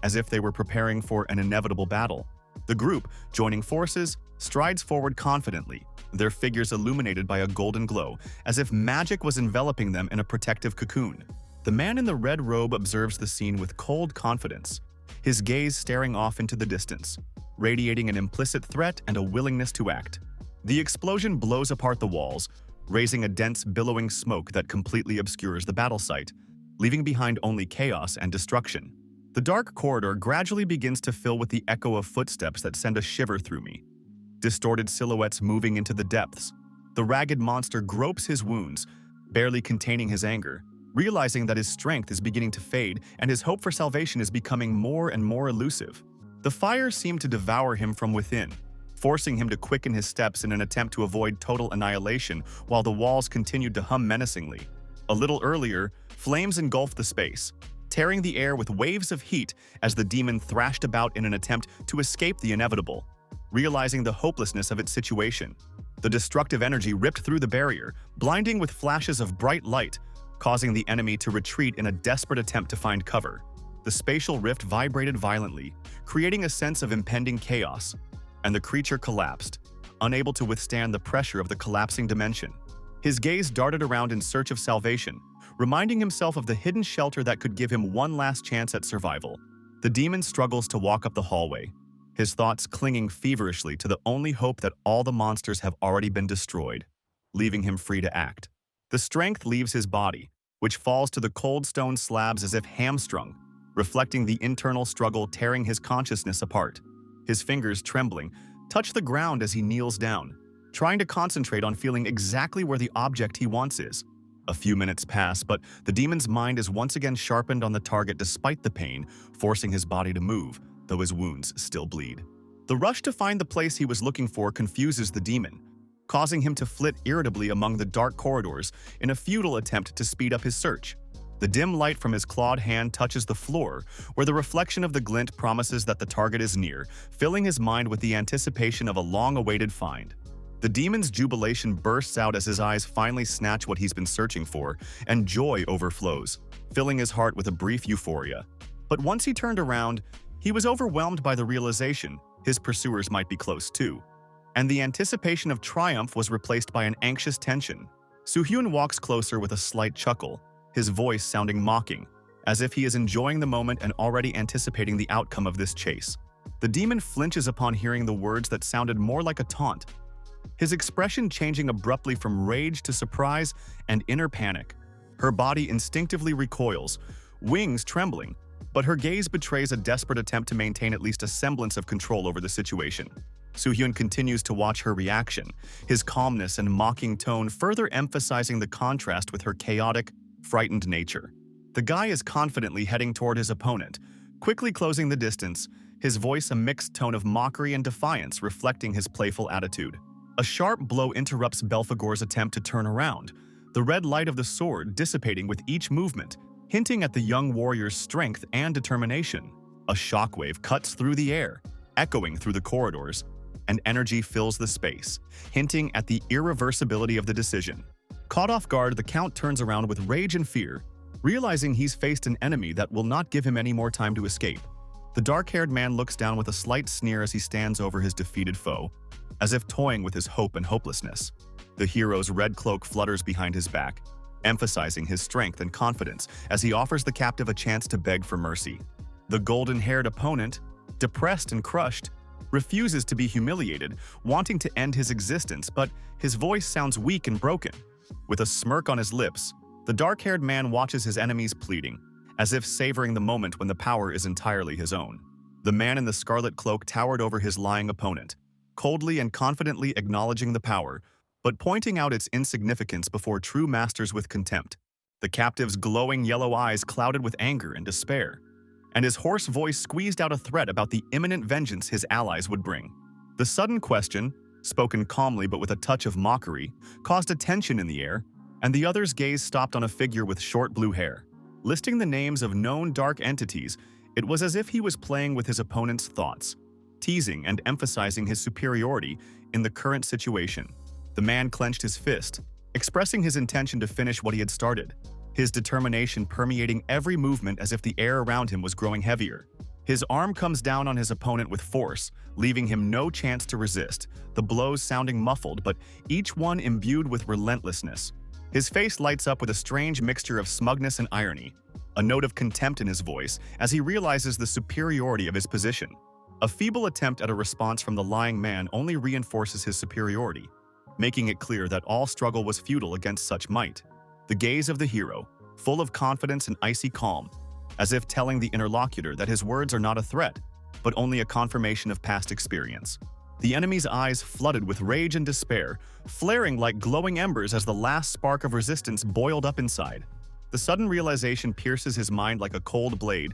as if they were preparing for an inevitable battle. The group, joining forces, strides forward confidently, their figures illuminated by a golden glow, as if magic was enveloping them in a protective cocoon. The man in the red robe observes the scene with cold confidence, his gaze staring off into the distance, radiating an implicit threat and a willingness to act. The explosion blows apart the walls, raising a dense, billowing smoke that completely obscures the battle site, leaving behind only chaos and destruction. The dark corridor gradually begins to fill with the echo of footsteps that send a shiver through me. Distorted silhouettes moving into the depths. The ragged monster gropes his wounds, barely containing his anger, realizing that his strength is beginning to fade and his hope for salvation is becoming more and more elusive. The fire seemed to devour him from within, forcing him to quicken his steps in an attempt to avoid total annihilation while the walls continued to hum menacingly. A little earlier, flames engulfed the space, tearing the air with waves of heat as the demon thrashed about in an attempt to escape the inevitable. Realizing the hopelessness of its situation, the destructive energy ripped through the barrier, blinding with flashes of bright light, causing the enemy to retreat in a desperate attempt to find cover. The spatial rift vibrated violently, creating a sense of impending chaos, and the creature collapsed, unable to withstand the pressure of the collapsing dimension. His gaze darted around in search of salvation, reminding himself of the hidden shelter that could give him one last chance at survival. The demon struggles to walk up the hallway, his thoughts clinging feverishly to the only hope that all the monsters have already been destroyed, leaving him free to act. The strength leaves his body, which falls to the cold stone slabs as if hamstrung, reflecting the internal struggle tearing his consciousness apart. His fingers, trembling, touch the ground as he kneels down, trying to concentrate on feeling exactly where the object he wants is. A few minutes pass, but the demon's mind is once again sharpened on the target despite the pain, forcing his body to move, though his wounds still bleed. The rush to find the place he was looking for confuses the demon, causing him to flit irritably among the dark corridors in a futile attempt to speed up his search. The dim light from his clawed hand touches the floor, where the reflection of the glint promises that the target is near, filling his mind with the anticipation of a long-awaited find. The demon's jubilation bursts out as his eyes finally snatch what he's been searching for, and joy overflows, filling his heart with a brief euphoria. But once he turned around, he was overwhelmed by the realization his pursuers might be close too, and the anticipation of triumph was replaced by an anxious tension. Hyun walks closer with a slight chuckle, his voice sounding mocking, as if he is enjoying the moment and already anticipating the outcome of this chase. The demon flinches upon hearing the words that sounded more like a taunt, his expression changing abruptly from rage to surprise and inner panic. Her body instinctively recoils, wings trembling, but her gaze betrays a desperate attempt to maintain at least a semblance of control over the situation. Hyun continues to watch her reaction, his calmness and mocking tone further emphasizing the contrast with her chaotic, frightened nature. The guy is confidently heading toward his opponent, quickly closing the distance, his voice a mixed tone of mockery and defiance reflecting his playful attitude. A sharp blow interrupts Belphegor's attempt to turn around, the red light of the sword dissipating with each movement, hinting at the young warrior's strength and determination. A shockwave cuts through the air, echoing through the corridors, and energy fills the space, hinting at the irreversibility of the decision. Caught off guard, the Count turns around with rage and fear, realizing he's faced an enemy that will not give him any more time to escape. The dark-haired man looks down with a slight sneer as he stands over his defeated foe, as if toying with his hope and hopelessness. The hero's red cloak flutters behind his back, emphasizing his strength and confidence as he offers the captive a chance to beg for mercy. The golden-haired opponent, depressed and crushed, refuses to be humiliated, wanting to end his existence, but his voice sounds weak and broken. With a smirk on his lips, the dark-haired man watches his enemies pleading, as if savoring the moment when the power is entirely his own. The man in the scarlet cloak towered over his lying opponent, coldly and confidently acknowledging the power, but pointing out its insignificance before true masters with contempt. The captive's glowing yellow eyes clouded with anger and despair, and his hoarse voice squeezed out a threat about the imminent vengeance his allies would bring. The sudden question, spoken calmly but with a touch of mockery, caused a tension in the air, and the other's gaze stopped on a figure with short blue hair. Listing the names of known dark entities, it was as if he was playing with his opponent's thoughts, teasing and emphasizing his superiority in the current situation. The man clenched his fist, expressing his intention to finish what he had started, his determination permeating every movement as if the air around him was growing heavier. His arm comes down on his opponent with force, leaving him no chance to resist, the blows sounding muffled but each one imbued with relentlessness. His face lights up with a strange mixture of smugness and irony, a note of contempt in his voice as he realizes the superiority of his position. A feeble attempt at a response from the lying man only reinforces his superiority, making it clear that all struggle was futile against such might. The gaze of the hero, full of confidence and icy calm, as if telling the interlocutor that his words are not a threat, but only a confirmation of past experience. The enemy's eyes flooded with rage and despair, flaring like glowing embers as the last spark of resistance boiled up inside. The sudden realization pierces his mind like a cold blade,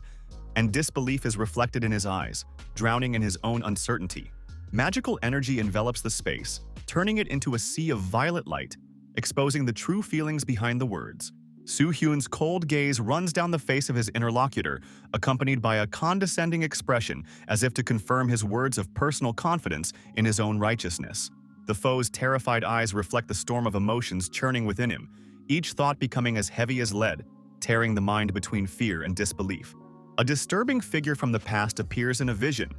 and disbelief is reflected in his eyes, drowning in his own uncertainty. Magical energy envelops the space, turning it into a sea of violet light, exposing the true feelings behind the words. Hyun's cold gaze runs down the face of his interlocutor, accompanied by a condescending expression as if to confirm his words of personal confidence in his own righteousness. The foe's terrified eyes reflect the storm of emotions churning within him, each thought becoming as heavy as lead, tearing the mind between fear and disbelief. A disturbing figure from the past appears in a vision,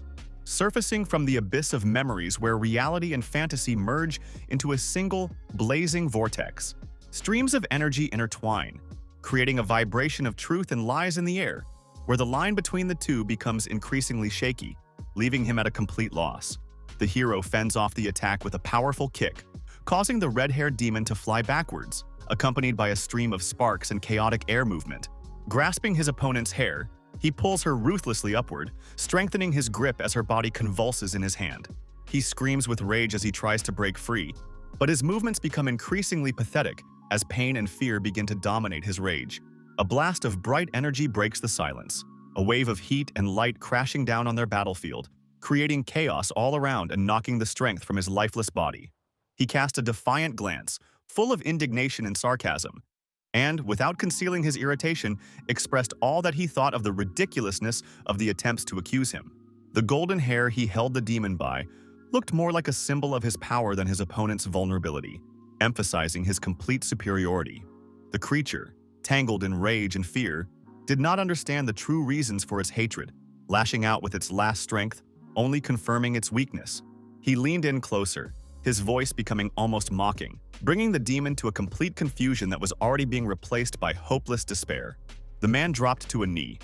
surfacing from the abyss of memories where reality and fantasy merge into a single, blazing vortex. Streams of energy intertwine, creating a vibration of truth and lies in the air, where the line between the two becomes increasingly shaky, leaving him at a complete loss. The hero fends off the attack with a powerful kick, causing the red-haired demon to fly backwards, accompanied by a stream of sparks and chaotic air movement. Grasping his opponent's hair, he pulls her ruthlessly upward, strengthening his grip as her body convulses in his hand. He screams with rage as he tries to break free, but his movements become increasingly pathetic as pain and fear begin to dominate his rage. A blast of bright energy breaks the silence, a wave of heat and light crashing down on their battlefield, creating chaos all around and knocking the strength from his lifeless body. He cast a defiant glance, full of indignation and sarcasm, and, without concealing his irritation, expressed all that he thought of the ridiculousness of the attempts to accuse him. The golden hair he held the demon by looked more like a symbol of his power than his opponent's vulnerability, emphasizing his complete superiority. The creature, tangled in rage and fear, did not understand the true reasons for its hatred, lashing out with its last strength, only confirming its weakness. He leaned in closer, his voice becoming almost mocking, bringing the demon to a complete confusion that was already being replaced by hopeless despair. The man dropped to a knee.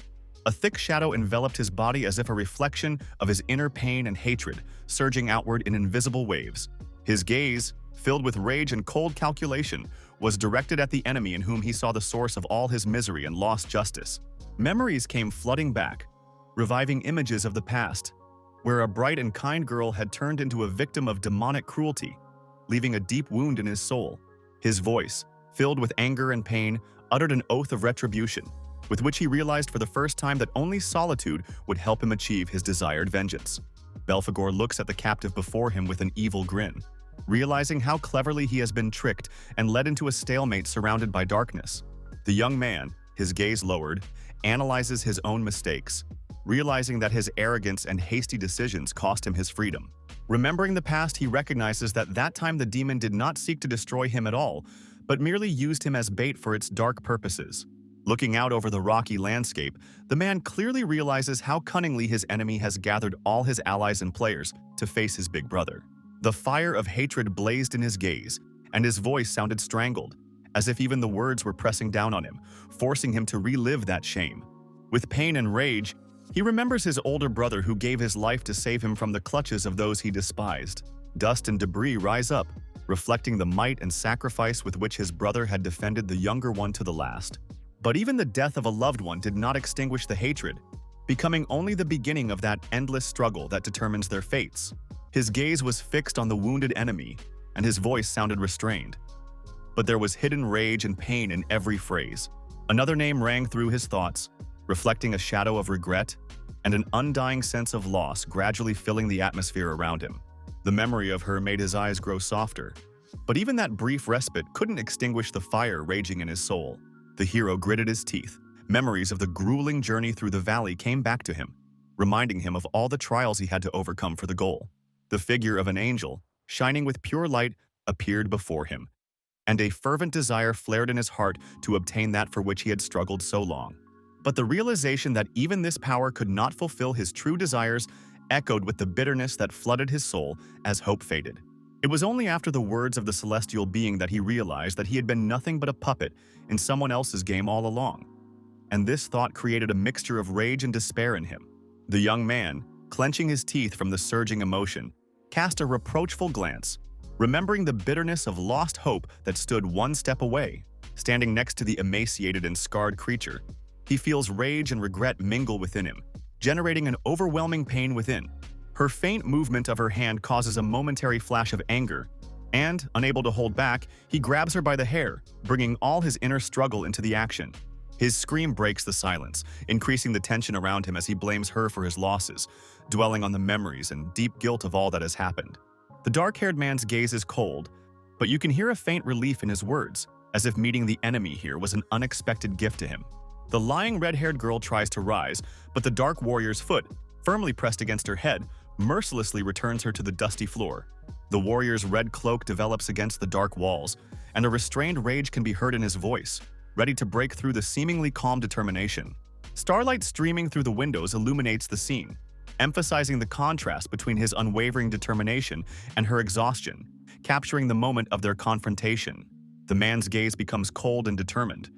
A thick shadow enveloped his body as if a reflection of his inner pain and hatred, surging outward in invisible waves. His gaze, filled with rage and cold calculation, was directed at the enemy in whom he saw the source of all his misery and lost justice. Memories came flooding back, reviving images of the past, where a bright and kind girl had turned into a victim of demonic cruelty, leaving a deep wound in his soul. His voice, filled with anger and pain, uttered an oath of retribution, with which he realized for the first time that only solitude would help him achieve his desired vengeance. Belphegor looks at the captive before him with an evil grin, realizing how cleverly he has been tricked and led into a stalemate surrounded by darkness. The young man, his gaze lowered, analyzes his own mistakes, realizing that his arrogance and hasty decisions cost him his freedom. Remembering the past, he recognizes that that time the demon did not seek to destroy him at all, but merely used him as bait for its dark purposes. Looking out over the rocky landscape, the man clearly realizes how cunningly his enemy has gathered all his allies and players to face his big brother. The fire of hatred blazed in his gaze, and his voice sounded strangled, as if even the words were pressing down on him, forcing him to relive that shame. With pain and rage, he remembers his older brother who gave his life to save him from the clutches of those he despised. Dust and debris rise up, reflecting the might and sacrifice with which his brother had defended the younger one to the last. But even the death of a loved one did not extinguish the hatred, becoming only the beginning of that endless struggle that determines their fates. His gaze was fixed on the wounded enemy, and his voice sounded restrained. But there was hidden rage and pain in every phrase. Another name rang through his thoughts, reflecting a shadow of regret and an undying sense of loss gradually filling the atmosphere around him. The memory of her made his eyes grow softer, but even that brief respite couldn't extinguish the fire raging in his soul. The hero gritted his teeth. Memories of the grueling journey through the valley came back to him, reminding him of all the trials he had to overcome for the goal. The figure of an angel, shining with pure light, appeared before him, and a fervent desire flared in his heart to obtain that for which he had struggled so long. But the realization that even this power could not fulfill his true desires echoed with the bitterness that flooded his soul as hope faded. It was only after the words of the celestial being that he realized that he had been nothing but a puppet in someone else's game all along. And this thought created a mixture of rage and despair in him. The young man, clenching his teeth from the surging emotion, cast a reproachful glance, remembering the bitterness of lost hope that stood one step away. Standing next to the emaciated and scarred creature, he feels rage and regret mingle within him, generating an overwhelming pain within. Her faint movement of her hand causes a momentary flash of anger, and, unable to hold back, he grabs her by the hair, bringing all his inner struggle into the action. His scream breaks the silence, increasing the tension around him as he blames her for his losses, dwelling on the memories and deep guilt of all that has happened. The dark-haired man's gaze is cold, but you can hear a faint relief in his words, as if meeting the enemy here was an unexpected gift to him. The lying red-haired girl tries to rise, but the dark warrior's foot, firmly pressed against her head, mercilessly returns her to the dusty floor. The warrior's red cloak develops against the dark walls, and a restrained rage can be heard in his voice, ready to break through the seemingly calm determination. Starlight streaming through the windows illuminates the scene, emphasizing the contrast between his unwavering determination and her exhaustion, capturing the moment of their confrontation. The man's gaze becomes cold and determined.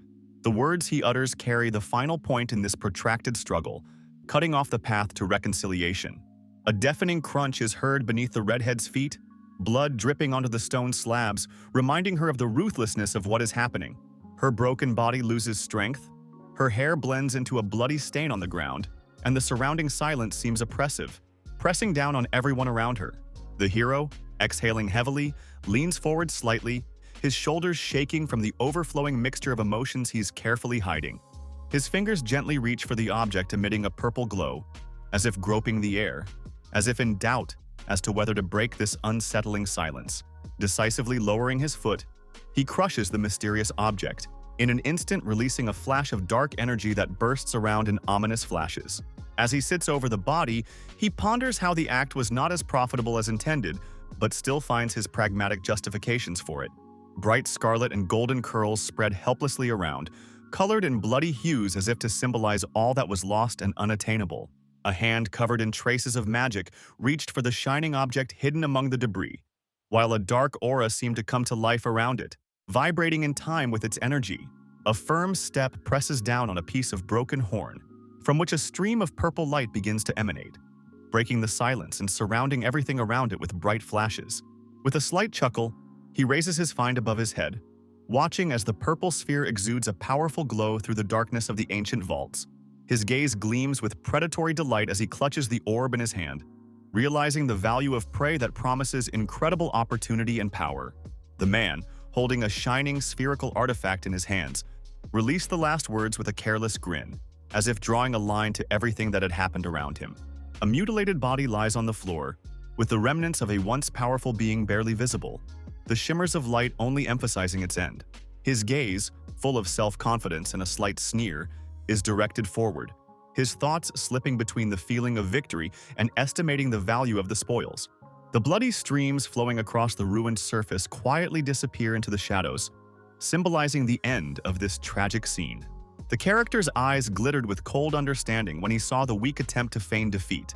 The words he utters carry the final point in this protracted struggle, cutting off the path to reconciliation. A deafening crunch is heard beneath the redhead's feet, blood dripping onto the stone slabs, reminding her of the ruthlessness of what is happening. Her broken body loses strength, her hair blends into a bloody stain on the ground, and the surrounding silence seems oppressive, pressing down on everyone around her. The hero, exhaling heavily, leans forward slightly, his shoulders shaking from the overflowing mixture of emotions he's carefully hiding. His fingers gently reach for the object emitting a purple glow, as if groping the air, as if in doubt as to whether to break this unsettling silence. Decisively lowering his foot, he crushes the mysterious object, in an instant releasing a flash of dark energy that bursts around in ominous flashes. As he sits over the body, he ponders how the act was not as profitable as intended, but still finds his pragmatic justifications for it. Bright scarlet and golden curls spread helplessly around, colored in bloody hues as if to symbolize all that was lost and unattainable. A hand covered in traces of magic reached for the shining object hidden among the debris, while a dark aura seemed to come to life around it, vibrating in time with its energy. A firm step presses down on a piece of broken horn, from which a stream of purple light begins to emanate, breaking the silence and surrounding everything around it with bright flashes. With a slight chuckle, he raises his find above his head, watching as the purple sphere exudes a powerful glow through the darkness of the ancient vaults. His gaze gleams with predatory delight as he clutches the orb in his hand, realizing the value of prey that promises incredible opportunity and power. The man, holding a shining spherical artifact in his hands, released the last words with a careless grin, as if drawing a line to everything that had happened around him. A mutilated body lies on the floor, with the remnants of a once powerful being barely visible, the shimmers of light only emphasizing its end. His gaze, full of self-confidence and a slight sneer, is directed forward, his thoughts slipping between the feeling of victory and estimating the value of the spoils. The bloody streams flowing across the ruined surface quietly disappear into the shadows, symbolizing the end of this tragic scene. The character's eyes glittered with cold understanding when he saw the weak attempt to feign defeat,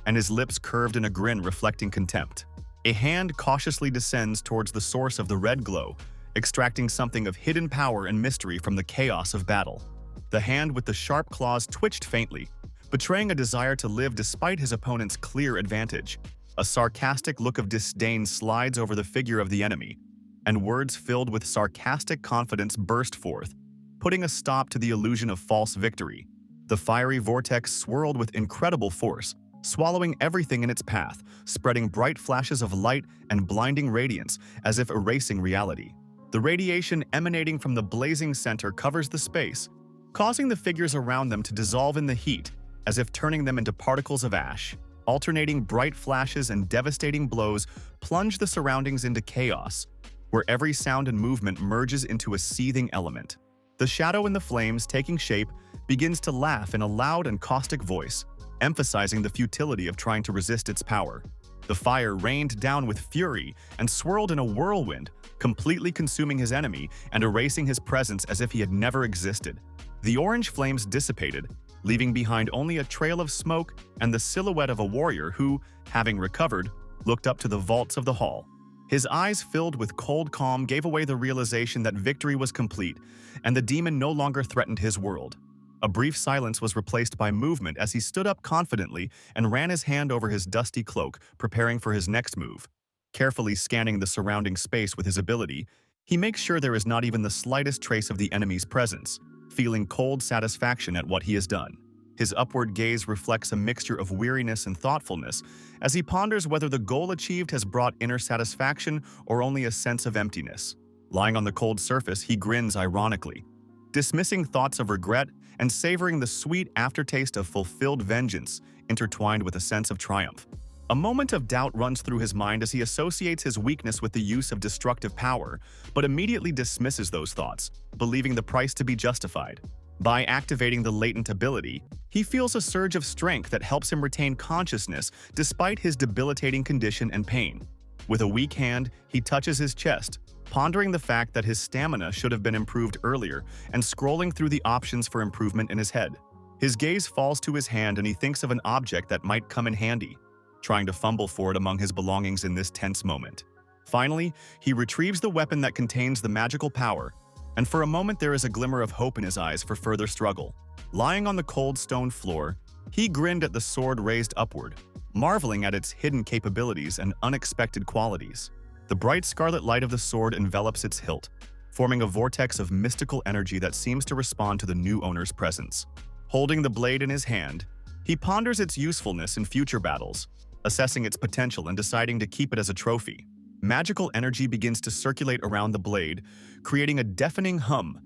and his lips curved in a grin reflecting contempt. A hand cautiously descends towards the source of the red glow, extracting something of hidden power and mystery from the chaos of battle. The hand with the sharp claws twitched faintly, betraying a desire to live despite his opponent's clear advantage. A sarcastic look of disdain slides over the figure of the enemy, and words filled with sarcastic confidence burst forth, putting a stop to the illusion of false victory. The fiery vortex swirled with incredible force, swallowing everything in its path, spreading bright flashes of light and blinding radiance as if erasing reality. The radiation emanating from the blazing center covers the space, causing the figures around them to dissolve in the heat, as if turning them into particles of ash. Alternating bright flashes and devastating blows plunge the surroundings into chaos, where every sound and movement merges into a seething element. The shadow in the flames, taking shape, begins to laugh in a loud and caustic voice, emphasizing the futility of trying to resist its power. The fire rained down with fury and swirled in a whirlwind, completely consuming his enemy and erasing his presence as if he had never existed. The orange flames dissipated, leaving behind only a trail of smoke and the silhouette of a warrior who, having recovered, looked up to the vaults of the hall. His eyes filled with cold calm gave away the realization that victory was complete, and the demon no longer threatened his world. A brief silence was replaced by movement as he stood up confidently and ran his hand over his dusty cloak, preparing for his next move. Carefully scanning the surrounding space with his ability, he makes sure there is not even the slightest trace of the enemy's presence, feeling cold satisfaction at what he has done. His upward gaze reflects a mixture of weariness and thoughtfulness as he ponders whether the goal achieved has brought inner satisfaction or only a sense of emptiness. Lying on the cold surface, he grins ironically, dismissing thoughts of regret and savoring the sweet aftertaste of fulfilled vengeance intertwined with a sense of triumph. A moment of doubt runs through his mind as he associates his weakness with the use of destructive power, but immediately dismisses those thoughts, believing the price to be justified. By activating the latent ability, he feels a surge of strength that helps him retain consciousness despite his debilitating condition and pain. With a weak hand, he touches his chest, pondering the fact that his stamina should have been improved earlier and scrolling through the options for improvement in his head. His gaze falls to his hand and he thinks of an object that might come in handy, trying to fumble for it among his belongings in this tense moment. Finally, he retrieves the weapon that contains the magical power, and for a moment there is a glimmer of hope in his eyes for further struggle. Lying on the cold stone floor, he grinned at the sword raised upward, marveling at its hidden capabilities and unexpected qualities. The bright scarlet light of the sword envelops its hilt, forming a vortex of mystical energy that seems to respond to the new owner's presence. Holding the blade in his hand, he ponders its usefulness in future battles, assessing its potential and deciding to keep it as a trophy. Magical energy begins to circulate around the blade, creating a deafening hum,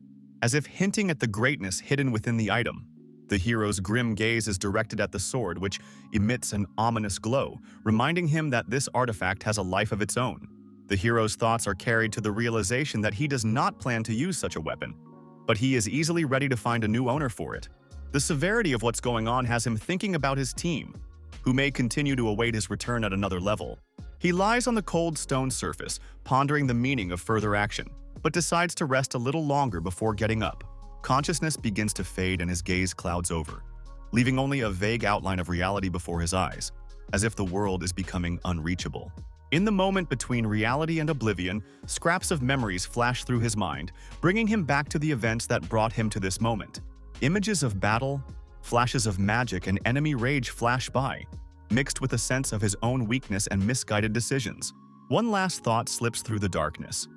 as if hinting at the greatness hidden within the item. The hero's grim gaze is directed at the sword, which emits an ominous glow, reminding him that this artifact has a life of its own. The hero's thoughts are carried to the realization that he does not plan to use such a weapon, but he is easily ready to find a new owner for it. The severity of what's going on has him thinking about his team, who may continue to await his return at another level. He lies on the cold stone surface, pondering the meaning of further action, but decides to rest a little longer before getting up. Consciousness begins to fade and his gaze clouds over, leaving only a vague outline of reality before his eyes, as if the world is becoming unreachable. In the moment between reality and oblivion, scraps of memories flash through his mind, bringing him back to the events that brought him to this moment. Images of battle, flashes of magic, and enemy rage flash by, mixed with a sense of his own weakness and misguided decisions. One last thought slips through the darkness: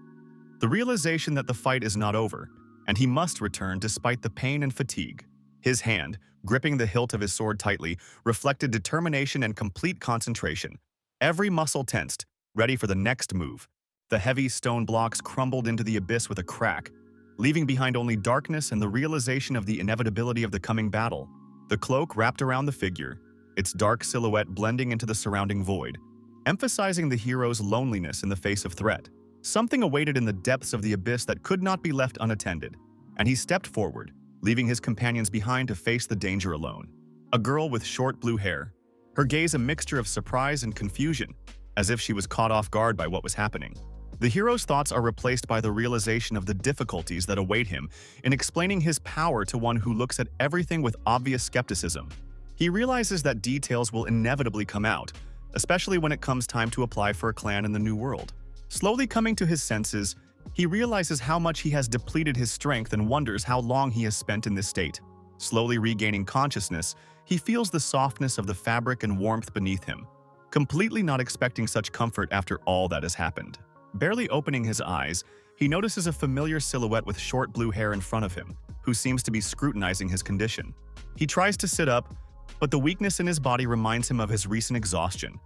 the realization that the fight is not over, and he must return despite the pain and fatigue. His hand, gripping the hilt of his sword tightly, reflected determination and complete concentration. Every muscle tensed, ready for the next move. The heavy stone blocks crumbled into the abyss with a crack, leaving behind only darkness and the realization of the inevitability of the coming battle. The cloak wrapped around the figure, its dark silhouette blending into the surrounding void, emphasizing the hero's loneliness in the face of threat. Something awaited in the depths of the abyss that could not be left unattended, and he stepped forward, leaving his companions behind to face the danger alone. a girl with short blue hair, her gaze a mixture of surprise and confusion, as if she was caught off guard by what was happening. The hero's thoughts are replaced by the realization of the difficulties that await him in explaining his power to one who looks at everything with obvious skepticism. He realizes that details will inevitably come out, especially when it comes time to apply for a clan in the new world. Slowly coming to his senses, he realizes how much he has depleted his strength and wonders how long he has spent in this state. Slowly regaining consciousness, he feels the softness of the fabric and warmth beneath him, completely not expecting such comfort after all that has happened. Barely opening his eyes, he notices a familiar silhouette with short blue hair in front of him, who seems to be scrutinizing his condition. He tries to sit up, but the weakness in his body reminds him of his recent exhaustion,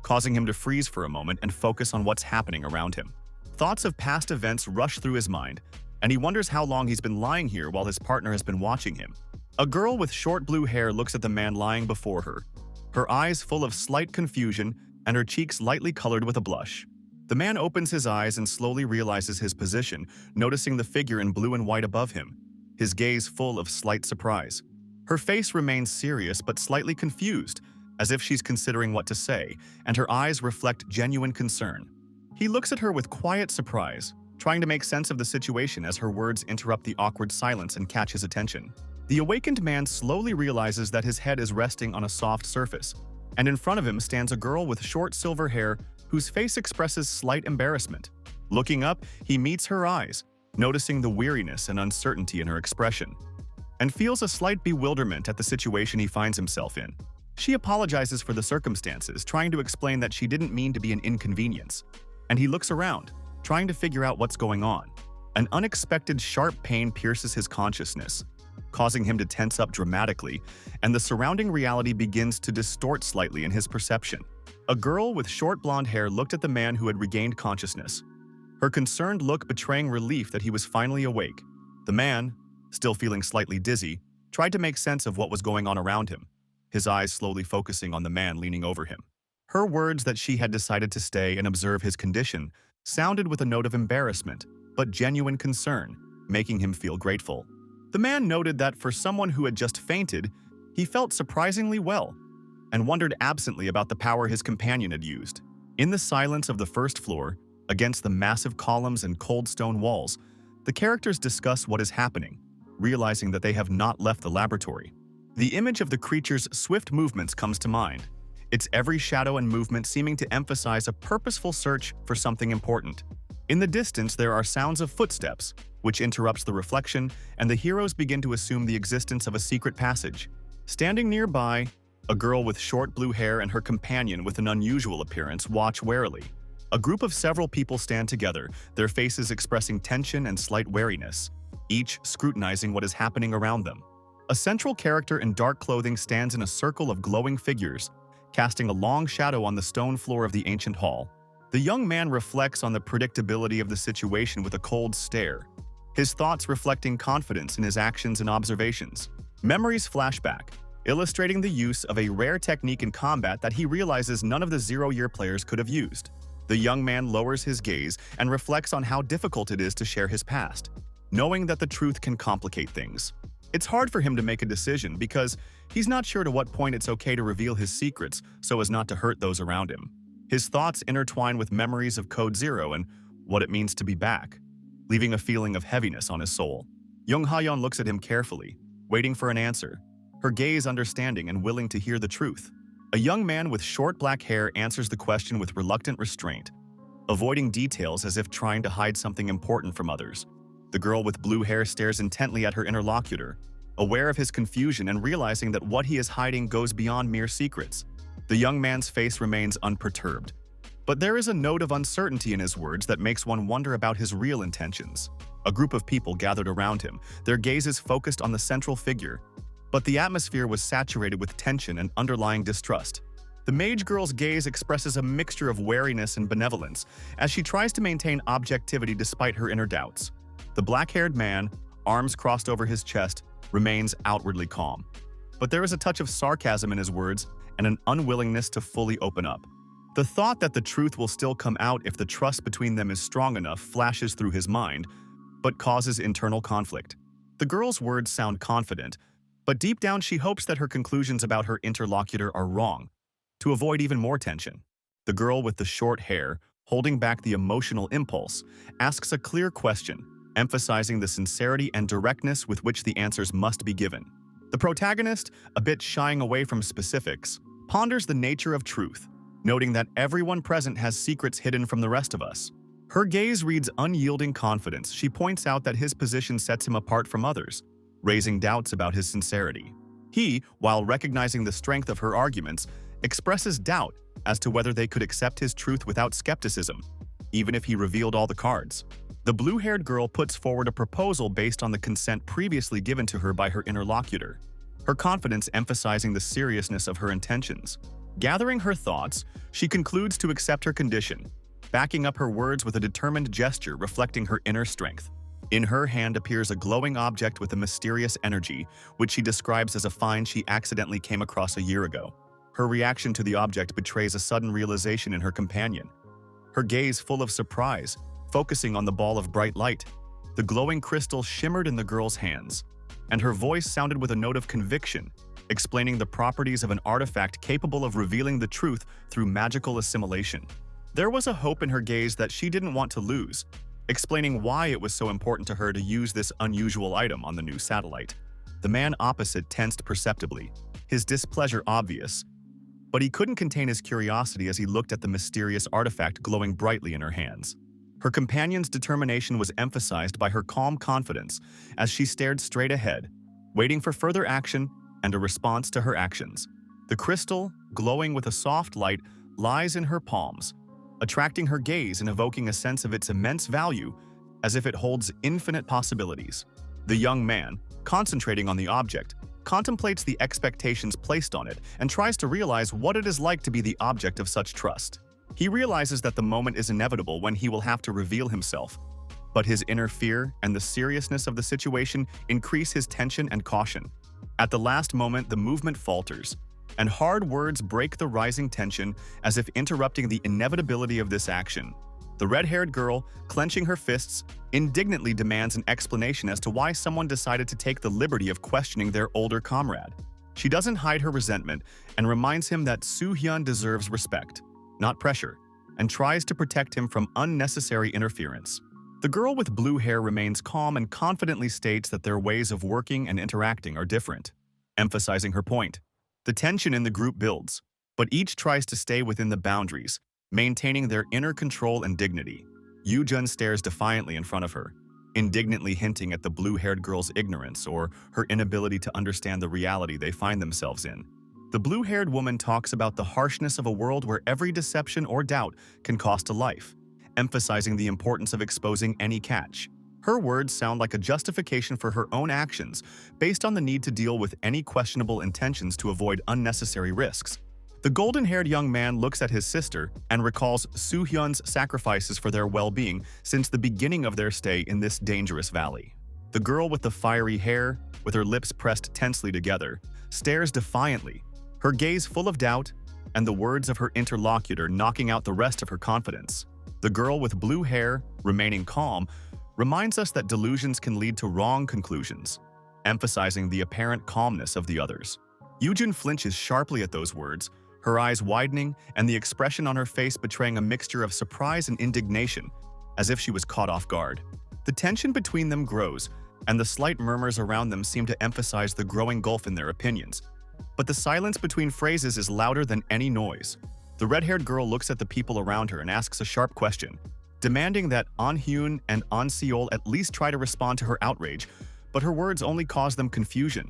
causing him to freeze for a moment and focus on what's happening around him. Thoughts of past events rush through his mind, and he wonders how long he's been lying here while his partner has been watching him. A girl with short blue hair looks at the man lying before her, her eyes full of slight confusion and her cheeks lightly colored with a blush. The man opens his eyes and slowly realizes his position, noticing the figure in blue and white above him, his gaze full of slight surprise. Her face remains serious but slightly confused, as if she's considering what to say, and her eyes reflect genuine concern. He looks at her with quiet surprise, trying to make sense of the situation as her words interrupt the awkward silence and catch his attention. The awakened man slowly realizes that his head is resting on a soft surface, and in front of him stands a girl with short silver hair whose face expresses slight embarrassment. Looking up, he meets her eyes, noticing the weariness and uncertainty in her expression, and feels a slight bewilderment at the situation he finds himself in. She apologizes for the circumstances, trying to explain that she didn't mean to be an inconvenience, and he looks around, trying to figure out what's going on. An unexpected sharp pain pierces his consciousness, causing him to tense up dramatically, and the surrounding reality begins to distort slightly in his perception. A girl with short blonde hair looked at the man who had regained consciousness, her concerned look betraying relief that he was finally awake. The man, still feeling slightly dizzy, tried to make sense of what was going on around him, his eyes slowly focusing on the man leaning over him. Her words that she had decided to stay and observe his condition sounded with a note of embarrassment, but genuine concern, making him feel grateful. The man noted that for someone who had just fainted, he felt surprisingly well, and wondered absently about the power his companion had used. In the silence of the first floor, against the massive columns and cold stone walls, the characters discuss what is happening, realizing that they have not left the laboratory. The image of the creature's swift movements comes to mind, its every shadow and movement seeming to emphasize a purposeful search for something important. In the distance, there are sounds of footsteps, which interrupts the reflection, and the heroes begin to assume the existence of a secret passage. Standing nearby, a girl with short blue hair and her companion with an unusual appearance watch warily. A group of several people stand together, their faces expressing tension and slight wariness, each scrutinizing what is happening around them. A central character in dark clothing stands in a circle of glowing figures, casting a long shadow on the stone floor of the ancient hall. The young man reflects on the predictability of the situation with a cold stare, his thoughts reflecting confidence in his actions and observations. Memories flash back, illustrating the use of a rare technique in combat that he realizes none of the zero-year players could have used. The young man lowers his gaze and reflects on how difficult it is to share his past, knowing that the truth can complicate things. It's hard for him to make a decision because he's not sure to what point it's okay to reveal his secrets so as not to hurt those around him. His thoughts intertwine with memories of Code Zero and what it means to be back, leaving a feeling of heaviness on his soul. Hyun looks at him carefully, waiting for an answer, her gaze understanding and willing to hear the truth. A young man with short black hair answers the question with reluctant restraint, avoiding details as if trying to hide something important from others. The girl with blue hair stares intently at her interlocutor, aware of his confusion and realizing that what he is hiding goes beyond mere secrets. The young man's face remains unperturbed, but there is a note of uncertainty in his words that makes one wonder about his real intentions. A group of people gathered around him, their gazes focused on the central figure, but the atmosphere was saturated with tension and underlying distrust. The mage girl's gaze expresses a mixture of wariness and benevolence as she tries to maintain objectivity despite her inner doubts. The black-haired man, arms crossed over his chest, remains outwardly calm. But there is a touch of sarcasm in his words and an unwillingness to fully open up. The thought that the truth will still come out if the trust between them is strong enough flashes through his mind, but causes internal conflict. The girl's words sound confident, But deep down, she hopes that her conclusions about her interlocutor are wrong, to avoid even more tension. The girl with the short hair, holding back the emotional impulse, asks a clear question, emphasizing the sincerity and directness with which the answers must be given. The protagonist, a bit shying away from specifics, ponders the nature of truth, noting that everyone present has secrets hidden from the rest of us. Her gaze reads unyielding confidence. She points out that his position sets him apart from others, raising doubts about his sincerity. He, while recognizing the strength of her arguments, expresses doubt as to whether they could accept his truth without skepticism, even if he revealed all the cards. The blue-haired girl puts forward a proposal based on the consent previously given to her by her interlocutor, her confidence emphasizing the seriousness of her intentions. Gathering her thoughts, she concludes to accept her condition, backing up her words with a determined gesture reflecting her inner strength. In her hand appears a glowing object with a mysterious energy, which she describes as a find she accidentally came across a year ago. Her reaction to the object betrays a sudden realization in her companion, her gaze full of surprise, focusing on the ball of bright light. The glowing crystal shimmered in the girl's hands, and her voice sounded with a note of conviction, explaining the properties of an artifact capable of revealing the truth through magical assimilation. There was a hope in her gaze that she didn't want to lose, explaining why it was so important to her to use this unusual item on the new satellite. The man opposite tensed perceptibly, his displeasure obvious, but he couldn't contain his curiosity as he looked at the mysterious artifact glowing brightly in her hands. Her companion's determination was emphasized by her calm confidence as she stared straight ahead, waiting for further action and a response to her actions. The crystal, glowing with a soft light, lies in her palms, attracting her gaze and evoking a sense of its immense value, as if it holds infinite possibilities. The young man, concentrating on the object, contemplates the expectations placed on it and tries to realize what it is like to be the object of such trust. He realizes that the moment is inevitable when he will have to reveal himself, but his inner fear and the seriousness of the situation increase his tension and caution. At the last moment, the movement falters, and hard words break the rising tension as if interrupting the inevitability of this action. The red-haired girl, clenching her fists, indignantly demands an explanation as to why someone decided to take the liberty of questioning their older comrade. She doesn't hide her resentment and reminds him that Hyun deserves respect, not pressure, and tries to protect him from unnecessary interference. The girl with blue hair remains calm and confidently states that their ways of working and interacting are different, emphasizing her point. The tension in the group builds, but each tries to stay within the boundaries, maintaining their inner control and dignity. Yoo-jun stares defiantly in front of her, indignantly hinting at the blue-haired girl's ignorance or her inability to understand the reality they find themselves in. The blue-haired woman talks about the harshness of a world where every deception or doubt can cost a life, emphasizing the importance of exposing any catch. Her words sound like a justification for her own actions, based on the need to deal with any questionable intentions to avoid unnecessary risks. The golden-haired young man looks at his sister and recalls Soo-hyun's sacrifices for their well-being since the beginning of their stay in this dangerous valley. The girl with the fiery hair, with her lips pressed tensely together, stares defiantly, her gaze full of doubt, and the words of her interlocutor knocking out the rest of her confidence. The girl with blue hair, remaining calm, reminds us that delusions can lead to wrong conclusions, emphasizing the apparent calmness of the others. Yoo-jun flinches sharply at those words, her eyes widening and the expression on her face betraying a mixture of surprise and indignation, as if she was caught off guard. The tension between them grows, and the slight murmurs around them seem to emphasize the growing gulf in their opinions. But the silence between phrases is louder than any noise. The red-haired girl looks at the people around her and asks a sharp question, demanding that Hyun and Seol at least try to respond to her outrage, but her words only cause them confusion.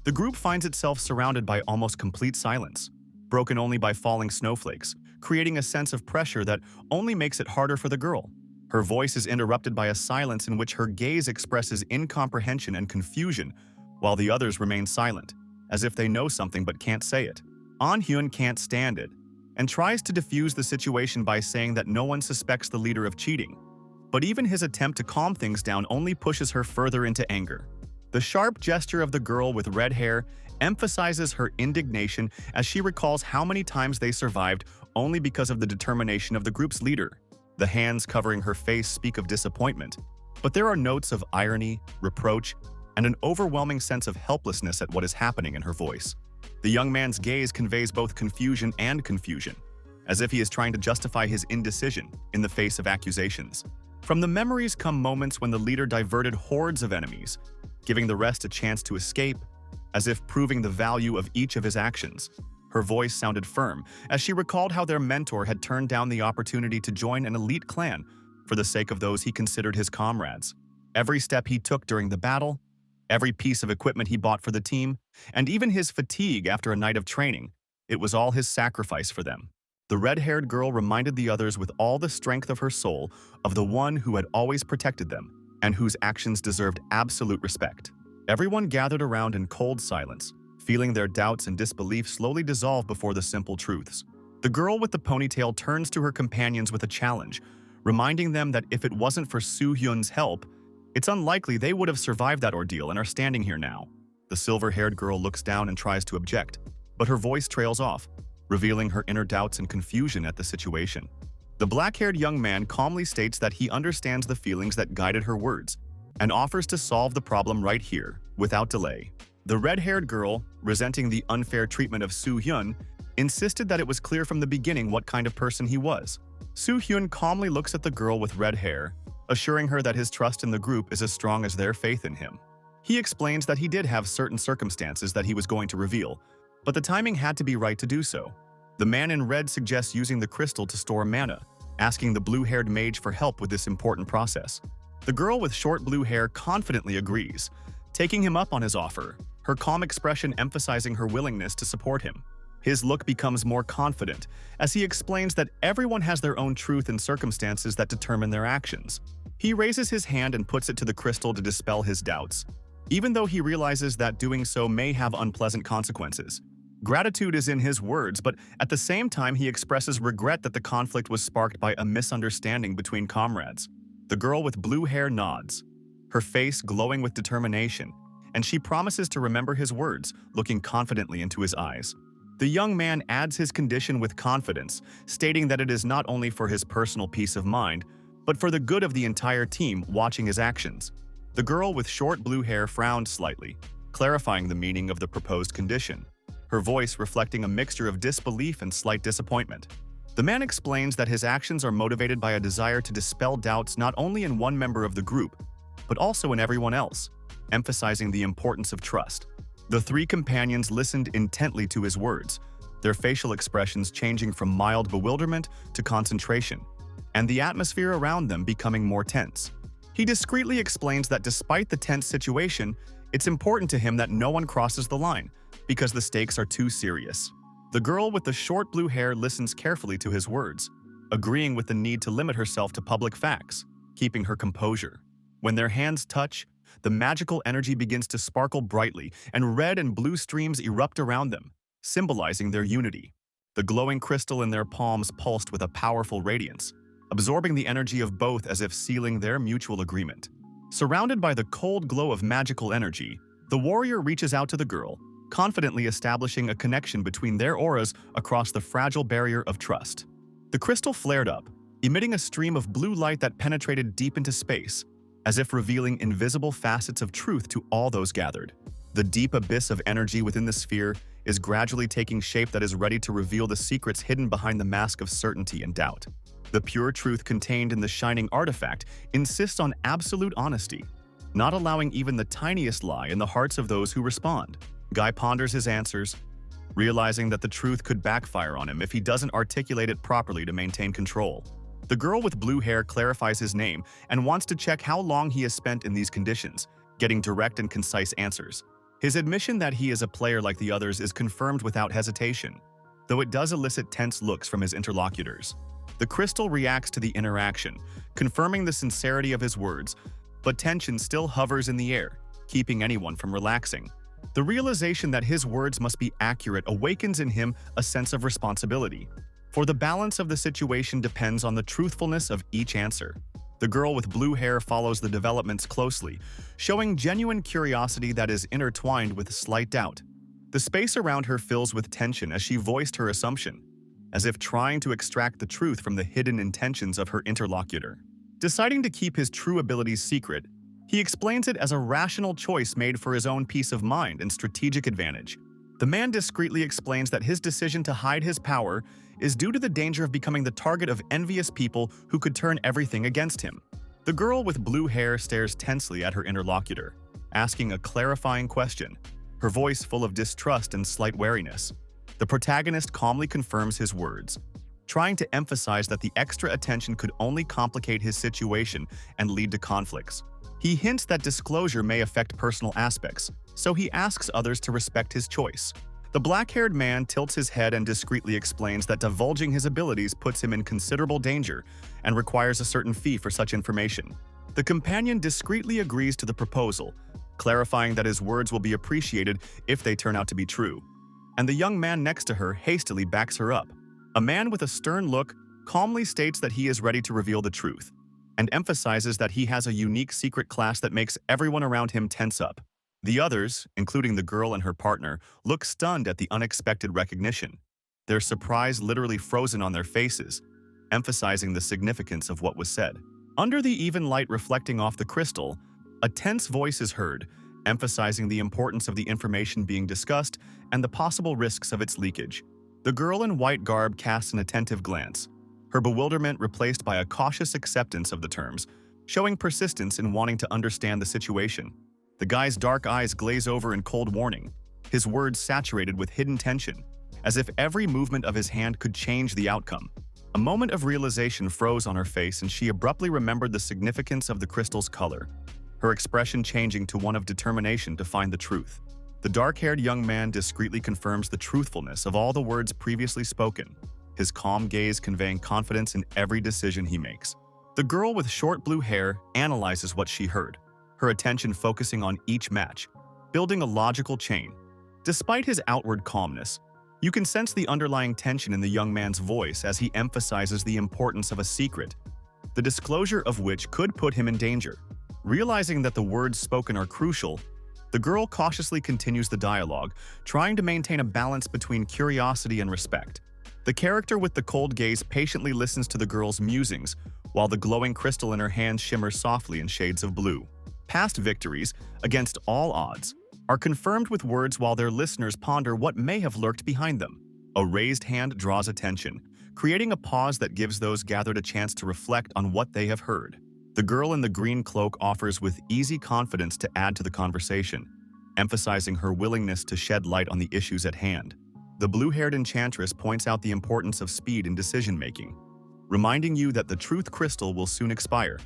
The group finds itself surrounded by almost complete silence, broken only by falling snowflakes, creating a sense of pressure that only makes it harder for the girl. Her voice is interrupted by a silence in which her gaze expresses incomprehension and confusion, while the others remain silent, as if they know something but can't say it. Hyun can't stand it, and tries to diffuse the situation by saying that no one suspects the leader of cheating. But even his attempt to calm things down only pushes her further into anger. The sharp gesture of the girl with red hair emphasizes her indignation as she recalls how many times they survived only because of the determination of the group's leader. The hands covering her face speak of disappointment, but there are notes of irony, reproach, and an overwhelming sense of helplessness at what is happening in her voice. The young man's gaze conveys both confusion and confusion, as if he is trying to justify his indecision in the face of accusations. From the memories come moments when the leader diverted hordes of enemies, giving the rest a chance to escape, as if proving the value of each of his actions. Her voice sounded firm as she recalled how their mentor had turned down the opportunity to join an elite clan for the sake of those he considered his comrades. Every step he took during the battle, every piece of equipment he bought for the team, and even his fatigue after a night of training, it was all his sacrifice for them. The red-haired girl reminded the others with all the strength of her soul of the one who had always protected them and whose actions deserved absolute respect. Everyone gathered around in cold silence, feeling their doubts and disbelief slowly dissolve before the simple truths. The girl with the ponytail turns to her companions with a challenge, reminding them that if it wasn't for Hyun's help, it's unlikely they would have survived that ordeal and are standing here now. The silver-haired girl looks down and tries to object, but her voice trails off, revealing her inner doubts and confusion at the situation. The black-haired young man calmly states that he understands the feelings that guided her words and offers to solve the problem right here, without delay. The red-haired girl, resenting the unfair treatment of Hyun, insisted that it was clear from the beginning what kind of person he was. Hyun calmly looks at the girl with red hair, assuring her that his trust in the group is as strong as their faith in him. He explains that he did have certain circumstances that he was going to reveal, but the timing had to be right to do so. The man in red suggests using the crystal to store mana, asking the blue-haired mage for help with this important process. The girl with short blue hair confidently agrees, taking him up on his offer, her calm expression emphasizing her willingness to support him. His look becomes more confident as he explains that everyone has their own truth and circumstances that determine their actions. He raises his hand and puts it to the crystal to dispel his doubts, even though he realizes that doing so may have unpleasant consequences. Gratitude is in his words, but at the same time he expresses regret that the conflict was sparked by a misunderstanding between comrades. The girl with blue hair nods, her face glowing with determination, and she promises to remember his words, looking confidently into his eyes. The young man adds his condition with confidence, stating that it is not only for his personal peace of mind, but for the good of the entire team watching his actions. The girl with short blue hair frowned slightly, clarifying the meaning of the proposed condition, her voice reflecting a mixture of disbelief and slight disappointment. The man explains that his actions are motivated by a desire to dispel doubts not only in one member of the group, but also in everyone else, emphasizing the importance of trust. The three companions listened intently to his words, their facial expressions changing from mild bewilderment to concentration, and the atmosphere around them becoming more tense. He discreetly explains that despite the tense situation, it's important to him that no one crosses the line, because the stakes are too serious. The girl with the short blue hair listens carefully to his words, agreeing with the need to limit herself to public facts, keeping her composure. When their hands touch, the magical energy begins to sparkle brightly, and red and blue streams erupt around them, symbolizing their unity. The glowing crystal in their palms pulsed with a powerful radiance, absorbing the energy of both as if sealing their mutual agreement. Surrounded by the cold glow of magical energy, the warrior reaches out to the girl, confidently establishing a connection between their auras across the fragile barrier of trust. The crystal flared up, emitting a stream of blue light that penetrated deep into space, as if revealing invisible facets of truth to all those gathered. The deep abyss of energy within the sphere is gradually taking shape that is ready to reveal the secrets hidden behind the mask of certainty and doubt. The pure truth contained in the shining artifact insists on absolute honesty, not allowing even the tiniest lie in the hearts of those who respond. Guy ponders his answers, realizing that the truth could backfire on him if he doesn't articulate it properly to maintain control. The girl with blue hair clarifies his name and wants to check how long he has spent in these conditions, getting direct and concise answers. His admission that he is a player like the others is confirmed without hesitation, though it does elicit tense looks from his interlocutors. The crystal reacts to the interaction, confirming the sincerity of his words, but tension still hovers in the air, keeping anyone from relaxing. The realization that his words must be accurate awakens in him a sense of responsibility, for the balance of the situation depends on the truthfulness of each answer. The girl with blue hair follows the developments closely, showing genuine curiosity that is intertwined with slight doubt. The space around her fills with tension as she voiced her assumption, as if trying to extract the truth from the hidden intentions of her interlocutor. Deciding to keep his true abilities secret, He explains it as a rational choice made for his own peace of mind and strategic advantage. The man discreetly explains that his decision to hide his power is due to the danger of becoming the target of envious people who could turn everything against him. The girl with blue hair stares tensely at her interlocutor, asking a clarifying question, her voice full of distrust and slight wariness. The protagonist calmly confirms his words, trying to emphasize that the extra attention could only complicate his situation and lead to conflicts. He hints that disclosure may affect personal aspects, so he asks others to respect his choice. The black-haired man tilts his head and discreetly explains that divulging his abilities puts him in considerable danger and requires a certain fee for such information. The companion discreetly agrees to the proposal, clarifying that his words will be appreciated if they turn out to be true. And the young man next to her hastily backs her up. A man with a stern look calmly states that he is ready to reveal the truth, and emphasizes that he has a unique secret class that makes everyone around him tense up. The others, including the girl and her partner, look stunned at the unexpected recognition, their surprise literally frozen on their faces, emphasizing the significance of what was said. Under the even light reflecting off the crystal, a tense voice is heard, emphasizing the importance of the information being discussed and the possible risks of its leakage. The girl in white garb casts an attentive glance, her bewilderment replaced by a cautious acceptance of the terms, showing persistence in wanting to understand the situation. The guy's dark eyes glaze over in cold warning, his words saturated with hidden tension, as if every movement of his hand could change the outcome. A moment of realization froze on her face and she abruptly remembered the significance of the crystal's color, her expression changing to one of determination to find the truth. The dark-haired young man discreetly confirms the truthfulness of all the words previously spoken, his calm gaze conveying confidence in every decision he makes. The girl with short blue hair analyzes what she heard, her attention focusing on each match, building a logical chain. Despite his outward calmness, you can sense the underlying tension in the young man's voice as he emphasizes the importance of a secret, the disclosure of which could put him in danger. Realizing that the words spoken are crucial, the girl cautiously continues the dialogue, trying to maintain a balance between curiosity and respect. The character with the cold gaze patiently listens to the girl's musings, while the glowing crystal in her hand shimmers softly in shades of blue. Past victories, against all odds, are confirmed with words while their listeners ponder what may have lurked behind them. A raised hand draws attention, creating a pause that gives those gathered a chance to reflect on what they have heard. The girl in the green cloak offers with easy confidence to add to the conversation, emphasizing her willingness to shed light on the issues at hand. The blue-haired enchantress points out the importance of speed in decision-making, reminding you that the truth crystal will soon expire,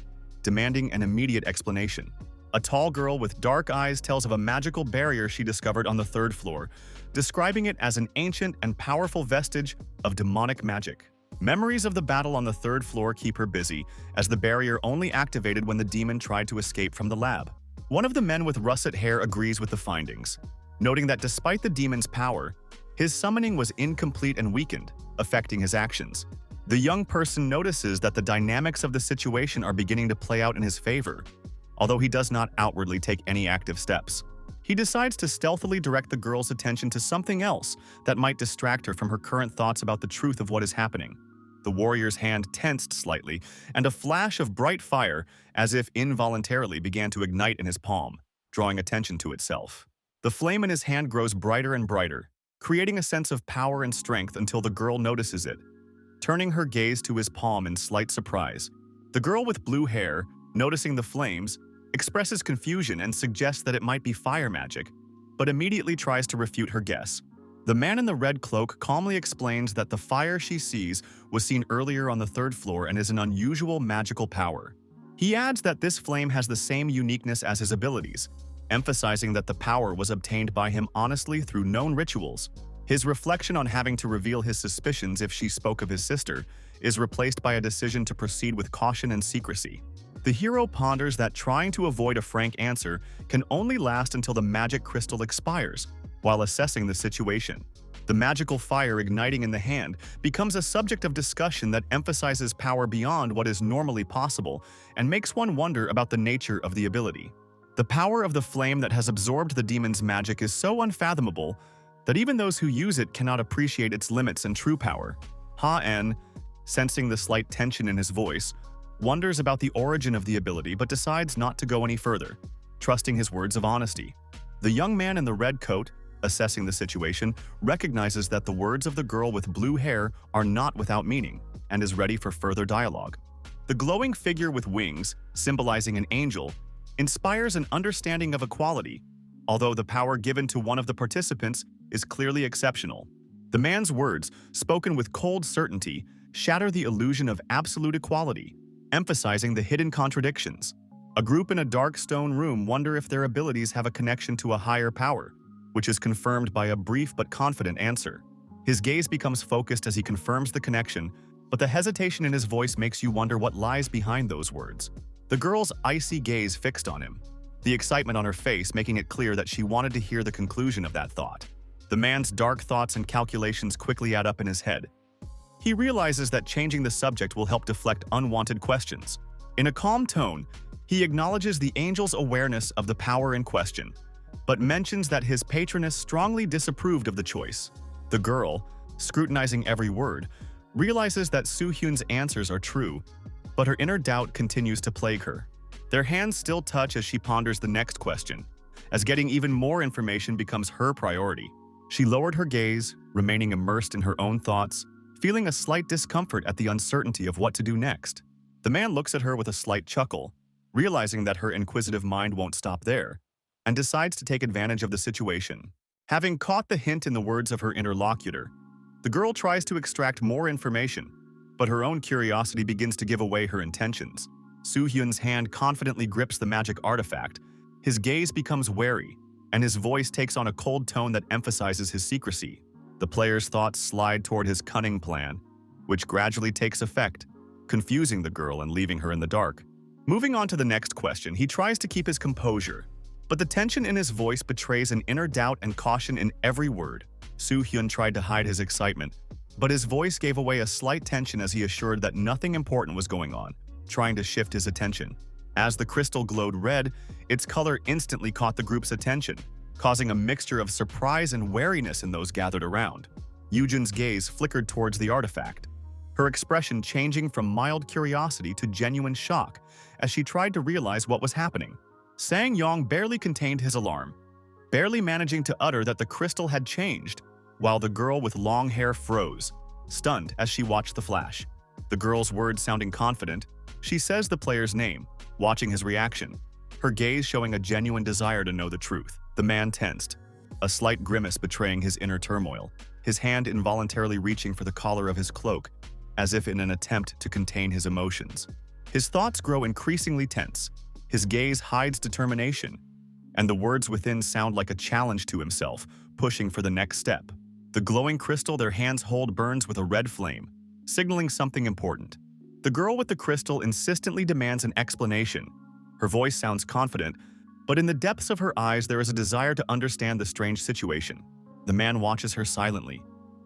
demanding an immediate explanation. A tall girl with dark eyes tells of a magical barrier she discovered on the 3rd floor, describing it as an ancient and powerful vestige of demonic magic. Memories of the battle on the 3rd floor keep her busy, as the barrier only activated when the demon tried to escape from the lab. One of the men with russet hair agrees with the findings, noting that despite the demon's power, his summoning was incomplete and weakened, affecting his actions. The young person notices that the dynamics of the situation are beginning to play out in his favor, although he does not outwardly take any active steps. He decides to stealthily direct the girl's attention to something else that might distract her from her current thoughts about the truth of what is happening. The warrior's hand tensed slightly, and a flash of bright fire, as if involuntarily, began to ignite in his palm, drawing attention to itself. The flame in his hand grows brighter and brighter, creating a sense of power and strength until the girl notices it, turning her gaze to his palm in slight surprise. The girl with blue hair, noticing the flames, expresses confusion and suggests that it might be fire magic, but immediately tries to refute her guess. The man in the red cloak calmly explains that the fire she sees was seen earlier on the 3rd floor and is an unusual magical power. He adds that this flame has the same uniqueness as his abilities, emphasizing that the power was obtained by him honestly through known rituals. His reflection on having to reveal his suspicions if she spoke of his sister is replaced by a decision to proceed with caution and secrecy. The hero ponders that trying to avoid a frank answer can only last until the magic crystal expires. While assessing the situation, the magical fire igniting in the hand becomes a subject of discussion that emphasizes power beyond what is normally possible and makes one wonder about the nature of the ability. The power of the flame that has absorbed the demon's magic is so unfathomable that even those who use it cannot appreciate its limits and true power. Ha-En, sensing the slight tension in his voice, wonders about the origin of the ability but decides not to go any further, trusting his words of honesty. The young man in the red coat, assessing the situation, recognizes that the words of the girl with blue hair are not without meaning and is ready for further dialogue. The glowing figure with wings, symbolizing an angel, inspires an understanding of equality, although the power given to one of the participants is clearly exceptional. The man's words, spoken with cold certainty, shatter the illusion of absolute equality, emphasizing the hidden contradictions. A group in a dark stone room wonder if their abilities have a connection to a higher power, which is confirmed by a brief but confident answer. His gaze becomes focused as he confirms the connection, but the hesitation in his voice makes you wonder what lies behind those words. The girl's icy gaze fixed on him, the excitement on her face making it clear that she wanted to hear the conclusion of that thought. The man's dark thoughts and calculations quickly add up in his head. He realizes that changing the subject will help deflect unwanted questions. In a calm tone, he acknowledges the angel's awareness of the power in question, but mentions that his patroness strongly disapproved of the choice. The girl, scrutinizing every word, realizes that Soo-hyun's answers are true, but her inner doubt continues to plague her. Their hands still touch as she ponders the next question, as getting even more information becomes her priority. She lowered her gaze, remaining immersed in her own thoughts, feeling a slight discomfort at the uncertainty of what to do next. The man looks at her with a slight chuckle, realizing that her inquisitive mind won't stop there, and decides to take advantage of the situation. Having caught the hint in the words of her interlocutor, the girl tries to extract more information, but her own curiosity begins to give away her intentions. Soo-hyun's hand confidently grips the magic artifact. His gaze becomes wary, and his voice takes on a cold tone that emphasizes his secrecy. The player's thoughts slide toward his cunning plan, which gradually takes effect, confusing the girl and leaving her in the dark. Moving on to the next question, he tries to keep his composure, but the tension in his voice betrays an inner doubt and caution in every word. Soo-hyun tried to hide his excitement, but his voice gave away a slight tension as he assured that nothing important was going on, trying to shift his attention. As the crystal glowed red, its color instantly caught the group's attention, causing a mixture of surprise and wariness in those gathered around. Yujin's gaze flickered towards the artifact, her expression changing from mild curiosity to genuine shock as she tried to realize what was happening. Sang-yong barely contained his alarm, barely managing to utter that the crystal had changed, while the girl with long hair froze, stunned as she watched the flash. The girl's words sounding confident, she says the player's name, watching his reaction, her gaze showing a genuine desire to know the truth. The man tensed, a slight grimace betraying his inner turmoil, his hand involuntarily reaching for the collar of his cloak, as if in an attempt to contain his emotions. His thoughts grow increasingly tense, his gaze hides determination, and the words within sound like a challenge to himself, pushing for the next step. The glowing crystal their hands hold burns with a red flame, signaling something important. The girl with the crystal insistently demands an explanation. Her voice sounds confident, but in the depths of her eyes there is a desire to understand the strange situation. The man watches her silently,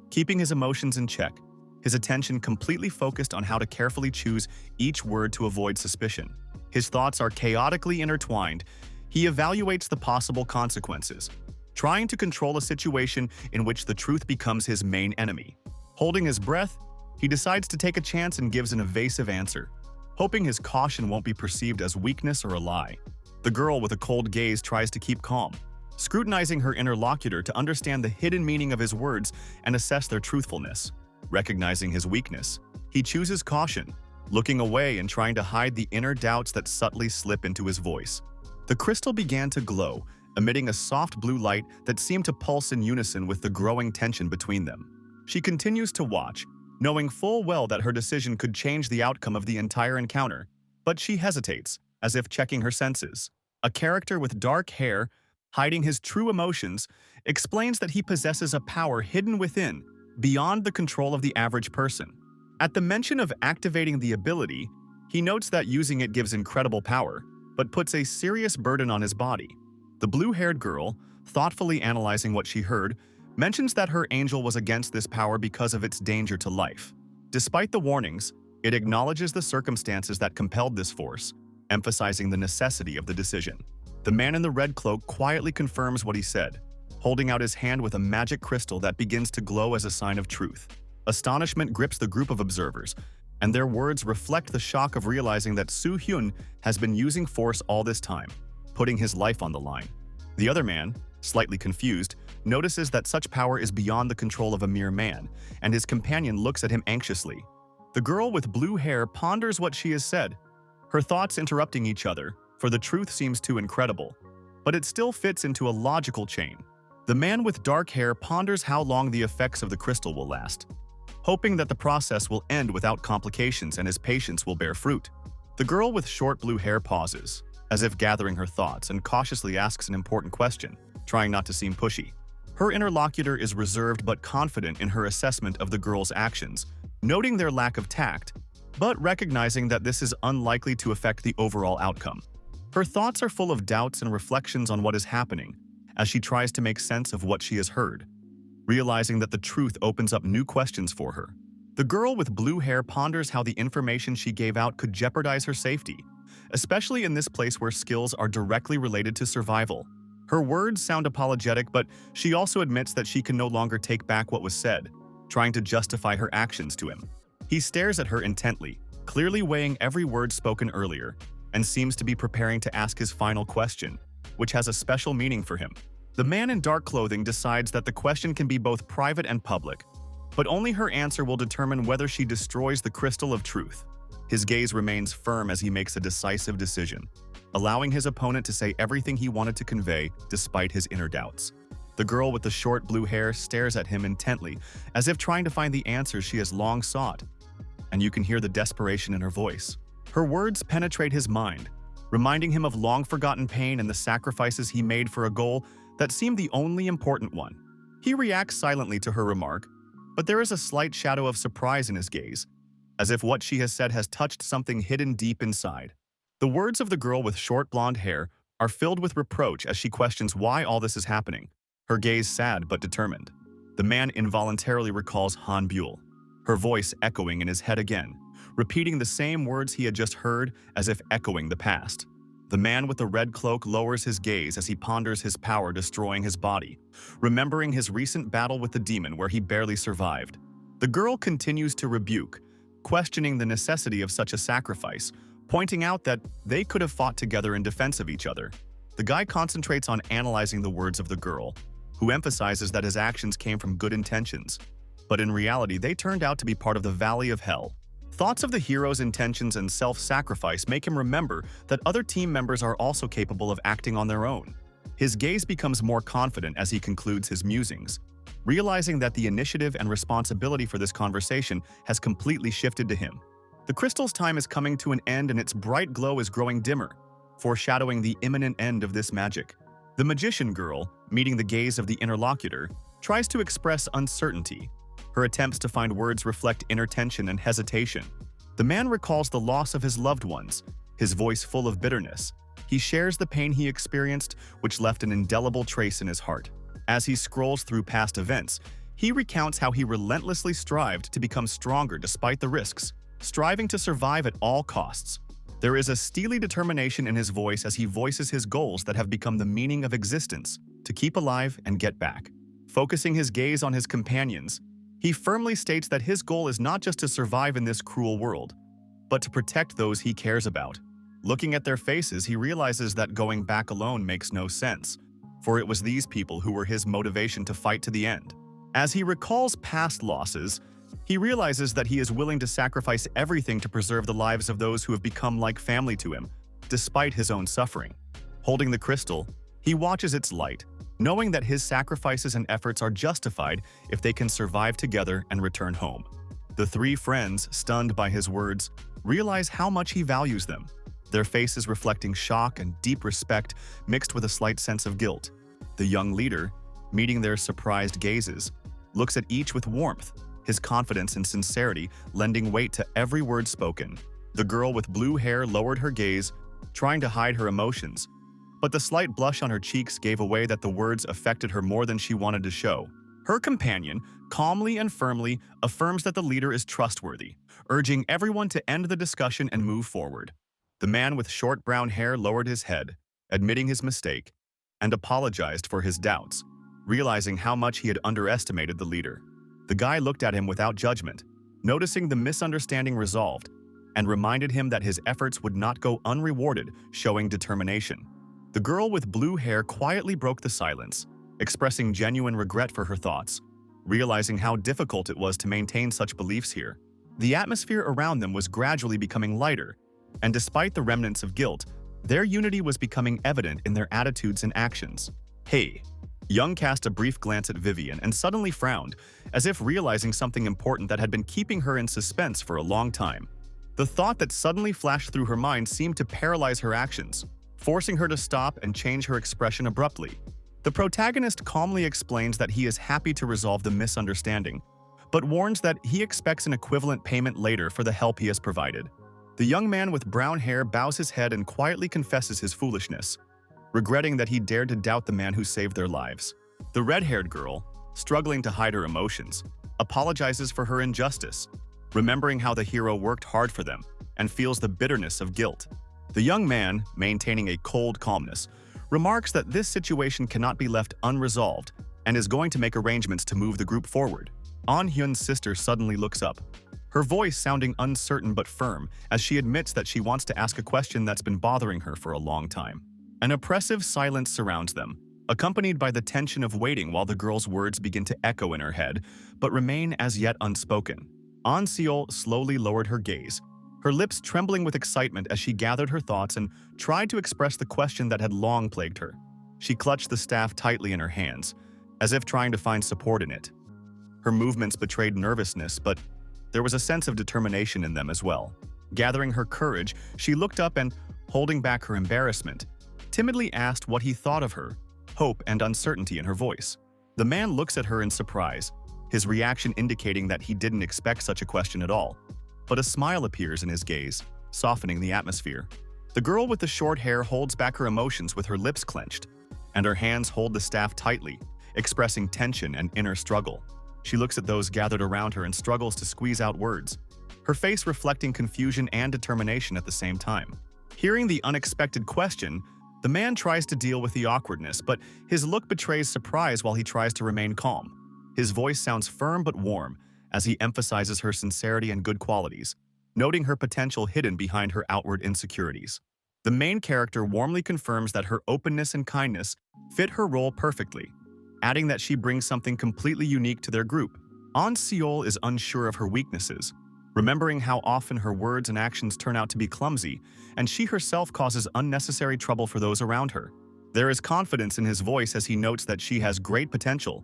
keeping his emotions in check, his attention completely focused on how to carefully choose each word to avoid suspicion. His thoughts are chaotically intertwined. He evaluates the possible consequences, trying to control a situation in which the truth becomes his main enemy. Holding his breath, he decides to take a chance and gives an evasive answer, hoping his caution won't be perceived as weakness or a lie. The girl with a cold gaze tries to keep calm, scrutinizing her interlocutor to understand the hidden meaning of his words and assess their truthfulness. Recognizing his weakness, he chooses caution, looking away and trying to hide the inner doubts that subtly slip into his voice. The crystal began to glow, emitting a soft blue light that seemed to pulse in unison with the growing tension between them. She continues to watch, knowing full well that her decision could change the outcome of the entire encounter, but she hesitates, as if checking her senses. A character with dark hair, hiding his true emotions, explains that he possesses a power hidden within, beyond the control of the average person. At the mention of activating the ability, he notes that using it gives incredible power, but puts a serious burden on his body. The blue-haired girl, thoughtfully analyzing what she heard, mentions that her angel was against this power because of its danger to life. Despite the warnings, it acknowledges the circumstances that compelled this force, emphasizing the necessity of the decision. The man in the red cloak quietly confirms what he said, holding out his hand with a magic crystal that begins to glow as a sign of truth. Astonishment grips the group of observers, and their words reflect the shock of realizing that Hyun has been using force all this time, putting his life on the line. The other man, slightly confused, notices that such power is beyond the control of a mere man, and his companion looks at him anxiously. The girl with blue hair ponders what she has said, her thoughts interrupting each other, for the truth seems too incredible. But it still fits into a logical chain. The man with dark hair ponders how long the effects of the crystal will last, hoping that the process will end without complications and his patience will bear fruit. The girl with short blue hair pauses, as if gathering her thoughts, and cautiously asks an important question, trying not to seem pushy. Her interlocutor is reserved but confident in her assessment of the girl's actions, noting their lack of tact, but recognizing that this is unlikely to affect the overall outcome. Her thoughts are full of doubts and reflections on what is happening, as she tries to make sense of what she has heard, realizing that the truth opens up new questions for her. The girl with blue hair ponders how the information she gave out could jeopardize her safety, especially in this place where skills are directly related to survival. Her words sound apologetic, but she also admits that she can no longer take back what was said, trying to justify her actions to him. He stares at her intently, clearly weighing every word spoken earlier, and seems to be preparing to ask his final question, which has a special meaning for him. The man in dark clothing decides that the question can be both private and public, but only her answer will determine whether she destroys the crystal of truth. His gaze remains firm as he makes a decisive decision, allowing his opponent to say everything he wanted to convey despite his inner doubts. The girl with the short blue hair stares at him intently, as if trying to find the answers she has long sought, and you can hear the desperation in her voice. Her words penetrate his mind, reminding him of long-forgotten pain and the sacrifices he made for a goal that seemed the only important one. He reacts silently to her remark, but there is a slight shadow of surprise in his gaze, as if what she has said has touched something hidden deep inside. The words of the girl with short blonde hair are filled with reproach as she questions why all this is happening, her gaze sad but determined. The man involuntarily recalls Han Buell, her voice echoing in his head again, repeating the same words he had just heard as if echoing the past. The man with the red cloak lowers his gaze as he ponders his power destroying his body, remembering his recent battle with the demon where he barely survived. The girl continues to rebuke, questioning the necessity of such a sacrifice, pointing out that they could have fought together in defense of each other. The guy concentrates on analyzing the words of the girl, who emphasizes that his actions came from good intentions, but in reality they turned out to be part of the Valley of Hell. Thoughts of the hero's intentions and self-sacrifice make him remember that other team members are also capable of acting on their own. His gaze becomes more confident as he concludes his musings, realizing that the initiative and responsibility for this conversation has completely shifted to him. The crystal's time is coming to an end and its bright glow is growing dimmer, foreshadowing the imminent end of this magic. The magician girl, meeting the gaze of the interlocutor, tries to express uncertainty. Her attempts to find words reflect inner tension and hesitation. The man recalls the loss of his loved ones, his voice full of bitterness. He shares the pain he experienced, which left an indelible trace in his heart. As he scrolls through past events, he recounts how he relentlessly strived to become stronger despite the risks, striving to survive at all costs. There is a steely determination in his voice as he voices his goals that have become the meaning of existence, to keep alive and get back. Focusing his gaze on his companions, he firmly states that his goal is not just to survive in this cruel world, but to protect those he cares about. Looking at their faces, he realizes that going back alone makes no sense, for it was these people who were his motivation to fight to the end. As he recalls past losses, he realizes that he is willing to sacrifice everything to preserve the lives of those who have become like family to him, despite his own suffering. Holding the crystal, he watches its light, knowing that his sacrifices and efforts are justified if they can survive together and return home. The three friends, stunned by his words, realize how much he values them, their faces reflecting shock and deep respect mixed with a slight sense of guilt. The young leader, meeting their surprised gazes, looks at each with warmth, his confidence and sincerity lending weight to every word spoken. The girl with blue hair lowered her gaze, trying to hide her emotions, but the slight blush on her cheeks gave away that the words affected her more than she wanted to show. Her companion, calmly and firmly, affirms that the leader is trustworthy, urging everyone to end the discussion and move forward. The man with short brown hair lowered his head, admitting his mistake, and apologized for his doubts, realizing how much he had underestimated the leader. The guy looked at him without judgment, noticing the misunderstanding resolved, and reminded him that his efforts would not go unrewarded, showing determination. The girl with blue hair quietly broke the silence, expressing genuine regret for her thoughts, realizing how difficult it was to maintain such beliefs here. The atmosphere around them was gradually becoming lighter, and despite the remnants of guilt, their unity was becoming evident in their attitudes and actions. Hey. Young cast a brief glance at Vivian and suddenly frowned, as if realizing something important that had been keeping her in suspense for a long time. The thought that suddenly flashed through her mind seemed to paralyze her actions, forcing her to stop and change her expression abruptly. The protagonist calmly explains that he is happy to resolve the misunderstanding, but warns that he expects an equivalent payment later for the help he has provided. The young man with brown hair bows his head and quietly confesses his foolishness, regretting that he dared to doubt the man who saved their lives. The red-haired girl, struggling to hide her emotions, apologizes for her injustice, remembering how the hero worked hard for them and feels the bitterness of guilt. The young man, maintaining a cold calmness, remarks that this situation cannot be left unresolved and is going to make arrangements to move the group forward. Hyun's sister suddenly looks up, her voice sounding uncertain but firm as she admits that she wants to ask a question that's been bothering her for a long time. An oppressive silence surrounds them, accompanied by the tension of waiting while the girl's words begin to echo in her head, but remain as yet unspoken. Seol slowly lowered her gaze, her lips trembling with excitement as she gathered her thoughts and tried to express the question that had long plagued her. She clutched the staff tightly in her hands, as if trying to find support in it. Her movements betrayed nervousness, but there was a sense of determination in them as well. Gathering her courage, she looked up and, holding back her embarrassment, timidly asked what he thought of her, hope and uncertainty in her voice. The man looks at her in surprise, his reaction indicating that he didn't expect such a question at all. But a smile appears in his gaze, softening the atmosphere. The girl with the short hair holds back her emotions with her lips clenched, and her hands hold the staff tightly, expressing tension and inner struggle. She looks at those gathered around her and struggles to squeeze out words, her face reflecting confusion and determination at the same time. Hearing the unexpected question, the man tries to deal with the awkwardness, but his look betrays surprise while he tries to remain calm. His voice sounds firm but warm as he emphasizes her sincerity and good qualities, noting her potential hidden behind her outward insecurities. The main character warmly confirms that her openness and kindness fit her role perfectly, adding that she brings something completely unique to their group. Seol is unsure of her weaknesses, remembering how often her words and actions turn out to be clumsy, and she herself causes unnecessary trouble for those around her. There is confidence in his voice as he notes that she has great potential,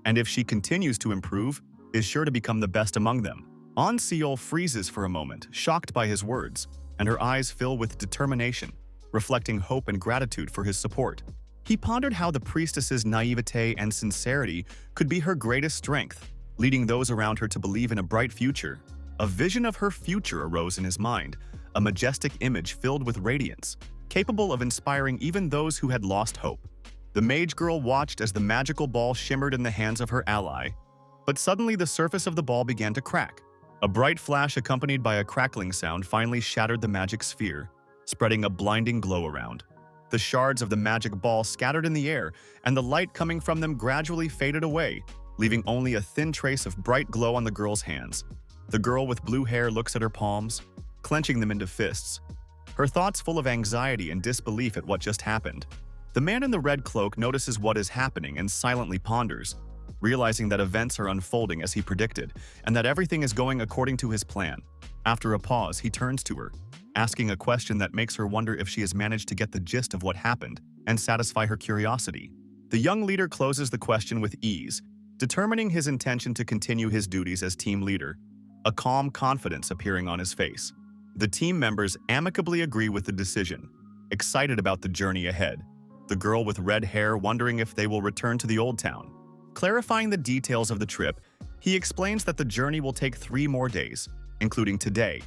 and if she continues to improve, is sure to become the best among them. Seol freezes for a moment, shocked by his words, and her eyes fill with determination, reflecting hope and gratitude for his support. He pondered how the priestess's naivete and sincerity could be her greatest strength, leading those around her to believe in a bright future. A vision of her future arose in his mind, a majestic image filled with radiance, capable of inspiring even those who had lost hope. The mage girl watched as the magical ball shimmered in the hands of her ally, but suddenly the surface of the ball began to crack. A bright flash accompanied by a crackling sound finally shattered the magic sphere, spreading a blinding glow around. The shards of the magic ball scattered in the air, and the light coming from them gradually faded away, leaving only a thin trace of bright glow on the girl's hands. The girl with blue hair looks at her palms, clenching them into fists, her thoughts full of anxiety and disbelief at what just happened. The man in the red cloak notices what is happening and silently ponders, realizing that events are unfolding as he predicted, and that everything is going according to his plan. After a pause, he turns to her, asking a question that makes her wonder if she has managed to get the gist of what happened and satisfy her curiosity. The young leader closes the question with ease, determining his intention to continue his duties as team leader, a calm confidence appearing on his face. The team members amicably agree with the decision, excited about the journey ahead, the girl with red hair wondering if they will return to the old town. Clarifying the details of the trip, he explains that the journey will take 3 more days, including today,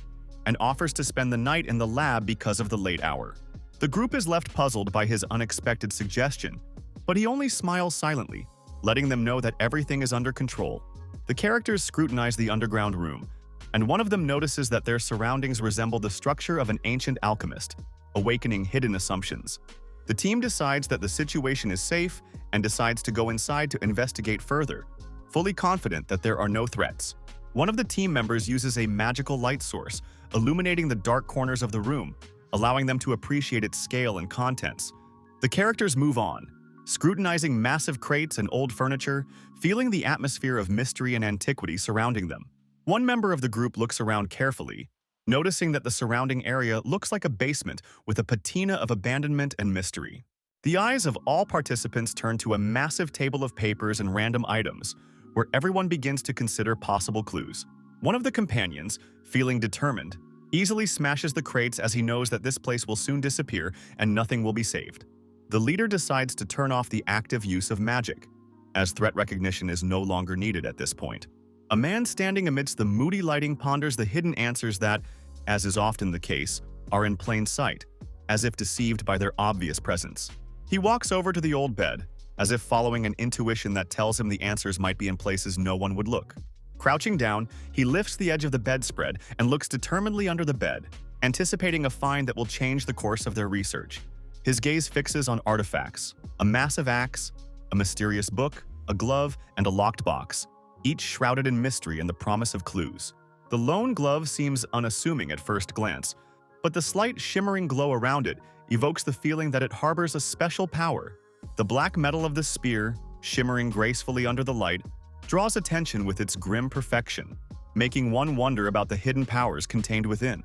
and offers to spend the night in the lab because of the late hour. The group is left puzzled by his unexpected suggestion, but he only smiles silently, letting them know that everything is under control. The characters scrutinize the underground room, and one of them notices that their surroundings resemble the structure of an ancient alchemist, awakening hidden assumptions. The team decides that the situation is safe and decides to go inside to investigate further, fully confident that there are no threats. One of the team members uses a magical light source, illuminating the dark corners of the room, allowing them to appreciate its scale and contents. The characters move on, scrutinizing massive crates and old furniture, feeling the atmosphere of mystery and antiquity surrounding them. One member of the group looks around carefully, noticing that the surrounding area looks like a basement with a patina of abandonment and mystery. The eyes of all participants turn to a massive table of papers and random items, where everyone begins to consider possible clues. One of the companions, feeling determined, easily smashes the crates as he knows that this place will soon disappear and nothing will be saved. The leader decides to turn off the active use of magic, as threat recognition is no longer needed at this point. A man standing amidst the moody lighting ponders the hidden answers that, as is often the case, are in plain sight, as if deceived by their obvious presence. He walks over to the old bed, as if following an intuition that tells him the answers might be in places no one would look. Crouching down, he lifts the edge of the bedspread and looks determinedly under the bed, anticipating a find that will change the course of their research. His gaze fixes on artifacts, a massive axe, a mysterious book, a glove, and a locked box, each shrouded in mystery and the promise of clues. The lone glove seems unassuming at first glance, but the slight shimmering glow around it evokes the feeling that it harbors a special power. The black metal of the spear, shimmering gracefully under the light, draws attention with its grim perfection, making one wonder about the hidden powers contained within.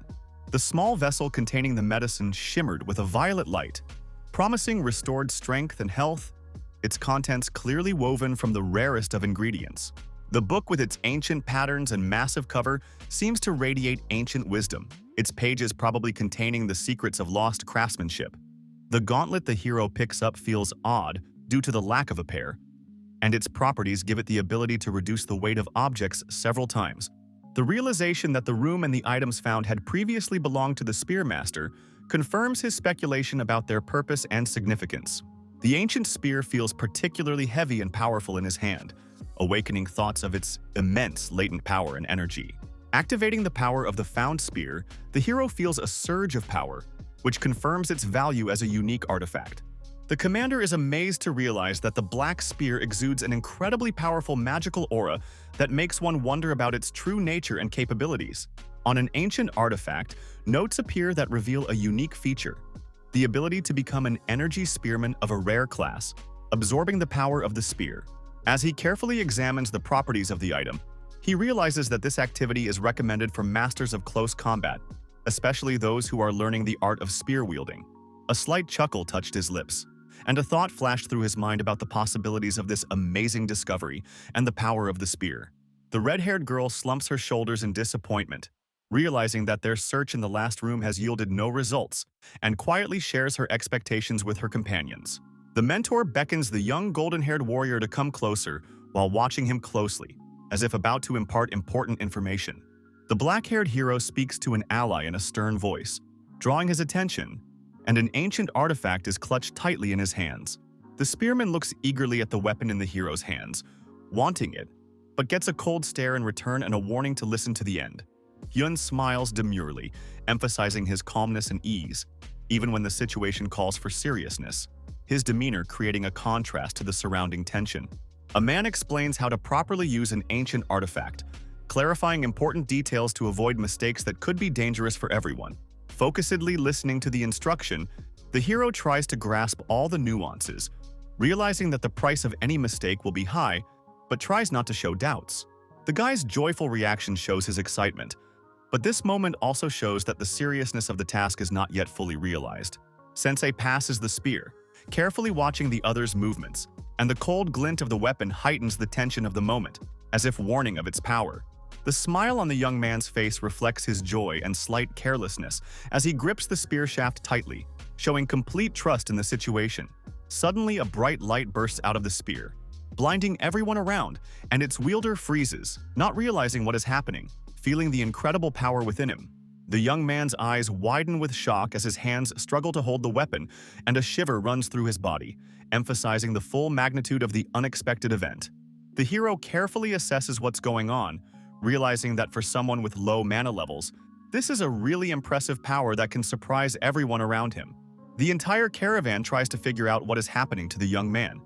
The small vessel containing the medicine shimmered with a violet light, promising restored strength and health, its contents clearly woven from the rarest of ingredients. The book with its ancient patterns and massive cover seems to radiate ancient wisdom, its pages probably containing the secrets of lost craftsmanship. The gauntlet the hero picks up feels odd due to the lack of a pair, and its properties give it the ability to reduce the weight of objects several times. The realization that the room and the items found had previously belonged to the spearmaster confirms his speculation about their purpose and significance. The ancient spear feels particularly heavy and powerful in his hand, awakening thoughts of its immense latent power and energy. Activating the power of the found spear, the hero feels a surge of power, which confirms its value as a unique artifact. The commander is amazed to realize that the black spear exudes an incredibly powerful magical aura that makes one wonder about its true nature and capabilities. On an ancient artifact, notes appear that reveal a unique feature: the ability to become an energy spearman of a rare class, absorbing the power of the spear. As he carefully examines the properties of the item, he realizes that this activity is recommended for masters of close combat, especially those who are learning the art of spear wielding. A slight chuckle touched his lips, and a thought flashed through his mind about the possibilities of this amazing discovery and the power of the spear. The red-haired girl slumps her shoulders in disappointment, realizing that their search in the last room has yielded no results, and quietly shares her expectations with her companions. The mentor beckons the young golden-haired warrior to come closer while watching him closely, as if about to impart important information. The black-haired hero speaks to an ally in a stern voice, drawing his attention, and an ancient artifact is clutched tightly in his hands. The spearman looks eagerly at the weapon in the hero's hands, wanting it, but gets a cold stare in return and a warning to listen to the end. Hyun smiles demurely, emphasizing his calmness and ease, even when the situation calls for seriousness, his demeanor creating a contrast to the surrounding tension. A man explains how to properly use an ancient artifact, clarifying important details to avoid mistakes that could be dangerous for everyone. Focusedly listening to the instruction, the hero tries to grasp all the nuances, realizing that the price of any mistake will be high, but tries not to show doubts. The guy's joyful reaction shows his excitement, but this moment also shows that the seriousness of the task is not yet fully realized. Sensei passes the spear, carefully watching the other's movements, and the cold glint of the weapon heightens the tension of the moment, as if warning of its power. The smile on the young man's face reflects his joy and slight carelessness as he grips the spear shaft tightly, showing complete trust in the situation. Suddenly, a bright light bursts out of the spear, blinding everyone around, and its wielder freezes, not realizing what is happening, feeling the incredible power within him. The young man's eyes widen with shock as his hands struggle to hold the weapon, and a shiver runs through his body, emphasizing the full magnitude of the unexpected event. The hero carefully assesses what's going on, realizing that for someone with low mana levels, this is a really impressive power that can surprise everyone around him. The entire caravan tries to figure out what is happening to the young man.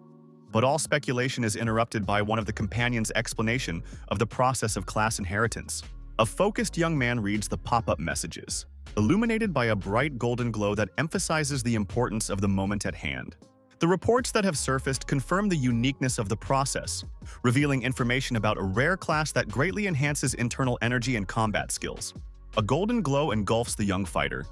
But all speculation is interrupted by one of the companions' explanation of the process of class inheritance. A focused young man reads the pop-up messages, illuminated by a bright golden glow that emphasizes the importance of the moment at hand. The reports that have surfaced confirm the uniqueness of the process, revealing information about a rare class that greatly enhances internal energy and combat skills. A golden glow engulfs the young fighter,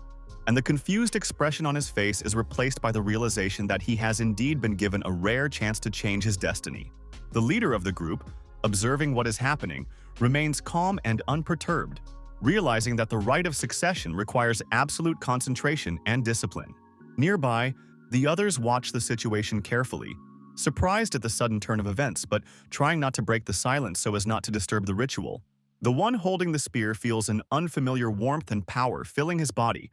and the confused expression on his face is replaced by the realization that he has indeed been given a rare chance to change his destiny. The leader of the group, observing what is happening, remains calm and unperturbed, realizing that the rite of succession requires absolute concentration and discipline. Nearby, the others watch the situation carefully, surprised at the sudden turn of events but trying not to break the silence so as not to disturb the ritual. The one holding the spear feels an unfamiliar warmth and power filling his body,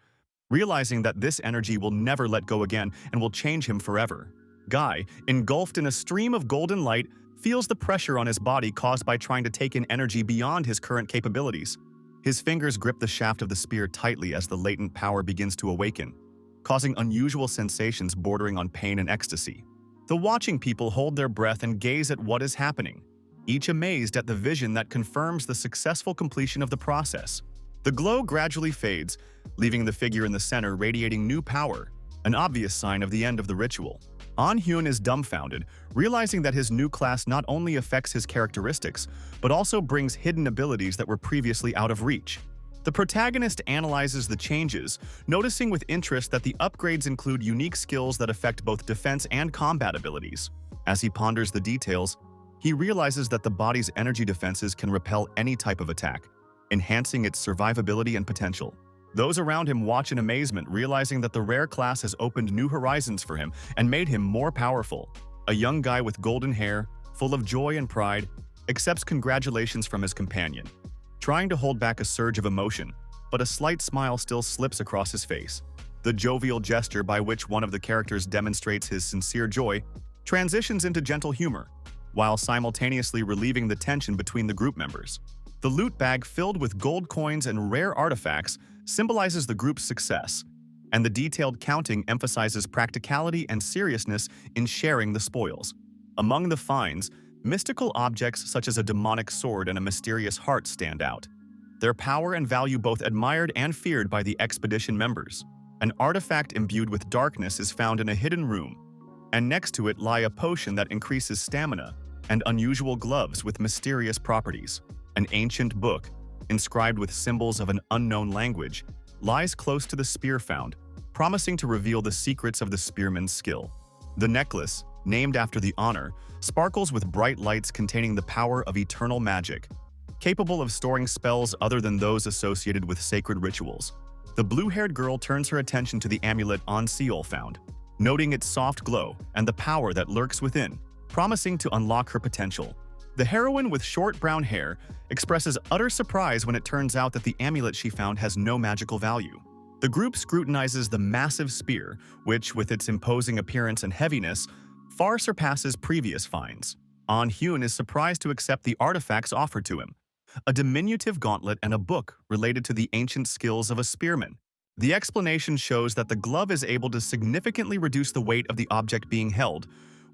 realizing that this energy will never let go again and will change him forever. Guy, engulfed in a stream of golden light, feels the pressure on his body caused by trying to take in energy beyond his current capabilities. His fingers grip the shaft of the spear tightly as the latent power begins to awaken, causing unusual sensations bordering on pain and ecstasy. The watching people hold their breath and gaze at what is happening, each amazed at the vision that confirms the successful completion of the process. The glow gradually fades, leaving the figure in the center radiating new power, an obvious sign of the end of the ritual. Hyun is dumbfounded, realizing that his new class not only affects his characteristics, but also brings hidden abilities that were previously out of reach. The protagonist analyzes the changes, noticing with interest that the upgrades include unique skills that affect both defense and combat abilities. As he ponders the details, he realizes that the body's energy defenses can repel any type of attack, enhancing its survivability and potential. Those around him watch in amazement, realizing that the rare class has opened new horizons for him and made him more powerful. A young guy with golden hair, full of joy and pride, accepts congratulations from his companion, trying to hold back a surge of emotion, but a slight smile still slips across his face. The jovial gesture by which one of the characters demonstrates his sincere joy transitions into gentle humor, while simultaneously relieving the tension between the group members. The loot bag filled with gold coins and rare artifacts symbolizes the group's success, and the detailed counting emphasizes practicality and seriousness in sharing the spoils. Among the finds, mystical objects such as a demonic sword and a mysterious heart stand out, their power and value both admired and feared by the expedition members. An artifact imbued with darkness is found in a hidden room, and next to it lie a potion that increases stamina and unusual gloves with mysterious properties. An ancient book, inscribed with symbols of an unknown language, lies close to the spear found, promising to reveal the secrets of the spearman's skill. The necklace, named after the honor, sparkles with bright lights containing the power of eternal magic, capable of storing spells other than those associated with sacred rituals. The blue-haired girl turns her attention to the amulet on Seol found, noting its soft glow and the power that lurks within, promising to unlock her potential. The heroine with short brown hair expresses utter surprise when it turns out that the amulet she found has no magical value. The group scrutinizes the massive spear, which, with its imposing appearance and heaviness, far surpasses previous finds. Hyun is surprised to accept the artifacts offered to him, a diminutive gauntlet and a book related to the ancient skills of a spearman. The explanation shows that the glove is able to significantly reduce the weight of the object being held,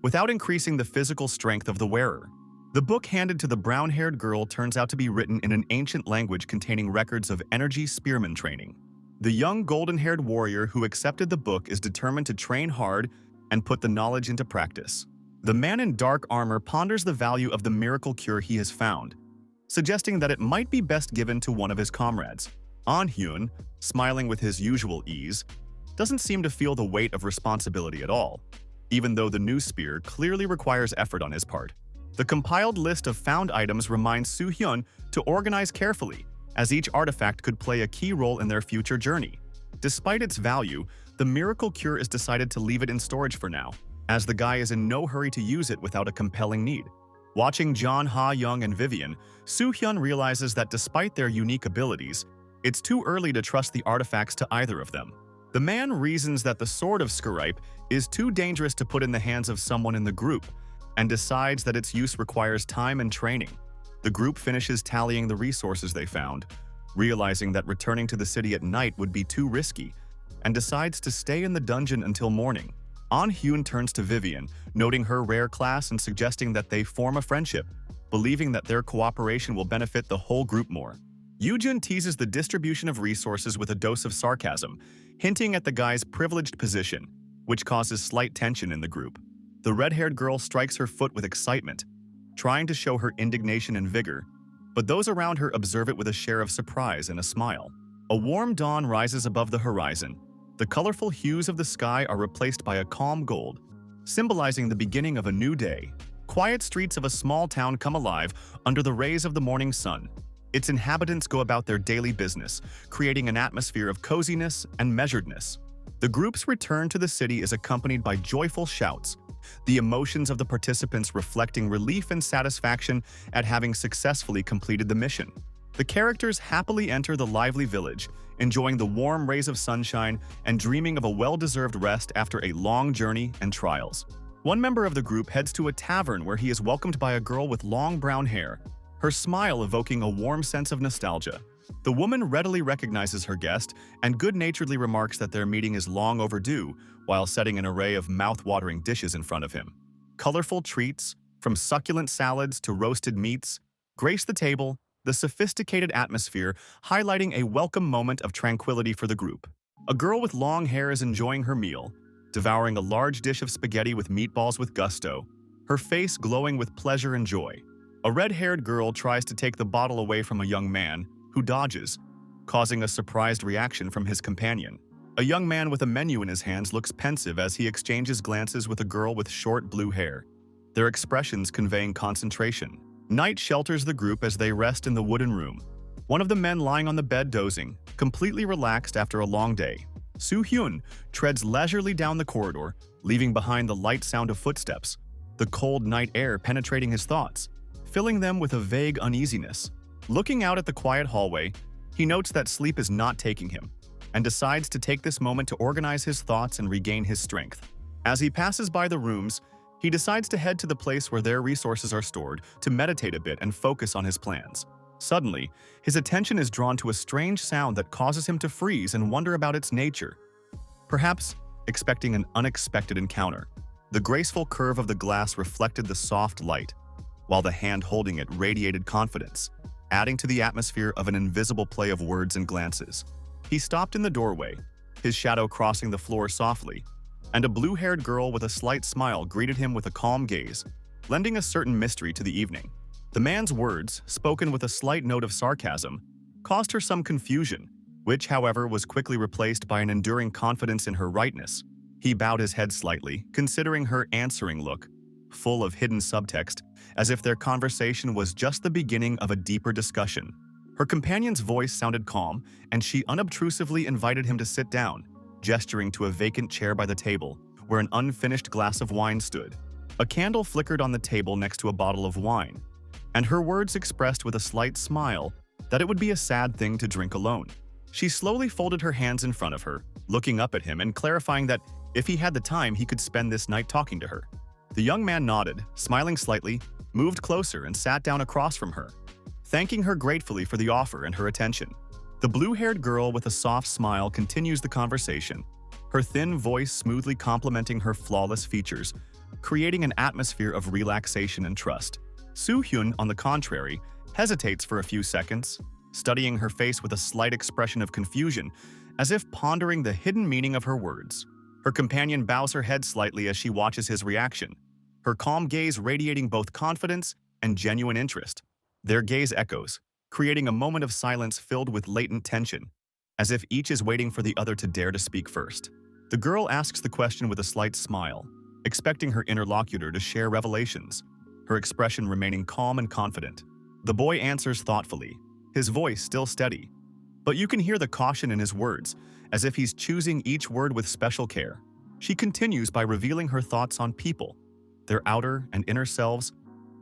without increasing the physical strength of the wearer. The book handed to the brown-haired girl turns out to be written in an ancient language containing records of energy spearman training. The young golden-haired warrior who accepted the book is determined to train hard and put the knowledge into practice. The man in dark armor ponders the value of the miracle cure he has found, suggesting that it might be best given to one of his comrades. Hyun, smiling with his usual ease, doesn't seem to feel the weight of responsibility at all, even though the new spear clearly requires effort on his part. The compiled list of found items reminds Hyun to organize carefully, as each artifact could play a key role in their future journey. Despite its value, the miracle cure is decided to leave it in storage for now, as the guy is in no hurry to use it without a compelling need. Watching John, Ha Young, and Vivian, Hyun realizes that despite their unique abilities, it's too early to trust the artifacts to either of them. The man reasons that the Sword of Skiripe is too dangerous to put in the hands of someone in the group, and decides that its use requires time and training. The group finishes tallying the resources they found, realizing that returning to the city at night would be too risky, and decides to stay in the dungeon until morning. Hyun turns to Vivian, noting her rare class and suggesting that they form a friendship, believing that their cooperation will benefit the whole group more. Yoojun teases the distribution of resources with a dose of sarcasm, hinting at the guy's privileged position, which causes slight tension in the group. The red-haired girl strikes her foot with excitement, trying to show her indignation and vigor, but those around her observe it with a share of surprise and a smile. A warm dawn rises above the horizon. The colorful hues of the sky are replaced by a calm gold, symbolizing the beginning of a new day. Quiet streets of a small town come alive under the rays of the morning sun. Its inhabitants go about their daily business, creating an atmosphere of coziness and measuredness. The group's return to the city is accompanied by joyful shouts, the emotions of the participants reflecting relief and satisfaction at having successfully completed the mission. The characters happily enter the lively village, enjoying the warm rays of sunshine and dreaming of a well-deserved rest after a long journey and trials. One member of the group heads to a tavern where he is welcomed by a girl with long brown hair, her smile evoking a warm sense of nostalgia. The woman readily recognizes her guest and good-naturedly remarks that their meeting is long overdue while setting an array of mouth-watering dishes in front of him. Colorful treats, from succulent salads to roasted meats, grace the table, the sophisticated atmosphere highlighting a welcome moment of tranquility for the group. A girl with long hair is enjoying her meal, devouring a large dish of spaghetti with meatballs with gusto, her face glowing with pleasure and joy. A red-haired girl tries to take the bottle away from a young man, who dodges, causing a surprised reaction from his companion. A young man with a menu in his hands looks pensive as he exchanges glances with a girl with short blue hair, their expressions conveying concentration. Night shelters the group as they rest in the wooden room. One of the men lying on the bed dozing, completely relaxed after a long day. Hyun treads leisurely down the corridor, leaving behind the light sound of footsteps, the cold night air penetrating his thoughts, filling them with a vague uneasiness. Looking out at the quiet hallway, he notes that sleep is not taking him, and decides to take this moment to organize his thoughts and regain his strength. As he passes by the rooms, he decides to head to the place where their resources are stored to meditate a bit and focus on his plans. Suddenly, his attention is drawn to a strange sound that causes him to freeze and wonder about its nature. Perhaps expecting an unexpected encounter. The graceful curve of the glass reflected the soft light, while the hand holding it radiated confidence, adding to the atmosphere of an invisible play of words and glances. He stopped in the doorway, his shadow crossing the floor softly, and a blue-haired girl with a slight smile greeted him with a calm gaze, lending a certain mystery to the evening. The man's words, spoken with a slight note of sarcasm, caused her some confusion, which, however, was quickly replaced by an enduring confidence in her rightness. He bowed his head slightly, considering her answering look, full of hidden subtext, as if their conversation was just the beginning of a deeper discussion. Her companion's voice sounded calm, and she unobtrusively invited him to sit down, gesturing to a vacant chair by the table, where an unfinished glass of wine stood. A candle flickered on the table next to a bottle of wine, and her words expressed with a slight smile that it would be a sad thing to drink alone. She slowly folded her hands in front of her, looking up at him and clarifying that if he had the time, he could spend this night talking to her. The young man nodded, smiling slightly, moved closer and sat down across from her, thanking her gratefully for the offer and her attention. The blue-haired girl with a soft smile continues the conversation, her thin voice smoothly complementing her flawless features, creating an atmosphere of relaxation and trust. Hyun, on the contrary, hesitates for a few seconds, studying her face with a slight expression of confusion, as if pondering the hidden meaning of her words. Her companion bows her head slightly as she watches his reaction, her calm gaze radiating both confidence and genuine interest. Their gaze echoes, creating a moment of silence filled with latent tension, as if each is waiting for the other to dare to speak first. The girl asks the question with a slight smile, expecting her interlocutor to share revelations, her expression remaining calm and confident. The boy answers thoughtfully, his voice still steady, but you can hear the caution in his words, as if he's choosing each word with special care. She continues by revealing her thoughts on people, their outer and inner selves,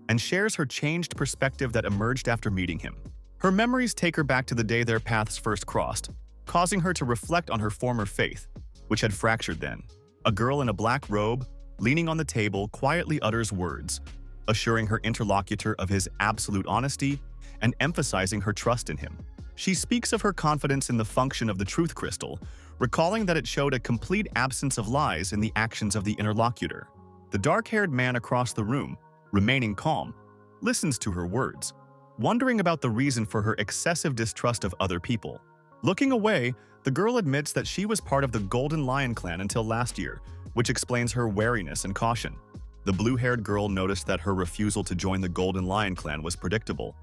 and shares her changed perspective that emerged after meeting him. Her memories take her back to the day their paths first crossed, causing her to reflect on her former faith, which had fractured then. A girl in a black robe, leaning on the table, quietly utters words, assuring her interlocutor of his absolute honesty and emphasizing her trust in him. She speaks of her confidence in the function of the truth crystal, recalling that it showed a complete absence of lies in the actions of the interlocutor. The dark-haired man across the room, remaining calm, listens to her words, wondering about the reason for her excessive distrust of other people. Looking away, the girl admits that she was part of the Golden Lion clan until last year, which explains her wariness and caution. The blue-haired girl noticed that her refusal to join the Golden Lion clan was predictable,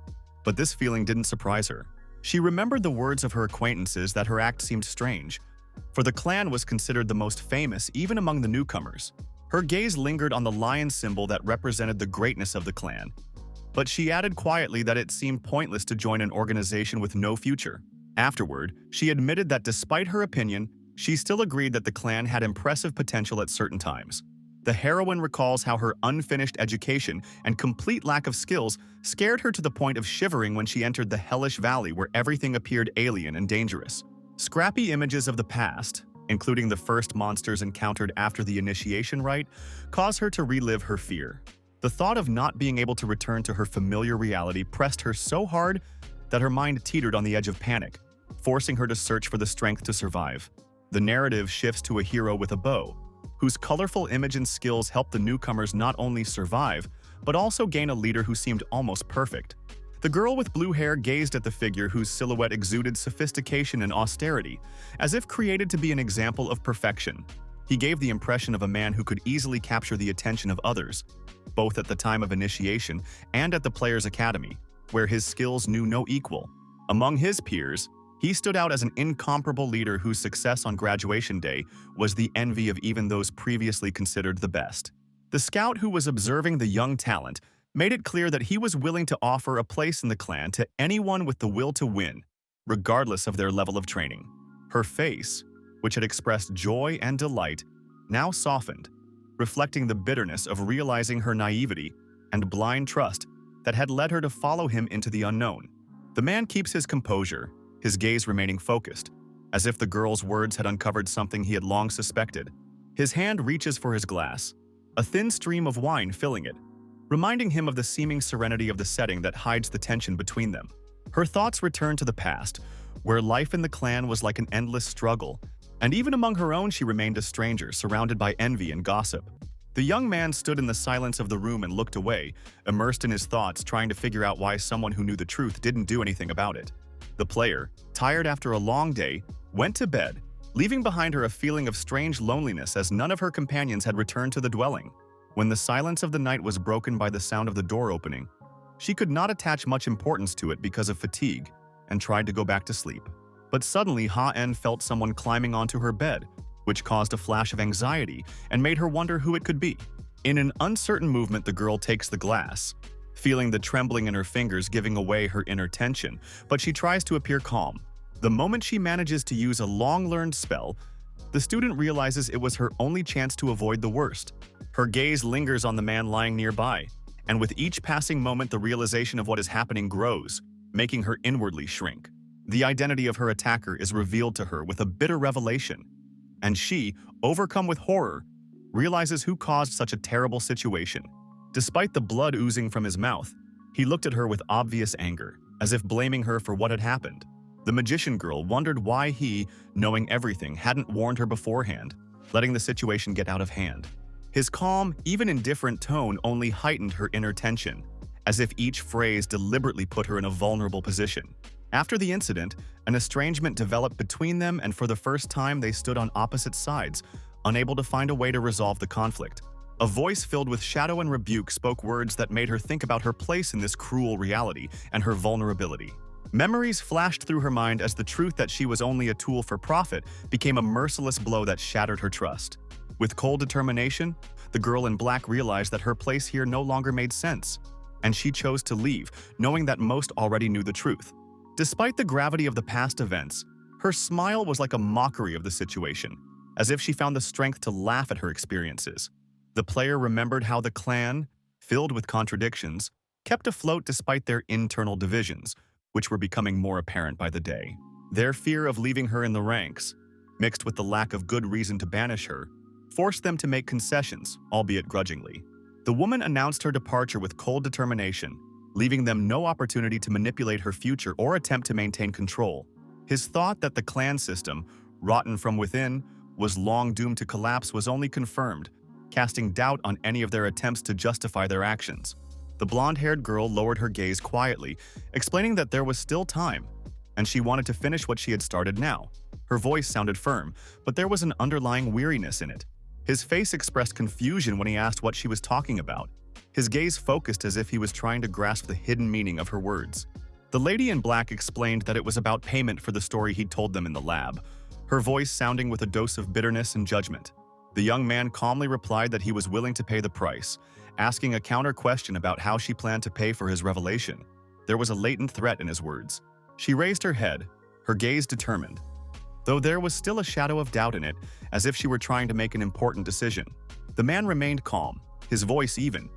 but this feeling didn't surprise her. She remembered the words of her acquaintances that her act seemed strange, for the clan was considered the most famous even among the newcomers. Her gaze lingered on the lion symbol that represented the greatness of the clan, but she added quietly that it seemed pointless to join an organization with no future. Afterward, she admitted that despite her opinion, she still agreed that the clan had impressive potential at certain times. The heroine recalls how her unfinished education and complete lack of skills scared her to the point of shivering when she entered the hellish valley where everything appeared alien and dangerous. Scrappy images of the past, including the first monsters encountered after the initiation rite, cause her to relive her fear. The thought of not being able to return to her familiar reality pressed her so hard that her mind teetered on the edge of panic, forcing her to search for the strength to survive. The narrative shifts to a hero with a bow, whose colorful image and skills help the newcomers not only survive, but also gain a leader who seemed almost perfect. The girl with blue hair gazed at the figure whose silhouette exuded sophistication and austerity, as if created to be an example of perfection. He gave the impression of a man who could easily capture the attention of others, both at the time of initiation and at the player's academy, where his skills knew no equal. Among his peers, he stood out as an incomparable leader whose success on graduation day was the envy of even those previously considered the best. The scout who was observing the young talent made it clear that he was willing to offer a place in the clan to anyone with the will to win, regardless of their level of training. Her face, which had expressed joy and delight, now softened, reflecting the bitterness of realizing her naivety and blind trust that had led her to follow him into the unknown. The man keeps his composure, his gaze remaining focused, as if the girl's words had uncovered something he had long suspected. His hand reaches for his glass, a thin stream of wine filling it, reminding him of the seeming serenity of the setting that hides the tension between them. Her thoughts return to the past, where life in the clan was like an endless struggle, and even among her own she remained a stranger, surrounded by envy and gossip. The young man stood in the silence of the room and looked away, immersed in his thoughts, trying to figure out why someone who knew the truth didn't do anything about it. The player, tired after a long day, went to bed, leaving behind her a feeling of strange loneliness as none of her companions had returned to the dwelling. When the silence of the night was broken by the sound of the door opening, she could not attach much importance to it because of fatigue and tried to go back to sleep. But suddenly Ha-En felt someone climbing onto her bed, which caused a flash of anxiety and made her wonder who it could be. In an uncertain movement, the girl takes the glass, feeling the trembling in her fingers giving away her inner tension, but she tries to appear calm. The moment she manages to use a long-learned spell, the student realizes it was her only chance to avoid the worst. Her gaze lingers on the man lying nearby, and with each passing moment the realization of what is happening grows, making her inwardly shrink. The identity of her attacker is revealed to her with a bitter revelation, and she, overcome with horror, realizes who caused such a terrible situation. Despite the blood oozing from his mouth, he looked at her with obvious anger, as if blaming her for what had happened. The magician girl wondered why he, knowing everything, hadn't warned her beforehand, letting the situation get out of hand. His calm, even indifferent tone only heightened her inner tension, as if each phrase deliberately put her in a vulnerable position. After the incident, an estrangement developed between them, and for the first time they stood on opposite sides, unable to find a way to resolve the conflict. A voice filled with shadow and rebuke spoke words that made her think about her place in this cruel reality and her vulnerability. Memories flashed through her mind as the truth that she was only a tool for profit became a merciless blow that shattered her trust. With cold determination, the girl in black realized that her place here no longer made sense, and she chose to leave, knowing that most already knew the truth. Despite the gravity of the past events, her smile was like a mockery of the situation, as if she found the strength to laugh at her experiences. The player remembered how the clan, filled with contradictions, kept afloat despite their internal divisions, which were becoming more apparent by the day. Their fear of leaving her in the ranks, mixed with the lack of good reason to banish her, forced them to make concessions, albeit grudgingly. The woman announced her departure with cold determination, leaving them no opportunity to manipulate her future or attempt to maintain control. His thought that the clan system, rotten from within, was long doomed to collapse was only confirmed, casting doubt on any of their attempts to justify their actions. The blonde-haired girl lowered her gaze quietly, explaining that there was still time, and she wanted to finish what she had started now. Her voice sounded firm, but there was an underlying weariness in it. His face expressed confusion when he asked what she was talking about. His gaze focused as if he was trying to grasp the hidden meaning of her words. The lady in black explained that it was about payment for the story he'd told them in the lab, her voice sounding with a dose of bitterness and judgment. The young man calmly replied that he was willing to pay the price, asking a counter question about how she planned to pay for his revelation. There was a latent threat in his words. She raised her head, her gaze determined, though there was still a shadow of doubt in it, as if she were trying to make an important decision. The man remained calm, his voice even,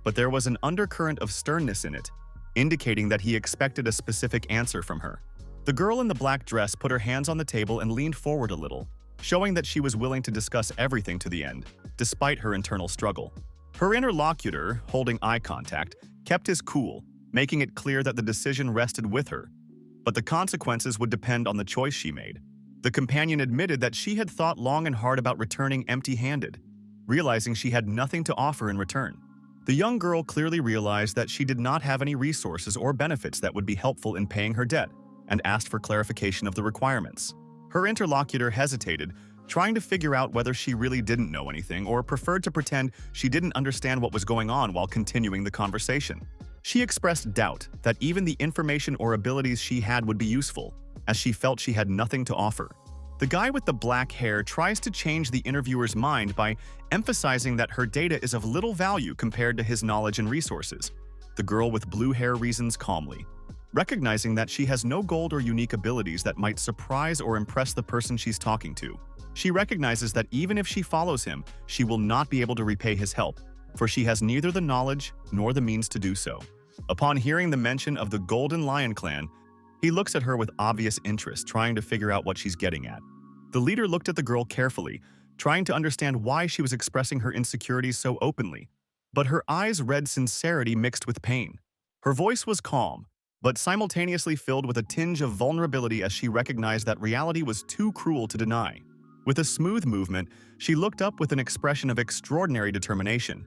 but there was an undercurrent of sternness in it, indicating that he expected a specific answer from her. The girl in the black dress put her hands on the table and leaned forward a little, showing that she was willing to discuss everything to the end, despite her internal struggle. Her interlocutor, holding eye contact, kept his cool, making it clear that the decision rested with her, but the consequences would depend on the choice she made. The companion admitted that she had thought long and hard about returning empty-handed, realizing she had nothing to offer in return. The young girl clearly realized that she did not have any resources or benefits that would be helpful in paying her debt, and asked for clarification of the requirements. Her interlocutor hesitated, trying to figure out whether she really didn't know anything or preferred to pretend she didn't understand what was going on while continuing the conversation. She expressed doubt that even the information or abilities she had would be useful, as she felt she had nothing to offer. The guy with the black hair tries to change the interviewer's mind by emphasizing that her data is of little value compared to his knowledge and resources. The girl with blue hair reasons calmly, recognizing that she has no gold or unique abilities that might surprise or impress the person she's talking to. She recognizes that even if she follows him, she will not be able to repay his help, for she has neither the knowledge nor the means to do so. Upon hearing the mention of the Golden Lion clan, he looks at her with obvious interest, trying to figure out what she's getting at. The leader looked at the girl carefully, trying to understand why she was expressing her insecurities so openly, but her eyes read sincerity mixed with pain. Her voice was calm, but simultaneously filled with a tinge of vulnerability as she recognized that reality was too cruel to deny. With a smooth movement, she looked up with an expression of extraordinary determination.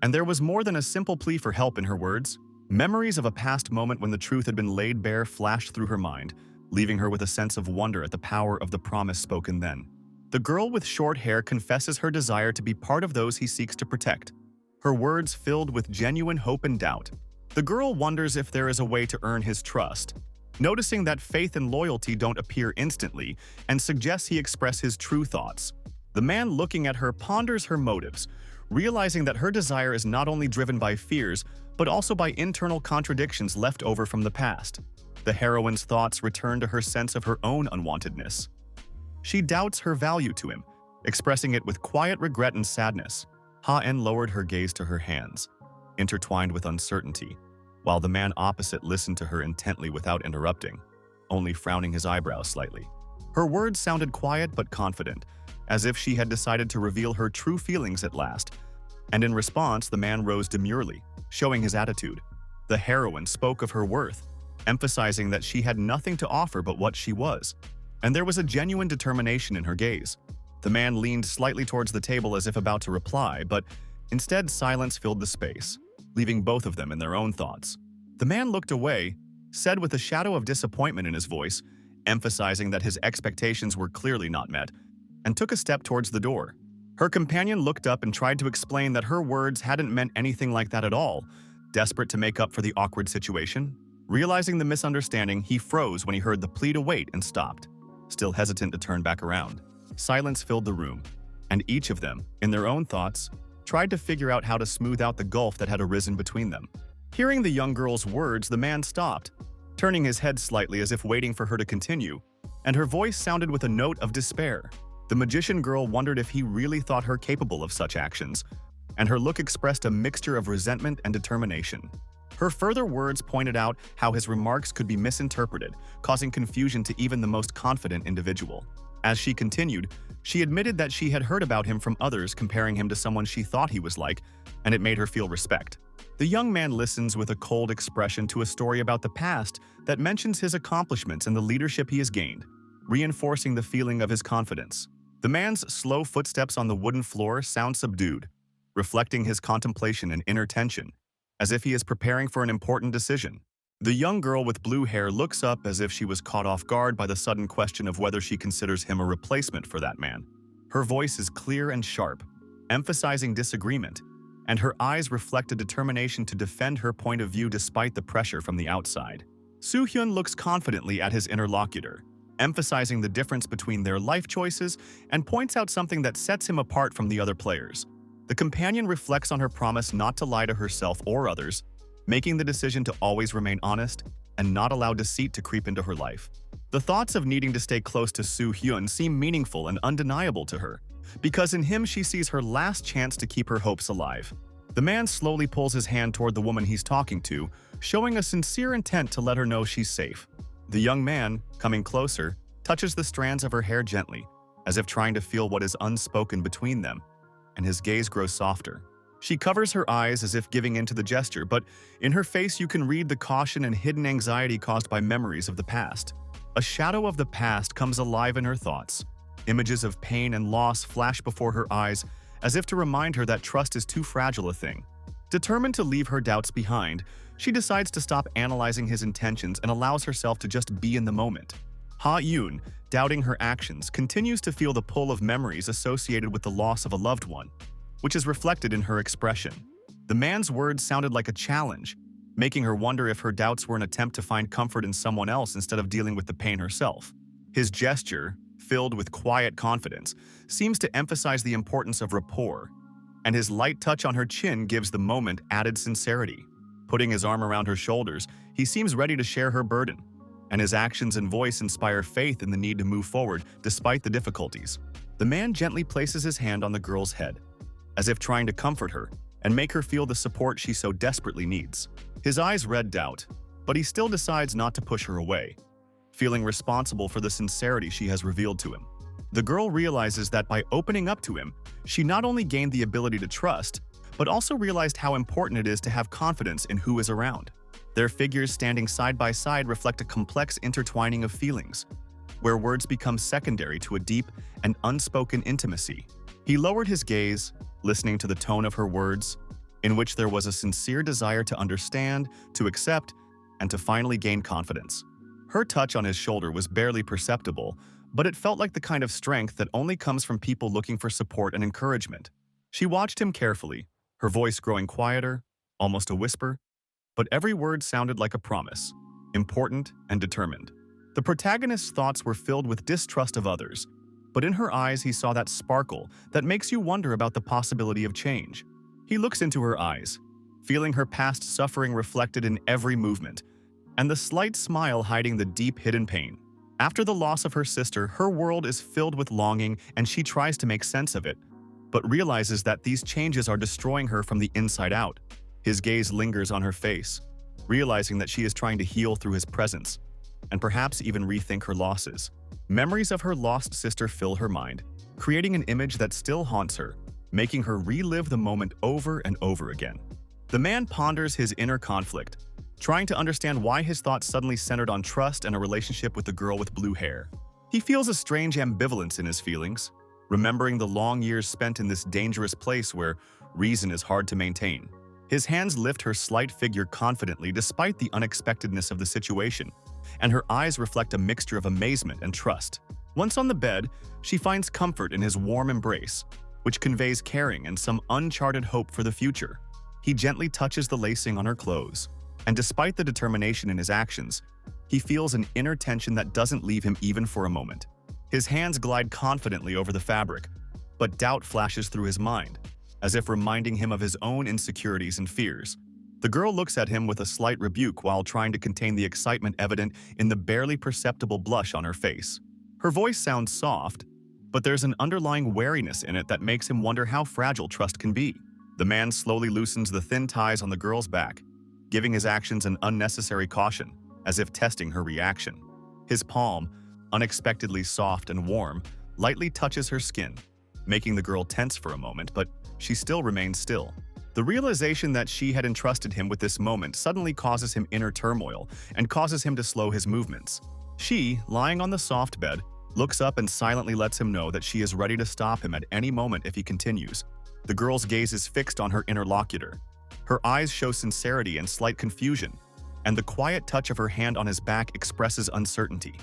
And there was more than a simple plea for help in her words. Memories of a past moment when the truth had been laid bare flashed through her mind, leaving her with a sense of wonder at the power of the promise spoken then. The girl with short hair confesses her desire to be part of those he seeks to protect, her words filled with genuine hope and doubt. The girl wonders if there is a way to earn his trust, noticing that faith and loyalty don't appear instantly, and suggests he express his true thoughts. The man looking at her ponders her motives, realizing that her desire is not only driven by fears, but also by internal contradictions left over from the past. The heroine's thoughts return to her sense of her own unwantedness. She doubts her value to him, expressing it with quiet regret and sadness. Ha-en lowered her gaze to her hands, intertwined with uncertainty, while the man opposite listened to her intently without interrupting, only frowning his eyebrows slightly. Her words sounded quiet but confident, as if she had decided to reveal her true feelings at last, and in response the man rose demurely, showing his attitude. The heroine spoke of her worth, emphasizing that she had nothing to offer but what she was, and there was a genuine determination in her gaze. The man leaned slightly towards the table as if about to reply, but instead silence filled the space, leaving both of them in their own thoughts. The man looked away, said with a shadow of disappointment in his voice, emphasizing that his expectations were clearly not met, and took a step towards the door. Her companion looked up and tried to explain that her words hadn't meant anything like that at all, desperate to make up for the awkward situation. Realizing the misunderstanding, he froze when he heard the plea to wait and stopped, still hesitant to turn back around. Silence filled the room, and each of them, in their own thoughts, tried to figure out how to smooth out the gulf that had arisen between them. Hearing the young girl's words, the man stopped, turning his head slightly as if waiting for her to continue, and her voice sounded with a note of despair. The magician girl wondered if he really thought her capable of such actions, and her look expressed a mixture of resentment and determination. Her further words pointed out how his remarks could be misinterpreted, causing confusion to even the most confident individual. As she continued, she admitted that she had heard about him from others comparing him to someone she thought he was like, and it made her feel respect. The young man listens with a cold expression to a story about the past that mentions his accomplishments and the leadership he has gained, reinforcing the feeling of his confidence. The man's slow footsteps on the wooden floor sound subdued, reflecting his contemplation and inner tension, as if he is preparing for an important decision. The young girl with blue hair looks up as if she was caught off guard by the sudden question of whether she considers him a replacement for that man. Her voice is clear and sharp, emphasizing disagreement, and her eyes reflect a determination to defend her point of view despite the pressure from the outside. Hyun looks confidently at his interlocutor, emphasizing the difference between their life choices and points out something that sets him apart from the other players. The companion reflects on her promise not to lie to herself or others, making the decision to always remain honest and not allow deceit to creep into her life. The thoughts of needing to stay close to Hyun seem meaningful and undeniable to her, because in him she sees her last chance to keep her hopes alive. The man slowly pulls his hand toward the woman he's talking to, showing a sincere intent to let her know she's safe. The young man, coming closer, touches the strands of her hair gently, as if trying to feel what is unspoken between them, and his gaze grows softer. She covers her eyes as if giving in to the gesture, but in her face you can read the caution and hidden anxiety caused by memories of the past. A shadow of the past comes alive in her thoughts. Images of pain and loss flash before her eyes, as if to remind her that trust is too fragile a thing. Determined to leave her doubts behind, she decides to stop analyzing his intentions and allows herself to just be in the moment. Hyun, doubting her actions, continues to feel the pull of memories associated with the loss of a loved one, which is reflected in her expression. The man's words sounded like a challenge, making her wonder if her doubts were an attempt to find comfort in someone else instead of dealing with the pain herself. His gesture, filled with quiet confidence, seems to emphasize the importance of rapport, and his light touch on her chin gives the moment added sincerity. Putting his arm around her shoulders, he seems ready to share her burden, and his actions and voice inspire faith in the need to move forward despite the difficulties. The man gently places his hand on the girl's head, as if trying to comfort her and make her feel the support she so desperately needs. His eyes read doubt, but he still decides not to push her away, feeling responsible for the sincerity she has revealed to him. The girl realizes that by opening up to him, she not only gained the ability to trust, but also realized how important it is to have confidence in who is around. Their figures standing side by side reflect a complex intertwining of feelings, where words become secondary to a deep and unspoken intimacy. He lowered his gaze, listening to the tone of her words, in which there was a sincere desire to understand, to accept, and to finally gain confidence. Her touch on his shoulder was barely perceptible, but it felt like the kind of strength that only comes from people looking for support and encouragement. She watched him carefully, her voice growing quieter, almost a whisper, but every word sounded like a promise, important and determined. The protagonist's thoughts were filled with distrust of others, but in her eyes he saw that sparkle that makes you wonder about the possibility of change. He looks into her eyes, feeling her past suffering reflected in every movement, and the slight smile hiding the deep hidden pain. After the loss of her sister, her world is filled with longing and she tries to make sense of it, but realizes that these changes are destroying her from the inside out. His gaze lingers on her face, realizing that she is trying to heal through his presence, and perhaps even rethink her losses. Memories of her lost sister fill her mind, creating an image that still haunts her, making her relive the moment over and over again. The man ponders his inner conflict, trying to understand why his thoughts suddenly centered on trust and a relationship with the girl with blue hair. He feels a strange ambivalence in his feelings, remembering the long years spent in this dangerous place where reason is hard to maintain. His hands lift her slight figure confidently despite the unexpectedness of the situation, and her eyes reflect a mixture of amazement and trust. Once on the bed, she finds comfort in his warm embrace, which conveys caring and some uncharted hope for the future. He gently touches the lacing on her clothes, and despite the determination in his actions, he feels an inner tension that doesn't leave him even for a moment. His hands glide confidently over the fabric, but doubt flashes through his mind, as if reminding him of his own insecurities and fears. The girl looks at him with a slight rebuke while trying to contain the excitement evident in the barely perceptible blush on her face. Her voice sounds soft, but there's an underlying wariness in it that makes him wonder how fragile trust can be. The man slowly loosens the thin ties on the girl's back, giving his actions an unnecessary caution, as if testing her reaction. His palm, unexpectedly soft and warm, lightly touches her skin, making the girl tense for a moment, but she still remains still. The realization that she had entrusted him with this moment suddenly causes him inner turmoil and causes him to slow his movements. She, lying on the soft bed, looks up and silently lets him know that she is ready to stop him at any moment if he continues. The girl's gaze is fixed on her interlocutor. Her eyes show sincerity and slight confusion, and the quiet touch of her hand on his back expresses uncertainty.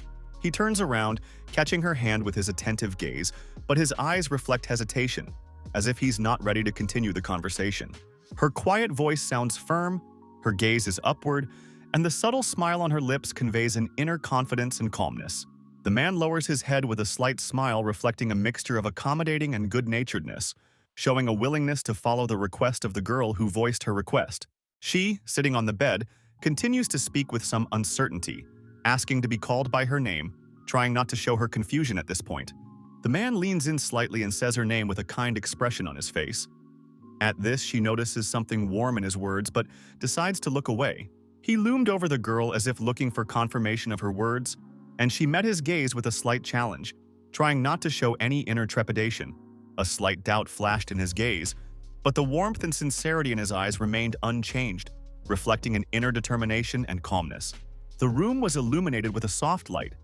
He turns around, catching her hand with his attentive gaze, but his eyes reflect hesitation, as if he's not ready to continue the conversation. Her quiet voice sounds firm, her gaze is upward, and the subtle smile on her lips conveys an inner confidence and calmness. The man lowers his head with a slight smile reflecting a mixture of accommodating and good-naturedness, showing a willingness to follow the request of the girl who voiced her request. She, sitting on the bed, continues to speak with some uncertainty, asking to be called by her name, trying not to show her confusion at this point. The man leans in slightly and says her name with a kind expression on his face. At this, she notices something warm in his words but decides to look away. He loomed over the girl as if looking for confirmation of her words, and she met his gaze with a slight challenge, trying not to show any inner trepidation. A slight doubt flashed in his gaze, but the warmth and sincerity in his eyes remained unchanged, reflecting an inner determination and calmness. The room was illuminated with a soft light,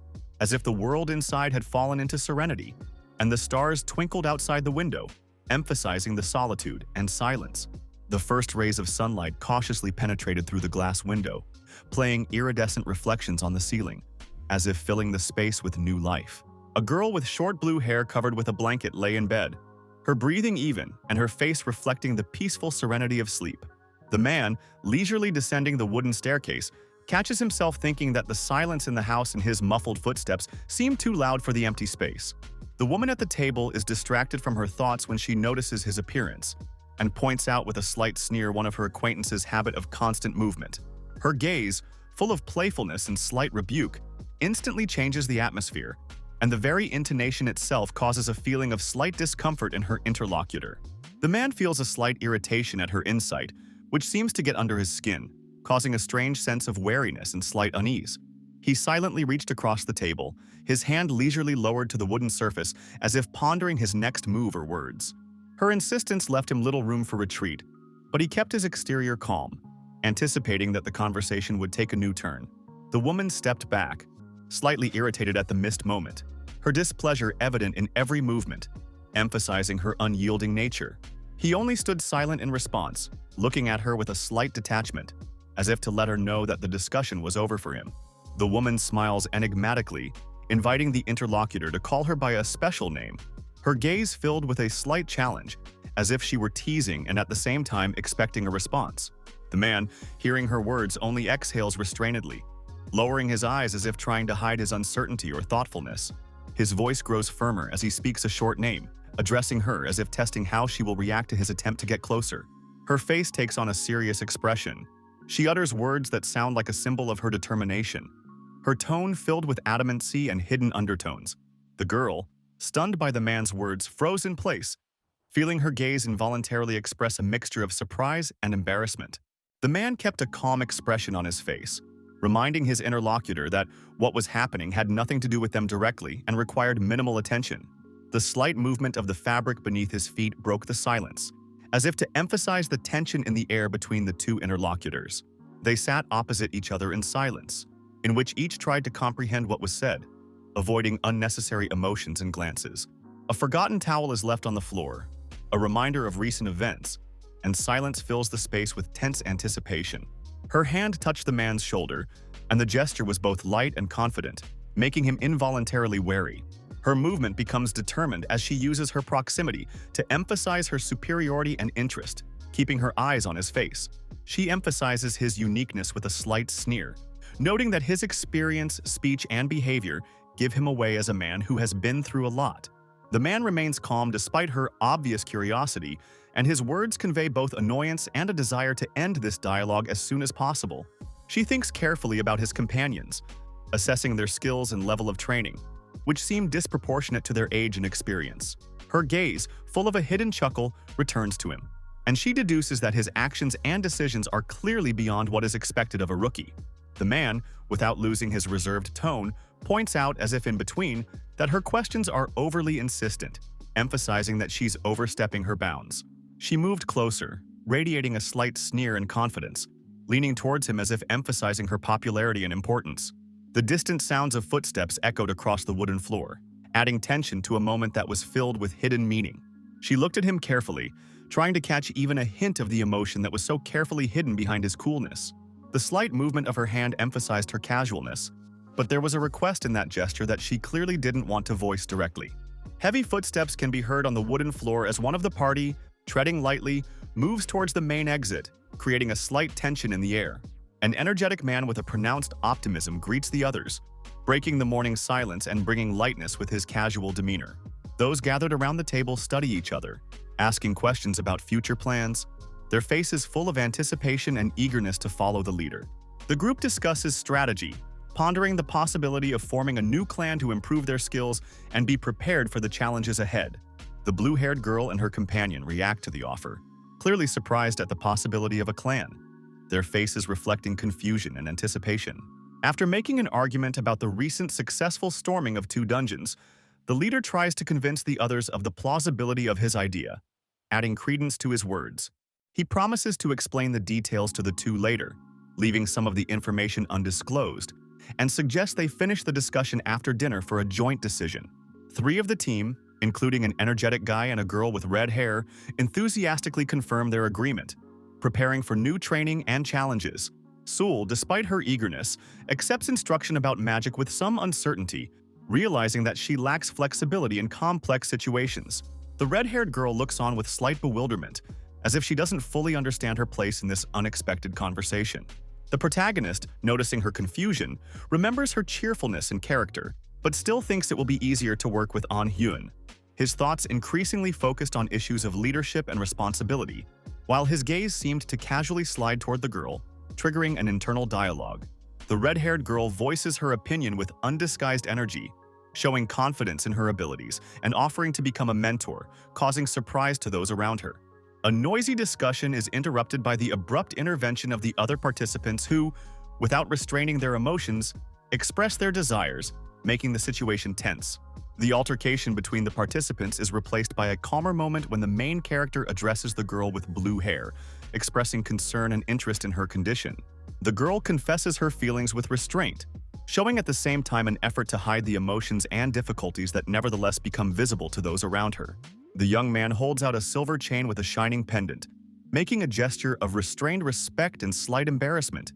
as if the world inside had fallen into serenity, and the stars twinkled outside the window, emphasizing the solitude and silence. The first rays of sunlight cautiously penetrated through the glass window, playing iridescent reflections on the ceiling, as if filling the space with new life. A girl with short blue hair covered with a blanket lay in bed, her breathing even and her face reflecting the peaceful serenity of sleep. The man, leisurely descending the wooden staircase, catches himself thinking that the silence in the house and his muffled footsteps seemed too loud for the empty space. The woman at the table is distracted from her thoughts when she notices his appearance, and points out with a slight sneer one of her acquaintance's habit of constant movement. Her gaze, full of playfulness and slight rebuke, instantly changes the atmosphere, and the very intonation itself causes a feeling of slight discomfort in her interlocutor. The man feels a slight irritation at her insight, which seems to get under his skin, causing a strange sense of wariness and slight unease. He silently reached across the table, his hand leisurely lowered to the wooden surface as if pondering his next move or words. Her insistence left him little room for retreat, but he kept his exterior calm, anticipating that the conversation would take a new turn. The woman stepped back, slightly irritated at the missed moment, her displeasure evident in every movement, emphasizing her unyielding nature. He only stood silent in response, looking at her with a slight detachment, as if to let her know that the discussion was over for him. The woman smiles enigmatically, inviting the interlocutor to call her by a special name, her gaze filled with a slight challenge, as if she were teasing and at the same time expecting a response. The man, hearing her words, only exhales restrainedly, lowering his eyes as if trying to hide his uncertainty or thoughtfulness. His voice grows firmer as he speaks a short name, addressing her as if testing how she will react to his attempt to get closer. Her face takes on a serious expression. She utters words that sound like a symbol of her determination, her tone filled with adamancy and hidden undertones. The girl, stunned by the man's words, froze in place, feeling her gaze involuntarily express a mixture of surprise and embarrassment. The man kept a calm expression on his face, reminding his interlocutor that what was happening had nothing to do with them directly and required minimal attention. The slight movement of the fabric beneath his feet broke the silence, as if to emphasize the tension in the air between the two interlocutors. They sat opposite each other in silence, in which each tried to comprehend what was said, avoiding unnecessary emotions and glances. A forgotten towel is left on the floor, a reminder of recent events, and silence fills the space with tense anticipation. Her hand touched the man's shoulder, and the gesture was both light and confident, making him involuntarily wary. Her movement becomes determined as she uses her proximity to emphasize her superiority and interest, keeping her eyes on his face. She emphasizes his uniqueness with a slight sneer, noting that his experience, speech, and behavior give him away as a man who has been through a lot. The man remains calm despite her obvious curiosity, and his words convey both annoyance and a desire to end this dialogue as soon as possible. She thinks carefully about his companions, assessing their skills and level of training, which seem disproportionate to their age and experience. Her gaze, full of a hidden chuckle, returns to him, and she deduces that his actions and decisions are clearly beyond what is expected of a rookie. The man, without losing his reserved tone, points out, as if in between, that her questions are overly insistent, emphasizing that she's overstepping her bounds. She moved closer, radiating a slight sneer and confidence, leaning towards him as if emphasizing her popularity and importance. The distant sounds of footsteps echoed across the wooden floor, adding tension to a moment that was filled with hidden meaning. She looked at him carefully, trying to catch even a hint of the emotion that was so carefully hidden behind his coolness. The slight movement of her hand emphasized her casualness, but there was a request in that gesture that she clearly didn't want to voice directly. Heavy footsteps can be heard on the wooden floor as one of the party, treading lightly, moves towards the main exit, creating a slight tension in the air. An energetic man with a pronounced optimism greets the others, breaking the morning silence and bringing lightness with his casual demeanor. Those gathered around the table study each other, asking questions about future plans, their faces full of anticipation and eagerness to follow the leader. The group discusses strategy, pondering the possibility of forming a new clan to improve their skills and be prepared for the challenges ahead. The blue-haired girl and her companion react to the offer, clearly surprised at the possibility of a clan, their faces reflecting confusion and anticipation. After making an argument about the recent successful storming of 2 dungeons, the leader tries to convince the others of the plausibility of his idea, adding credence to his words. He promises to explain the details to the 2 later, leaving some of the information undisclosed, and suggests they finish the discussion after dinner for a joint decision. 3 of the team, including an energetic guy and a girl with red hair, enthusiastically confirm their agreement, preparing for new training and challenges. Sewell, despite her eagerness, accepts instruction about magic with some uncertainty, realizing that she lacks flexibility in complex situations. The red-haired girl looks on with slight bewilderment, as if she doesn't fully understand her place in this unexpected conversation. The protagonist, noticing her confusion, remembers her cheerfulness and character, but still thinks it will be easier to work with Hyun. His thoughts increasingly focused on issues of leadership and responsibility, while his gaze seemed to casually slide toward the girl, triggering an internal dialogue. The red-haired girl voices her opinion with undisguised energy, showing confidence in her abilities and offering to become a mentor, causing surprise to those around her. A noisy discussion is interrupted by the abrupt intervention of the other participants who, without restraining their emotions, express their desires, making the situation tense. The altercation between the participants is replaced by a calmer moment when the main character addresses the girl with blue hair, expressing concern and interest in her condition. The girl confesses her feelings with restraint, showing at the same time an effort to hide the emotions and difficulties that nevertheless become visible to those around her. The young man holds out a silver chain with a shining pendant, making a gesture of restrained respect and slight embarrassment,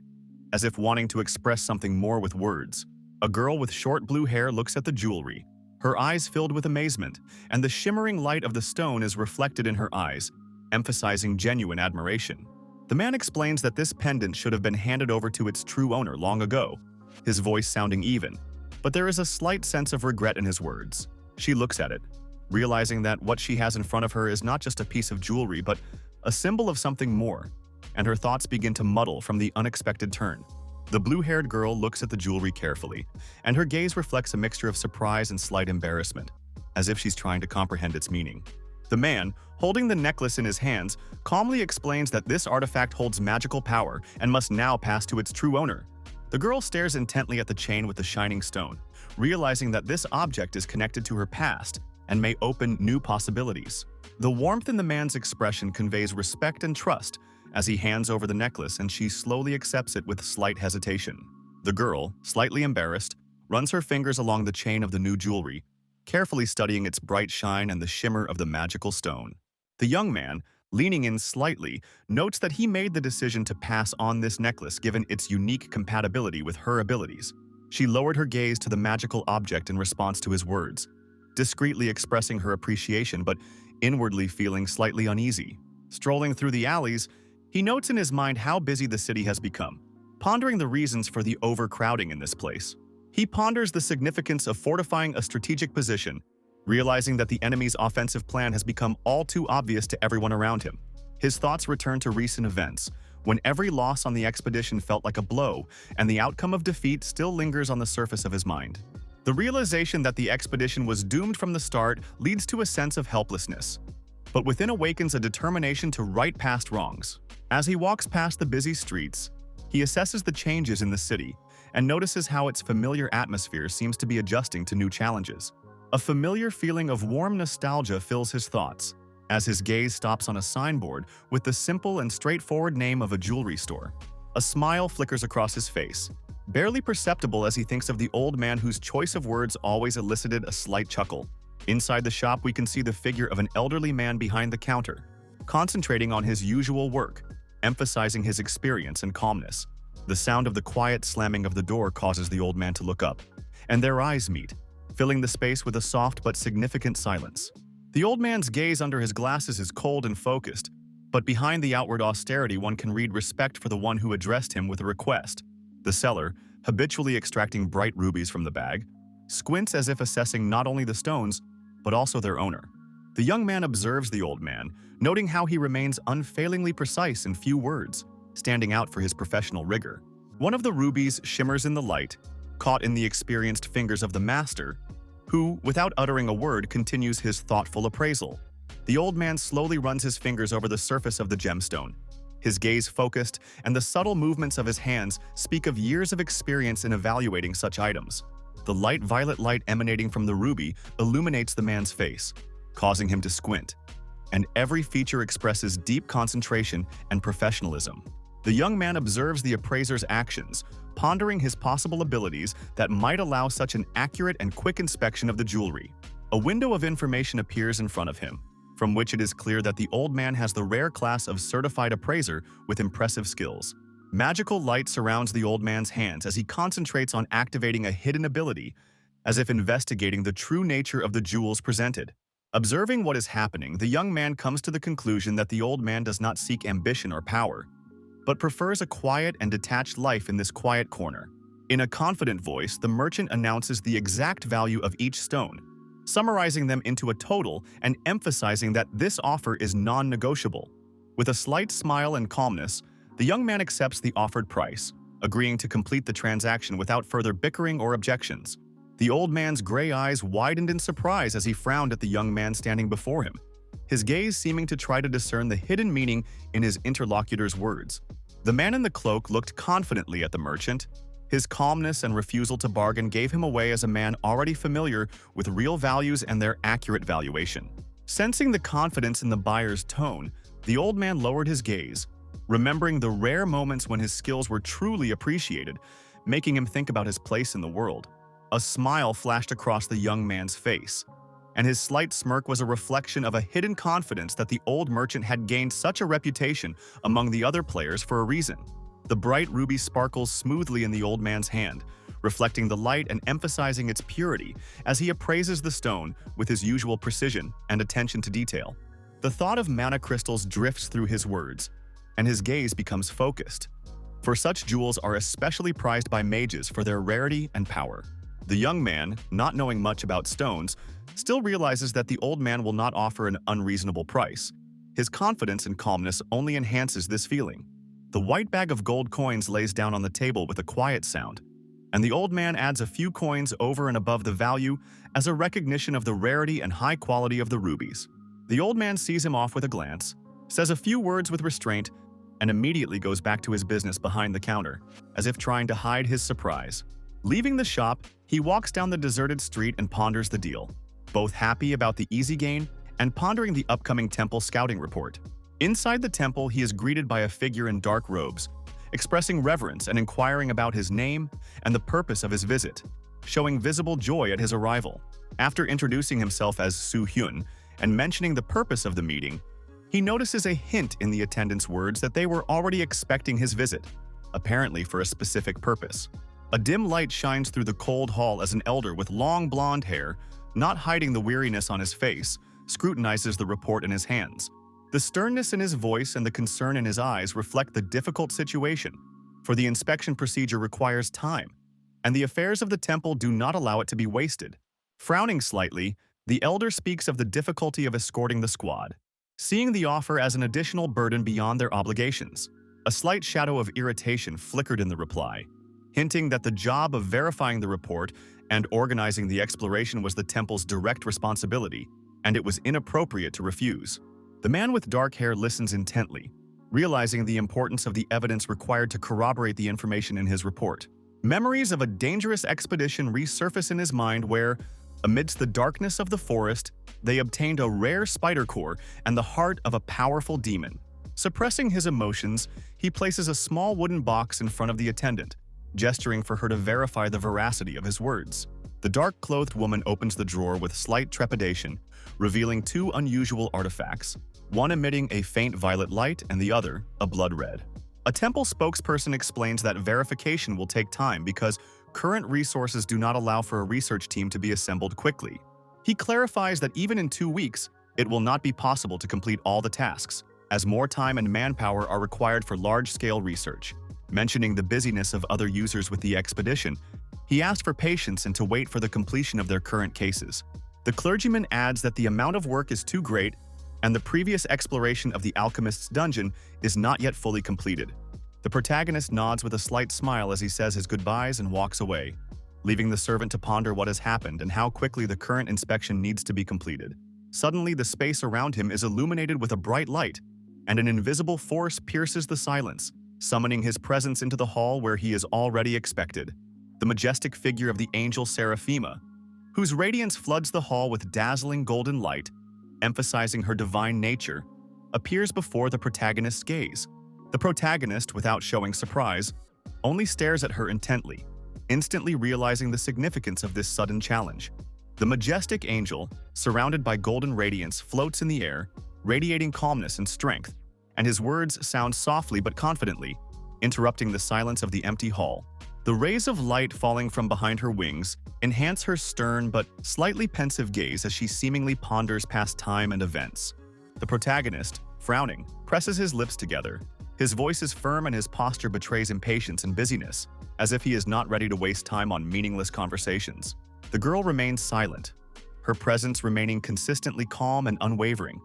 as if wanting to express something more with words. A girl with short blue hair looks at the jewelry, her eyes filled with amazement, and the shimmering light of the stone is reflected in her eyes, emphasizing genuine admiration. The man explains that this pendant should have been handed over to its true owner long ago, his voice sounding even, but there is a slight sense of regret in his words. She looks at it, realizing that what she has in front of her is not just a piece of jewelry, but a symbol of something more, and her thoughts begin to muddle from the unexpected turn. The blue-haired girl looks at the jewelry carefully, and her gaze reflects a mixture of surprise and slight embarrassment, as if she's trying to comprehend its meaning. The man, holding the necklace in his hands, calmly explains that this artifact holds magical power and must now pass to its true owner. The girl stares intently at the chain with the shining stone, realizing that this object is connected to her past and may open new possibilities. The warmth in the man's expression conveys respect and trust as he hands over the necklace, and she slowly accepts it with slight hesitation. The girl, slightly embarrassed, runs her fingers along the chain of the new jewelry, carefully studying its bright shine and the shimmer of the magical stone. The young man, leaning in slightly, notes that he made the decision to pass on this necklace given its unique compatibility with her abilities. She lowered her gaze to the magical object in response to his words, discreetly expressing her appreciation but inwardly feeling slightly uneasy. Strolling through the alleys, he notes in his mind how busy the city has become, pondering the reasons for the overcrowding in this place. He ponders the significance of fortifying a strategic position, realizing that the enemy's offensive plan has become all too obvious to everyone around him. His thoughts return to recent events, when every loss on the expedition felt like a blow, and the outcome of defeat still lingers on the surface of his mind. The realization that the expedition was doomed from the start leads to a sense of helplessness, but within awakens a determination to right past wrongs. As he walks past the busy streets, he assesses the changes in the city, and notices how its familiar atmosphere seems to be adjusting to new challenges. A familiar feeling of warm nostalgia fills his thoughts, as his gaze stops on a signboard with the simple and straightforward name of a jewelry store. A smile flickers across his face, barely perceptible as he thinks of the old man whose choice of words always elicited a slight chuckle. Inside the shop, we can see the figure of an elderly man behind the counter, concentrating on his usual work, emphasizing his experience and calmness. The sound of the quiet slamming of the door causes the old man to look up, and their eyes meet, filling the space with a soft but significant silence. The old man's gaze under his glasses is cold and focused, but behind the outward austerity one can read respect for the one who addressed him with a request. The seller, habitually extracting bright rubies from the bag, squints as if assessing not only the stones, but also their owner. The young man observes the old man, noting how he remains unfailingly precise in few words, standing out for his professional rigor. One of the rubies shimmers in the light, caught in the experienced fingers of the master, who, without uttering a word, continues his thoughtful appraisal. The old man slowly runs his fingers over the surface of the gemstone, his gaze focused, and the subtle movements of his hands speak of years of experience in evaluating such items. The light violet light emanating from the ruby illuminates the man's face, causing him to squint, and every feature expresses deep concentration and professionalism. The young man observes the appraiser's actions, pondering his possible abilities that might allow such an accurate and quick inspection of the jewelry. A window of information appears in front of him, from which it is clear that the old man has the rare class of certified appraiser with impressive skills. Magical light surrounds the old man's hands as he concentrates on activating a hidden ability, as if investigating the true nature of the jewels presented. Observing what is happening, the young man comes to the conclusion that the old man does not seek ambition or power, but prefers a quiet and detached life in this quiet corner. In a confident voice, the merchant announces the exact value of each stone, summarizing them into a total and emphasizing that this offer is non-negotiable. With a slight smile and calmness, the young man accepts the offered price, agreeing to complete the transaction without further bickering or objections. The old man's gray eyes widened in surprise as he frowned at the young man standing before him, his gaze seeming to try to discern the hidden meaning in his interlocutor's words. The man in the cloak looked confidently at the merchant. His calmness and refusal to bargain gave him away as a man already familiar with real values and their accurate valuation. Sensing the confidence in the buyer's tone, the old man lowered his gaze, remembering the rare moments when his skills were truly appreciated, making him think about his place in the world. A smile flashed across the young man's face, and his slight smirk was a reflection of a hidden confidence that the old merchant had gained such a reputation among the other players for a reason. The bright ruby sparkles smoothly in the old man's hand, reflecting the light and emphasizing its purity as he appraises the stone with his usual precision and attention to detail. The thought of mana crystals drifts through his words, and his gaze becomes focused, for such jewels are especially prized by mages for their rarity and power. The young man, not knowing much about stones, still realizes that the old man will not offer an unreasonable price. His confidence and calmness only enhances this feeling. The white bag of gold coins lays down on the table with a quiet sound, and the old man adds a few coins over and above the value as a recognition of the rarity and high quality of the rubies. The old man sees him off with a glance, says a few words with restraint, and immediately goes back to his business behind the counter, as if trying to hide his surprise. Leaving the shop, he walks down the deserted street and ponders the deal, both happy about the easy gain and pondering the upcoming temple scouting report. Inside the temple, he is greeted by a figure in dark robes, expressing reverence and inquiring about his name and the purpose of his visit, showing visible joy at his arrival. After introducing himself as Hyun and mentioning the purpose of the meeting, he notices a hint in the attendant's words that they were already expecting his visit, apparently for a specific purpose. A dim light shines through the cold hall as an elder with long blonde hair, not hiding the weariness on his face, scrutinizes the report in his hands. The sternness in his voice and the concern in his eyes reflect the difficult situation, for the inspection procedure requires time, and the affairs of the temple do not allow it to be wasted. Frowning slightly, the elder speaks of the difficulty of escorting the squad, seeing the offer as an additional burden beyond their obligations. A slight shadow of irritation flickered in the reply, hinting that the job of verifying the report and organizing the exploration was the temple's direct responsibility, and it was inappropriate to refuse. The man with dark hair listens intently, realizing the importance of the evidence required to corroborate the information in his report. Memories of a dangerous expedition resurface in his mind where, amidst the darkness of the forest, they obtained a rare spider core and the heart of a powerful demon. Suppressing his emotions, he places a small wooden box in front of the attendant, gesturing for her to verify the veracity of his words. The dark-clothed woman opens the drawer with slight trepidation, revealing two unusual artifacts, one emitting a faint violet light and the other a blood red. A temple spokesperson explains that verification will take time because current resources do not allow for a research team to be assembled quickly. He clarifies that even in 2 weeks, it will not be possible to complete all the tasks, as more time and manpower are required for large-scale research. Mentioning the busyness of other users with the expedition, he asked for patience and to wait for the completion of their current cases. The clergyman adds that the amount of work is too great and the previous exploration of the alchemist's dungeon is not yet fully completed. The protagonist nods with a slight smile as he says his goodbyes and walks away, leaving the servant to ponder what has happened and how quickly the current inspection needs to be completed. Suddenly, the space around him is illuminated with a bright light, and an invisible force pierces the silence, summoning his presence into the hall where he is already expected. The majestic figure of the angel Seraphima, whose radiance floods the hall with dazzling golden light, emphasizing her divine nature, appears before the protagonist's gaze. The protagonist, without showing surprise, only stares at her intently, instantly realizing the significance of this sudden challenge. The majestic angel, surrounded by golden radiance, floats in the air, radiating calmness and strength, and his words sound softly but confidently, interrupting the silence of the empty hall. The rays of light falling from behind her wings enhance her stern but slightly pensive gaze as she seemingly ponders past time and events. The protagonist, frowning, presses his lips together. His voice is firm and his posture betrays impatience and busyness, as if he is not ready to waste time on meaningless conversations. The girl remains silent, her presence remaining consistently calm and unwavering,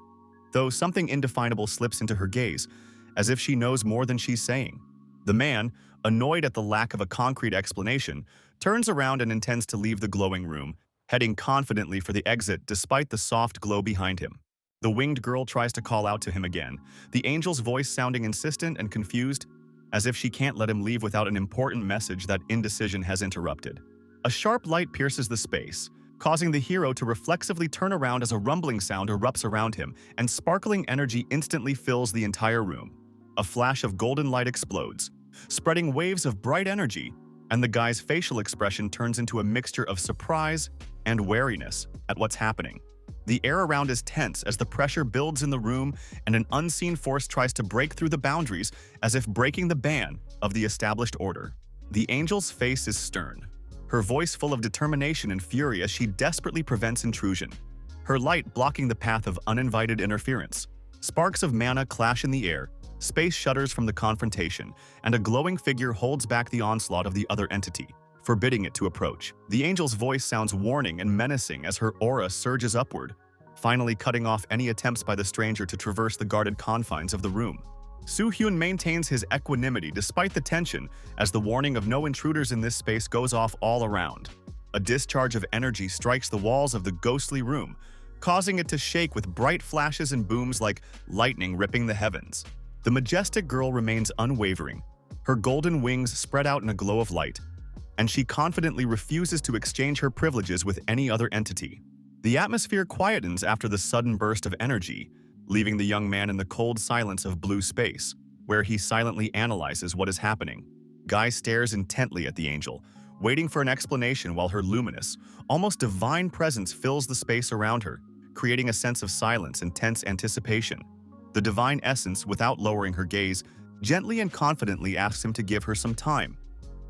though something indefinable slips into her gaze, as if she knows more than she's saying. The man, annoyed at the lack of a concrete explanation, turns around and intends to leave the glowing room, heading confidently for the exit despite the soft glow behind him. The winged girl tries to call out to him again, the angel's voice sounding insistent and confused, as if she can't let him leave without an important message that indecision has interrupted. A sharp light pierces the space, causing the hero to reflexively turn around as a rumbling sound erupts around him, and sparkling energy instantly fills the entire room. A flash of golden light explodes, spreading waves of bright energy, and the guy's facial expression turns into a mixture of surprise and wariness at what's happening. The air around is tense as the pressure builds in the room and an unseen force tries to break through the boundaries as if breaking the ban of the established order. The angel's face is stern, her voice full of determination and fury as she desperately prevents intrusion, her light blocking the path of uninvited interference. Sparks of mana clash in the air, space shudders from the confrontation, and a glowing figure holds back the onslaught of the other entity, forbidding it to approach. The angel's voice sounds warning and menacing as her aura surges upward, finally cutting off any attempts by the stranger to traverse the guarded confines of the room. Hyun maintains his equanimity despite the tension as the warning of no intruders in this space goes off all around. A discharge of energy strikes the walls of the ghostly room, causing it to shake with bright flashes and booms like lightning ripping the heavens. The majestic girl remains unwavering, her golden wings spread out in a glow of light, and she confidently refuses to exchange her privileges with any other entity. The atmosphere quietens after the sudden burst of energy, leaving the young man in the cold silence of blue space, where he silently analyzes what is happening. Guy stares intently at the angel, waiting for an explanation while her luminous, almost divine presence fills the space around her, creating a sense of silence and tense anticipation. The divine essence, without lowering her gaze, gently and confidently asks him to give her some time,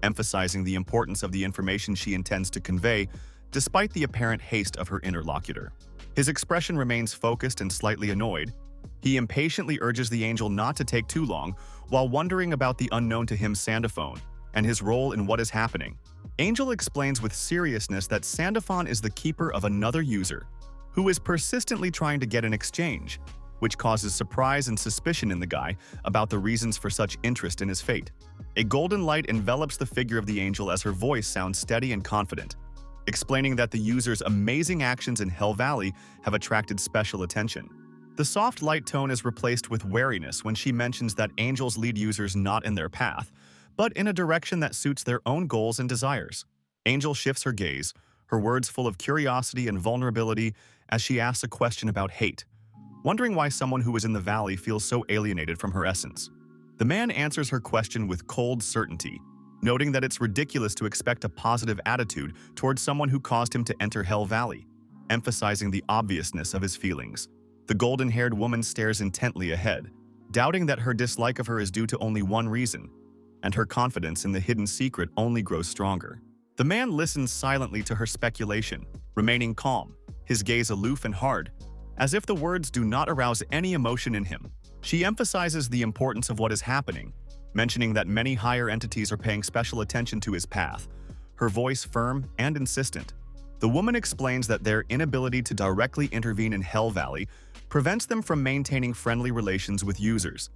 emphasizing the importance of the information she intends to convey, despite the apparent haste of her interlocutor. His expression remains focused and slightly annoyed. He impatiently urges the angel not to take too long, while wondering about the unknown to him Sandaphone and his role in what is happening. Angel explains with seriousness that Sandaphone is the keeper of another user, who is persistently trying to get an exchange, which causes surprise and suspicion in the guy about the reasons for such interest in his fate. A golden light envelops the figure of the angel as her voice sounds steady and confident, explaining that the user's amazing actions in Hell Valley have attracted special attention. The soft light tone is replaced with wariness when she mentions that angels lead users not in their path, but in a direction that suits their own goals and desires. Angel shifts her gaze, her words full of curiosity and vulnerability as she asks a question about hate, wondering why someone who is in the valley feels so alienated from her essence. The man answers her question with cold certainty, noting that it's ridiculous to expect a positive attitude towards someone who caused him to enter Hell Valley, emphasizing the obviousness of his feelings. The golden-haired woman stares intently ahead, doubting that her dislike of her is due to only one reason, and her confidence in the hidden secret only grows stronger. The man listens silently to her speculation, remaining calm, his gaze aloof and hard, as if the words do not arouse any emotion in him. She emphasizes the importance of what is happening, mentioning that many higher entities are paying special attention to his path, her voice firm and insistent. The woman explains that their inability to directly intervene in Hell Valley prevents them from maintaining friendly relations with users,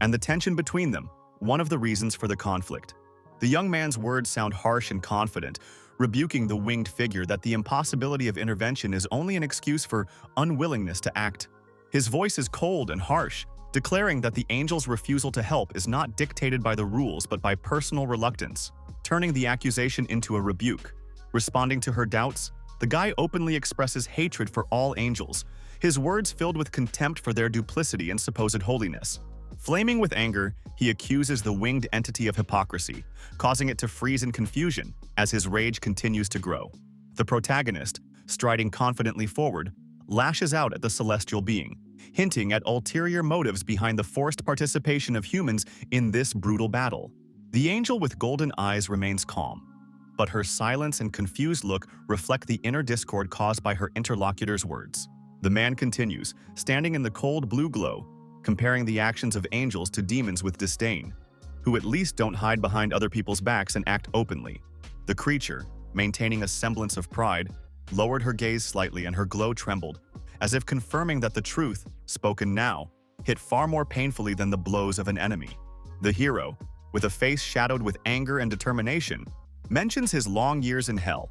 and the tension between them, one of the reasons for the conflict. The young man's words sound harsh and confident, rebuking the winged figure that the impossibility of intervention is only an excuse for unwillingness to act. His voice is cold and harsh, declaring that the angel's refusal to help is not dictated by the rules but by personal reluctance, turning the accusation into a rebuke. Responding to her doubts, the guy openly expresses hatred for all angels, his words filled with contempt for their duplicity and supposed holiness. Flaming with anger, he accuses the winged entity of hypocrisy, causing it to freeze in confusion as his rage continues to grow. The protagonist, striding confidently forward, lashes out at the celestial being, hinting at ulterior motives behind the forced participation of humans in this brutal battle. The angel with golden eyes remains calm, but her silence and confused look reflect the inner discord caused by her interlocutor's words. The man continues, standing in the cold blue glow, comparing the actions of angels to demons with disdain, who at least don't hide behind other people's backs and act openly. The creature, maintaining a semblance of pride, lowered her gaze slightly and her glow trembled, as if confirming that the truth, spoken now, hit far more painfully than the blows of an enemy. The hero, with a face shadowed with anger and determination, mentions his long years in hell,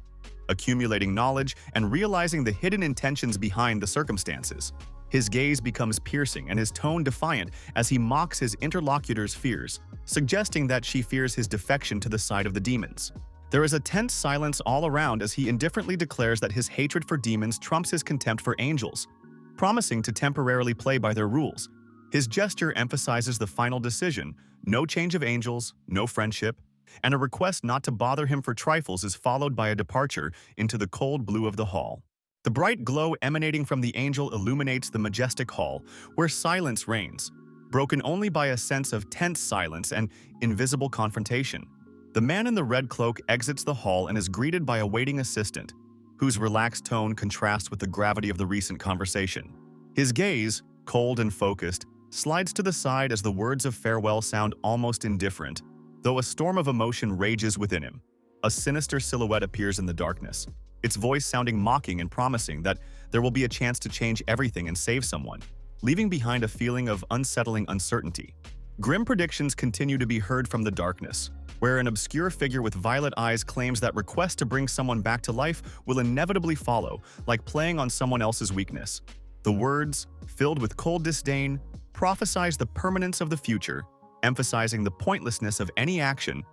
accumulating knowledge and realizing the hidden intentions behind the circumstances. His gaze becomes piercing and his tone defiant as he mocks his interlocutor's fears, suggesting that she fears his defection to the side of the demons. There is a tense silence all around as he indifferently declares that his hatred for demons trumps his contempt for angels, promising to temporarily play by their rules. His gesture emphasizes the final decision: no change of angels, no friendship, and a request not to bother him for trifles is followed by a departure into the cold blue of the hall. The bright glow emanating from the angel illuminates the majestic hall, where silence reigns, broken only by a sense of tense silence and invisible confrontation. The man in the red cloak exits the hall and is greeted by a waiting assistant, whose relaxed tone contrasts with the gravity of the recent conversation. His gaze, cold and focused, slides to the side as the words of farewell sound almost indifferent, though a storm of emotion rages within him. A sinister silhouette appears in the darkness, its voice sounding mocking and promising that there will be a chance to change everything and save someone, leaving behind a feeling of unsettling uncertainty. Grim predictions continue to be heard from the darkness, where an obscure figure with violet eyes claims that request to bring someone back to life will inevitably follow, like playing on someone else's weakness. The words, filled with cold disdain, prophesize the permanence of the future, emphasizing the pointlessness of any action,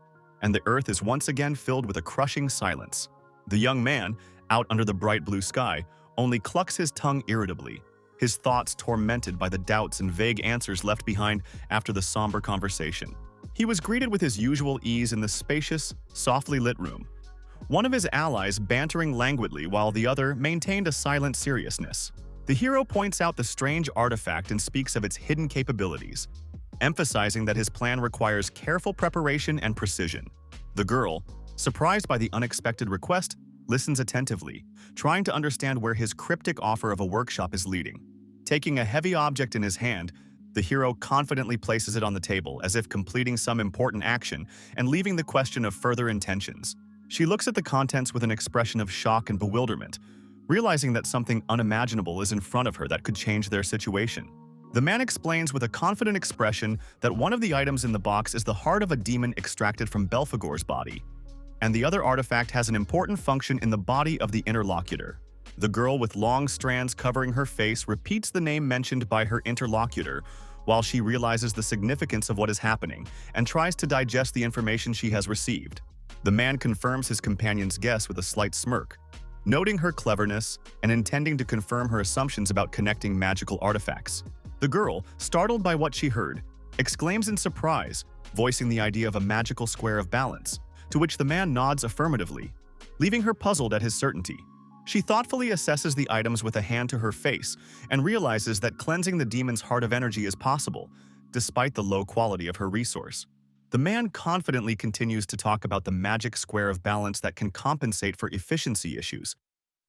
and the earth is once again filled with a crushing silence. The young man, out under the bright blue sky, only clucks his tongue irritably, his thoughts tormented by the doubts and vague answers left behind after the somber conversation. He was greeted with his usual ease in the spacious, softly lit room, one of his allies bantering languidly while the other maintained a silent seriousness. The hero points out the strange artifact and speaks of its hidden capabilities, emphasizing that his plan requires careful preparation and precision. The girl, surprised by the unexpected request, listens attentively, trying to understand where his cryptic offer of a workshop is leading. Taking a heavy object in his hand, the hero confidently places it on the table as if completing some important action and leaving the question of further intentions. She looks at the contents with an expression of shock and bewilderment, realizing that something unimaginable is in front of her that could change their situation. The man explains with a confident expression that one of the items in the box is the heart of a demon extracted from Belphegor's body, and the other artifact has an important function in the body of the interlocutor. The girl with long strands covering her face repeats the name mentioned by her interlocutor, while she realizes the significance of what is happening and tries to digest the information she has received. The man confirms his companion's guess with a slight smirk, noting her cleverness and intending to confirm her assumptions about connecting magical artifacts. The girl, startled by what she heard, exclaims in surprise, voicing the idea of a magical square of balance, to which the man nods affirmatively, leaving her puzzled at his certainty. She thoughtfully assesses the items with a hand to her face and realizes that cleansing the demon's heart of energy is possible, despite the low quality of her resource. The man confidently continues to talk about the magic square of balance that can compensate for efficiency issues,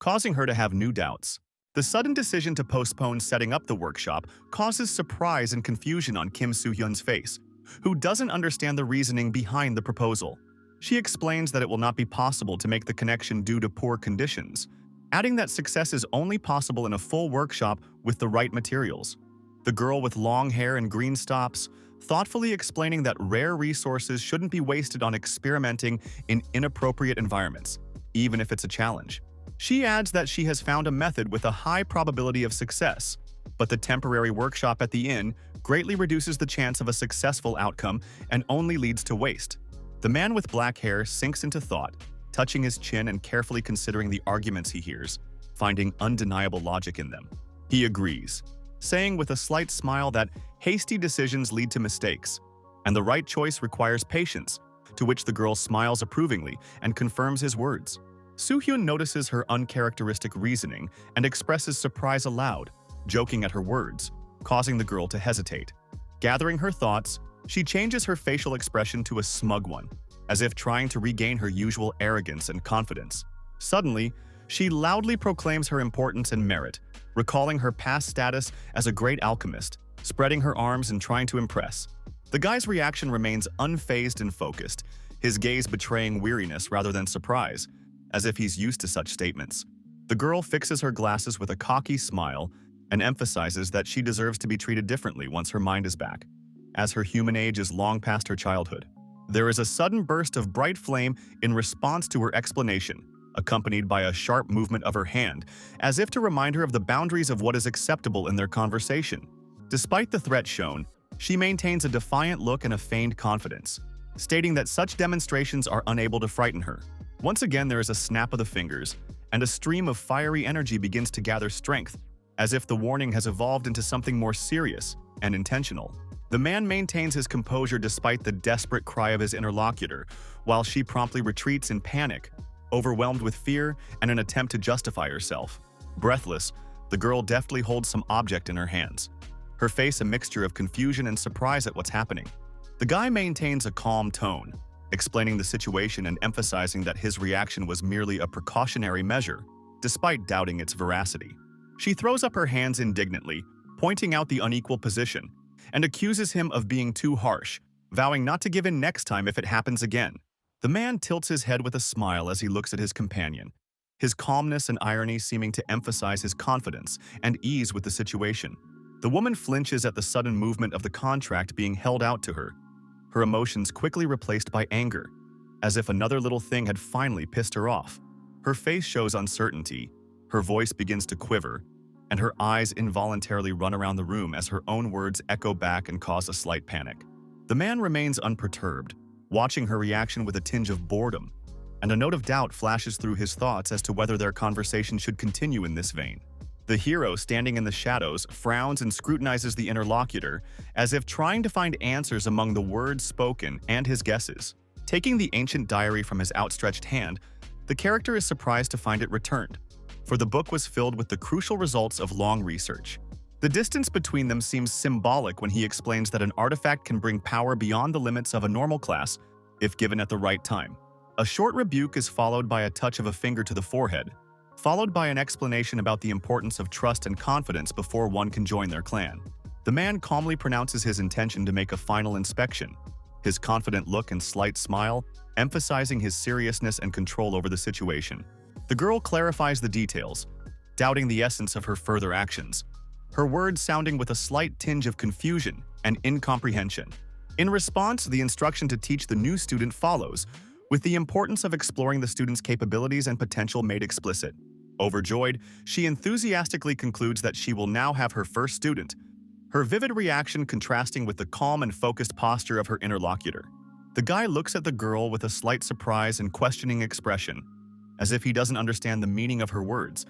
causing her to have new doubts. The sudden decision to postpone setting up the workshop causes surprise and confusion on Kim Soo-hyun's face, who doesn't understand the reasoning behind the proposal. She explains that it will not be possible to make the connection due to poor conditions, adding that success is only possible in a full workshop with the right materials. The girl with long hair and green stops, thoughtfully explaining that rare resources shouldn't be wasted on experimenting in inappropriate environments, even if it's a challenge. She adds that she has found a method with a high probability of success, but the temporary workshop at the inn greatly reduces the chance of a successful outcome and only leads to waste. The man with black hair sinks into thought, touching his chin and carefully considering the arguments he hears, finding undeniable logic in them. He agrees, saying with a slight smile that hasty decisions lead to mistakes, and the right choice requires patience, to which the girl smiles approvingly and confirms his words. Soo-hyun notices her uncharacteristic reasoning and expresses surprise aloud, joking at her words, causing the girl to hesitate. Gathering her thoughts, she changes her facial expression to a smug one, as if trying to regain her usual arrogance and confidence. Suddenly, she loudly proclaims her importance and merit, recalling her past status as a great alchemist, spreading her arms and trying to impress. The guy's reaction remains unfazed and focused, his gaze betraying weariness rather than surprise, as if he's used to such statements. The girl fixes her glasses with a cocky smile and emphasizes that she deserves to be treated differently once her mind is back, as her human age is long past her childhood. There is a sudden burst of bright flame in response to her explanation, accompanied by a sharp movement of her hand, as if to remind her of the boundaries of what is acceptable in their conversation. Despite the threat shown, she maintains a defiant look and a feigned confidence, stating that such demonstrations are unable to frighten her. Once again, there is a snap of the fingers, and a stream of fiery energy begins to gather strength, as if the warning has evolved into something more serious and intentional. The man maintains his composure despite the desperate cry of his interlocutor, while she promptly retreats in panic, overwhelmed with fear and an attempt to justify herself. Breathless, the girl deftly holds some object in her hands, her face a mixture of confusion and surprise at what's happening. The guy maintains a calm tone, explaining the situation and emphasizing that his reaction was merely a precautionary measure, despite doubting its veracity. She throws up her hands indignantly, pointing out the unequal position, and accuses him of being too harsh, vowing not to give in next time if it happens again. The man tilts his head with a smile as he looks at his companion, his calmness and irony seeming to emphasize his confidence and ease with the situation. The woman flinches at the sudden movement of the contract being held out to her, her emotions quickly replaced by anger, as if another little thing had finally pissed her off. Her face shows uncertainty, her voice begins to quiver, and her eyes involuntarily run around the room as her own words echo back and cause a slight panic. The man remains unperturbed, watching her reaction with a tinge of boredom, and a note of doubt flashes through his thoughts as to whether their conversation should continue in this vein. The hero, standing in the shadows, frowns and scrutinizes the interlocutor, as if trying to find answers among the words spoken and his guesses. Taking the ancient diary from his outstretched hand, the character is surprised to find it returned, for the book was filled with the crucial results of long research. The distance between them seems symbolic when he explains that an artifact can bring power beyond the limits of a normal class if given at the right time. A short rebuke is followed by a touch of a finger to the forehead, followed by an explanation about the importance of trust and confidence before one can join their clan. The man calmly pronounces his intention to make a final inspection, his confident look and slight smile emphasizing his seriousness and control over the situation. The girl clarifies the details, doubting the essence of her further actions, her words sounding with a slight tinge of confusion and incomprehension. In response, the instruction to teach the new student follows, with the importance of exploring the student's capabilities and potential made explicit. Overjoyed, she enthusiastically concludes that she will now have her first student, her vivid reaction contrasting with the calm and focused posture of her interlocutor. The guy looks at the girl with a slight surprise and questioning expression, as if he doesn't understand the meaning of her words.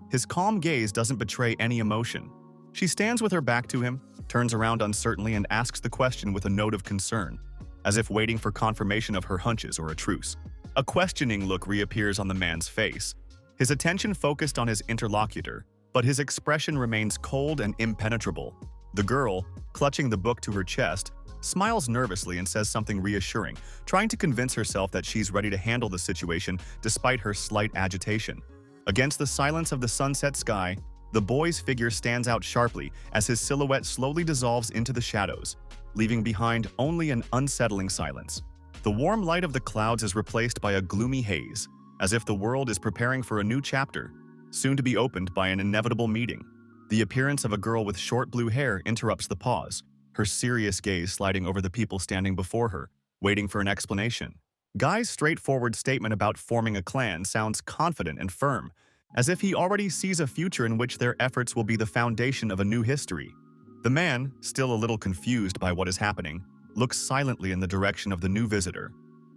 His calm gaze doesn't betray any emotion. She stands with her back to him, turns around uncertainly and asks the question with a note of concern, as if waiting for confirmation of her hunches or a truce. A questioning look reappears on the man's face, his attention focused on his interlocutor, but his expression remains cold and impenetrable. The girl, clutching the book to her chest, smiles nervously and says something reassuring, trying to convince herself that she's ready to handle the situation despite her slight agitation. Against the silence of the sunset sky, the boy's figure stands out sharply as his silhouette slowly dissolves into the shadows, leaving behind only an unsettling silence. The warm light of the clouds is replaced by a gloomy haze, as if the world is preparing for a new chapter, soon to be opened by an inevitable meeting. The appearance of a girl with short blue hair interrupts the pause, her serious gaze sliding over the people standing before her, waiting for an explanation. Guy's straightforward statement about forming a clan sounds confident and firm, as if he already sees a future in which their efforts will be the foundation of a new history. The man, still a little confused by what is happening, looks silently in the direction of the new visitor,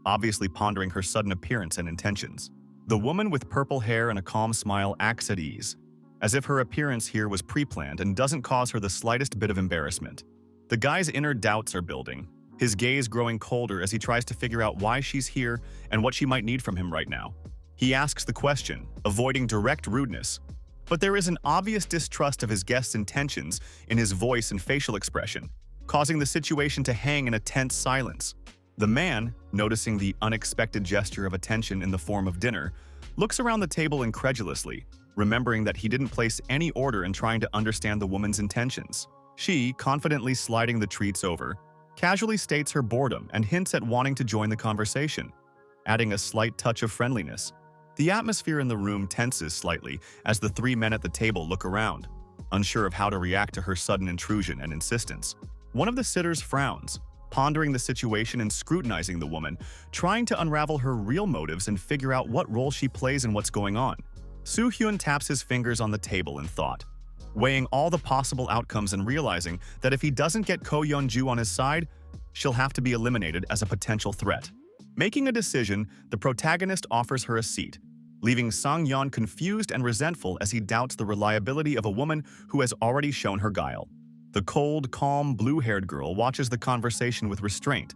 obviously pondering her sudden appearance and intentions. The woman with purple hair and a calm smile acts at ease, as if her appearance here was pre-planned and doesn't cause her the slightest bit of embarrassment. The guy's inner doubts are building, his gaze growing colder as he tries to figure out why she's here and what she might need from him right now. He asks the question, avoiding direct rudeness, but there is an obvious distrust of his guest's intentions in his voice and facial expression, causing the situation to hang in a tense silence. The man, noticing the unexpected gesture of attention in the form of dinner, looks around the table incredulously, remembering that he didn't place any order in trying to understand the woman's intentions. She, confidently sliding the treats over, casually states her boredom and hints at wanting to join the conversation, adding a slight touch of friendliness. The atmosphere in the room tenses slightly as the three men at the table look around, unsure of how to react to her sudden intrusion and insistence. One of the sitters frowns, pondering the situation and scrutinizing the woman, trying to unravel her real motives and figure out what role she plays in what's going on. Hyun taps his fingers on the table in thought, weighing all the possible outcomes and realizing that if he doesn't get Go Yong Ju on his side, she'll have to be eliminated as a potential threat. Making a decision, the protagonist offers her a seat, leaving Sang-yeon confused and resentful as he doubts the reliability of a woman who has already shown her guile. The cold, calm, blue-haired girl watches the conversation with restraint,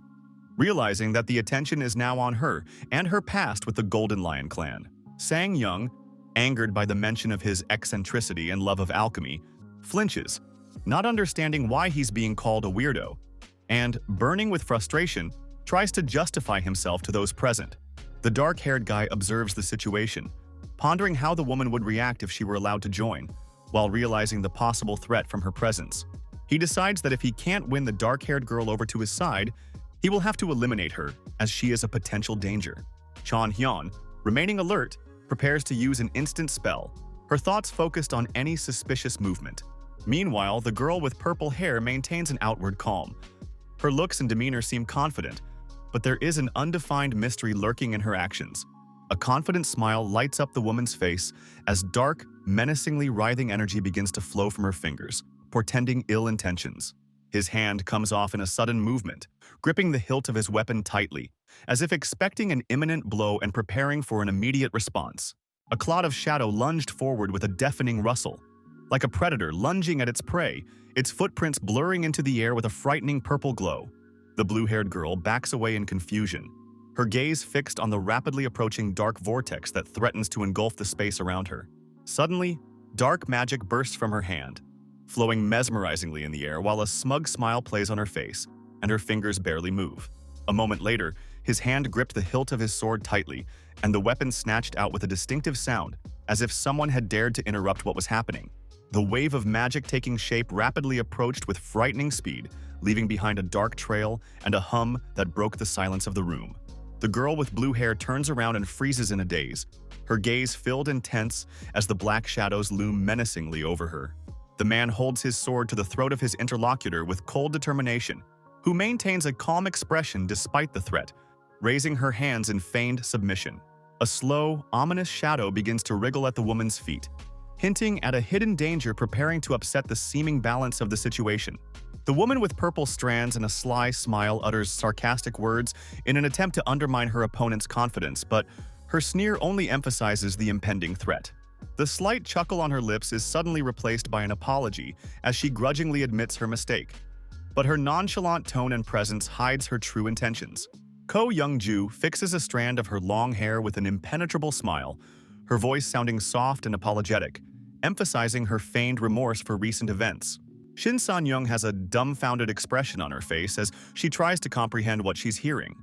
realizing that the attention is now on her and her past with the Golden Lion clan. Sang-yeon, angered by the mention of his eccentricity and love of alchemy, flinches, not understanding why he's being called a weirdo, and, burning with frustration, tries to justify himself to those present. The dark-haired guy observes the situation, pondering how the woman would react if she were allowed to join, while realizing the possible threat from her presence. He decides that if he can't win the dark-haired girl over to his side, he will have to eliminate her, as she is a potential danger. Hyun, remaining alert, prepares to use an instant spell, her thoughts focused on any suspicious movement. Meanwhile, the girl with purple hair maintains an outward calm. Her looks and demeanor seem confident, but there is an undefined mystery lurking in her actions. A confident smile lights up the woman's face as dark, menacingly writhing energy begins to flow from her fingers, portending ill intentions. His hand comes off in a sudden movement, gripping the hilt of his weapon tightly, as if expecting an imminent blow and preparing for an immediate response. A cloud of shadow lunged forward with a deafening rustle. Like a predator lunging at its prey, its footprints blurring into the air with a frightening purple glow. The blue-haired girl backs away in confusion, her gaze fixed on the rapidly approaching dark vortex that threatens to engulf the space around her. Suddenly, dark magic bursts from her hand, flowing mesmerizingly in the air while a smug smile plays on her face, and her fingers barely move. A moment later, his hand gripped the hilt of his sword tightly, and the weapon snatched out with a distinctive sound, as if someone had dared to interrupt what was happening. The wave of magic taking shape rapidly approached with frightening speed, leaving behind a dark trail and a hum that broke the silence of the room. The girl with blue hair turns around and freezes in a daze, her gaze filled and tense as the black shadows loom menacingly over her. The man holds his sword to the throat of his interlocutor with cold determination, who maintains a calm expression despite the threat, raising her hands in feigned submission. A slow, ominous shadow begins to wriggle at the woman's feet, hinting at a hidden danger preparing to upset the seeming balance of the situation. The woman with purple strands and a sly smile utters sarcastic words in an attempt to undermine her opponent's confidence, but her sneer only emphasizes the impending threat. The slight chuckle on her lips is suddenly replaced by an apology as she grudgingly admits her mistake. But her nonchalant tone and presence hides her true intentions. Go Yong Ju fixes a strand of her long hair with an impenetrable smile, her voice sounding soft and apologetic, emphasizing her feigned remorse for recent events. Shin San-young has a dumbfounded expression on her face as she tries to comprehend what she's hearing,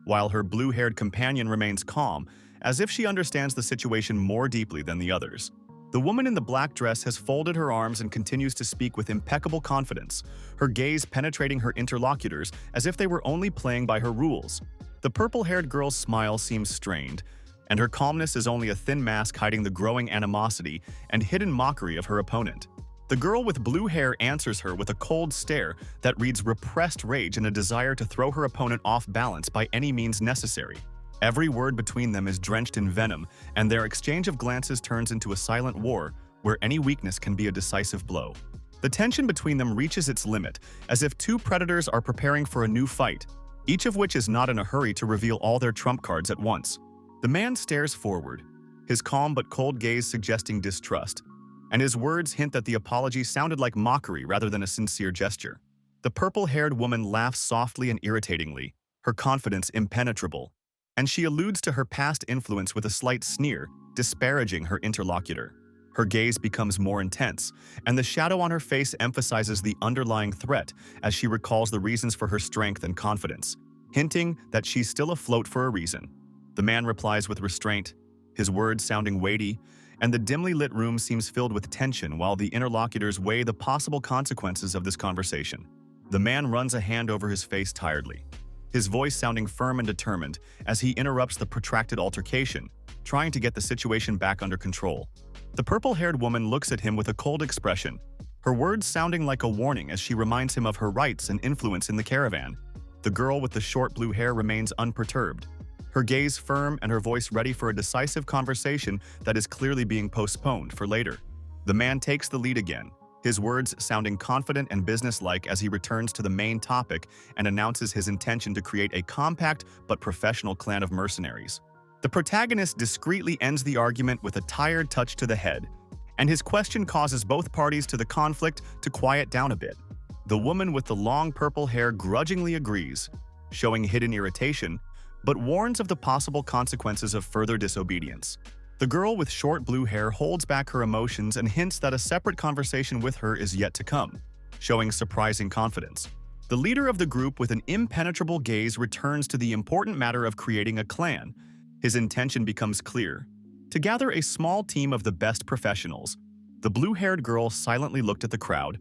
while her blue-haired companion remains calm, as if she understands the situation more deeply than the others. The woman in the black dress has folded her arms and continues to speak with impeccable confidence, her gaze penetrating her interlocutors as if they were only playing by her rules. The purple-haired girl's smile seems strained, and her calmness is only a thin mask hiding the growing animosity and hidden mockery of her opponent. The girl with blue hair answers her with a cold stare that reads repressed rage and a desire to throw her opponent off balance by any means necessary. Every word between them is drenched in venom, and their exchange of glances turns into a silent war where any weakness can be a decisive blow. The tension between them reaches its limit, as if two predators are preparing for a new fight, each of which is not in a hurry to reveal all their trump cards at once. The man stares forward, his calm but cold gaze suggesting distrust, and his words hint that the apology sounded like mockery rather than a sincere gesture. The purple-haired woman laughs softly and irritatingly, her confidence impenetrable, and she alludes to her past influence with a slight sneer, disparaging her interlocutor. Her gaze becomes more intense, and the shadow on her face emphasizes the underlying threat as she recalls the reasons for her strength and confidence, hinting that she's still afloat for a reason. The man replies with restraint, his words sounding weighty, and the dimly lit room seems filled with tension while the interlocutors weigh the possible consequences of this conversation. The man runs a hand over his face tiredly, his voice sounding firm and determined as he interrupts the protracted altercation, trying to get the situation back under control. The purple-haired woman looks at him with a cold expression, her words sounding like a warning as she reminds him of her rights and influence in the caravan. The girl with the short blue hair remains unperturbed, her gaze firm and her voice ready for a decisive conversation that is clearly being postponed for later. The man takes the lead again, his words sounding confident and businesslike as he returns to the main topic and announces his intention to create a compact but professional clan of mercenaries. The protagonist discreetly ends the argument with a tired touch to the head, and his question causes both parties to the conflict to quiet down a bit. The woman with the long purple hair grudgingly agrees, showing hidden irritation, but warns of the possible consequences of further disobedience. The girl with short blue hair holds back her emotions and hints that a separate conversation with her is yet to come, showing surprising confidence. The leader of the group with an impenetrable gaze returns to the important matter of creating a clan. His intention becomes clear: to gather a small team of the best professionals. The blue-haired girl silently looked at the crowd,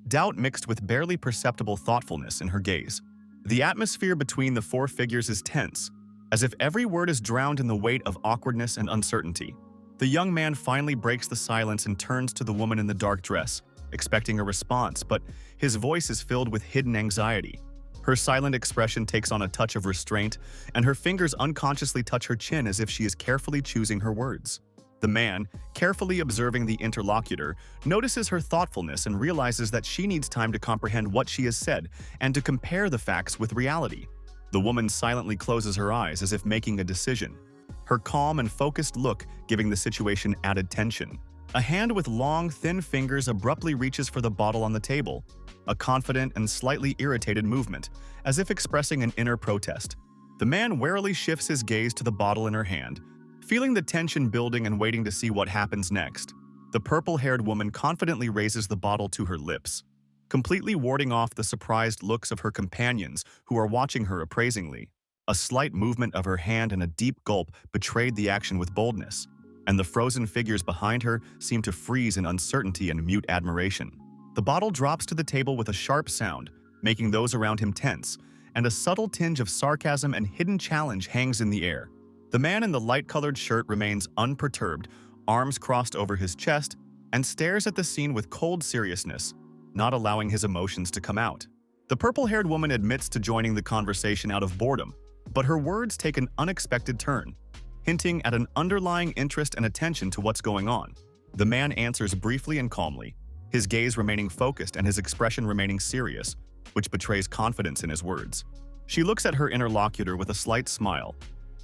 doubt mixed with barely perceptible thoughtfulness in her gaze. The atmosphere between the four figures is tense, as if every word is drowned in the weight of awkwardness and uncertainty. The young man finally breaks the silence and turns to the woman in the dark dress, expecting a response, but his voice is filled with hidden anxiety. Her silent expression takes on a touch of restraint, and her fingers unconsciously touch her chin as if she is carefully choosing her words. The man, carefully observing the interlocutor, notices her thoughtfulness and realizes that she needs time to comprehend what she has said and to compare the facts with reality. The woman silently closes her eyes as if making a decision, her calm and focused look giving the situation added tension. A hand with long, thin fingers abruptly reaches for the bottle on the table, a confident and slightly irritated movement, as if expressing an inner protest. The man warily shifts his gaze to the bottle in her hand, feeling the tension building and waiting to see what happens next. The purple-haired woman confidently raises the bottle to her lips, completely warding off the surprised looks of her companions who are watching her appraisingly. A slight movement of her hand and a deep gulp betrayed the action with boldness, and the frozen figures behind her seemed to freeze in uncertainty and mute admiration. The bottle drops to the table with a sharp sound, making those around him tense, and a subtle tinge of sarcasm and hidden challenge hangs in the air. The man in the light-colored shirt remains unperturbed, arms crossed over his chest, and stares at the scene with cold seriousness, not allowing his emotions to come out. The purple-haired woman admits to joining the conversation out of boredom, but her words take an unexpected turn, hinting at an underlying interest and attention to what's going on. The man answers briefly and calmly, his gaze remaining focused and his expression remaining serious, which betrays confidence in his words. She looks at her interlocutor with a slight smile,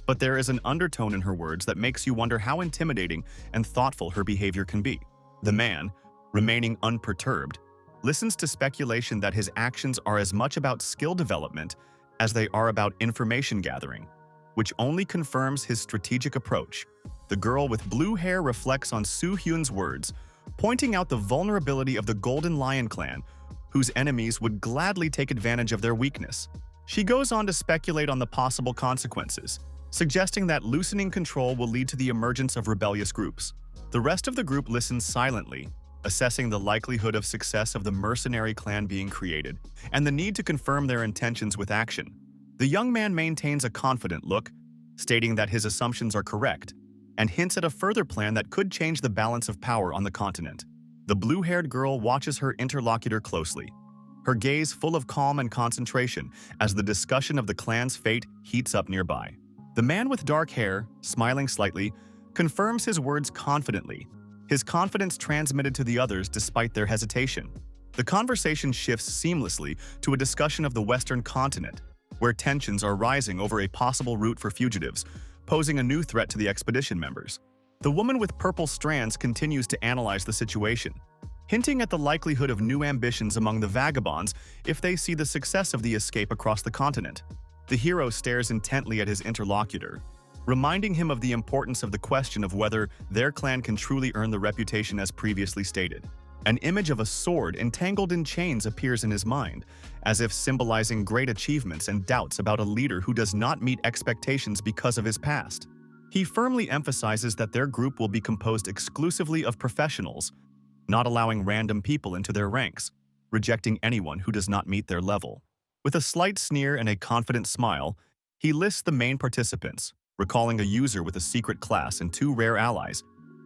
but there is an undertone in her words that makes you wonder how intimidating and thoughtful her behavior can be. The man, remaining unperturbed, listens to speculation that his actions are as much about skill development as they are about information gathering, which only confirms his strategic approach. The girl with blue hair reflects on Hyun's words, pointing out the vulnerability of the Golden Lion clan, whose enemies would gladly take advantage of their weakness. She goes on to speculate on the possible consequences, suggesting that loosening control will lead to the emergence of rebellious groups. The rest of the group listens silently, assessing the likelihood of success of the mercenary clan being created, and the need to confirm their intentions with action. The young man maintains a confident look, stating that his assumptions are correct, and hints at a further plan that could change the balance of power on the continent. The blue-haired girl watches her interlocutor closely, her gaze full of calm and concentration as the discussion of the clan's fate heats up nearby. The man with dark hair, smiling slightly, confirms his words confidently, his confidence transmitted to the others despite their hesitation. The conversation shifts seamlessly to a discussion of the Western continent, where tensions are rising over a possible route for fugitives, posing a new threat to the expedition members. The woman with purple strands continues to analyze the situation, hinting at the likelihood of new ambitions among the vagabonds if they see the success of the escape across the continent. The hero stares intently at his interlocutor, reminding him of the importance of the question of whether their clan can truly earn the reputation as previously stated. An image of a sword entangled in chains appears in his mind, as if symbolizing great achievements and doubts about a leader who does not meet expectations because of his past. He firmly emphasizes that their group will be composed exclusively of professionals, not allowing random people into their ranks, rejecting anyone who does not meet their level. With a slight sneer and a confident smile, he lists the main participants, recalling a user with a secret class and 2 rare allies,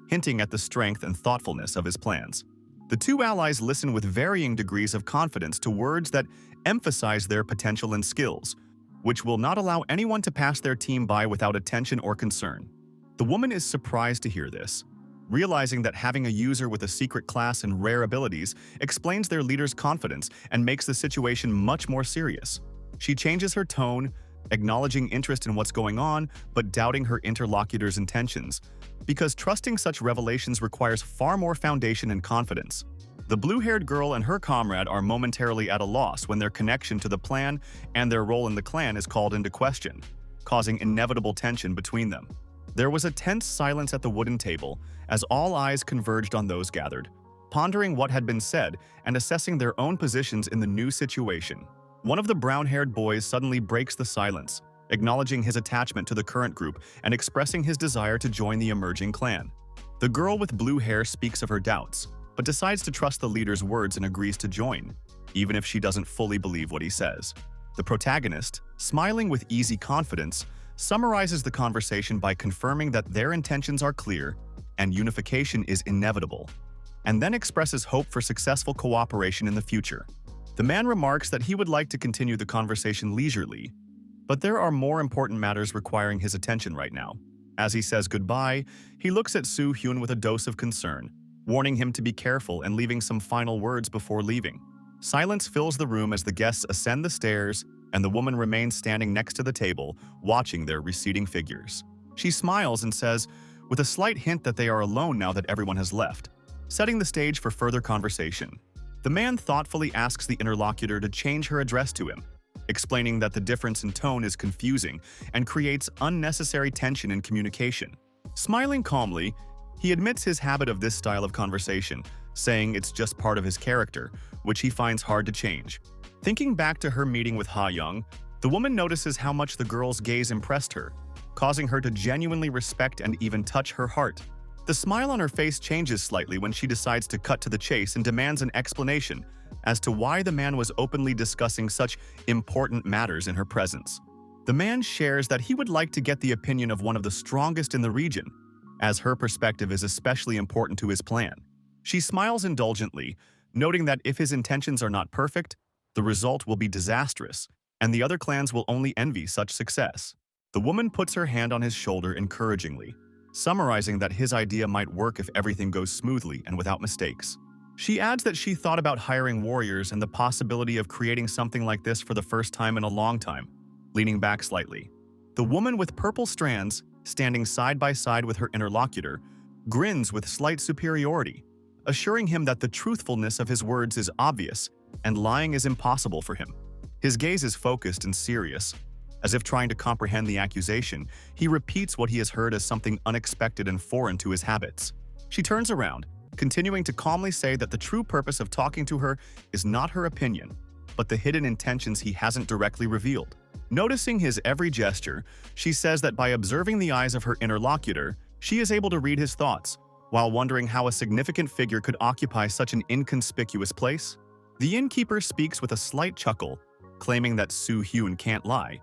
hinting at the strength and thoughtfulness of his plans. The 2 allies listen with varying degrees of confidence to words that emphasize their potential and skills, which will not allow anyone to pass their team by without attention or concern. The woman is surprised to hear this, realizing that having a user with a secret class and rare abilities explains their leader's confidence and makes the situation much more serious. She changes her tone, acknowledging interest in what's going on, but doubting her interlocutor's intentions, because trusting such revelations requires far more foundation and confidence. The blue-haired girl and her comrade are momentarily at a loss when their connection to the plan and their role in the clan is called into question, causing inevitable tension between them. There was a tense silence at the wooden table as all eyes converged on those gathered, pondering what had been said and assessing their own positions in the new situation. One of the brown-haired boys suddenly breaks the silence, acknowledging his attachment to the current group and expressing his desire to join the emerging clan. The girl with blue hair speaks of her doubts, but decides to trust the leader's words and agrees to join, even if she doesn't fully believe what he says. The protagonist, smiling with easy confidence, summarizes the conversation by confirming that their intentions are clear and unification is inevitable, and then expresses hope for successful cooperation in the future. The man remarks that he would like to continue the conversation leisurely, but there are more important matters requiring his attention right now. As he says goodbye, he looks at Hyun with a dose of concern, warning him to be careful and leaving some final words before leaving. Silence fills the room as the guests ascend the stairs, and the woman remains standing next to the table, watching their receding figures. She smiles and says, with a slight hint that they are alone now that everyone has left, setting the stage for further conversation. The man thoughtfully asks the interlocutor to change her address to him, explaining that the difference in tone is confusing and creates unnecessary tension in communication. Smiling calmly, he admits his habit of this style of conversation, saying it's just part of his character, which he finds hard to change. Thinking back to her meeting with Hyun, the woman notices how much the girl's gaze impressed her, causing her to genuinely respect and even touch her heart. The smile on her face changes slightly when she decides to cut to the chase and demands an explanation as to why the man was openly discussing such important matters in her presence. The man shares that he would like to get the opinion of one of the strongest in the region, as her perspective is especially important to his plan. She smiles indulgently, noting that if his intentions are not perfect, the result will be disastrous, and the other clans will only envy such success. The woman puts her hand on his shoulder encouragingly, summarizing that his idea might work if everything goes smoothly and without mistakes. She adds that she thought about hiring warriors and the possibility of creating something like this for the first time in a long time, leaning back slightly. The woman with purple strands, standing side by side with her interlocutor, grins with slight superiority, assuring him that the truthfulness of his words is obvious and lying is impossible for him. His gaze is focused and serious. As if trying to comprehend the accusation, he repeats what he has heard as something unexpected and foreign to his habits. She turns around, continuing to calmly say that the true purpose of talking to her is not her opinion, but the hidden intentions he hasn't directly revealed. Noticing his every gesture, she says that by observing the eyes of her interlocutor, she is able to read his thoughts, while wondering how a significant figure could occupy such an inconspicuous place. The innkeeper speaks with a slight chuckle, claiming that Hyun can't lie,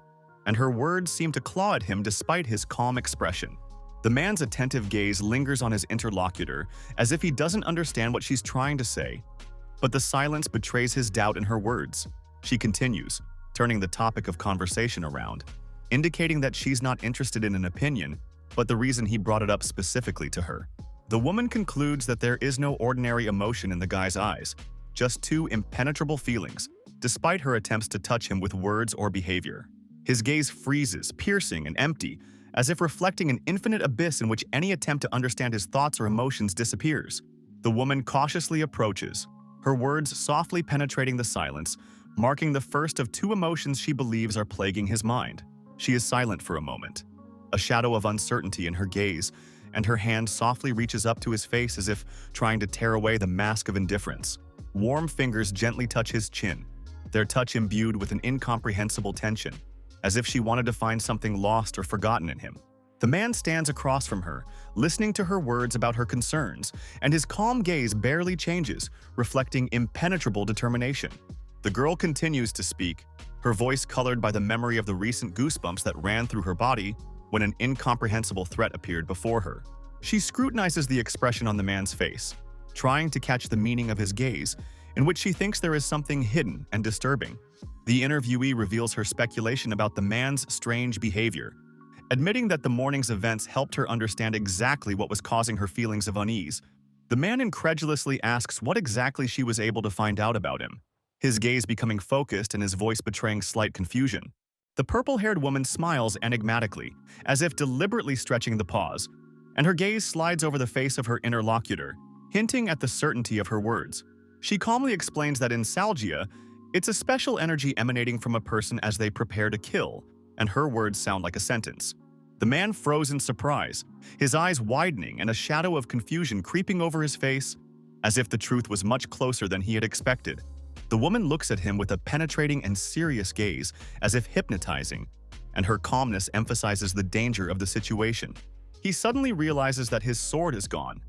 and her words seem to claw at him despite his calm expression. The man's attentive gaze lingers on his interlocutor as if he doesn't understand what she's trying to say. But the silence betrays his doubt in her words. She continues, turning the topic of conversation around, indicating that she's not interested in an opinion, but the reason he brought it up specifically to her. The woman concludes that there is no ordinary emotion in the guy's eyes, just two impenetrable feelings, despite her attempts to touch him with words or behavior. His gaze freezes, piercing and empty, as if reflecting an infinite abyss in which any attempt to understand his thoughts or emotions disappears. The woman cautiously approaches, her words softly penetrating the silence, marking the first of two emotions she believes are plaguing his mind. She is silent for a moment, a shadow of uncertainty in her gaze, and her hand softly reaches up to his face as if trying to tear away the mask of indifference. Warm fingers gently touch his chin, their touch imbued with an incomprehensible tension, as if she wanted to find something lost or forgotten in him. The man stands across from her, listening to her words about her concerns, and his calm gaze barely changes, reflecting impenetrable determination. The girl continues to speak, her voice colored by the memory of the recent goosebumps that ran through her body when an incomprehensible threat appeared before her. She scrutinizes the expression on the man's face, trying to catch the meaning of his gaze, in which she thinks there is something hidden and disturbing. The interviewee reveals her speculation about the man's strange behavior, admitting that the morning's events helped her understand exactly what was causing her feelings of unease. The man incredulously asks what exactly she was able to find out about him, his gaze becoming focused and his voice betraying slight confusion. The purple-haired woman smiles enigmatically, as if deliberately stretching the pause, and her gaze slides over the face of her interlocutor, hinting at the certainty of her words. She calmly explains that in Salgia, it's a special energy emanating from a person as they prepare to kill, and her words sound like a sentence. The man froze in surprise, his eyes widening and a shadow of confusion creeping over his face, as if the truth was much closer than he had expected. The woman looks at him with a penetrating and serious gaze, as if hypnotizing, and her calmness emphasizes the danger of the situation. He suddenly realizes that his sword is gone,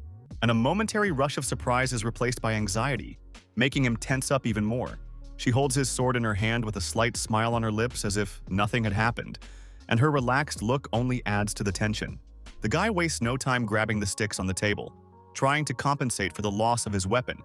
and a momentary rush of surprise is replaced by anxiety, making him tense up even more. She holds his sword in her hand with a slight smile on her lips as if nothing had happened, and her relaxed look only adds to the tension. The guy wastes no time grabbing the sticks on the table, trying to compensate for the loss of his weapon,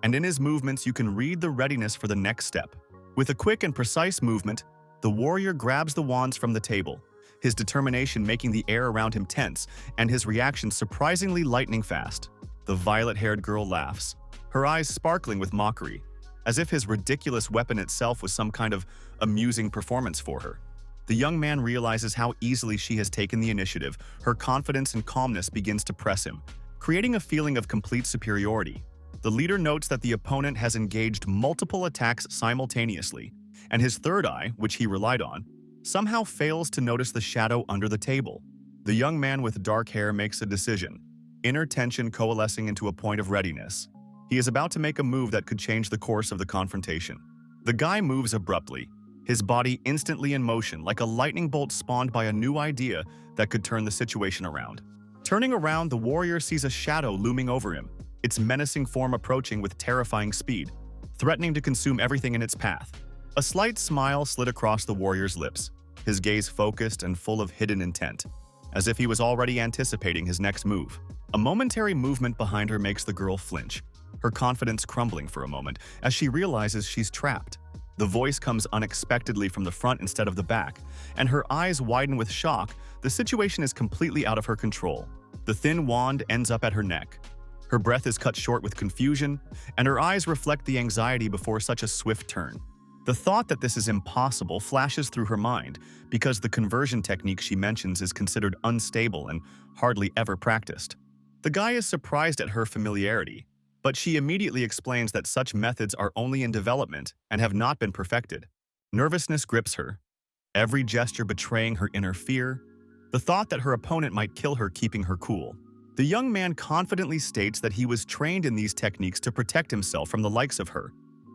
and in his movements you can read the readiness for the next step. With a quick and precise movement, the warrior grabs the wands from the table, his determination making the air around him tense and his reaction surprisingly lightning fast. The violet-haired girl laughs, her eyes sparkling with mockery, as if his ridiculous weapon itself was some kind of amusing performance for her. The young man realizes how easily she has taken the initiative. Her confidence and calmness begins to press him, creating a feeling of complete superiority. The leader notes that the opponent has engaged multiple attacks simultaneously, and his third eye, which he relied on, somehow fails to notice the shadow under the table. The young man with dark hair makes a decision, inner tension coalescing into a point of readiness. He is about to make a move that could change the course of the confrontation. The guy moves abruptly, his body instantly in motion like a lightning bolt spawned by a new idea that could turn the situation around. Turning around, the warrior sees a shadow looming over him, its menacing form approaching with terrifying speed, threatening to consume everything in its path. A slight smile slid across the warrior's lips, his gaze focused and full of hidden intent, as if he was already anticipating his next move. A momentary movement behind her makes the girl flinch, her confidence crumbling for a moment as she realizes she's trapped. The voice comes unexpectedly from the front instead of the back, and her eyes widen with shock. The situation is completely out of her control. The thin wand ends up at her neck. Her breath is cut short with confusion, and her eyes reflect the anxiety before such a swift turn. The thought that this is impossible flashes through her mind because the conversion technique she mentions is considered unstable and hardly ever practiced. The guy is surprised at her familiarity, but she immediately explains that such methods are only in development and have not been perfected. Nervousness grips her, every gesture betraying her inner fear, the thought that her opponent might kill her keeping her cool. The young man confidently states that he was trained in these techniques to protect himself from the likes of her,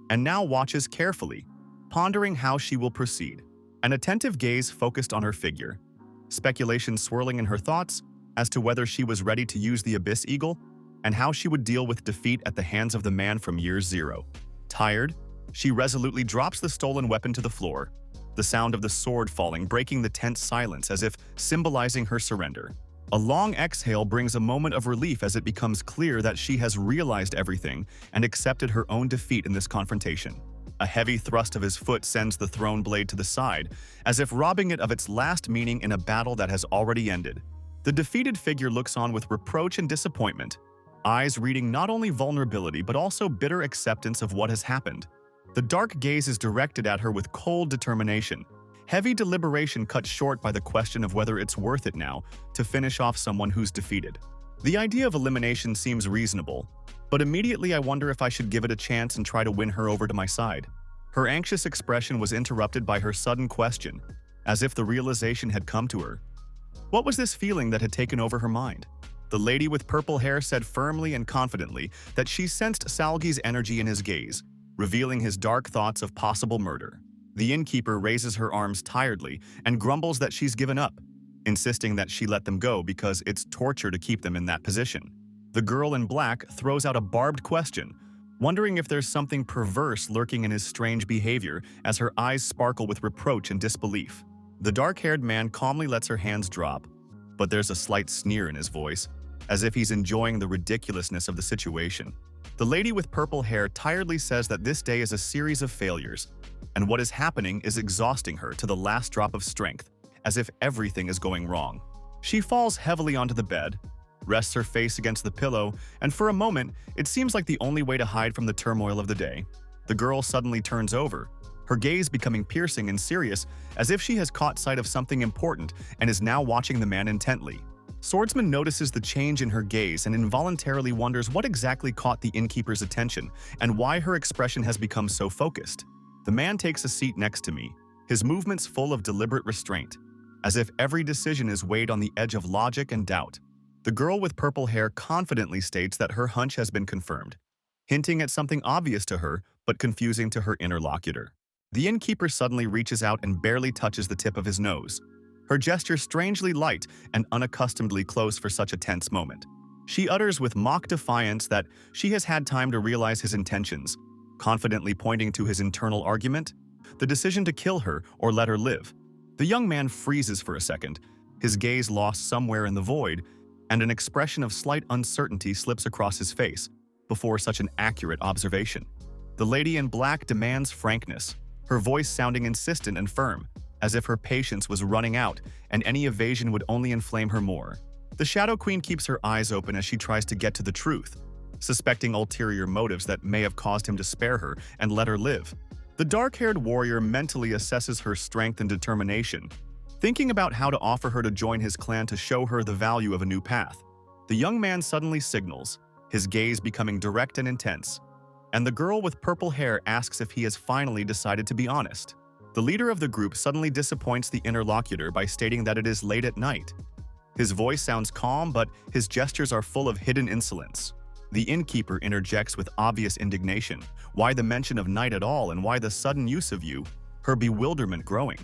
and now watches carefully, pondering how she will proceed. An attentive gaze focused on her figure, speculation swirling in her thoughts as to whether she was ready to use the Abyss Eagle and how she would deal with defeat at the hands of the man from year zero. Tired, she resolutely drops the stolen weapon to the floor, the sound of the sword falling breaking the tense silence as if symbolizing her surrender. A long exhale brings a moment of relief as it becomes clear that she has realized everything and accepted her own defeat in this confrontation. A heavy thrust of his foot sends the thrown blade to the side, as if robbing it of its last meaning in a battle that has already ended. The defeated figure looks on with reproach and disappointment, eyes reading not only vulnerability but also bitter acceptance of what has happened. The dark gaze is directed at her with cold determination, heavy deliberation cut short by the question of whether it's worth it now to finish off someone who's defeated. The idea of elimination seems reasonable, but immediately I wonder if I should give it a chance and try to win her over to my side. Her anxious expression was interrupted by her sudden question, as if the realization had come to her. What was this feeling that had taken over her mind? The lady with purple hair said firmly and confidently that she sensed Salgi's energy in his gaze, revealing his dark thoughts of possible murder. The innkeeper raises her arms tiredly and grumbles that she's given up, insisting that she let them go because it's torture to keep them in that position. The girl in black throws out a barbed question, wondering if there's something perverse lurking in his strange behavior as her eyes sparkle with reproach and disbelief. The dark-haired man calmly lets her hands drop, but there's a slight sneer in his voice, as if he's enjoying the ridiculousness of the situation. The lady with purple hair tiredly says that this day is a series of failures, and what is happening is exhausting her to the last drop of strength, as if everything is going wrong. She falls heavily onto the bed, rests her face against the pillow, and for a moment, it seems like the only way to hide from the turmoil of the day. The girl suddenly turns over, her gaze becoming piercing and serious, as if she has caught sight of something important and is now watching the man intently. Swordsman notices the change in her gaze and involuntarily wonders what exactly caught the innkeeper's attention and why her expression has become so focused. The man takes a seat next to me, his movements full of deliberate restraint, as if every decision is weighed on the edge of logic and doubt. The girl with purple hair confidently states that her hunch has been confirmed, hinting at something obvious to her but confusing to her interlocutor. The innkeeper suddenly reaches out and barely touches the tip of his nose, her gesture strangely light and unaccustomedly close for such a tense moment. She utters with mock defiance that she has had time to realize his intentions, confidently pointing to his internal argument, the decision to kill her or let her live. The young man freezes for a second, his gaze lost somewhere in the void, and an expression of slight uncertainty slips across his face before such an accurate observation. The lady in black demands frankness, her voice sounding insistent and firm, as if her patience was running out and any evasion would only inflame her more. The Shadow Queen keeps her eyes open as she tries to get to the truth, suspecting ulterior motives that may have caused him to spare her and let her live. The dark-haired warrior mentally assesses her strength and determination, thinking about how to offer her to join his clan to show her the value of a new path. The young man suddenly signals, his gaze becoming direct and intense, and the girl with purple hair asks if he has finally decided to be honest. The leader of the group suddenly disappoints the interlocutor by stating that it is late at night. His voice sounds calm, but his gestures are full of hidden insolence. The innkeeper interjects with obvious indignation. Why the mention of night at all, and why the sudden use of you? Her bewilderment growing.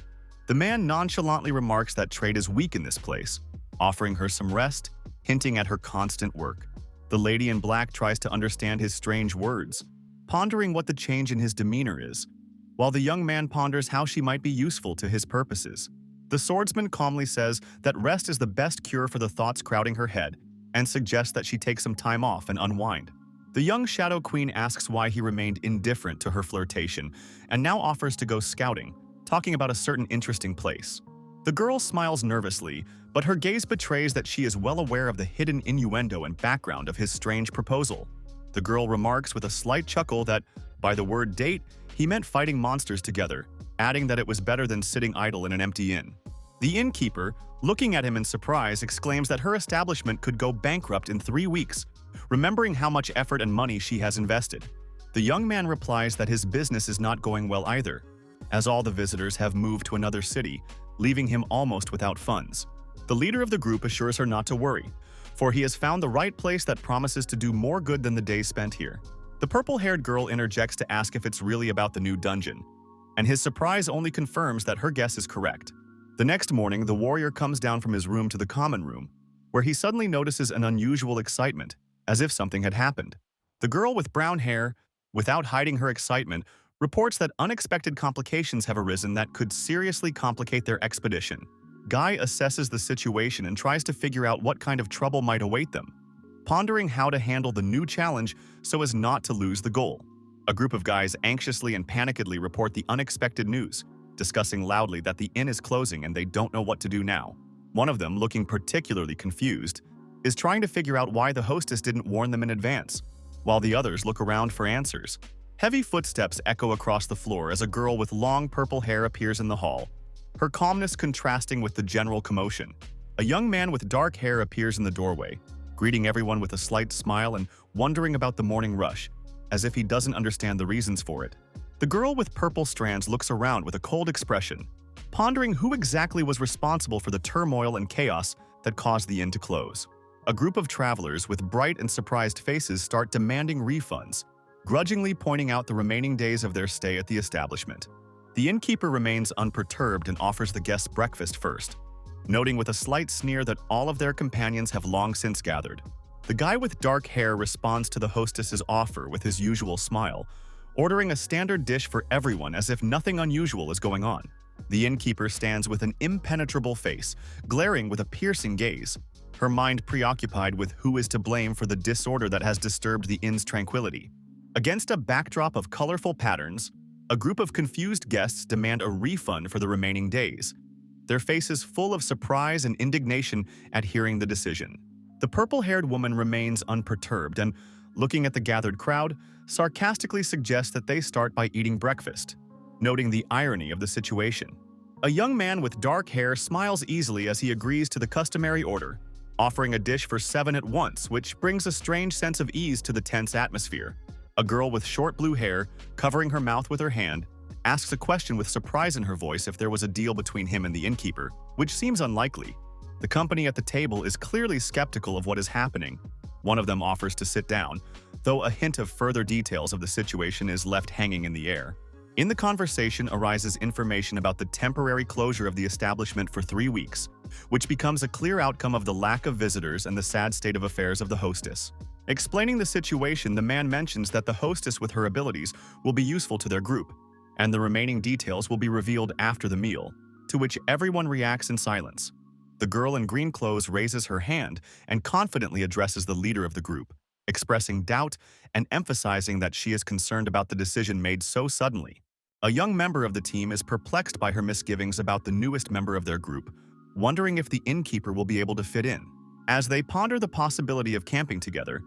The man nonchalantly remarks that trade is weak in this place, offering her some rest, hinting at her constant work. The lady in black tries to understand his strange words, pondering what the change in his demeanor is, while the young man ponders how she might be useful to his purposes. The swordsman calmly says that rest is the best cure for the thoughts crowding her head and suggests that she take some time off and unwind. The young Shadow Queen asks why he remained indifferent to her flirtation and now offers to go scouting, talking about a certain interesting place. The girl smiles nervously, but her gaze betrays that she is well aware of the hidden innuendo and background of his strange proposal. The girl remarks with a slight chuckle that, by the word date, he meant fighting monsters together, adding that it was better than sitting idle in an empty inn. The innkeeper, looking at him in surprise, exclaims that her establishment could go bankrupt in 3 weeks, remembering how much effort and money she has invested. The young man replies that his business is not going well either, as all the visitors have moved to another city, leaving him almost without funds. The leader of the group assures her not to worry, for he has found the right place that promises to do more good than the days spent here. The purple-haired girl interjects to ask if it's really about the new dungeon, and his surprise only confirms that her guess is correct. The next morning, the warrior comes down from his room to the common room, where he suddenly notices an unusual excitement, as if something had happened. The girl with brown hair, without hiding her excitement, reports that unexpected complications have arisen that could seriously complicate their expedition. Guy assesses the situation and tries to figure out what kind of trouble might await them, pondering how to handle the new challenge so as not to lose the goal. A group of guys anxiously and panickedly report the unexpected news, discussing loudly that the inn is closing and they don't know what to do now. One of them, looking particularly confused, is trying to figure out why the hostess didn't warn them in advance, while the others look around for answers. Heavy footsteps echo across the floor as a girl with long purple hair appears in the hall, her calmness contrasting with the general commotion. A young man with dark hair appears in the doorway, greeting everyone with a slight smile and wondering about the morning rush, as if he doesn't understand the reasons for it. The girl with purple strands looks around with a cold expression, pondering who exactly was responsible for the turmoil and chaos that caused the inn to close. A group of travelers with bright and surprised faces start demanding refunds, grudgingly pointing out the remaining days of their stay at the establishment. The innkeeper remains unperturbed and offers the guests breakfast first, noting with a slight sneer that all of their companions have long since gathered. The guy with dark hair responds to the hostess's offer with his usual smile, ordering a standard dish for everyone as if nothing unusual is going on. The innkeeper stands with an impenetrable face, glaring with a piercing gaze, her mind preoccupied with who is to blame for the disorder that has disturbed the inn's tranquility. Against a backdrop of colorful patterns, a group of confused guests demand a refund for the remaining days, their faces full of surprise and indignation at hearing the decision. The purple-haired woman remains unperturbed and, looking at the gathered crowd, sarcastically suggests that they start by eating breakfast, noting the irony of the situation. A young man with dark hair smiles easily as he agrees to the customary order, offering a dish for 7 at once, which brings a strange sense of ease to the tense atmosphere. A girl with short blue hair, covering her mouth with her hand, asks a question with surprise in her voice if there was a deal between him and the innkeeper, which seems unlikely. The company at the table is clearly skeptical of what is happening. One of them offers to sit down, though a hint of further details of the situation is left hanging in the air. In the conversation arises information about the temporary closure of the establishment for 3 weeks, which becomes a clear outcome of the lack of visitors and the sad state of affairs of the hostess. Explaining the situation, the man mentions that the hostess with her abilities will be useful to their group, and the remaining details will be revealed after the meal, to which everyone reacts in silence. The girl in green clothes raises her hand and confidently addresses the leader of the group, expressing doubt and emphasizing that she is concerned about the decision made so suddenly. A young member of the team is perplexed by her misgivings about the newest member of their group, wondering if the innkeeper will be able to fit in. As they ponder the possibility of camping together,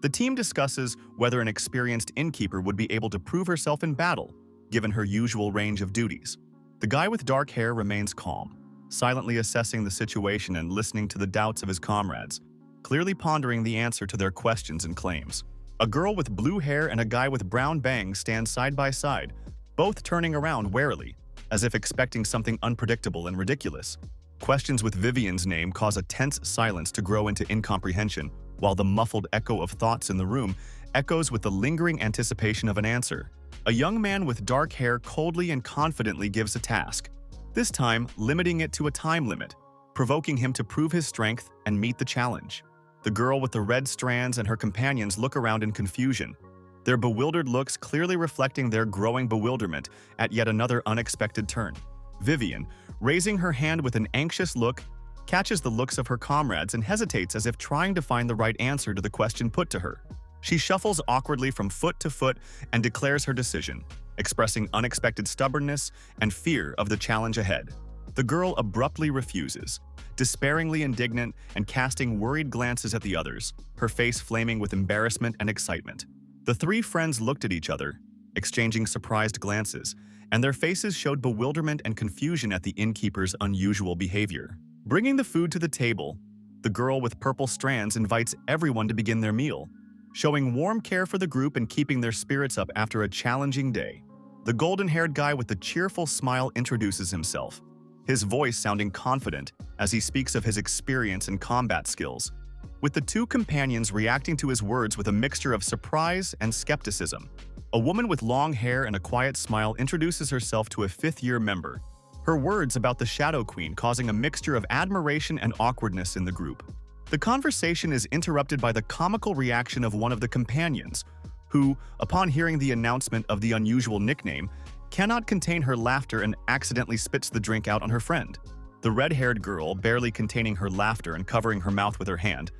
the team discusses whether an experienced innkeeper would be able to prove herself in battle, given her usual range of duties. The guy with dark hair remains calm, silently assessing the situation and listening to the doubts of his comrades, clearly pondering the answer to their questions and claims. A girl with blue hair and a guy with brown bangs stand side by side, both turning around warily, as if expecting something unpredictable and ridiculous. Questions with Vivian's name cause a tense silence to grow into incomprehension, while the muffled echo of thoughts in the room echoes with the lingering anticipation of an answer. A young man with dark hair coldly and confidently gives a task, this time limiting it to a time limit, provoking him to prove his strength and meet the challenge. The girl with the red strands and her companions look around in confusion, their bewildered looks clearly reflecting their growing bewilderment at yet another unexpected turn. Vivian, raising her hand with an anxious look, catches the looks of her comrades and hesitates as if trying to find the right answer to the question put to her. She shuffles awkwardly from foot to foot and declares her decision, expressing unexpected stubbornness and fear of the challenge ahead. The girl abruptly refuses, despairingly indignant and casting worried glances at the others, her face flaming with embarrassment and excitement. The three friends looked at each other, exchanging surprised glances, and their faces showed bewilderment and confusion at the innkeeper's unusual behavior. Bringing the food to the table, the girl with purple strands invites everyone to begin their meal, showing warm care for the group and keeping their spirits up after a challenging day. The golden-haired guy with the cheerful smile introduces himself, his voice sounding confident as he speaks of his experience and combat skills, with the two companions reacting to his words with a mixture of surprise and skepticism. A woman with long hair and a quiet smile introduces herself to a fifth-year member, her words about the Shadow Queen causing a mixture of admiration and awkwardness in the group. The conversation is interrupted by the comical reaction of one of the companions, who, upon hearing the announcement of the unusual nickname, cannot contain her laughter and accidentally spits the drink out on her friend. The red-haired girl, barely containing her laughter and covering her mouth with her hand,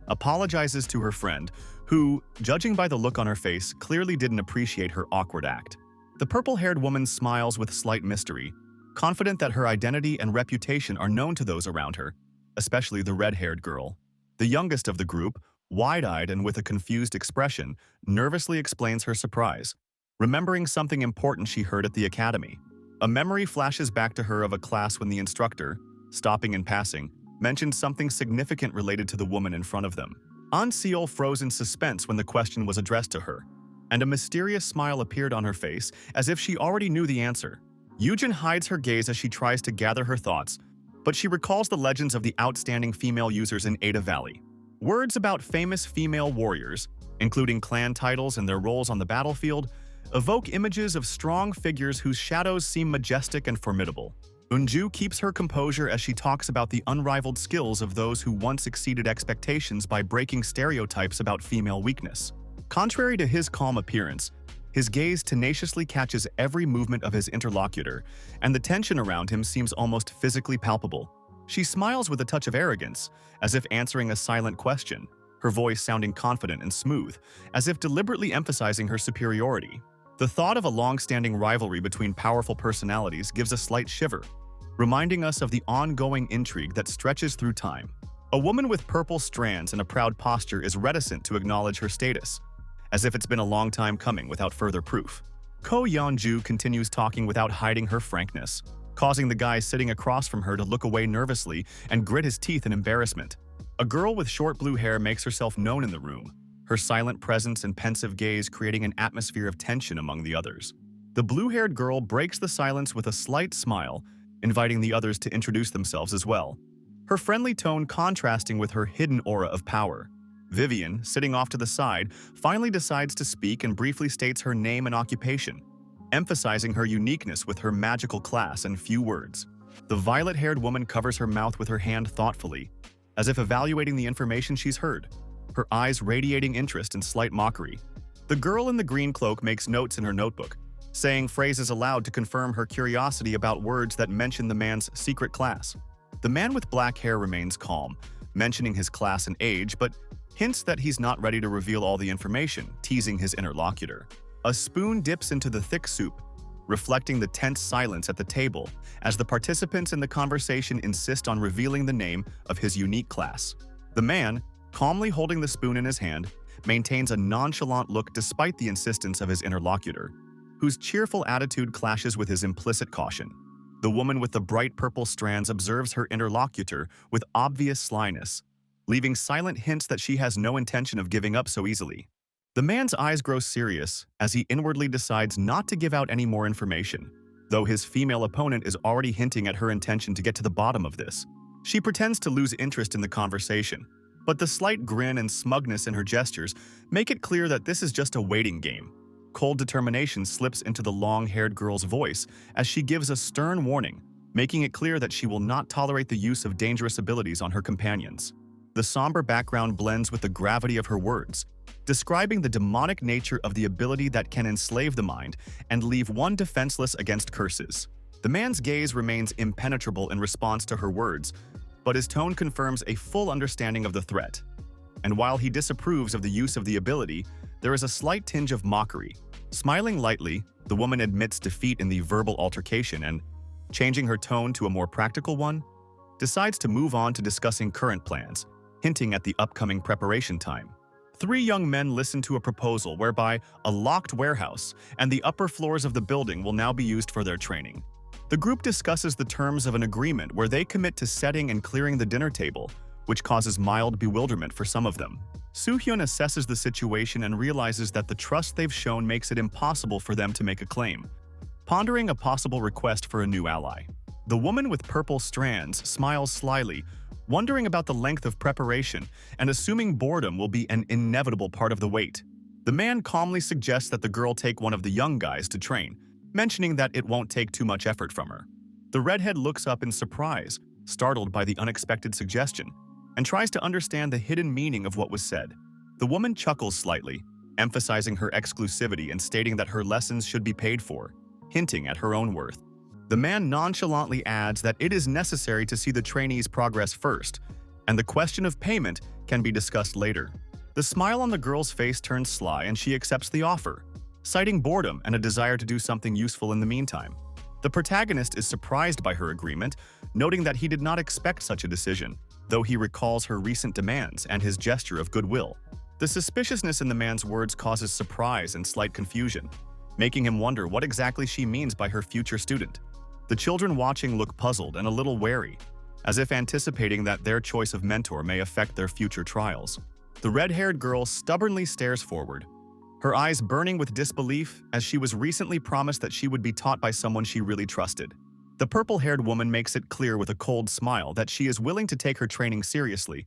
apologizes to her friend, who, judging by the look on her face, clearly didn't appreciate her awkward act. The purple-haired woman smiles with slight mystery, confident that her identity and reputation are known to those around her, especially the red-haired girl. The youngest of the group, wide-eyed and with a confused expression, nervously explains her surprise, remembering something important she heard at the academy. A memory flashes back to her of a class when the instructor, stopping in passing, mentioned something significant related to the woman in front of them. An-seol froze in suspense when the question was addressed to her, and a mysterious smile appeared on her face as if she already knew the answer. Yujin hides her gaze as she tries to gather her thoughts, but she recalls the legends of the outstanding female users in Ada Valley. Words about famous female warriors, including clan titles and their roles on the battlefield, evoke images of strong figures whose shadows seem majestic and formidable. Unju keeps her composure as she talks about the unrivaled skills of those who once exceeded expectations by breaking stereotypes about female weakness. Contrary to his calm appearance, his gaze tenaciously catches every movement of his interlocutor, and the tension around him seems almost physically palpable. She smiles with a touch of arrogance, as if answering a silent question, her voice sounding confident and smooth, as if deliberately emphasizing her superiority. The thought of a long-standing rivalry between powerful personalities gives a slight shiver, reminding us of the ongoing intrigue that stretches through time. A woman with purple strands and a proud posture is reticent to acknowledge her status, as if it's been a long time coming without further proof. Go Yong Ju continues talking without hiding her frankness, causing the guy sitting across from her to look away nervously and grit his teeth in embarrassment. A girl with short blue hair makes herself known in the room, her silent presence and pensive gaze creating an atmosphere of tension among the others. The blue-haired girl breaks the silence with a slight smile, inviting the others to introduce themselves as well, her friendly tone contrasting with her hidden aura of power. Vivian, sitting off to the side, finally decides to speak and briefly states her name and occupation, emphasizing her uniqueness with her magical class and few words. The violet-haired woman covers her mouth with her hand thoughtfully, as if evaluating the information she's heard, her eyes radiating interest and slight mockery. The girl in the green cloak makes notes in her notebook, saying phrases aloud to confirm her curiosity about words that mention the man's secret class. The man with black hair remains calm, mentioning his class and age, but hints that he's not ready to reveal all the information, teasing his interlocutor. A spoon dips into the thick soup, reflecting the tense silence at the table as the participants in the conversation insist on revealing the name of his unique class. The man, calmly holding the spoon in his hand, maintains a nonchalant look despite the insistence of his interlocutor, whose cheerful attitude clashes with his implicit caution. The woman with the bright purple strands observes her interlocutor with obvious slyness, leaving silent hints that she has no intention of giving up so easily. The man's eyes grow serious as he inwardly decides not to give out any more information, though his female opponent is already hinting at her intention to get to the bottom of this. She pretends to lose interest in the conversation, but the slight grin and smugness in her gestures make it clear that this is just a waiting game. Cold determination slips into the long-haired girl's voice as she gives a stern warning, making it clear that she will not tolerate the use of dangerous abilities on her companions. The somber background blends with the gravity of her words, describing the demonic nature of the ability that can enslave the mind and leave one defenseless against curses. The man's gaze remains impenetrable in response to her words, but his tone confirms a full understanding of the threat. And while he disapproves of the use of the ability, there is a slight tinge of mockery. Smiling lightly, the woman admits defeat in the verbal altercation and, changing her tone to a more practical one, decides to move on to discussing current plans, hinting at the upcoming preparation time. 3 young men listen to a proposal whereby a locked warehouse and the upper floors of the building will now be used for their training. The group discusses the terms of an agreement where they commit to setting and clearing the dinner table, which causes mild bewilderment for some of them. Hyun assesses the situation and realizes that the trust they've shown makes it impossible for them to make a claim, pondering a possible request for a new ally. The woman with purple strands smiles slyly, wondering about the length of preparation and assuming boredom will be an inevitable part of the wait. The man calmly suggests that the girl take one of the young guys to train, mentioning that it won't take too much effort from her. The redhead looks up in surprise, startled by the unexpected suggestion, and tries to understand the hidden meaning of what was said. The woman chuckles slightly, emphasizing her exclusivity and stating that her lessons should be paid for, hinting at her own worth. The man nonchalantly adds that it is necessary to see the trainee's progress first, and the question of payment can be discussed later. The smile on the girl's face turns sly and she accepts the offer, citing boredom and a desire to do something useful in the meantime. The protagonist is surprised by her agreement, noting that he did not expect such a decision, though he recalls her recent demands and his gesture of goodwill. The suspiciousness in the man's words causes surprise and slight confusion, making him wonder what exactly she means by her future student. The children watching look puzzled and a little wary, as if anticipating that their choice of mentor may affect their future trials. The red-haired girl stubbornly stares forward, her eyes burning with disbelief as she was recently promised that she would be taught by someone she really trusted. The purple-haired woman makes it clear with a cold smile that she is willing to take her training seriously,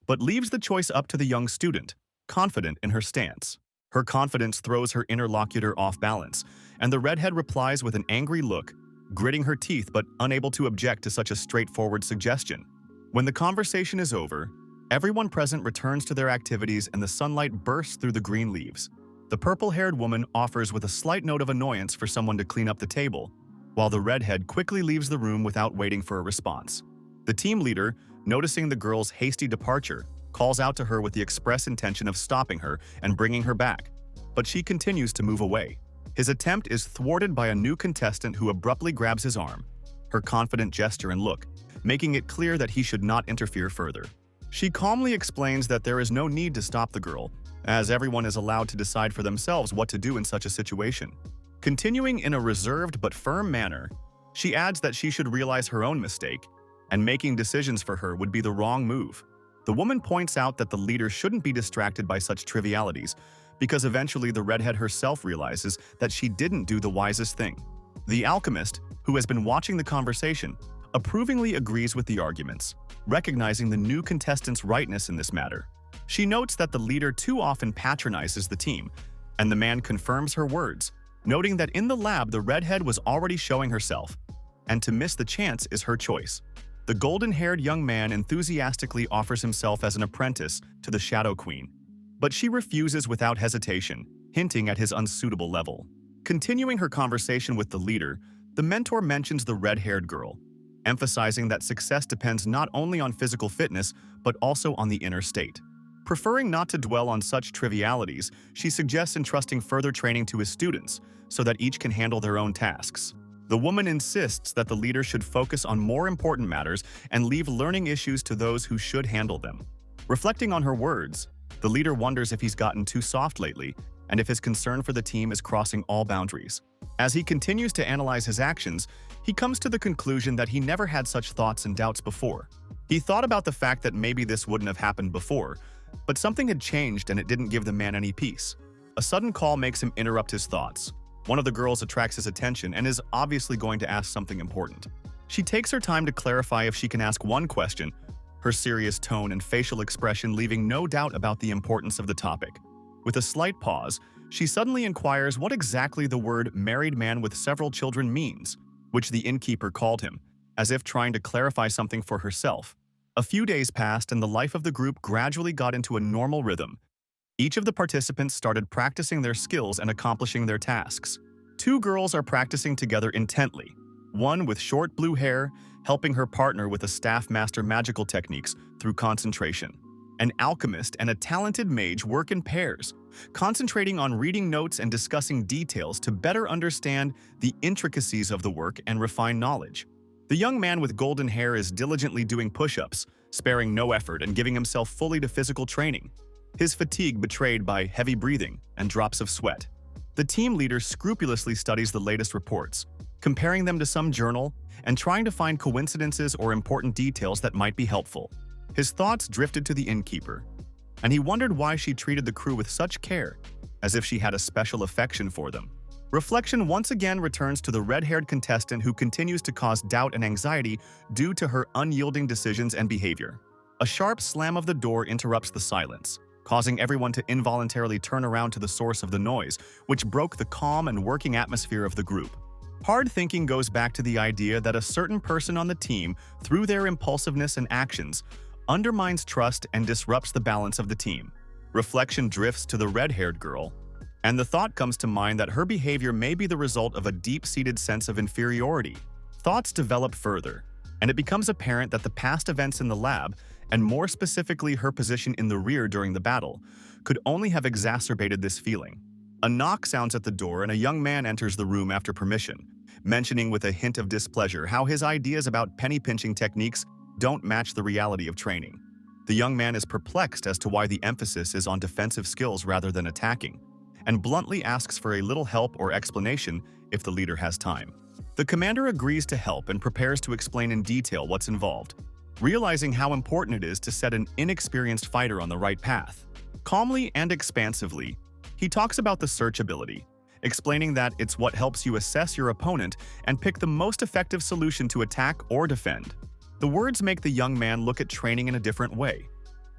but leaves the choice up to the young student, confident in her stance. Her confidence throws her interlocutor off balance, and the redhead replies with an angry look, gritting her teeth but unable to object to such a straightforward suggestion. When the conversation is over, everyone present returns to their activities and the sunlight bursts through the green leaves. The purple-haired woman offers with a slight note of annoyance for someone to clean up the table, while the redhead quickly leaves the room without waiting for a response. The team leader, noticing the girl's hasty departure, calls out to her with the express intention of stopping her and bringing her back, but she continues to move away. His attempt is thwarted by a new contestant who abruptly grabs his arm, her confident gesture and look, making it clear that he should not interfere further. She calmly explains that there is no need to stop the girl, as everyone is allowed to decide for themselves what to do in such a situation. Continuing in a reserved but firm manner, she adds that she should realize her own mistake, and making decisions for her would be the wrong move. The woman points out that the leader shouldn't be distracted by such trivialities, because eventually the redhead herself realizes that she didn't do the wisest thing. The alchemist, who has been watching the conversation, approvingly agrees with the arguments, recognizing the new contestant's rightness in this matter. She notes that the leader too often patronizes the team, and the man confirms her words, noting that in the lab the redhead was already showing herself, and to miss the chance is her choice. The golden-haired young man enthusiastically offers himself as an apprentice to the Shadow Queen, but she refuses without hesitation, hinting at his unsuitable level. Continuing her conversation with the leader, the mentor mentions the red-haired girl, emphasizing that success depends not only on physical fitness but also on the inner state. Preferring not to dwell on such trivialities, she suggests entrusting further training to his students so that each can handle their own tasks. The woman insists that the leader should focus on more important matters and leave learning issues to those who should handle them. Reflecting on her words, the leader wonders if he's gotten too soft lately and if his concern for the team is crossing all boundaries. As he continues to analyze his actions, he comes to the conclusion that he never had such thoughts and doubts before. He thought about the fact that maybe this wouldn't have happened before, but something had changed and it didn't give the man any peace. A sudden call makes him interrupt his thoughts. One of the girls attracts his attention and is obviously going to ask something important. She takes her time to clarify if she can ask one question, her serious tone and facial expression leaving no doubt about the importance of the topic. With a slight pause, she suddenly inquires what exactly the word married man with several children means, which the innkeeper called him, as if trying to clarify something for herself. A few days passed and the life of the group gradually got into a normal rhythm. Each of the participants started practicing their skills and accomplishing their tasks. 2 girls are practicing together intently, one with short blue hair, helping her partner with a staff master magical techniques through concentration. An alchemist and a talented mage work in pairs, concentrating on reading notes and discussing details to better understand the intricacies of the work and refine knowledge. The young man with golden hair is diligently doing push-ups, sparing no effort and giving himself fully to physical training, his fatigue betrayed by heavy breathing and drops of sweat. The team leader scrupulously studies the latest reports, comparing them to some journal and trying to find coincidences or important details that might be helpful. His thoughts drifted to the innkeeper, and he wondered why she treated the crew with such care, as if she had a special affection for them. Reflection once again returns to the red-haired contestant who continues to cause doubt and anxiety due to her unyielding decisions and behavior. A sharp slam of the door interrupts the silence, causing everyone to involuntarily turn around to the source of the noise, which broke the calm and working atmosphere of the group. Hard thinking goes back to the idea that a certain person on the team, through their impulsiveness and actions, undermines trust and disrupts the balance of the team. Reflection drifts to the red-haired girl, and the thought comes to mind that her behavior may be the result of a deep-seated sense of inferiority. Thoughts develop further, and it becomes apparent that the past events in the lab, and more specifically her position in the rear during the battle, could only have exacerbated this feeling. A knock sounds at the door and a young man enters the room after permission, mentioning with a hint of displeasure how his ideas about penny-pinching techniques don't match the reality of training. The young man is perplexed as to why the emphasis is on defensive skills rather than attacking, and bluntly asks for a little help or explanation if the leader has time. The commander agrees to help and prepares to explain in detail what's involved, realizing how important it is to set an inexperienced fighter on the right path. Calmly and expansively, he talks about the search ability, explaining that it's what helps you assess your opponent and pick the most effective solution to attack or defend. The words make the young man look at training in a different way,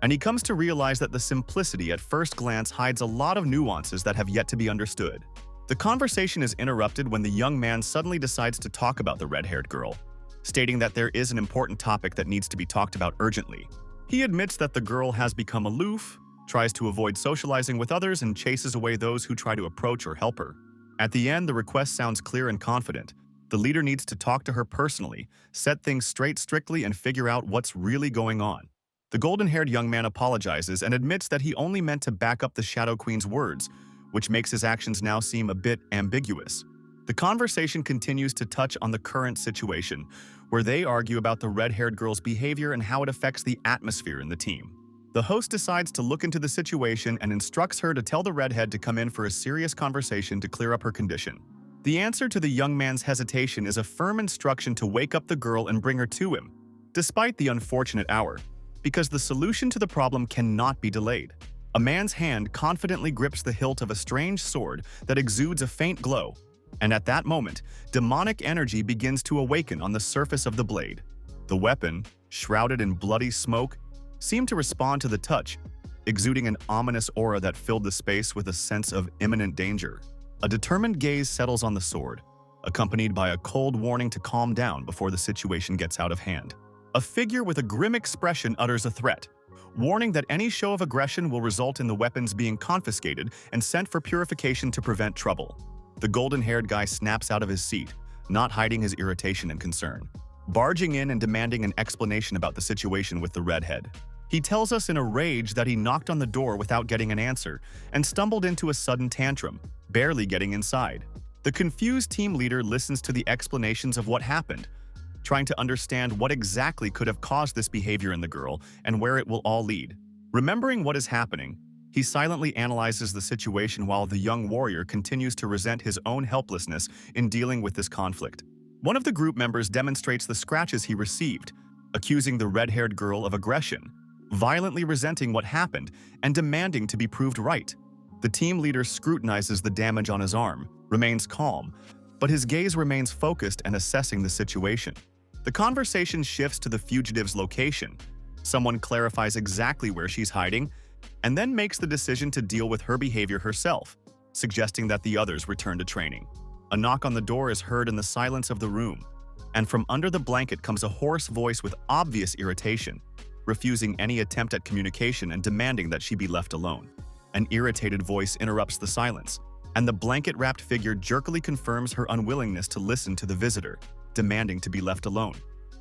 and he comes to realize that the simplicity at first glance hides a lot of nuances that have yet to be understood. The conversation is interrupted when the young man suddenly decides to talk about the red-haired girl, stating that there is an important topic that needs to be talked about urgently. He admits that the girl has become aloof, tries to avoid socializing with others, and chases away those who try to approach or help her. At the end, the request sounds clear and confident. The leader needs to talk to her personally, set things straight strictly, and figure out what's really going on. The golden-haired young man apologizes and admits that he only meant to back up the Shadow Queen's words, which makes his actions now seem a bit ambiguous. The conversation continues to touch on the current situation, where they argue about the red-haired girl's behavior and how it affects the atmosphere in the team. The host decides to look into the situation and instructs her to tell the redhead to come in for a serious conversation to clear up her condition. The answer to the young man's hesitation is a firm instruction to wake up the girl and bring her to him, despite the unfortunate hour, because the solution to the problem cannot be delayed. A man's hand confidently grips the hilt of a strange sword that exudes a faint glow, and at that moment, demonic energy begins to awaken on the surface of the blade. The weapon, shrouded in bloody smoke, seemed to respond to the touch, exuding an ominous aura that filled the space with a sense of imminent danger. A determined gaze settles on the sword, accompanied by a cold warning to calm down before the situation gets out of hand. A figure with a grim expression utters a threat, warning that any show of aggression will result in the weapons being confiscated and sent for purification to prevent trouble. The golden-haired guy snaps out of his seat, not hiding his irritation and concern, barging in and demanding an explanation about the situation with the redhead. He tells us in a rage that he knocked on the door without getting an answer and stumbled into a sudden tantrum, barely getting inside. The confused team leader listens to the explanations of what happened, trying to understand what exactly could have caused this behavior in the girl and where it will all lead. Remembering what is happening, he silently analyzes the situation while the young warrior continues to resent his own helplessness in dealing with this conflict. One of the group members demonstrates the scratches he received, accusing the red-haired girl of aggression, violently resenting what happened and demanding to be proved right. The team leader scrutinizes the damage on his arm, remains calm, but his gaze remains focused and assessing the situation. The conversation shifts to the fugitive's location. Someone clarifies exactly where she's hiding, and then makes the decision to deal with her behavior herself, suggesting that the others return to training. A knock on the door is heard in the silence of the room, and from under the blanket comes a hoarse voice with obvious irritation, refusing any attempt at communication and demanding that she be left alone. An irritated voice interrupts the silence, and the blanket-wrapped figure jerkily confirms her unwillingness to listen to the visitor, demanding to be left alone.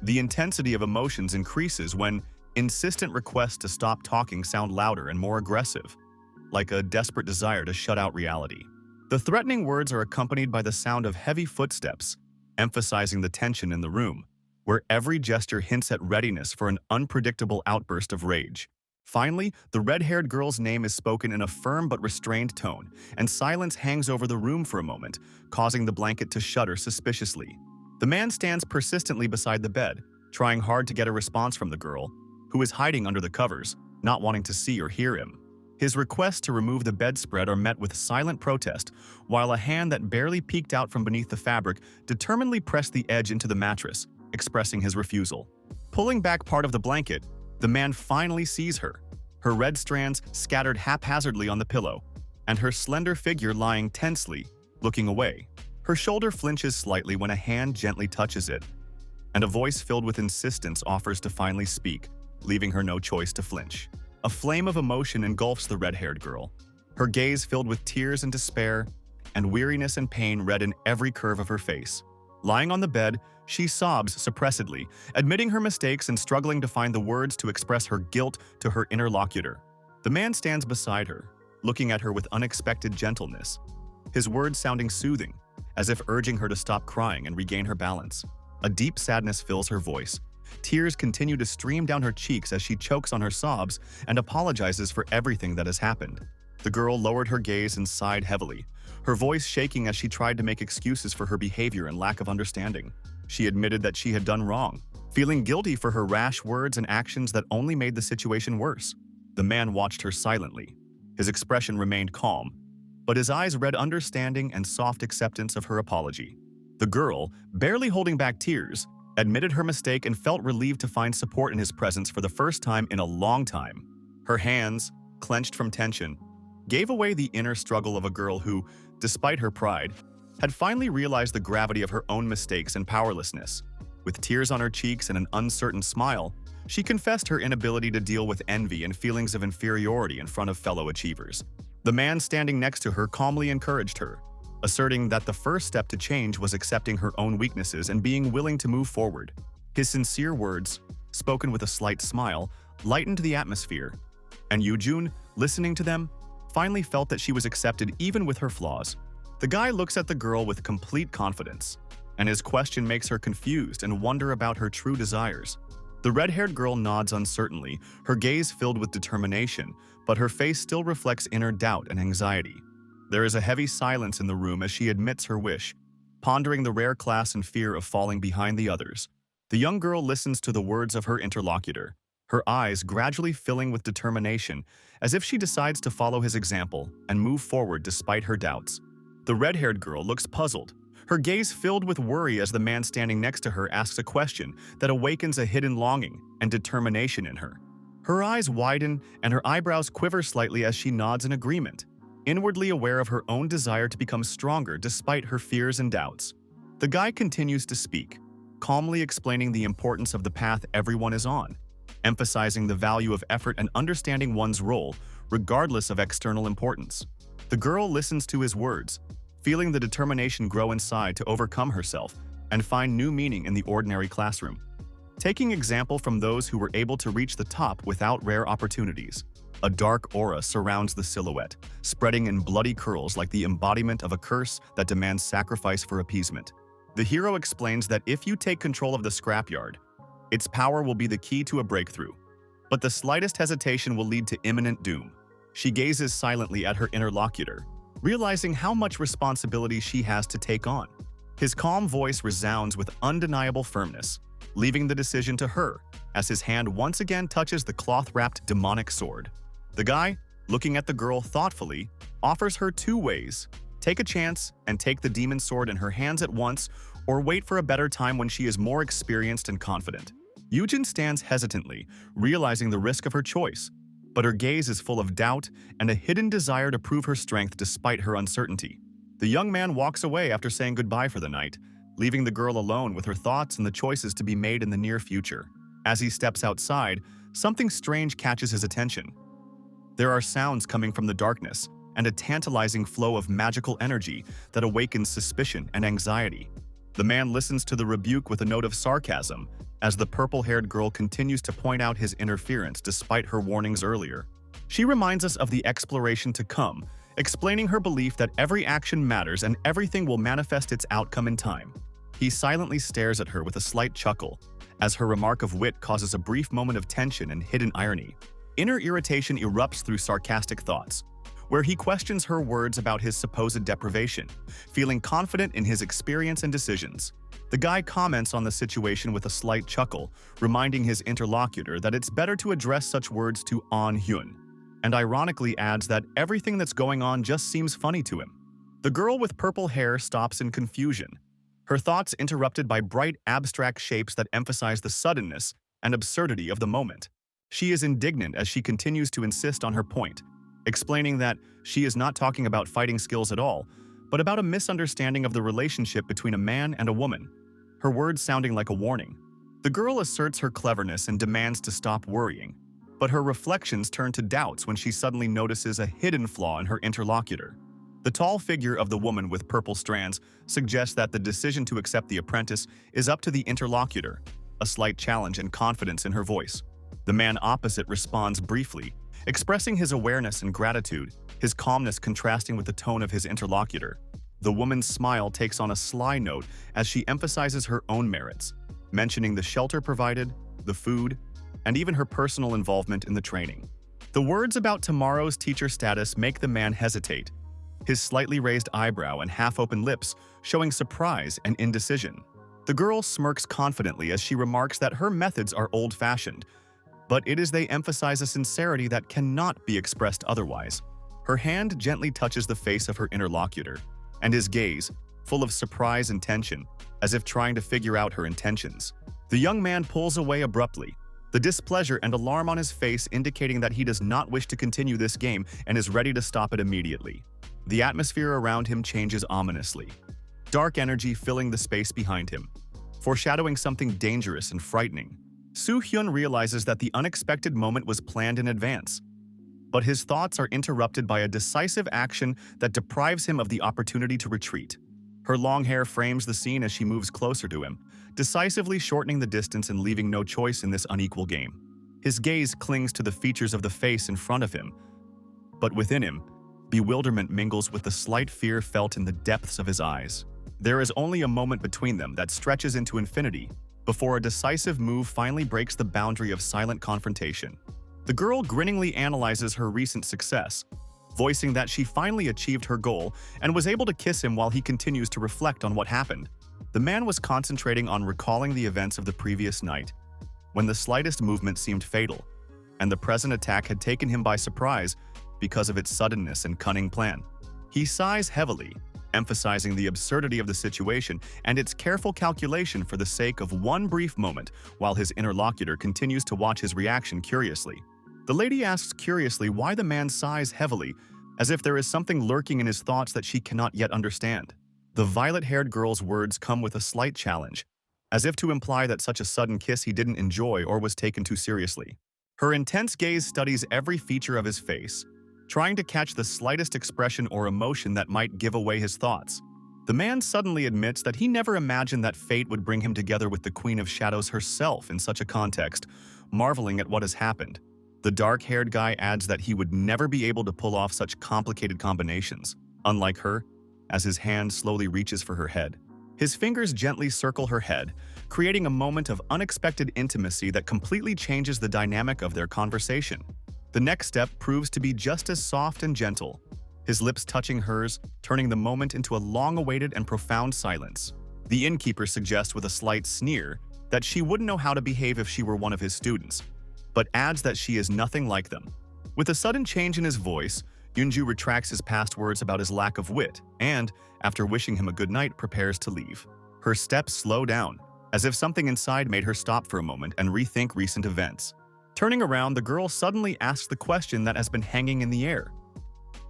The intensity of emotions increases when insistent requests to stop talking sound louder and more aggressive, like a desperate desire to shut out reality. The threatening words are accompanied by the sound of heavy footsteps, emphasizing the tension in the room. where every gesture hints at readiness for an unpredictable outburst of rage. Finally, the red-haired girl's name is spoken in a firm but restrained tone, and silence hangs over the room for a moment, causing the blanket to shudder suspiciously. The man stands persistently beside the bed, trying hard to get a response from the girl, who is hiding under the covers, not wanting to see or hear him. His requests to remove the bedspread are met with silent protest, while a hand that barely peeked out from beneath the fabric determinedly pressed the edge into the mattress, expressing his refusal. Pulling back part of the blanket, the man finally sees her, her red strands scattered haphazardly on the pillow, and her slender figure lying tensely, looking away. Her shoulder flinches slightly when a hand gently touches it, and a voice filled with insistence offers to finally speak, leaving her no choice to flinch. A flame of emotion engulfs the red-haired girl, her gaze filled with tears and despair, and weariness and pain read in every curve of her face. Lying on the bed, she sobs suppressedly, admitting her mistakes and struggling to find the words to express her guilt to her interlocutor. The man stands beside her, looking at her with unexpected gentleness, his words sounding soothing, as if urging her to stop crying and regain her balance. A deep sadness fills her voice. Tears continue to stream down her cheeks as she chokes on her sobs and apologizes for everything that has happened. The girl lowered her gaze and sighed heavily, her voice shaking as she tried to make excuses for her behavior and lack of understanding. She admitted that she had done wrong, feeling guilty for her rash words and actions that only made the situation worse. The man watched her silently. His expression remained calm, but his eyes read understanding and soft acceptance of her apology. The girl, barely holding back tears, admitted her mistake and felt relieved to find support in his presence for the first time in a long time. Her hands, clenched from tension, gave away the inner struggle of a girl who, despite her pride, had finally realized the gravity of her own mistakes and powerlessness. With tears on her cheeks and an uncertain smile, she confessed her inability to deal with envy and feelings of inferiority in front of fellow achievers. The man standing next to her calmly encouraged her, asserting that the first step to change was accepting her own weaknesses and being willing to move forward. His sincere words, spoken with a slight smile, lightened the atmosphere, and Yoo-jun, listening to them, finally felt that she was accepted even with her flaws. The guy looks at the girl with complete confidence, and his question makes her confused and wonder about her true desires. The red-haired girl nods uncertainly, her gaze filled with determination, but her face still reflects inner doubt and anxiety. There is a heavy silence in the room as she admits her wish, pondering the rare class and fear of falling behind the others. The young girl listens to the words of her interlocutor, her eyes gradually filling with determination, as if she decides to follow his example and move forward despite her doubts. The red-haired girl looks puzzled, her gaze filled with worry as the man standing next to her asks a question that awakens a hidden longing and determination in her. Her eyes widen and her eyebrows quiver slightly as she nods in agreement, inwardly aware of her own desire to become stronger despite her fears and doubts. The guy continues to speak, calmly explaining the importance of the path everyone is on, emphasizing the value of effort and understanding one's role, regardless of external importance. The girl listens to his words, feeling the determination grow inside to overcome herself and find new meaning in the ordinary classroom. Taking example from those who were able to reach the top without rare opportunities, a dark aura surrounds the silhouette, spreading in bloody curls like the embodiment of a curse that demands sacrifice for appeasement. The hero explains that if you take control of the scrapyard, its power will be the key to a breakthrough. But the slightest hesitation will lead to imminent doom. She gazes silently at her interlocutor, realizing how much responsibility she has to take on. His calm voice resounds with undeniable firmness, leaving the decision to her as his hand once again touches the cloth-wrapped demonic sword. The guy, looking at the girl thoughtfully, offers her two ways: take a chance and take the demon sword in her hands at once, or wait for a better time when she is more experienced and confident. Yoo-jun stands hesitantly, realizing the risk of her choice, but her gaze is full of doubt and a hidden desire to prove her strength despite her uncertainty. The young man walks away after saying goodbye for the night, leaving the girl alone with her thoughts and the choices to be made in the near future. As he steps outside, something strange catches his attention. There are sounds coming from the darkness and a tantalizing flow of magical energy that awakens suspicion and anxiety. The man listens to the rebuke with a note of sarcasm as the purple-haired girl continues to point out his interference despite her warnings earlier. She reminds us of the exploration to come, explaining her belief that every action matters and everything will manifest its outcome in time. He silently stares at her with a slight chuckle, as her remark of wit causes a brief moment of tension and hidden irony. Inner irritation erupts through sarcastic thoughts, where he questions her words about his supposed deprivation, feeling confident in his experience and decisions. The guy comments on the situation with a slight chuckle, reminding his interlocutor that it's better to address such words to Hyun, and ironically adds that everything that's going on just seems funny to him. The girl with purple hair stops in confusion, her thoughts interrupted by bright, abstract shapes that emphasize the suddenness and absurdity of the moment. She is indignant as she continues to insist on her point, explaining that she is not talking about fighting skills at all, but about a misunderstanding of the relationship between a man and a woman, her words sounding like a warning. The girl asserts her cleverness and demands to stop worrying, but her reflections turn to doubts when she suddenly notices a hidden flaw in her interlocutor. The tall figure of the woman with purple strands suggests that the decision to accept the apprentice is up to the interlocutor, a slight challenge and confidence in her voice. The man opposite responds briefly, expressing his awareness and gratitude, his calmness contrasting with the tone of his interlocutor. The woman's smile takes on a sly note as she emphasizes her own merits, mentioning the shelter provided, the food, and even her personal involvement in the training. The words about tomorrow's teacher status make the man hesitate, his slightly raised eyebrow and half-open lips showing surprise and indecision. The girl smirks confidently as she remarks that her methods are old-fashioned, but it is they emphasize a sincerity that cannot be expressed otherwise. Her hand gently touches the face of her interlocutor, and his gaze, full of surprise and tension, as if trying to figure out her intentions. The young man pulls away abruptly, the displeasure and alarm on his face indicating that he does not wish to continue this game and is ready to stop it immediately. The atmosphere around him changes ominously, dark energy filling the space behind him, foreshadowing something dangerous and frightening. Hyun realizes that the unexpected moment was planned in advance, but his thoughts are interrupted by a decisive action that deprives him of the opportunity to retreat. Her long hair frames the scene as she moves closer to him, decisively shortening the distance and leaving no choice in this unequal game. His gaze clings to the features of the face in front of him, but within him, bewilderment mingles with the slight fear felt in the depths of his eyes. There is only a moment between them that stretches into infinity before a decisive move finally breaks the boundary of silent confrontation. The girl grinningly analyzes her recent success, voicing that she finally achieved her goal and was able to kiss him while he continues to reflect on what happened. The man was concentrating on recalling the events of the previous night, when the slightest movement seemed fatal, and the present attack had taken him by surprise because of its suddenness and cunning plan. He sighs heavily, emphasizing the absurdity of the situation and its careful calculation for the sake of one brief moment, while his interlocutor continues to watch his reaction curiously. The lady asks curiously why the man sighs heavily, as if there is something lurking in his thoughts that she cannot yet understand. The violet-haired girl's words come with a slight challenge, as if to imply that such a sudden kiss he didn't enjoy or was taken too seriously. Her intense gaze studies every feature of his face, trying to catch the slightest expression or emotion that might give away his thoughts. The man suddenly admits that he never imagined that fate would bring him together with the Queen of Shadows herself in such a context, marveling at what has happened. The dark-haired guy adds that he would never be able to pull off such complicated combinations, unlike her, as his hand slowly reaches for her head. His fingers gently circle her head, creating a moment of unexpected intimacy that completely changes the dynamic of their conversation. The next step proves to be just as soft and gentle, his lips touching hers, turning the moment into a long-awaited and profound silence. The innkeeper suggests with a slight sneer that she wouldn't know how to behave if she were one of his students, but adds that she is nothing like them. With a sudden change in his voice, Yunju retracts his past words about his lack of wit and, after wishing him a good night, prepares to leave. Her steps slow down, as if something inside made her stop for a moment and rethink recent events. Turning around, the girl suddenly asks the question that has been hanging in the air: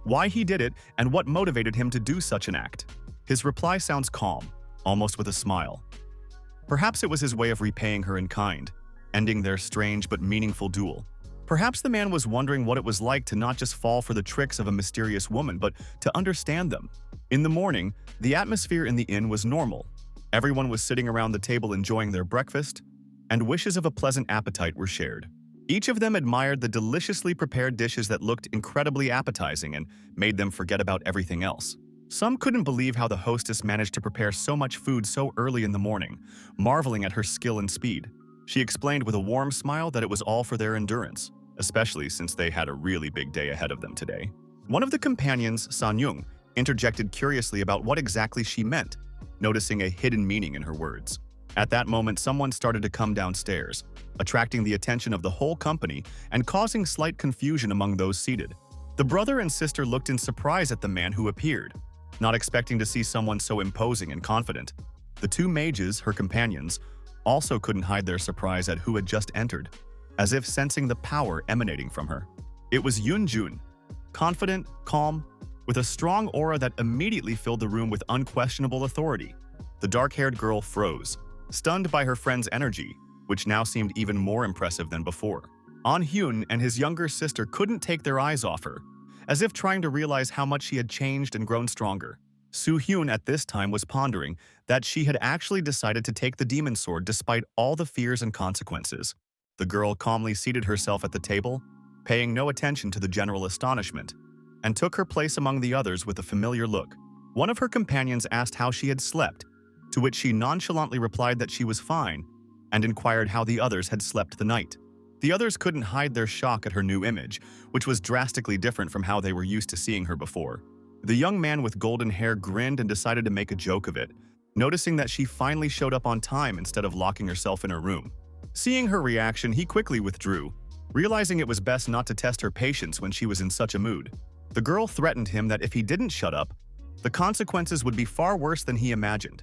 why he did it and what motivated him to do such an act. His reply sounds calm, almost with a smile. Perhaps it was his way of repaying her in kind, ending their strange but meaningful duel. Perhaps the man was wondering what it was like to not just fall for the tricks of a mysterious woman, but to understand them. In the morning, the atmosphere in the inn was normal. Everyone was sitting around the table enjoying their breakfast, and wishes of a pleasant appetite were shared. Each of them admired the deliciously prepared dishes that looked incredibly appetizing and made them forget about everything else. Some couldn't believe how the hostess managed to prepare so much food so early in the morning, marveling at her skill and speed. She explained with a warm smile that it was all for their endurance, especially since they had a really big day ahead of them today. One of the companions, San-young, interjected curiously about what exactly she meant, noticing a hidden meaning in her words. At that moment, someone started to come downstairs, attracting the attention of the whole company and causing slight confusion among those seated. The brother and sister looked in surprise at the man who appeared, not expecting to see someone so imposing and confident. The two mages, her companions, also couldn't hide their surprise at who had just entered, as if sensing the power emanating from her. It was Yun-jun, confident, calm, with a strong aura that immediately filled the room with unquestionable authority. The dark-haired girl froze, stunned by her friend's energy, which now seemed even more impressive than before. Hyun and his younger sister couldn't take their eyes off her, as if trying to realize how much she had changed and grown stronger. Hyun at this time was pondering that she had actually decided to take the demon sword despite all the fears and consequences. The girl calmly seated herself at the table, paying no attention to the general astonishment, and took her place among the others with a familiar look. One of her companions asked how she had slept, to which she nonchalantly replied that she was fine, and inquired how the others had slept the night. The others couldn't hide their shock at her new image, which was drastically different from how they were used to seeing her before. The young man with golden hair grinned and decided to make a joke of it, noticing that she finally showed up on time instead of locking herself in her room. Seeing her reaction, he quickly withdrew, realizing it was best not to test her patience when she was in such a mood. The girl threatened him that if he didn't shut up, the consequences would be far worse than he imagined,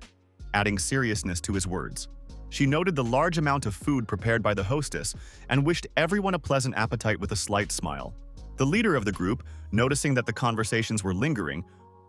adding seriousness to his words. She noted the large amount of food prepared by the hostess and wished everyone a pleasant appetite with a slight smile. The leader of the group, noticing that the conversations were lingering,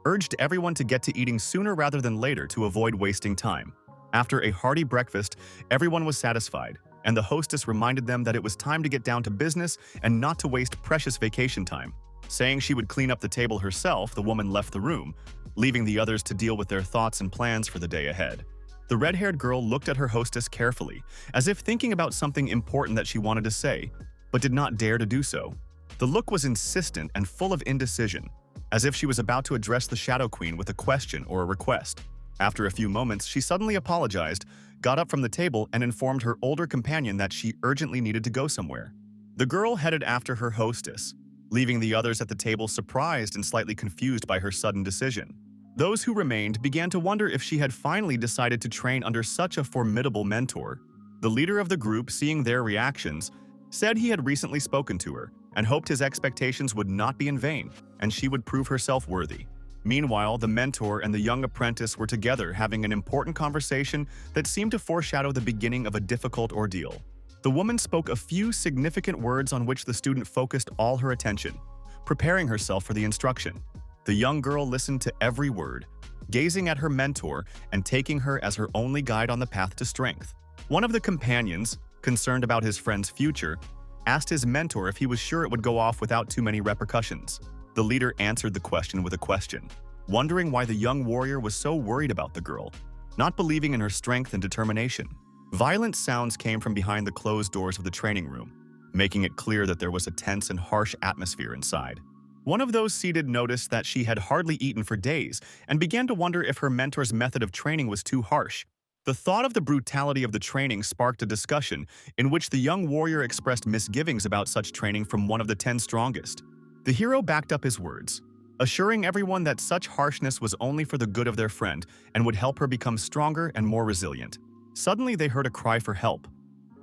urged everyone to get to eating sooner rather than later to avoid wasting time. After a hearty breakfast, everyone was satisfied, and the hostess reminded them that it was time to get down to business and not to waste precious vacation time. Saying she would clean up the table herself, the woman left the room, leaving the others to deal with their thoughts and plans for the day ahead. The red-haired girl looked at her hostess carefully, as if thinking about something important that she wanted to say, but did not dare to do so. The look was insistent and full of indecision, as if she was about to address the Shadow Queen with a question or a request. After a few moments, she suddenly apologized, got up from the table, and informed her older companion that she urgently needed to go somewhere. The girl headed after her hostess, leaving the others at the table surprised and slightly confused by her sudden decision. Those who remained began to wonder if she had finally decided to train under such a formidable mentor. The leader of the group, seeing their reactions, said he had recently spoken to her and hoped his expectations would not be in vain and she would prove herself worthy. Meanwhile, the mentor and the young apprentice were together having an important conversation that seemed to foreshadow the beginning of a difficult ordeal. The woman spoke a few significant words on which the student focused all her attention, preparing herself for the instruction. The young girl listened to every word, gazing at her mentor and taking her as her only guide on the path to strength. One of the companions, concerned about his friend's future, asked his mentor if he was sure it would go off without too many repercussions. The leader answered the question with a question, wondering why the young warrior was so worried about the girl, not believing in her strength and determination. Violent sounds came from behind the closed doors of the training room, making it clear that there was a tense and harsh atmosphere inside. One of those seated noticed that she had hardly eaten for days and began to wonder if her mentor's method of training was too harsh. The thought of the brutality of the training sparked a discussion in which the young warrior expressed misgivings about such training from one of the 10 strongest. The hero backed up his words, assuring everyone that such harshness was only for the good of their friend and would help her become stronger and more resilient. Suddenly they heard a cry for help,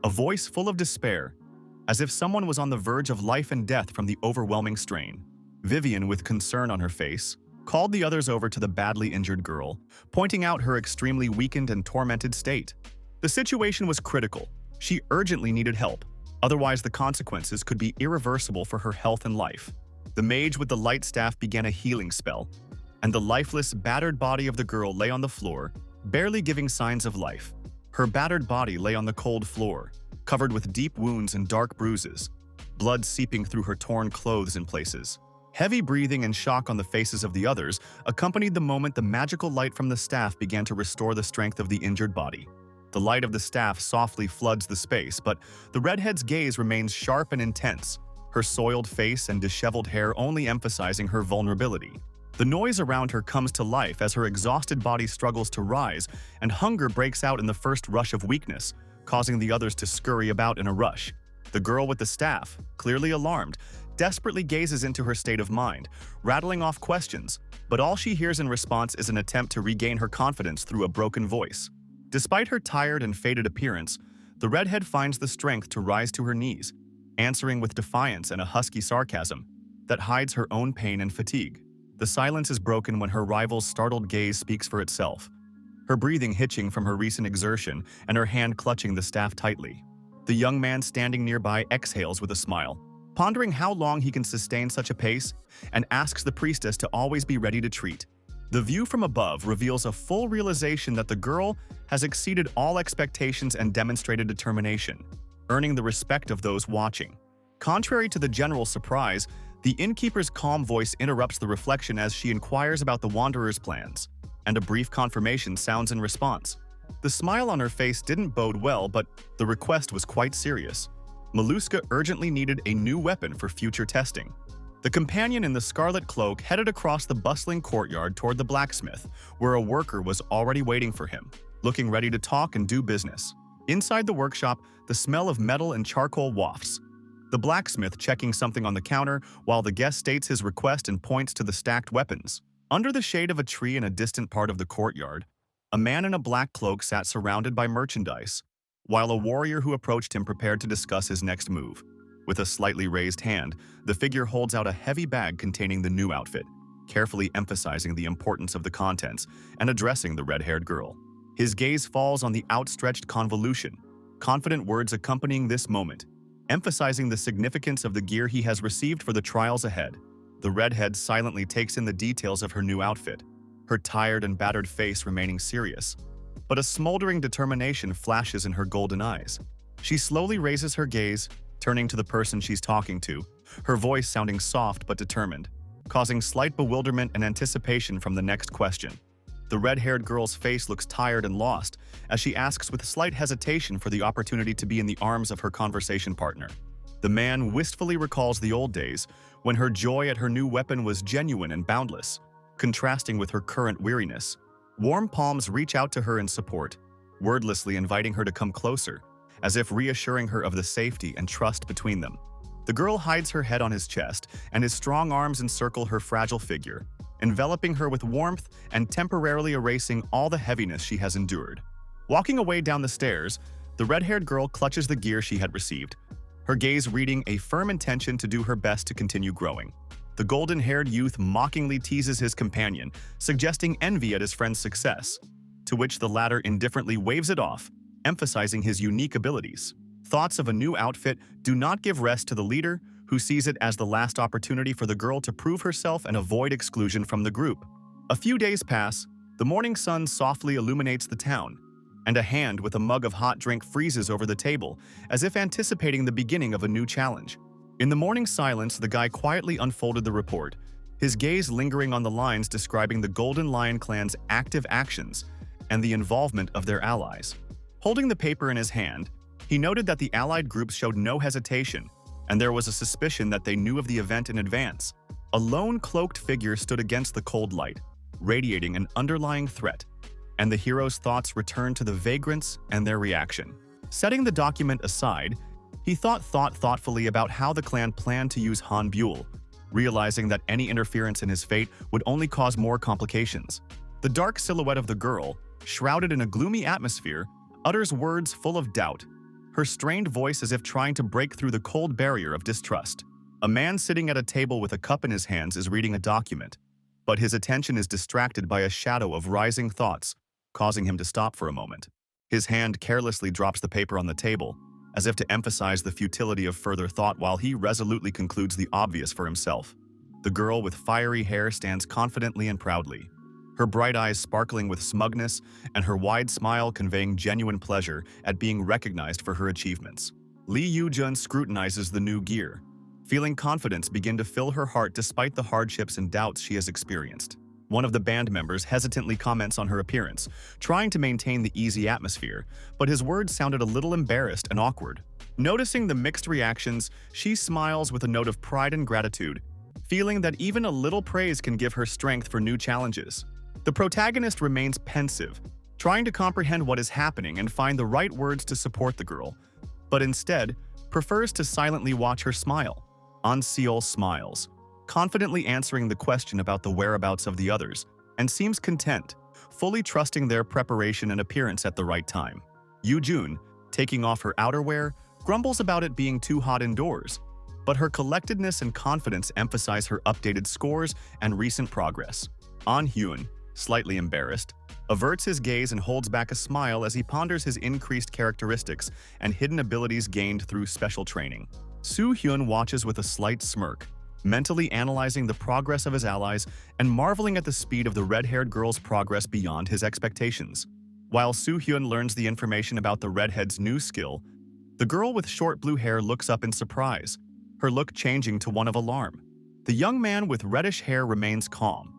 a voice full of despair, as if someone was on the verge of life and death from the overwhelming strain. Vivian, with concern on her face, called the others over to the badly injured girl, pointing out her extremely weakened and tormented state. The situation was critical. She urgently needed help, otherwise the consequences could be irreversible for her health and life. The mage with the light staff began a healing spell, and the lifeless, battered body of the girl lay on the floor, barely giving signs of life. Her battered body lay on the cold floor, covered with deep wounds and dark bruises, blood seeping through her torn clothes in places. Heavy breathing and shock on the faces of the others accompanied the moment the magical light from the staff began to restore the strength of the injured body. The light of the staff softly floods the space, but the redhead's gaze remains sharp and intense, her soiled face and disheveled hair only emphasizing her vulnerability. The noise around her comes to life as her exhausted body struggles to rise, and hunger breaks out in the first rush of weakness, causing the others to scurry about in a rush. The girl with the staff, clearly alarmed, desperately gazes into her state of mind, rattling off questions, but all she hears in response is an attempt to regain her confidence through a broken voice. Despite her tired and faded appearance, the redhead finds the strength to rise to her knees, answering with defiance and a husky sarcasm that hides her own pain and fatigue. The silence is broken when her rival's startled gaze speaks for itself, her breathing hitching from her recent exertion and her hand clutching the staff tightly. The young man standing nearby exhales with a smile, pondering how long he can sustain such a pace, and asks the priestess to always be ready to treat. The view from above reveals a full realization that the girl has exceeded all expectations and demonstrated determination, earning the respect of those watching. Contrary to the general surprise, the innkeeper's calm voice interrupts the reflection as she inquires about the wanderer's plans, and a brief confirmation sounds in response. The smile on her face didn't bode well, but the request was quite serious. Maluska urgently needed a new weapon for future testing. The companion in the scarlet cloak headed across the bustling courtyard toward the blacksmith, where a worker was already waiting for him, looking ready to talk and do business. Inside the workshop, the smell of metal and charcoal wafts. The blacksmith checking something on the counter while the guest states his request and points to the stacked weapons. Under the shade of a tree in a distant part of the courtyard, a man in a black cloak sat surrounded by merchandise, while a warrior who approached him prepared to discuss his next move. With a slightly raised hand, the figure holds out a heavy bag containing the new outfit, carefully emphasizing the importance of the contents and addressing the red-haired girl. His gaze falls on the outstretched convolution, confident words accompanying this moment, emphasizing the significance of the gear he has received for the trials ahead. The redhead silently takes in the details of her new outfit, her tired and battered face remaining serious, but a smoldering determination flashes in her golden eyes. She slowly raises her gaze, turning to the person she's talking to, her voice sounding soft but determined, causing slight bewilderment and anticipation from the next question. The red-haired girl's face looks tired and lost as she asks with slight hesitation for the opportunity to be in the arms of her conversation partner. The man wistfully recalls the old days when her joy at her new weapon was genuine and boundless, contrasting with her current weariness. Warm palms reach out to her in support, wordlessly inviting her to come closer, as if reassuring her of the safety and trust between them. The girl hides her head on his chest, and his strong arms encircle her fragile figure, enveloping her with warmth and temporarily erasing all the heaviness she has endured. Walking away down the stairs, the red-haired girl clutches the gear she had received, her gaze reading a firm intention to do her best to continue growing. The golden-haired youth mockingly teases his companion, suggesting envy at his friend's success, to which the latter indifferently waves it off, emphasizing his unique abilities. Thoughts of a new outfit do not give rest to the leader, who sees it as the last opportunity for the girl to prove herself and avoid exclusion from the group. A few days pass, the morning sun softly illuminates the town, and a hand with a mug of hot drink freezes over the table, as if anticipating the beginning of a new challenge. In the morning silence, the guy quietly unfolded the report, his gaze lingering on the lines describing the Golden Lion clan's active actions and the involvement of their allies. Holding the paper in his hand, he noted that the allied groups showed no hesitation, and there was a suspicion that they knew of the event in advance. A lone cloaked figure stood against the cold light, radiating an underlying threat, and the hero's thoughts returned to the vagrants and their reaction. Setting the document aside, he thought thoughtfully about how the clan planned to use Han Buell, realizing that any interference in his fate would only cause more complications. The dark silhouette of the girl, shrouded in a gloomy atmosphere, utters words full of doubt, her strained voice as if trying to break through the cold barrier of distrust. A man sitting at a table with a cup in his hands is reading a document, but his attention is distracted by a shadow of rising thoughts, causing him to stop for a moment. His hand carelessly drops the paper on the table, as if to emphasize the futility of further thought while he resolutely concludes the obvious for himself. The girl with fiery hair stands confidently and proudly, her bright eyes sparkling with smugness and her wide smile conveying genuine pleasure at being recognized for her achievements. Lee Yu-jun scrutinizes the new gear, feeling confidence begin to fill her heart despite the hardships and doubts she has experienced. One of the band members hesitantly comments on her appearance, trying to maintain the easy atmosphere, but his words sounded a little embarrassed and awkward. Noticing the mixed reactions, she smiles with a note of pride and gratitude, feeling that even a little praise can give her strength for new challenges. The protagonist remains pensive, trying to comprehend what is happening and find the right words to support the girl, but instead prefers to silently watch her smile. An Seol smiles, confidently answering the question about the whereabouts of the others, and seems content, fully trusting their preparation and appearance at the right time. Yoo-jun, taking off her outerwear, grumbles about it being too hot indoors, but her collectedness and confidence emphasize her updated scores and recent progress. Hyun, slightly embarrassed, averts his gaze and holds back a smile as he ponders his increased characteristics and hidden abilities gained through special training. Hyun watches with a slight smirk, mentally analyzing the progress of his allies and marveling at the speed of the red-haired girl's progress beyond his expectations. While Hyun learns the information about the redhead's new skill, the girl with short blue hair looks up in surprise, her look changing to one of alarm. The young man with reddish hair remains calm,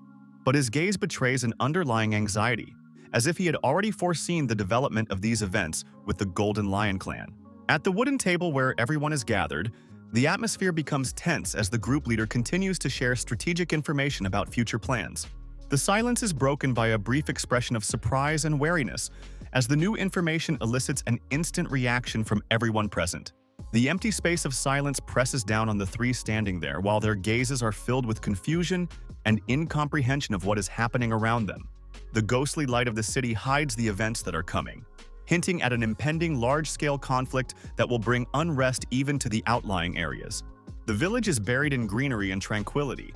but his gaze betrays an underlying anxiety, as if he had already foreseen the development of these events with the Golden Lion clan. At the wooden table where everyone is gathered, the atmosphere becomes tense as the group leader continues to share strategic information about future plans. The silence is broken by a brief expression of surprise and wariness, as the new information elicits an instant reaction from everyone present. The empty space of silence presses down on the three standing there while their gazes are filled with confusion and incomprehension of what is happening around them. The ghostly light of the city hides the events that are coming, hinting at an impending large-scale conflict that will bring unrest even to the outlying areas. The village is buried in greenery and tranquility,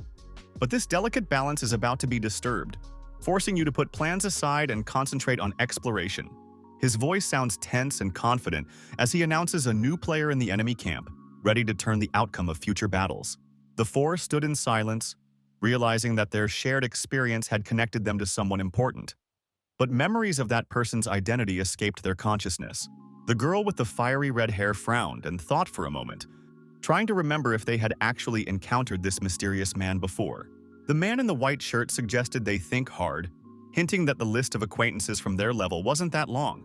but this delicate balance is about to be disturbed, forcing you to put plans aside and concentrate on exploration. His voice sounds tense and confident as he announces a new player in the enemy camp, ready to turn the outcome of future battles. The four stood in silence, realizing that their shared experience had connected them to someone important. But memories of that person's identity escaped their consciousness. The girl with the fiery red hair frowned and thought for a moment, trying to remember if they had actually encountered this mysterious man before. The man in the white shirt suggested they think hard, hinting that the list of acquaintances from their level wasn't that long,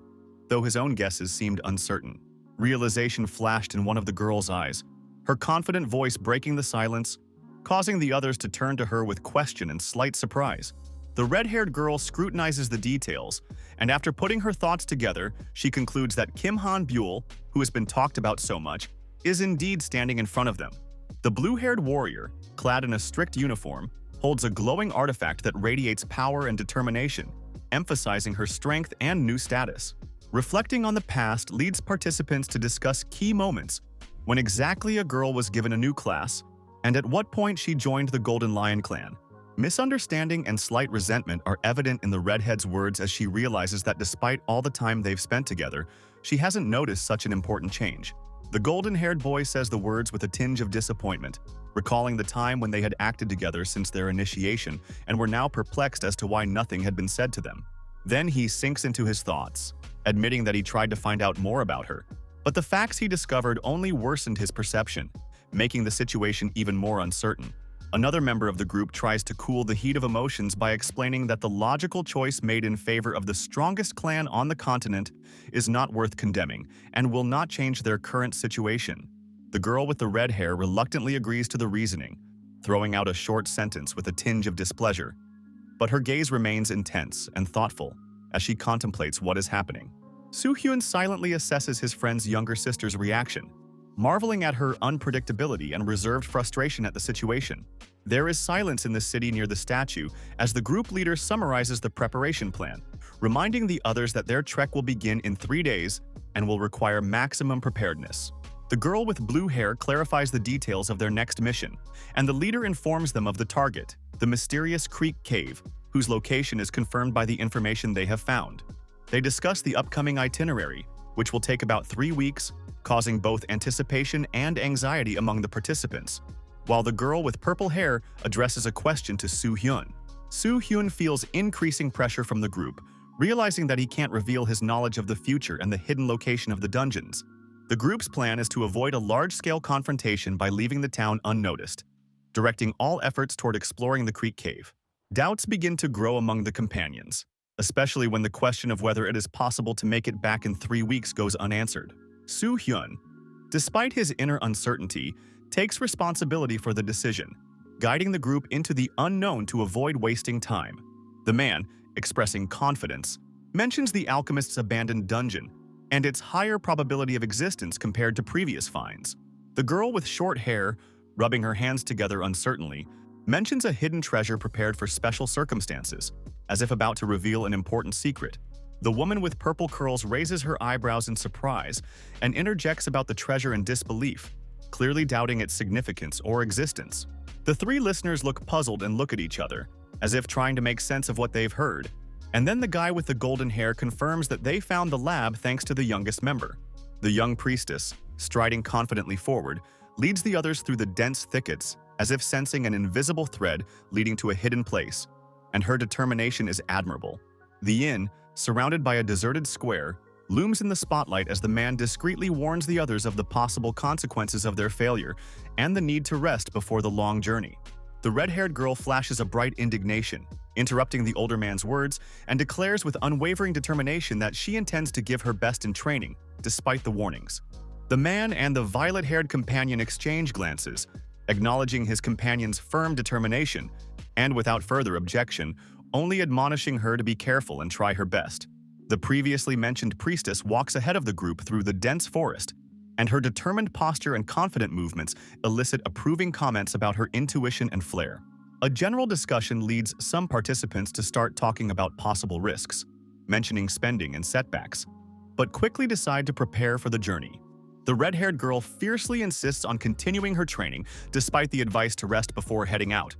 though his own guesses seemed uncertain. Realization flashed in one of the girl's eyes, her confident voice breaking the silence, causing the others to turn to her with question and slight surprise. The red-haired girl scrutinizes the details, and after putting her thoughts together, she concludes that Kim Han-byul, who has been talked about so much, is indeed standing in front of them. The blue-haired warrior, clad in a strict uniform, holds a glowing artifact that radiates power and determination, emphasizing her strength and new status. Reflecting on the past leads participants to discuss key moments, when exactly a girl was given a new class, and at what point she joined the Golden Lion clan. Misunderstanding and slight resentment are evident in the redhead's words as she realizes that despite all the time they've spent together, she hasn't noticed such an important change. The golden-haired boy says the words with a tinge of disappointment, recalling the time when they had acted together since their initiation and were now perplexed as to why nothing had been said to them. Then he sinks into his thoughts, admitting that he tried to find out more about her, but the facts he discovered only worsened his perception, making the situation even more uncertain. Another member of the group tries to cool the heat of emotions by explaining that the logical choice made in favor of the strongest clan on the continent is not worth condemning and will not change their current situation. The girl with the red hair reluctantly agrees to the reasoning, throwing out a short sentence with a tinge of displeasure. But her gaze remains intense and thoughtful as she contemplates what is happening. Hyun silently assesses his friend's younger sister's reaction, marveling at her unpredictability and reserved frustration at the situation. There is silence in the city near the statue as the group leader summarizes the preparation plan, reminding the others that their trek will begin in 3 days and will require maximum preparedness. The girl with blue hair clarifies the details of their next mission, and the leader informs them of the target, the mysterious Creek Cave, whose location is confirmed by the information they have found. They discuss the upcoming itinerary, which will take about 3 weeks, causing both anticipation and anxiety among the participants, while the girl with purple hair addresses a question to Hyun. Hyun feels increasing pressure from the group, realizing that he can't reveal his knowledge of the future and the hidden location of the dungeons. The group's plan is to avoid a large-scale confrontation by leaving the town unnoticed, directing all efforts toward exploring the Creek Cave. Doubts begin to grow among the companions, especially when the question of whether it is possible to make it back in 3 weeks goes unanswered. Hyun, despite his inner uncertainty, takes responsibility for the decision, guiding the group into the unknown to avoid wasting time. The man, expressing confidence, mentions the alchemist's abandoned dungeon and its higher probability of existence compared to previous finds. The girl with short hair, rubbing her hands together uncertainly, mentions a hidden treasure prepared for special circumstances, as if about to reveal an important secret. The woman with purple curls raises her eyebrows in surprise and interjects about the treasure in disbelief, clearly doubting its significance or existence. The three listeners look puzzled and look at each other, as if trying to make sense of what they've heard. And then the guy with the golden hair confirms that they found the lab thanks to the youngest member. The young priestess, striding confidently forward, leads the others through the dense thickets, as if sensing an invisible thread leading to a hidden place, and her determination is admirable. The inn, surrounded by a deserted square, looms in the spotlight as the man discreetly warns the others of the possible consequences of their failure and the need to rest before the long journey. The red-haired girl flashes a bright indignation, interrupting the older man's words, and declares with unwavering determination that she intends to give her best in training, despite the warnings. The man and the violet-haired companion exchange glances, acknowledging his companion's firm determination, and without further objection, only admonishing her to be careful and try her best. The previously mentioned priestess walks ahead of the group through the dense forest, and her determined posture and confident movements elicit approving comments about her intuition and flair. A general discussion leads some participants to start talking about possible risks, mentioning spending and setbacks, but quickly decide to prepare for the journey. The red-haired girl fiercely insists on continuing her training despite the advice to rest before heading out,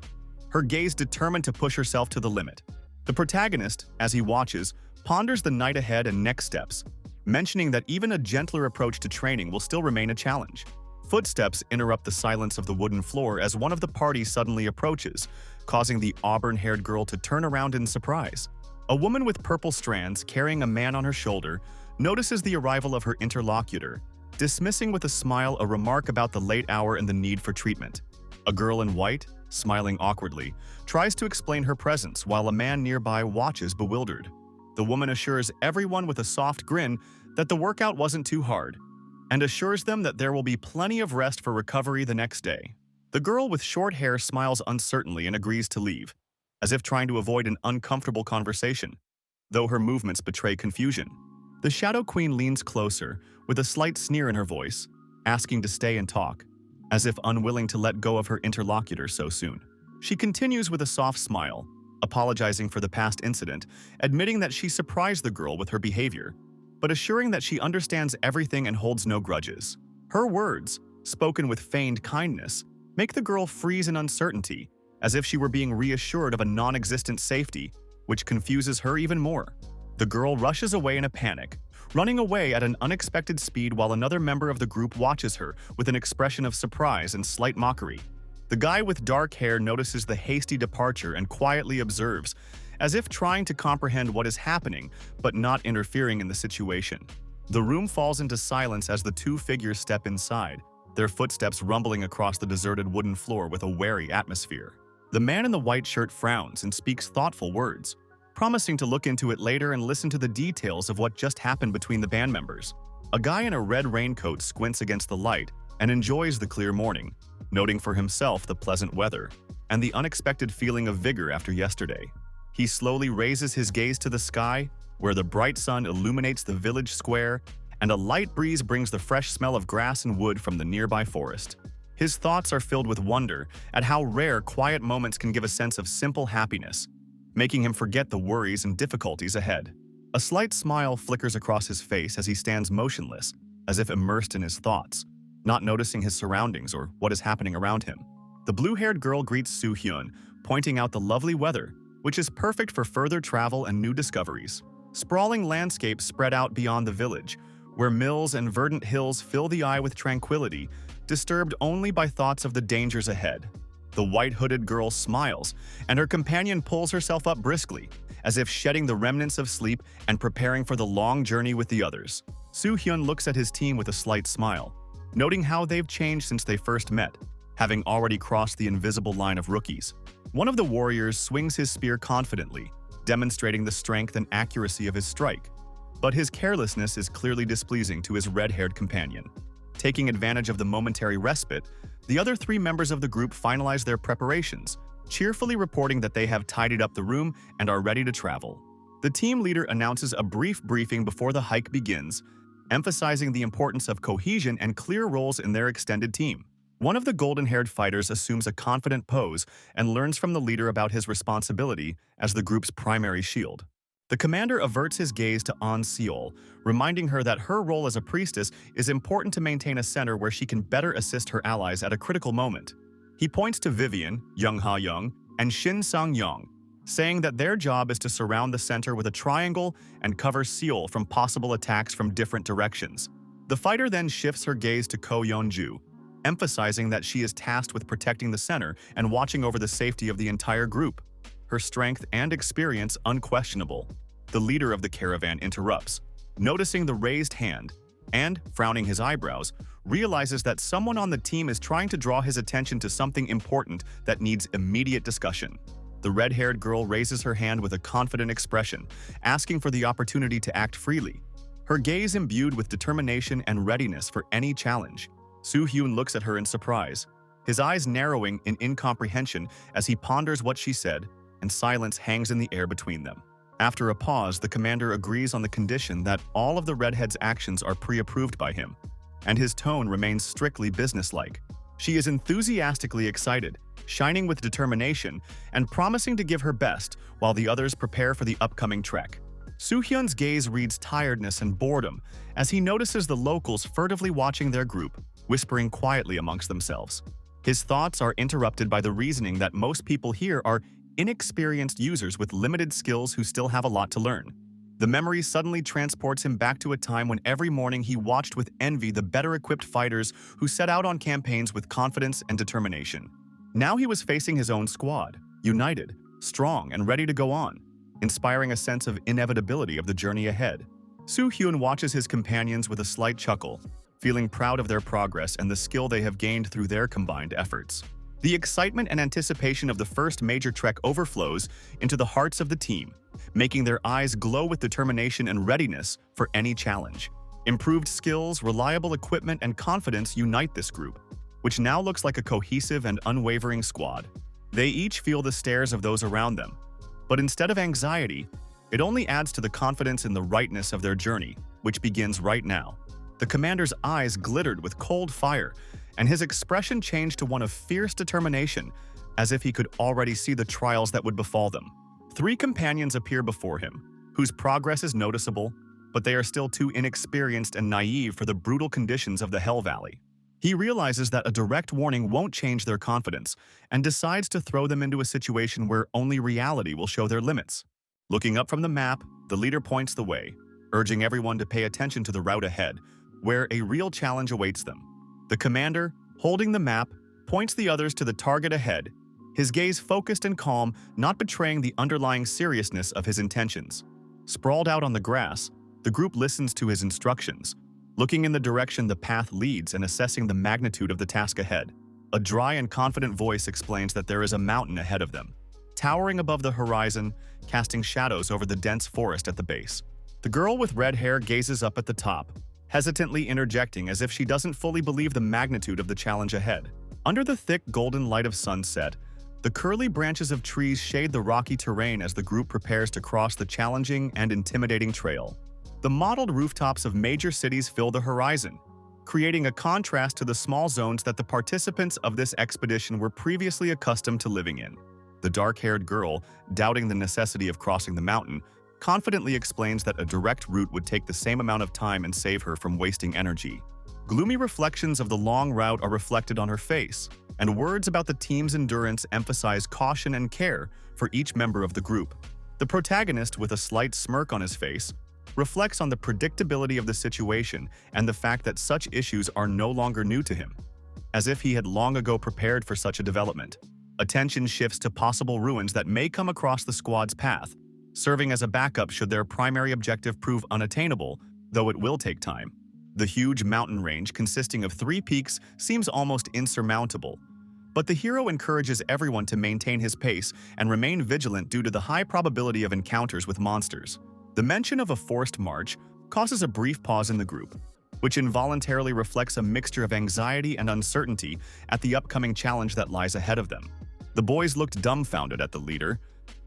her gaze determined to push herself to the limit. The protagonist, as he watches, ponders the night ahead and next steps, mentioning that even a gentler approach to training will still remain a challenge. Footsteps interrupt the silence of the wooden floor as one of the party suddenly approaches, causing the auburn-haired girl to turn around in surprise. A woman with purple strands carrying a man on her shoulder notices the arrival of her interlocutor, dismissing with a smile a remark about the late hour and the need for treatment. A girl in white, smiling awkwardly, tries to explain her presence while a man nearby watches bewildered. The woman assures everyone with a soft grin that the workout wasn't too hard, and assures them that there will be plenty of rest for recovery the next day. The girl with short hair smiles uncertainly and agrees to leave, as if trying to avoid an uncomfortable conversation, though her movements betray confusion. The Shadow Queen leans closer, with a slight sneer in her voice, asking to stay and talk, as if unwilling to let go of her interlocutor so soon. She continues with a soft smile, apologizing for the past incident, admitting that she surprised the girl with her behavior, but assuring that she understands everything and holds no grudges. Her words, spoken with feigned kindness, make the girl freeze in uncertainty, as if she were being reassured of a non-existent safety, which confuses her even more. The girl rushes away in a panic, running away at an unexpected speed while another member of the group watches her with an expression of surprise and slight mockery. The guy with dark hair notices the hasty departure and quietly observes, as if trying to comprehend what is happening but not interfering in the situation. The room falls into silence as the two figures step inside, their footsteps rumbling across the deserted wooden floor with a wary atmosphere. The man in the white shirt frowns and speaks thoughtful words, promising to look into it later and listen to the details of what just happened between the band members. A guy in a red raincoat squints against the light and enjoys the clear morning, noting for himself the pleasant weather and the unexpected feeling of vigor after yesterday. He slowly raises his gaze to the sky, where the bright sun illuminates the village square and a light breeze brings the fresh smell of grass and wood from the nearby forest. His thoughts are filled with wonder at how rare quiet moments can give a sense of simple happiness, making him forget the worries and difficulties ahead. A slight smile flickers across his face as he stands motionless, as if immersed in his thoughts, not noticing his surroundings or what is happening around him. The blue-haired girl greets Hyun, pointing out the lovely weather, which is perfect for further travel and new discoveries. Sprawling landscapes spread out beyond the village, where mills and verdant hills fill the eye with tranquility, disturbed only by thoughts of the dangers ahead. The white-hooded girl smiles, and her companion pulls herself up briskly, as if shedding the remnants of sleep and preparing for the long journey with the others. Hyun looks at his team with a slight smile, noting how they've changed since they first met, having already crossed the invisible line of rookies. One of the warriors swings his spear confidently, demonstrating the strength and accuracy of his strike, but his carelessness is clearly displeasing to his red-haired companion. Taking advantage of the momentary respite, the other three members of the group finalize their preparations, cheerfully reporting that they have tidied up the room and are ready to travel. The team leader announces a brief briefing before the hike begins, emphasizing the importance of cohesion and clear roles in their extended team. One of the golden-haired fighters assumes a confident pose and learns from the leader about his responsibility as the group's primary shield. The commander averts his gaze to An Seol, reminding her that her role as a priestess is important to maintain a center where she can better assist her allies at a critical moment. He points to Vivian, Young Ha Young, and Shin Sang Young, saying that their job is to surround the center with a triangle and cover Seol from possible attacks from different directions. The fighter then shifts her gaze to Go Yong Ju, emphasizing that she is tasked with protecting the center and watching over the safety of the entire group. Her strength and experience unquestionable. The leader of the caravan interrupts, noticing the raised hand, and, frowning his eyebrows, realizes that someone on the team is trying to draw his attention to something important that needs immediate discussion. The red-haired girl raises her hand with a confident expression, asking for the opportunity to act freely. Her gaze imbued with determination and readiness for any challenge. Hyun looks at her in surprise, his eyes narrowing in incomprehension as he ponders what she said, and silence hangs in the air between them. After a pause, the commander agrees on the condition that all of the redhead's actions are pre-approved by him, and his tone remains strictly businesslike. She is enthusiastically excited, shining with determination, and promising to give her best while the others prepare for the upcoming trek. Hyun's gaze reads tiredness and boredom as he notices the locals furtively watching their group, whispering quietly amongst themselves. His thoughts are interrupted by the reasoning that most people here are inexperienced users with limited skills who still have a lot to learn. The memory suddenly transports him back to a time when every morning he watched with envy the better-equipped fighters who set out on campaigns with confidence and determination. Now he was facing his own squad, united, strong, and ready to go on, inspiring a sense of inevitability of the journey ahead. Hyun watches his companions with a slight chuckle, feeling proud of their progress and the skill they have gained through their combined efforts. The excitement and anticipation of the first major trek overflows into the hearts of the team, making their eyes glow with determination and readiness for any challenge. Improved skills, reliable equipment, and confidence unite this group, which now looks like a cohesive and unwavering squad. They each feel the stares of those around them, but instead of anxiety, it only adds to the confidence in the rightness of their journey, which begins right now. The commander's eyes glittered with cold fire, and his expression changed to one of fierce determination, as if he could already see the trials that would befall them. 3 companions appear before him, whose progress is noticeable, but they are still too inexperienced and naive for the brutal conditions of the Hell Valley. He realizes that a direct warning won't change their confidence, and decides to throw them into a situation where only reality will show their limits. Looking up from the map, the leader points the way, urging everyone to pay attention to the route ahead, where a real challenge awaits them. The commander, holding the map, points the others to the target ahead, his gaze focused and calm, not betraying the underlying seriousness of his intentions. Sprawled out on the grass, the group listens to his instructions, looking in the direction the path leads and assessing the magnitude of the task ahead. A dry and confident voice explains that there is a mountain ahead of them, towering above the horizon, casting shadows over the dense forest at the base. The girl with red hair gazes up at the top, hesitantly interjecting as if she doesn't fully believe the magnitude of the challenge ahead. Under the thick golden light of sunset, the curly branches of trees shade the rocky terrain as the group prepares to cross the challenging and intimidating trail. The mottled rooftops of major cities fill the horizon, creating a contrast to the small zones that the participants of this expedition were previously accustomed to living in. The dark-haired girl, doubting the necessity of crossing the mountain, confidently explains that a direct route would take the same amount of time and save her from wasting energy. Gloomy reflections of the long route are reflected on her face, and words about the team's endurance emphasize caution and care for each member of the group. The protagonist, with a slight smirk on his face, reflects on the predictability of the situation and the fact that such issues are no longer new to him, as if he had long ago prepared for such a development. Attention shifts to possible ruins that may come across the squad's path, serving as a backup should their primary objective prove unattainable, though it will take time. The huge mountain range consisting of 3 peaks seems almost insurmountable, but the hero encourages everyone to maintain his pace and remain vigilant due to the high probability of encounters with monsters. The mention of a forced march causes a brief pause in the group, which involuntarily reflects a mixture of anxiety and uncertainty at the upcoming challenge that lies ahead of them. The boys looked dumbfounded at the leader,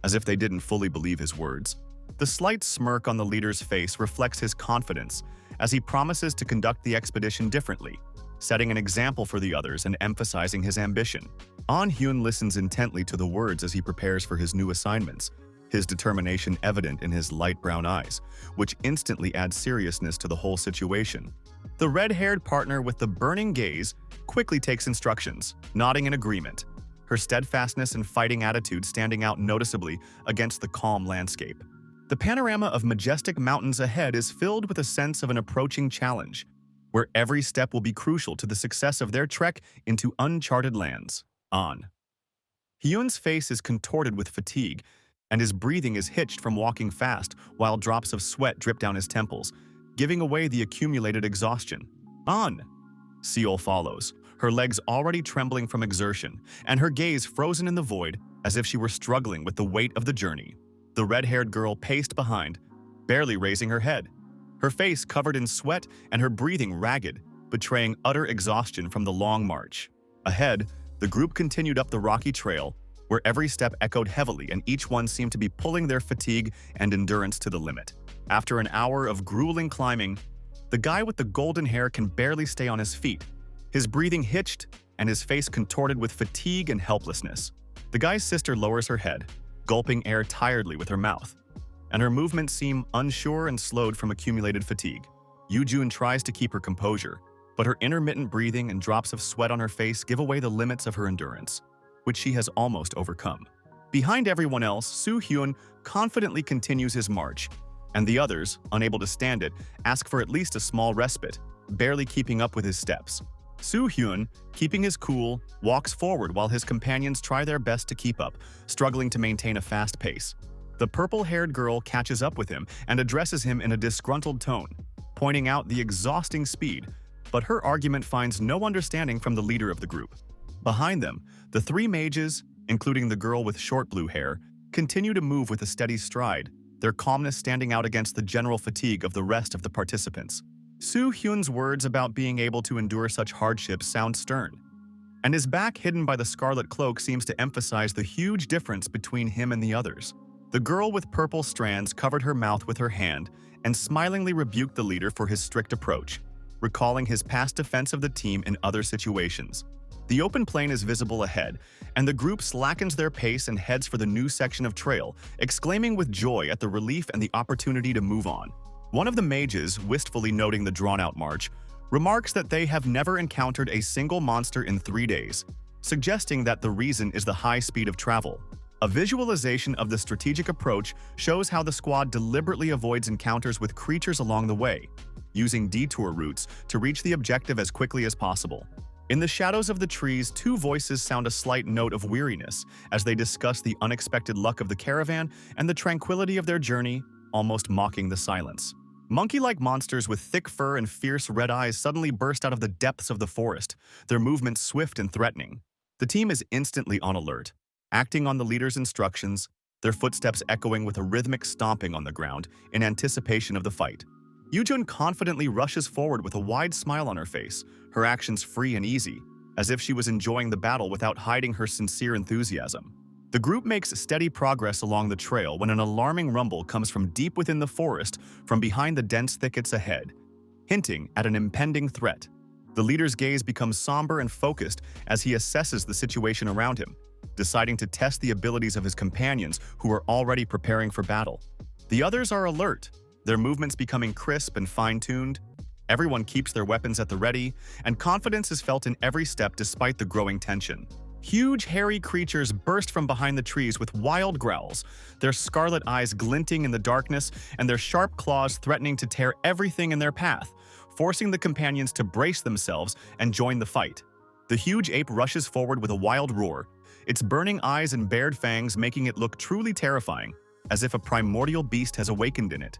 as if they didn't fully believe his words. The slight smirk on the leader's face reflects his confidence as he promises to conduct the expedition differently, setting an example for the others and emphasizing his ambition. Hyun listens intently to the words as he prepares for his new assignments, his determination evident in his light brown eyes, which instantly adds seriousness to the whole situation. The red-haired partner with the burning gaze quickly takes instructions, nodding in agreement, her steadfastness and fighting attitude standing out noticeably against the calm landscape. The panorama of majestic mountains ahead is filled with a sense of an approaching challenge, where every step will be crucial to the success of their trek into uncharted lands. Hyun's face is contorted with fatigue, and his breathing is hitched from walking fast while drops of sweat drip down his temples, giving away the accumulated exhaustion. Seol follows, her legs already trembling from exertion, and her gaze frozen in the void as if she were struggling with the weight of the journey. The red-haired girl paced behind, barely raising her head, her face covered in sweat and her breathing ragged, betraying utter exhaustion from the long march. Ahead, the group continued up the rocky trail, where every step echoed heavily and each one seemed to be pulling their fatigue and endurance to the limit. After an hour of grueling climbing, the guy with the golden hair can barely stay on his feet, his breathing hitched and his face contorted with fatigue and helplessness. The guy's sister lowers her head, gulping air tiredly with her mouth, and her movements seem unsure and slowed from accumulated fatigue. Yoo-jun tries to keep her composure, but her intermittent breathing and drops of sweat on her face give away the limits of her endurance, which she has almost overcome. Behind everyone else, Soo-hyun confidently continues his march, and the others, unable to stand it, ask for at least a small respite, barely keeping up with his steps. Soo-hyun, keeping his cool, walks forward while his companions try their best to keep up, struggling to maintain a fast pace. The purple-haired girl catches up with him and addresses him in a disgruntled tone, pointing out the exhausting speed, but her argument finds no understanding from the leader of the group. Behind them, the three mages, including the girl with short blue hair, continue to move with a steady stride, their calmness standing out against the general fatigue of the rest of the participants. Soo-hyun's words about being able to endure such hardships sound stern, and his back hidden by the scarlet cloak seems to emphasize the huge difference between him and the others. The girl with purple strands covered her mouth with her hand and smilingly rebuked the leader for his strict approach, recalling his past defense of the team in other situations. The open plain is visible ahead, and the group slackens their pace and heads for the new section of trail, exclaiming with joy at the relief and the opportunity to move on. One of the mages, wistfully noting the drawn-out march, remarks that they have never encountered a single monster in 3 days, suggesting that the reason is the high speed of travel. A visualization of the strategic approach shows how the squad deliberately avoids encounters with creatures along the way, using detour routes to reach the objective as quickly as possible. In the shadows of the trees, two voices sound a slight note of weariness as they discuss the unexpected luck of the caravan and the tranquility of their journey, almost mocking the silence. Monkey-like monsters with thick fur and fierce red eyes suddenly burst out of the depths of the forest, their movements swift and threatening. The team is instantly on alert, acting on the leader's instructions, their footsteps echoing with a rhythmic stomping on the ground in anticipation of the fight. Yoo-jun confidently rushes forward with a wide smile on her face, her actions free and easy, as if she was enjoying the battle without hiding her sincere enthusiasm. The group makes steady progress along the trail when an alarming rumble comes from deep within the forest from behind the dense thickets ahead, hinting at an impending threat. The leader's gaze becomes somber and focused as he assesses the situation around him, deciding to test the abilities of his companions who are already preparing for battle. The others are alert, their movements becoming crisp and fine-tuned. Everyone keeps their weapons at the ready, and confidence is felt in every step despite the growing tension. Huge, hairy creatures burst from behind the trees with wild growls, their scarlet eyes glinting in the darkness and their sharp claws threatening to tear everything in their path, forcing the companions to brace themselves and join the fight. The huge ape rushes forward with a wild roar, its burning eyes and bared fangs making it look truly terrifying, as if a primordial beast has awakened in it.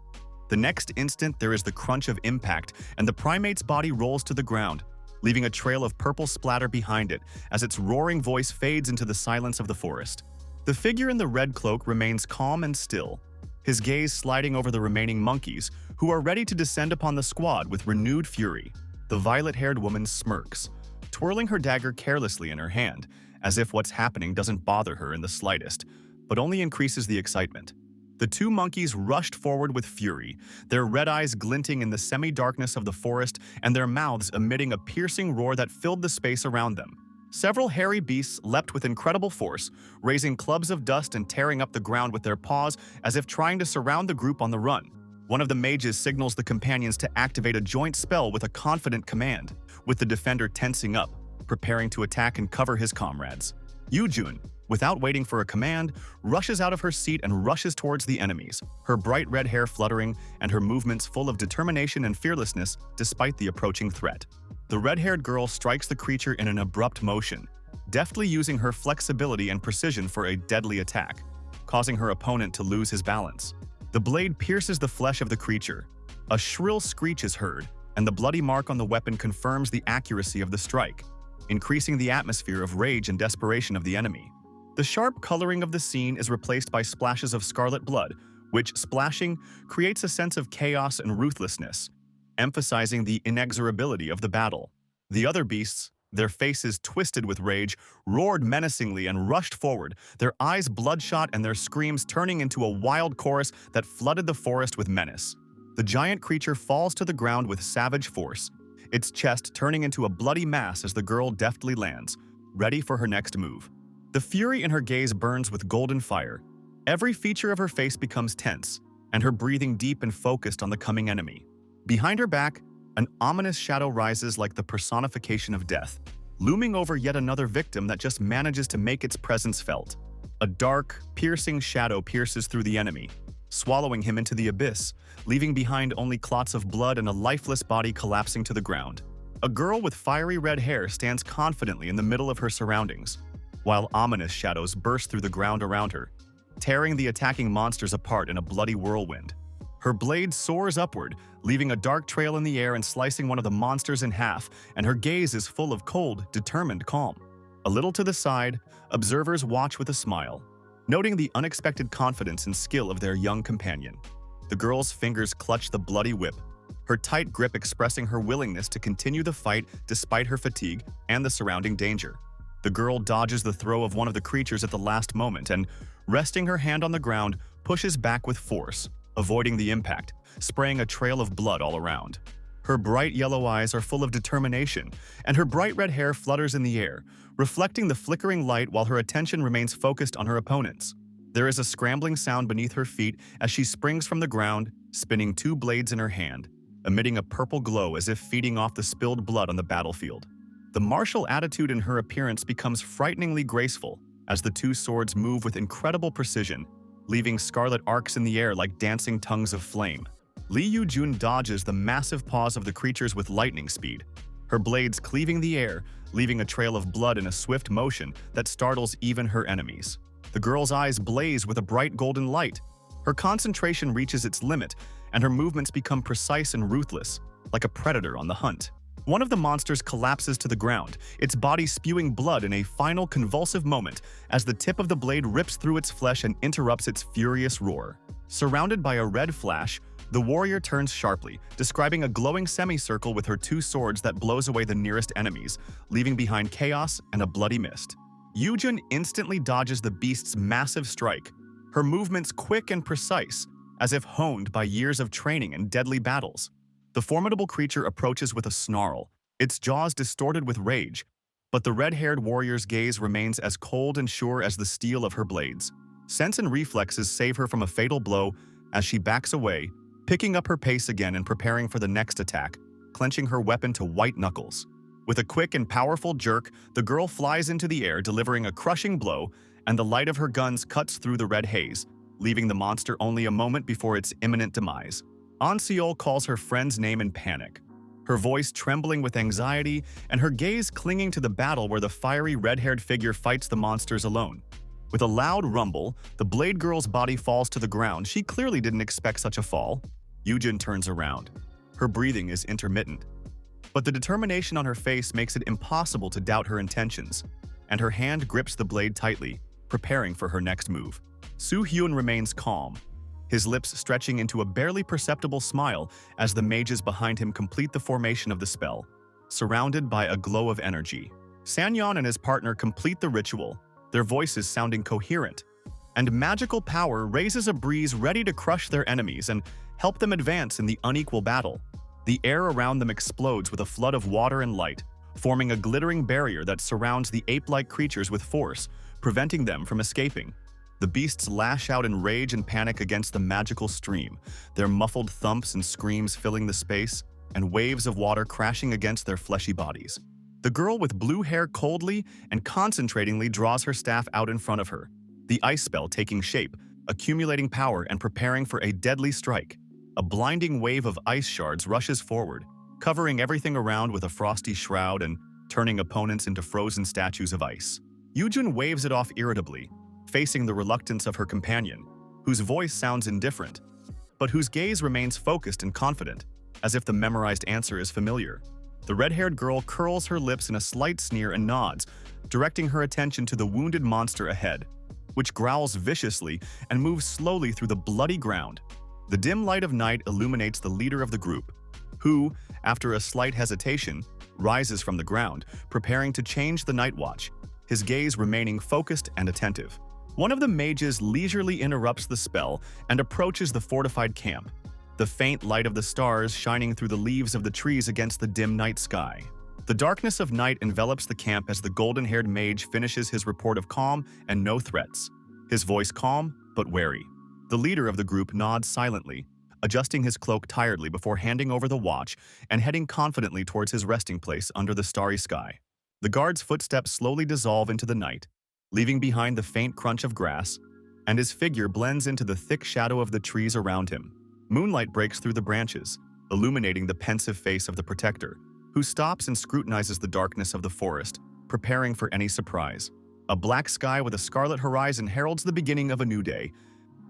The next instant, there is the crunch of impact, and the primate's body rolls to the ground, leaving a trail of purple splatter behind it as its roaring voice fades into the silence of the forest. The figure in the red cloak remains calm and still, his gaze sliding over the remaining monkeys, who are ready to descend upon the squad with renewed fury. The violet-haired woman smirks, twirling her dagger carelessly in her hand, as if what's happening doesn't bother her in the slightest, but only increases the excitement. The two monkeys rushed forward with fury, their red eyes glinting in the semi-darkness of the forest and their mouths emitting a piercing roar that filled the space around them. Several hairy beasts leapt with incredible force, raising clubs of dust and tearing up the ground with their paws as if trying to surround the group on the run. One of the mages signals the companions to activate a joint spell with a confident command, with the defender tensing up, preparing to attack and cover his comrades. Yoo-jun, without waiting for a command, rushes out of her seat and rushes towards the enemies, her bright red hair fluttering and her movements full of determination and fearlessness despite the approaching threat. The red-haired girl strikes the creature in an abrupt motion, deftly using her flexibility and precision for a deadly attack, causing her opponent to lose his balance. The blade pierces the flesh of the creature. A shrill screech is heard, and the bloody mark on the weapon confirms the accuracy of the strike, increasing the atmosphere of rage and desperation of the enemy. The sharp coloring of the scene is replaced by splashes of scarlet blood, which, splashing, creates a sense of chaos and ruthlessness, emphasizing the inexorability of the battle. The other beasts, their faces twisted with rage, roared menacingly and rushed forward, their eyes bloodshot and their screams turning into a wild chorus that flooded the forest with menace. The giant creature falls to the ground with savage force, its chest turning into a bloody mass as the girl deftly lands, ready for her next move. The fury in her gaze burns with golden fire. Every feature of her face becomes tense, and her breathing deep and focused on the coming enemy. Behind her back, an ominous shadow rises like the personification of death, looming over yet another victim that just manages to make its presence felt. A dark, piercing shadow pierces through the enemy, swallowing him into the abyss, leaving behind only clots of blood and a lifeless body collapsing to the ground. A girl with fiery red hair stands confidently in the middle of her surroundings, while ominous shadows burst through the ground around her, tearing the attacking monsters apart in a bloody whirlwind. Her blade soars upward, leaving a dark trail in the air and slicing one of the monsters in half, and her gaze is full of cold, determined calm. A little to the side, observers watch with a smile, noting the unexpected confidence and skill of their young companion. The girl's fingers clutch the bloody whip, her tight grip expressing her willingness to continue the fight despite her fatigue and the surrounding danger. The girl dodges the throw of one of the creatures at the last moment and, resting her hand on the ground, pushes back with force, avoiding the impact, spraying a trail of blood all around. Her bright yellow eyes are full of determination, and her bright red hair flutters in the air, reflecting the flickering light while her attention remains focused on her opponents. There is a scrambling sound beneath her feet as she springs from the ground, spinning two blades in her hand, emitting a purple glow as if feeding off the spilled blood on the battlefield. The martial attitude in her appearance becomes frighteningly graceful as the two swords move with incredible precision, leaving scarlet arcs in the air like dancing tongues of flame. Lee Yoo-jun dodges the massive paws of the creatures with lightning speed, her blades cleaving the air, leaving a trail of blood in a swift motion that startles even her enemies. The girl's eyes blaze with a bright golden light. Her concentration reaches its limit, and her movements become precise and ruthless, like a predator on the hunt. One of the monsters collapses to the ground, its body spewing blood in a final convulsive moment as the tip of the blade rips through its flesh and interrupts its furious roar. Surrounded by a red flash, the warrior turns sharply, describing a glowing semicircle with her two swords that blows away the nearest enemies, leaving behind chaos and a bloody mist. Yoo-jun instantly dodges the beast's massive strike, her movements quick and precise, as if honed by years of training and deadly battles. The formidable creature approaches with a snarl, its jaws distorted with rage, but the red-haired warrior's gaze remains as cold and sure as the steel of her blades. Sense and reflexes save her from a fatal blow as she backs away, picking up her pace again and preparing for the next attack, clenching her weapon to white knuckles. With a quick and powerful jerk, the girl flies into the air, delivering a crushing blow, and the light of her guns cuts through the red haze, leaving the monster only a moment before its imminent demise. An Seol calls her friend's name in panic, her voice trembling with anxiety and her gaze clinging to the battle where the fiery red-haired figure fights the monsters alone. With a loud rumble, the Blade Girl's body falls to the ground. She clearly didn't expect such a fall. Yoo-jun turns around. Her breathing is intermittent, but the determination on her face makes it impossible to doubt her intentions, and her hand grips the blade tightly, preparing for her next move. Hyun remains calm, his lips stretching into a barely perceptible smile as the mages behind him complete the formation of the spell, surrounded by a glow of energy. Sanyeon and his partner complete the ritual, their voices sounding coherent, and magical power raises a breeze ready to crush their enemies and help them advance in the unequal battle. The air around them explodes with a flood of water and light, forming a glittering barrier that surrounds the ape-like creatures with force, preventing them from escaping. The beasts lash out in rage and panic against the magical stream, their muffled thumps and screams filling the space, and waves of water crashing against their fleshy bodies. The girl with blue hair coldly and concentratingly draws her staff out in front of her, the ice spell taking shape, accumulating power and preparing for a deadly strike. A blinding wave of ice shards rushes forward, covering everything around with a frosty shroud and turning opponents into frozen statues of ice. Yujun waves it off irritably, facing the reluctance of her companion, whose voice sounds indifferent, but whose gaze remains focused and confident, as if the memorized answer is familiar. The red-haired girl curls her lips in a slight sneer and nods, directing her attention to the wounded monster ahead, which growls viciously and moves slowly through the bloody ground. The dim light of night illuminates the leader of the group, who, after a slight hesitation, rises from the ground, preparing to change the night watch, his gaze remaining focused and attentive. One of the mages leisurely interrupts the spell and approaches the fortified camp, the faint light of the stars shining through the leaves of the trees against the dim night sky. The darkness of night envelops the camp as the golden-haired mage finishes his report of calm and no threats, his voice calm but wary. The leader of the group nods silently, adjusting his cloak tiredly before handing over the watch and heading confidently towards his resting place under the starry sky. The guard's footsteps slowly dissolve into the night, leaving behind the faint crunch of grass, and his figure blends into the thick shadow of the trees around him. Moonlight breaks through the branches, illuminating the pensive face of the protector, who stops and scrutinizes the darkness of the forest, preparing for any surprise. A black sky with a scarlet horizon heralds the beginning of a new day,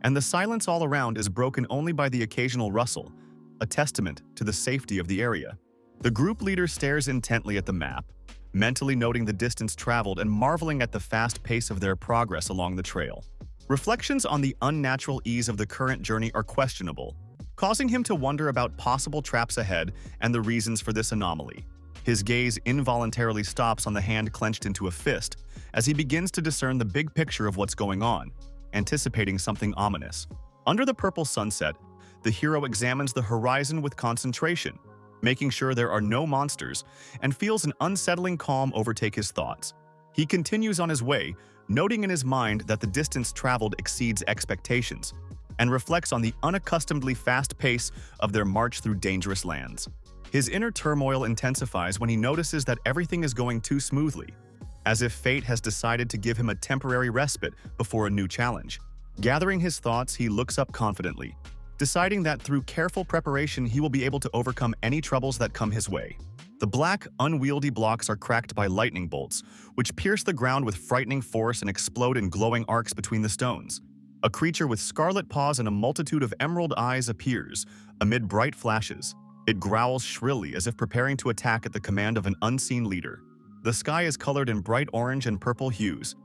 and the silence all around is broken only by the occasional rustle, a testament to the safety of the area. The group leader stares intently at the map, mentally noting the distance traveled and marveling at the fast pace of their progress along the trail. Reflections on the unnatural ease of the current journey are questionable, causing him to wonder about possible traps ahead and the reasons for this anomaly. His gaze involuntarily stops on the hand clenched into a fist as he begins to discern the big picture of what's going on, anticipating something ominous. Under the purple sunset, the hero examines the horizon with concentration, making sure there are no monsters, and feels an unsettling calm overtake his thoughts. He continues on his way, noting in his mind that the distance traveled exceeds expectations, and reflects on the unaccustomedly fast pace of their march through dangerous lands. His inner turmoil intensifies when he notices that everything is going too smoothly, as if fate has decided to give him a temporary respite before a new challenge. Gathering his thoughts, he looks up confidently, deciding that through careful preparation he will be able to overcome any troubles that come his way. The black, unwieldy blocks are cracked by lightning bolts, which pierce the ground with frightening force and explode in glowing arcs between the stones. A creature with scarlet paws and a multitude of emerald eyes appears, amid bright flashes. It growls shrilly as if preparing to attack at the command of an unseen leader. The sky is colored in bright orange and purple hues,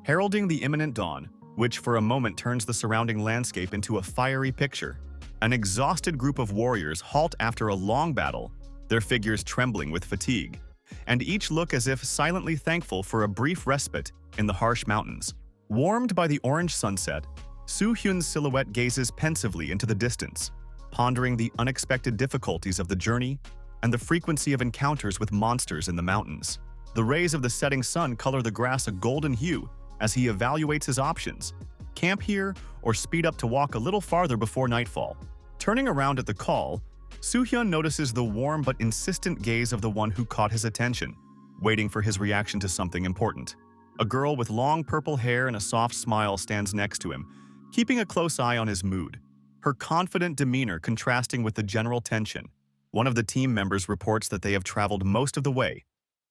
heralding the imminent dawn, which for a moment turns the surrounding landscape into a fiery picture. An exhausted group of warriors halt after a long battle, their figures trembling with fatigue, and each look as if silently thankful for a brief respite in the harsh mountains. Warmed by the orange sunset, Hyun's silhouette gazes pensively into the distance, pondering the unexpected difficulties of the journey and the frequency of encounters with monsters in the mountains. The rays of the setting sun color the grass a golden hue as he evaluates his options: camp here or speed up to walk a little farther before nightfall. Turning around at the call, Hyun notices the warm but insistent gaze of the one who caught his attention, waiting for his reaction to something important. A girl with long purple hair and a soft smile stands next to him, keeping a close eye on his mood, her confident demeanor contrasting with the general tension. One of the team members reports that they have traveled most of the way,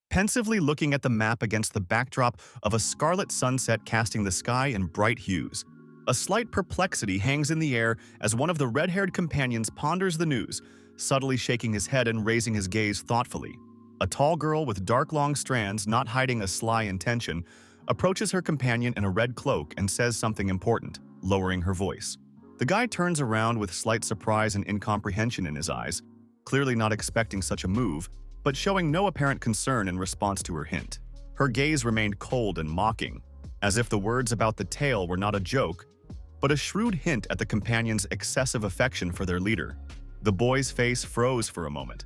pensively looking at the map against the backdrop of a scarlet sunset casting the sky in bright hues. A slight perplexity hangs in the air as one of the red-haired companions ponders the news, subtly shaking his head and raising his gaze thoughtfully. A tall girl with dark long strands, not hiding a sly intention, approaches her companion in a red cloak and says something important, lowering her voice. The guy turns around with slight surprise and incomprehension in his eyes, clearly not expecting such a move, but showing no apparent concern in response to her hint. Her gaze remained cold and mocking, as if the words about the tale were not a joke, but a shrewd hint at the companions' excessive affection for their leader. The boy's face froze for a moment,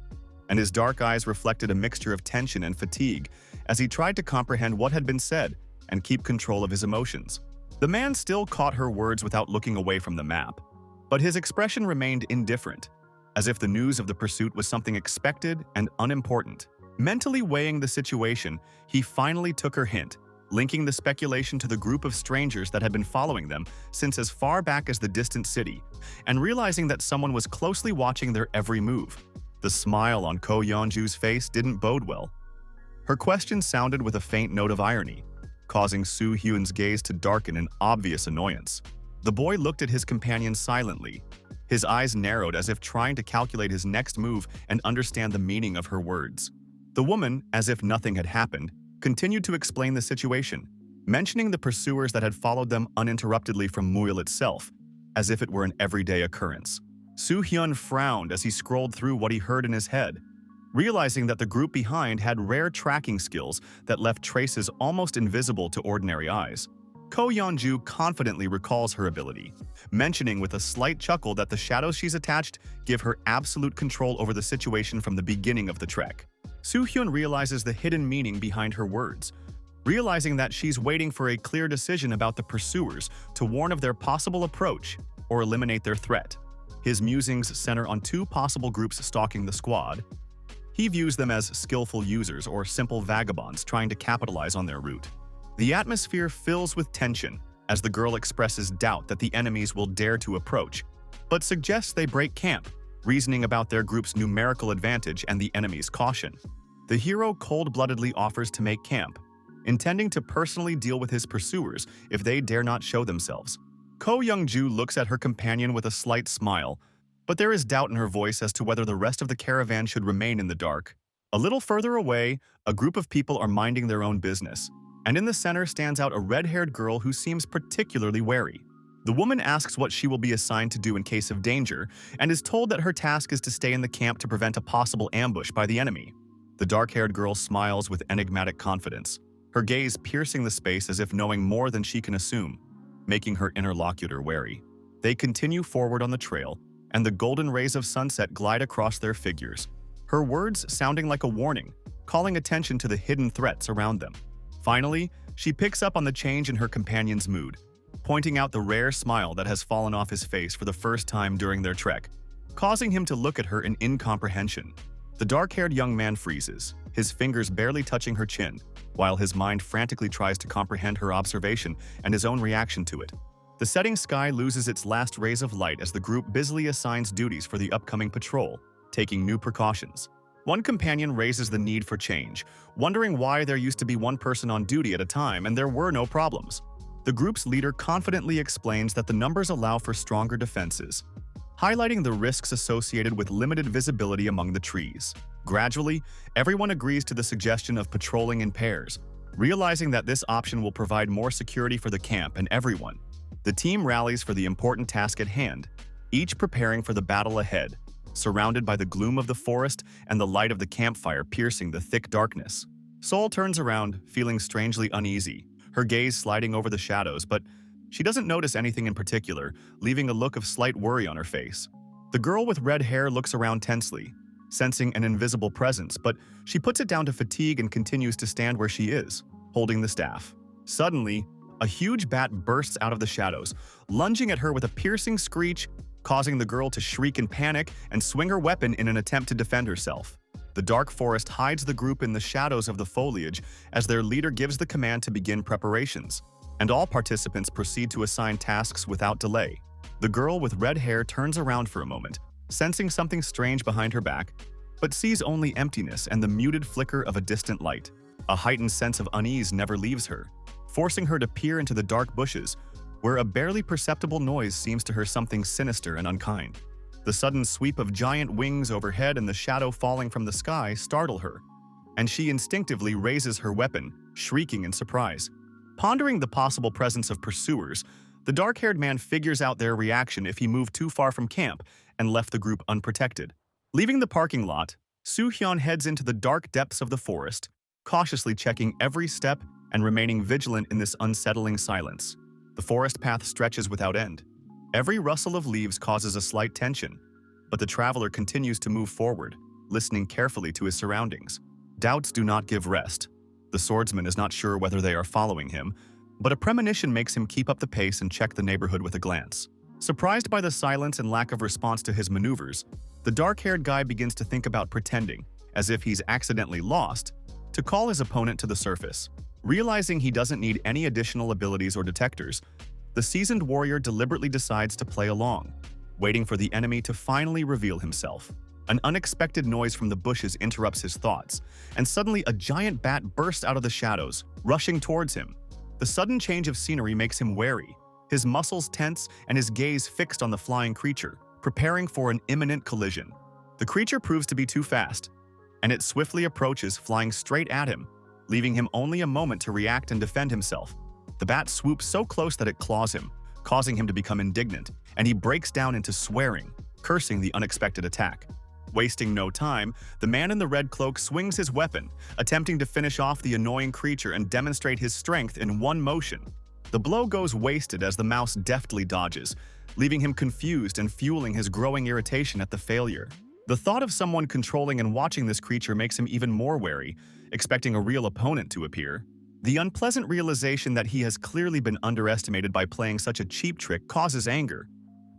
and his dark eyes reflected a mixture of tension and fatigue as he tried to comprehend what had been said and keep control of his emotions. The man still caught her words without looking away from the map, but his expression remained indifferent, as if the news of the pursuit was something expected and unimportant. Mentally weighing the situation, he finally took her hint, linking the speculation to the group of strangers that had been following them since as far back as the distant city, and realizing that someone was closely watching their every move. The smile on Go Yong Ju's face didn't bode well. Her question sounded with a faint note of irony, causing Hyun's gaze to darken in obvious annoyance. The boy looked at his companion silently, his eyes narrowed as if trying to calculate his next move and understand the meaning of her words. The woman, as if nothing had happened, continued to explain the situation, mentioning the pursuers that had followed them uninterruptedly from Mule itself, as if it were an everyday occurrence. Hyun frowned as he scrolled through what he heard in his head, realizing that the group behind had rare tracking skills that left traces almost invisible to ordinary eyes. Go Yong Ju confidently recalls her ability, mentioning with a slight chuckle that the shadows she's attached give her absolute control over the situation from the beginning of the trek. Hyun realizes the hidden meaning behind her words, realizing that she's waiting for a clear decision about the pursuers to warn of their possible approach or eliminate their threat. His musings center on two possible groups stalking the squad. He views them as skillful users or simple vagabonds trying to capitalize on their route. The atmosphere fills with tension as the girl expresses doubt that the enemies will dare to approach, but suggests they break camp, reasoning about their group's numerical advantage and the enemy's caution. The hero cold-bloodedly offers to make camp, intending to personally deal with his pursuers if they dare not show themselves. Go Yong Ju looks at her companion with a slight smile, but there is doubt in her voice as to whether the rest of the caravan should remain in the dark. A little further away, a group of people are minding their own business, and in the center stands out a red-haired girl who seems particularly wary. The woman asks what she will be assigned to do in case of danger, and is told that her task is to stay in the camp to prevent a possible ambush by the enemy. The dark-haired girl smiles with enigmatic confidence, her gaze piercing the space as if knowing more than she can assume, making her interlocutor wary. They continue forward on the trail, and the golden rays of sunset glide across their figures, her words sounding like a warning, calling attention to the hidden threats around them. Finally, she picks up on the change in her companion's mood, pointing out the rare smile that has fallen off his face for the first time during their trek, causing him to look at her in incomprehension. The dark-haired young man freezes, his fingers barely touching her chin, while his mind frantically tries to comprehend her observation and his own reaction to it. The setting sky loses its last rays of light as the group busily assigns duties for the upcoming patrol, taking new precautions. One companion raises the need for change, wondering why there used to be one person on duty at a time and there were no problems. The group's leader confidently explains that the numbers allow for stronger defenses, highlighting the risks associated with limited visibility among the trees. Gradually, everyone agrees to the suggestion of patrolling in pairs, realizing that this option will provide more security for the camp and everyone. The team rallies for the important task at hand, each preparing for the battle ahead, surrounded by the gloom of the forest and the light of the campfire piercing the thick darkness. Sol turns around, feeling strangely uneasy, her gaze sliding over the shadows, but she doesn't notice anything in particular, leaving a look of slight worry on her face. The girl with red hair looks around tensely, sensing an invisible presence, but she puts it down to fatigue and continues to stand where she is, holding the staff. Suddenly, a huge bat bursts out of the shadows, lunging at her with a piercing screech, causing the girl to shriek in panic and swing her weapon in an attempt to defend herself. The dark forest hides the group in the shadows of the foliage as their leader gives the command to begin preparations, and all participants proceed to assign tasks without delay. The girl with red hair turns around for a moment, sensing something strange behind her back, but sees only emptiness and the muted flicker of a distant light. A heightened sense of unease never leaves her, forcing her to peer into the dark bushes, where a barely perceptible noise seems to her something sinister and unkind. The sudden sweep of giant wings overhead and the shadow falling from the sky startle her, and she instinctively raises her weapon, shrieking in surprise. Pondering the possible presence of pursuers, the dark-haired man figures out their reaction if he moved too far from camp and left the group unprotected. Leaving the parking lot, Hyun heads into the dark depths of the forest, cautiously checking every step and remaining vigilant in this unsettling silence. The forest path stretches without end. Every rustle of leaves causes a slight tension, but the traveler continues to move forward, listening carefully to his surroundings. Doubts do not give rest. The swordsman is not sure whether they are following him, but a premonition makes him keep up the pace and check the neighborhood with a glance. Surprised by the silence and lack of response to his maneuvers, the dark-haired guy begins to think about pretending, as if he's accidentally lost, to call his opponent to the surface. Realizing he doesn't need any additional abilities or detectors, the seasoned warrior deliberately decides to play along, waiting for the enemy to finally reveal himself. An unexpected noise from the bushes interrupts his thoughts, and suddenly a giant bat bursts out of the shadows, rushing towards him. The sudden change of scenery makes him wary, his muscles tense and his gaze fixed on the flying creature, preparing for an imminent collision. The creature proves to be too fast, and it swiftly approaches, flying straight at him, leaving him only a moment to react and defend himself. The bat swoops so close that it claws him, causing him to become indignant, and he breaks down into swearing, cursing the unexpected attack. Wasting no time, the man in the red cloak swings his weapon, attempting to finish off the annoying creature and demonstrate his strength in one motion. The blow goes wasted as the mouse deftly dodges, leaving him confused and fueling his growing irritation at the failure. The thought of someone controlling and watching this creature makes him even more wary, expecting a real opponent to appear. The unpleasant realization that he has clearly been underestimated by playing such a cheap trick causes anger,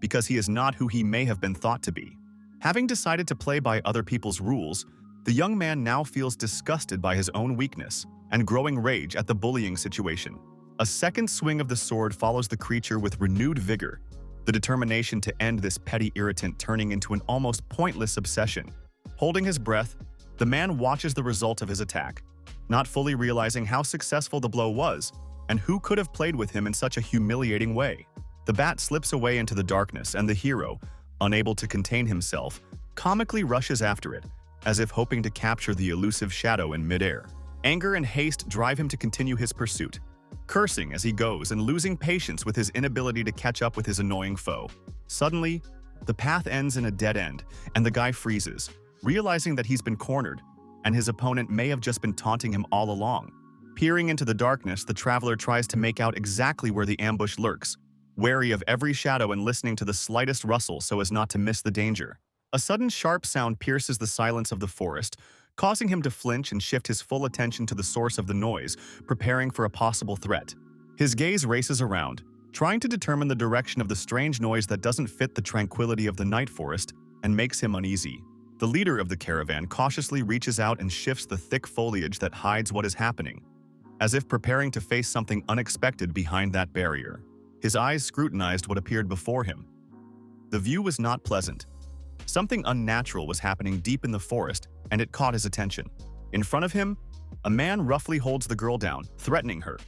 because he is not who he may have been thought to be. Having decided to play by other people's rules, the young man now feels disgusted by his own weakness and growing rage at the bullying situation. A second swing of the sword follows the creature with renewed vigor, the determination to end this petty irritant turning into an almost pointless obsession. Holding his breath, the man watches the result of his attack, not fully realizing how successful the blow was and who could have played with him in such a humiliating way. The bat slips away into the darkness, and the hero, unable to contain himself, comically rushes after it, as if hoping to capture the elusive shadow in midair. Anger and haste drive him to continue his pursuit, cursing as he goes and losing patience with his inability to catch up with his annoying foe. Suddenly, the path ends in a dead end, and the guy freezes, realizing that he's been cornered, and his opponent may have just been taunting him all along. Peering into the darkness, the traveler tries to make out exactly where the ambush lurks, wary of every shadow and listening to the slightest rustle so as not to miss the danger. A sudden sharp sound pierces the silence of the forest, causing him to flinch and shift his full attention to the source of the noise, preparing for a possible threat. His gaze races around, trying to determine the direction of the strange noise that doesn't fit the tranquility of the night forest and makes him uneasy. The leader of the caravan cautiously reaches out and shifts the thick foliage that hides what is happening, as if preparing to face something unexpected behind that barrier. His eyes scrutinized what appeared before him. The view was not pleasant. Something unnatural was happening deep in the forest, and it caught his attention. In front of him, a man roughly holds the girl down, threatening her,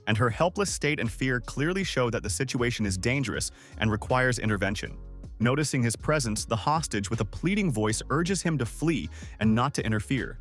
and her helpless state and fear clearly show that the situation is dangerous and requires intervention. Noticing his presence, the hostage with a pleading voice urges him to flee and not to interfere,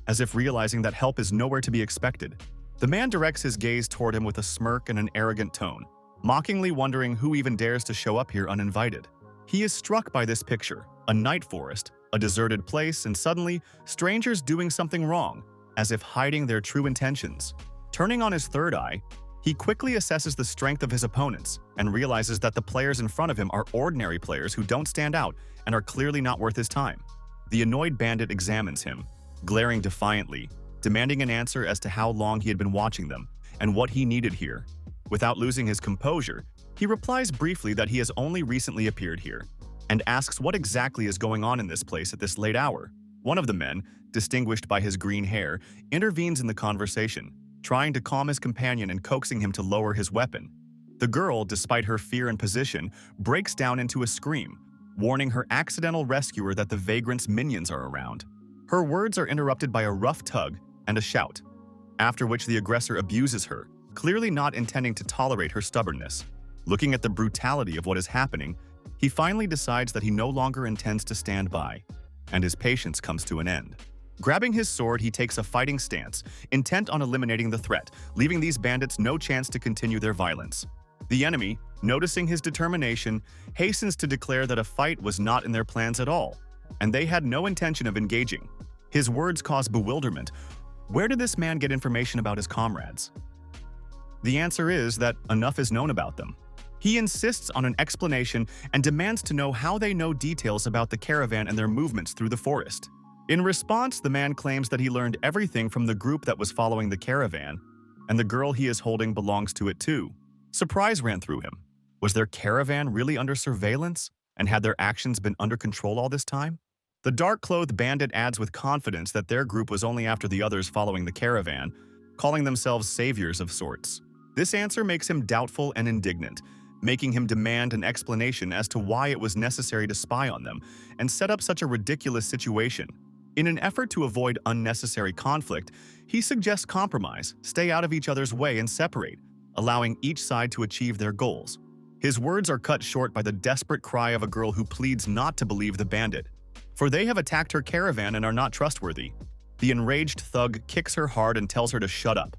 as if realizing that help is nowhere to be expected. The man directs his gaze toward him with a smirk and an arrogant tone, mockingly wondering who even dares to show up here uninvited. He is struck by this picture, a night forest, a deserted place, and suddenly, strangers doing something wrong, as if hiding their true intentions. Turning on his third eye, he quickly assesses the strength of his opponents and realizes that the players in front of him are ordinary players who don't stand out and are clearly not worth his time. The annoyed bandit examines him, glaring defiantly, demanding an answer as to how long he had been watching them and what he needed here. Without losing his composure, he replies briefly that he has only recently appeared here, and asks what exactly is going on in this place at this late hour. One of the men, distinguished by his green hair, intervenes in the conversation, trying to calm his companion and coaxing him to lower his weapon. The girl, despite her fear and position, breaks down into a scream, warning her accidental rescuer that the vagrant's minions are around. Her words are interrupted by a rough tug and a shout, after which the aggressor abuses her, clearly not intending to tolerate her stubbornness. Looking at the brutality of what is happening, he finally decides that he no longer intends to stand by, and his patience comes to an end. Grabbing his sword, he takes a fighting stance, intent on eliminating the threat, leaving these bandits no chance to continue their violence. The enemy, noticing his determination, hastens to declare that a fight was not in their plans at all, and they had no intention of engaging. His words cause bewilderment. Where did this man get information about his comrades? The answer is that enough is known about them. He insists on an explanation and demands to know how they know details about the caravan and their movements through the forest. In response, the man claims that he learned everything from the group that was following the caravan, and the girl he is holding belongs to it too. Surprise ran through him. Was their caravan really under surveillance, and had their actions been under control all this time? The dark-clothed bandit adds with confidence that their group was only after the others following the caravan, calling themselves saviors of sorts. This answer makes him doubtful and indignant, making him demand an explanation as to why it was necessary to spy on them and set up such a ridiculous situation. In an effort to avoid unnecessary conflict, he suggests compromise, stay out of each other's way and separate, allowing each side to achieve their goals. His words are cut short by the desperate cry of a girl who pleads not to believe the bandit, for they have attacked her caravan and are not trustworthy. The enraged thug kicks her hard and tells her to shut up,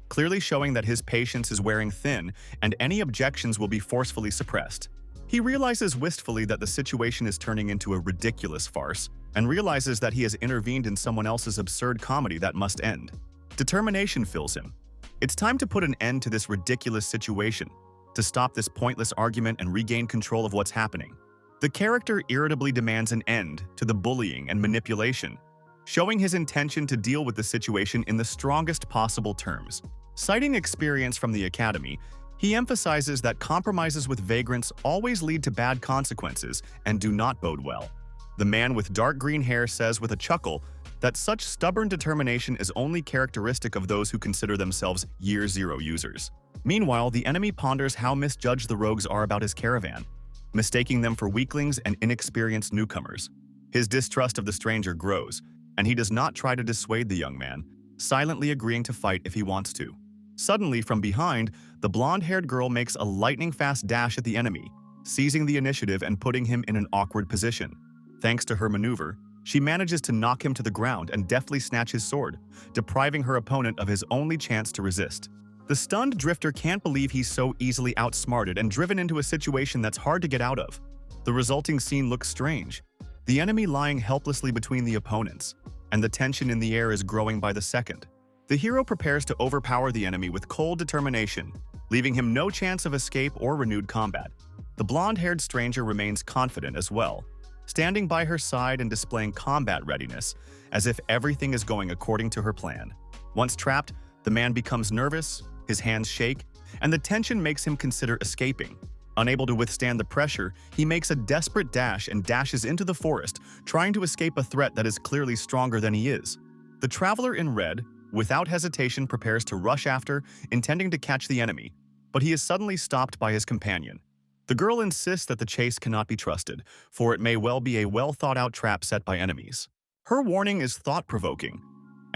clearly showing that his patience is wearing thin and any objections will be forcefully suppressed. He realizes wistfully that the situation is turning into a ridiculous farce and realizes that he has intervened in someone else's absurd comedy that must end. Determination fills him. It's time to put an end to this ridiculous situation, to stop this pointless argument and regain control of what's happening. The character irritably demands an end to the bullying and manipulation, showing his intention to deal with the situation in the strongest possible terms. Citing experience from the academy, he emphasizes that compromises with vagrants always lead to bad consequences and do not bode well. The man with dark green hair says with a chuckle that such stubborn determination is only characteristic of those who consider themselves Year Zero users. Meanwhile, the enemy ponders how misjudged the rogues are about his caravan, mistaking them for weaklings and inexperienced newcomers. His distrust of the stranger grows, and he does not try to dissuade the young man, silently agreeing to fight if he wants to. Suddenly, from behind, the blonde-haired girl makes a lightning-fast dash at the enemy, seizing the initiative and putting him in an awkward position. Thanks to her maneuver, she manages to knock him to the ground and deftly snatch his sword, depriving her opponent of his only chance to resist. The stunned drifter can't believe he's so easily outsmarted and driven into a situation that's hard to get out of. The resulting scene looks strange, the enemy lying helplessly between the opponents, and the tension in the air is growing by the second. The hero prepares to overpower the enemy with cold determination, leaving him no chance of escape or renewed combat. The blonde-haired stranger remains confident as well, standing by her side and displaying combat readiness, as if everything is going according to her plan. Once trapped, the man becomes nervous, his hands shake, and the tension makes him consider escaping. Unable to withstand the pressure, he makes a desperate dash and dashes into the forest, trying to escape a threat that is clearly stronger than he is. The traveler in red, without hesitation, prepares to rush after, intending to catch the enemy, but he is suddenly stopped by his companion. The girl insists that the chase cannot be trusted, for it may well be a well-thought-out trap set by enemies. Her warning is thought-provoking,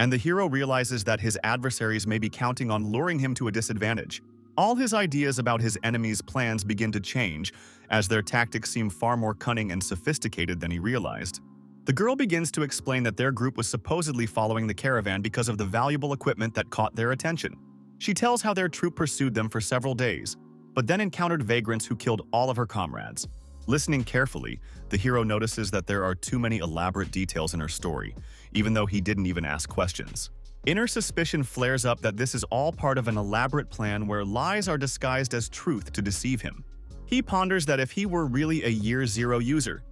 and the hero realizes that his adversaries may be counting on luring him to a disadvantage. All his ideas about his enemies' plans begin to change, as their tactics seem far more cunning and sophisticated than he realized. The girl begins to explain that their group was supposedly following the caravan because of the valuable equipment that caught their attention. She tells how their troop pursued them for several days, but then encountered vagrants who killed all of her comrades. Listening carefully, the hero notices that there are too many elaborate details in her story, even though he didn't even ask questions. Inner suspicion flares up that this is all part of an elaborate plan where lies are disguised as truth to deceive him. He ponders that if he were really a Year Zero user,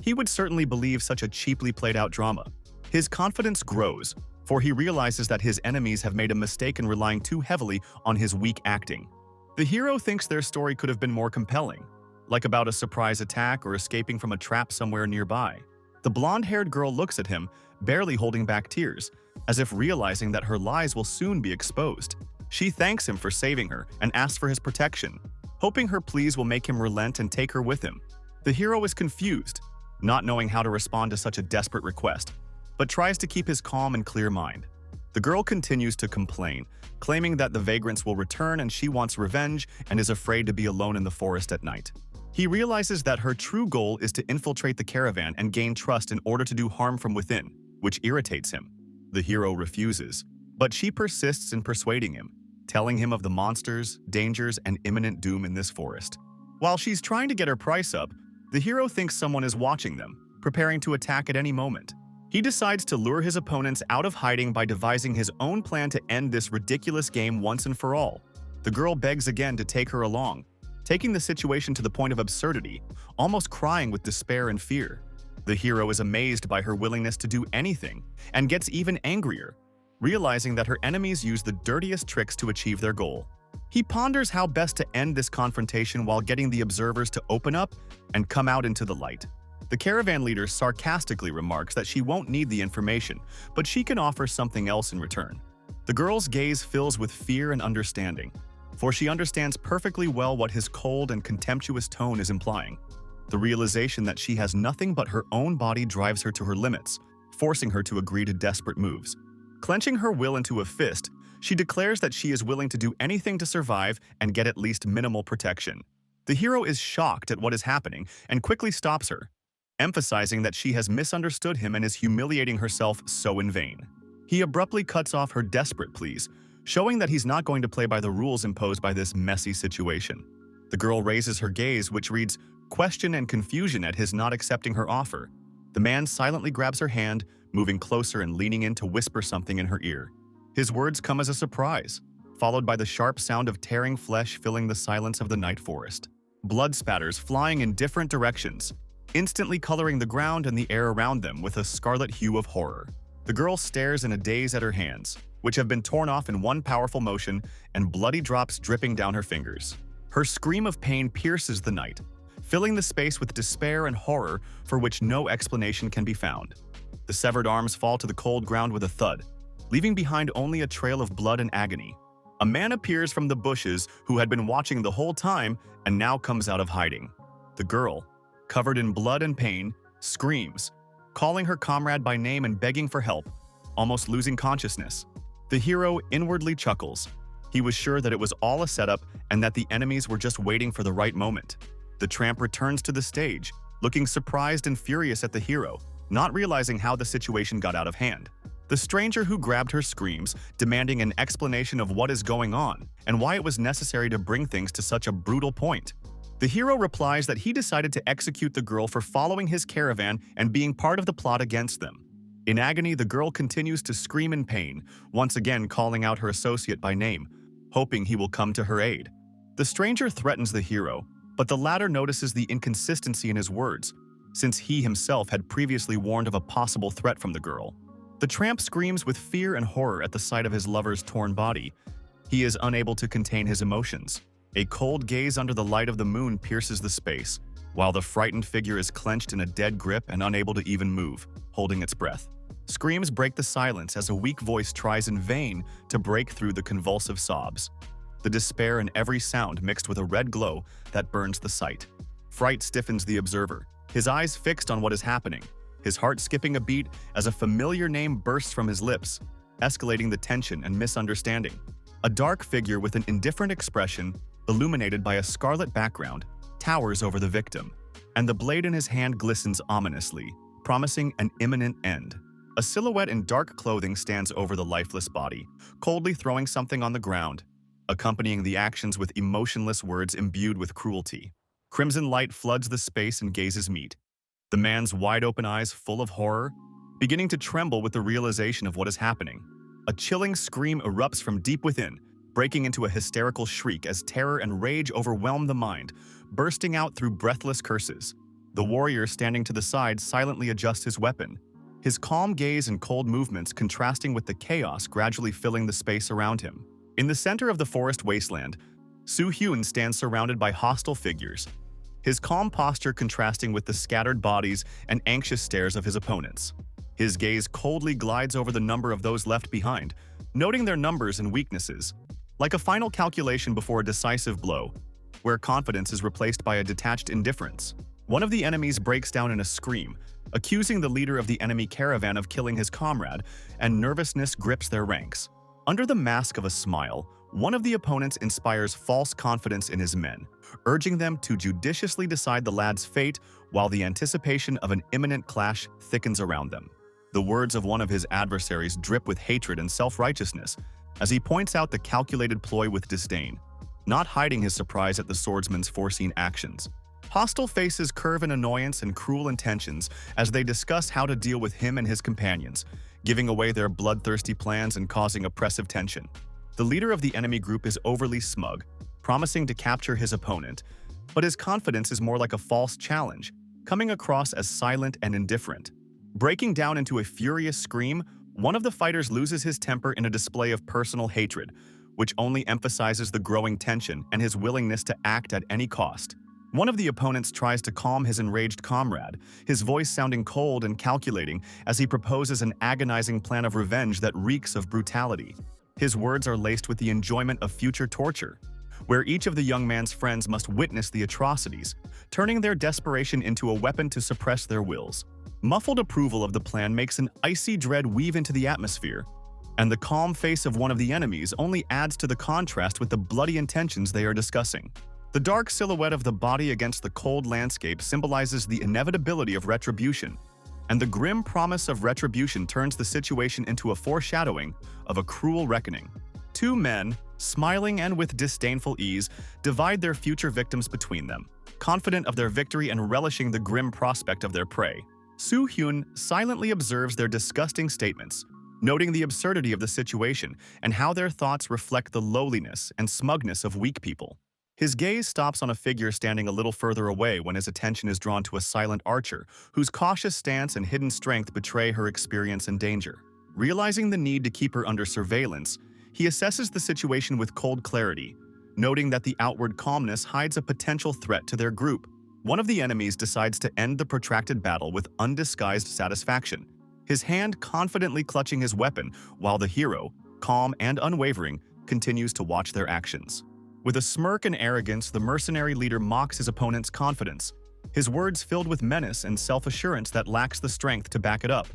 he would certainly believe such a cheaply played-out drama. His confidence grows, for he realizes that his enemies have made a mistake in relying too heavily on his weak acting. The hero thinks their story could have been more compelling, like about a surprise attack or escaping from a trap somewhere nearby. The blonde-haired girl looks at him, barely holding back tears, as if realizing that her lies will soon be exposed. She thanks him for saving her and asks for his protection, hoping her pleas will make him relent and take her with him. The hero is confused, not knowing how to respond to such a desperate request, but tries to keep his calm and clear mind. The girl continues to complain, claiming that the vagrants will return and she wants revenge and is afraid to be alone in the forest at night. He realizes that her true goal is to infiltrate the caravan and gain trust in order to do harm from within, which irritates him. The hero refuses, but she persists in persuading him, telling him of the monsters, dangers, and imminent doom in this forest. While she's trying to get her price up, the hero thinks someone is watching them, preparing to attack at any moment. He decides to lure his opponents out of hiding by devising his own plan to end this ridiculous game once and for all. The girl begs again to take her along, taking the situation to the point of absurdity, almost crying with despair and fear. The hero is amazed by her willingness to do anything and gets even angrier, realizing that her enemies use the dirtiest tricks to achieve their goal. He ponders how best to end this confrontation while getting the observers to open up and come out into the light. The caravan leader sarcastically remarks that she won't need the information, but she can offer something else in return. The girl's gaze fills with fear and understanding, for she understands perfectly well what his cold and contemptuous tone is implying. The realization that she has nothing but her own body drives her to her limits, forcing her to agree to desperate moves. Clenching her will into a fist, she declares that she is willing to do anything to survive and get at least minimal protection. The hero is shocked at what is happening and quickly stops her, emphasizing that she has misunderstood him and is humiliating herself so in vain. He abruptly cuts off her desperate pleas, showing that he's not going to play by the rules imposed by this messy situation. The girl raises her gaze, which reads question and confusion at his not accepting her offer. The man silently grabs her hand, moving closer and leaning in to whisper something in her ear. His words come as a surprise, followed by the sharp sound of tearing flesh filling the silence of the night forest. Blood spatters flying in different directions, instantly coloring the ground and the air around them with a scarlet hue of horror. The girl stares in a daze at her hands, which have been torn off in one powerful motion, and bloody drops dripping down her fingers. Her scream of pain pierces the night, filling the space with despair and horror for which no explanation can be found. The severed arms fall to the cold ground with a thud, leaving behind only a trail of blood and agony. A man appears from the bushes who had been watching the whole time and now comes out of hiding. The girl, covered in blood and pain, screams, calling her comrade by name and begging for help, almost losing consciousness. The hero inwardly chuckles. He was sure that it was all a setup and that the enemies were just waiting for the right moment. The tramp returns to the stage, looking surprised and furious at the hero, not realizing how the situation got out of hand. The stranger who grabbed her screams, demanding an explanation of what is going on and why it was necessary to bring things to such a brutal point. The hero replies that he decided to execute the girl for following his caravan and being part of the plot against them. In agony, the girl continues to scream in pain, once again calling out her associate by name, hoping he will come to her aid. The stranger threatens the hero, but the latter notices the inconsistency in his words, since he himself had previously warned of a possible threat from the girl. The tramp screams with fear and horror at the sight of his lover's torn body. He is unable to contain his emotions. A cold gaze under the light of the moon pierces the space, while the frightened figure is clenched in a dead grip and unable to even move, holding its breath. Screams break the silence as a weak voice tries in vain to break through the convulsive sobs. The despair in every sound mixed with a red glow that burns the sight. Fright stiffens the observer, his eyes fixed on what is happening, his heart skipping a beat as a familiar name bursts from his lips, escalating the tension and misunderstanding. A dark figure with an indifferent expression, illuminated by a scarlet background, towers over the victim, and the blade in his hand glistens ominously, promising an imminent end. A silhouette in dark clothing stands over the lifeless body, coldly throwing something on the ground, accompanying the actions with emotionless words imbued with cruelty. Crimson light floods the space and gazes meet, the man's wide-open eyes full of horror, beginning to tremble with the realization of what is happening. A chilling scream erupts from deep within, breaking into a hysterical shriek as terror and rage overwhelm the mind, bursting out through breathless curses. The warrior standing to the side silently adjusts his weapon, his calm gaze and cold movements contrasting with the chaos gradually filling the space around him. In the center of the forest wasteland, Hyun stands surrounded by hostile figures, his calm posture contrasting with the scattered bodies and anxious stares of his opponents. His gaze coldly glides over the number of those left behind, noting their numbers and weaknesses, like a final calculation before a decisive blow, where confidence is replaced by a detached indifference. One of the enemies breaks down in a scream, accusing the leader of the enemy caravan of killing his comrade, and nervousness grips their ranks. Under the mask of a smile, one of the opponents inspires false confidence in his men, urging them to judiciously decide the lad's fate while the anticipation of an imminent clash thickens around them. The words of one of his adversaries drip with hatred and self-righteousness as he points out the calculated ploy with disdain, not hiding his surprise at the swordsman's foreseen actions. Hostile faces curve in annoyance and cruel intentions as they discuss how to deal with him and his companions, giving away their bloodthirsty plans and causing oppressive tension. The leader of the enemy group is overly smug, promising to capture his opponent, but his confidence is more like a false challenge, coming across as silent and indifferent. Breaking down into a furious scream, one of the fighters loses his temper in a display of personal hatred, which only emphasizes the growing tension and his willingness to act at any cost. One of the opponents tries to calm his enraged comrade, his voice sounding cold and calculating as he proposes an agonizing plan of revenge that reeks of brutality. His words are laced with the enjoyment of future torture, where each of the young man's friends must witness the atrocities, turning their desperation into a weapon to suppress their wills. Muffled approval of the plan makes an icy dread weave into the atmosphere, and the calm face of one of the enemies only adds to the contrast with the bloody intentions they are discussing. The dark silhouette of the body against the cold landscape symbolizes the inevitability of retribution, and the grim promise of retribution turns the situation into a foreshadowing of a cruel reckoning. Two men, smiling and with disdainful ease, divide their future victims between them, confident of their victory and relishing the grim prospect of their prey. Hyun silently observes their disgusting statements, noting the absurdity of the situation and how their thoughts reflect the lowliness and smugness of weak people. His gaze stops on a figure standing a little further away when his attention is drawn to a silent archer, whose cautious stance and hidden strength betray her experience and danger. Realizing the need to keep her under surveillance, he assesses the situation with cold clarity, noting that the outward calmness hides a potential threat to their group. One of the enemies decides to end the protracted battle with undisguised satisfaction, his hand confidently clutching his weapon, while the hero, calm and unwavering, continues to watch their actions. With a smirk and arrogance, the mercenary leader mocks his opponent's confidence, his words filled with menace and self-assurance that lacks the strength to back it up.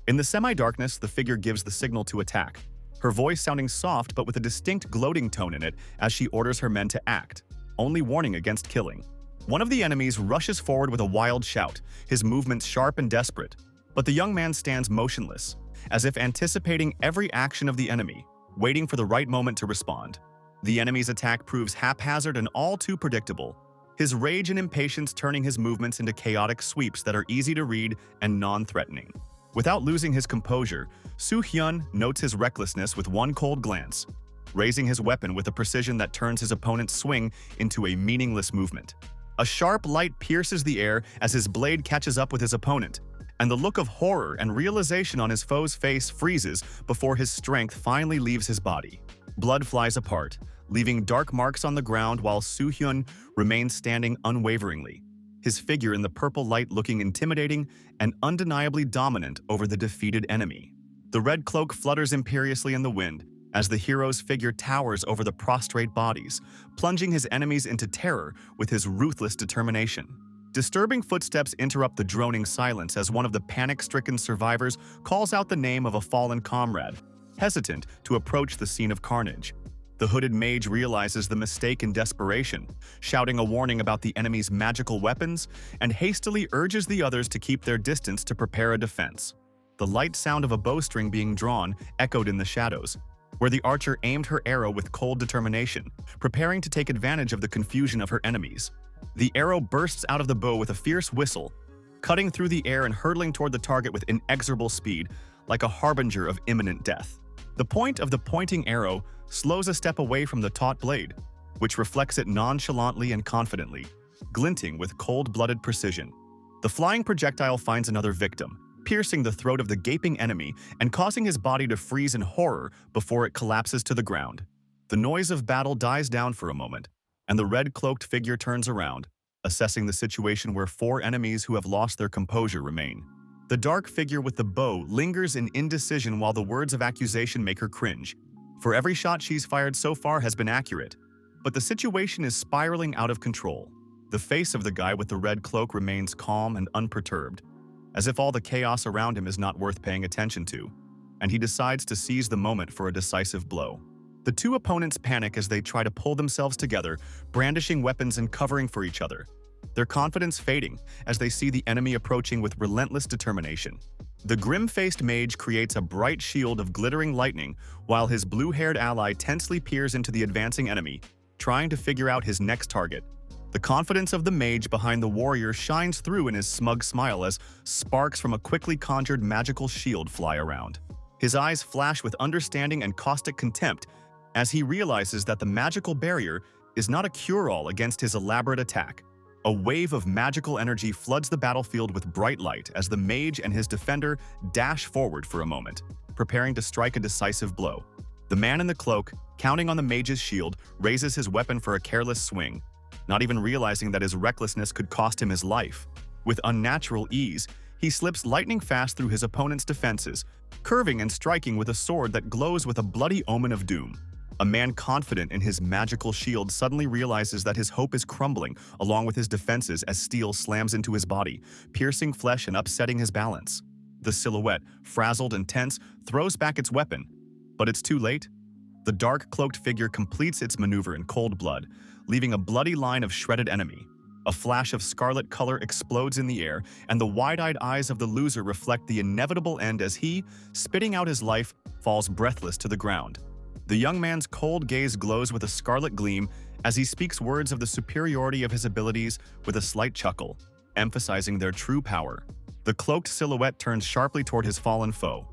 In the semi-darkness, the figure gives the signal to attack, her voice sounding soft but with a distinct gloating tone in it as she orders her men to act, only warning against killing. One of the enemies rushes forward with a wild shout, his movements sharp and desperate, but the young man stands motionless, as if anticipating every action of the enemy, waiting for the right moment to respond. The enemy's attack proves haphazard and all too predictable, his rage and impatience turning his movements into chaotic sweeps that are easy to read and non-threatening. Without losing his composure, Hyun notes his recklessness with one cold glance, raising his weapon with a precision that turns his opponent's swing into a meaningless movement. A sharp light pierces the air as his blade catches up with his opponent, and the look of horror and realization on his foe's face freezes before his strength finally leaves his body. Blood flies apart, leaving dark marks on the ground while Hyun remains standing unwaveringly, his figure in the purple light looking intimidating and undeniably dominant over the defeated enemy. The red cloak flutters imperiously in the wind as the hero's figure towers over the prostrate bodies, plunging his enemies into terror with his ruthless determination. Disturbing footsteps interrupt the droning silence as one of the panic-stricken survivors calls out the name of a fallen comrade, hesitant to approach the scene of carnage. The hooded mage realizes the mistake in desperation, shouting a warning about the enemy's magical weapons, and hastily urges the others to keep their distance to prepare a defense. The light sound of a bowstring being drawn echoed in the shadows, where the archer aimed her arrow with cold determination, preparing to take advantage of the confusion of her enemies. The arrow bursts out of the bow with a fierce whistle, cutting through the air and hurtling toward the target with inexorable speed, like a harbinger of imminent death. The point of the pointing arrow slows a step away from the taut blade, which reflects it nonchalantly and confidently, glinting with cold-blooded precision. The flying projectile finds another victim, piercing the throat of the gaping enemy and causing his body to freeze in horror before it collapses to the ground. The noise of battle dies down for a moment, and the red-cloaked figure turns around, assessing the situation where four enemies who have lost their composure remain. The dark figure with the bow lingers in indecision while the words of accusation make her cringe. For every shot she's fired so far has been accurate, but the situation is spiraling out of control. The face of the guy with the red cloak remains calm and unperturbed, as if all the chaos around him is not worth paying attention to, and he decides to seize the moment for a decisive blow. The two opponents panic as they try to pull themselves together, brandishing weapons and covering for each other, their confidence fading as they see the enemy approaching with relentless determination. The grim-faced mage creates a bright shield of glittering lightning while his blue-haired ally tensely peers into the advancing enemy, trying to figure out his next target. The confidence of the mage behind the warrior shines through in his smug smile as sparks from a quickly conjured magical shield fly around. His eyes flash with understanding and caustic contempt as he realizes that the magical barrier is not a cure-all against his elaborate attack. A wave of magical energy floods the battlefield with bright light as the mage and his defender dash forward for a moment, preparing to strike a decisive blow. The man in the cloak, counting on the mage's shield, raises his weapon for a careless swing, not even realizing that his recklessness could cost him his life. With unnatural ease, he slips lightning fast through his opponent's defenses, curving and striking with a sword that glows with a bloody omen of doom. A man confident in his magical shield suddenly realizes that his hope is crumbling along with his defenses as steel slams into his body, piercing flesh and upsetting his balance. The silhouette, frazzled and tense, throws back its weapon. But it's too late. The dark, cloaked figure completes its maneuver in cold blood, leaving a bloody line of shredded enemy. A flash of scarlet color explodes in the air, and the wide-eyed eyes of the loser reflect the inevitable end as he, spitting out his life, falls breathless to the ground. The young man's cold gaze glows with a scarlet gleam as he speaks words of the superiority of his abilities with a slight chuckle, emphasizing their true power. The cloaked silhouette turns sharply toward his fallen foe,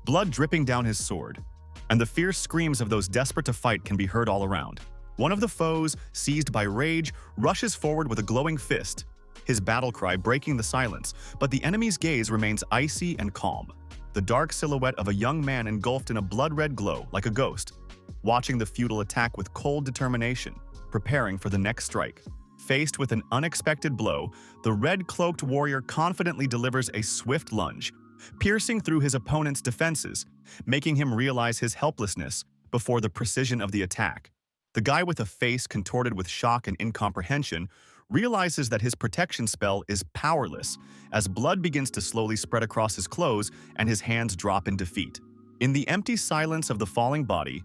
blood dripping down his sword, and the fierce screams of those desperate to fight can be heard all around. One of the foes, seized by rage, rushes forward with a glowing fist, his battle cry breaking the silence, but the enemy's gaze remains icy and calm. The dark silhouette of a young man engulfed in a blood-red glow like a ghost, watching the futile attack with cold determination, preparing for the next strike. Faced with an unexpected blow, the red-cloaked warrior confidently delivers a swift lunge, piercing through his opponent's defenses, making him realize his helplessness before the precision of the attack. The guy with a face contorted with shock and incomprehension realizes that his protection spell is powerless as blood begins to slowly spread across his clothes and his hands drop in defeat. In the empty silence of the falling body,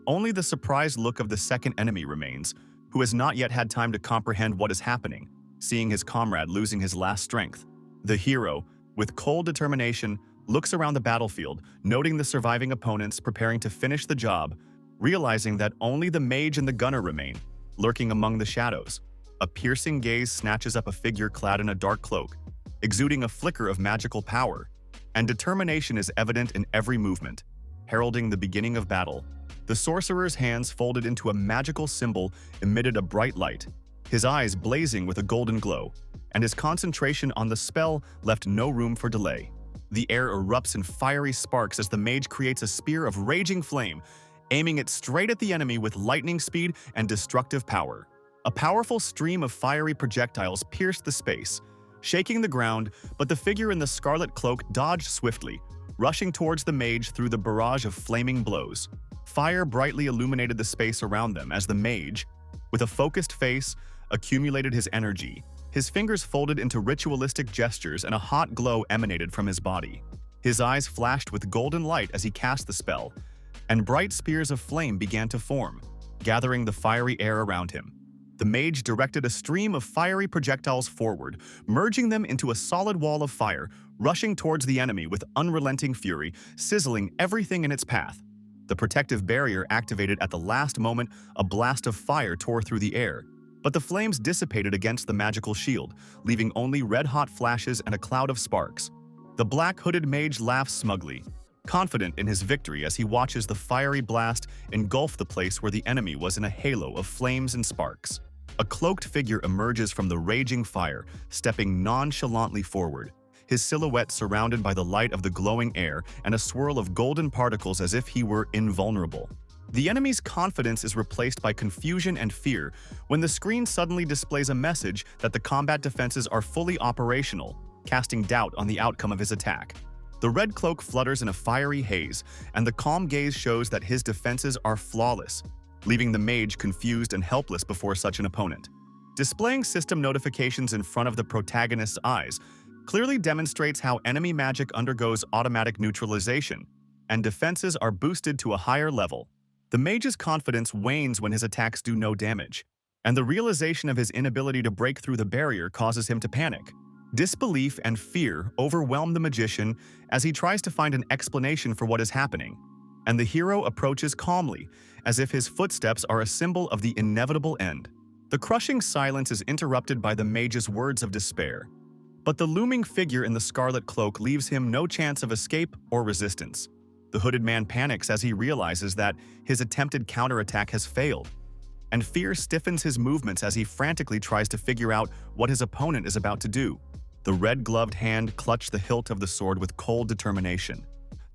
only the surprised look of the second enemy remains, who has not yet had time to comprehend what is happening, seeing his comrade losing his last strength. The hero, with cold determination, looks around the battlefield, noting the surviving opponents preparing to finish the job, realizing that only the mage and the gunner remain, lurking among the shadows. A piercing gaze snatches up a figure clad in a dark cloak, exuding a flicker of magical power, and determination is evident in every movement, heralding the beginning of battle. The sorcerer's hands folded into a magical symbol emitted a bright light, his eyes blazing with a golden glow, and his concentration on the spell left no room for delay. The air erupts in fiery sparks as the mage creates a spear of raging flame, aiming it straight at the enemy with lightning speed and destructive power. A powerful stream of fiery projectiles pierced the space, shaking the ground, but the figure in the scarlet cloak dodged swiftly, rushing towards the mage through the barrage of flaming blows. Fire brightly illuminated the space around them as the mage, with a focused face, accumulated his energy. His fingers folded into ritualistic gestures and a hot glow emanated from his body. His eyes flashed with golden light as he cast the spell, and bright spears of flame began to form, gathering the fiery air around him. The mage directed a stream of fiery projectiles forward, merging them into a solid wall of fire, rushing towards the enemy with unrelenting fury, sizzling everything in its path. The protective barrier activated at the last moment, a blast of fire tore through the air, but the flames dissipated against the magical shield, leaving only red-hot flashes and a cloud of sparks. The black-hooded mage laughs smugly, confident in his victory as he watches the fiery blast engulf the place where the enemy was in a halo of flames and sparks. A cloaked figure emerges from the raging fire, stepping nonchalantly forward, his silhouette surrounded by the light of the glowing air and a swirl of golden particles as if he were invulnerable. The enemy's confidence is replaced by confusion and fear when the screen suddenly displays a message that the combat defenses are fully operational, casting doubt on the outcome of his attack. The red cloak flutters in a fiery haze, and the calm gaze shows that his defenses are flawless, leaving the mage confused and helpless before such an opponent. Displaying system notifications in front of the protagonist's eyes clearly demonstrates how enemy magic undergoes automatic neutralization, and defenses are boosted to a higher level. The mage's confidence wanes when his attacks do no damage, and the realization of his inability to break through the barrier causes him to panic. Disbelief and fear overwhelm the magician as he tries to find an explanation for what is happening, and the hero approaches calmly, as if his footsteps are a symbol of the inevitable end. The crushing silence is interrupted by the mage's words of despair, but the looming figure in the scarlet cloak leaves him no chance of escape or resistance. The hooded man panics as he realizes that his attempted counterattack has failed, and fear stiffens his movements as he frantically tries to figure out what his opponent is about to do. The red-gloved hand clutched the hilt of the sword with cold determination,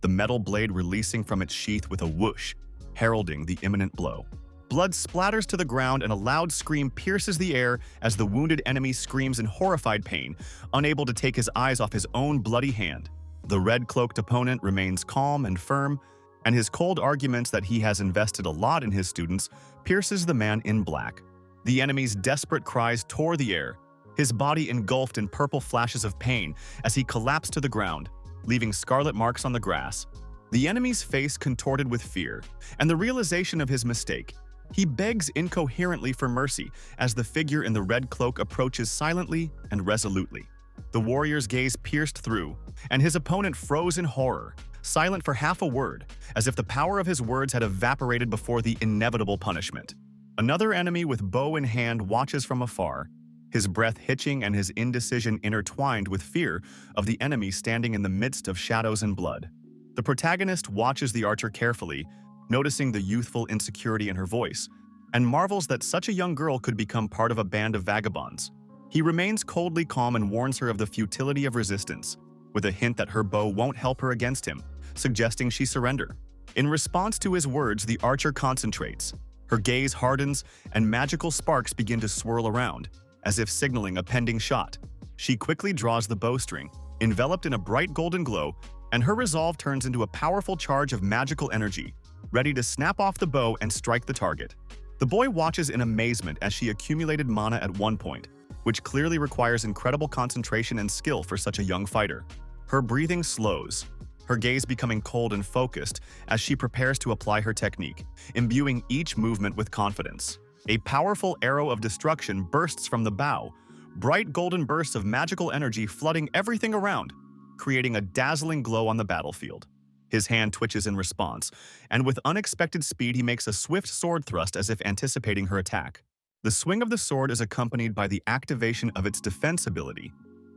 the metal blade releasing from its sheath with a whoosh, heralding the imminent blow. Blood splatters to the ground and a loud scream pierces the air as the wounded enemy screams in horrified pain, unable to take his eyes off his own bloody hand. The red-cloaked opponent remains calm and firm, and his cold arguments that he has invested a lot in his students pierces the man in black. The enemy's desperate cries tore the air, his body engulfed in purple flashes of pain as he collapsed to the ground, leaving scarlet marks on the grass. The enemy's face contorted with fear and the realization of his mistake. He begs incoherently for mercy as the figure in the red cloak approaches silently and resolutely. The warrior's gaze pierced through, and his opponent froze in horror, silent for half a word, as if the power of his words had evaporated before the inevitable punishment. Another enemy with bow in hand watches from afar, his breath hitching and his indecision intertwined with fear of the enemy standing in the midst of shadows and blood. The protagonist watches the archer carefully, noticing the youthful insecurity in her voice, and marvels that such a young girl could become part of a band of vagabonds. He remains coldly calm and warns her of the futility of resistance, with a hint that her bow won't help her against him, suggesting she surrender. In response to his words, the archer concentrates. Her gaze hardens, and magical sparks begin to swirl around, as if signaling a pending shot. She quickly draws the bowstring, enveloped in a bright golden glow, and her resolve turns into a powerful charge of magical energy, ready to snap off the bow and strike the target. The boy watches in amazement as she accumulated mana at one point, which clearly requires incredible concentration and skill for such a young fighter. Her breathing slows, her gaze becoming cold and focused as she prepares to apply her technique, imbuing each movement with confidence. A powerful arrow of destruction bursts from the bow, bright golden bursts of magical energy flooding everything around, creating a dazzling glow on the battlefield. His hand twitches in response, and with unexpected speed he makes a swift sword thrust as if anticipating her attack. The swing of the sword is accompanied by the activation of its defense ability,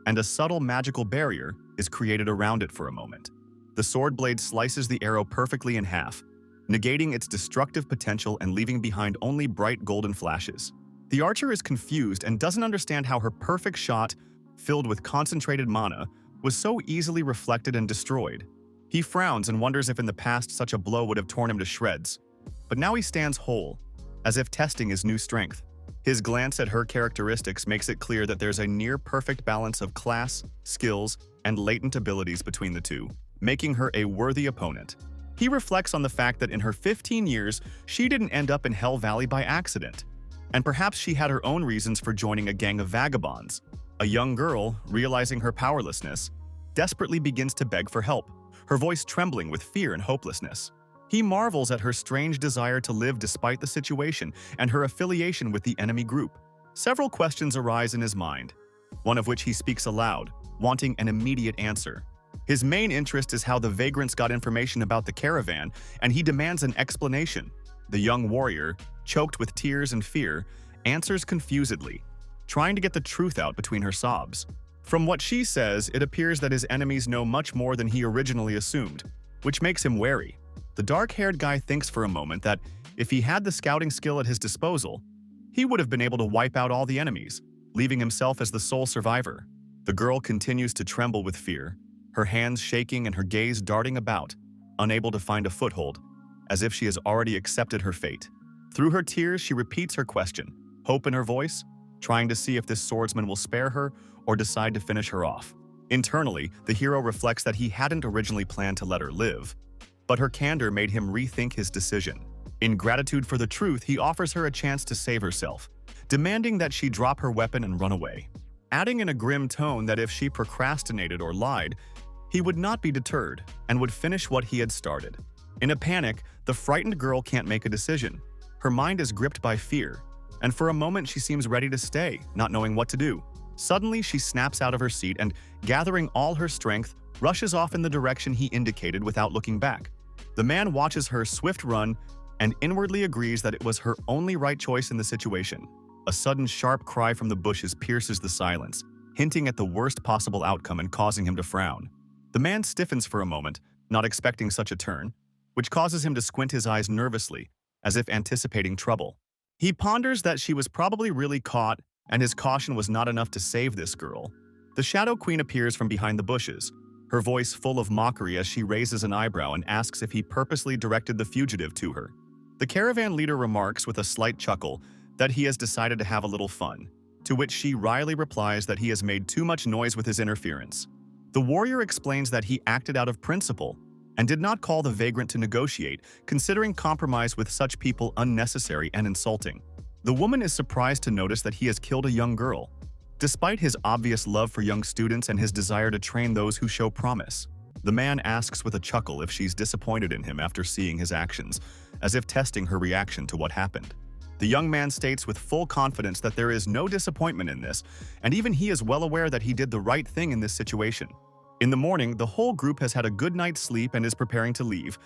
and a subtle magical barrier is created around it for a moment. The sword blade slices the arrow perfectly in half, negating its destructive potential and leaving behind only bright golden flashes. The archer is confused and doesn't understand how her perfect shot, filled with concentrated mana, was so easily reflected and destroyed. He frowns and wonders if in the past such a blow would have torn him to shreds, but now he stands whole, as if testing his new strength. His glance at her characteristics makes it clear that there's a near-perfect balance of class, skills, and latent abilities between the two, making her a worthy opponent. He reflects on the fact that in her 15 years, she didn't end up in Hell Valley by accident, and perhaps she had her own reasons for joining a gang of vagabonds. A young girl, realizing her powerlessness, desperately begins to beg for help, her voice trembling with fear and hopelessness. He marvels at her strange desire to live despite the situation and her affiliation with the enemy group. Several questions arise in his mind, one of which he speaks aloud, wanting an immediate answer. His main interest is how the vagrants got information about the caravan, and he demands an explanation. The young warrior, choked with tears and fear, answers confusedly, trying to get the truth out between her sobs. From what she says, it appears that his enemies know much more than he originally assumed, which makes him wary. The dark-haired guy thinks for a moment that if he had the scouting skill at his disposal, he would have been able to wipe out all the enemies, leaving himself as the sole survivor. The girl continues to tremble with fear, her hands shaking and her gaze darting about, unable to find a foothold, as if she has already accepted her fate. Through her tears, she repeats her question, hope in her voice, trying to see if this swordsman will spare her or decide to finish her off. Internally, the hero reflects that he hadn't originally planned to let her live, but her candor made him rethink his decision. In gratitude for the truth, he offers her a chance to save herself, demanding that she drop her weapon and run away, adding in a grim tone that if she procrastinated or lied, he would not be deterred and would finish what he had started. In a panic, the frightened girl can't make a decision. Her mind is gripped by fear, and for a moment she seems ready to stay, not knowing what to do. Suddenly, she snaps out of her seat and, gathering all her strength, rushes off in the direction he indicated without looking back. The man watches her swift run and inwardly agrees that it was her only right choice in the situation. A sudden sharp cry from the bushes pierces the silence, hinting at the worst possible outcome and causing him to frown. The man stiffens for a moment, not expecting such a turn, which causes him to squint his eyes nervously, as if anticipating trouble. He ponders that she was probably really caught, and his caution was not enough to save this girl. The Shadow Queen appears from behind the bushes, her voice full of mockery as she raises an eyebrow and asks if he purposely directed the fugitive to her. The caravan leader remarks with a slight chuckle that he has decided to have a little fun, to which she wryly replies that he has made too much noise with his interference. The warrior explains that he acted out of principle and did not call the vagrant to negotiate, considering compromise with such people unnecessary and insulting. The woman is surprised to notice that he has killed a young girl, despite his obvious love for young students and his desire to train those who show promise. The man asks with a chuckle if she's disappointed in him after seeing his actions, as if testing her reaction to what happened. The young man states with full confidence that there is no disappointment in this, and even he is well aware that he did the right thing in this situation. In the morning, the whole group has had a good night's sleep and is preparing to leave,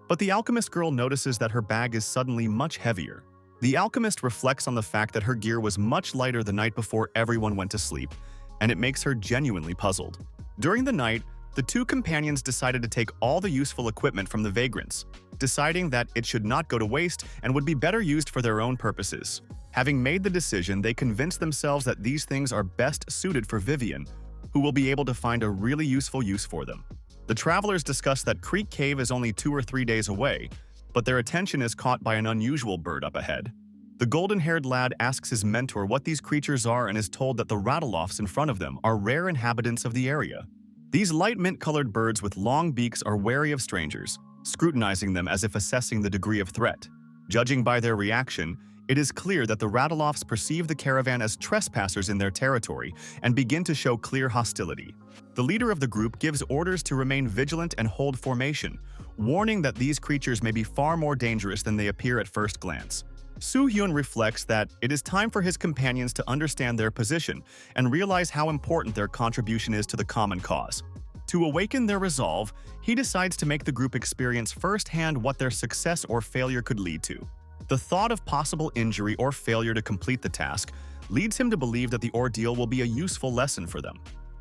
but the alchemist girl notices that her bag is suddenly much heavier. The alchemist reflects on the fact that her gear was much lighter the night before everyone went to sleep, and it makes her genuinely puzzled. During the night, the two companions decided to take all the useful equipment from the vagrants, deciding that it should not go to waste and would be better used for their own purposes. Having made the decision, they convinced themselves that these things are best suited for Vivian, who will be able to find a really useful use for them. The travelers discuss that Creek Cave is only 2 or 3 days away, but their attention is caught by an unusual bird up ahead. The golden-haired lad asks his mentor what these creatures are and is told that the rattleoffs in front of them are rare inhabitants of the area. These light mint-colored birds with long beaks are wary of strangers, scrutinizing them as if assessing the degree of threat. Judging by their reaction, it is clear that the rattleoffs perceive the caravan as trespassers in their territory and begin to show clear hostility. The leader of the group gives orders to remain vigilant and hold formation, warning that these creatures may be far more dangerous than they appear at first glance. Hyun reflects that it is time for his companions to understand their position and realize how important their contribution is to the common cause. To awaken their resolve, he decides to make the group experience firsthand what their success or failure could lead to. The thought of possible injury or failure to complete the task leads him to believe that the ordeal will be a useful lesson for them.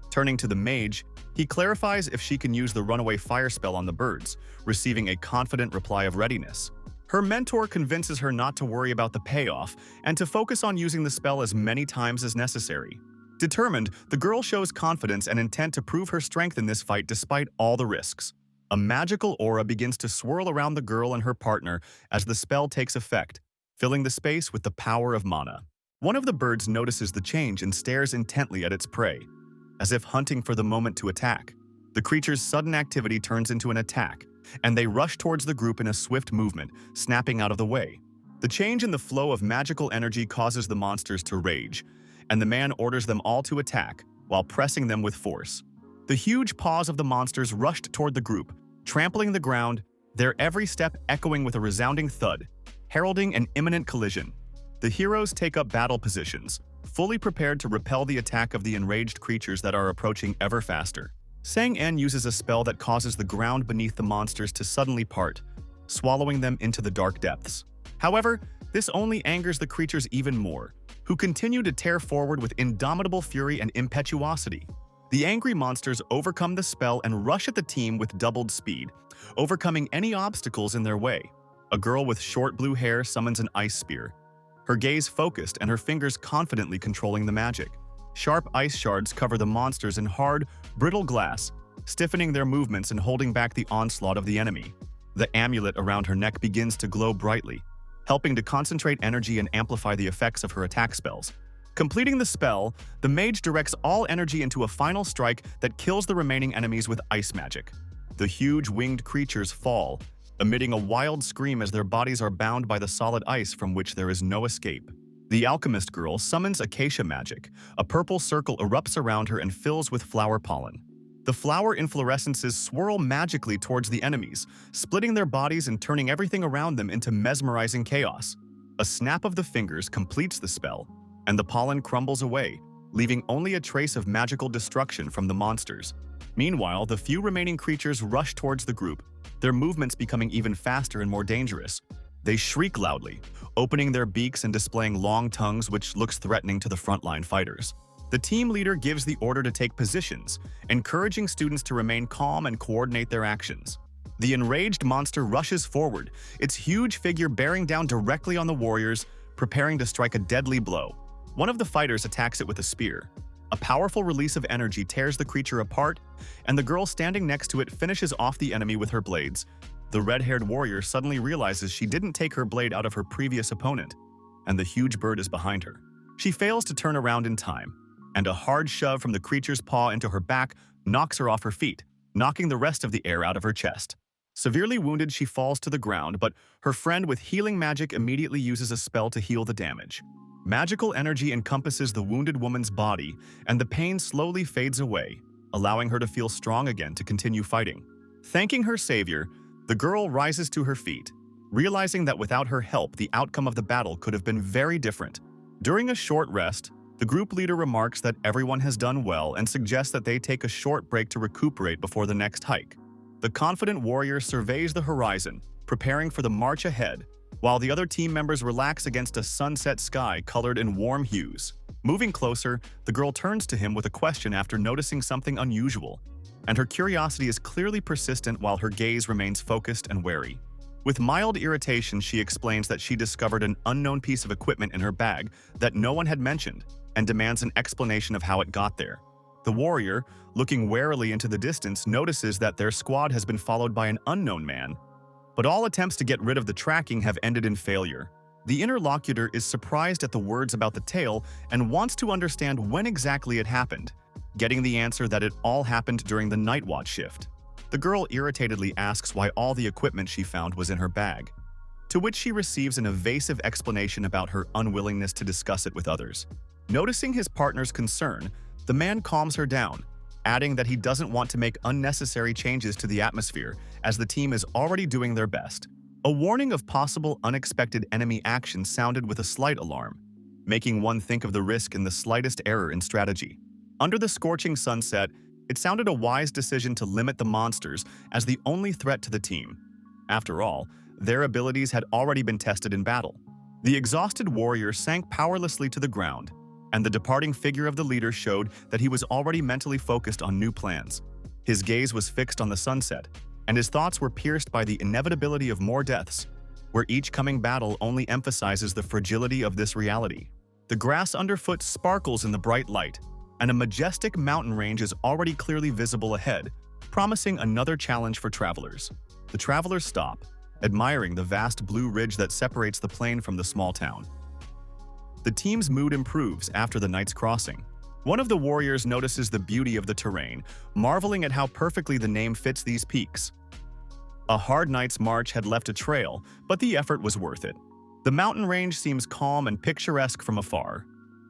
Turning to the mage, he clarifies if she can use the runaway fire spell on the birds, receiving a confident reply of readiness. Her mentor convinces her not to worry about the payoff and to focus on using the spell as many times as necessary. Determined, the girl shows confidence and intent to prove her strength in this fight despite all the risks. A magical aura begins to swirl around the girl and her partner as the spell takes effect, filling the space with the power of mana. One of the birds notices the change and stares intently at its prey, as if hunting for the moment to attack. The creature's sudden activity turns into an attack, and they rush towards the group in a swift movement, snapping out of the way. The change in the flow of magical energy causes the monsters to rage, and the man orders them all to attack, while pressing them with force. The huge paws of the monsters rushed toward the group, trampling the ground, their every step echoing with a resounding thud, heralding an imminent collision. The heroes take up battle positions, fully prepared to repel the attack of the enraged creatures that are approaching ever faster. Sang-En uses a spell that causes the ground beneath the monsters to suddenly part, swallowing them into the dark depths. However, this only angers the creatures even more, who continue to tear forward with indomitable fury and impetuosity. The angry monsters overcome the spell and rush at the team with doubled speed, overcoming any obstacles in their way. A girl with short blue hair summons an ice spear, her gaze focused and her fingers confidently controlling the magic. Sharp ice shards cover the monsters in hard, brittle glass, stiffening their movements and holding back the onslaught of the enemy. The amulet around her neck begins to glow brightly, helping to concentrate energy and amplify the effects of her attack spells. Completing the spell, the mage directs all energy into a final strike that kills the remaining enemies with ice magic. The huge winged creatures fall, emitting a wild scream as their bodies are bound by the solid ice from which there is no escape. The alchemist girl summons acacia magic. A purple circle erupts around her and fills with flower pollen. The flower inflorescences swirl magically towards the enemies, splitting their bodies and turning everything around them into mesmerizing chaos. A snap of the fingers completes the spell, and the pollen crumbles away, leaving only a trace of magical destruction from the monsters. Meanwhile, the few remaining creatures rush towards the group, their movements becoming even faster and more dangerous. They shriek loudly, opening their beaks and displaying long tongues which looks threatening to the frontline fighters. The team leader gives the order to take positions, encouraging students to remain calm and coordinate their actions. The enraged monster rushes forward, its huge figure bearing down directly on the warriors, preparing to strike a deadly blow. One of the fighters attacks it with a spear. A powerful release of energy tears the creature apart, and the girl standing next to it finishes off the enemy with her blades. The red-haired warrior suddenly realizes she didn't take her blade out of her previous opponent, and the huge bird is behind her. She fails to turn around in time, and a hard shove from the creature's paw into her back knocks her off her feet, knocking the rest of the air out of her chest. Severely wounded, she falls to the ground, but her friend with healing magic immediately uses a spell to heal the damage. Magical energy encompasses the wounded woman's body, and the pain slowly fades away, allowing her to feel strong again to continue fighting. Thanking her savior, the girl rises to her feet, realizing that without her help, the outcome of the battle could have been very different. During a short rest, the group leader remarks that everyone has done well and suggests that they take a short break to recuperate before the next hike. The confident warrior surveys the horizon, preparing for the march ahead, while the other team members relax against a sunset sky colored in warm hues. Moving closer, the girl turns to him with a question after noticing something unusual, and her curiosity is clearly persistent while her gaze remains focused and wary. With mild irritation, she explains that she discovered an unknown piece of equipment in her bag that no one had mentioned, and demands an explanation of how it got there. The warrior, looking warily into the distance, notices that their squad has been followed by an unknown man, but all attempts to get rid of the tracking have ended in failure. The interlocutor is surprised at the words about the tale and wants to understand when exactly it happened, getting the answer that it all happened during the night watch shift. The girl irritatedly asks why all the equipment she found was in her bag, to which she receives an evasive explanation about her unwillingness to discuss it with others. Noticing his partner's concern, the man calms her down, adding that he doesn't want to make unnecessary changes to the atmosphere as the team is already doing their best. A warning of possible unexpected enemy action sounded with a slight alarm, making one think of the risk in the slightest error in strategy. Under the scorching sunset, it sounded a wise decision to limit the monsters as the only threat to the team. After all, their abilities had already been tested in battle. The exhausted warrior sank powerlessly to the ground, and the departing figure of the leader showed that he was already mentally focused on new plans. His gaze was fixed on the sunset, and his thoughts were pierced by the inevitability of more deaths, where each coming battle only emphasizes the fragility of this reality. The grass underfoot sparkles in the bright light, and a majestic mountain range is already clearly visible ahead, promising another challenge for travelers. The travelers stop, admiring the vast blue ridge that separates the plain from the small town. The team's mood improves after the night's crossing. One of the warriors notices the beauty of the terrain, marveling at how perfectly the name fits these peaks. A hard night's march had left a trail, but the effort was worth it. The mountain range seems calm and picturesque from afar,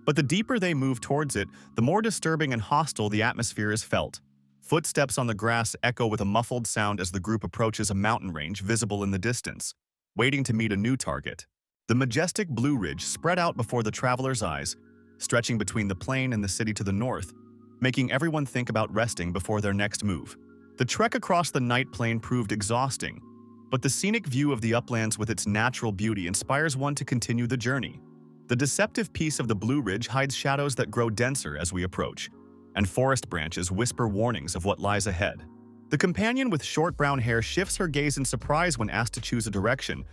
but the deeper they move towards it, the more disturbing and hostile the atmosphere is felt. Footsteps on the grass echo with a muffled sound as the group approaches a mountain range visible in the distance, waiting to meet a new target. The majestic Blue Ridge spread out before the travelers' eyes, stretching between the plain and the city to the north, making everyone think about resting before their next move. The trek across the night plain proved exhausting, but the scenic view of the uplands with its natural beauty inspires one to continue the journey. The deceptive peace of the Blue Ridge hides shadows that grow denser as we approach, and forest branches whisper warnings of what lies ahead. The companion with short brown hair shifts her gaze in surprise when asked to choose a direction,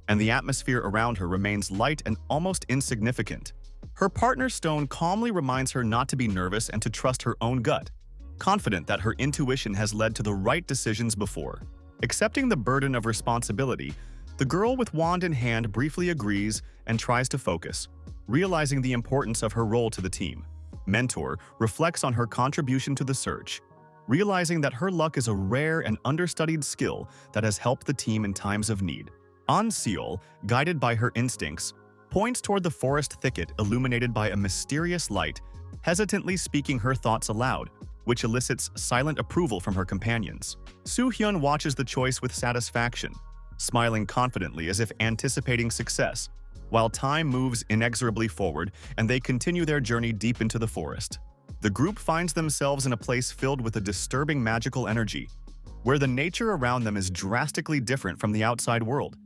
and the atmosphere around her remains light and almost insignificant. Her partner Stone calmly reminds her not to be nervous and to trust her own gut, confident that her intuition has led to the right decisions before. Accepting the burden of responsibility, the girl with wand in hand briefly agrees and tries to focus, realizing the importance of her role to the team. Mentor reflects on her contribution to the search, realizing that her luck is a rare and understudied skill that has helped the team in times of need. An Seol, guided by her instincts, points toward the forest thicket illuminated by a mysterious light, hesitantly speaking her thoughts aloud, which elicits silent approval from her companions. Hyun watches the choice with satisfaction, smiling confidently as if anticipating success, while time moves inexorably forward and they continue their journey deep into the forest. The group finds themselves in a place filled with a disturbing magical energy, where the nature around them is drastically different from the outside world,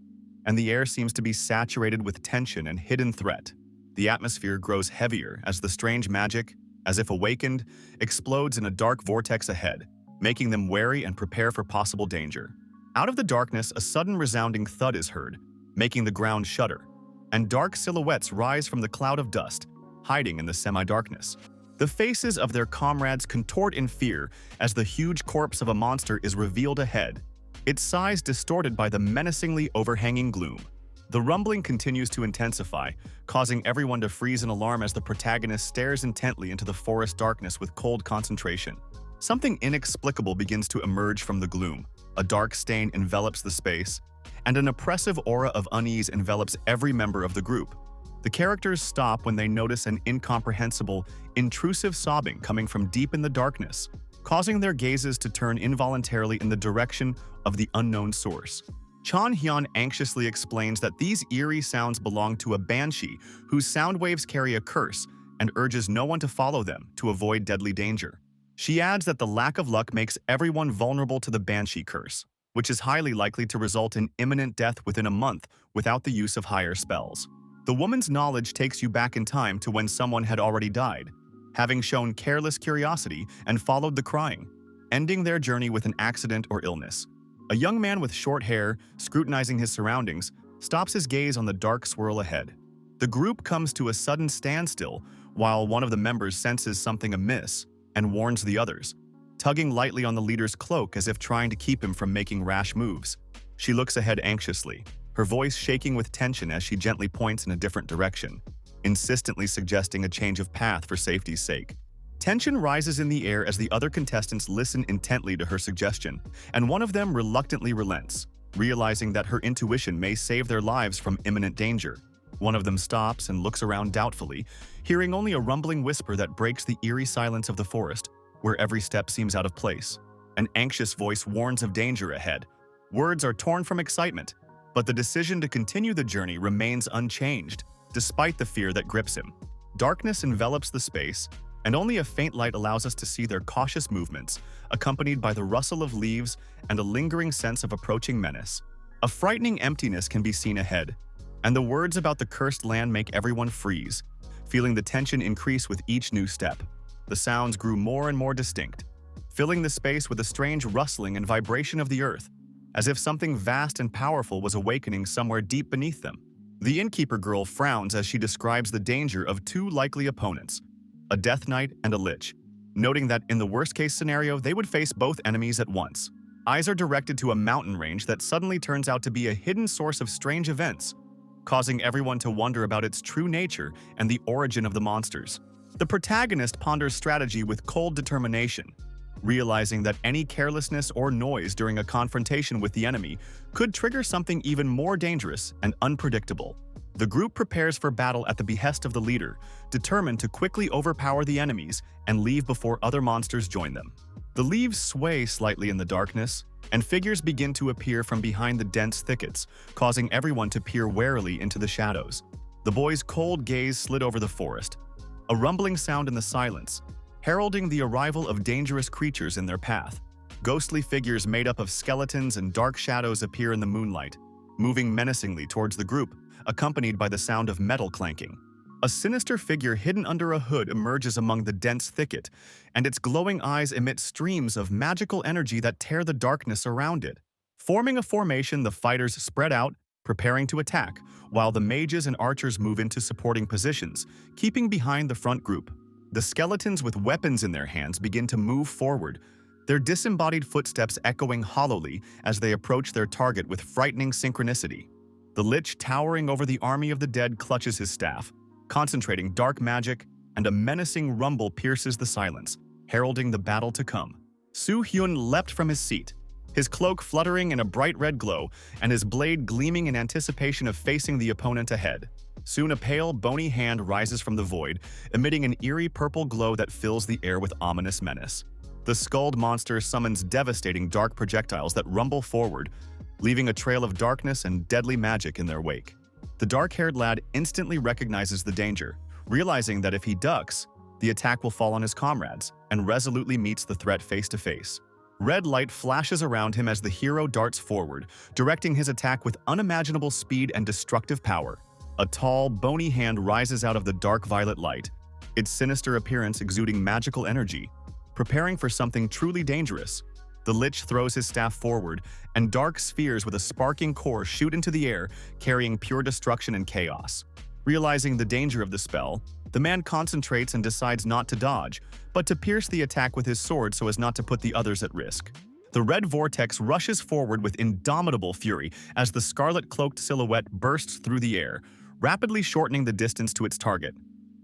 and the air seems to be saturated with tension and hidden threat. The atmosphere grows heavier as the strange magic, as if awakened, explodes in a dark vortex ahead, making them wary and prepare for possible danger. Out of the darkness, a sudden resounding thud is heard, making the ground shudder, and dark silhouettes rise from the cloud of dust, hiding in the semi-darkness. The faces of their comrades contort in fear as the huge corpse of a monster is revealed ahead, its size distorted by the menacingly overhanging gloom. The rumbling continues to intensify, causing everyone to freeze in alarm as the protagonist stares intently into the forest darkness with cold concentration. Something inexplicable begins to emerge from the gloom. A dark stain envelops the space, and an oppressive aura of unease envelops every member of the group. The characters stop when they notice an incomprehensible, intrusive sobbing coming from deep in the darkness, causing their gazes to turn involuntarily in the direction of the unknown source. Hyun anxiously explains that these eerie sounds belong to a banshee whose sound waves carry a curse and urges no one to follow them to avoid deadly danger. She adds that the lack of luck makes everyone vulnerable to the banshee curse, which is highly likely to result in imminent death within a month without the use of higher spells. The woman's knowledge takes you back in time to when someone had already died, having shown careless curiosity and followed the crying, ending their journey with an accident or illness. A young man with short hair, scrutinizing his surroundings, stops his gaze on the dark swirl ahead. The group comes to a sudden standstill while one of the members senses something amiss and warns the others, tugging lightly on the leader's cloak as if trying to keep him from making rash moves. She looks ahead anxiously, her voice shaking with tension as she gently points in a different direction, insistently suggesting a change of path for safety's sake. Tension rises in the air as the other contestants listen intently to her suggestion, and one of them reluctantly relents, realizing that her intuition may save their lives from imminent danger. One of them stops and looks around doubtfully, hearing only a rumbling whisper that breaks the eerie silence of the forest, where every step seems out of place. An anxious voice warns of danger ahead. Words are torn from excitement, but the decision to continue the journey remains unchanged, despite the fear that grips him. Darkness envelops the space, and only a faint light allows us to see their cautious movements, accompanied by the rustle of leaves and a lingering sense of approaching menace. A frightening emptiness can be seen ahead, and the words about the cursed land make everyone freeze, feeling the tension increase with each new step. The sounds grew more and more distinct, filling the space with a strange rustling and vibration of the earth, as if something vast and powerful was awakening somewhere deep beneath them. The innkeeper girl frowns as she describes the danger of two likely opponents, a Death Knight and a Lich, noting that in the worst-case scenario, they would face both enemies at once. Eyes are directed to a mountain range that suddenly turns out to be a hidden source of strange events, causing everyone to wonder about its true nature and the origin of the monsters. The protagonist ponders strategy with cold determination, realizing that any carelessness or noise during a confrontation with the enemy could trigger something even more dangerous and unpredictable. The group prepares for battle at the behest of the leader, determined to quickly overpower the enemies and leave before other monsters join them. The leaves sway slightly in the darkness, and figures begin to appear from behind the dense thickets, causing everyone to peer warily into the shadows. The boys' cold gaze slid over the forest, a rumbling sound in the silence, heralding the arrival of dangerous creatures in their path. Ghostly figures made up of skeletons and dark shadows appear in the moonlight, moving menacingly towards the group, accompanied by the sound of metal clanking. A sinister figure hidden under a hood emerges among the dense thicket, and its glowing eyes emit streams of magical energy that tear the darkness around it. Forming a formation, the fighters spread out, preparing to attack, while the mages and archers move into supporting positions, keeping behind the front group. The skeletons with weapons in their hands begin to move forward, their disembodied footsteps echoing hollowly as they approach their target with frightening synchronicity. The Lich, towering over the army of the dead, clutches his staff, concentrating dark magic, and a menacing rumble pierces the silence, heralding the battle to come. Hyun leapt from his seat, his cloak fluttering in a bright red glow and his blade gleaming in anticipation of facing the opponent ahead. Soon a pale, bony hand rises from the void, emitting an eerie purple glow that fills the air with ominous menace. The skulled monster summons devastating dark projectiles that rumble forward, leaving a trail of darkness and deadly magic in their wake. The dark-haired lad instantly recognizes the danger, realizing that if he ducks, the attack will fall on his comrades, and resolutely meets the threat face to face. Red light flashes around him as the hero darts forward, directing his attack with unimaginable speed and destructive power. A tall, bony hand rises out of the dark violet light, its sinister appearance exuding magical energy, preparing for something truly dangerous. The lich throws his staff forward, and dark spheres with a sparking core shoot into the air, carrying pure destruction and chaos. Realizing the danger of the spell, the man concentrates and decides not to dodge, but to pierce the attack with his sword so as not to put the others at risk. The red vortex rushes forward with indomitable fury as the scarlet-cloaked silhouette bursts through the air, rapidly shortening the distance to its target.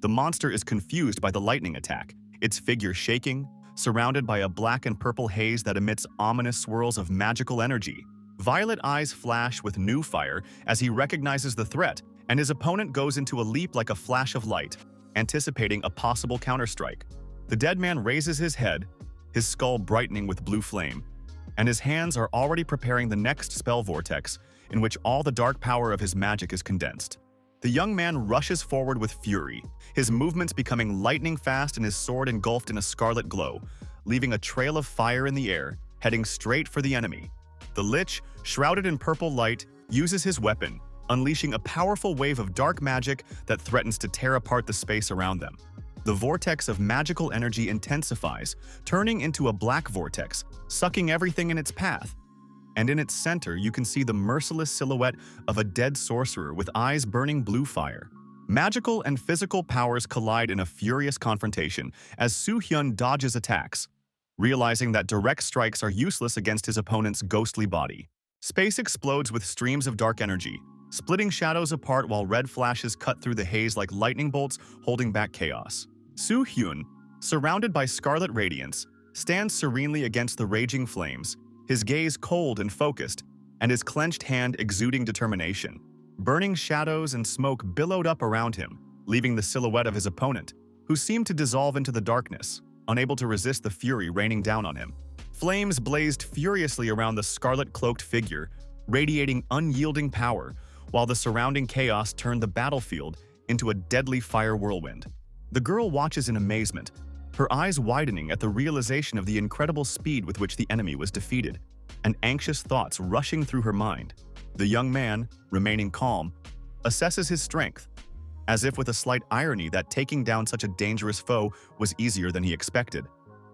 The monster is confused by the lightning attack, its figure shaking, surrounded by a black and purple haze that emits ominous swirls of magical energy. Violet eyes flash with new fire as he recognizes the threat, and his opponent goes into a leap like a flash of light, anticipating a possible counterstrike. The dead man raises his head, his skull brightening with blue flame, and his hands are already preparing the next spell vortex, in which all the dark power of his magic is condensed. The young man rushes forward with fury, his movements becoming lightning fast and his sword engulfed in a scarlet glow, leaving a trail of fire in the air, heading straight for the enemy. The lich, shrouded in purple light, uses his weapon, unleashing a powerful wave of dark magic that threatens to tear apart the space around them. The vortex of magical energy intensifies, turning into a black vortex, sucking everything in its path. And in its center, you can see the merciless silhouette of a dead sorcerer with eyes burning blue fire. Magical and physical powers collide in a furious confrontation as Hyun dodges attacks, realizing that direct strikes are useless against his opponent's ghostly body. Space explodes with streams of dark energy, splitting shadows apart while red flashes cut through the haze like lightning bolts holding back chaos. Hyun, surrounded by scarlet radiance, stands serenely against the raging flames, his gaze cold and focused, and his clenched hand exuding determination. Burning shadows and smoke billowed up around him, leaving the silhouette of his opponent, who seemed to dissolve into the darkness, unable to resist the fury raining down on him. Flames blazed furiously around the scarlet-cloaked figure, radiating unyielding power, while the surrounding chaos turned the battlefield into a deadly fire whirlwind. The girl watches in amazement, her eyes widening at the realization of the incredible speed with which the enemy was defeated, and anxious thoughts rushing through her mind. The young man, remaining calm, assesses his strength, as if with a slight irony that taking down such a dangerous foe was easier than he expected.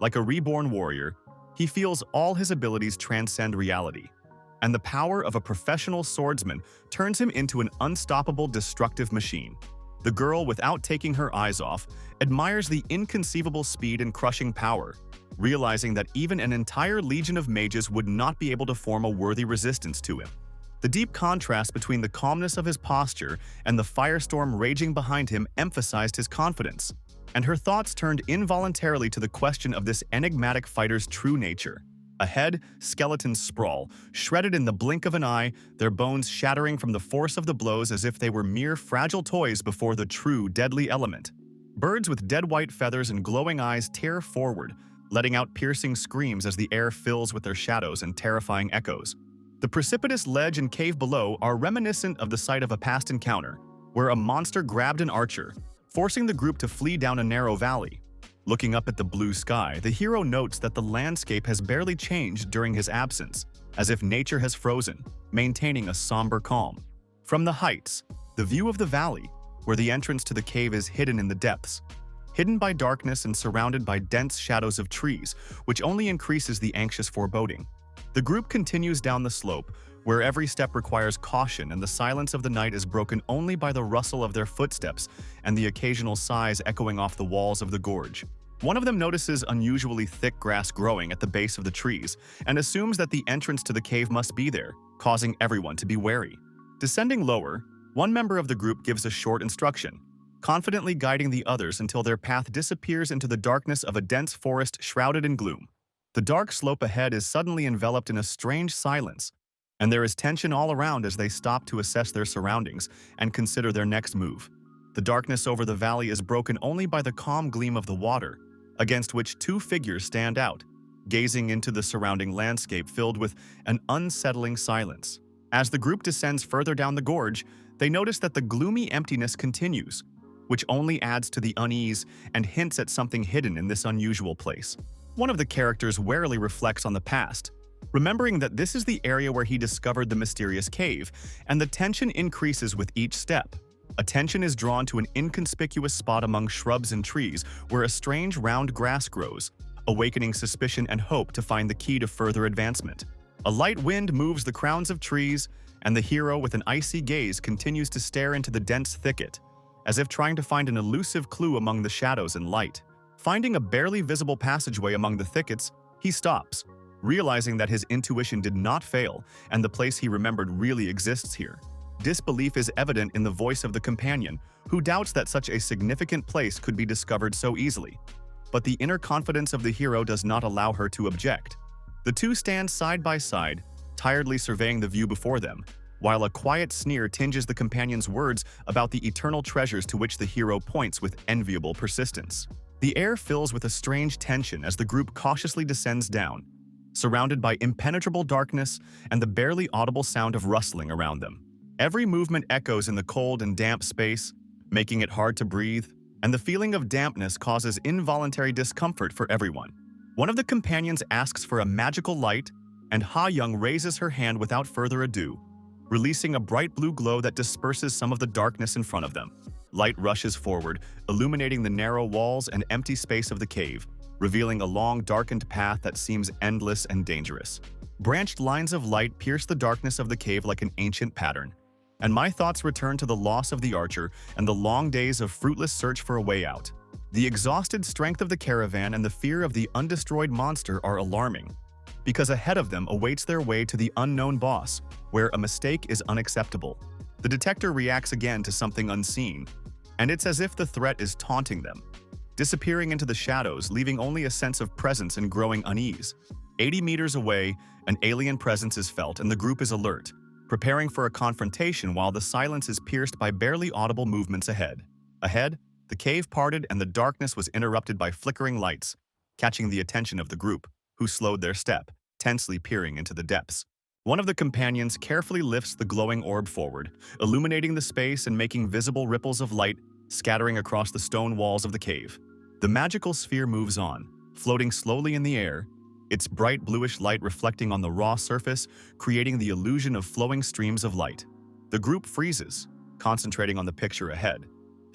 Like a reborn warrior, he feels all his abilities transcend reality, and the power of a professional swordsman turns him into an unstoppable destructive machine. The girl, without taking her eyes off, admires the inconceivable speed and crushing power, realizing that even an entire legion of mages would not be able to form a worthy resistance to him. The deep contrast between the calmness of his posture and the firestorm raging behind him emphasized his confidence, and her thoughts turned involuntarily to the question of this enigmatic fighter's true nature. Ahead, skeletons sprawl, shredded in the blink of an eye, their bones shattering from the force of the blows as if they were mere fragile toys before the true deadly element. Birds with dead white feathers and glowing eyes tear forward, letting out piercing screams as the air fills with their shadows and terrifying echoes. The precipitous ledge and cave below are reminiscent of the site of a past encounter, where a monster grabbed an archer, forcing the group to flee down a narrow valley. Looking up at the blue sky, the hero notes that the landscape has barely changed during his absence, as if nature has frozen, maintaining a somber calm. From the heights, the view of the valley, where the entrance to the cave is hidden in the depths, hidden by darkness and surrounded by dense shadows of trees, which only increases the anxious foreboding. The group continues down the slope, where every step requires caution and the silence of the night is broken only by the rustle of their footsteps and the occasional sighs echoing off the walls of the gorge. One of them notices unusually thick grass growing at the base of the trees and assumes that the entrance to the cave must be there, causing everyone to be wary. Descending lower, one member of the group gives a short instruction, confidently guiding the others until their path disappears into the darkness of a dense forest shrouded in gloom. The dark slope ahead is suddenly enveloped in a strange silence, and there is tension all around as they stop to assess their surroundings and consider their next move. The darkness over the valley is broken only by the calm gleam of the water, against which two figures stand out, gazing into the surrounding landscape filled with an unsettling silence. As the group descends further down the gorge, they notice that the gloomy emptiness continues, which only adds to the unease and hints at something hidden in this unusual place. One of the characters warily reflects on the past, remembering that this is the area where he discovered the mysterious cave, and the tension increases with each step. Attention is drawn to an inconspicuous spot among shrubs and trees where a strange round grass grows, awakening suspicion and hope to find the key to further advancement. A light wind moves the crowns of trees, and the hero with an icy gaze continues to stare into the dense thicket, as if trying to find an elusive clue among the shadows and light. Finding a barely visible passageway among the thickets, he stops, realizing that his intuition did not fail and the place he remembered really exists here. Disbelief is evident in the voice of the companion, who doubts that such a significant place could be discovered so easily. But the inner confidence of the hero does not allow her to object. The two stand side by side, tiredly surveying the view before them, while a quiet sneer tinges the companion's words about the eternal treasures to which the hero points with enviable persistence. The air fills with a strange tension as the group cautiously descends down, surrounded by impenetrable darkness and the barely audible sound of rustling around them. Every movement echoes in the cold and damp space, making it hard to breathe, and the feeling of dampness causes involuntary discomfort for everyone. One of the companions asks for a magical light, and Hyun raises her hand without further ado, releasing a bright blue glow that disperses some of the darkness in front of them. Light rushes forward, illuminating the narrow walls and empty space of the cave, revealing a long, darkened path that seems endless and dangerous. Branched lines of light pierce the darkness of the cave like an ancient pattern, and my thoughts return to the loss of the archer and the long days of fruitless search for a way out. The exhausted strength of the caravan and the fear of the undestroyed monster are alarming, because ahead of them awaits their way to the unknown boss, where a mistake is unacceptable. The detector reacts again to something unseen, and it's as if the threat is taunting them, disappearing into the shadows, leaving only a sense of presence and growing unease. 80 meters away, an alien presence is felt and the group is alert, preparing for a confrontation while the silence is pierced by barely audible movements ahead. Ahead, the cave parted and the darkness was interrupted by flickering lights, catching the attention of the group, who slowed their step, tensely peering into the depths. One of the companions carefully lifts the glowing orb forward, illuminating the space and making visible ripples of light scattering across the stone walls of the cave. The magical sphere moves on, floating slowly in the air, its bright bluish light reflecting on the raw surface, creating the illusion of flowing streams of light. The group freezes, concentrating on the picture ahead,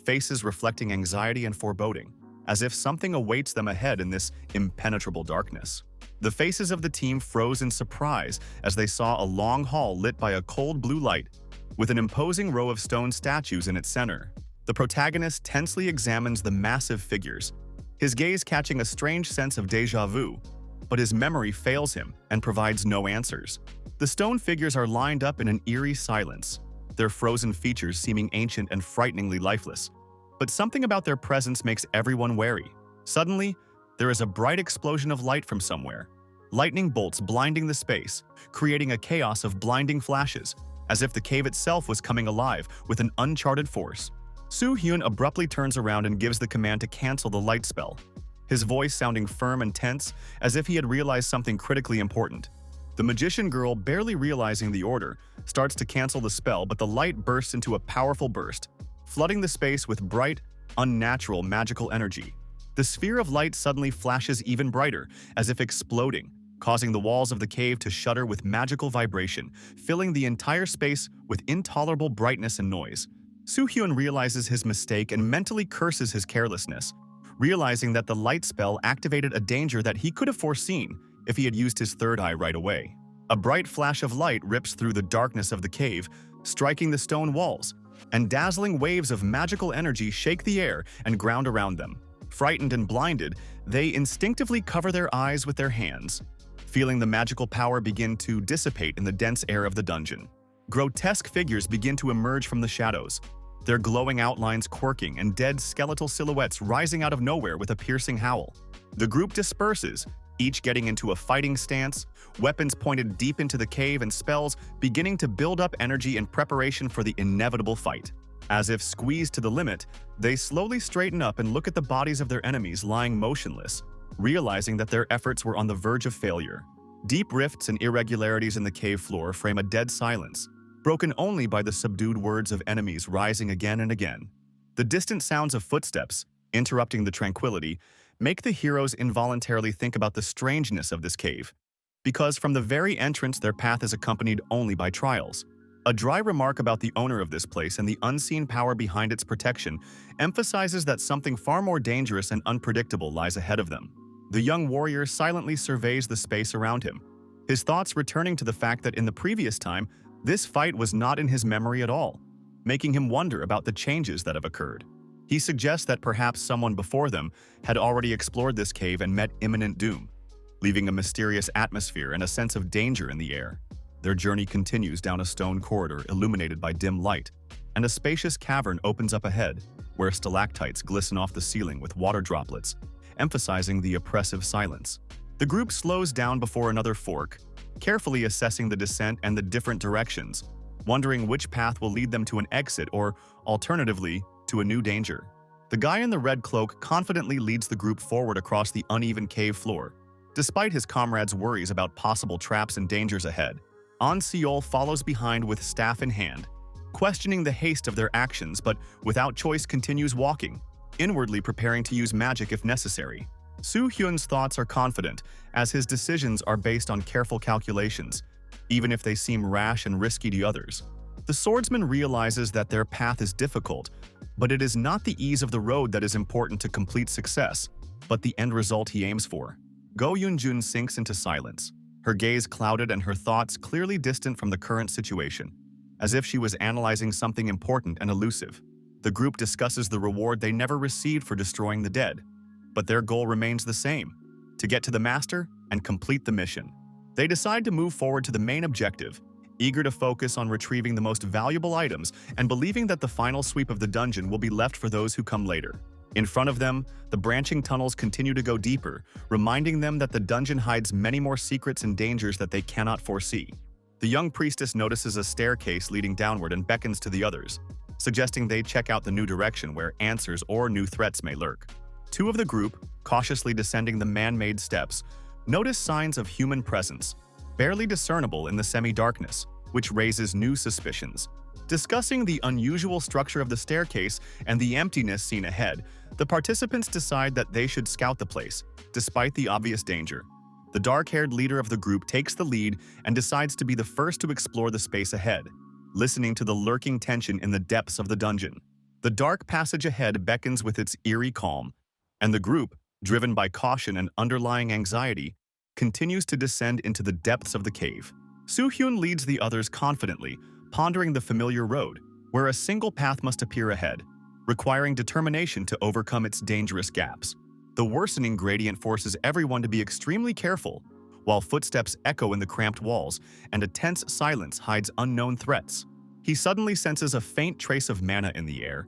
faces reflecting anxiety and foreboding, as if something awaits them ahead in this impenetrable darkness. The faces of the team froze in surprise as they saw a long hall lit by a cold blue light, with an imposing row of stone statues in its center. The protagonist tensely examines the massive figures, his gaze catching a strange sense of déjà vu, but his memory fails him and provides no answers. The stone figures are lined up in an eerie silence, their frozen features seeming ancient and frighteningly lifeless. But something about their presence makes everyone wary. Suddenly, there is a bright explosion of light from somewhere, lightning bolts blinding the space, creating a chaos of blinding flashes, as if the cave itself was coming alive with an uncharted force. Hyun abruptly turns around and gives the command to cancel the light spell, his voice sounding firm and tense, as if he had realized something critically important. The magician girl, barely realizing the order, starts to cancel the spell, but the light bursts into a powerful burst, flooding the space with bright, unnatural magical energy. The sphere of light suddenly flashes even brighter, as if exploding, causing the walls of the cave to shudder with magical vibration, filling the entire space with intolerable brightness and noise. Hyun realizes his mistake and mentally curses his carelessness, realizing that the light spell activated a danger that he could have foreseen if he had used his third eye right away. A bright flash of light rips through the darkness of the cave, striking the stone walls, and dazzling waves of magical energy shake the air and ground around them. Frightened and blinded, they instinctively cover their eyes with their hands, feeling the magical power begin to dissipate in the dense air of the dungeon. Grotesque figures begin to emerge from the shadows, their glowing outlines quirking and dead skeletal silhouettes rising out of nowhere with a piercing howl. The group disperses, each getting into a fighting stance, weapons pointed deep into the cave and spells beginning to build up energy in preparation for the inevitable fight. As if squeezed to the limit, they slowly straighten up and look at the bodies of their enemies lying motionless, realizing that their efforts were on the verge of failure. Deep rifts and irregularities in the cave floor frame a dead silence, broken only by the subdued words of enemies rising again and again. The distant sounds of footsteps, interrupting the tranquility, make the heroes involuntarily think about the strangeness of this cave, because from the very entrance their path is accompanied only by trials. A dry remark about the owner of this place and the unseen power behind its protection emphasizes that something far more dangerous and unpredictable lies ahead of them. The young warrior silently surveys the space around him, his thoughts returning to the fact that in the previous time, this fight was not in his memory at all, making him wonder about the changes that have occurred. He suggests that perhaps someone before them had already explored this cave and met imminent doom, leaving a mysterious atmosphere and a sense of danger in the air. Their journey continues down a stone corridor illuminated by dim light, and a spacious cavern opens up ahead, where stalactites glisten off the ceiling with water droplets, emphasizing the oppressive silence. The group slows down before another fork, carefully assessing the descent and the different directions, wondering which path will lead them to an exit or, alternatively, to a new danger. The guy in the red cloak confidently leads the group forward across the uneven cave floor, despite his comrades' worries about possible traps and dangers ahead. An Seol follows behind with staff in hand, questioning the haste of their actions but without choice continues walking, inwardly preparing to use magic if necessary. Soo Hyun's thoughts are confident, as his decisions are based on careful calculations, even if they seem rash and risky to others. The swordsman realizes that their path is difficult, but it is not the ease of the road that is important to complete success, but the end result he aims for. Go Yong Ju sinks into silence, her gaze clouded and her thoughts clearly distant from the current situation, as if she was analyzing something important and elusive. The group discusses the reward they never received for destroying the dead, but their goal remains the same: to get to the master and complete the mission. They decide to move forward to the main objective, eager to focus on retrieving the most valuable items and believing that the final sweep of the dungeon will be left for those who come later. In front of them, the branching tunnels continue to go deeper, reminding them that the dungeon hides many more secrets and dangers that they cannot foresee. The young priestess notices a staircase leading downward and beckons to the others, suggesting they check out the new direction where answers or new threats may lurk. Two of the group, cautiously descending the man-made steps, notice signs of human presence, barely discernible in the semi-darkness, which raises new suspicions. Discussing the unusual structure of the staircase and the emptiness seen ahead, the participants decide that they should scout the place, despite the obvious danger. The dark-haired leader of the group takes the lead and decides to be the first to explore the space ahead, listening to the lurking tension in the depths of the dungeon. The dark passage ahead beckons with its eerie calm, and the group, driven by caution and underlying anxiety, continues to descend into the depths of the cave. Soo Hyun leads the others confidently, pondering the familiar road, where a single path must appear ahead, requiring determination to overcome its dangerous gaps. The worsening gradient forces everyone to be extremely careful, while footsteps echo in the cramped walls and a tense silence hides unknown threats. He suddenly senses a faint trace of mana in the air,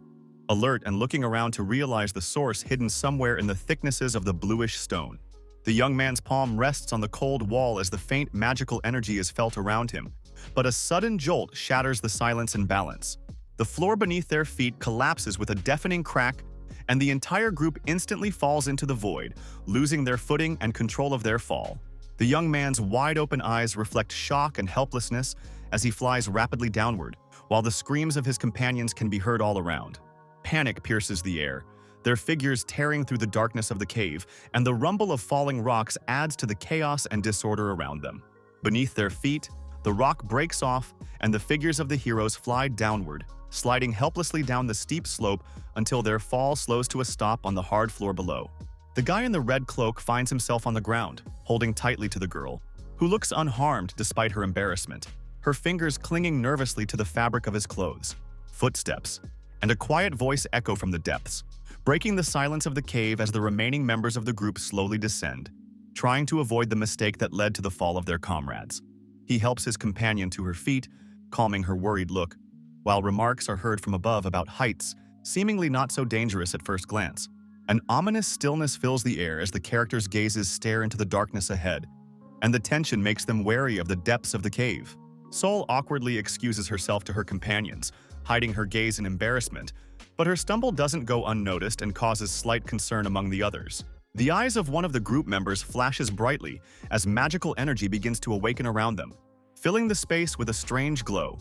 alert and looking around to realize the source hidden somewhere in the thicknesses of the bluish stone. The young man's palm rests on the cold wall as the faint magical energy is felt around him, but a sudden jolt shatters the silence and balance. The floor beneath their feet collapses with a deafening crack, and the entire group instantly falls into the void, losing their footing and control of their fall. The young man's wide-open eyes reflect shock and helplessness as he flies rapidly downward, while the screams of his companions can be heard all around. Panic pierces the air, their figures tearing through the darkness of the cave, and the rumble of falling rocks adds to the chaos and disorder around them. Beneath their feet, the rock breaks off, and the figures of the heroes fly downward, sliding helplessly down the steep slope until their fall slows to a stop on the hard floor below. The guy in the red cloak finds himself on the ground, holding tightly to the girl, who looks unharmed despite her embarrassment, her fingers clinging nervously to the fabric of his clothes. Footsteps, and a quiet voice echo from the depths, breaking the silence of the cave as the remaining members of the group slowly descend, trying to avoid the mistake that led to the fall of their comrades. He helps his companion to her feet, calming her worried look, while remarks are heard from above about heights, seemingly not so dangerous at first glance. An ominous stillness fills the air as the characters' gazes stare into the darkness ahead, and the tension makes them wary of the depths of the cave. Sol awkwardly excuses herself to her companions, hiding her gaze in embarrassment, but her stumble doesn't go unnoticed and causes slight concern among the others. The eyes of one of the group members flashes brightly as magical energy begins to awaken around them, filling the space with a strange glow.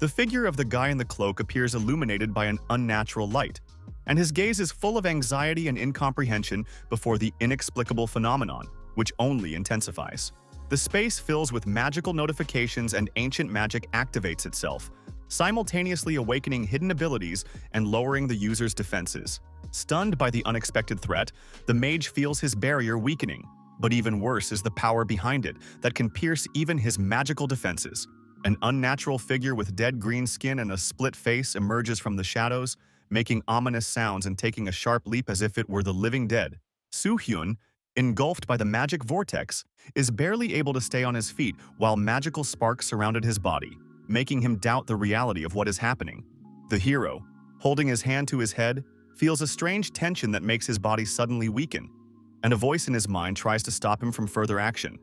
The figure of the guy in the cloak appears illuminated by an unnatural light, and his gaze is full of anxiety and incomprehension before the inexplicable phenomenon, which only intensifies. The space fills with magical notifications and ancient magic activates itself, simultaneously awakening hidden abilities and lowering the user's defenses. Stunned by the unexpected threat, the mage feels his barrier weakening. But even worse is the power behind it that can pierce even his magical defenses. An unnatural figure with dead green skin and a split face emerges from the shadows, making ominous sounds and taking a sharp leap as if it were the living dead. Hyun, engulfed by the magic vortex, is barely able to stay on his feet while magical sparks surrounded his body, making him doubt the reality of what is happening. The hero, holding his hand to his head, feels a strange tension that makes his body suddenly weaken, and a voice in his mind tries to stop him from further action.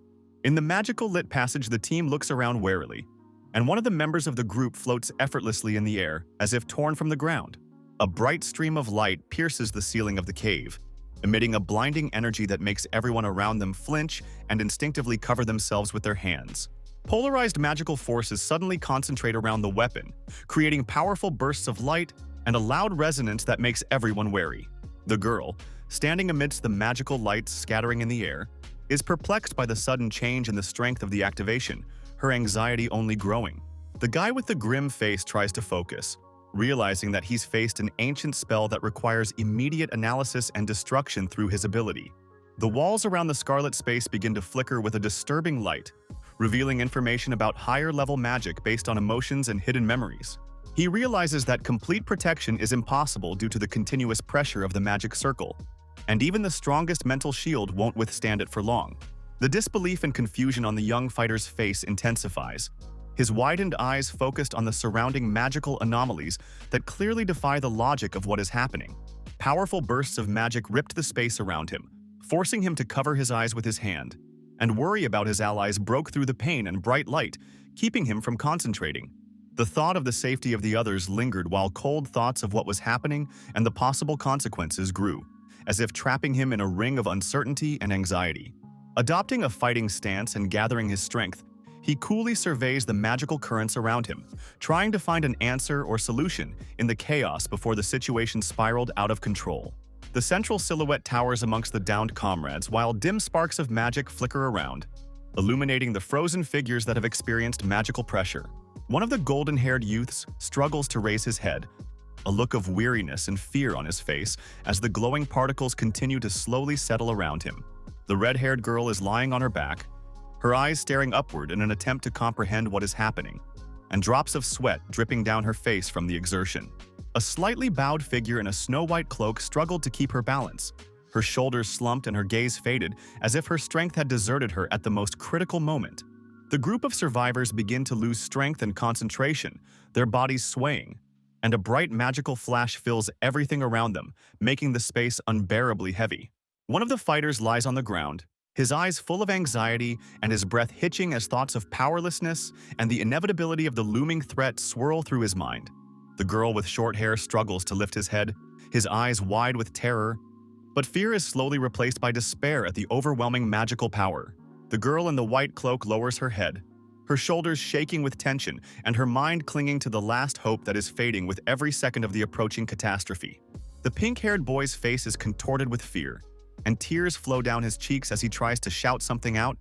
In the magical lit passage, the team looks around warily, and one of the members of the group floats effortlessly in the air, as if torn from the ground. A bright stream of light pierces the ceiling of the cave, emitting a blinding energy that makes everyone around them flinch and instinctively cover themselves with their hands. Polarized magical forces suddenly concentrate around the weapon, creating powerful bursts of light and a loud resonance that makes everyone wary. The girl, standing amidst the magical lights scattering in the air, is perplexed by the sudden change in the strength of the activation, her anxiety only growing. The guy with the grim face tries to focus, realizing that he's faced an ancient spell that requires immediate analysis and destruction through his ability. The walls around the scarlet space begin to flicker with a disturbing light, revealing information about higher-level magic based on emotions and hidden memories. He realizes that complete protection is impossible due to the continuous pressure of the magic circle, and even the strongest mental shield won't withstand it for long. The disbelief and confusion on the young fighter's face intensifies, his widened eyes focused on the surrounding magical anomalies that clearly defy the logic of what is happening. Powerful bursts of magic ripped the space around him, forcing him to cover his eyes with his hand, and worry about his allies broke through the pain and bright light, keeping him from concentrating. The thought of the safety of the others lingered while cold thoughts of what was happening and the possible consequences grew, as if trapping him in a ring of uncertainty and anxiety. Adopting a fighting stance and gathering his strength, he coolly surveys the magical currents around him, trying to find an answer or solution in the chaos before the situation spiraled out of control. The central silhouette towers amongst the downed comrades while dim sparks of magic flicker around, illuminating the frozen figures that have experienced magical pressure. One of the golden-haired youths struggles to raise his head, a look of weariness and fear on his face as the glowing particles continue to slowly settle around him. The red-haired girl is lying on her back, her eyes staring upward in an attempt to comprehend what is happening, and drops of sweat dripping down her face from the exertion. A slightly bowed figure in a snow-white cloak struggled to keep her balance. Her shoulders slumped and her gaze faded, as if her strength had deserted her at the most critical moment. The group of survivors begin to lose strength and concentration, their bodies swaying, and a bright magical flash fills everything around them, making the space unbearably heavy. One of the fighters lies on the ground, his eyes full of anxiety and his breath hitching as thoughts of powerlessness and the inevitability of the looming threat swirl through his mind. The girl with short hair struggles to lift his head, his eyes wide with terror, but fear is slowly replaced by despair at the overwhelming magical power. The girl in the white cloak lowers her head, her shoulders shaking with tension and her mind clinging to the last hope that is fading with every second of the approaching catastrophe. The pink-haired boy's face is contorted with fear, and tears flow down his cheeks as he tries to shout something out,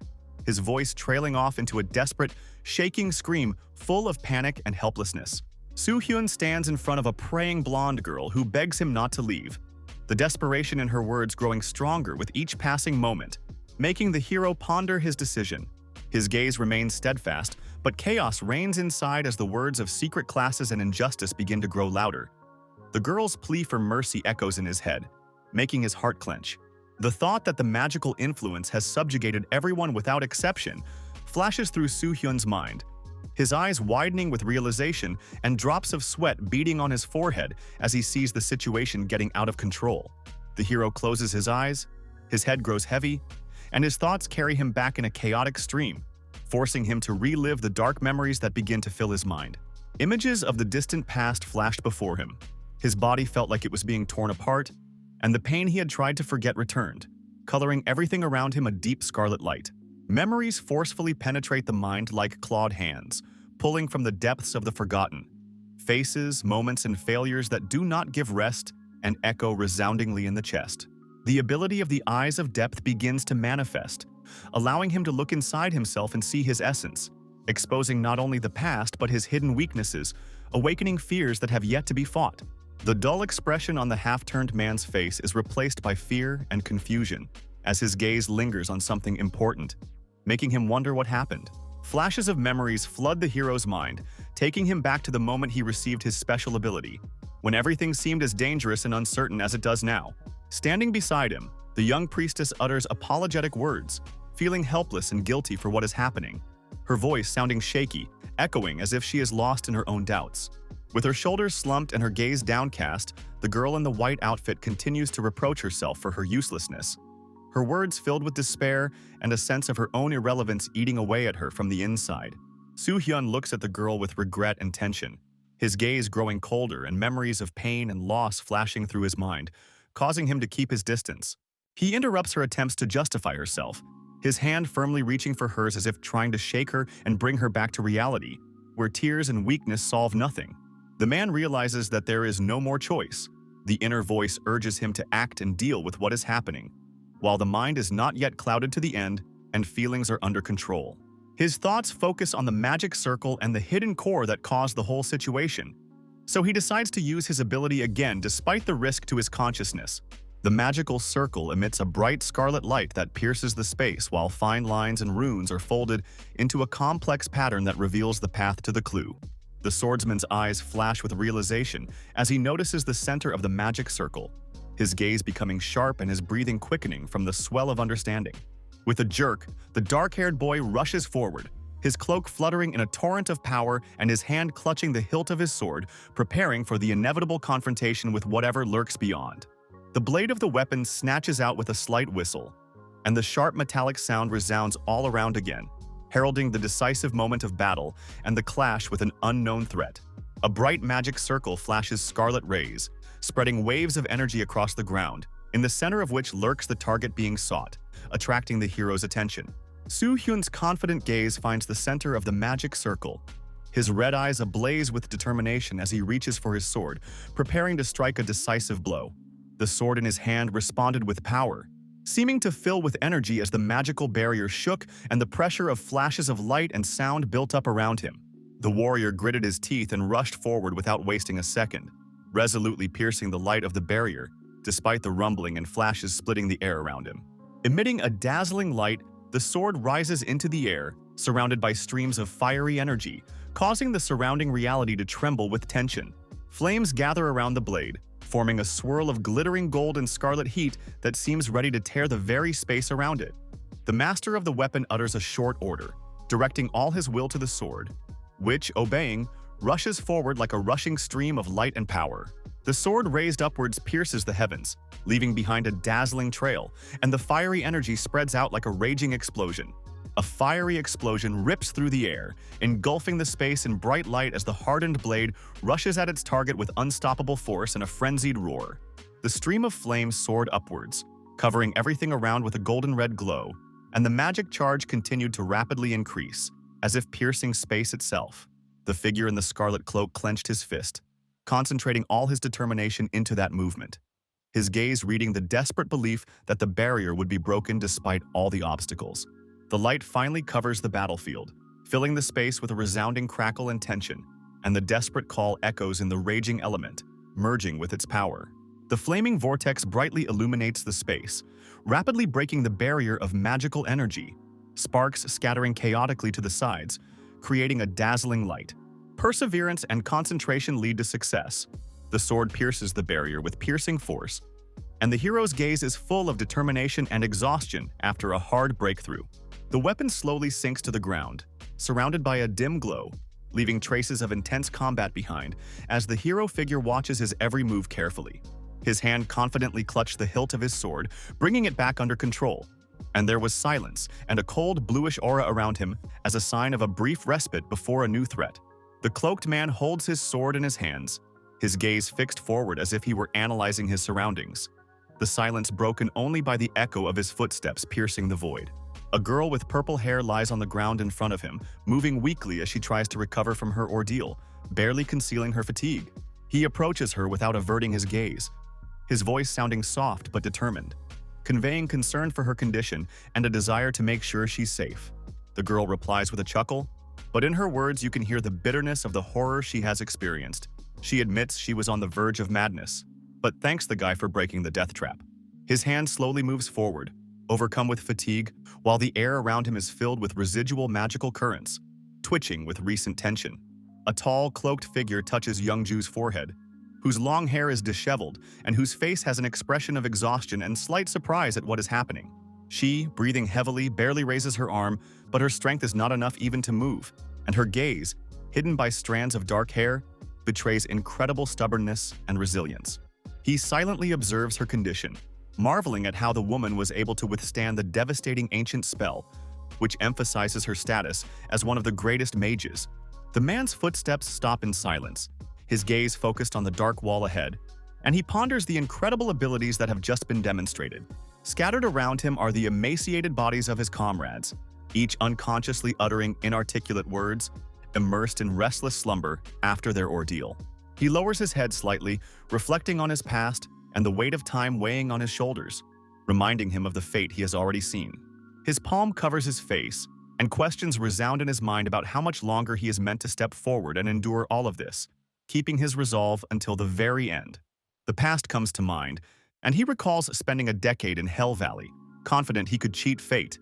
his voice trailing off into a desperate, shaking scream full of panic and helplessness. Hyun stands in front of a praying blonde girl who begs him not to leave, the desperation in her words growing stronger with each passing moment, making the hero ponder his decision. His gaze remains steadfast, but chaos reigns inside as the words of secret classes and injustice begin to grow louder. The girl's plea for mercy echoes in his head, making his heart clench. The thought that the magical influence has subjugated everyone without exception flashes through Hyun's mind, his eyes widening with realization and drops of sweat beading on his forehead as he sees the situation getting out of control. The hero closes his eyes, his head grows heavy, and his thoughts carry him back in a chaotic stream, forcing him to relive the dark memories that begin to fill his mind. Images of the distant past flashed before him. His body felt like it was being torn apart, and the pain he had tried to forget returned, coloring everything around him a deep scarlet light. Memories forcefully penetrate the mind like clawed hands, pulling from the depths of the forgotten. Faces, moments, and failures that do not give rest and echo resoundingly in the chest. The ability of the eyes of depth begins to manifest, allowing him to look inside himself and see his essence, exposing not only the past but his hidden weaknesses, awakening fears that have yet to be fought. The dull expression on the half-turned man's face is replaced by fear and confusion as his gaze lingers on something important, making him wonder what happened. Flashes of memories flood the hero's mind, taking him back to the moment he received his special ability, when everything seemed as dangerous and uncertain as it does now. Standing beside him, the young priestess utters apologetic words, feeling helpless and guilty for what is happening, her voice sounding shaky, echoing as if she is lost in her own doubts. With her shoulders slumped and her gaze downcast, the girl in the white outfit continues to reproach herself for her uselessness. Her words filled with despair and a sense of her own irrelevance eating away at her from the inside. Hyun looks at the girl with regret and tension, his gaze growing colder and memories of pain and loss flashing through his mind, causing him to keep his distance. He interrupts her attempts to justify herself, his hand firmly reaching for hers as if trying to shake her and bring her back to reality, where tears and weakness solve nothing. The man realizes that there is no more choice. The inner voice urges him to act and deal with what is happening, while the mind is not yet clouded to the end and feelings are under control. His thoughts focus on the magic circle and the hidden core that caused the whole situation. So he decides to use his ability again despite the risk to his consciousness. The magical circle emits a bright scarlet light that pierces the space while fine lines and runes are folded into a complex pattern that reveals the path to the clue. The swordsman's eyes flash with realization as he notices the center of the magic circle, his gaze becoming sharp and his breathing quickening from the swell of understanding. With a jerk, the dark-haired boy rushes forward, his cloak fluttering in a torrent of power and his hand clutching the hilt of his sword, preparing for the inevitable confrontation with whatever lurks beyond. The blade of the weapon snatches out with a slight whistle, and the sharp metallic sound resounds all around again, heralding the decisive moment of battle and the clash with an unknown threat. A bright magic circle flashes scarlet rays, spreading waves of energy across the ground, in the center of which lurks the target being sought, attracting the hero's attention. Hyun's confident gaze finds the center of the magic circle, his red eyes ablaze with determination as he reaches for his sword, preparing to strike a decisive blow. The sword in his hand responded with power, seeming to fill with energy as the magical barrier shook and the pressure of flashes of light and sound built up around him. The warrior gritted his teeth and rushed forward without wasting a second, resolutely piercing the light of the barrier, despite the rumbling and flashes splitting the air around him. Emitting a dazzling light, the sword rises into the air, surrounded by streams of fiery energy, causing the surrounding reality to tremble with tension. Flames gather around the blade, forming a swirl of glittering gold and scarlet heat that seems ready to tear the very space around it. The master of the weapon utters a short order, directing all his will to the sword, which, obeying, rushes forward like a rushing stream of light and power. The sword raised upwards pierces the heavens, leaving behind a dazzling trail, and the fiery energy spreads out like a raging explosion. A fiery explosion rips through the air, engulfing the space in bright light as the hardened blade rushes at its target with unstoppable force and a frenzied roar. The stream of flames soared upwards, covering everything around with a golden red glow, and the magic charge continued to rapidly increase, as if piercing space itself. The figure in the scarlet cloak clenched his fist, concentrating all his determination into that movement, his gaze reading the desperate belief that the barrier would be broken despite all the obstacles. The light finally covers the battlefield, filling the space with a resounding crackle and tension, and the desperate call echoes in the raging element, merging with its power. The flaming vortex brightly illuminates the space, rapidly breaking the barrier of magical energy, sparks scattering chaotically to the sides, creating a dazzling light. Perseverance and concentration lead to success. The sword pierces the barrier with piercing force, and the hero's gaze is full of determination and exhaustion after a hard breakthrough. The weapon slowly sinks to the ground, surrounded by a dim glow, leaving traces of intense combat behind as the hero figure watches his every move carefully. His hand confidently clutched the hilt of his sword, bringing it back under control. And there was silence and a cold bluish aura around him as a sign of a brief respite before a new threat. The cloaked man holds his sword in his hands, his gaze fixed forward as if he were analyzing his surroundings. The silence broken only by the echo of his footsteps piercing the void. A girl with purple hair lies on the ground in front of him, moving weakly as she tries to recover from her ordeal, barely concealing her fatigue. He approaches her without averting his gaze, his voice sounding soft but determined, conveying concern for her condition and a desire to make sure she's safe. The girl replies with a chuckle, But in her words, you can hear the bitterness of the horror she has experienced. She admits she was on the verge of madness, but thanks the guy for breaking the death trap. His hand slowly moves forward, overcome with fatigue, while the air around him is filled with residual magical currents, twitching with recent tension. A tall, cloaked figure touches Yong Ju's forehead, whose long hair is disheveled and whose face has an expression of exhaustion and slight surprise at what is happening. She, breathing heavily, barely raises her arm, but her strength is not enough even to move, and her gaze, hidden by strands of dark hair, betrays incredible stubbornness and resilience. He silently observes her condition, marveling at how the woman was able to withstand the devastating ancient spell, which emphasizes her status as one of the greatest mages. The man's footsteps stop in silence, his gaze focused on the dark wall ahead, and he ponders the incredible abilities that have just been demonstrated. Scattered around him are the emaciated bodies of his comrades, each unconsciously uttering inarticulate words, immersed in restless slumber after their ordeal. He lowers his head slightly, reflecting on his past and the weight of time weighing on his shoulders, reminding him of the fate he has already seen. His palm covers his face, and questions resound in his mind about how much longer he is meant to step forward and endure all of this, keeping his resolve until the very end. The past comes to mind, and he recalls spending a decade in Hell Valley, confident he could cheat fate.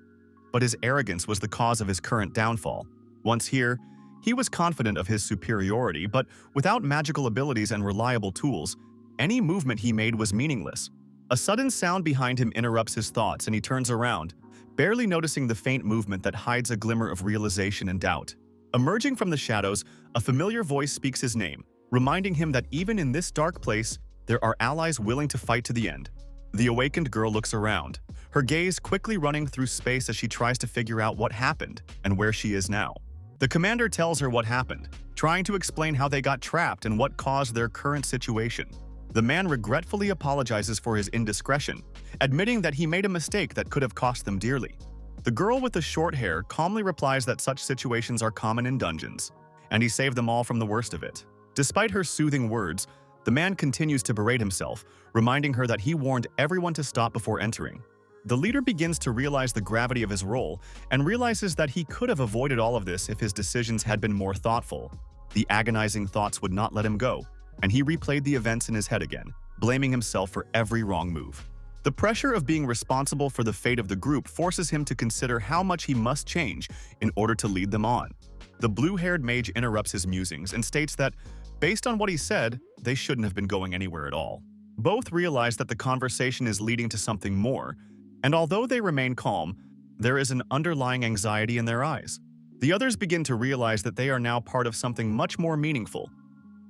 But his arrogance was the cause of his current downfall. Once here, he was confident of his superiority, but without magical abilities and reliable tools, any movement he made was meaningless. A sudden sound behind him interrupts his thoughts, and he turns around, barely noticing the faint movement that hides a glimmer of realization and doubt. Emerging from the shadows, a familiar voice speaks his name, reminding him that even in this dark place, there are allies willing to fight to the end. The awakened girl looks around, her gaze quickly running through space as she tries to figure out what happened and where she is now. The commander tells her what happened, trying to explain how they got trapped and what caused their current situation. The man regretfully apologizes for his indiscretion, admitting that he made a mistake that could have cost them dearly. The girl with the short hair calmly replies that such situations are common in dungeons, and he saved them all from the worst of it. Despite her soothing words, the man continues to berate himself, reminding her that he warned everyone to stop before entering. The leader begins to realize the gravity of his role and realizes that he could have avoided all of this if his decisions had been more thoughtful. The agonizing thoughts would not let him go, and he replayed the events in his head again, blaming himself for every wrong move. The pressure of being responsible for the fate of the group forces him to consider how much he must change in order to lead them on. The blue-haired mage interrupts his musings and states that, based on what he said, they shouldn't have been going anywhere at all. Both realize that the conversation is leading to something more, and although they remain calm, there is an underlying anxiety in their eyes. The others begin to realize that they are now part of something much more meaningful.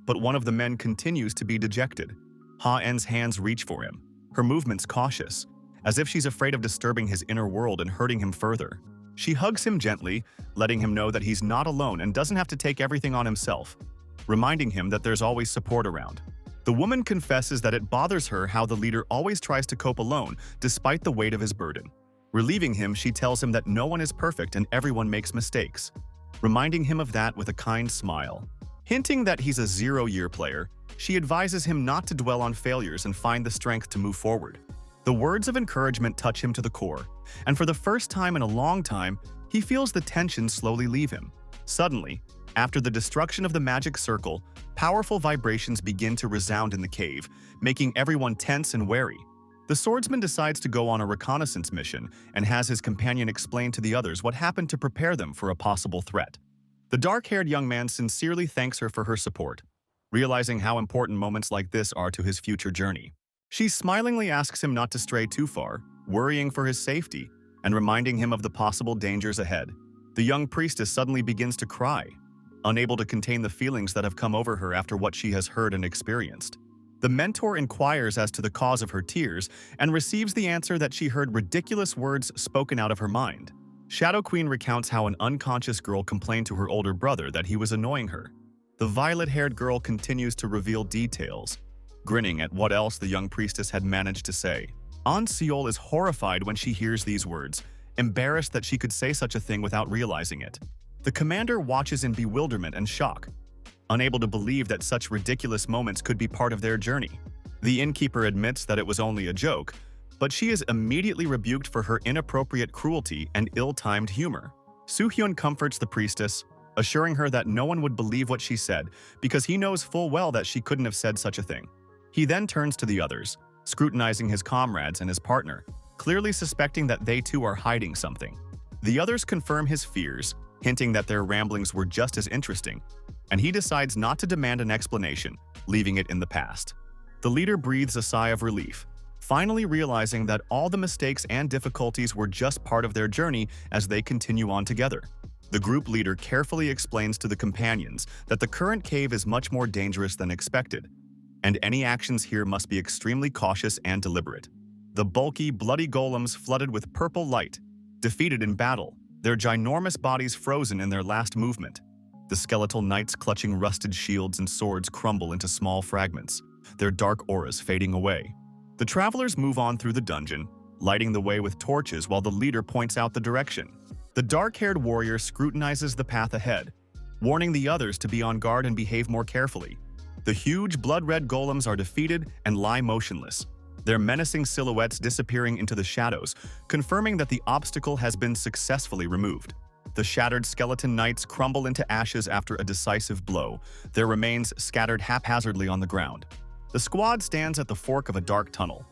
But one of the men continues to be dejected. Ha-En's hands reach for him, her movements cautious, as if she's afraid of disturbing his inner world and hurting him further. She hugs him gently, letting him know that he's not alone and doesn't have to take everything on himself, reminding him that there's always support around. The woman confesses that it bothers her how the leader always tries to cope alone, despite the weight of his burden. Relieving him, she tells him that no one is perfect and everyone makes mistakes, reminding him of that with a kind smile. Hinting that he's a zero-year player, she advises him not to dwell on failures and find the strength to move forward. The words of encouragement touch him to the core, and for the first time in a long time, he feels the tension slowly leave him. Suddenly, after the destruction of the magic circle, powerful vibrations begin to resound in the cave, making everyone tense and wary. The swordsman decides to go on a reconnaissance mission and has his companion explain to the others what happened to prepare them for a possible threat. The dark-haired young man sincerely thanks her for her support, realizing how important moments like this are to his future journey. She smilingly asks him not to stray too far, worrying for his safety and reminding him of the possible dangers ahead. The young priestess suddenly begins to cry, unable to contain the feelings that have come over her after what she has heard and experienced. The mentor inquires as to the cause of her tears and receives the answer that she heard ridiculous words spoken out of her mind. Shadow Queen recounts how an unconscious girl complained to her older brother that he was annoying her. The violet-haired girl continues to reveal details, grinning at what else the young priestess had managed to say. An Seol is horrified when she hears these words, embarrassed that she could say such a thing without realizing it. The commander watches in bewilderment and shock, unable to believe that such ridiculous moments could be part of their journey. The innkeeper admits that it was only a joke, but she is immediately rebuked for her inappropriate cruelty and ill-timed humor. Hyun comforts the priestess, assuring her that no one would believe what she said because he knows full well that she couldn't have said such a thing. He then turns to the others, scrutinizing his comrades and his partner, clearly suspecting that they too are hiding something. The others confirm his fears, hinting that their ramblings were just as interesting, and he decides not to demand an explanation, leaving it in the past. The leader breathes a sigh of relief, finally realizing that all the mistakes and difficulties were just part of their journey as they continue on together. The group leader carefully explains to the companions that the current cave is much more dangerous than expected, and any actions here must be extremely cautious and deliberate. The bulky, bloody golems flooded with purple light, defeated in battle, their ginormous bodies frozen in their last movement. The skeletal knights clutching rusted shields and swords crumble into small fragments, their dark auras fading away. The travelers move on through the dungeon, lighting the way with torches while the leader points out the direction. The dark-haired warrior scrutinizes the path ahead, warning the others to be on guard and behave more carefully. The huge blood-red golems are defeated and lie motionless, their menacing silhouettes disappearing into the shadows, confirming that the obstacle has been successfully removed. The shattered skeleton knights crumble into ashes after a decisive blow, their remains scattered haphazardly on the ground. The squad stands at the fork of a dark tunnel,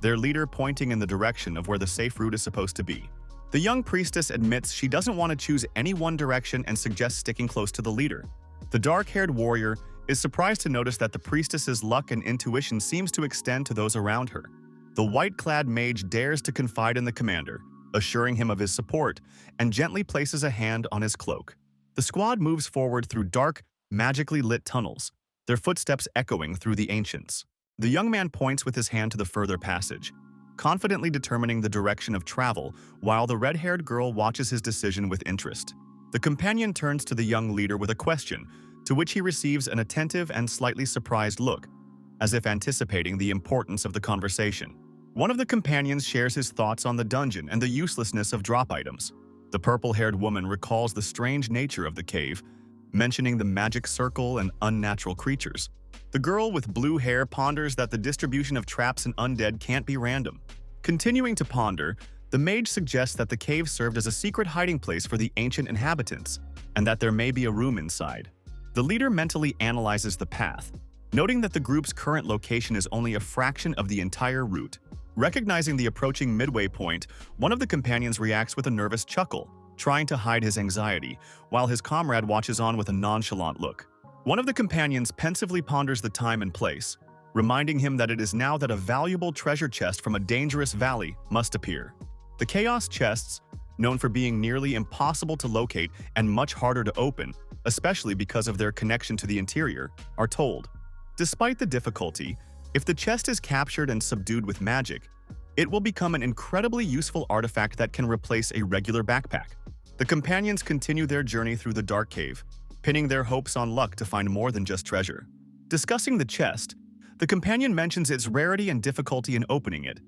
their leader pointing in the direction of where the safe route is supposed to be. The young priestess admits she doesn't want to choose any one direction and suggests sticking close to the leader. The dark-haired warrior is surprised to notice that the priestess's luck and intuition seems to extend to those around her. The white-clad mage dares to confide in the commander, assuring him of his support, and gently places a hand on his cloak. The squad moves forward through dark, magically lit tunnels, their footsteps echoing through the ancients. The young man points with his hand to the further passage, confidently determining the direction of travel, while the red-haired girl watches his decision with interest. The companion turns to the young leader with a question, to which he receives an attentive and slightly surprised look, as if anticipating the importance of the conversation. One of the companions shares his thoughts on the dungeon and the uselessness of drop items. The purple-haired woman recalls the strange nature of the cave, mentioning the magic circle and unnatural creatures. The girl with blue hair ponders that the distribution of traps and undead can't be random. Continuing to ponder, the mage suggests that the cave served as a secret hiding place for the ancient inhabitants, and that there may be a room inside. The leader mentally analyzes the path, noting that the group's current location is only a fraction of the entire route. Recognizing the approaching midway point, one of the companions reacts with a nervous chuckle, trying to hide his anxiety, while his comrade watches on with a nonchalant look. One of the companions pensively ponders the time and place, reminding him that it is now that a valuable treasure chest from a dangerous valley must appear. The chaos chests, known for being nearly impossible to locate and much harder to open, especially because of their connection to the interior, are told. Despite the difficulty, if the chest is captured and subdued with magic, it will become an incredibly useful artifact that can replace a regular backpack. The companions continue their journey through the dark cave, pinning their hopes on luck to find more than just treasure. Discussing the chest, the companion mentions its rarity and difficulty in opening it,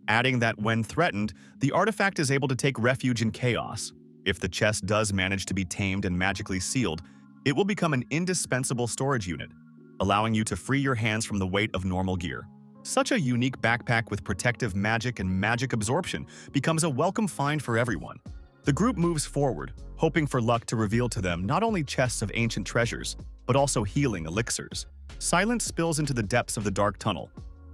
adding that when threatened, the artifact is able to take refuge in chaos. If the chest does manage to be tamed and magically sealed, it will become an indispensable storage unit, allowing you to free your hands from the weight of normal gear. Such a unique backpack with protective magic and magic absorption becomes a welcome find for everyone. The group moves forward, hoping for luck to reveal to them not only chests of ancient treasures, but also healing elixirs. Silence spills into the depths of the dark tunnel,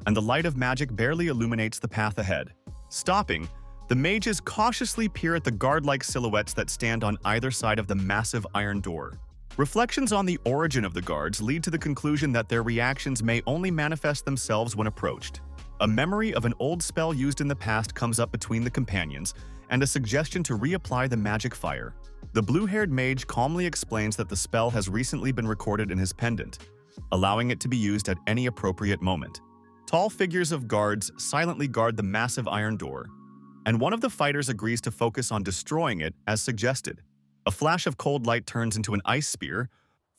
and the light of magic barely illuminates the path ahead. Stopping, the mages cautiously peer at the guard-like silhouettes that stand on either side of the massive iron door. Reflections on the origin of the guards lead to the conclusion that their reactions may only manifest themselves when approached. A memory of an old spell used in the past comes up between the companions, and a suggestion to reapply the magic fire. The blue-haired mage calmly explains that the spell has recently been recorded in his pendant, allowing it to be used at any appropriate moment. Tall figures of guards silently guard the massive iron door, and one of the fighters agrees to focus on destroying it as suggested. A flash of cold light turns into an ice spear,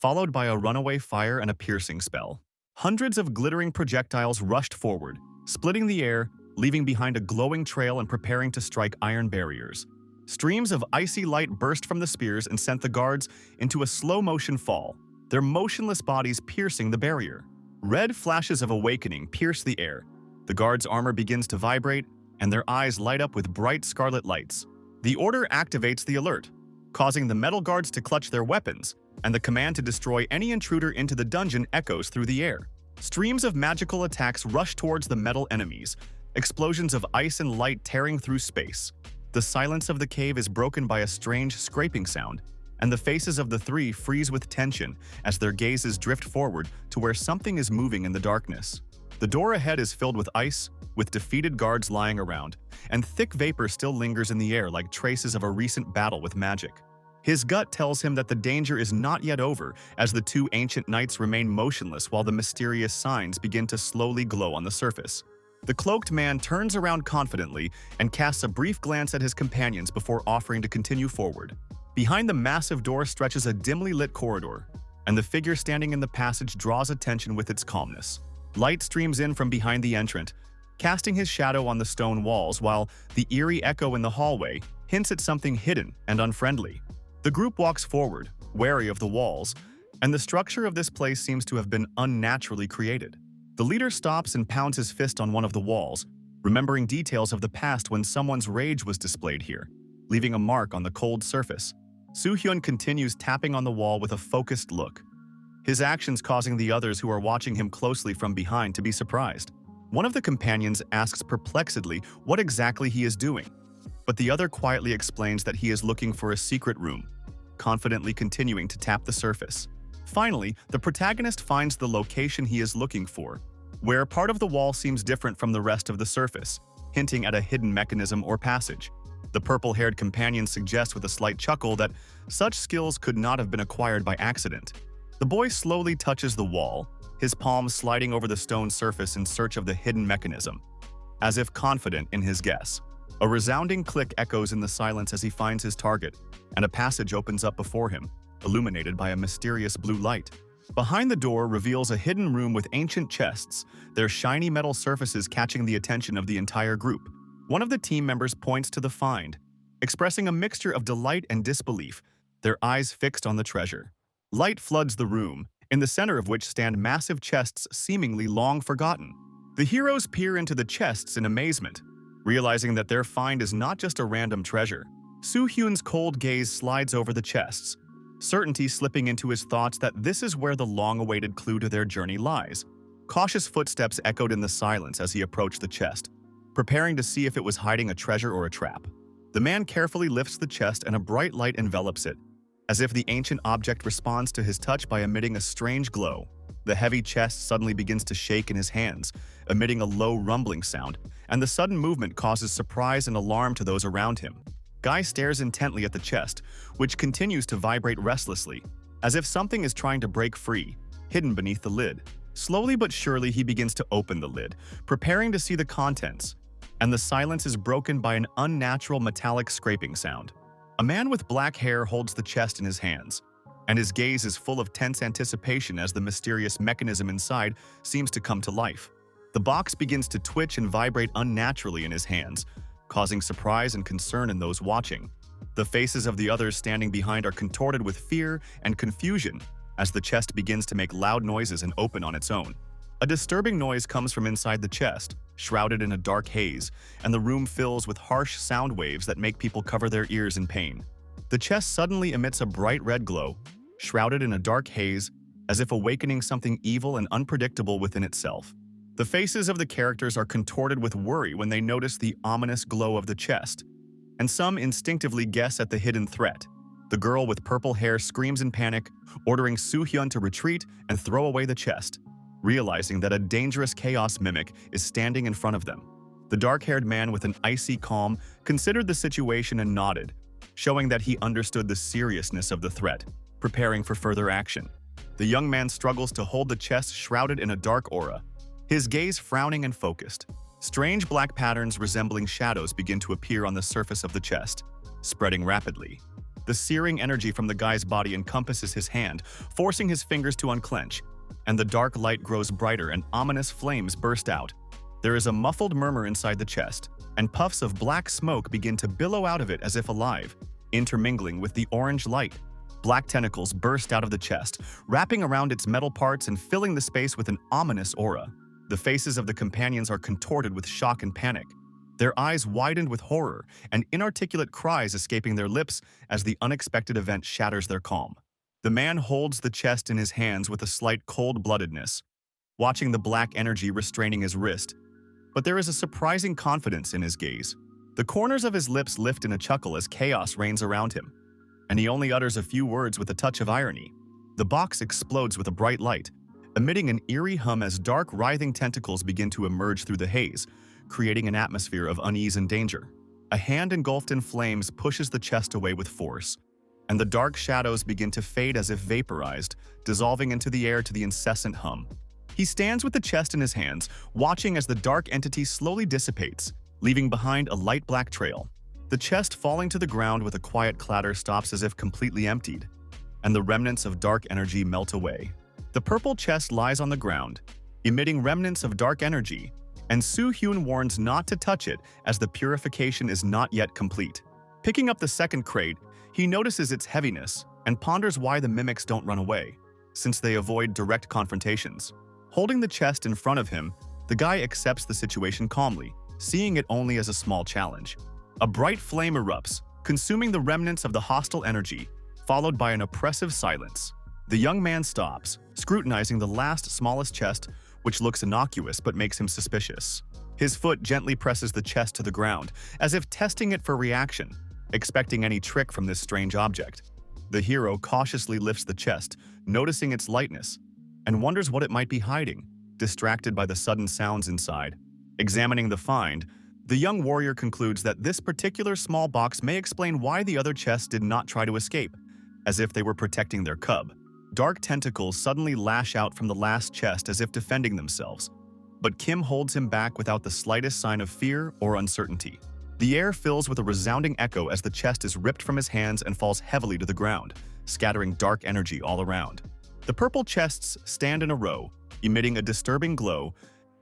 followed by a runaway fire and a piercing spell. Hundreds of glittering projectiles rushed forward, splitting the air, leaving behind a glowing trail and preparing to strike iron barriers. Streams of icy light burst from the spears and sent the guards into a slow-motion fall, their motionless bodies piercing the barrier. Red flashes of awakening pierce the air. The guards' armor begins to vibrate, and their eyes light up with bright scarlet lights. The order activates the alert. causing the metal guards to clutch their weapons, and the command to destroy any intruder into the dungeon echoes through the air. Streams of magical attacks rush towards the metal enemies, explosions of ice and light tearing through space. The silence of the cave is broken by a strange scraping sound, and the faces of the three freeze with tension as their gazes drift forward to where something is moving in the darkness. The door ahead is filled with ice, with defeated guards lying around, and thick vapor still lingers in the air like traces of a recent battle with magic. His gut tells him that the danger is not yet over as the two ancient knights remain motionless while the mysterious signs begin to slowly glow on the surface. The cloaked man turns around confidently and casts a brief glance at his companions before offering to continue forward. Behind the massive door stretches a dimly lit corridor, and the figure standing in the passage draws attention with its calmness. Light streams in from behind the entrant, casting his shadow on the stone walls, while the eerie echo in the hallway hints at something hidden and unfriendly. The group walks forward, wary of the walls, and the structure of this place seems to have been unnaturally created. The leader stops and pounds his fist on one of the walls, remembering details of the past when someone's rage was displayed here, leaving a mark on the cold surface. Hyun continues tapping on the wall with a focused look, his actions causing the others who are watching him closely from behind to be surprised. One of the companions asks perplexedly what exactly he is doing, but the other quietly explains that he is looking for a secret room, confidently continuing to tap the surface. Finally, the protagonist finds the location he is looking for, where part of the wall seems different from the rest of the surface, hinting at a hidden mechanism or passage. The purple-haired companion suggests with a slight chuckle that such skills could not have been acquired by accident. The boy slowly touches the wall, his palms sliding over the stone surface in search of the hidden mechanism, as if confident in his guess. A resounding click echoes in the silence as he finds his target, and a passage opens up before him, illuminated by a mysterious blue light. Behind the door reveals a hidden room with ancient chests, their shiny metal surfaces catching the attention of the entire group. One of the team members points to the find, expressing a mixture of delight and disbelief, their eyes fixed on the treasure. Light floods the room, in the center of which stand massive chests seemingly long forgotten. The heroes peer into the chests in amazement, realizing that their find is not just a random treasure. Hyun's cold gaze slides over the chests, certainty slipping into his thoughts that this is where the long-awaited clue to their journey lies. Cautious footsteps echoed in the silence as he approached the chest, preparing to see if it was hiding a treasure or a trap. The man carefully lifts the chest and a bright light envelops it, as if the ancient object responds to his touch by emitting a strange glow. The heavy chest suddenly begins to shake in his hands, emitting a low rumbling sound, and the sudden movement causes surprise and alarm to those around him. Guy stares intently at the chest, which continues to vibrate restlessly, as if something is trying to break free, hidden beneath the lid. Slowly but surely he begins to open the lid, preparing to see the contents, and the silence is broken by an unnatural metallic scraping sound. A man with black hair holds the chest in his hands, and his gaze is full of tense anticipation as the mysterious mechanism inside seems to come to life. The box begins to twitch and vibrate unnaturally in his hands, causing surprise and concern in those watching. The faces of the others standing behind are contorted with fear and confusion as the chest begins to make loud noises and open on its own. A disturbing noise comes from inside the chest, shrouded in a dark haze, and the room fills with harsh sound waves that make people cover their ears in pain. The chest suddenly emits a bright red glow, shrouded in a dark haze, as if awakening something evil and unpredictable within itself. The faces of the characters are contorted with worry when they notice the ominous glow of the chest, and some instinctively guess at the hidden threat. The girl with purple hair screams in panic, ordering Hyun to retreat and throw away the chest, realizing that a dangerous chaos mimic is standing in front of them. The dark-haired man with an icy calm considered the situation and nodded, showing that he understood the seriousness of the threat, preparing for further action. The young man struggles to hold the chest shrouded in a dark aura, his gaze frowning and focused. Strange black patterns resembling shadows begin to appear on the surface of the chest, spreading rapidly. The searing energy from the guy's body encompasses his hand, forcing his fingers to unclench, and the dark light grows brighter and ominous flames burst out. There is a muffled murmur inside the chest, and puffs of black smoke begin to billow out of it as if alive, intermingling with the orange light. Black tentacles burst out of the chest, wrapping around its metal parts and filling the space with an ominous aura. The faces of the companions are contorted with shock and panic, their eyes widened with horror and inarticulate cries escaping their lips as the unexpected event shatters their calm. The man holds the chest in his hands with a slight cold-bloodedness, watching the black energy restraining his wrist, but there is a surprising confidence in his gaze. The corners of his lips lift in a chuckle as chaos reigns around him, and he only utters a few words with a touch of irony. The box explodes with a bright light, emitting an eerie hum as dark, writhing tentacles begin to emerge through the haze, creating an atmosphere of unease and danger. A hand engulfed in flames pushes the chest away with force, and the dark shadows begin to fade as if vaporized, dissolving into the air to the incessant hum. He stands with the chest in his hands, watching as the dark entity slowly dissipates, leaving behind a light black trail. The chest falling to the ground with a quiet clatter stops as if completely emptied, and the remnants of dark energy melt away. The purple chest lies on the ground, emitting remnants of dark energy, and Hyun warns not to touch it as the purification is not yet complete. Picking up the second crate, he notices its heaviness and ponders why the mimics don't run away, since they avoid direct confrontations. Holding the chest in front of him, the guy accepts the situation calmly, seeing it only as a small challenge. A bright flame erupts, consuming the remnants of the hostile energy, followed by an oppressive silence. The young man stops, scrutinizing the last smallest chest, which looks innocuous but makes him suspicious. His foot gently presses the chest to the ground, as if testing it for reaction, expecting any trick from this strange object. The hero cautiously lifts the chest, noticing its lightness, and wonders what it might be hiding, distracted by the sudden sounds inside. Examining the find, the young warrior concludes that this particular small box may explain why the other chests did not try to escape, as if they were protecting their cub. Dark tentacles suddenly lash out from the last chest as if defending themselves, but Kim holds him back without the slightest sign of fear or uncertainty. The air fills with a resounding echo as the chest is ripped from his hands and falls heavily to the ground, scattering dark energy all around. The purple chests stand in a row, emitting a disturbing glow,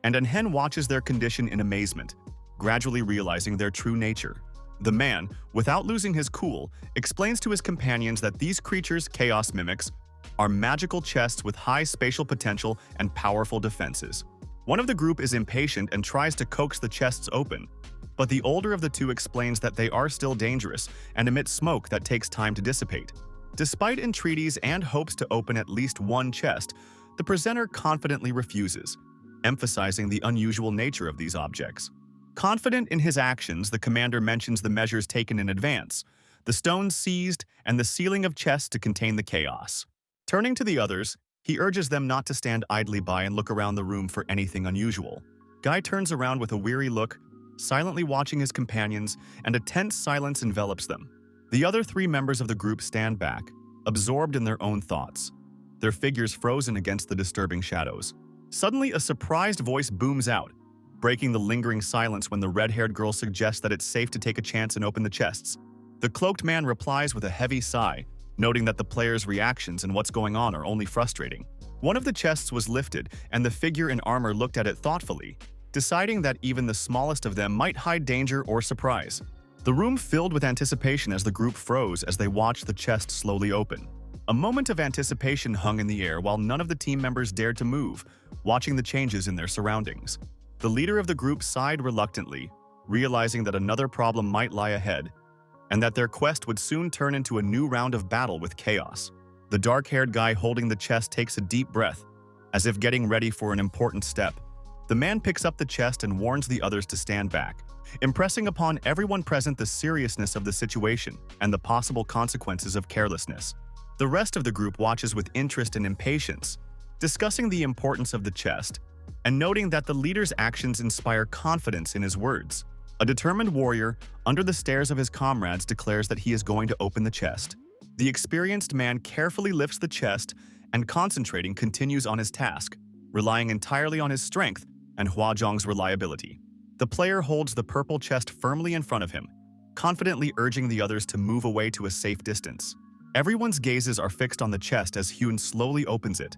and Hyun watches their condition in amazement, gradually realizing their true nature. The man, without losing his cool, explains to his companions that these creatures, chaos mimics, are magical chests with high spatial potential and powerful defenses. One of the group is impatient and tries to coax the chests open, but the older of the two explains that they are still dangerous and emit smoke that takes time to dissipate. Despite entreaties and hopes to open at least one chest, the presenter confidently refuses, emphasizing the unusual nature of these objects. Confident in his actions, the commander mentions the measures taken in advance, the stones seized, and the sealing of chests to contain the chaos. Turning to the others, he urges them not to stand idly by and look around the room for anything unusual. Guy turns around with a weary look, silently watching his companions, and a tense silence envelops them. The other three members of the group stand back, absorbed in their own thoughts, their figures frozen against the disturbing shadows. Suddenly, a surprised voice booms out, breaking the lingering silence when the red-haired girl suggests that it's safe to take a chance and open the chests. The cloaked man replies with a heavy sigh, noting that the players' reactions and what's going on are only frustrating. One of the chests was lifted, and the figure in armor looked at it thoughtfully, deciding that even the smallest of them might hide danger or surprise. The room filled with anticipation as the group froze as they watched the chest slowly open. A moment of anticipation hung in the air while none of the team members dared to move, watching the changes in their surroundings. The leader of the group sighed reluctantly, realizing that another problem might lie ahead, and that their quest would soon turn into a new round of battle with chaos. The dark-haired guy holding the chest takes a deep breath, as if getting ready for an important step. The man picks up the chest and warns the others to stand back, impressing upon everyone present the seriousness of the situation and the possible consequences of carelessness. The rest of the group watches with interest and impatience, discussing the importance of the chest and noting that the leader's actions inspire confidence in his words. A determined warrior, under the stares of his comrades, declares that he is going to open the chest. The experienced man carefully lifts the chest and, concentrating, continues on his task, relying entirely on his strength and Hwajong's reliability. The player holds the purple chest firmly in front of him, confidently urging the others to move away to a safe distance. Everyone's gazes are fixed on the chest as Hyun slowly opens it,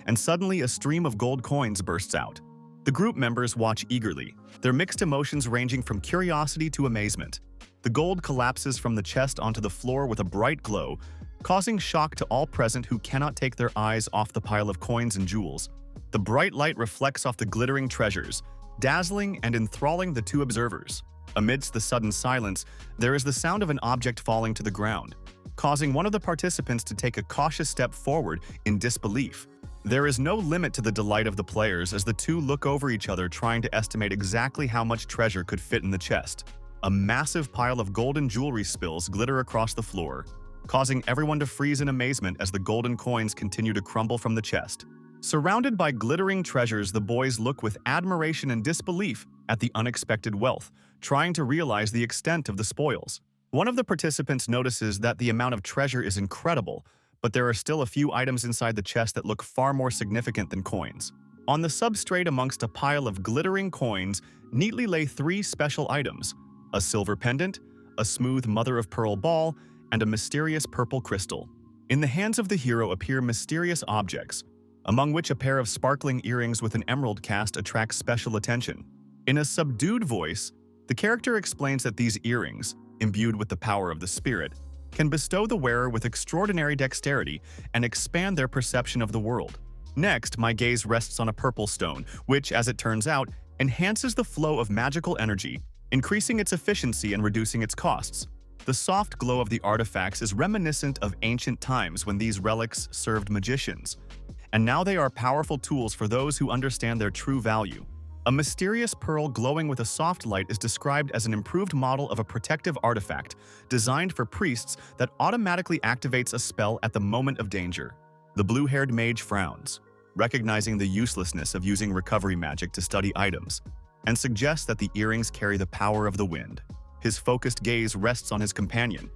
and suddenly a stream of gold coins bursts out. The group members watch eagerly, their mixed emotions ranging from curiosity to amazement. The gold collapses from the chest onto the floor with a bright glow, causing shock to all present who cannot take their eyes off the pile of coins and jewels. The bright light reflects off the glittering treasures, dazzling and enthralling the two observers. Amidst the sudden silence, there is the sound of an object falling to the ground, causing one of the participants to take a cautious step forward in disbelief. There is no limit to the delight of the players as the two look over each other trying to estimate exactly how much treasure could fit in the chest. A massive pile of golden jewelry spills glitter across the floor, causing everyone to freeze in amazement as the golden coins continue to crumble from the chest. Surrounded by glittering treasures, the boys look with admiration and disbelief at the unexpected wealth, trying to realize the extent of the spoils. One of the participants notices that the amount of treasure is incredible, but there are still a few items inside the chest that look far more significant than coins. On the substrate amongst a pile of glittering coins neatly lay 3 special items: a silver pendant, a smooth mother-of-pearl ball, and a mysterious purple crystal. In the hands of the hero appear mysterious objects, among which a pair of sparkling earrings with an emerald cast attracts special attention. In a subdued voice, the character explains that these earrings, imbued with the power of the spirit, can bestow the wearer with extraordinary dexterity and expand their perception of the world. Next, my gaze rests on a purple stone, which, as it turns out, enhances the flow of magical energy, increasing its efficiency and reducing its costs. The soft glow of the artifacts is reminiscent of ancient times when these relics served magicians, and now they are powerful tools for those who understand their true value. A mysterious pearl glowing with a soft light is described as an improved model of a protective artifact designed for priests that automatically activates a spell at the moment of danger. The blue-haired mage frowns, recognizing the uselessness of using recovery magic to study items, and suggests that the earrings carry the power of the wind. His focused gaze rests on his companion,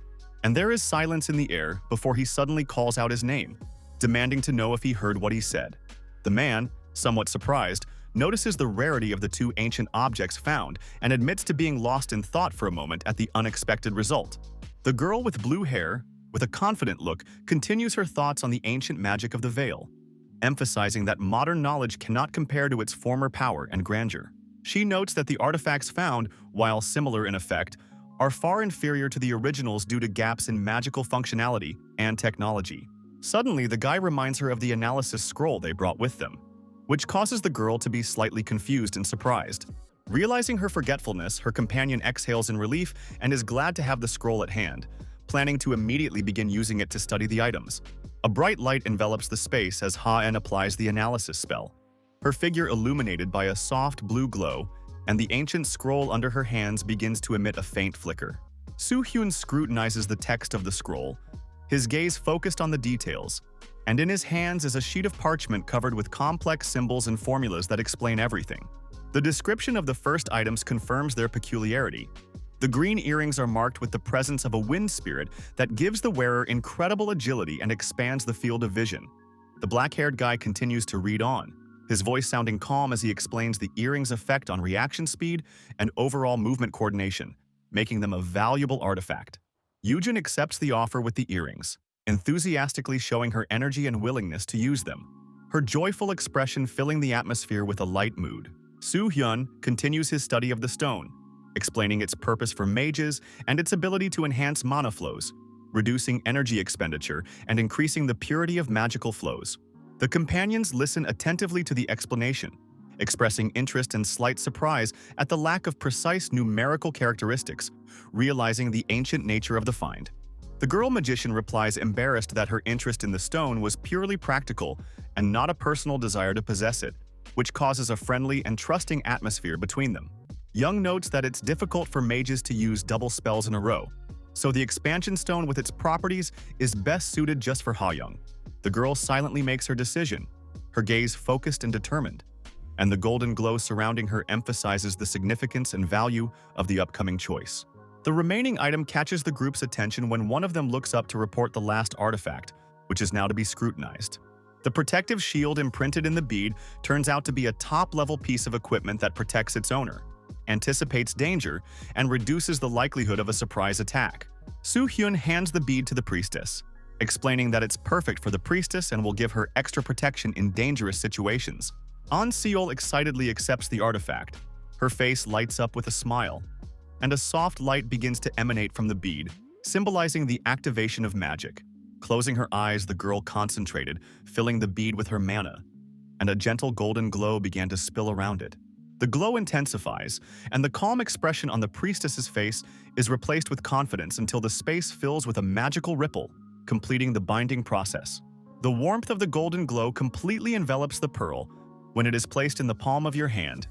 and there is silence in the air before he suddenly calls out his name, demanding to know if he heard what he said. The man, somewhat surprised, notices the rarity of the 2 ancient objects found and admits to being lost in thought for a moment at the unexpected result. The girl with blue hair, with a confident look, continues her thoughts on the ancient magic of the veil, emphasizing that modern knowledge cannot compare to its former power and grandeur. She notes that the artifacts found, while similar in effect, are far inferior to the originals due to gaps in magical functionality and technology. Suddenly, the guy reminds her of the analysis scroll they brought with them, which causes the girl to be slightly confused and surprised. Realizing her forgetfulness, her companion exhales in relief and is glad to have the scroll at hand, planning to immediately begin using it to study the items. A bright light envelops the space as Ha-En applies the analysis spell, her figure illuminated by a soft blue glow, and the ancient scroll under her hands begins to emit a faint flicker. Hyun scrutinizes the text of the scroll, his gaze focused on the details, and in his hands is a sheet of parchment covered with complex symbols and formulas that explain everything. The description of the first items confirms their peculiarity. The green earrings are marked with the presence of a wind spirit that gives the wearer incredible agility and expands the field of vision. The black-haired guy continues to read on, his voice sounding calm as he explains the earrings' effect on reaction speed and overall movement coordination, making them a valuable artifact. Yujin accepts the offer with the earrings, enthusiastically showing her energy and willingness to use them, her joyful expression filling the atmosphere with a light mood. Hyun continues his study of the stone, explaining its purpose for mages and its ability to enhance mana flows, reducing energy expenditure and increasing the purity of magical flows. The companions listen attentively to the explanation, expressing interest and slight surprise at the lack of precise numerical characteristics, realizing the ancient nature of the find. The girl magician replies embarrassed that her interest in the stone was purely practical and not a personal desire to possess it, which causes a friendly and trusting atmosphere between them. Young notes that it's difficult for mages to use double spells in a row, so the expansion stone with its properties is best suited just for Ha-Young. The girl silently makes her decision, her gaze focused and determined, and the golden glow surrounding her emphasizes the significance and value of the upcoming choice. The remaining item catches the group's attention when one of them looks up to report the last artifact, which is now to be scrutinized. The protective shield imprinted in the bead turns out to be a top-level piece of equipment that protects its owner, anticipates danger, and reduces the likelihood of a surprise attack. Hyun hands the bead to the priestess, explaining that it's perfect for the priestess and will give her extra protection in dangerous situations. Seol excitedly accepts the artifact. Her face lights up with a smile, and a soft light begins to emanate from the bead, symbolizing the activation of magic. Closing her eyes, the girl concentrated, filling the bead with her mana, and a gentle golden glow began to spill around it. The glow intensifies, and the calm expression on the priestess's face is replaced with confidence until the space fills with a magical ripple, completing the binding process. The warmth of the golden glow completely envelops the pearl when it is placed in the palm of your hand,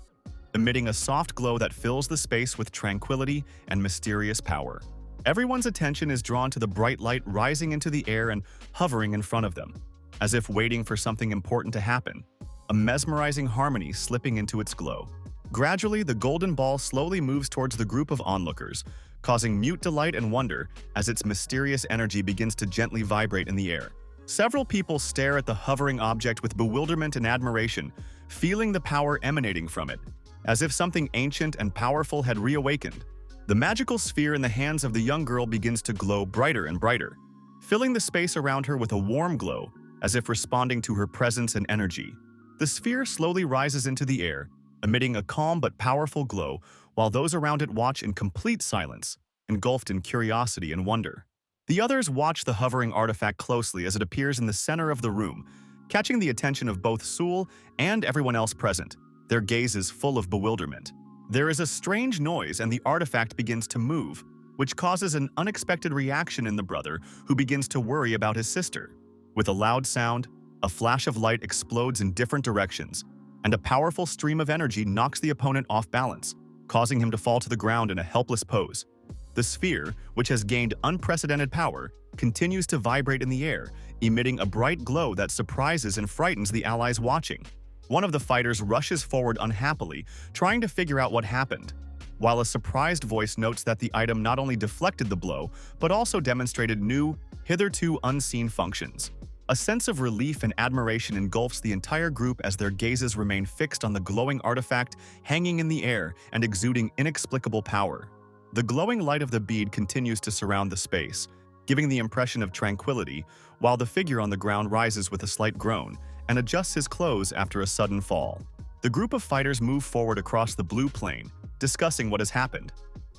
emitting a soft glow that fills the space with tranquility and mysterious power. Everyone's attention is drawn to the bright light rising into the air and hovering in front of them, as if waiting for something important to happen, a mesmerizing harmony slipping into its glow. Gradually, the golden ball slowly moves towards the group of onlookers, causing mute delight and wonder as its mysterious energy begins to gently vibrate in the air. Several people stare at the hovering object with bewilderment and admiration, feeling the power emanating from it, as if something ancient and powerful had reawakened. The magical sphere in the hands of the young girl begins to glow brighter and brighter, filling the space around her with a warm glow, as if responding to her presence and energy. The sphere slowly rises into the air, emitting a calm but powerful glow, while those around it watch in complete silence, engulfed in curiosity and wonder. The others watch the hovering artifact closely as it appears in the center of the room, catching the attention of both Sul and everyone else present, their gazes full of bewilderment. There is a strange noise and the artifact begins to move, which causes an unexpected reaction in the brother who begins to worry about his sister. With a loud sound, a flash of light explodes in different directions, and a powerful stream of energy knocks the opponent off balance, causing him to fall to the ground in a helpless pose. The sphere, which has gained unprecedented power, continues to vibrate in the air, emitting a bright glow that surprises and frightens the allies watching. One of the fighters rushes forward unhappily, trying to figure out what happened, while a surprised voice notes that the item not only deflected the blow, but also demonstrated new, hitherto unseen functions. A sense of relief and admiration engulfs the entire group as their gazes remain fixed on the glowing artifact hanging in the air and exuding inexplicable power. The glowing light of the bead continues to surround the space, giving the impression of tranquility, while the figure on the ground rises with a slight groan and adjusts his clothes after a sudden fall. The group of fighters move forward across the blue plain, discussing what has happened,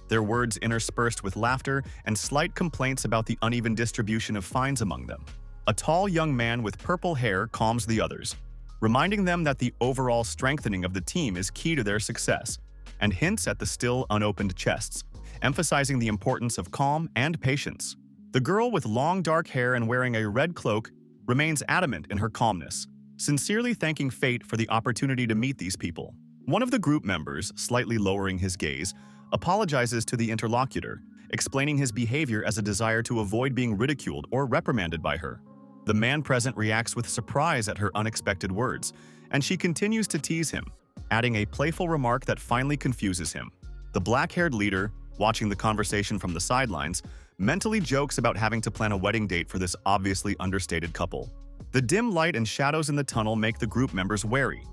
their words interspersed with laughter and slight complaints about the uneven distribution of finds among them. A tall young man with purple hair calms the others, reminding them that the overall strengthening of the team is key to their success, and hints at the still unopened chests, emphasizing the importance of calm and patience. The girl with long dark hair and wearing a red cloak remains adamant in her calmness, sincerely thanking fate for the opportunity to meet these people. One of the group members, slightly lowering his gaze, apologizes to the interlocutor, explaining his behavior as a desire to avoid being ridiculed or reprimanded by her. The man present reacts with surprise at her unexpected words, and she continues to tease him, adding a playful remark that finally confuses him. The black-haired leader, watching the conversation from the sidelines, mentally jokes about having to plan a wedding date for this obviously understated couple. The dim light and shadows in the tunnel make the group members wary,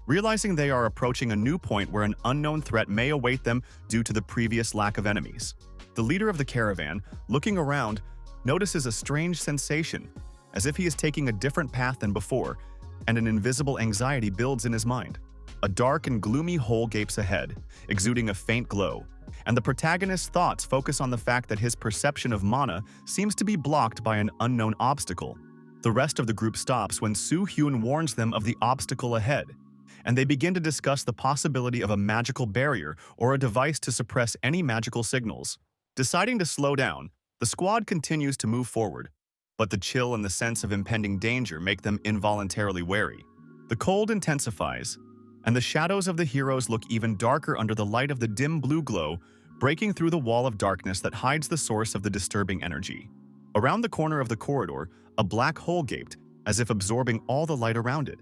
realizing they are approaching a new point where an unknown threat may await them due to the previous lack of enemies. The leader of the caravan, looking around, notices a strange sensation, as if he is taking a different path than before, and an invisible anxiety builds in his mind. A dark and gloomy hole gapes ahead, exuding a faint glow, and the protagonist's thoughts focus on the fact that his perception of mana seems to be blocked by an unknown obstacle. The rest of the group stops when Hyun warns them of the obstacle ahead, and they begin to discuss the possibility of a magical barrier or a device to suppress any magical signals. Deciding to slow down, the squad continues to move forward, but the chill and the sense of impending danger make them involuntarily wary. The cold intensifies, and the shadows of the heroes look even darker under the light of the dim blue glow, breaking through the wall of darkness that hides the source of the disturbing energy. Around the corner of the corridor, a black hole gaped, as if absorbing all the light around it,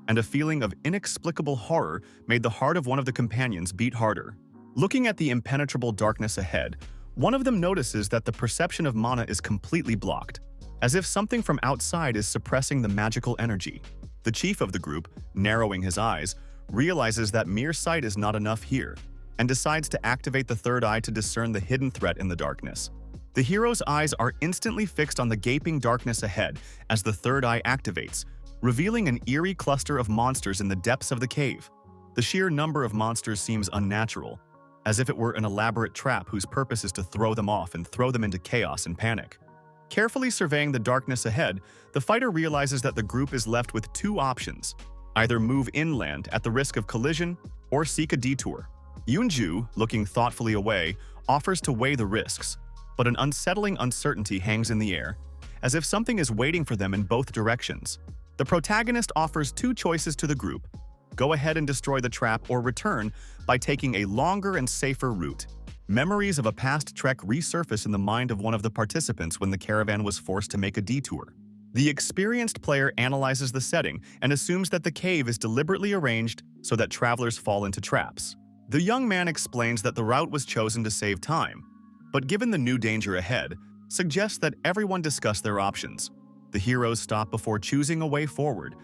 and a feeling of inexplicable horror made the heart of one of the companions beat harder. Looking at the impenetrable darkness ahead, one of them notices that the perception of mana is completely blocked, as if something from outside is suppressing the magical energy. The chief of the group, narrowing his eyes, realizes that mere sight is not enough here, and decides to activate the third eye to discern the hidden threat in the darkness. The hero's eyes are instantly fixed on the gaping darkness ahead as the third eye activates, revealing an eerie cluster of monsters in the depths of the cave. The sheer number of monsters seems unnatural, as if it were an elaborate trap whose purpose is to throw them off and throw them into chaos and panic. Carefully surveying the darkness ahead, the fighter realizes that the group is left with two options: either move inland at the risk of collision, or seek a detour. Yong Ju, looking thoughtfully away, offers to weigh the risks, but an unsettling uncertainty hangs in the air, as if something is waiting for them in both directions. The protagonist offers two choices to the group: go ahead and destroy the trap or return by taking a longer and safer route. Memories of a past trek resurface in the mind of one of the participants when the caravan was forced to make a detour. The experienced player analyzes the setting and assumes that the cave is deliberately arranged so that travelers fall into traps. The young man explains that the route was chosen to save time, but given the new danger ahead, suggests that everyone discuss their options. The heroes stop before choosing a way forward,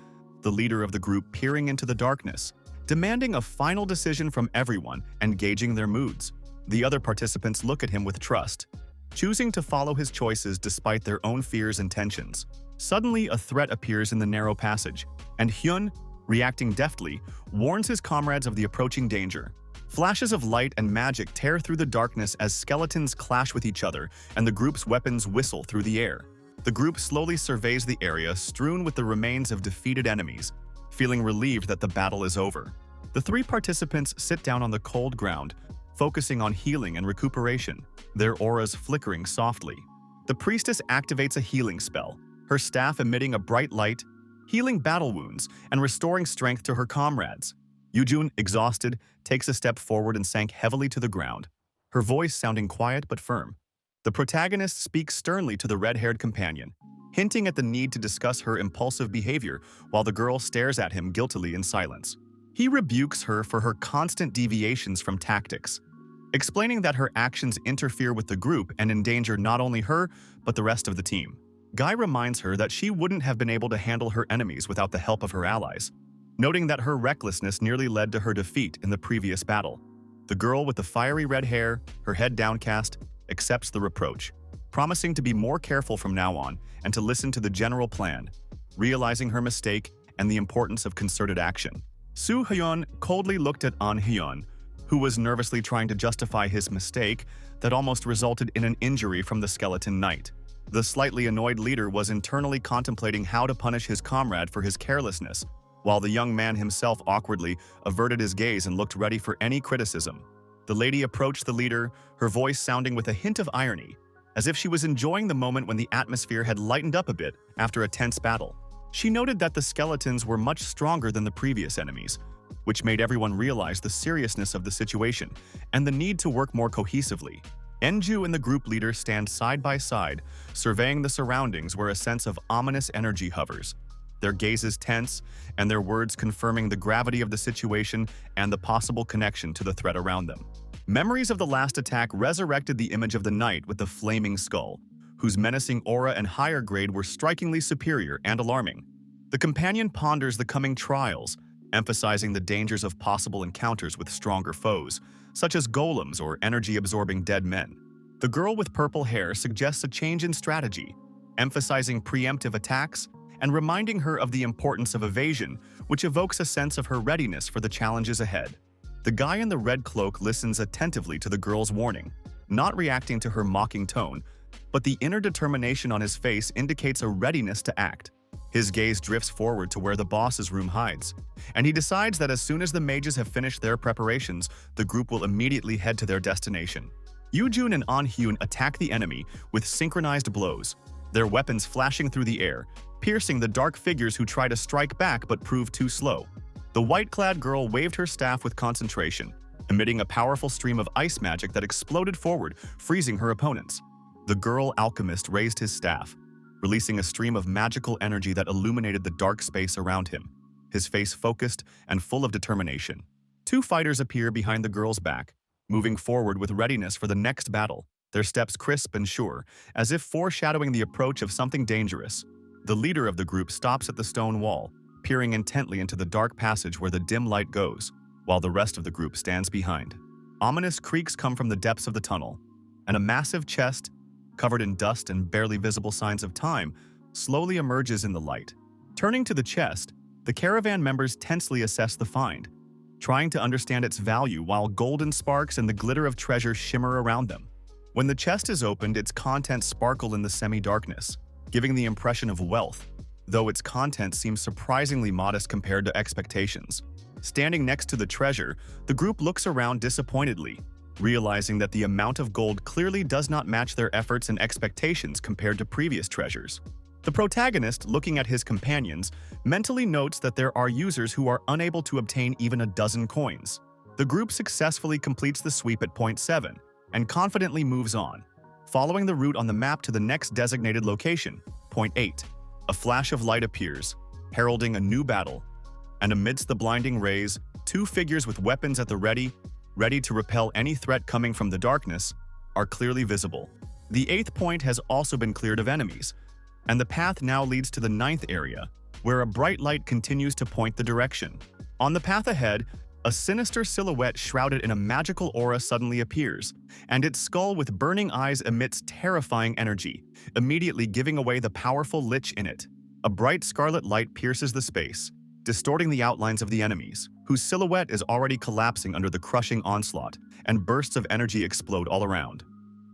the leader of the group peering into the darkness, demanding a final decision from everyone and gauging their moods. The other participants look at him with trust, choosing to follow his choices despite their own fears and tensions. Suddenly, a threat appears in the narrow passage, and Hyun, reacting deftly, warns his comrades of the approaching danger. Flashes of light and magic tear through the darkness as skeletons clash with each other and the group's weapons whistle through the air. The group slowly surveys the area strewn with the remains of defeated enemies, feeling relieved that the battle is over. The three participants sit down on the cold ground, focusing on healing and recuperation, their auras flickering softly. The priestess activates a healing spell, her staff emitting a bright light, healing battle wounds and restoring strength to her comrades. Yujun, exhausted, takes a step forward and sank heavily to the ground, her voice sounding quiet but firm. The protagonist speaks sternly to the red-haired companion, hinting at the need to discuss her impulsive behavior while the girl stares at him guiltily in silence. He rebukes her for her constant deviations from tactics, explaining that her actions interfere with the group and endanger not only her, but the rest of the team. Guy reminds her that she wouldn't have been able to handle her enemies without the help of her allies, noting that her recklessness nearly led to her defeat in the previous battle. The girl with the fiery red hair, her head downcast, accepts the reproach, promising to be more careful from now on and to listen to the general plan, realizing her mistake and the importance of concerted action. Soo Hyun coldly looked at An Hyun, who was nervously trying to justify his mistake that almost resulted in an injury from the skeleton knight. The slightly annoyed leader was internally contemplating how to punish his comrade for his carelessness, while the young man himself awkwardly averted his gaze and looked ready for any criticism. The lady approached the leader, her voice sounding with a hint of irony, as if she was enjoying the moment when the atmosphere had lightened up a bit after a tense battle. She noted that the skeletons were much stronger than the previous enemies, which made everyone realize the seriousness of the situation and the need to work more cohesively. Enju and the group leader stand side by side, surveying the surroundings where a sense of ominous energy hovers, their gazes tense and their words confirming the gravity of the situation and the possible connection to the threat around them. Memories of the last attack resurrected the image of the knight with the flaming skull, whose menacing aura and higher grade were strikingly superior and alarming. The companion ponders the coming trials, emphasizing the dangers of possible encounters with stronger foes, such as golems or energy-absorbing dead men. The girl with purple hair suggests a change in strategy, emphasizing preemptive attacks and reminding her of the importance of evasion, which evokes a sense of her readiness for the challenges ahead. The guy in the red cloak listens attentively to the girl's warning, not reacting to her mocking tone, but the inner determination on his face indicates a readiness to act. His gaze drifts forward to where the boss's room hides, and he decides that as soon as the mages have finished their preparations, the group will immediately head to their destination. Yujun and An Hyun attack the enemy with synchronized blows, their weapons flashing through the air, piercing the dark figures who try to strike back but prove too slow. The white-clad girl waved her staff with concentration, emitting a powerful stream of ice magic that exploded forward, freezing her opponents. The girl alchemist raised his staff, releasing a stream of magical energy that illuminated the dark space around him, his face focused and full of determination. Two fighters appear behind the girl's back, moving forward with readiness for the next battle, their steps crisp and sure, as if foreshadowing the approach of something dangerous. The leader of the group stops at the stone wall, peering intently into the dark passage where the dim light goes, while the rest of the group stands behind. Ominous creaks come from the depths of the tunnel, and a massive chest, covered in dust and barely visible signs of time, slowly emerges in the light. Turning to the chest, the caravan members tensely assess the find, trying to understand its value while golden sparks and the glitter of treasure shimmer around them. When the chest is opened, its contents sparkle in the semi-darkness, giving the impression of wealth, though its content seems surprisingly modest compared to expectations. Standing next to the treasure, the group looks around disappointedly, realizing that the amount of gold clearly does not match their efforts and expectations compared to previous treasures. The protagonist, looking at his companions, mentally notes that there are users who are unable to obtain even a dozen coins. The group successfully completes the sweep at point 7 and confidently moves on, following the route on the map to the next designated location, point 8. A flash of light appears, heralding a new battle, and amidst the blinding rays, two figures with weapons at the ready to repel any threat coming from the darkness, are clearly visible. The 8th point has also been cleared of enemies, and the path now leads to the 9th area, where a bright light continues to point the direction. On the path ahead, a sinister silhouette shrouded in a magical aura suddenly appears, and its skull with burning eyes emits terrifying energy, immediately giving away the powerful lich in it. A bright scarlet light pierces the space, distorting the outlines of the enemies, whose silhouette is already collapsing under the crushing onslaught, and bursts of energy explode all around.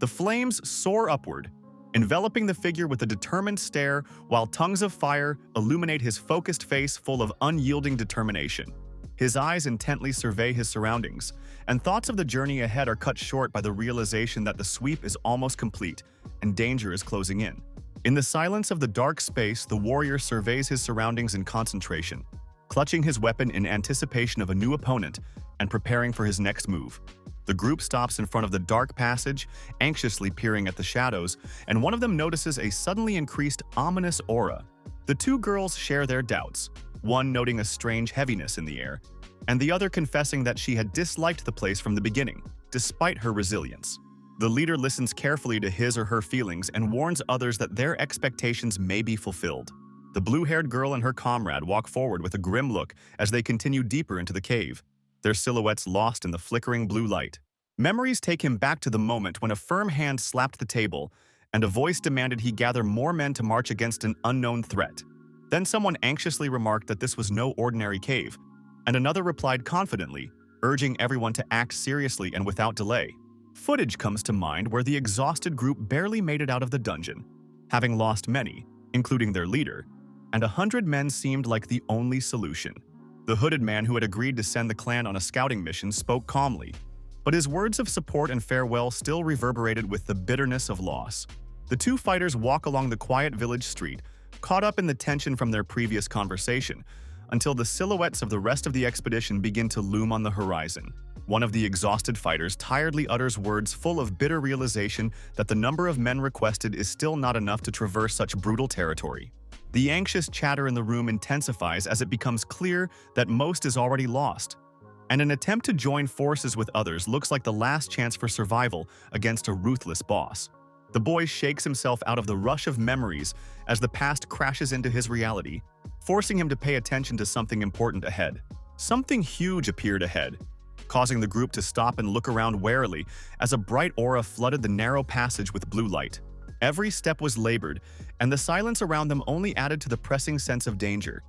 The flames soar upward, enveloping the figure with a determined stare, while tongues of fire illuminate his focused face full of unyielding determination. His eyes intently survey his surroundings, and thoughts of the journey ahead are cut short by the realization that the sweep is almost complete and danger is closing in. In the silence of the dark space, the warrior surveys his surroundings in concentration, clutching his weapon in anticipation of a new opponent and preparing for his next move. The group stops in front of the dark passage, anxiously peering at the shadows, and one of them notices a suddenly increased ominous aura. The two girls share their doubts, one noting a strange heaviness in the air, and the other confessing that she had disliked the place from the beginning, despite her resilience. The leader listens carefully to his or her feelings and warns others that their expectations may be fulfilled. The blue-haired girl and her comrade walk forward with a grim look as they continue deeper into the cave, their silhouettes lost in the flickering blue light. Memories take him back to the moment when a firm hand slapped the table and a voice demanded he gather more men to march against an unknown threat. Then someone anxiously remarked that this was no ordinary cave, and another replied confidently, urging everyone to act seriously and without delay. Footage comes to mind where the exhausted group barely made it out of the dungeon, having lost many, including their leader, and 100 men seemed like the only solution. The hooded man who had agreed to send the clan on a scouting mission spoke calmly, but his words of support and farewell still reverberated with the bitterness of loss. The two fighters walk along the quiet village street, caught up in the tension from their previous conversation, until the silhouettes of the rest of the expedition begin to loom on the horizon. One of the exhausted fighters tiredly utters words full of bitter realization that the number of men requested is still not enough to traverse such brutal territory. The anxious chatter in the room intensifies as it becomes clear that most is already lost, and an attempt to join forces with others looks like the last chance for survival against a ruthless boss. The boy shakes himself out of the rush of memories as the past crashes into his reality, forcing him to pay attention to something important ahead. Something huge appeared ahead, causing the group to stop and look around warily as a bright aura flooded the narrow passage with blue light. Every step was labored, and the silence around them only added to the pressing sense of danger,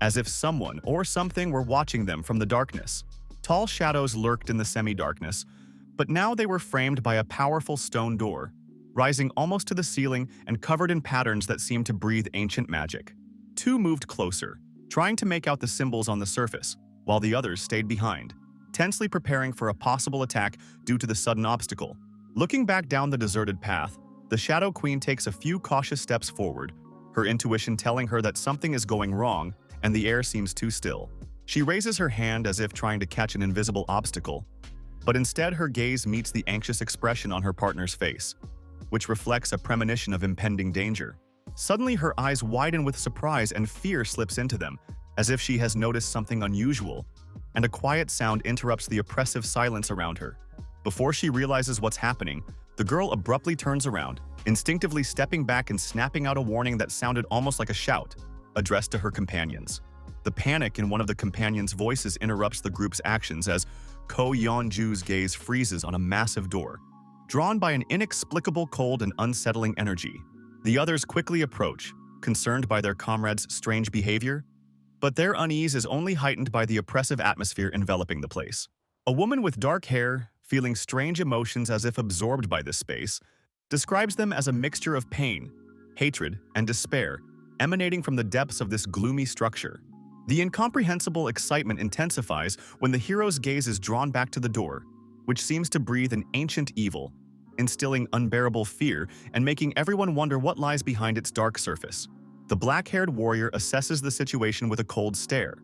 as if someone or something were watching them from the darkness. Tall shadows lurked in the semi-darkness, but now they were framed by a powerful stone door, rising almost to the ceiling and covered in patterns that seemed to breathe ancient magic. Two moved closer, trying to make out the symbols on the surface, while the others stayed behind, tensely preparing for a possible attack due to the sudden obstacle. Looking back down the deserted path, the Shadow Queen takes a few cautious steps forward, her intuition telling her that something is going wrong and the air seems too still. She raises her hand as if trying to catch an invisible obstacle, but instead her gaze meets the anxious expression on her partner's face, which reflects a premonition of impending danger. Suddenly her eyes widen with surprise and fear slips into them, as if she has noticed something unusual, and a quiet sound interrupts the oppressive silence around her. Before she realizes what's happening, the girl abruptly turns around, instinctively stepping back and snapping out a warning that sounded almost like a shout, addressed to her companions. The panic in one of the companions' voices interrupts the group's actions as Go Yong Ju's gaze freezes on a massive door, drawn by an inexplicable cold and unsettling energy. The others quickly approach, concerned by their comrade's strange behavior, but their unease is only heightened by the oppressive atmosphere enveloping the place. A woman with dark hair, feeling strange emotions as if absorbed by this space, describes them as a mixture of pain, hatred, and despair emanating from the depths of this gloomy structure. The incomprehensible excitement intensifies when the hero's gaze is drawn back to the door, which seems to breathe an ancient evil, instilling unbearable fear and making everyone wonder what lies behind its dark surface. The black-haired warrior assesses the situation with a cold stare,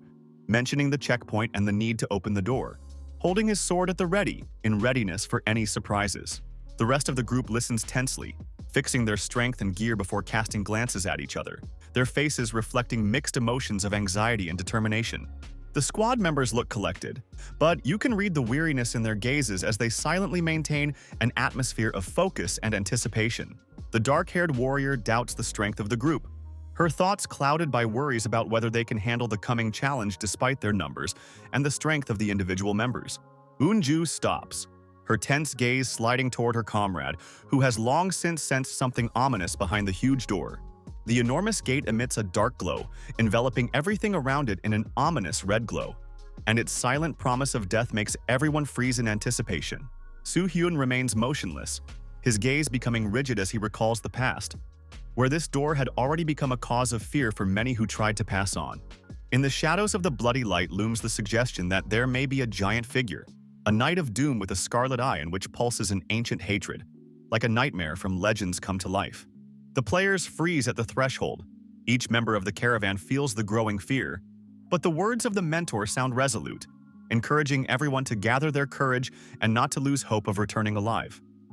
mentioning the checkpoint and the need to open the door, holding his sword at the ready, in readiness for any surprises. The rest of the group listens tensely, fixing their strength and gear before casting glances at each other, their faces reflecting mixed emotions of anxiety and determination. The squad members look collected, but you can read the weariness in their gazes as they silently maintain an atmosphere of focus and anticipation. The dark-haired warrior doubts the strength of the group, her thoughts clouded by worries about whether they can handle the coming challenge despite their numbers and the strength of the individual members. Ju stops, her tense gaze sliding toward her comrade, who has long since sensed something ominous behind the huge door. The enormous gate emits a dark glow, enveloping everything around it in an ominous red glow, and its silent promise of death makes everyone freeze in anticipation. Hyun remains motionless, his gaze becoming rigid as he recalls the past, where this door had already become a cause of fear for many who tried to pass on. In the shadows of the bloody light looms the suggestion that there may be a giant figure, a knight of doom with a scarlet eye in which pulses an ancient hatred, like a nightmare from legends come to life. The players freeze at the threshold. Each member of the caravan feels the growing fear, but the words of the mentor sound resolute, encouraging everyone to gather their courage and not to lose hope of returning alive.